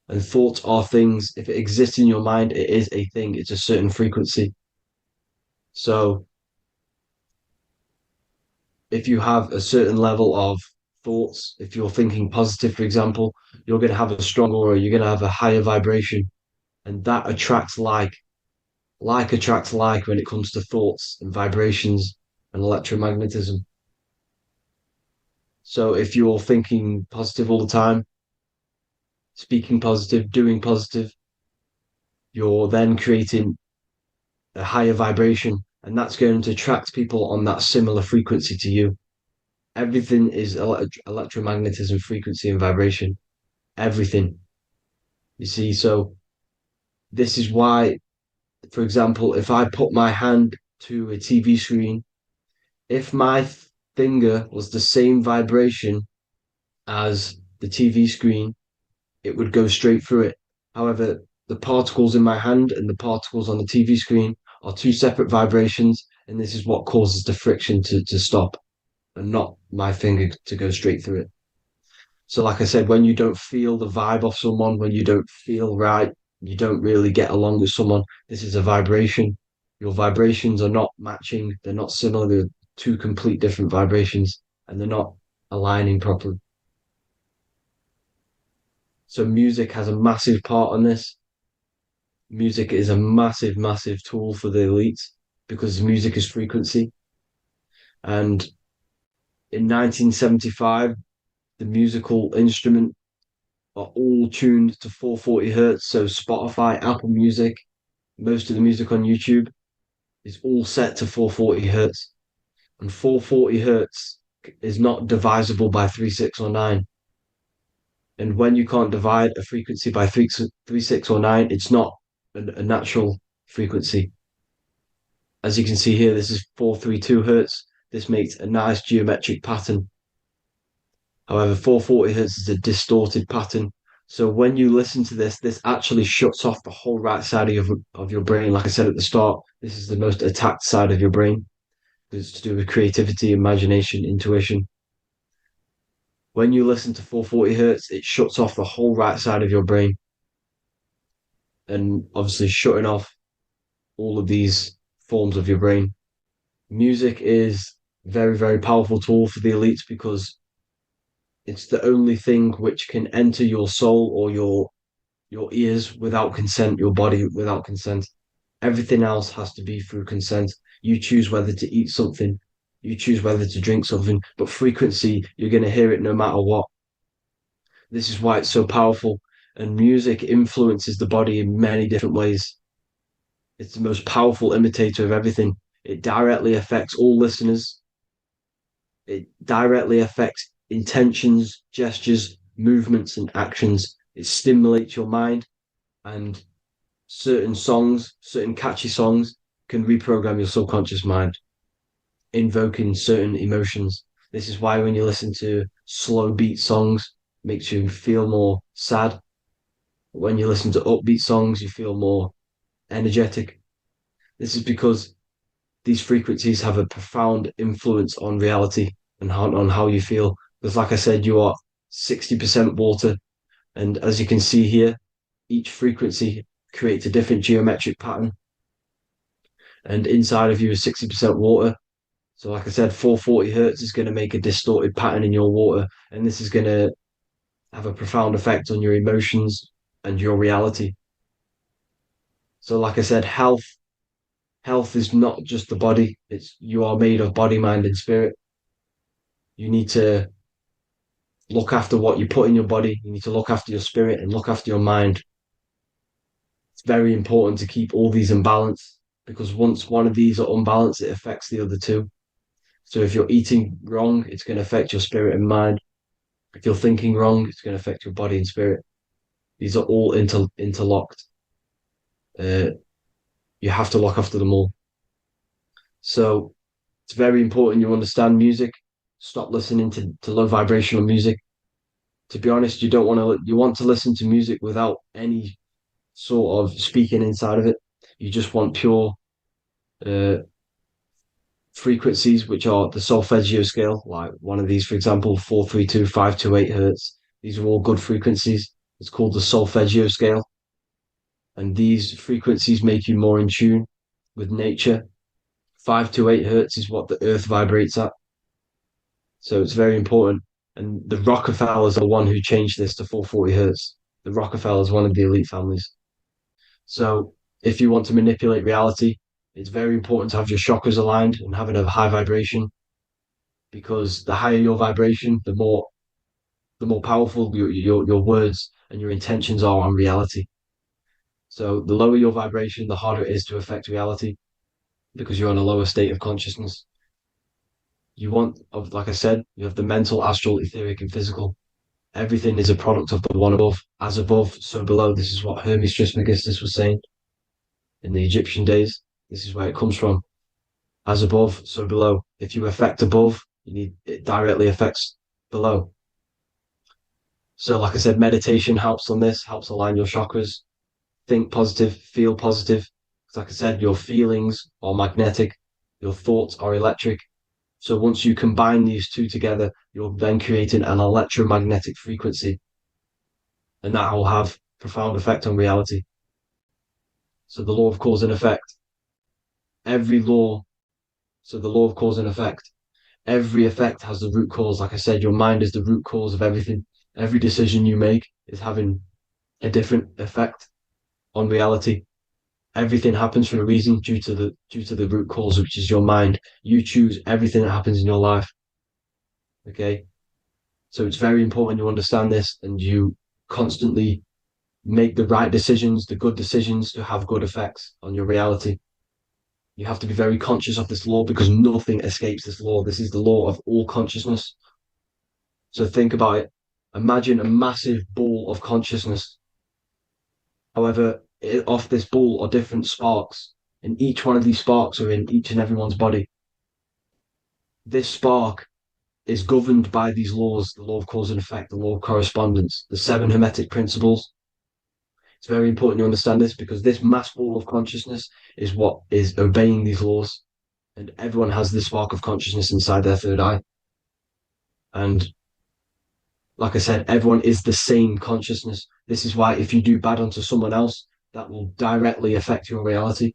[SPEAKER 7] And thoughts are things. If it exists in your mind, it is a thing. It's a certain frequency. So if you have a certain level of thoughts, if you're thinking positive, for example, you're going to have a strong aura, you're going to have a higher vibration. And that attracts like. Like attracts like when it comes to thoughts and vibrations and electromagnetism. So if you're thinking positive all the time, speaking positive, doing positive, you're then creating a higher vibration, and that's going to attract people on that similar frequency to you. Everything is electromagnetism, frequency, and vibration. Everything. You see, so this is why, for example, if I put my hand to a TV screen, if my finger was the same vibration as the TV screen, it would go straight through it. However, the particles in my hand and the particles on the TV screen are two separate vibrations, and this is what causes the friction to stop and not my finger to go straight through it. So, like I said, when you don't feel the vibe of someone, when you don't feel right, you don't really get along with someone, this is a vibration. Your vibrations are not matching, they're not similar, they're two complete different vibrations, and they're not aligning properly. So music has a massive part on this. Music is a massive, massive tool for the elites because music is frequency. And in 1975, the musical instrument are all tuned to 440 hertz. So Spotify, Apple Music, most of the music on YouTube is all set to 440 hertz. And 440 hertz is not divisible by 3, 6, or 9. And when you can't divide a frequency by 3, 6, or 9, it's not a natural frequency. As you can see here, this is 432 hertz. This makes a nice geometric pattern. However, 440 hertz is a distorted pattern. So when you listen to this, this actually shuts off the whole right side of your brain. Like I said at the start, this is the most attacked side of your brain. It's to do with creativity, imagination, intuition. When you listen to 440 hertz, it shuts off the whole right side of your brain. And obviously shutting off all of these forms of your brain. Music is a very, very powerful tool for the elites because it's the only thing which can enter your soul or your ears without consent, your body without consent. Everything else has to be through consent. You choose whether to eat something, you choose whether to drink something, but frequency, you're going to hear it no matter what. This is why it's so powerful. And music influences the body in many different ways. It's the most powerful imitator of everything. It directly affects all listeners. It directly affects intentions, gestures, movements, and actions. It stimulates your mind, and certain songs, certain catchy songs, can reprogram your subconscious mind, invoking certain emotions. This is why when you listen to slow beat songs, it makes you feel more sad. When you listen to upbeat songs, you feel more energetic. This is because these frequencies have a profound influence on reality and on how you feel. Because like I said, you are 60% water. And as you can see here, each frequency creates a different geometric pattern. And inside of you is 60% water. So, like I said, 440 hertz is going to make a distorted pattern in your water, and this is going to have a profound effect on your emotions and your reality. So, like I said, health is not just the body. It's you are made of body, mind, and spirit. You need to look after what you put in your body. You need to look after your spirit and look after your mind. It's very important to keep all these in balance because once one of these are unbalanced, it affects the other two. So if you're eating wrong, it's going to affect your spirit and mind. If you're thinking wrong, it's going to affect your body and spirit. These are all interlocked. You have to look after them all. So it's very important you understand music. Stop listening to low vibrational music. To be honest, you want to listen to music without any sort of speaking inside of it. You just want pure uh, frequencies, which are the solfeggio scale, like one of these, for example, 432, 528 hertz. These are all good frequencies. It's called the solfeggio scale. And these frequencies make you more in tune with nature. 528 hertz is what the earth vibrates at. So it's very important. And the Rockefellers are the one who changed this to 440 hertz. The Rockefellers, one of the elite families. So if you want to manipulate reality, it's very important to have your chakras aligned and having a high vibration, because the higher your vibration, the more powerful your words and your intentions are on reality. So the lower your vibration, the harder it is to affect reality because you're on a lower state of consciousness. Like I said, you have the mental, astral, etheric, and physical. Everything is a product of the one above. As above, so below. This is what Hermes Trismegistus was saying in the Egyptian days. This is where it comes from. As above, so below. If you affect above, it directly affects below. So, like I said, meditation helps on this, helps align your chakras. Think positive, feel positive. Like I said, your feelings are magnetic, your thoughts are electric. So once you combine these two together, you're then creating an electromagnetic frequency, and that will have profound effect on reality. So the law of cause and effect. The law of cause and effect. Every effect has the root cause. Like I said, your mind is the root cause of everything. Every decision you make is having a different effect on reality. Everything happens for a reason due to the root cause, which is your mind. You choose everything that happens in your life. Okay? So it's very important you understand this and you constantly make the right decisions, the good decisions to have good effects on your reality. You have to be very conscious of this law because nothing escapes this law. This is the law of all consciousness. So think about it. Imagine a massive ball of consciousness. However, off this ball are different sparks, and each one of these sparks are in each and everyone's body. This spark is governed by these laws, the law of cause and effect, the law of correspondence, the seven hermetic principles. It's very important you understand this because this mass ball of consciousness is what is obeying these laws, and everyone has this spark of consciousness inside their third eye. And like I said, everyone is the same consciousness. This is why if you do bad onto someone else, that will directly affect your reality.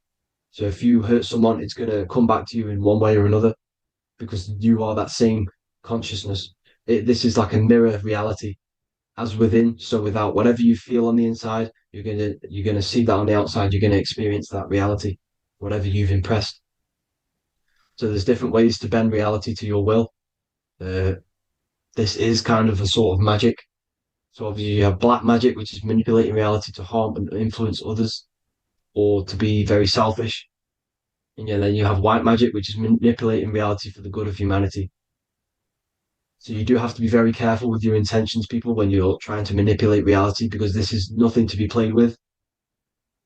[SPEAKER 7] So if you hurt someone, it's going to come back to you in one way or another because you are that same consciousness. This is like a mirror reality. As within, so without. Whatever you feel on the inside, you're gonna see that on the outside. You're gonna experience that reality, whatever you've impressed. So there's different ways to bend reality to your will. This is kind of a sort of magic. So obviously you have black magic, which is manipulating reality to harm and influence others, or to be very selfish. And then you have white magic, which is manipulating reality for the good of humanity. So you do have to be very careful with your intentions, people, when you're trying to manipulate reality, because this is nothing to be played with.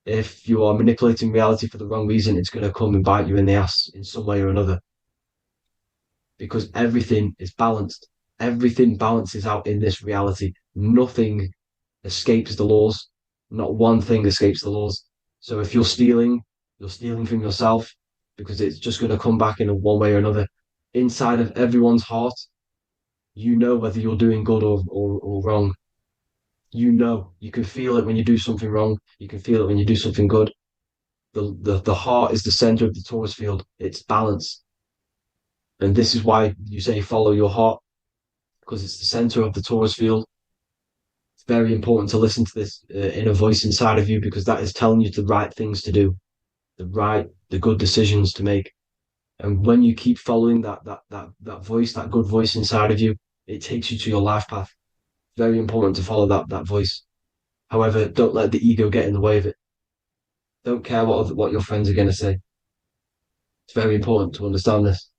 [SPEAKER 7] If you are manipulating reality for the wrong reason, it's going to come and bite you in the ass in some way or another. Because everything is balanced. Everything balances out in this reality. Nothing escapes the laws. Not one thing escapes the laws. So if you're stealing from yourself because it's just going to come back in one way or another. Inside of everyone's heart, you know whether you're doing good or wrong. You can feel it when you do something wrong. You can feel it when you do something good. The heart is the center of the torus field. It's balance. And this is why you say follow your heart, because it's the center of the Taurus field. It's very important to listen to this inner voice inside of you, because that is telling you the right things to do, the good decisions to make. And when you keep following that voice, that good voice inside of you, it takes you to your life path. Very important to follow that voice. However, don't let the ego get in the way of it. Don't care what your friends are going to say. It's very important to understand this.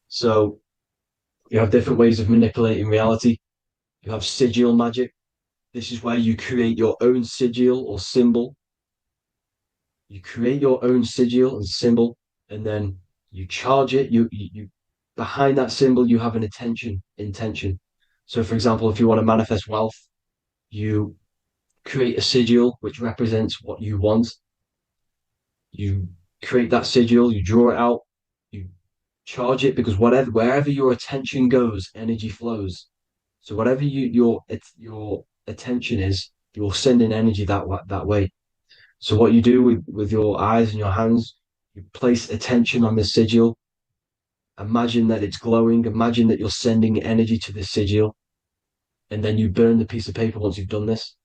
[SPEAKER 7] So you have different ways of manipulating reality. You have sigil magic. This is where you create your own sigil or symbol. You create your own sigil and symbol, and then you charge it. You behind that symbol, you have an intention. So, for example, if you want to manifest wealth, you create a sigil which represents what you want. You create that sigil, you draw it out, you charge it, because wherever your attention goes, energy flows. So whatever your attention is, you're sending energy that way. So what you do with your eyes and your hands, you place attention on the sigil. Imagine that it's glowing. Imagine that you're sending energy to the sigil, and then you burn the piece of paper once you've done this.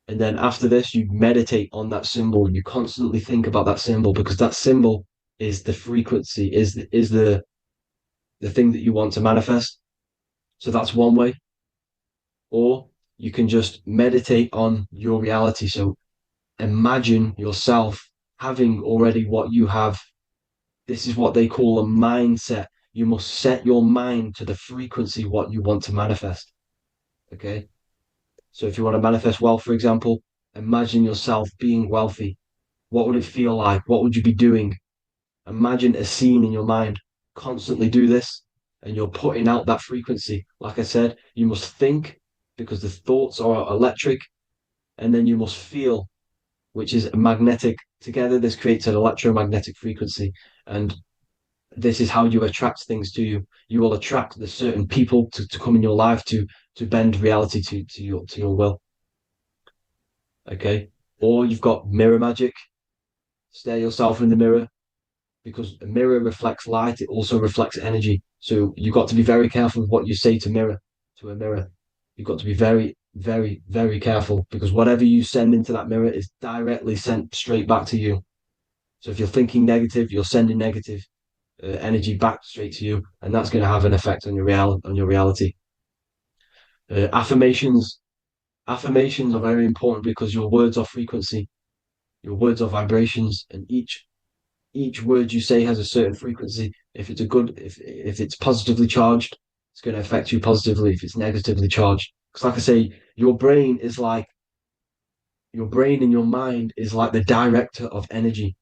[SPEAKER 7] And then after this, you meditate on that symbol. You constantly think about that symbol, because that symbol is the frequency, is the thing that you want to manifest. So that's one way. Or you can just meditate on your reality. So imagine yourself having already what you have. This is what they call a mindset. You must set your mind to the frequency what you want to manifest. Okay. So if you want to manifest wealth, for example, imagine yourself being wealthy. What would it feel like? What would you be doing? Imagine a scene in your mind. Constantly do this, and you're putting out that frequency. Like I said, you must think, because the thoughts are electric, and then you must feel, which is magnetic. Together, this creates an electromagnetic frequency, and this is how you attract things to you. You will attract the certain people to come in your life to bend reality to your will. Okay. Or you've got mirror magic. Stare yourself in the mirror, because a mirror reflects light. It also reflects energy. So you've got to be very careful with what you say to a mirror. You've got to be very, very, very careful, because whatever you send into that mirror is directly sent straight back to you. So if you're thinking negative, you're sending negative energy back straight to you, and that's going to have an effect on your reality. Affirmations are very important, because your words are frequency, your words are vibrations, and each word you say has a certain frequency. If it's positively charged, it's going to affect you positively. If it's negatively charged, because like I say, your brain and your mind is like the director of energy.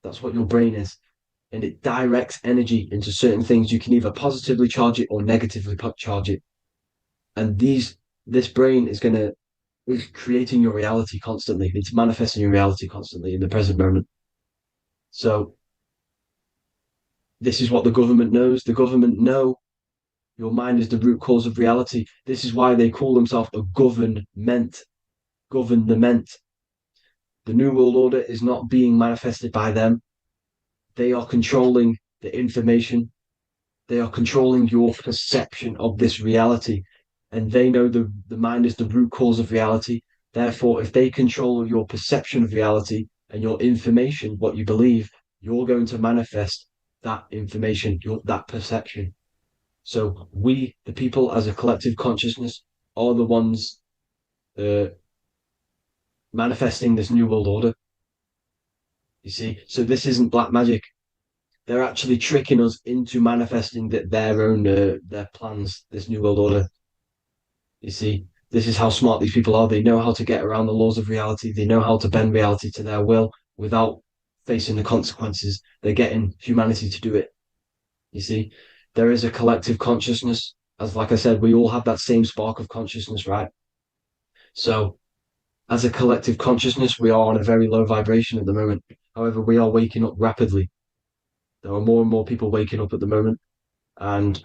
[SPEAKER 7] That's what your brain is. And it directs energy into certain things. You can either positively charge it or negatively charge it. And this brain is creating your reality constantly. It's manifesting your reality constantly in the present moment. So this is what the government knows. The government know your mind is the root cause of reality. This is why they call themselves a government. Government. The New World Order is not being manifested by them. They are controlling the information. They are controlling your perception of this reality. And they know the mind is the root cause of reality. Therefore, if they control your perception of reality and your information, what you believe, you're going to manifest that information, that perception. So we, the people as a collective consciousness, are the ones manifesting this New World Order. You see, so this isn't black magic. They're actually tricking us into manifesting their own their plans, this New World Order. You see, this is how smart these people are. They know how to get around the laws of reality. They know how to bend reality to their will without facing the consequences. They're getting humanity to do it. You see, there is a collective consciousness. As like I said, we all have that same spark of consciousness, right? So as a collective consciousness, we are on a very low vibration at the moment. However, we are waking up rapidly. There are more and more people waking up at the moment, and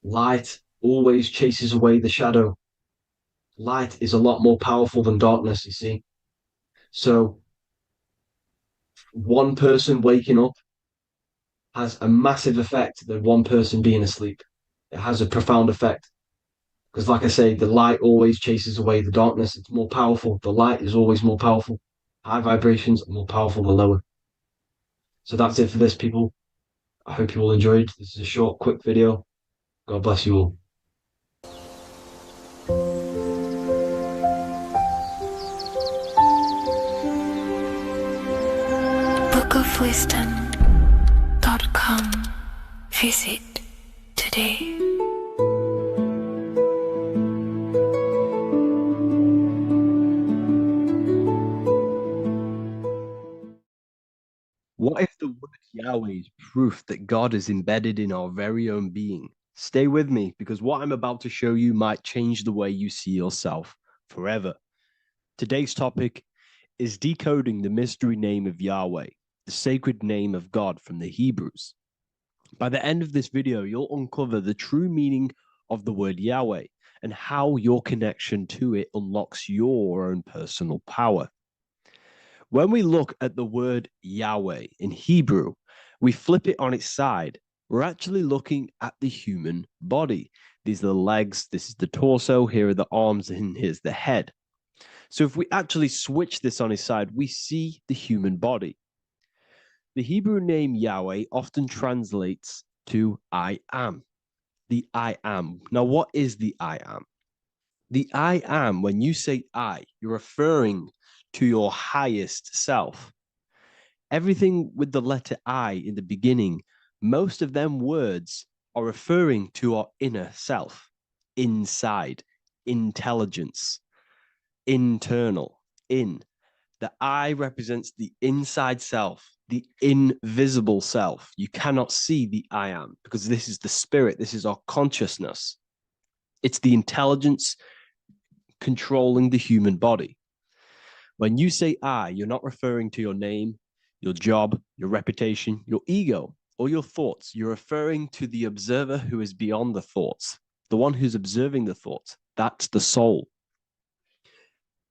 [SPEAKER 7] light always chases away the shadow. Light is a lot more powerful than darkness, you see. So one person waking up has a massive effect than one person being asleep. It has a profound effect. Because, like I say, the light always chases away the darkness. It's more powerful. The light is always more powerful. High vibrations are more powerful than lower. So that's it for this, people. I hope you all enjoyed. This is a short, quick video. God bless you all.
[SPEAKER 2] bookofwisdom.com. Visit today.
[SPEAKER 3] What if the word Yahweh is proof that God is embedded in our very own being? Stay with me, because what I'm about to show you might change the way you see yourself forever. Today's topic is decoding the mystery name of Yahweh, the sacred name of God from the Hebrews. By the end of this video, you'll uncover the true meaning of the word Yahweh and how your connection to it unlocks your own personal power. When we look at the word Yahweh in Hebrew, we flip it on its side. We're actually looking at the human body. These are the legs, this is the torso, here are the arms, and here's the head. So if we actually switch this on its side, we see the human body. The Hebrew name Yahweh often translates to I am. The I am. Now, what is the I am? The I am, when you say I, you're referring to your highest self. Everything with the letter I in the beginning, most of them words are referring to our inner self, inside, intelligence, internal, in. The I represents the inside self, the invisible self. You cannot see the I am because this is the spirit, this is our consciousness. It's the intelligence controlling the human body. When you say I, you're not referring to your name, your job, your reputation, your ego, or your thoughts. You're referring to the observer who is beyond the thoughts, the one who's observing the thoughts. That's the soul.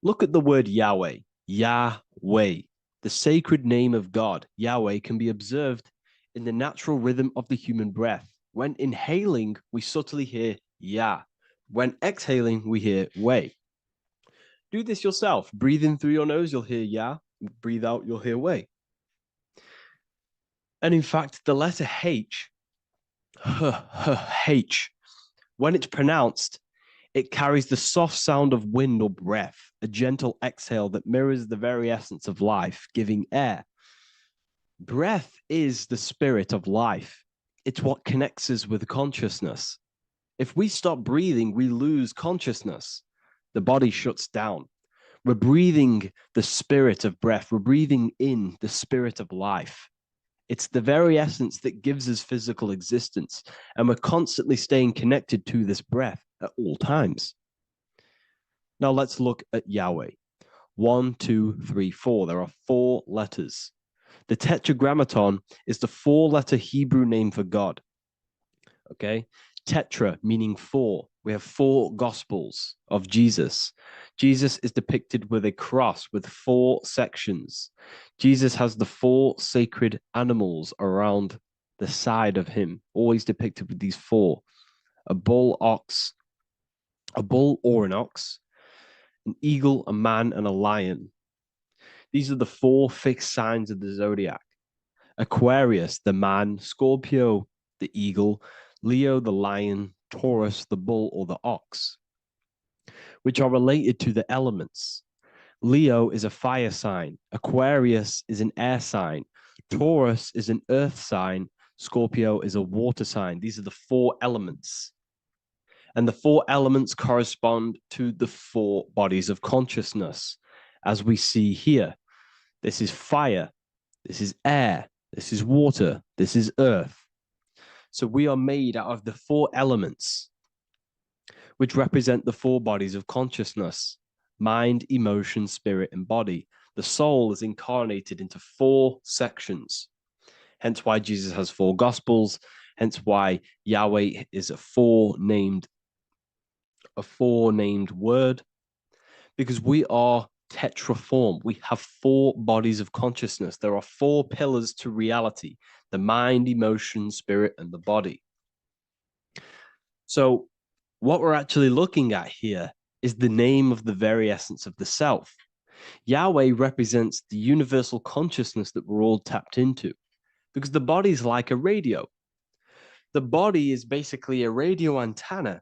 [SPEAKER 3] Look at the word Yahweh, Yahweh, the sacred name of God. Yahweh can be observed in the natural rhythm of the human breath. When inhaling, we subtly hear Yah. When exhaling, we hear Way. Do this yourself. Breathe in through your nose, you'll hear Yah. Breathe out, you'll hear Way. And in fact, the letter H, H, when it's pronounced, it carries the soft sound of wind or breath, a gentle exhale that mirrors the very essence of life, giving air. Breath is the spirit of life. It's what connects us with consciousness. If we stop breathing, we lose consciousness. The body shuts down. We're breathing the spirit of breath. We're breathing in the spirit of life. It's the very essence that gives us physical existence, and we're constantly staying connected to this breath at all times. Now let's look at Yahweh. 1, 2, 3, 4. There are 4 letters. The Tetragrammaton is the 4-letter Hebrew name for God. Okay? Tetra, meaning 4. We have 4 Gospels of Jesus. Jesus is depicted with a cross with 4 sections. Jesus has the 4 sacred animals around the side of him, always depicted with these 4. A bull or an ox, an eagle, a man, and a lion. These are the 4 fixed signs of the zodiac. Aquarius, the man, Scorpio, the eagle, Leo, the lion, Taurus, the bull or the ox, which are related to the elements. Leo is a fire sign. Aquarius is an air sign. Taurus is an earth sign. Scorpio is a water sign. These are the 4 elements. And the 4 elements correspond to the 4 bodies of consciousness, as we see here. This is fire. This is air. This is water. This is earth. So we are made out of the 4 elements, which represent the 4 bodies of consciousness: mind, emotion, spirit, and body. The soul is incarnated into 4 sections. Hence why Jesus has 4 gospels. Hence why Yahweh is a 4-named word, because we are
[SPEAKER 4] tetraform. We have 4 bodies of consciousness. There are 4 pillars to reality: the mind, emotion, spirit, and the body. So what we're actually looking at here is the name of the very essence of the self. Yahweh represents the universal consciousness that we're all tapped into, because the body is like a radio. The body is basically a radio antenna,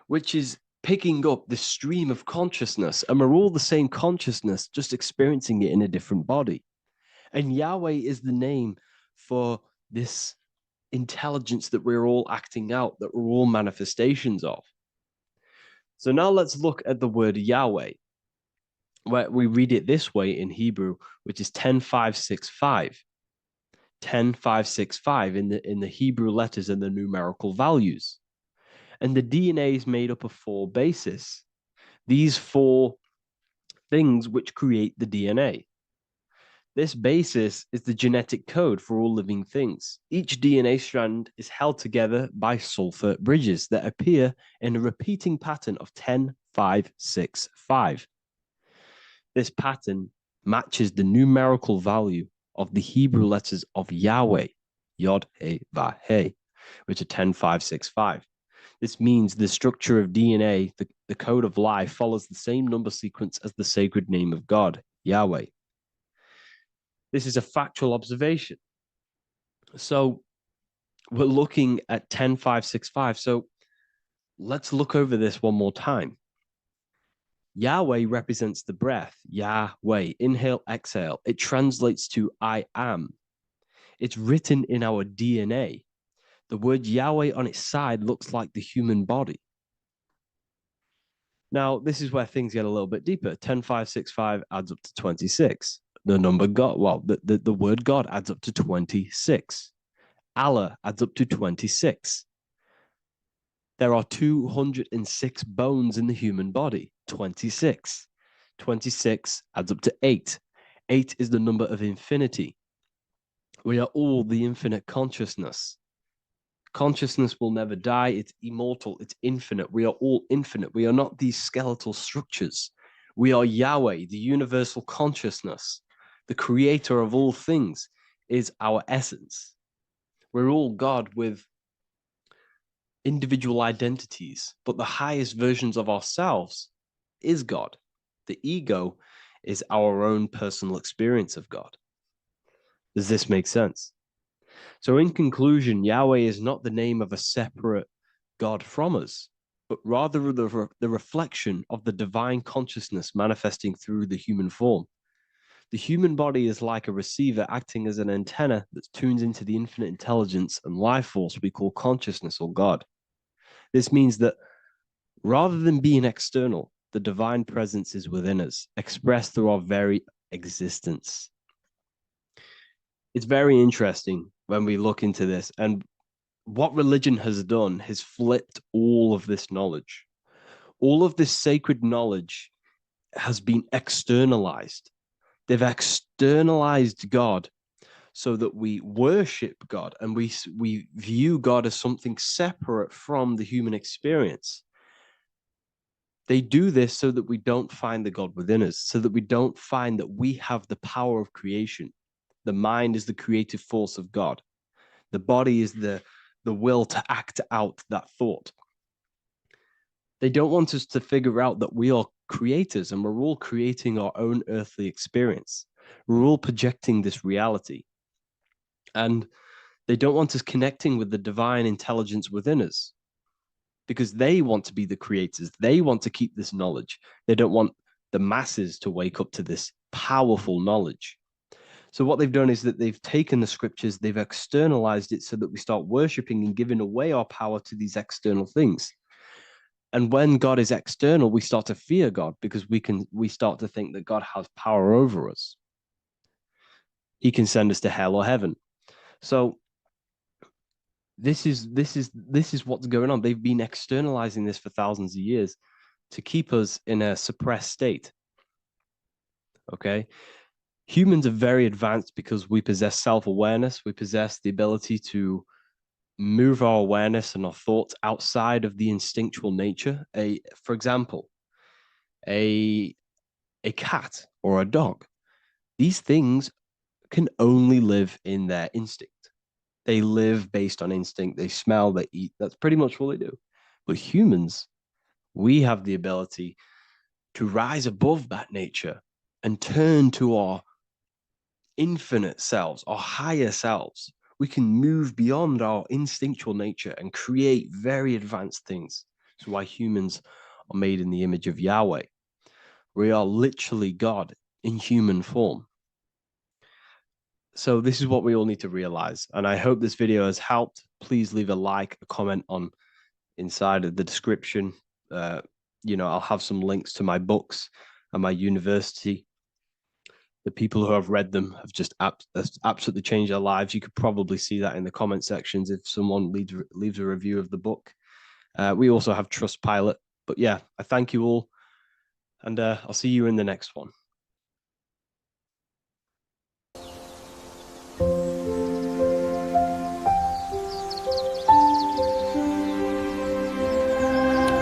[SPEAKER 4] which is picking up the stream of consciousness, and we're all the same consciousness, just experiencing it in a different body. And Yahweh is the name for this intelligence that we're all acting out, that we're all manifestations of. So now let's look at the word Yahweh, where we read it this way in Hebrew, which is 10565. 10565 in the Hebrew letters and the numerical values. And the DNA is made up of 4 bases. These 4 things which create the DNA. This basis is the genetic code for all living things. Each DNA strand is held together by sulfur bridges that appear in a repeating pattern of 10565. This pattern matches the numerical value of the Hebrew letters of Yahweh, Yod, He, Vah, He, which are 10565. This means the structure of DNA, the code of life, follows the same number sequence as the sacred name of God, Yahweh. This is a factual observation. So we're looking at 10565. So let's look over this one more time. Yahweh represents the breath, Yahweh, inhale, exhale. It translates to I am. It's written in our DNA. The word Yahweh on its side looks like the human body. Now, this is where things get a little bit deeper. 10565 adds up to 26. The number God, well, the word God adds up to 26. Allah adds up to 26. There are 206 bones in the human body, 26. 26 adds up to 8. 8 is the number of infinity. We are all the infinite consciousness. Consciousness will never die. It's immortal. It's infinite. We are all infinite. We are not these skeletal structures. We are Yahweh, the universal consciousness. The creator of all things is our essence. We're all God with individual identities, but the highest versions of ourselves is God. The ego is our own personal experience of God. Does this make sense? So in conclusion, Yahweh is not the name of a separate God from us, but rather the reflection of the divine consciousness manifesting through the human form. The human body is like a receiver acting as an antenna that tunes into the infinite intelligence and life force we call consciousness or God. This means that rather than being external, the divine presence is within us, expressed through our very existence. It's very interesting when we look into this, and what religion has done has flipped all of this knowledge. All of this sacred knowledge has been externalized. They've externalized God so that we worship God and we view God as something separate from the human experience. They do this so that we don't find the God within us, so that we don't find that we have the power of creation. The mind is the creative force of God. The body is the will to act out that thought. They don't want us to figure out that we are creators and we're all creating our own earthly experience. We're all projecting this reality. And they don't want us connecting with the divine intelligence within us because they want to be the creators. They want to keep this knowledge. They don't want the masses to wake up to this powerful knowledge. So what they've done is that they've taken the scriptures, they've externalized it so that we start worshiping and giving away our power to these external things. And when God is external, we start to fear God because we start to think that God has power over us. He can send us to hell or heaven. So this is what's going on. They've been externalizing this for thousands of years to keep us in a suppressed state. Okay? Humans are very advanced because we possess self-awareness. We possess the ability to move our awareness and our thoughts outside of the instinctual nature. For example, a
[SPEAKER 3] a cat or a dog. These things can only live in their instinct. They live based on instinct. They smell, they eat. That's pretty much what they do. But humans, we have the ability to rise above that nature and turn to our infinite selves, our higher selves. We can move beyond our instinctual nature and create very advanced things. That's why humans are made in the image of Yahweh. We are literally God in human form. So this is what we all need to realize. And I hope this video has helped. Please leave a like, a comment on inside of the description. I'll have some links to my books and my university. The people who have read them have just absolutely changed their lives. You could probably see that in the comment sections if someone leaves a review of the book. We also have Trustpilot. But yeah, I thank you all. And I'll see you in the next one.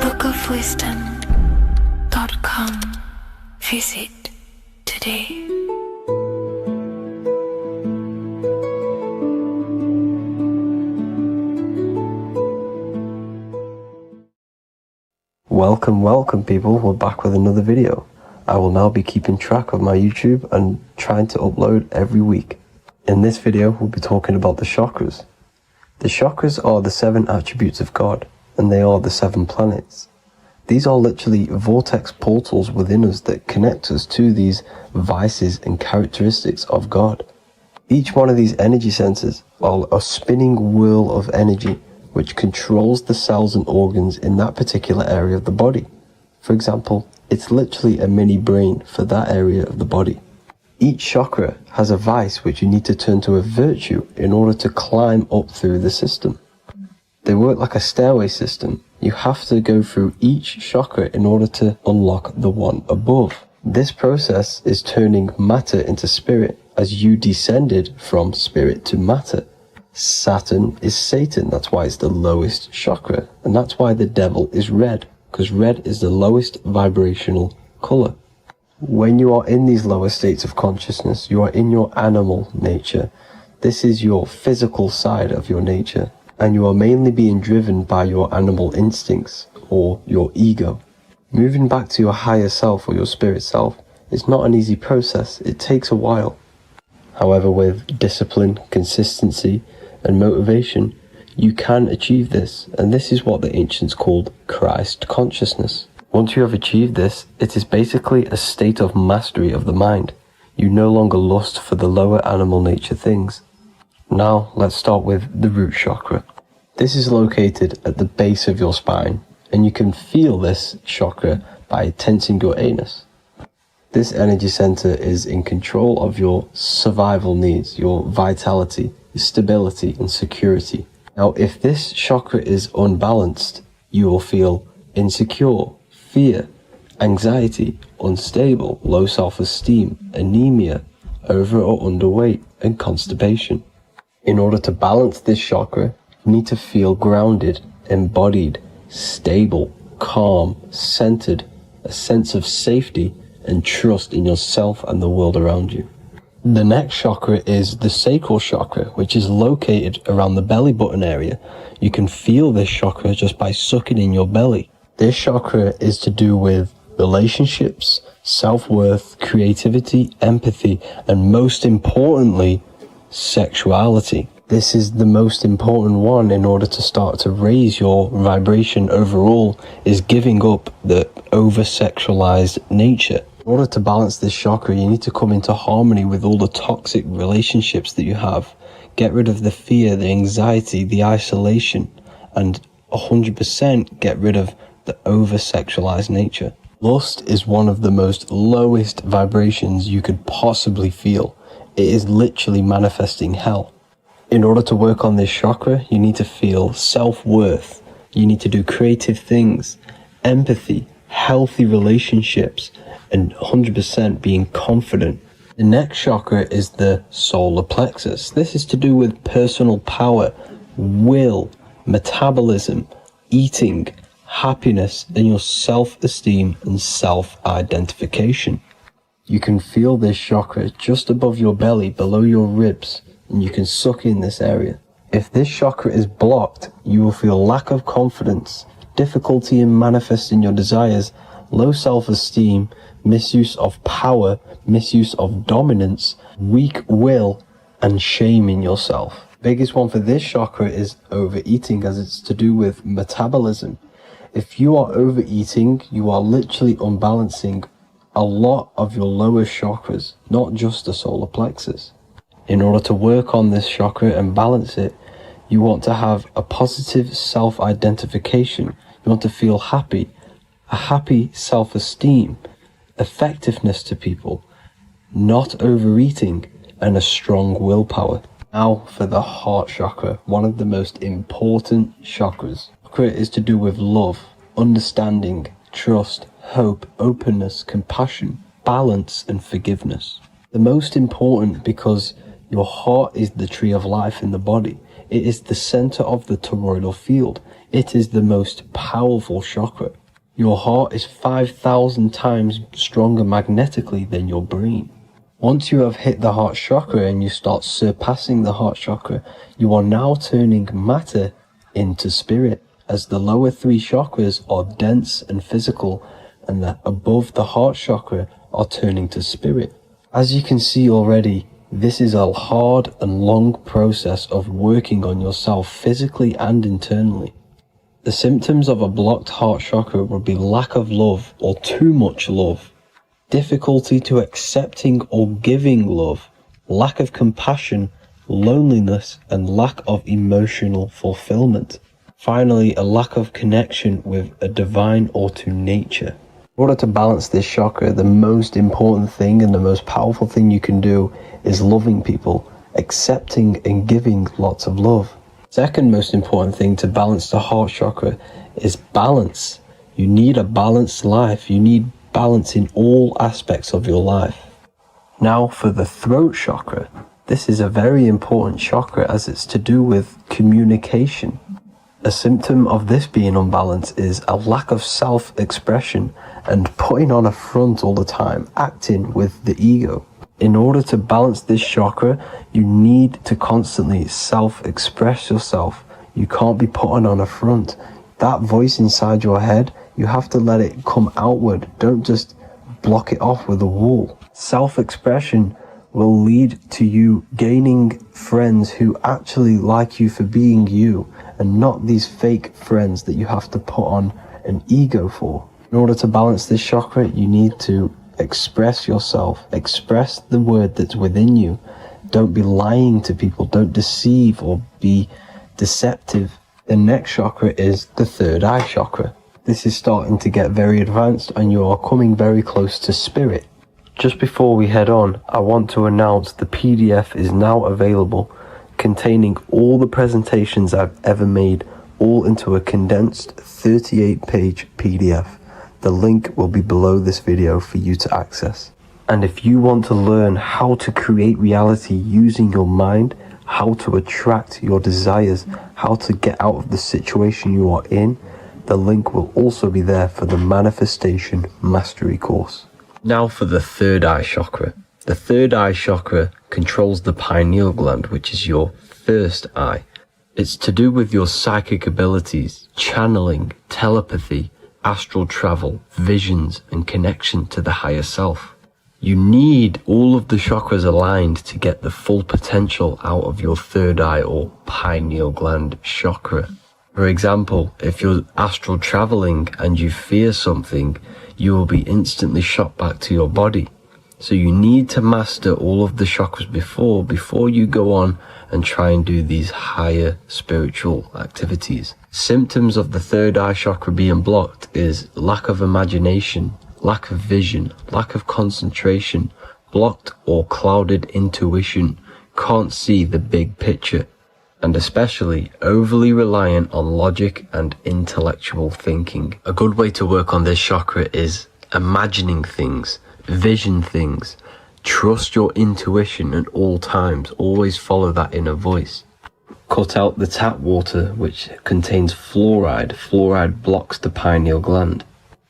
[SPEAKER 2] bookofwisdom.com. Visit today.
[SPEAKER 6] Welcome people, we're back with another video. I will now be keeping track of my YouTube and trying to upload every week. In this video, we'll be talking about the chakras. The chakras are the 7 attributes of God, and they are the 7 planets. These are literally vortex portals within us that connect us to these vices and characteristics of God. Each one of these energy centers are a spinning wheel of energy which controls the cells and organs in that particular area of the body. For example, it's literally a mini brain for that area of the body. Each chakra has a vice which you need to turn to a virtue in order to climb up through the system. They work like a stairway system. You have to go through each chakra in order to unlock the one above. This process is turning matter into spirit as you descended from spirit to matter. Saturn is Satan, that's why it's the lowest chakra, and that's why the devil is red, because red is the lowest vibrational color. When you are in these lower states of consciousness, you are in your animal nature. This is your physical side of your nature, and you are mainly being driven by your animal instincts or your ego. Moving back to your higher self or your spirit self is not an easy process. It takes a while. However, with discipline, consistency, and motivation, you can achieve this, and this is what the ancients called Christ consciousness. Once you have achieved this, it is basically a state of mastery of the mind. You no longer lust for the lower animal nature things. Now, let's start with the root chakra. This is located at the base of your spine, and you can feel this chakra by tensing your anus. This energy center is in control of your survival needs, your vitality, stability, and security. Now, if this chakra is unbalanced, you will feel insecure, fear, anxiety, unstable, low self-esteem, anemia, over or underweight, and constipation. In order to balance this chakra, you need to feel grounded, embodied, stable, calm, centered, a sense of safety, and trust in yourself and the world around you. The next chakra is the sacral chakra, which is located around the belly button area. You can feel this chakra just by sucking in your belly. This chakra is to do with relationships, self-worth, creativity, empathy, and most importantly, sexuality. This is the most important one in order to start to raise your vibration overall, is giving up the over-sexualized nature. In order to balance this chakra, you need to come into harmony with all the toxic relationships that you have. Get rid of the fear, the anxiety, the isolation, and 100% get rid of the over-sexualized nature. Lust is one of the most lowest vibrations you could possibly feel. It is literally manifesting hell. In order to work on this chakra, you need to feel self-worth. You need to do creative things, empathy, healthy relationships, and 100% being confident. The next chakra is the solar plexus. This is to do with personal power, will, metabolism, eating, happiness, and your self-esteem and self-identification. You can feel this chakra just above your belly, below your ribs, and you can suck in this area. If this chakra is blocked, you will feel lack of confidence, difficulty in manifesting your desires, low self-esteem, misuse of power, misuse of dominance, weak will, and shame in yourself. Biggest one for this chakra is overeating, as it's to do with metabolism. If you are overeating, you are literally unbalancing a lot of your lower chakras, not just the solar plexus. In order to work on this chakra and balance it, you want to have a positive self-identification. You want to feel happy, a happy self-esteem, effectiveness to people, not overeating, and a strong willpower. Now for the heart chakra, one of the most important chakras. Chakra is to do with love, understanding, trust, hope, openness, compassion, balance, and forgiveness. The most important because your heart is the tree of life in the body. It is the center of the toroidal field. It is the most powerful chakra. Your heart is 5,000 times stronger magnetically than your brain. Once you have hit the heart chakra and you start surpassing the heart chakra, you are now turning matter into spirit, as the lower three chakras are dense and physical, and the above the heart chakra are turning to spirit. As you can see already, this is a hard and long process of working on yourself physically and internally. The symptoms of a blocked heart chakra would be lack of love or too much love, difficulty to accepting or giving love, lack of compassion, loneliness, and lack of emotional fulfillment. Finally, a lack of connection with a divine or to nature. In order to balance this chakra, the most important thing and the most powerful thing you can do is loving people, accepting and giving lots of love. Second most important thing to balance the heart chakra is balance. You need a balanced life. You need balance in all aspects of your life. Now for the throat chakra. This is a very important chakra as it's to do with communication. A symptom of this being unbalanced is a lack of self-expression and putting on a front all the time, acting with the ego. In order to balance this chakra, you need to constantly self-express yourself. You can't be putting on a front. That voice inside your head, you have to let it come outward. Don't just block it off with a wall. Self-expression will lead to you gaining friends who actually like you for being you, and not these fake friends that you have to put on an ego for. In order to balance this chakra, you need to express yourself, express the word that's within you. Don't be lying to people, don't deceive or be deceptive. The next chakra is the third eye chakra. This is starting to get very advanced and you are coming very close to spirit. Just before we head on, I want to announce the PDF is now available, containing all the presentations I've ever made, all into a condensed 38-page PDF. The link will be below this video for you to access. And if you want to learn how to create reality using your mind, how to attract your desires, how to get out of the situation you are in, the link will also be there for the Manifestation Mastery course. Now for the third eye chakra. The third eye chakra controls the pineal gland, which is your first eye. It's to do with your psychic abilities, channeling, telepathy, astral travel, visions, and connection to the higher self. You need all of the chakras aligned to get the full potential out of your third eye or pineal gland chakra. For example, if you're astral traveling and you fear something, you will be instantly shot back to your body. So you need to master all of the chakras before you go on and try and do these higher spiritual activities. Symptoms of the third eye chakra being blocked is lack of imagination, lack of vision, lack of concentration, blocked or clouded intuition, can't see the big picture, and especially overly reliant on logic and intellectual thinking. A good way to work on this chakra is imagining things, vision things, trust your intuition at all times, always follow that inner voice. Cut out the tap water which contains fluoride. Fluoride blocks the pineal gland.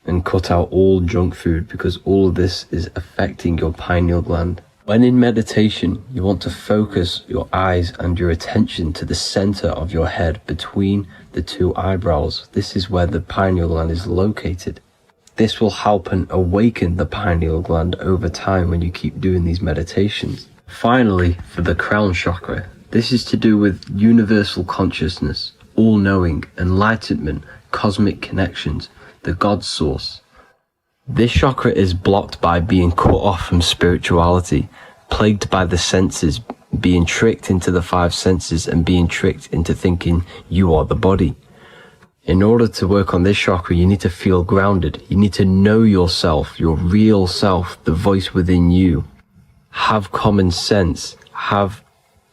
[SPEAKER 6] and cut out all junk food, because all of this is affecting your pineal gland. When in meditation, you want to focus your eyes and your attention to the center of your head between the two eyebrows. This is where the pineal gland is located. This will help and awaken the pineal gland over time when you keep doing these meditations. Finally, for the crown chakra, this is to do with universal consciousness, all-knowing, enlightenment, cosmic connections, the God source. This chakra is blocked by being cut off from spirituality, plagued by the senses, being tricked into the five senses and being tricked into thinking you are the body. In order to work on this chakra, you need to feel grounded. You need to know yourself, your real self, the voice within you. Have common sense, have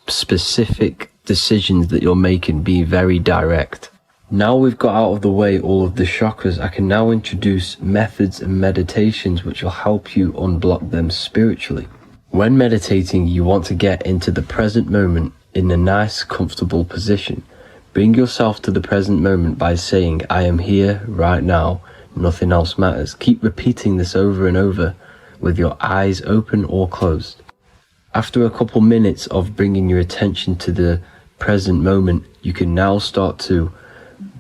[SPEAKER 6] specific decisions that you're making, be very direct. Now we've got out of the way all of the chakras, I can now introduce methods and meditations which will help you unblock them spiritually. When meditating, you want to get into the present moment in a nice, comfortable position. Bring yourself to the present moment by saying, I am here right now, nothing else matters. Keep repeating this over and over with your eyes open or closed. After a couple minutes of bringing your attention to the present moment, you can now start to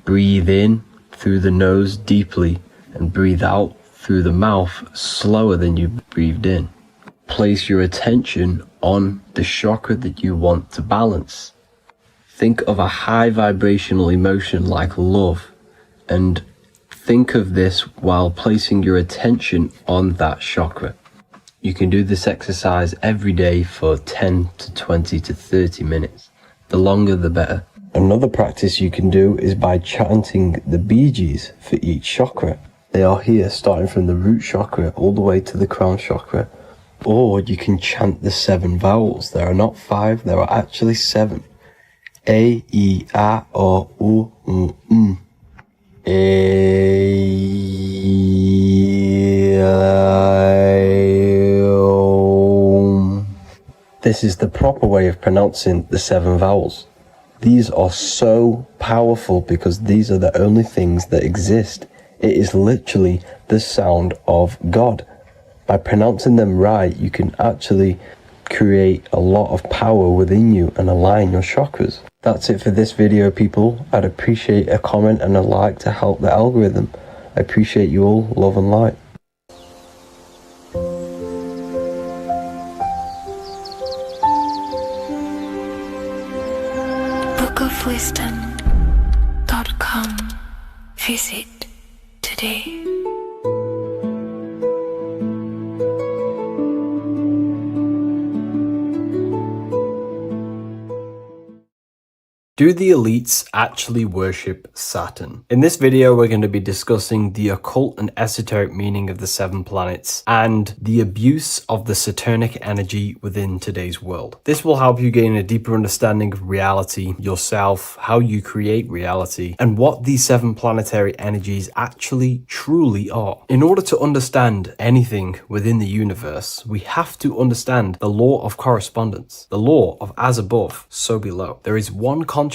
[SPEAKER 6] breathe in through the nose deeply and breathe out through the mouth slower than you breathed in. Place your attention on the chakra that you want to balance. Think of a high vibrational emotion like love, and think of this while placing your attention on that chakra. You can do this exercise every day for 10 to 20 to 30 minutes. The longer the better. Another practice you can do is by chanting the Bijis for each chakra. They are here starting from the root chakra all the way to the crown chakra. Or you can chant the 7 vowels. There are not 5, there are actually 7. A, I, A, O, U, M. A, O. This is the proper way of pronouncing the 7 vowels. These are so powerful because these are the only things that exist. It is literally the sound of God. By pronouncing them right, you can actually create a lot of power within you and align your chakras. That's it for this video, people. I'd appreciate a comment and a like to help the algorithm. I appreciate you all. Love and light.
[SPEAKER 2] bookofwisdom.com. Visit today.
[SPEAKER 1] Do the elites actually worship Saturn? In this video, we're going to be discussing the occult and esoteric meaning of the 7 planets and the abuse of the Saturnic energy within today's world. This will help you gain a deeper understanding of reality, yourself, how you create reality, and what these 7 planetary energies actually truly are. In order to understand anything within the universe, we have to understand the law of correspondence, the law of as above, so below. There is one consciousness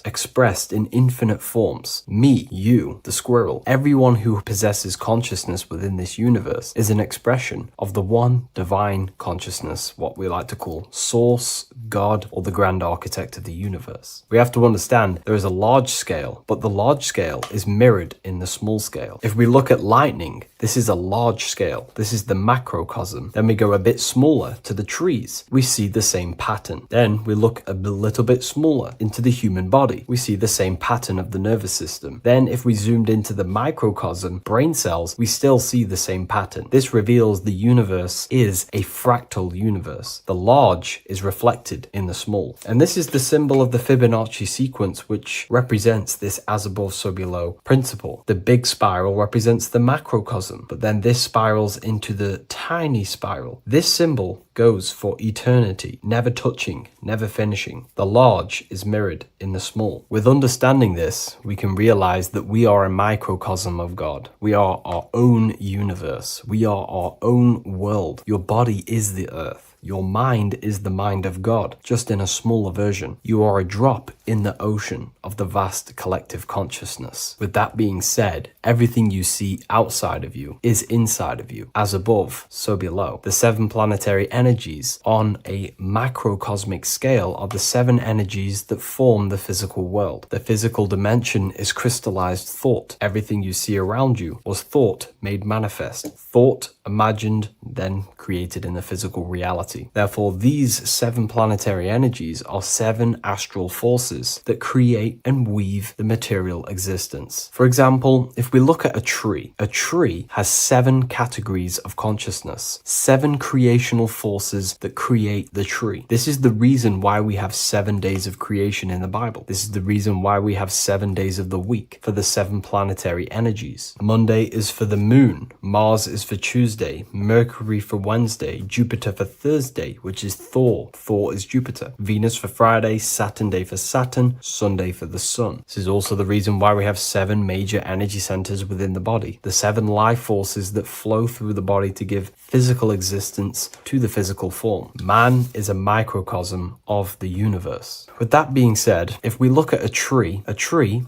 [SPEAKER 1] expressed in infinite forms. Me, you, the squirrel, everyone who possesses consciousness within this universe is an expression of the one divine consciousness, what we like to call Source, God, or the grand architect of the universe. We have to understand there is a large scale, but the large scale is mirrored in the small scale. If we look at lightning, this is a large scale. This is the macrocosm. Then we go a bit smaller to the trees. We see the same pattern. Then we look a little bit smaller into the human body. We see the same pattern of the nervous system. Then if we zoomed into the microcosm, brain cells, we still see the same pattern. This reveals the universe is a fractal universe. The large is reflected in the small. And this is the symbol of the Fibonacci sequence, which represents this as above, so below principle. The big spiral represents the macrocosm, but then this spirals into the tiny spiral. This symbol goes for eternity, never touching, never finishing. The large is mirrored in the small. With understanding this, we can realize that we are a microcosm of God. We are our own universe. We are our own world. Your body is the earth. Your mind is the mind of God, just in a smaller version. You are a drop in the ocean of the vast collective consciousness. With that being said, everything you see outside of you is inside of you. As above, so below. The 7 planetary energies on a macrocosmic scale are the 7 energies that form the physical world. The physical dimension is crystallized thought. Everything you see around you was thought made manifest. Thought imagined, then created in the physical reality. Therefore, these 7 planetary energies are 7 astral forces that create and weave the material existence. For example, if we look at a tree has 7 categories of consciousness, 7 creational forces that create the tree. This is the reason why we have 7 days of creation in the Bible. This is the reason why we have 7 days of the week for the 7 planetary energies. Monday is for the moon, Mars is for Tuesday, Mercury for Wednesday, Jupiter for Thursday, which is Thor. Thor is Jupiter. Venus for Friday, Saturn day for Saturn, Sunday for the sun. This is also the reason why we have 7 major energy centers within the body. The 7 life forces that flow through the body to give physical existence to the physical form. Man is a microcosm of the universe. With that being said, if we look at a tree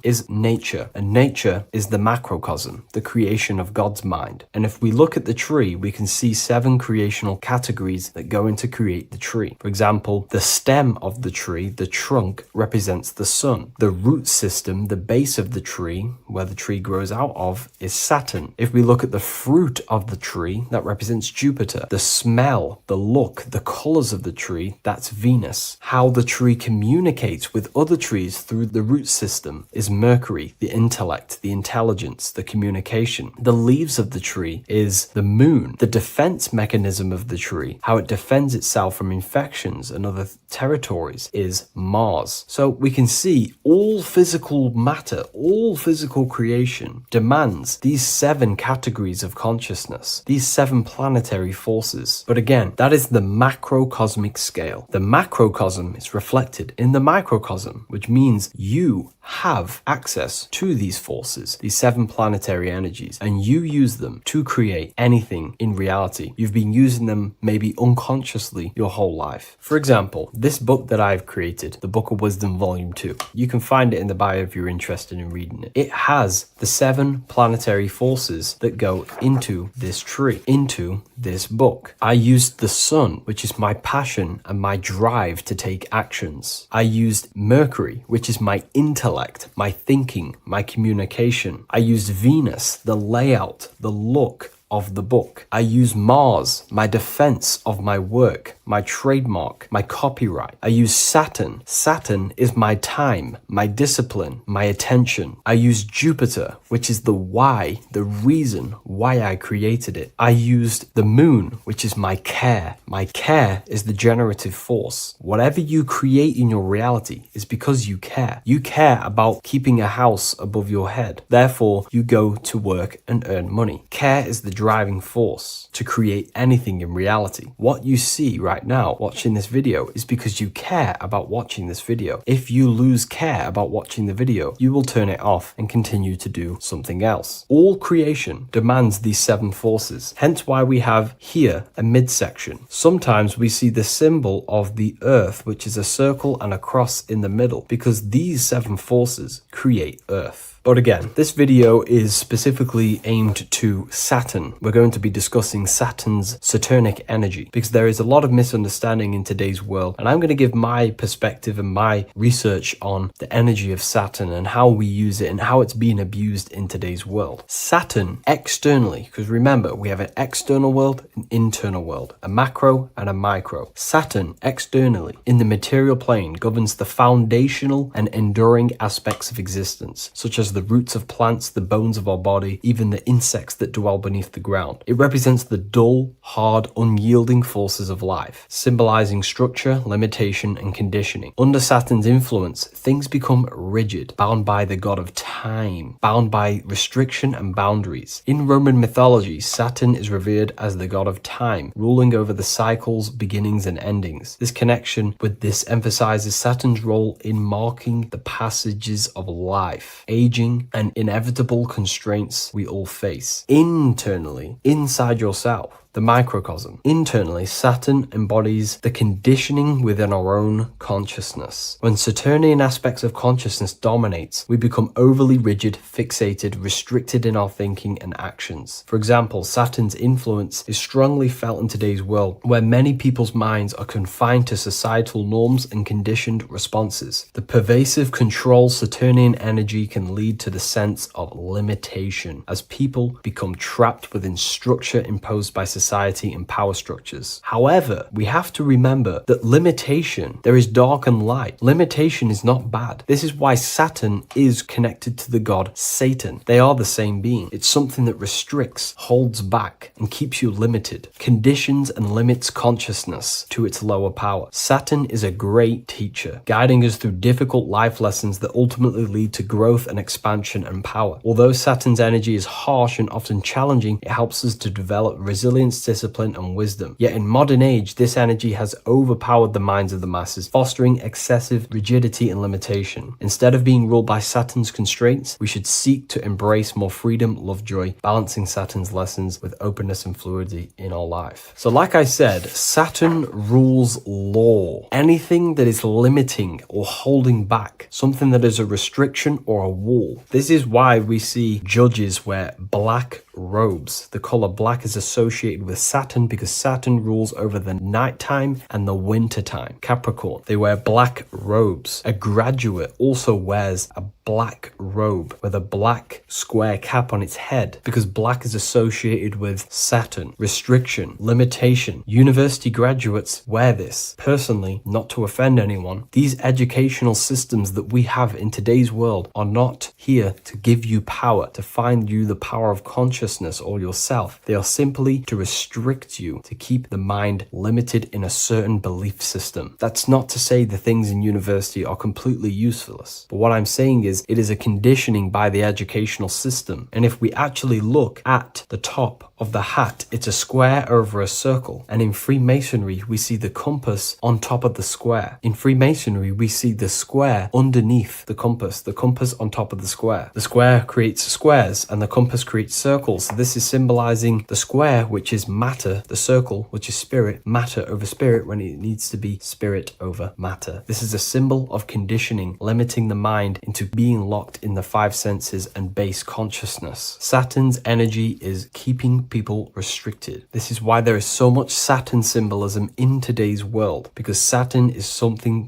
[SPEAKER 1] is nature, and nature is the macrocosm, the creation of God's mind. And if we look at the tree, we can see 7 creational categories that go into create the tree. For example, the stem of the tree, the trunk, represents the sun. The root system, the base of the tree, where the tree grows out of, is Saturn. If we look at the fruit of the tree, that represents Jupiter. The smell, the look, the colors of the tree, that's Venus. How the tree communicates with other trees through the root system is Mercury, the intellect, the intelligence, the communication. The leaves of the tree is the moon. The defense mechanism of the tree, how it defends itself from infections and other territories, is Mars. So we can see all physical matter, all physical creation demands these 7 categories of consciousness, these 7 planetary forces. But again, that is the macrocosmic scale. The macrocosm is reflected in the microcosm, which means you have access to these forces, these 7 planetary energies, and you use them to create anything in reality. You've been using them maybe unconsciously your whole life. For example, this book that I've created, the Book of Wisdom Volume 2, you can find it in the bio if you're interested in reading it. It has the 7 planetary forces that go into this tree, into this book. I used the sun, which is my passion and my drive to take actions. I used Mercury, which is my intellect, my thinking, my communication. I used Venus, the layout, the look of the book. I use Mars, my defense of my work, my trademark, my copyright. I use Saturn. Saturn is my time, my discipline, my attention. I use Jupiter, which is the why, the reason why I created it. I used the moon, which is my care. My care is the generative force. Whatever you create in your reality is because you care. You care about keeping a house above your head. Therefore, you go to work and earn money. Care is the driving force to create anything in reality. What you see right now watching this video is because you care about watching this video. If you lose care about watching the video, you will turn it off and continue to do something else. All creation demands these 7 forces, hence why we have here a midsection. Sometimes we see the symbol of the earth, which is a circle and a cross in the middle, because these 7 forces create earth. But again, this video is specifically aimed to Saturn. We're going to be discussing Saturn's Saturnic energy because there is a lot of misunderstanding in today's world. And I'm going to give my perspective and my research on the energy of Saturn and how we use it and how it's being abused in today's world. Saturn externally, because remember, we have an external world, an internal world, a macro and a micro. Saturn externally in the material plane governs the foundational and enduring aspects of existence, such as the roots of plants, the bones of our body, even the insects that dwell beneath the ground. It represents the dull, hard, unyielding forces of life, symbolizing structure, limitation, and conditioning. Under Saturn's influence, things become rigid, bound by the god of time, bound by restriction and boundaries. In Roman mythology, Saturn is revered as the god of time, ruling over the cycles, beginnings, and endings. This connection with this emphasizes Saturn's role in marking the passages of life, aging, and inevitable constraints we all face. Internally, inside yourself, the microcosm. Internally, Saturn embodies the conditioning within our own consciousness. When Saturnian aspects of consciousness dominates, we become overly rigid, fixated, restricted in our thinking and actions. For example, Saturn's influence is strongly felt in today's world, where many people's minds are confined to societal norms and conditioned responses. The pervasive control Saturnian energy can lead to the sense of limitation, as people become trapped within structure imposed by society and power structures. However, we have to remember that limitation, there is dark and light. Limitation is not bad. This is why Saturn is connected to the god Satan. They are the same being. It's something that restricts, holds back, and keeps you limited, conditions and limits consciousness to its lower power. Saturn is a great teacher, guiding us through difficult life lessons that ultimately lead to growth and expansion and power. Although Saturn's energy is harsh and often challenging, it helps us to develop resilience, discipline, and wisdom. Yet in modern age, this energy has overpowered the minds of the masses, fostering excessive rigidity and limitation. Instead of being ruled by Saturn's constraints, we should seek to embrace more freedom, love, joy, balancing Saturn's lessons with openness and fluidity in our life. So like I said, Saturn rules law. Anything that is limiting or holding back, something that is a restriction or a wall. This is why we see judges wear black robes. The color black is associated with Saturn because Saturn rules over the nighttime and the winter time. Capricorn, they wear black robes. A graduate also wears a black robe with a black square cap on its head because black is associated with Saturn, restriction, limitation. University graduates wear this. Personally, not to offend anyone, these educational systems that we have in today's world are not here to give you power, to find you the power of consciousness or yourself. They are simply to restrict you, to keep the mind limited in a certain belief system. That's not to say the things in university are completely useless, but what I'm saying is it is a conditioning by the educational system. And if we actually look at the top of the hat, it's a square over a circle. And in Freemasonry, we see the compass on top of the square. In Freemasonry, we see the square underneath the compass on top of the square. The square creates squares and the compass creates circles. So this is symbolizing the square, which is matter, the circle, which is spirit, matter over spirit when it needs to be spirit over matter. This is a symbol of conditioning, limiting the mind into being locked in the five senses and base consciousness. Saturn's energy is keeping people restricted. This is why there is so much Saturn symbolism in today's world, because Saturn is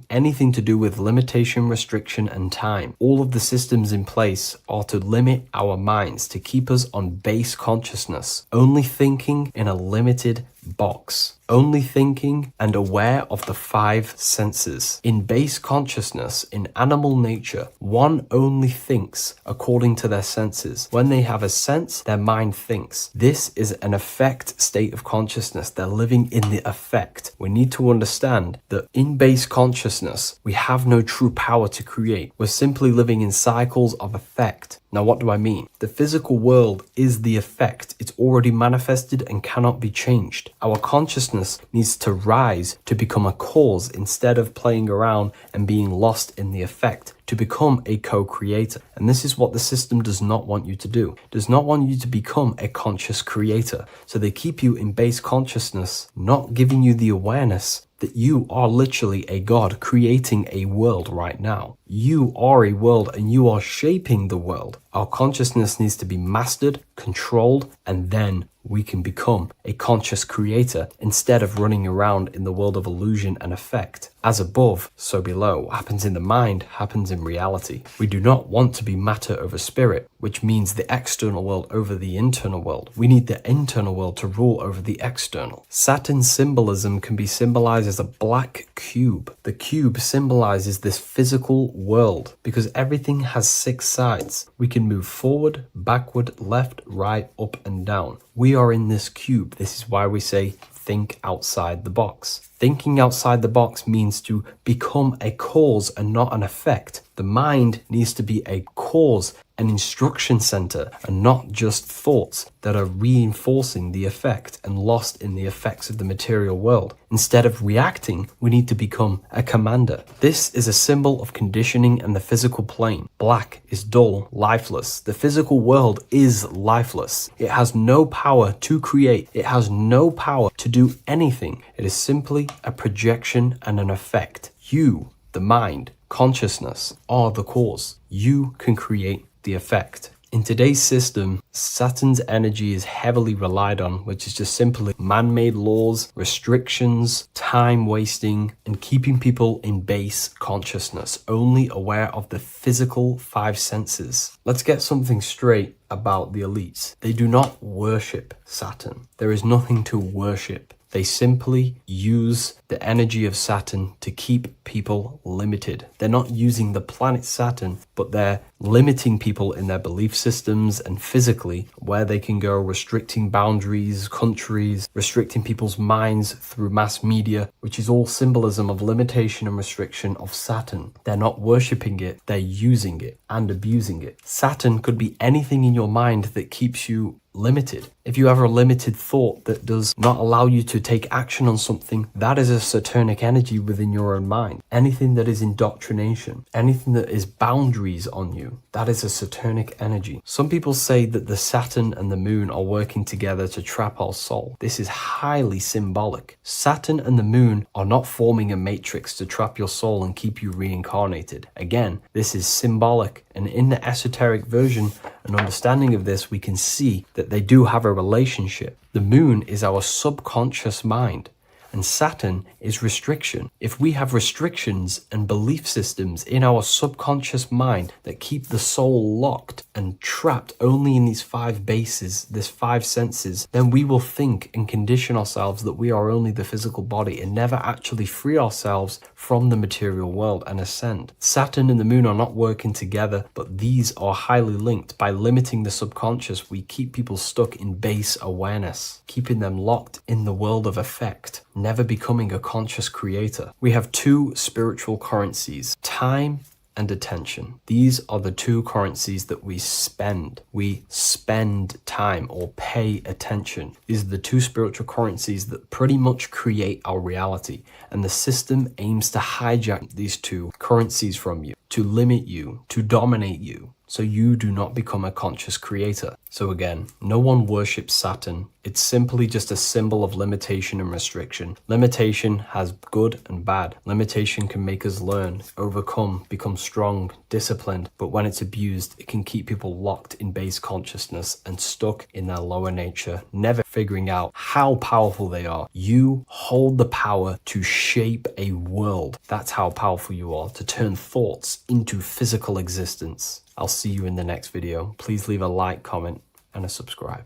[SPEAKER 1] anything to do with limitation, restriction, and time. All of the systems in place are to limit our minds, to keep us on base consciousness, only thinking in a limited box. Only thinking and aware of the five senses. In base consciousness, in animal nature, one only thinks according to their senses. When they have a sense, their mind thinks. This is an affect state of consciousness. They're living in the affect. We need to understand that in base consciousness, we have no true power to create. We're simply living in cycles of affect. Now, what do I mean? The physical world is the effect. It's already manifested and cannot be changed. Our consciousness needs to rise to become a cause instead of playing around and being lost in the effect, to become a co-creator. And this is what the system does not want you to do. It does not want you to become a conscious creator. So they keep you in base consciousness, not giving you the awareness that you are literally a god creating a world right now. You are a world and you are shaping the world. Our consciousness needs to be mastered, controlled, and then we can become a conscious creator instead of running around in the world of illusion and effect. As above, so below. What happens in the mind happens in reality. We do not want to be matter over spirit, which means the external world over the internal world. We need the internal world to rule over the external. Saturn's symbolism can be symbolized as a black cube. The cube symbolizes this physical world because everything has 6 sides. We can move forward, backward, left, right, up and down. We are in this cube. This is why we say think outside the box. Thinking outside the box means to become a cause and not an effect. The mind needs to be a cause, an instruction center, and not just thoughts that are reinforcing the effect and lost in the effects of the material world. Instead of reacting, we need to become a commander. This is a symbol of conditioning and the physical plane. Black is dull, lifeless. The physical world is lifeless. It has no power to create. It has no power to do anything. It is simply a projection and an effect. You, the mind, consciousness, are the cause. You can create the effect. In today's system, Saturn's energy is heavily relied on, which is just simply man-made laws, restrictions, time wasting, and keeping people in base consciousness, only aware of the physical 5 senses. Let's get something straight about the elites. They do not worship Saturn. There is nothing to worship. They simply use the energy of Saturn to keep people limited. They're not using the planet Saturn, but they're limiting people in their belief systems and physically where they can go, restricting boundaries, countries, restricting people's minds through mass media, which is all symbolism of limitation and restriction of Saturn. They're not worshipping it, they're using it and abusing it. Saturn could be anything in your mind that keeps you limited. If you have a limited thought that does not allow you to take action on something, that is a Saturnic energy within your own mind. Anything that is indoctrination, anything that is boundaries on you, that is a Saturnic energy. Some people say that the Saturn and the moon are working together to trap our soul. This is highly symbolic. Saturn and the moon are not forming a matrix to trap your soul and keep you reincarnated. Again, this is symbolic, and in the esoteric version and understanding of this, we can see that they do have a relationship. The moon is our subconscious mind, and Saturn is restriction. If we have restrictions and belief systems in our subconscious mind that keep the soul locked and trapped only in these 5 bases, this 5 senses, then we will think and condition ourselves that we are only the physical body and never actually free ourselves from the material world and ascend. Saturn and the moon are not working together, but these are highly linked. By limiting the subconscious, we keep people stuck in base awareness, keeping them locked in the world of effect, never becoming a conscious creator. We have 2 spiritual currencies, time and attention. These are the 2 currencies that we spend. We spend time or pay attention. These are the 2 spiritual currencies that pretty much create our reality. And the system aims to hijack these 2 currencies from you, to limit you, to dominate you, so you do not become a conscious creator. So again, no one worships Saturn. It's simply just a symbol of limitation and restriction. Limitation has good and bad. Limitation can make us learn, overcome, become strong, disciplined, but when it's abused, it can keep people locked in base consciousness and stuck in their lower nature, never figuring out how powerful they are. You hold the power to shape a world. That's how powerful you are, to turn thoughts into physical existence. I'll see you in the next video. Please leave a like, comment, and a subscribe.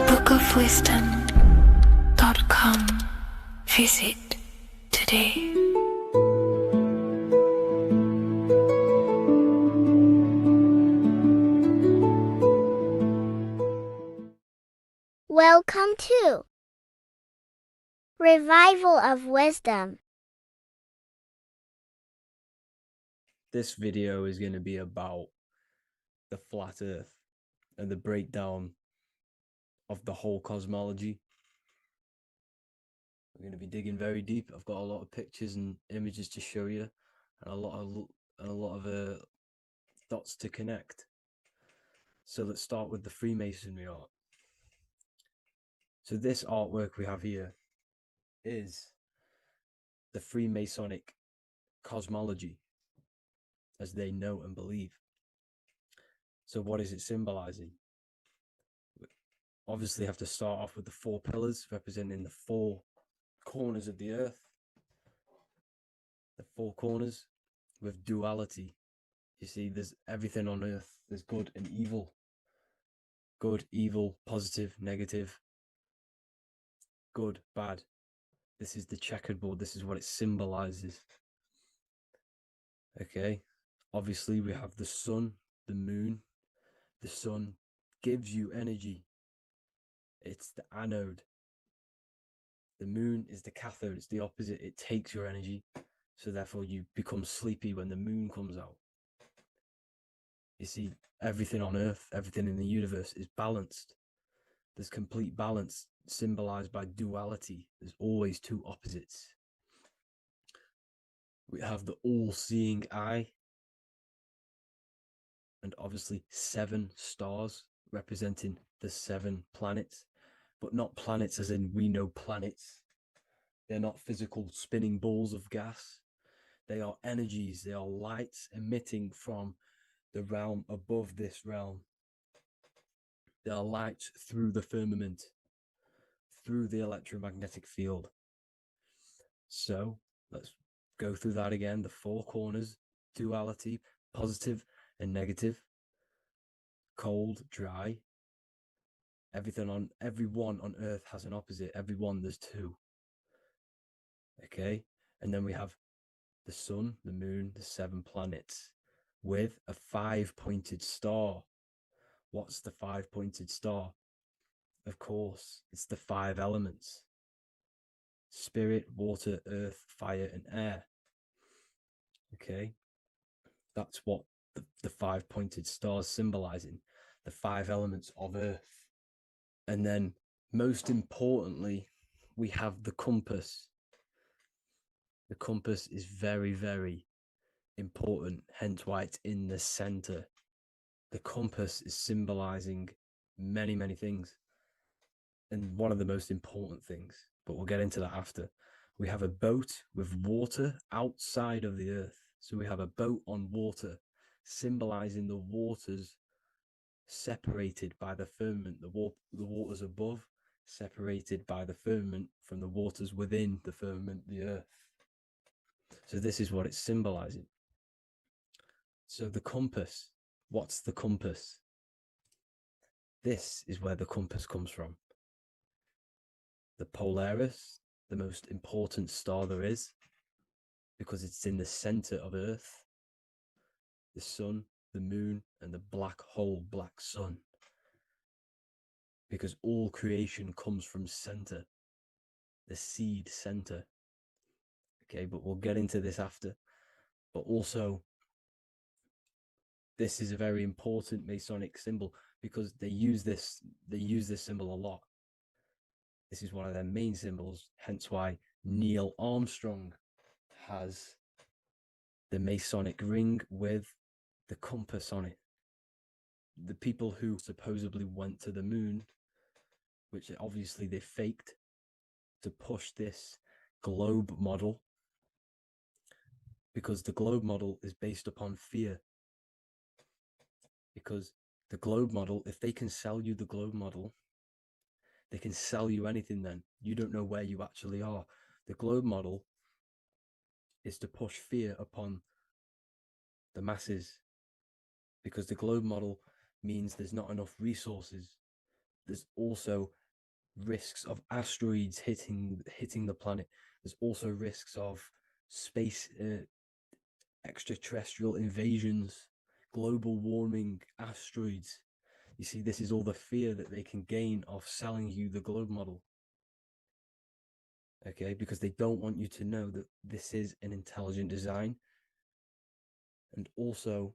[SPEAKER 2] bookofwisdom.com. Visit today.
[SPEAKER 5] Welcome to Revival of Wisdom.
[SPEAKER 1] This video is going to be about the flat earth and the breakdown of the whole cosmology. We're going to be digging very deep. I've got a lot of pictures and images to show you, and a lot of dots to connect. So let's start with the Freemasonry art. So this artwork we have here is the Freemasonic cosmology as they know and believe. So what is it symbolizing?
[SPEAKER 3] obviously have to start off with the 4 pillars representing the 4 corners of the earth. The 4 corners with duality. You see, there's everything on earth. There's good and evil. Good, evil, positive, negative. Good, bad. This is the checkerboard. This is what it symbolizes. Okay. Obviously, we have the sun, the moon. The sun gives you energy. It's the anode. The moon is the cathode. It's the opposite. It takes your energy. So therefore, you become sleepy when the moon comes out. You see, everything on Earth, everything in the universe is balanced. There's complete balance symbolized by duality. There's always 2 opposites. We have the all-seeing eye, and obviously 7 stars representing the 7 planets, but not planets as in we know planets. They're not physical spinning balls of gas. They are energies. They are lights emitting from the realm above this realm. They are lights through the firmament, through the electromagnetic field. So let's go through that again. The 4 corners, duality, positive and negative, cold, dry. Everyone on Earth has an opposite. Everyone, there's 2. Okay, and then we have the sun, the moon, the 7 planets with a 5-pointed star. What's the 5-pointed star? Of course, it's the 5 elements: spirit, water, earth, fire, and air. Okay, that's what the 5-pointed star is symbolizing, the 5 elements of earth. And then, most importantly, we have the compass. The compass is very, very important, hence why it's in the center. The compass is symbolizing many, many things. And one of the most important things, but we'll get into that after. We have a boat with water outside of the earth. So we have a boat on water, symbolizing the waters separated by the firmament, the waters above, separated by the firmament from the waters within the firmament, the earth. So this is what it's symbolizing. So the compass, what's the compass? This is where the compass comes from. The Polaris, the most important star there is, because it's in the center of Earth, the sun, the moon, and the black hole, black sun. Because all creation comes from center, the seed center. Okay, but we'll get into this after. But also, this is a very important Masonic symbol because they use this symbol a lot. This is one of their main symbols, hence why Neil Armstrong has the Masonic ring with the compass on it. The people who supposedly went to the moon, which obviously they faked to push this globe model, because the globe model is based upon fear. Because the globe model, if they can sell you the globe model, they can sell you anything then. You don't know where you actually are. The globe model is to push fear upon the masses, because the globe model means there's not enough resources. There's also risks of asteroids hitting the planet. There's also risks of space, extraterrestrial invasions, global warming, asteroids. You see, this is all the fear that they can gain off selling you the globe model. Okay, because they don't want you to know that this is an intelligent design. And also,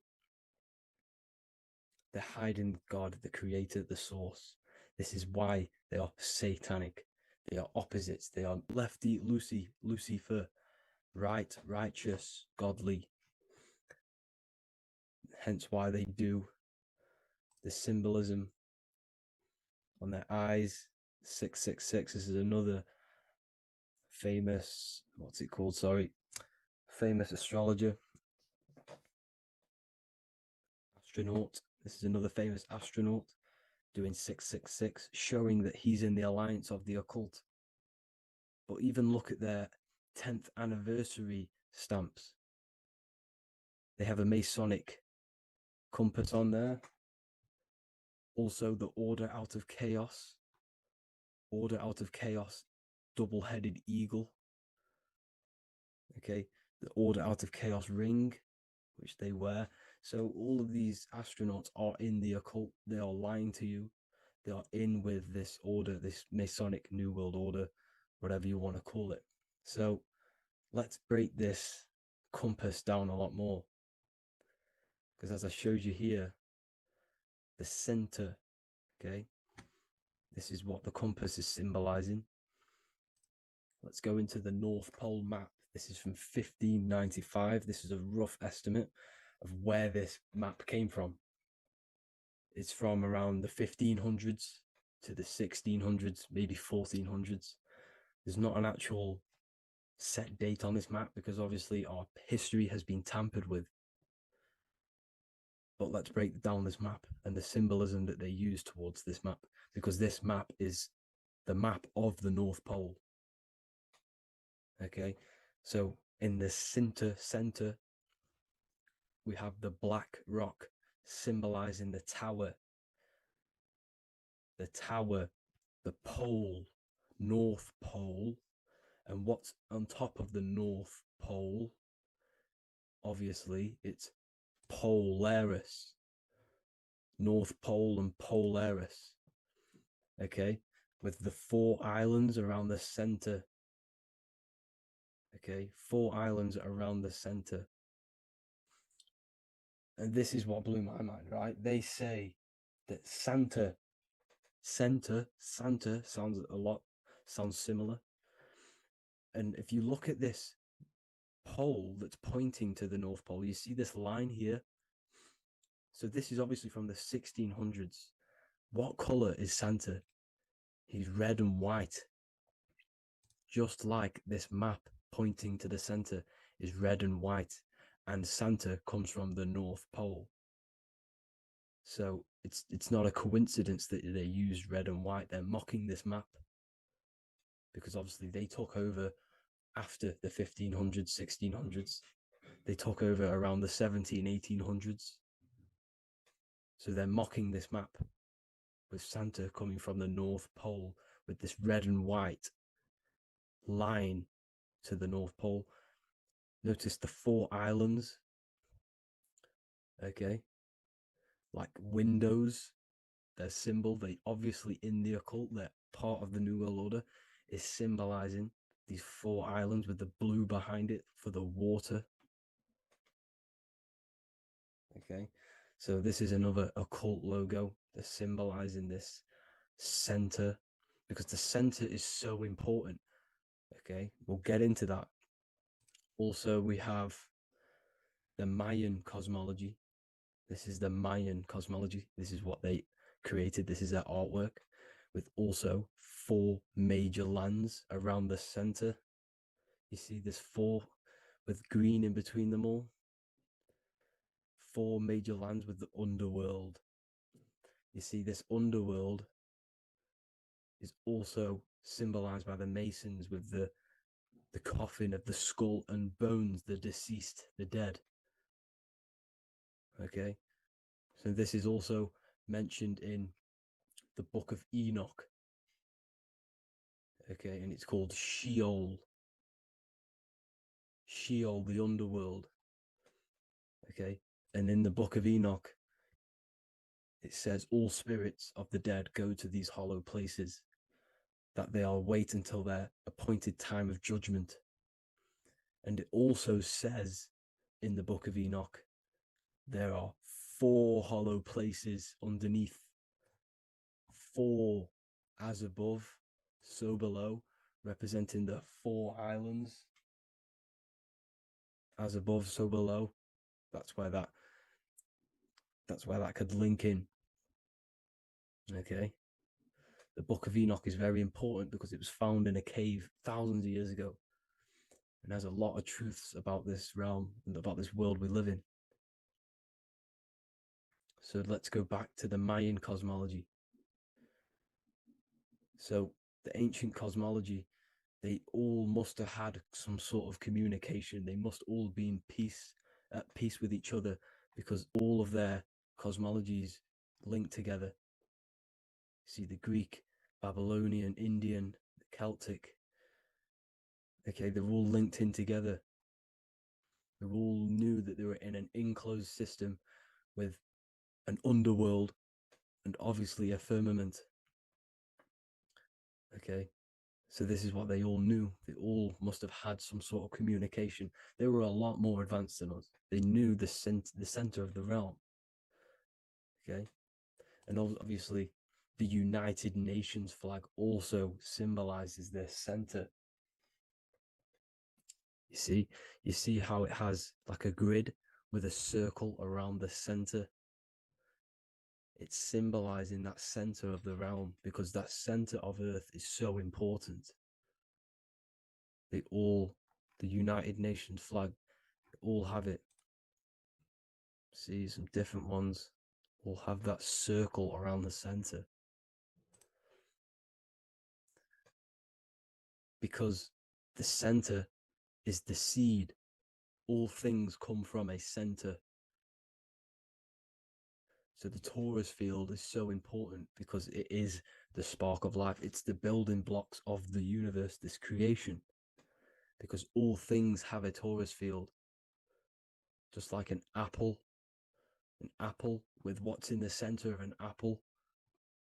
[SPEAKER 3] they're hiding God, the creator, the source. This is why they are satanic. They are opposites. They are lefty, Lucifer, right, righteous, godly. Hence why they do the symbolism on their eyes. 666. This is another famous, what's it called? Sorry. Famous astrologer. Astronaut. This is another famous astronaut. doing 666, showing that he's in the alliance of the occult. But even look at their 10th anniversary stamps. They have a Masonic compass on there. Also, the Order Out of Chaos. Order Out of Chaos, double-headed eagle. Okay, the Order Out of Chaos ring, which they wear. So all of these astronauts are in the occult. They are lying to you. They are in with this order, this Masonic New World Order, whatever you want to call it. So let's break this compass down a lot more. Because as I showed you here, the center, okay, this is what the compass is symbolizing. Let's go into the North Pole map. This is from 1595. This is a rough estimate of where this map came from. It's from around the 1500s to the 1600s, maybe 1400s. There's not an actual set date on this map because obviously our history has been tampered with. But let's break down this map and the symbolism that they use towards this map, because this map is the map of the North Pole. Okay, so in the center, we have the black rock symbolizing the tower, the pole, North Pole. And what's on top of the North Pole? Obviously, it's Polaris. North Pole and Polaris. Okay, with the 4 islands around the center. Okay, 4 islands around the center. And this is what blew my mind, right? They say that Santa sounds similar. And if you look at this pole that's pointing to the North Pole, you see this line here. So this is obviously from the 1600s. What color is Santa? He's red and white. Just like this map pointing to the center is red and white, and Santa comes from the North Pole. So it's not a coincidence that they use red and white. They're mocking this map because obviously they took over after the 1500s, 1600s. They took over around the 1800s. So they're mocking this map with Santa coming from the North Pole with this red and white line to the North Pole. Notice the 4 islands. Okay. Like windows, their symbol, they obviously in the occult, they're part of the New World Order, is symbolizing these 4 islands with the blue behind it for the water. Okay, so this is another occult logo. They're symbolizing this center because the center is so important. Okay, we'll get into that. Also, we have the Mayan cosmology. This is the Mayan cosmology. This is what they created. This is their artwork, with also 4 major lands around the center. You see this 4 with green in between them all. 4 major lands with the underworld. You see this underworld is also symbolized by the Masons with the coffin of the skull and bones, the deceased, the dead. Okay, so this is also mentioned in the Book of Enoch. Okay, and it's called Sheol. Sheol, the underworld. Okay, and in the Book of Enoch, it says all spirits of the dead go to these hollow places, that they are wait until their appointed time of judgment. And it also says in the Book of Enoch, there are 4 hollow places underneath. 4 as above, so below, representing the 4 islands. As above, so below. That's where that could link in. Okay. The Book of Enoch is very important because it was found in a cave thousands of years ago. And has a lot of truths about this realm and about this world we live in. So let's go back to the Mayan cosmology.
[SPEAKER 6] So the ancient cosmology, they all must have had some sort of communication. They must all be in peace, at peace with each other, because all of their cosmologies linked together. See, the Greek, Babylonian, Indian, the Celtic, okay, they're all linked in together. They all knew that they were in an enclosed system with an underworld and obviously a firmament. Okay, so this is what they all knew. They all must have had some sort of communication. They were a lot more advanced than us. They knew the center of the realm. Okay, and obviously the United Nations flag also symbolizes their center. You see how it has like a grid with a circle around the center. It's symbolizing that center of the realm, because that center of Earth is so important. The United Nations flag, all have it. See, some different ones will have that circle around the center. Because the center is the seed. All things come from a center. So the torus field is so important because it is the spark of life. It's the building blocks of the universe, this creation. Because all things have a torus field. Just like an apple with what's in the center of an apple,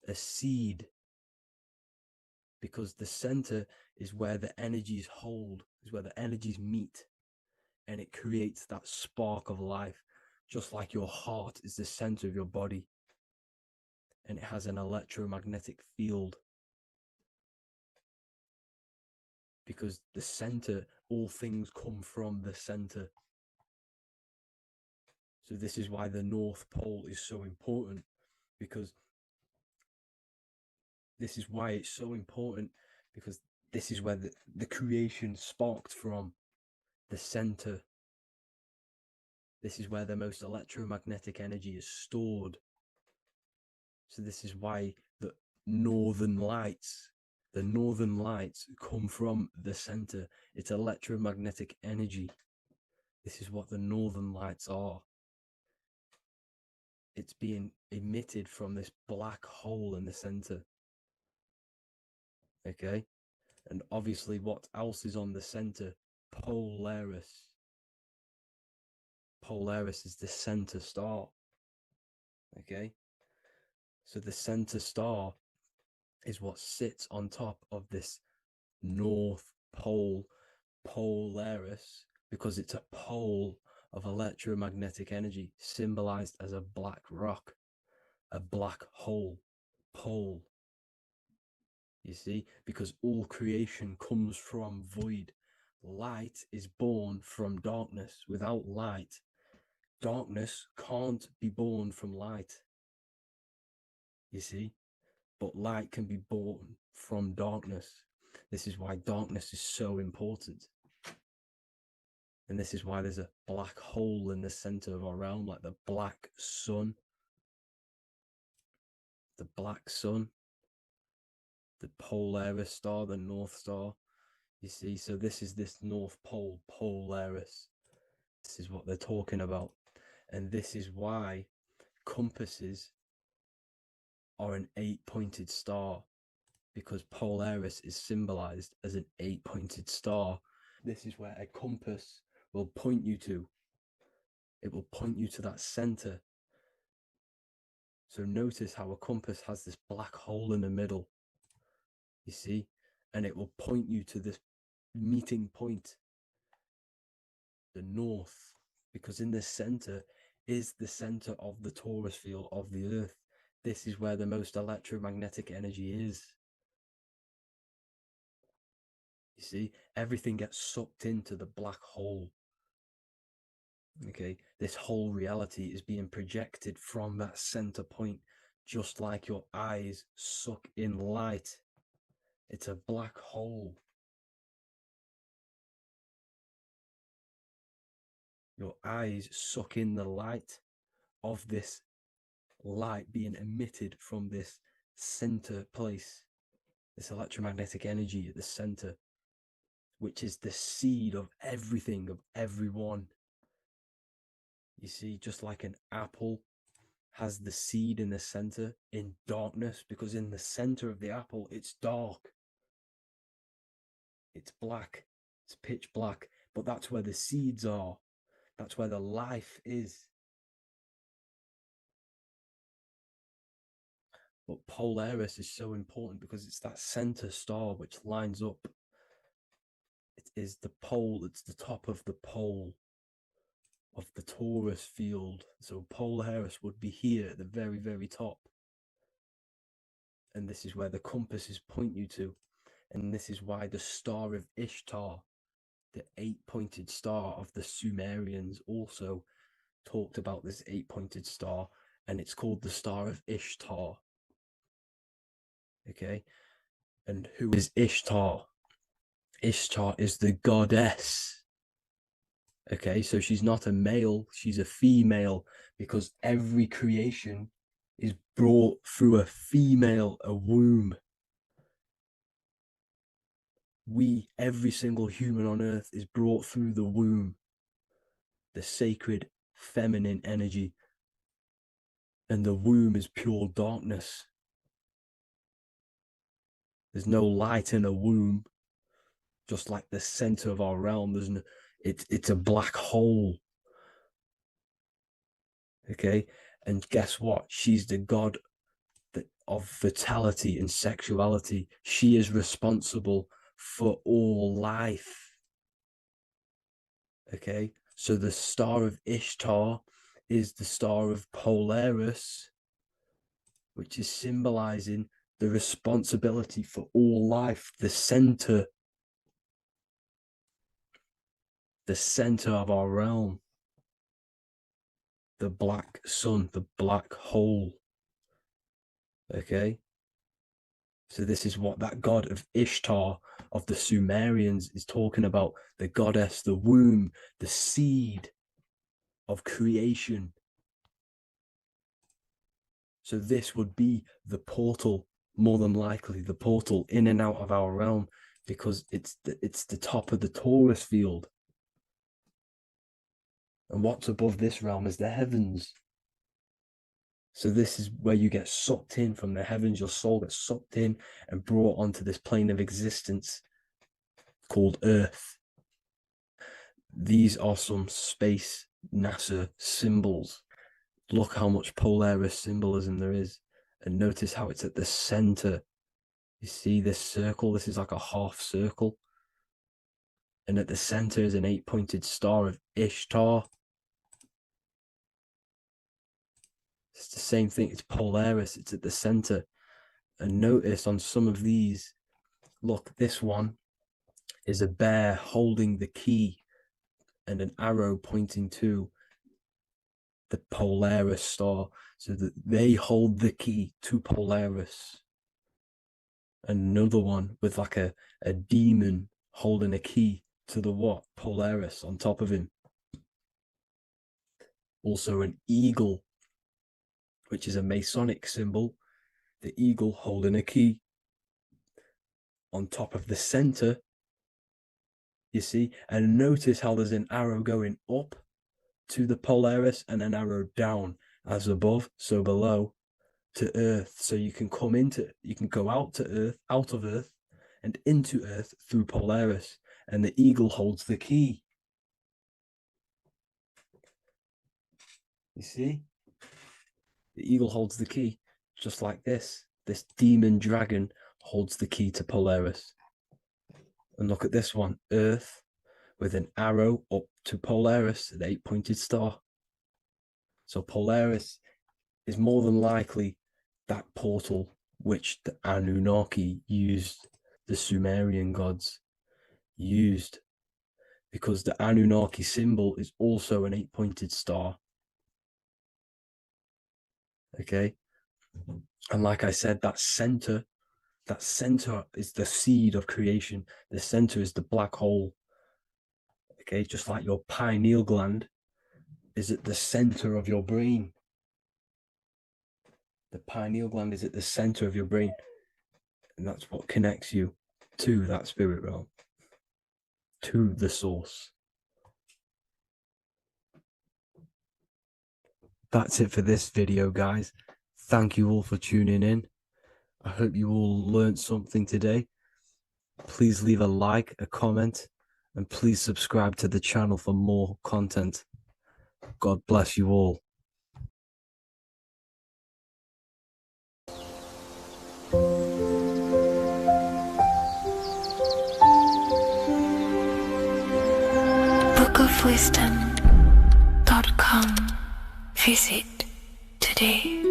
[SPEAKER 6] a seed. Because the center is where the energies hold, is where the energies meet, and it creates that spark of life. Just like your heart is the center of your body, and it has an electromagnetic field. Because the center, all things come from the center. So this is why the North Pole is so important, because this is why it's so important, because this is where the creation sparked from, the center. This is where the most electromagnetic energy is stored. So this is why the northern lights come from the center. It's electromagnetic energy. This is what the northern lights are. It's being emitted from this black hole in the center. Okay? And obviously what else is on the center? Polaris. Polaris is the center star. Okay? So the center star is what sits on top of this North Pole, Polaris, because it's a pole of electromagnetic energy, symbolized as a black rock, a black hole, pole. You see, because all creation comes from void. Light is born from darkness. Without light, darkness can't be born from light. You see, but light can be born from darkness. This is why darkness is so important. And this is why there's a black hole in the center of our realm, like the black sun. The black sun. The Polaris star, the North Star. You see, so this is this North Pole, Polaris. This is what they're talking about. And this is why compasses are an 8-pointed star, because Polaris is symbolized as an 8-pointed star. This is where a compass will point you to. It will point you to that center. So notice how a compass has this black hole in the middle. You see? And it will point you to this meeting point, the north, because in the center is the center of the torus field of the earth. This is where the most electromagnetic energy is. You see, everything gets sucked into the black hole. Okay, this whole reality is being projected from that center point, just like your eyes suck in light. It's a black hole. Your eyes suck in the light of this light being emitted from this center place. this electromagnetic energy at the center, which is the seed of everything, of everyone. You see, just like an apple has the seed in the center in darkness, because in the center of the apple, it's dark. It's black. It's pitch black. But that's where the seeds are. That's where the life is. But Polaris is so important because it's that center star which lines up. It is the pole, it's the top of the pole of the torus field. So Polaris would be here at the very, very top. And this is where the compasses point you to. And this is why the Star of Ishtar, the 8-pointed star of the Sumerians, also talked about this 8-pointed star, and it's called the Star of Ishtar. Okay, and who is Ishtar? Ishtar is the goddess. Okay, so she's not a male, she's a female, because every creation is brought through a female, a womb. Every single human on earth is brought through the womb, the sacred feminine energy. And the womb is pure darkness. There's no light in a womb, just like the center of our realm. There's no, it's a black hole. Okay, and guess what? She's the god of fertility and sexuality. She is responsible for all life. Okay, so the Star of Ishtar is the Star of Polaris, which is symbolizing the responsibility for all life, the center of our realm, the black sun, the black hole. Okay, so this is what that god of Ishtar of the Sumerians is talking about, the goddess, the womb, the seed of creation. So this would be the portal, more than likely the portal in and out of our realm, because it's the top of the torus field. And what's above this realm is the heavens. So this is where you get sucked in from the heavens. Your soul gets sucked in and brought onto this plane of existence called Earth. These are some space NASA symbols. Look how much Polaris symbolism there is. And notice how it's at the center. You see this circle? This is like a half circle. And at the center is an 8-pointed star of Ishtar. It's the same thing. It's Polaris. It's at the center. And notice on some of these, look, this one is a bear holding the key and an arrow pointing to the Polaris star, so that they hold the key to Polaris. Another one with like a demon holding a key to the what? Polaris on top of him. Also an eagle, which is a Masonic symbol. The eagle holding a key on top of the center. You see, and notice how there's an arrow going up to the Polaris and an arrow down, as above, so below, to Earth. So you can go out of Earth and into Earth through Polaris, and the eagle holds the key. You see? The eagle holds the key, just like this. This demon dragon holds the key to Polaris. And look at this one, Earth, with an arrow up to Polaris, an 8-pointed star. So Polaris is more than likely that portal which the Anunnaki used, the Sumerian gods used, because the Anunnaki symbol is also an 8-pointed star. Okay, and like I said, that center is the seed of creation. The center is the black hole. Okay, just like your pineal gland is at the center of your brain. The pineal gland is at the center of your brain. And that's what connects you to that spirit realm, to the source. That's it for this video, guys. Thank you all for tuning in. I hope you all learned something today. Please leave a like, a comment, and please subscribe to the channel for more content. God bless you all.
[SPEAKER 2] bookofwisdom.com. Visit today.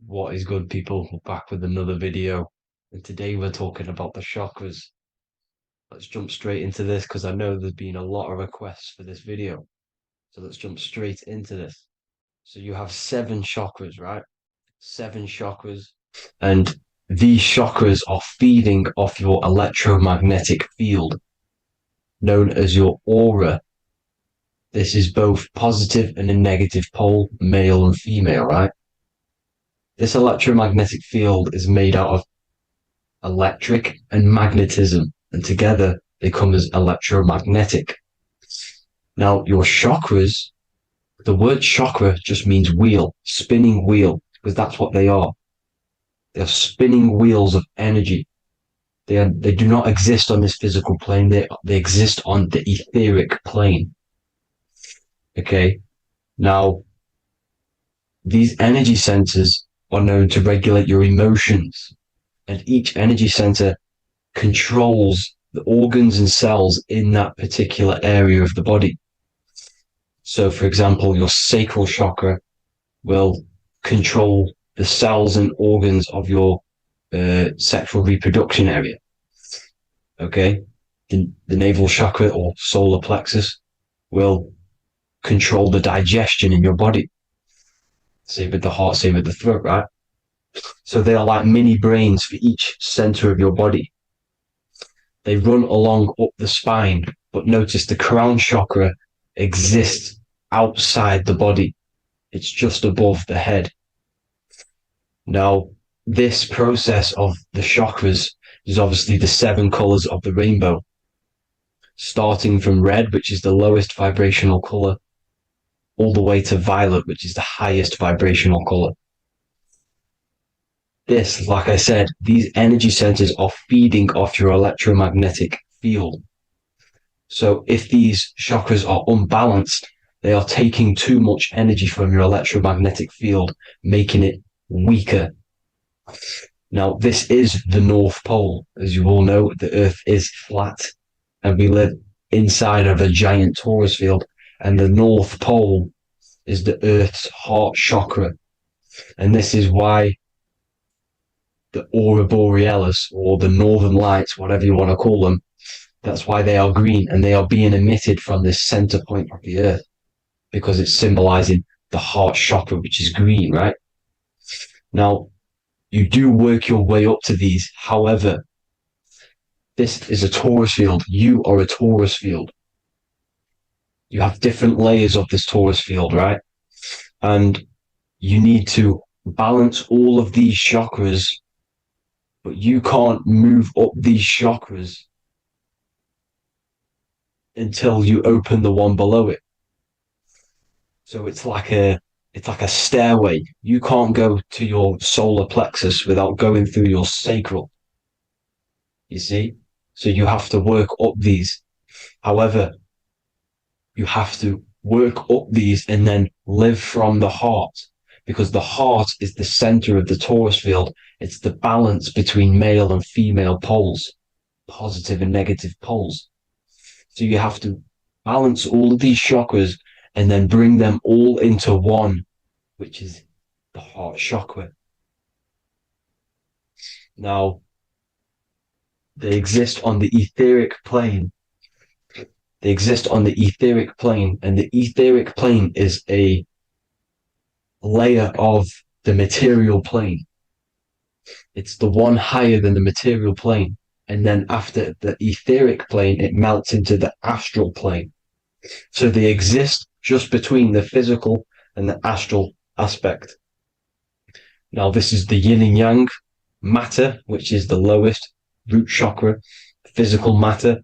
[SPEAKER 7] What is good, people? We're back with another video, and today we're talking about the chakras. Let's jump straight into this because I know there's been a lot of requests for this video. So let's jump straight into this. So you have 7 chakras, right? 7 chakras, and these chakras are feeding off your electromagnetic field, known as your aura. This is both positive and a negative pole, male and female, right? This electromagnetic field is made out of electric and magnetism, and together they come as electromagnetic. Now, your chakras, the word chakra just means wheel, spinning wheel, because that's what they are. They are spinning wheels of energy. They do not exist on this physical plane. They exist on the etheric plane. Okay. Now, these energy centers are known to regulate your emotions, and each energy center controls the organs and cells in that particular area of the body. So, for example, your sacral chakra will control the cells and organs of your sexual reproduction area. Okay, the navel chakra or solar plexus will control the digestion in your body. Same with the heart, same with the throat, right? So they are like mini brains for each center of your body. They run along up the spine, but notice the crown chakra exists outside the body. It's just above the head. Now, this process of the chakras is obviously the 7 colors of the rainbow, starting from red, which is the lowest vibrational color, all the way to violet, which is the highest vibrational color. This, like I said, these energy centers are feeding off your electromagnetic field. So if these chakras are unbalanced, they are taking too much energy from your electromagnetic field, making it weaker. Now, this is the North Pole. As you all know, the Earth is flat, and we live inside of a giant torus field, and the North Pole is the Earth's heart chakra. And this is why the aurora borealis, or the northern lights, whatever you want to call them, that's why they are green, and they are being emitted from this center point of the Earth, because it's symbolizing the heart chakra, which is green, right? Now, you do work your way up to these. However, this is a torus field. You are a torus field. You have different layers of this torus field, right? And you need to balance all of these chakras, but you can't move up these chakras until you open the one below it. So it's like a stairway. You can't go to your solar plexus without going through your sacral. You see? So you have to work up these. However, you have to work up these and then live from the heart, because the heart is the center of the torus field. It's the balance between male and female poles, positive and negative poles. So you have to balance all of these chakras and then bring them all into one, which is the heart chakra. Now, they exist on the etheric plane. They exist on the etheric plane, and the etheric plane is a layer of the material plane. It's the one higher than the material plane. And then after the etheric plane, it melts into the astral plane. So they exist just between the physical and the astral aspect. Now, this is the yin and yang matter, which is the lowest root chakra, physical matter,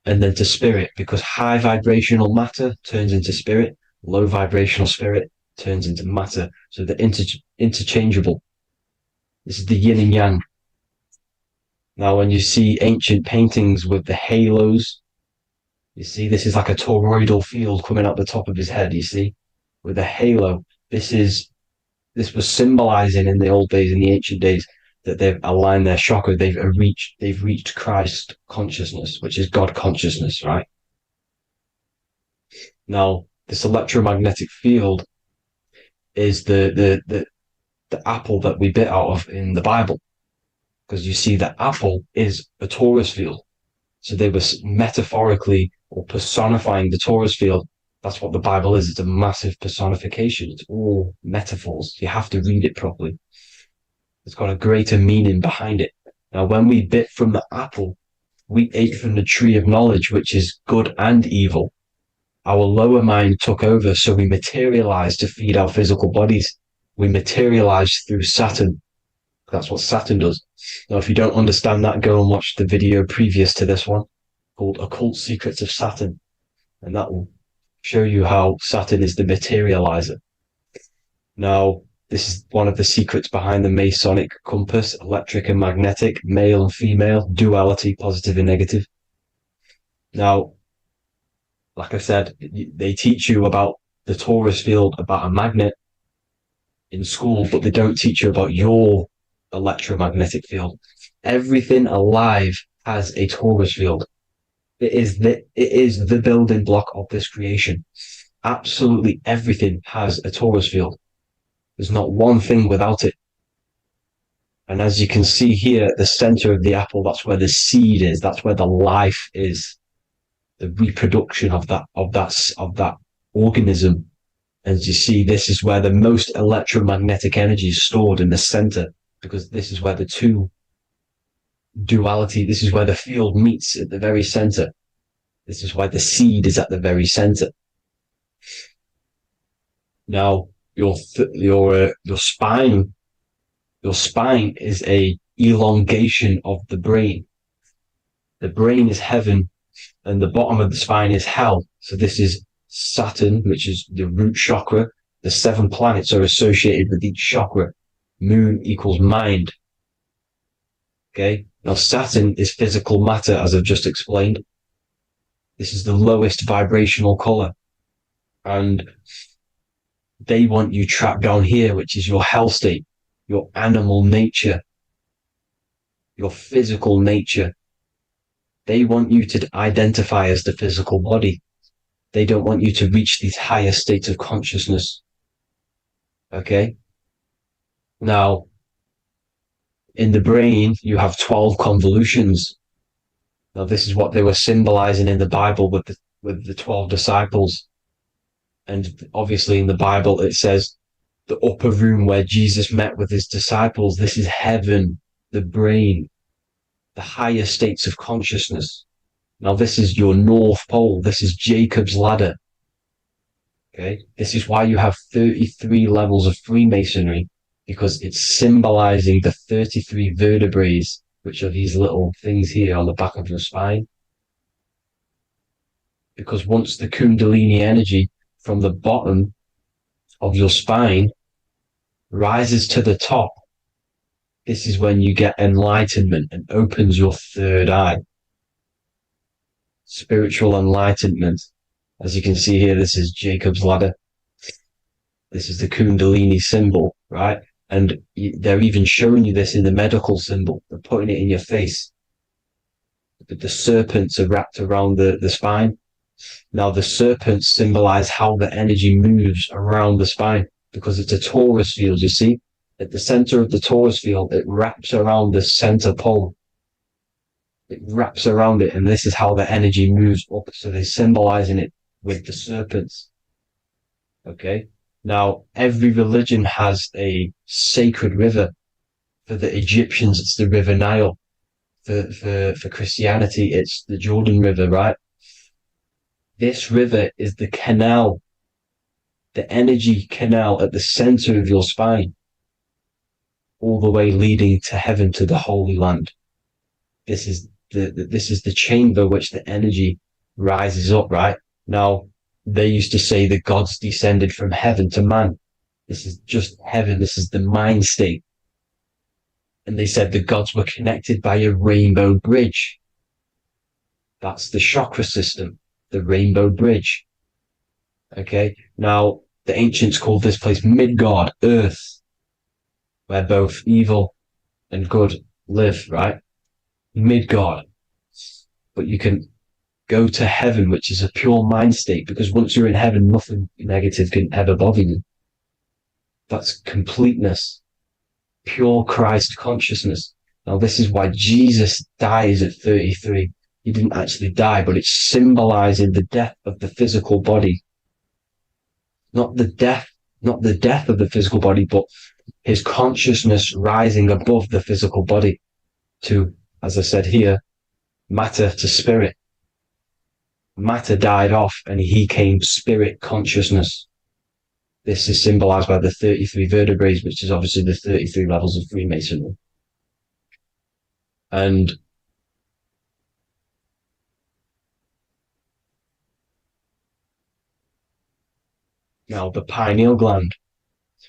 [SPEAKER 7] and then to spirit, because high vibrational matter turns into spirit, low vibrational spirit turns into matter. So they're interchangeable. This is the yin and yang. Now, when you see ancient paintings with the halos, you see this is like a toroidal field coming out the top of his head, you see, with a halo. This was symbolizing in the old days, in the ancient days, that they've aligned their chakra, they've reached Christ consciousness, which is God consciousness, right? Now, this electromagnetic field is the apple that we bit out of in the Bible, because you see that apple is a torus field. So they were metaphorically or personifying the torus field. That's what the Bible is. It's a massive personification. It's all metaphors. You have to read it properly. It's got a greater meaning behind it. Now, when we bit from the apple, we ate from the tree of knowledge, which is good and evil. Our lower mind took over, so we materialized to feed our physical bodies. We materialized through Saturn. That's what Saturn does. Now, if you don't understand that, go and watch the video previous to this one called Occult Secrets of Saturn. And that will show you how Saturn is the materializer. Now, this is one of the secrets behind the Masonic compass, electric and magnetic, male and female, duality, positive and negative. Now, like I said, they teach you about the torus field, about a magnet in school, but they don't teach you about your electromagnetic field. Everything alive has a torus field. It is the building block of this creation. Absolutely everything has a torus field. There's not one thing without it. And as you can see here at the center of the apple, that's where the seed is. That's where the life is. The reproduction of that organism. As you see, this is where the most electromagnetic energy is stored, in the center, because this is where the two duality, this is where the field meets at the very center. This is why the seed is at the very center. Now, your spine is a elongation of the brain. The brain is heaven, and the bottom of the spine is hell. So this is Saturn, which is the root chakra. The 7 planets are associated with each chakra. Moon equals mind. Okay. Now Saturn is physical matter, as I've just explained. This is the lowest vibrational color. And they want you trapped down here, which is your hell state, your animal nature, your physical nature. They want you to identify as the physical body. They don't want you to reach these higher states of consciousness. Okay? Now, in the brain, you have 12 convolutions. Now, this is what they were symbolizing in the Bible with the 12 disciples. And obviously in the Bible, it says the upper room where Jesus met with his disciples. This is heaven, the brain, the higher states of consciousness. Now, this is your North Pole. This is Jacob's ladder. Okay. This is why you have 33 levels of Freemasonry, because it's symbolizing the 33 vertebrae, which are these little things here on the back of your spine. Because once the Kundalini energy from the bottom of your spine rises to the top, this is when you get enlightenment and opens your third eye. Spiritual enlightenment. As you can see here, this is Jacob's ladder. This is the Kundalini symbol, right? And they're even showing you this in the medical symbol. They're putting it in your face. The serpents are wrapped around the spine. Now, the serpents symbolize how the energy moves around the spine, because it's a torus field, you see? At the center of the torus field, it wraps around the center pole. It wraps around it, and this is how the energy moves up. So they're symbolizing it with the serpents. Okay? Now, every religion has a sacred river. For the Egyptians, it's the River Nile. For Christianity, it's the Jordan River, right? This river is the canal, the energy canal at the center of your spine, all the way leading to heaven, to the Holy Land. This is the chamber which the energy rises up, right? Now, they used to say the gods descended from heaven to man. This is just heaven. This is the mind state. And they said the gods were connected by a rainbow bridge. That's the chakra system, the rainbow bridge. Okay. Now, the ancients called this place Midgard, Earth, where both evil and good live, right? Midgard. But you can go to heaven, which is a pure mind state, because once you're in heaven, nothing negative can ever bother you. That's completeness, pure Christ consciousness. Now, this is why Jesus dies at 33. He didn't actually die, but it's symbolizing the death of the physical body. Not the death of the physical body, but his consciousness rising above the physical body to, as I said here, matter to spirit. Matter died off and he came spirit consciousness. This is symbolized by the 33 vertebrae, which is obviously the 33 levels of Freemasonry. And now the pineal gland,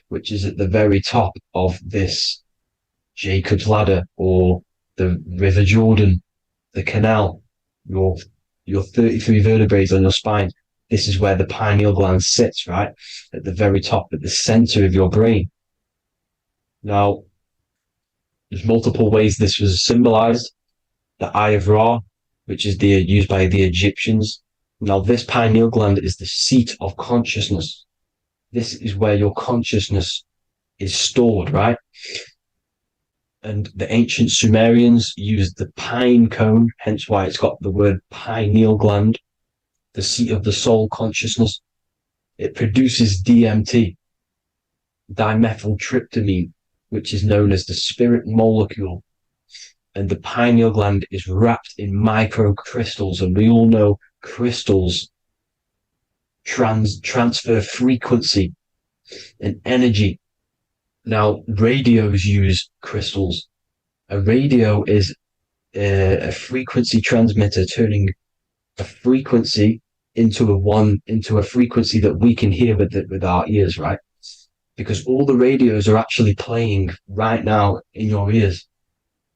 [SPEAKER 7] which is at the very top of this Jacob's ladder, or the River Jordan, the canal, your 33 vertebrae on your spine. This is where the pineal gland sits, right? At the very top, at the center of your brain. Now, there's multiple ways this was symbolized. The Eye of Ra, which is used by the Egyptians. Now, this pineal gland is the seat of consciousness. This is where your consciousness is stored, right? And the ancient Sumerians used the pine cone, hence why it's got the word pineal gland, the seat of the soul consciousness. It produces DMT, dimethyltryptamine, which is known as the spirit molecule. And the pineal gland is wrapped in microcrystals, and we all know crystals transfer frequency and energy. Now, radios use crystals. A radio is a frequency transmitter, turning a frequency into a frequency that we can hear with our ears, right? Because all the radios are actually playing right now in your ears.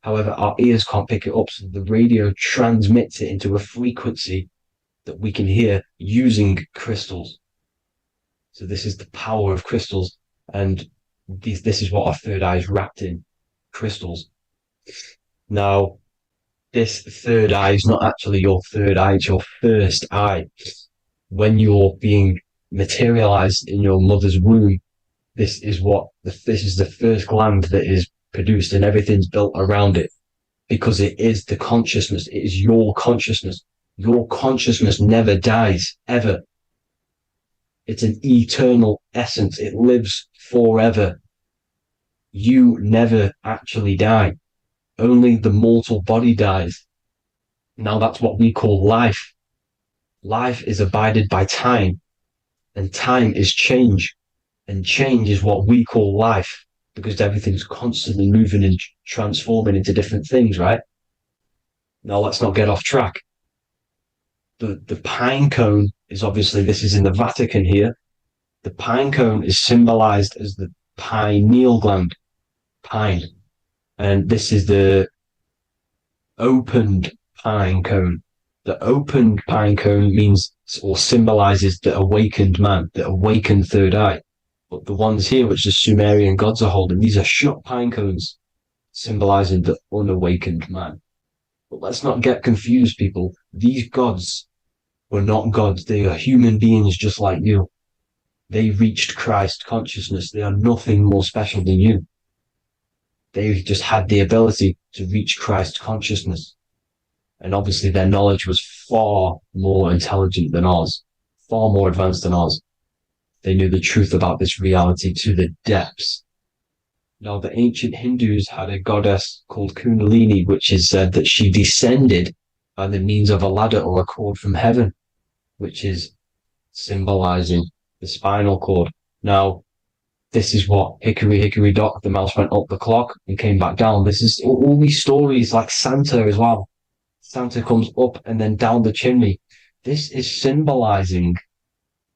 [SPEAKER 7] However, our ears can't pick it up, so the radio transmits it into a frequency that we can hear using crystals. So this is the power of crystals, and this is what our third eye is wrapped in, crystals. Now, this third eye is not actually your third eye, it's your first eye. When you're being materialized in your mother's womb, this is the first gland that is produced, and everything's built around it, because it is the consciousness. It is your consciousness. Your consciousness never dies, ever. It's an eternal essence. It lives forever. You never actually die. Only the mortal body dies. Now that's what we call life. Life is abided by time, and time is change. And change is what we call life, because everything's constantly moving and transforming into different things, right? Now let's not get off track. The pine cone is obviously, this is in the Vatican here. The pine cone is symbolized as the pineal gland, pine. And this is the opened pine cone. The opened pine cone means, or symbolizes, the awakened man, the awakened third eye. But the ones here, which the Sumerian gods are holding, these are shut pine cones, symbolizing the unawakened man. But let's not get confused, people. These gods were not gods. They are human beings just like you. They reached Christ consciousness. They are nothing more special than you. They just had the ability to reach Christ consciousness. And obviously their knowledge was far more intelligent than ours, far more advanced than ours. They knew the truth about this reality to the depths. Now, the ancient Hindus had a goddess called Kundalini, which is said that she descended by the means of a ladder or a cord from heaven. which is symbolizing the spinal cord. Now, this is what hickory hickory dock, the mouse went up the clock and came back down. This is all these stories, like Santa as well. Santa comes up and then down the chimney. This is symbolizing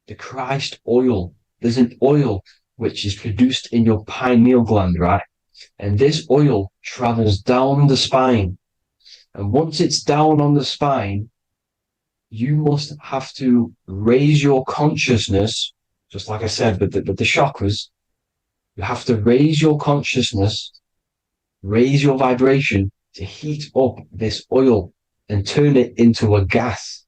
[SPEAKER 7] the Christ oil. There's an oil which is produced in your pineal gland, right? And this oil travels down the spine. And once it's down on the spine, you must have to raise your consciousness, just like I said, with the chakras. You have to raise your consciousness, raise your vibration to heat up this oil and turn it into a gas.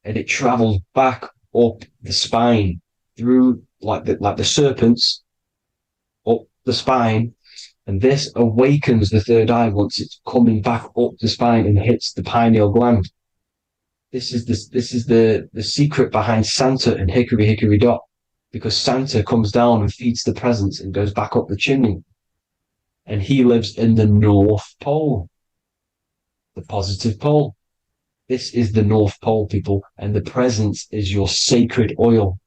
[SPEAKER 7] And it travels back up the spine through like the serpents up the spine. And this awakens the third eye once it's coming back up the spine and hits the pineal gland. This is the secret behind Santa and hickory hickory dock, because Santa comes down and feeds the presents and goes back up the chimney. And he lives in the North Pole, the positive pole. This is the North Pole, people, and the presence is your sacred oil.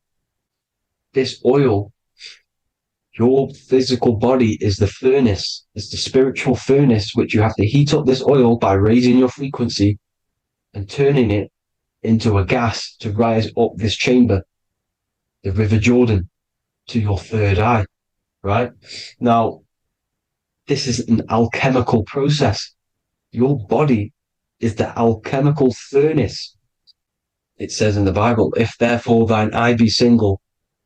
[SPEAKER 7] This oil, your physical body is the furnace. It's the spiritual furnace, which you have to heat up this oil by raising your frequency and turning it into a gas to rise up this chamber, the River Jordan, to your third eye, right? Now, this is an alchemical process. Your body is the alchemical furnace. It says in the Bible, if therefore thine eye be single,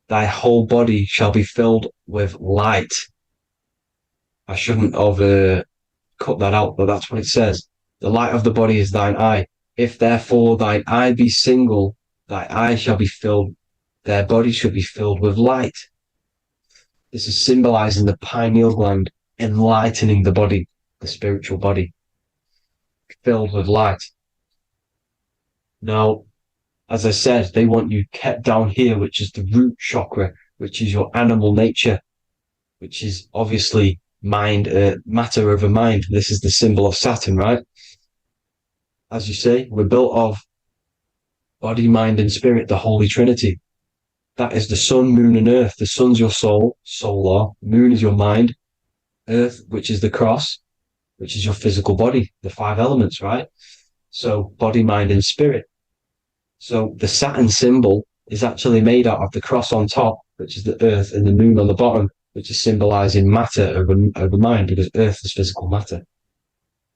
[SPEAKER 7] thy whole body shall be filled with light. I shouldn't have cut that out, but that's what it says. The light of the body is thine eye. If therefore thine eye be single, thy eye shall be filled, their body shall be filled with light. This is symbolizing the pineal gland, enlightening the body, the spiritual body, filled with light. Now, as I said, they want you kept down here, which is the root chakra, which is your animal nature, which is obviously mind, matter over mind. This is the symbol of Saturn, right? As you say, we're built of body, mind, and spirit, the Holy Trinity. That is the sun, moon, and earth. The sun's your soul, solar. Moon is your mind. Earth, which is the cross, which is your physical body, the 5 elements, right? So body, mind, and spirit. So the Saturn symbol is actually made out of the cross on top, which is the earth, and the moon on the bottom, which is symbolizing matter over mind, because earth is physical matter.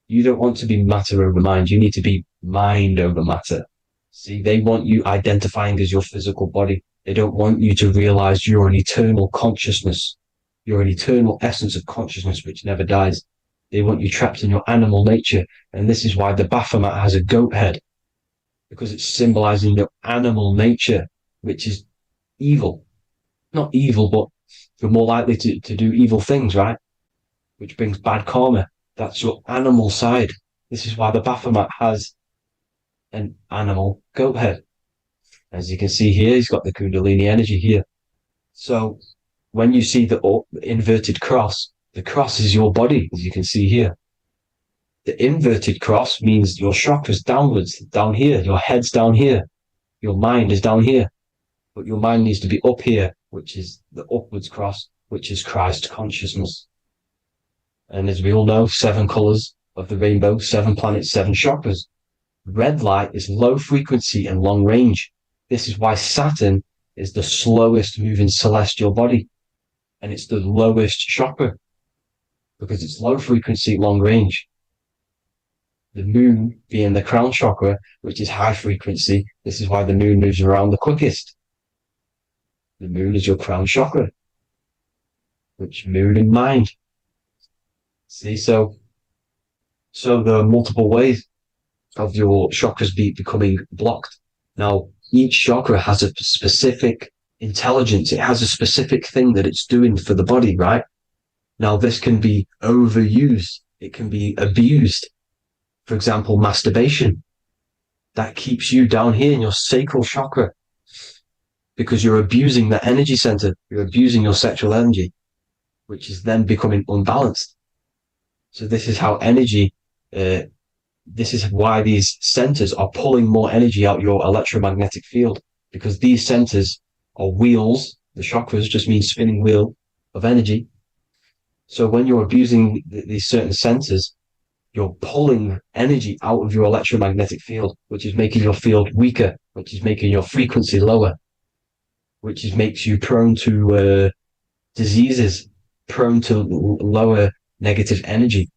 [SPEAKER 7] You don't want to be matter over mind. You need to be mind over matter. See, they want you identifying as your physical body. They don't want you to realize you're an eternal consciousness. You're an eternal essence of consciousness which never dies. They want you trapped in your animal nature. And this is why the Baphomet has a goat head, because it's symbolizing your animal nature, which is evil. Not evil, but you're more likely to do evil things, right? Which brings bad karma. That's your animal side. This is why the Baphomet has an animal goat head. As you can see here, he's got the Kundalini energy here. So when you see the inverted cross, the cross is your body, as you can see here. The inverted cross means your chakras downwards, down here. Your head's down here. Your mind is down here. But your mind needs to be up here, which is the upwards cross, which is Christ consciousness. And as we all know, 7 colors of the rainbow, 7 planets, 7 chakras. Red light is low frequency and long range. This is why Saturn is the slowest moving celestial body. And it's the lowest chakra, because it's low frequency, long range. The moon being the crown chakra, which is high frequency. This is why the moon moves around the quickest. The moon is your crown chakra, which moon in mind. See, so there are multiple ways of your chakras becoming blocked. Now, each chakra has a specific intelligence. It has a specific thing that it's doing for the body, right? Now, this can be overused. It can be abused. For example, masturbation. That keeps you down here in your sacral chakra, because you're abusing the energy center. You're abusing your sexual energy, which is then becoming unbalanced. So this is how energy this is why these centers are pulling more energy out your electromagnetic field, because these centers are wheels. The chakras just mean spinning wheel of energy. So when you're abusing these certain centers, you're pulling energy out of your electromagnetic field, which is making your field weaker, which is making your frequency lower, which makes you prone to diseases, prone to lower negative energy,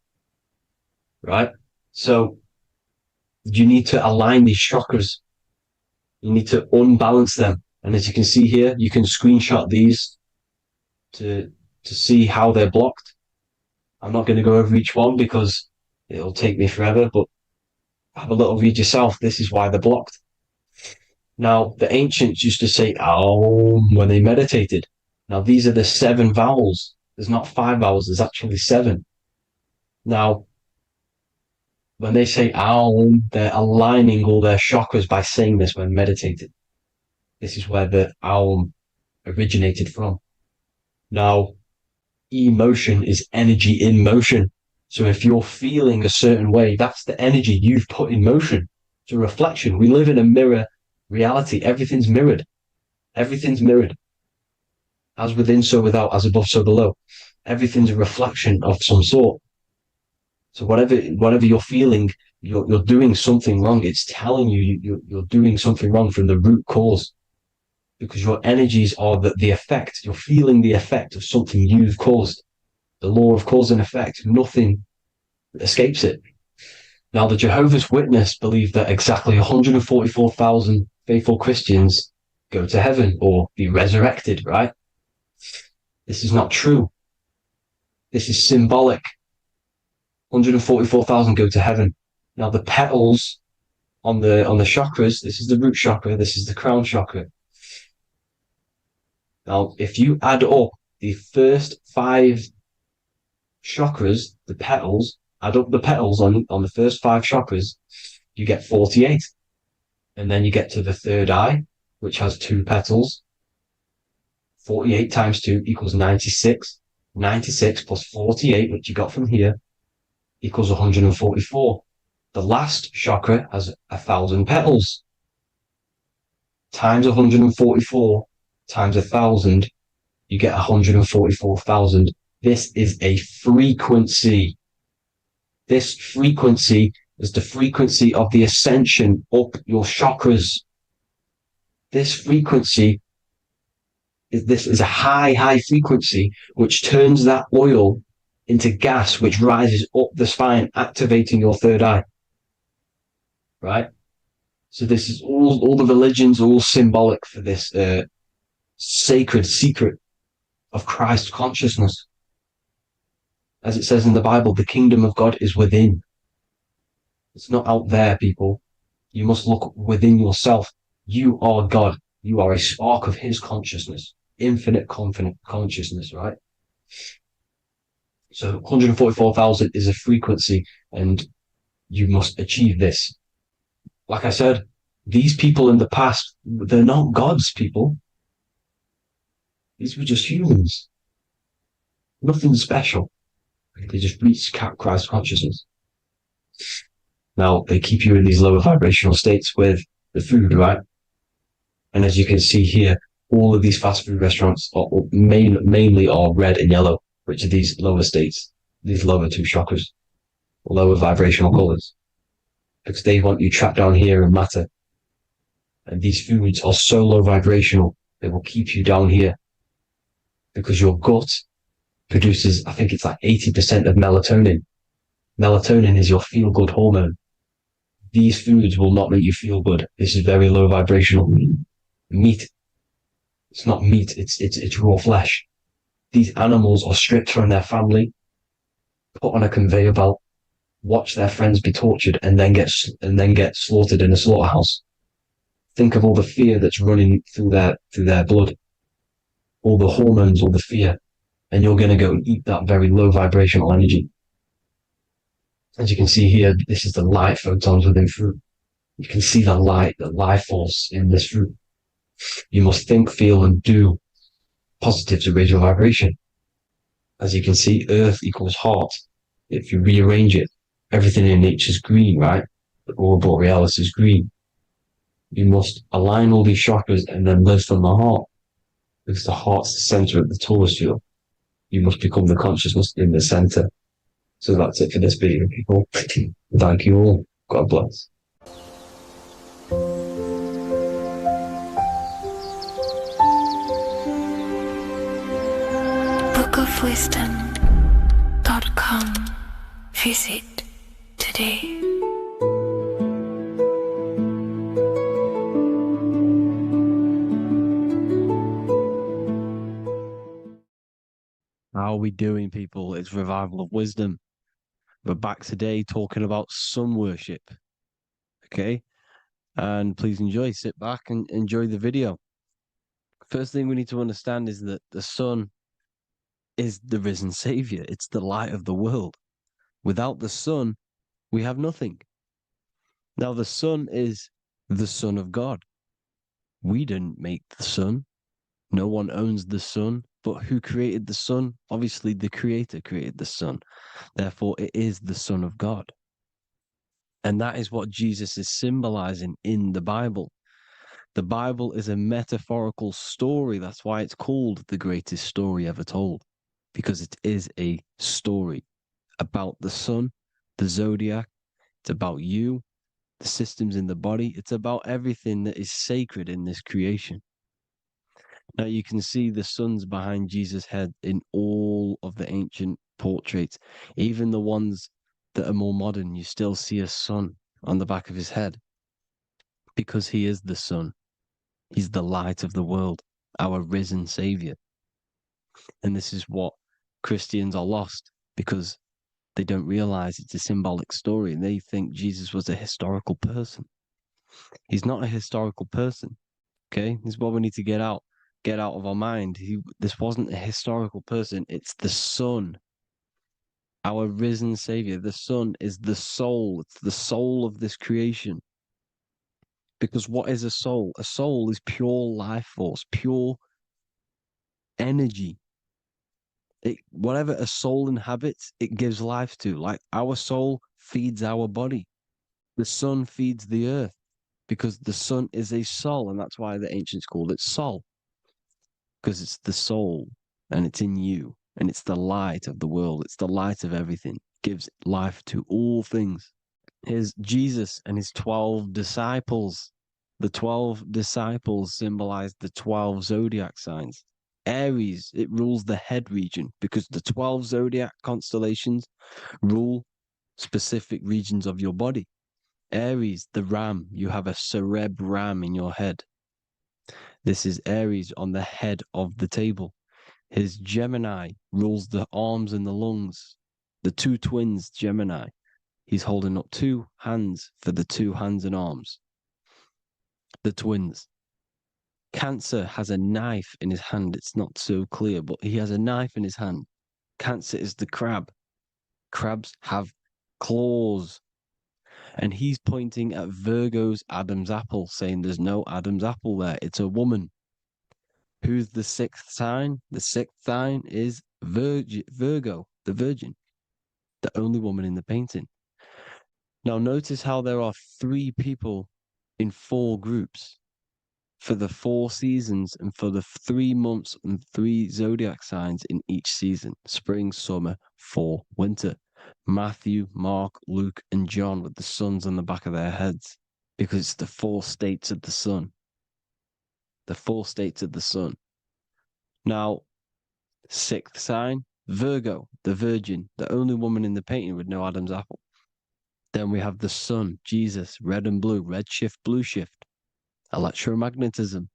[SPEAKER 7] right? So you need to align these chakras. You need to unbalance them. And as you can see here, you can screenshot these to see how they're blocked. I'm not going to go over each one because it'll take me forever, but have a little read yourself. This is why they're blocked. Now, the ancients used to say Aum when they meditated. Now, these are the 7 vowels. There's not 5 vowels, there's actually 7. Now, when they say Aum, they're aligning all their chakras by saying this when meditated. This is where the Aum originated from. Now, emotion is energy in motion. So if you're feeling a certain way, that's the energy you've put in motion. It's a reflection. We live in a mirror reality. Everything's mirrored. Everything's mirrored. As within, so without, as above, so below. Everything's a reflection of some sort. So whatever you're feeling, you're doing something wrong. It's telling you you're doing something wrong from the root cause. Because your energies are the effect. You're feeling the effect of something you've caused. The law of cause and effect. Nothing escapes it. Now, the Jehovah's Witness believe that exactly 144,000 faithful Christians go to heaven or be resurrected, right? This is not true. This is symbolic. 144,000 go to heaven. Now, the petals on the chakras, this is the root chakra, this is the crown chakra. Now, if you add up the first 5 chakras, the petals, add up the petals on the first 5 chakras, you get 48. And then you get to the third eye, which has 2 petals. 48 times 2 equals 96. 96 plus 48, which you got from here, equals 144. The last chakra has 1,000 petals. Times 144 times 1,000, you get 144,000. This is a frequency. This frequency is the frequency of the ascension up your chakras. This frequency is a high frequency which turns that oil into gas, which rises up the spine, activating your third eye. Right? So this is all the religions are all symbolic for this sacred secret of Christ consciousness. As it says in the Bible, the kingdom of God is within. It's not out there, people. You must look within yourself. You are God. You are a spark of his consciousness, infinite consciousness, right? So 144,000 is a frequency, and you must achieve this. Like I said, these people in the past, they're not gods, people. These were just humans. Nothing special. They just reach Christ consciousness. Now, they keep you in these lower vibrational states with the food, right? And as you can see here, all of these fast food restaurants are mainly are red and yellow, which are these lower states, these lower 2 chakras, lower vibrational colors, because they want you trapped down here in matter. And these foods are so low vibrational, they will keep you down here, because your gut produces, I think it's like 80% of melatonin. Melatonin is your feel-good hormone. These foods will not make you feel good. This is very low vibrational. Meat. It's not meat, it's raw flesh. These animals are stripped from their family, put on a conveyor belt, watch their friends be tortured, and then get slaughtered in a slaughterhouse. Think of all the fear that's running through their blood. All the hormones, all the fear. And you're going to go and eat that very low vibrational energy. As you can see here, this is the light photons within fruit. You can see the life force in this fruit. You must think, feel, and do positive to raise your vibration. As you can see, earth equals heart. If you rearrange it, everything in nature is green, right? The aurora borealis is green. You must align all these chakras and then live from the heart, because the heart's the center of the Taurus field. You must become the consciousness in the center. So that's it for this video, people. Thank you all. God bless.
[SPEAKER 2] bookofwisdom.com. Visit today.
[SPEAKER 3] How are we doing, people? It's Revival of Wisdom. We're back today talking about sun worship. Okay? And please enjoy, sit back and enjoy the video. First thing we need to understand is that the sun is the risen savior. It's the light of the world. Without the sun, we have nothing. Now, the sun is the Son of God. We didn't make the sun. No one owns the sun. But who created the sun? Obviously, the Creator created the sun. Therefore, it is the Son of God. And that is what Jesus is symbolizing in the Bible. The Bible is a metaphorical story. That's why it's called the greatest story ever told, because it is a story about the sun, the zodiac. It's about you, the systems in the body. It's about everything that is sacred in this creation. Now you can see the suns behind Jesus' head in all of the ancient portraits, even the ones that are more modern. You still see a sun on the back of his head because he is the sun. He's the light of the world, our risen savior. And this is what Christians are lost because they don't realize it's a symbolic story and they think Jesus was a historical person. He's not a historical person. Okay, this is what we need to get out of our mind. This wasn't a historical person. It's the Son, our risen Savior. The Son is the soul. It's the soul of this creation. Because what is a soul? A soul is pure life force, pure energy. Whatever a soul inhabits, it gives life to. Like our soul feeds our body. The sun feeds the earth because the sun is a soul, and that's why the ancients called it Sol. Because it's the soul and it's in you and it's the light of the world. It's the light of everything. It gives life to all things. Here's Jesus and his 12 disciples. The 12 disciples symbolize the 12 zodiac signs. Aries, it rules the head region because the 12 zodiac constellations rule specific regions of your body. Aries, the ram, you have a cerebrum in your head. This is Aries on the head of the table. His Gemini rules the arms and the lungs. The two twins, Gemini. He's holding up two hands for the two hands and arms. The twins. Cancer has a knife in his hand. It's not so clear, but he has a knife in his hand. Cancer is the crab. Crabs have claws. And he's pointing at Virgo's Adam's apple, saying there's no Adam's apple there. It's a woman. Who's the sixth sign? The sixth sign is Virgo, the Virgin, the only woman in the painting. Now notice how there are 3 people in 4 groups for the 4 seasons and for the 3 months and 3 zodiac signs in each season: spring, summer, fall, winter. Matthew, Mark, Luke, and John with the suns on the back of their heads, because it's the 4 states of the sun. The 4 states of the sun. Now, 6th sign, Virgo, the Virgin, the only woman in the painting with no Adam's apple. Then we have the sun, Jesus, red and blue, red shift, blue shift, electromagnetism.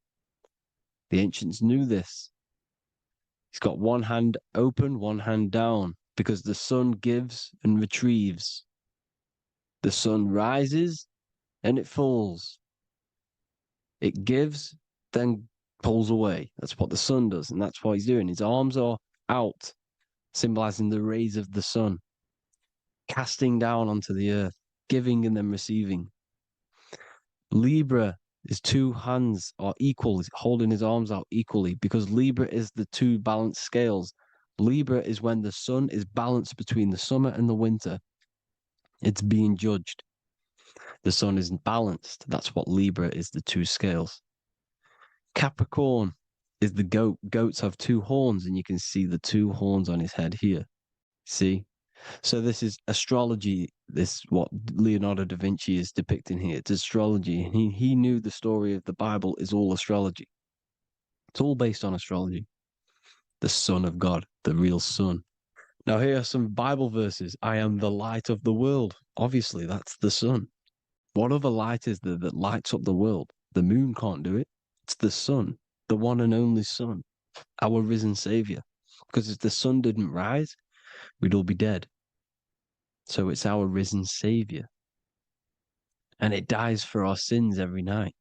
[SPEAKER 3] The ancients knew this. He's got one hand open, one hand down, because the sun gives and retrieves. The sun rises and it falls. It gives, then pulls away. That's what the sun does, and that's what he's doing. His arms are out, symbolizing the rays of the sun, casting down onto the earth, giving and then receiving. Libra, his 2 hands are equal. He's holding his arms out equally because Libra is the 2 balanced scales. Libra is when the sun is balanced between the summer and the winter. It's being judged. The sun isn't balanced. That's what Libra is, the two scales. Capricorn is the goat. Goats have two horns, and you can see the two horns on his head here. See? So this is astrology. This what Leonardo da Vinci is depicting here. It's astrology. He knew the story of the Bible is all astrology. It's all based on astrology. The Son of God, the real sun. Now here are some Bible verses. I am the light of the world. Obviously, that's the sun. What other light is there that lights up the world? The moon can't do it. It's the sun, the one and only sun, our risen Savior. Because if the sun didn't rise, we'd all be dead. So it's our risen Savior. And it dies for our sins every night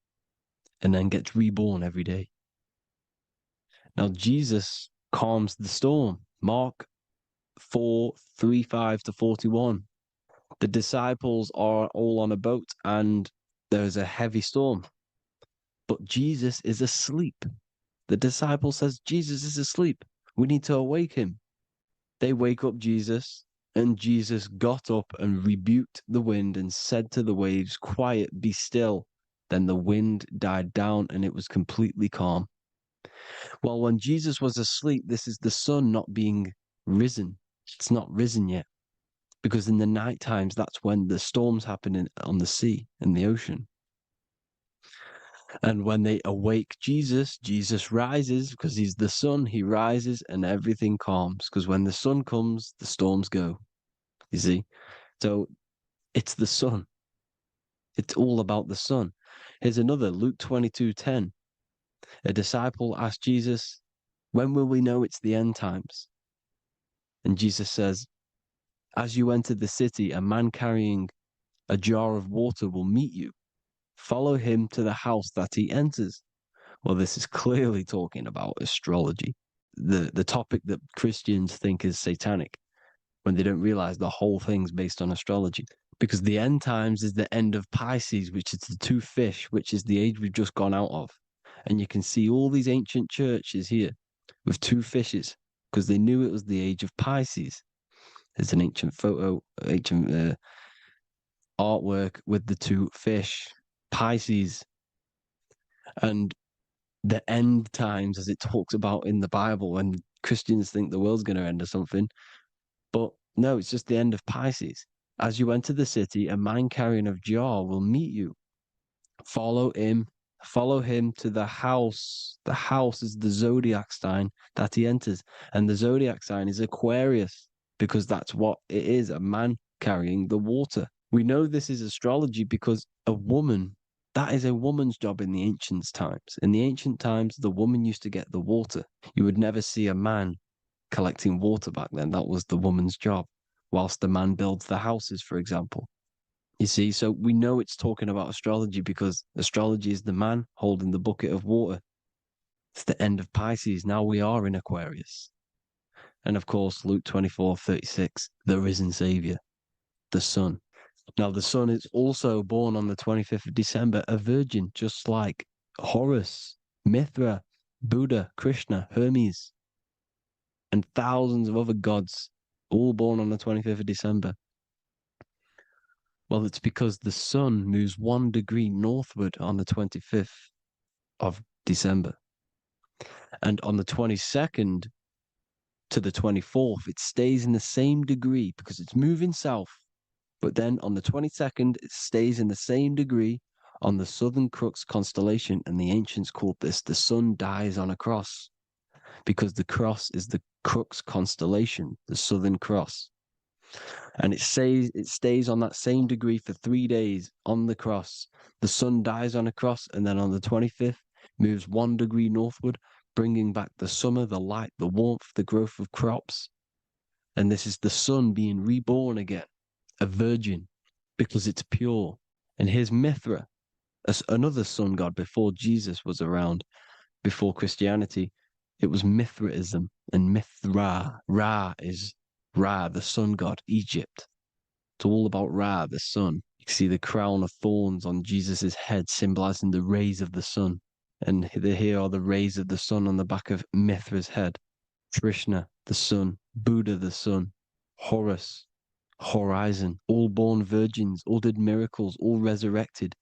[SPEAKER 3] and then gets reborn every day. Now, Jesus calms the storm. Mark 4:35-41. The disciples are all on a boat and there's a heavy storm. But Jesus is asleep. The disciple says, Jesus is asleep. We need to awake him. They wake up Jesus, and Jesus got up and rebuked the wind and said to the waves, quiet, be still. Then the wind died down and it was completely calm. Well, when Jesus was asleep, this is the sun not being risen. It's not risen yet. Because in the night times, that's when the storms happen on the sea, in the ocean. And when they awake Jesus, Jesus rises because he's the sun. He rises and everything calms. Because when the sun comes, the storms go. You see? So it's the sun. It's all about the sun. Here's another, Luke 22:10. A disciple asked Jesus, when will we know it's the end times? And Jesus says, as you enter the city, a man carrying a jar of water will meet you. Follow him to the house that he enters. Well, this is clearly talking about astrology, the topic that Christians think is satanic, when they don't realize the whole thing's based on astrology. Because the end times is the end of Pisces, which is the two fish, which is the age we've just gone out of. And you can see all these ancient churches here with two fishes, because they knew it was the age of Pisces. There's an ancient photo, ancient artwork with the two fish, Pisces. And the end times, as it talks about in the Bible, when Christians think the world's going to end or something. But no, it's just the end of Pisces. As you enter the city, a man carrying a jar will meet you. Follow him to the house. The house is the zodiac sign that he enters. And the zodiac sign is Aquarius, because that's what it is, a man carrying the water. We know this is astrology because a woman, that is a woman's job in the ancient times. In the ancient times, the woman used to get the water. You would never see a man collecting water back then. That was the woman's job, whilst the man builds the houses, for example. You see, so we know it's talking about astrology because astrology is the man holding the bucket of water. It's the end of Pisces. Now we are in Aquarius. And of course, Luke 24:36, the risen Savior, the sun. Now, the sun is also born on the 25th of December, a virgin, just like Horus, Mithra, Buddha, Krishna, Hermes, and thousands of other gods, all born on the 25th of December. Well, it's because the sun moves 1 degree northward on the 25th of December. And on the 22nd to the 24th, it stays in the same degree because it's moving south. But then on the 22nd, it stays in the same degree on the Southern Crux constellation. And the ancients called this the sun dies on a cross, because the cross is the Crux constellation, the Southern Cross. And it stays on that same degree for 3 days on the cross. The sun dies on a cross, and then on the 25th, moves 1 degree northward, bringing back the summer, the light, the warmth, the growth of crops. And this is the sun being reborn again, a virgin, because it's pure. And here's Mithra, another sun god before Jesus was around, before Christianity. It was Mithraism, and Mithra, Ra is Ra, the sun god, Egypt. It's all about Ra, the sun. You can see the crown of thorns on Jesus's head, symbolizing the rays of the sun. And here are the rays of the sun on the back of Mithra's head. Krishna, the sun. Buddha, the sun. Horus, horizon, all born virgins, all did miracles, all resurrected.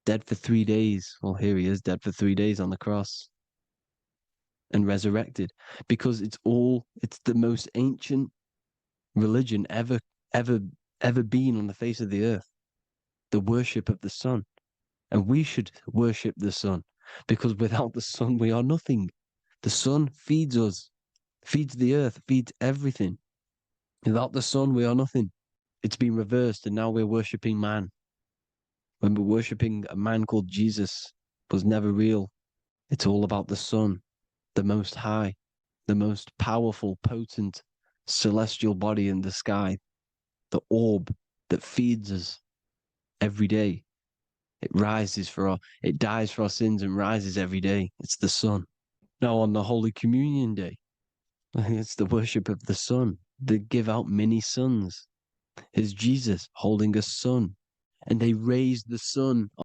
[SPEAKER 3] Dead for 3 days. Well, here he is, dead for 3 days on the cross and resurrected, because it's the most ancient religion ever been on the face of the earth, the worship of the sun. And we should worship the sun, because without the sun we are nothing. The sun feeds us, feeds the earth, feeds everything. Without the sun we are nothing. It's been reversed, and now we're worshipping man, when we're worshipping a man called Jesus was never real. It's all about the sun, the most high, the most powerful, potent, celestial body in the sky, the orb that feeds us every day. It dies for our sins and rises every day. It's the sun. Now on the Holy Communion Day, it's the worship of the sun. They give out many suns. It's Jesus holding a sun, and they raise the sun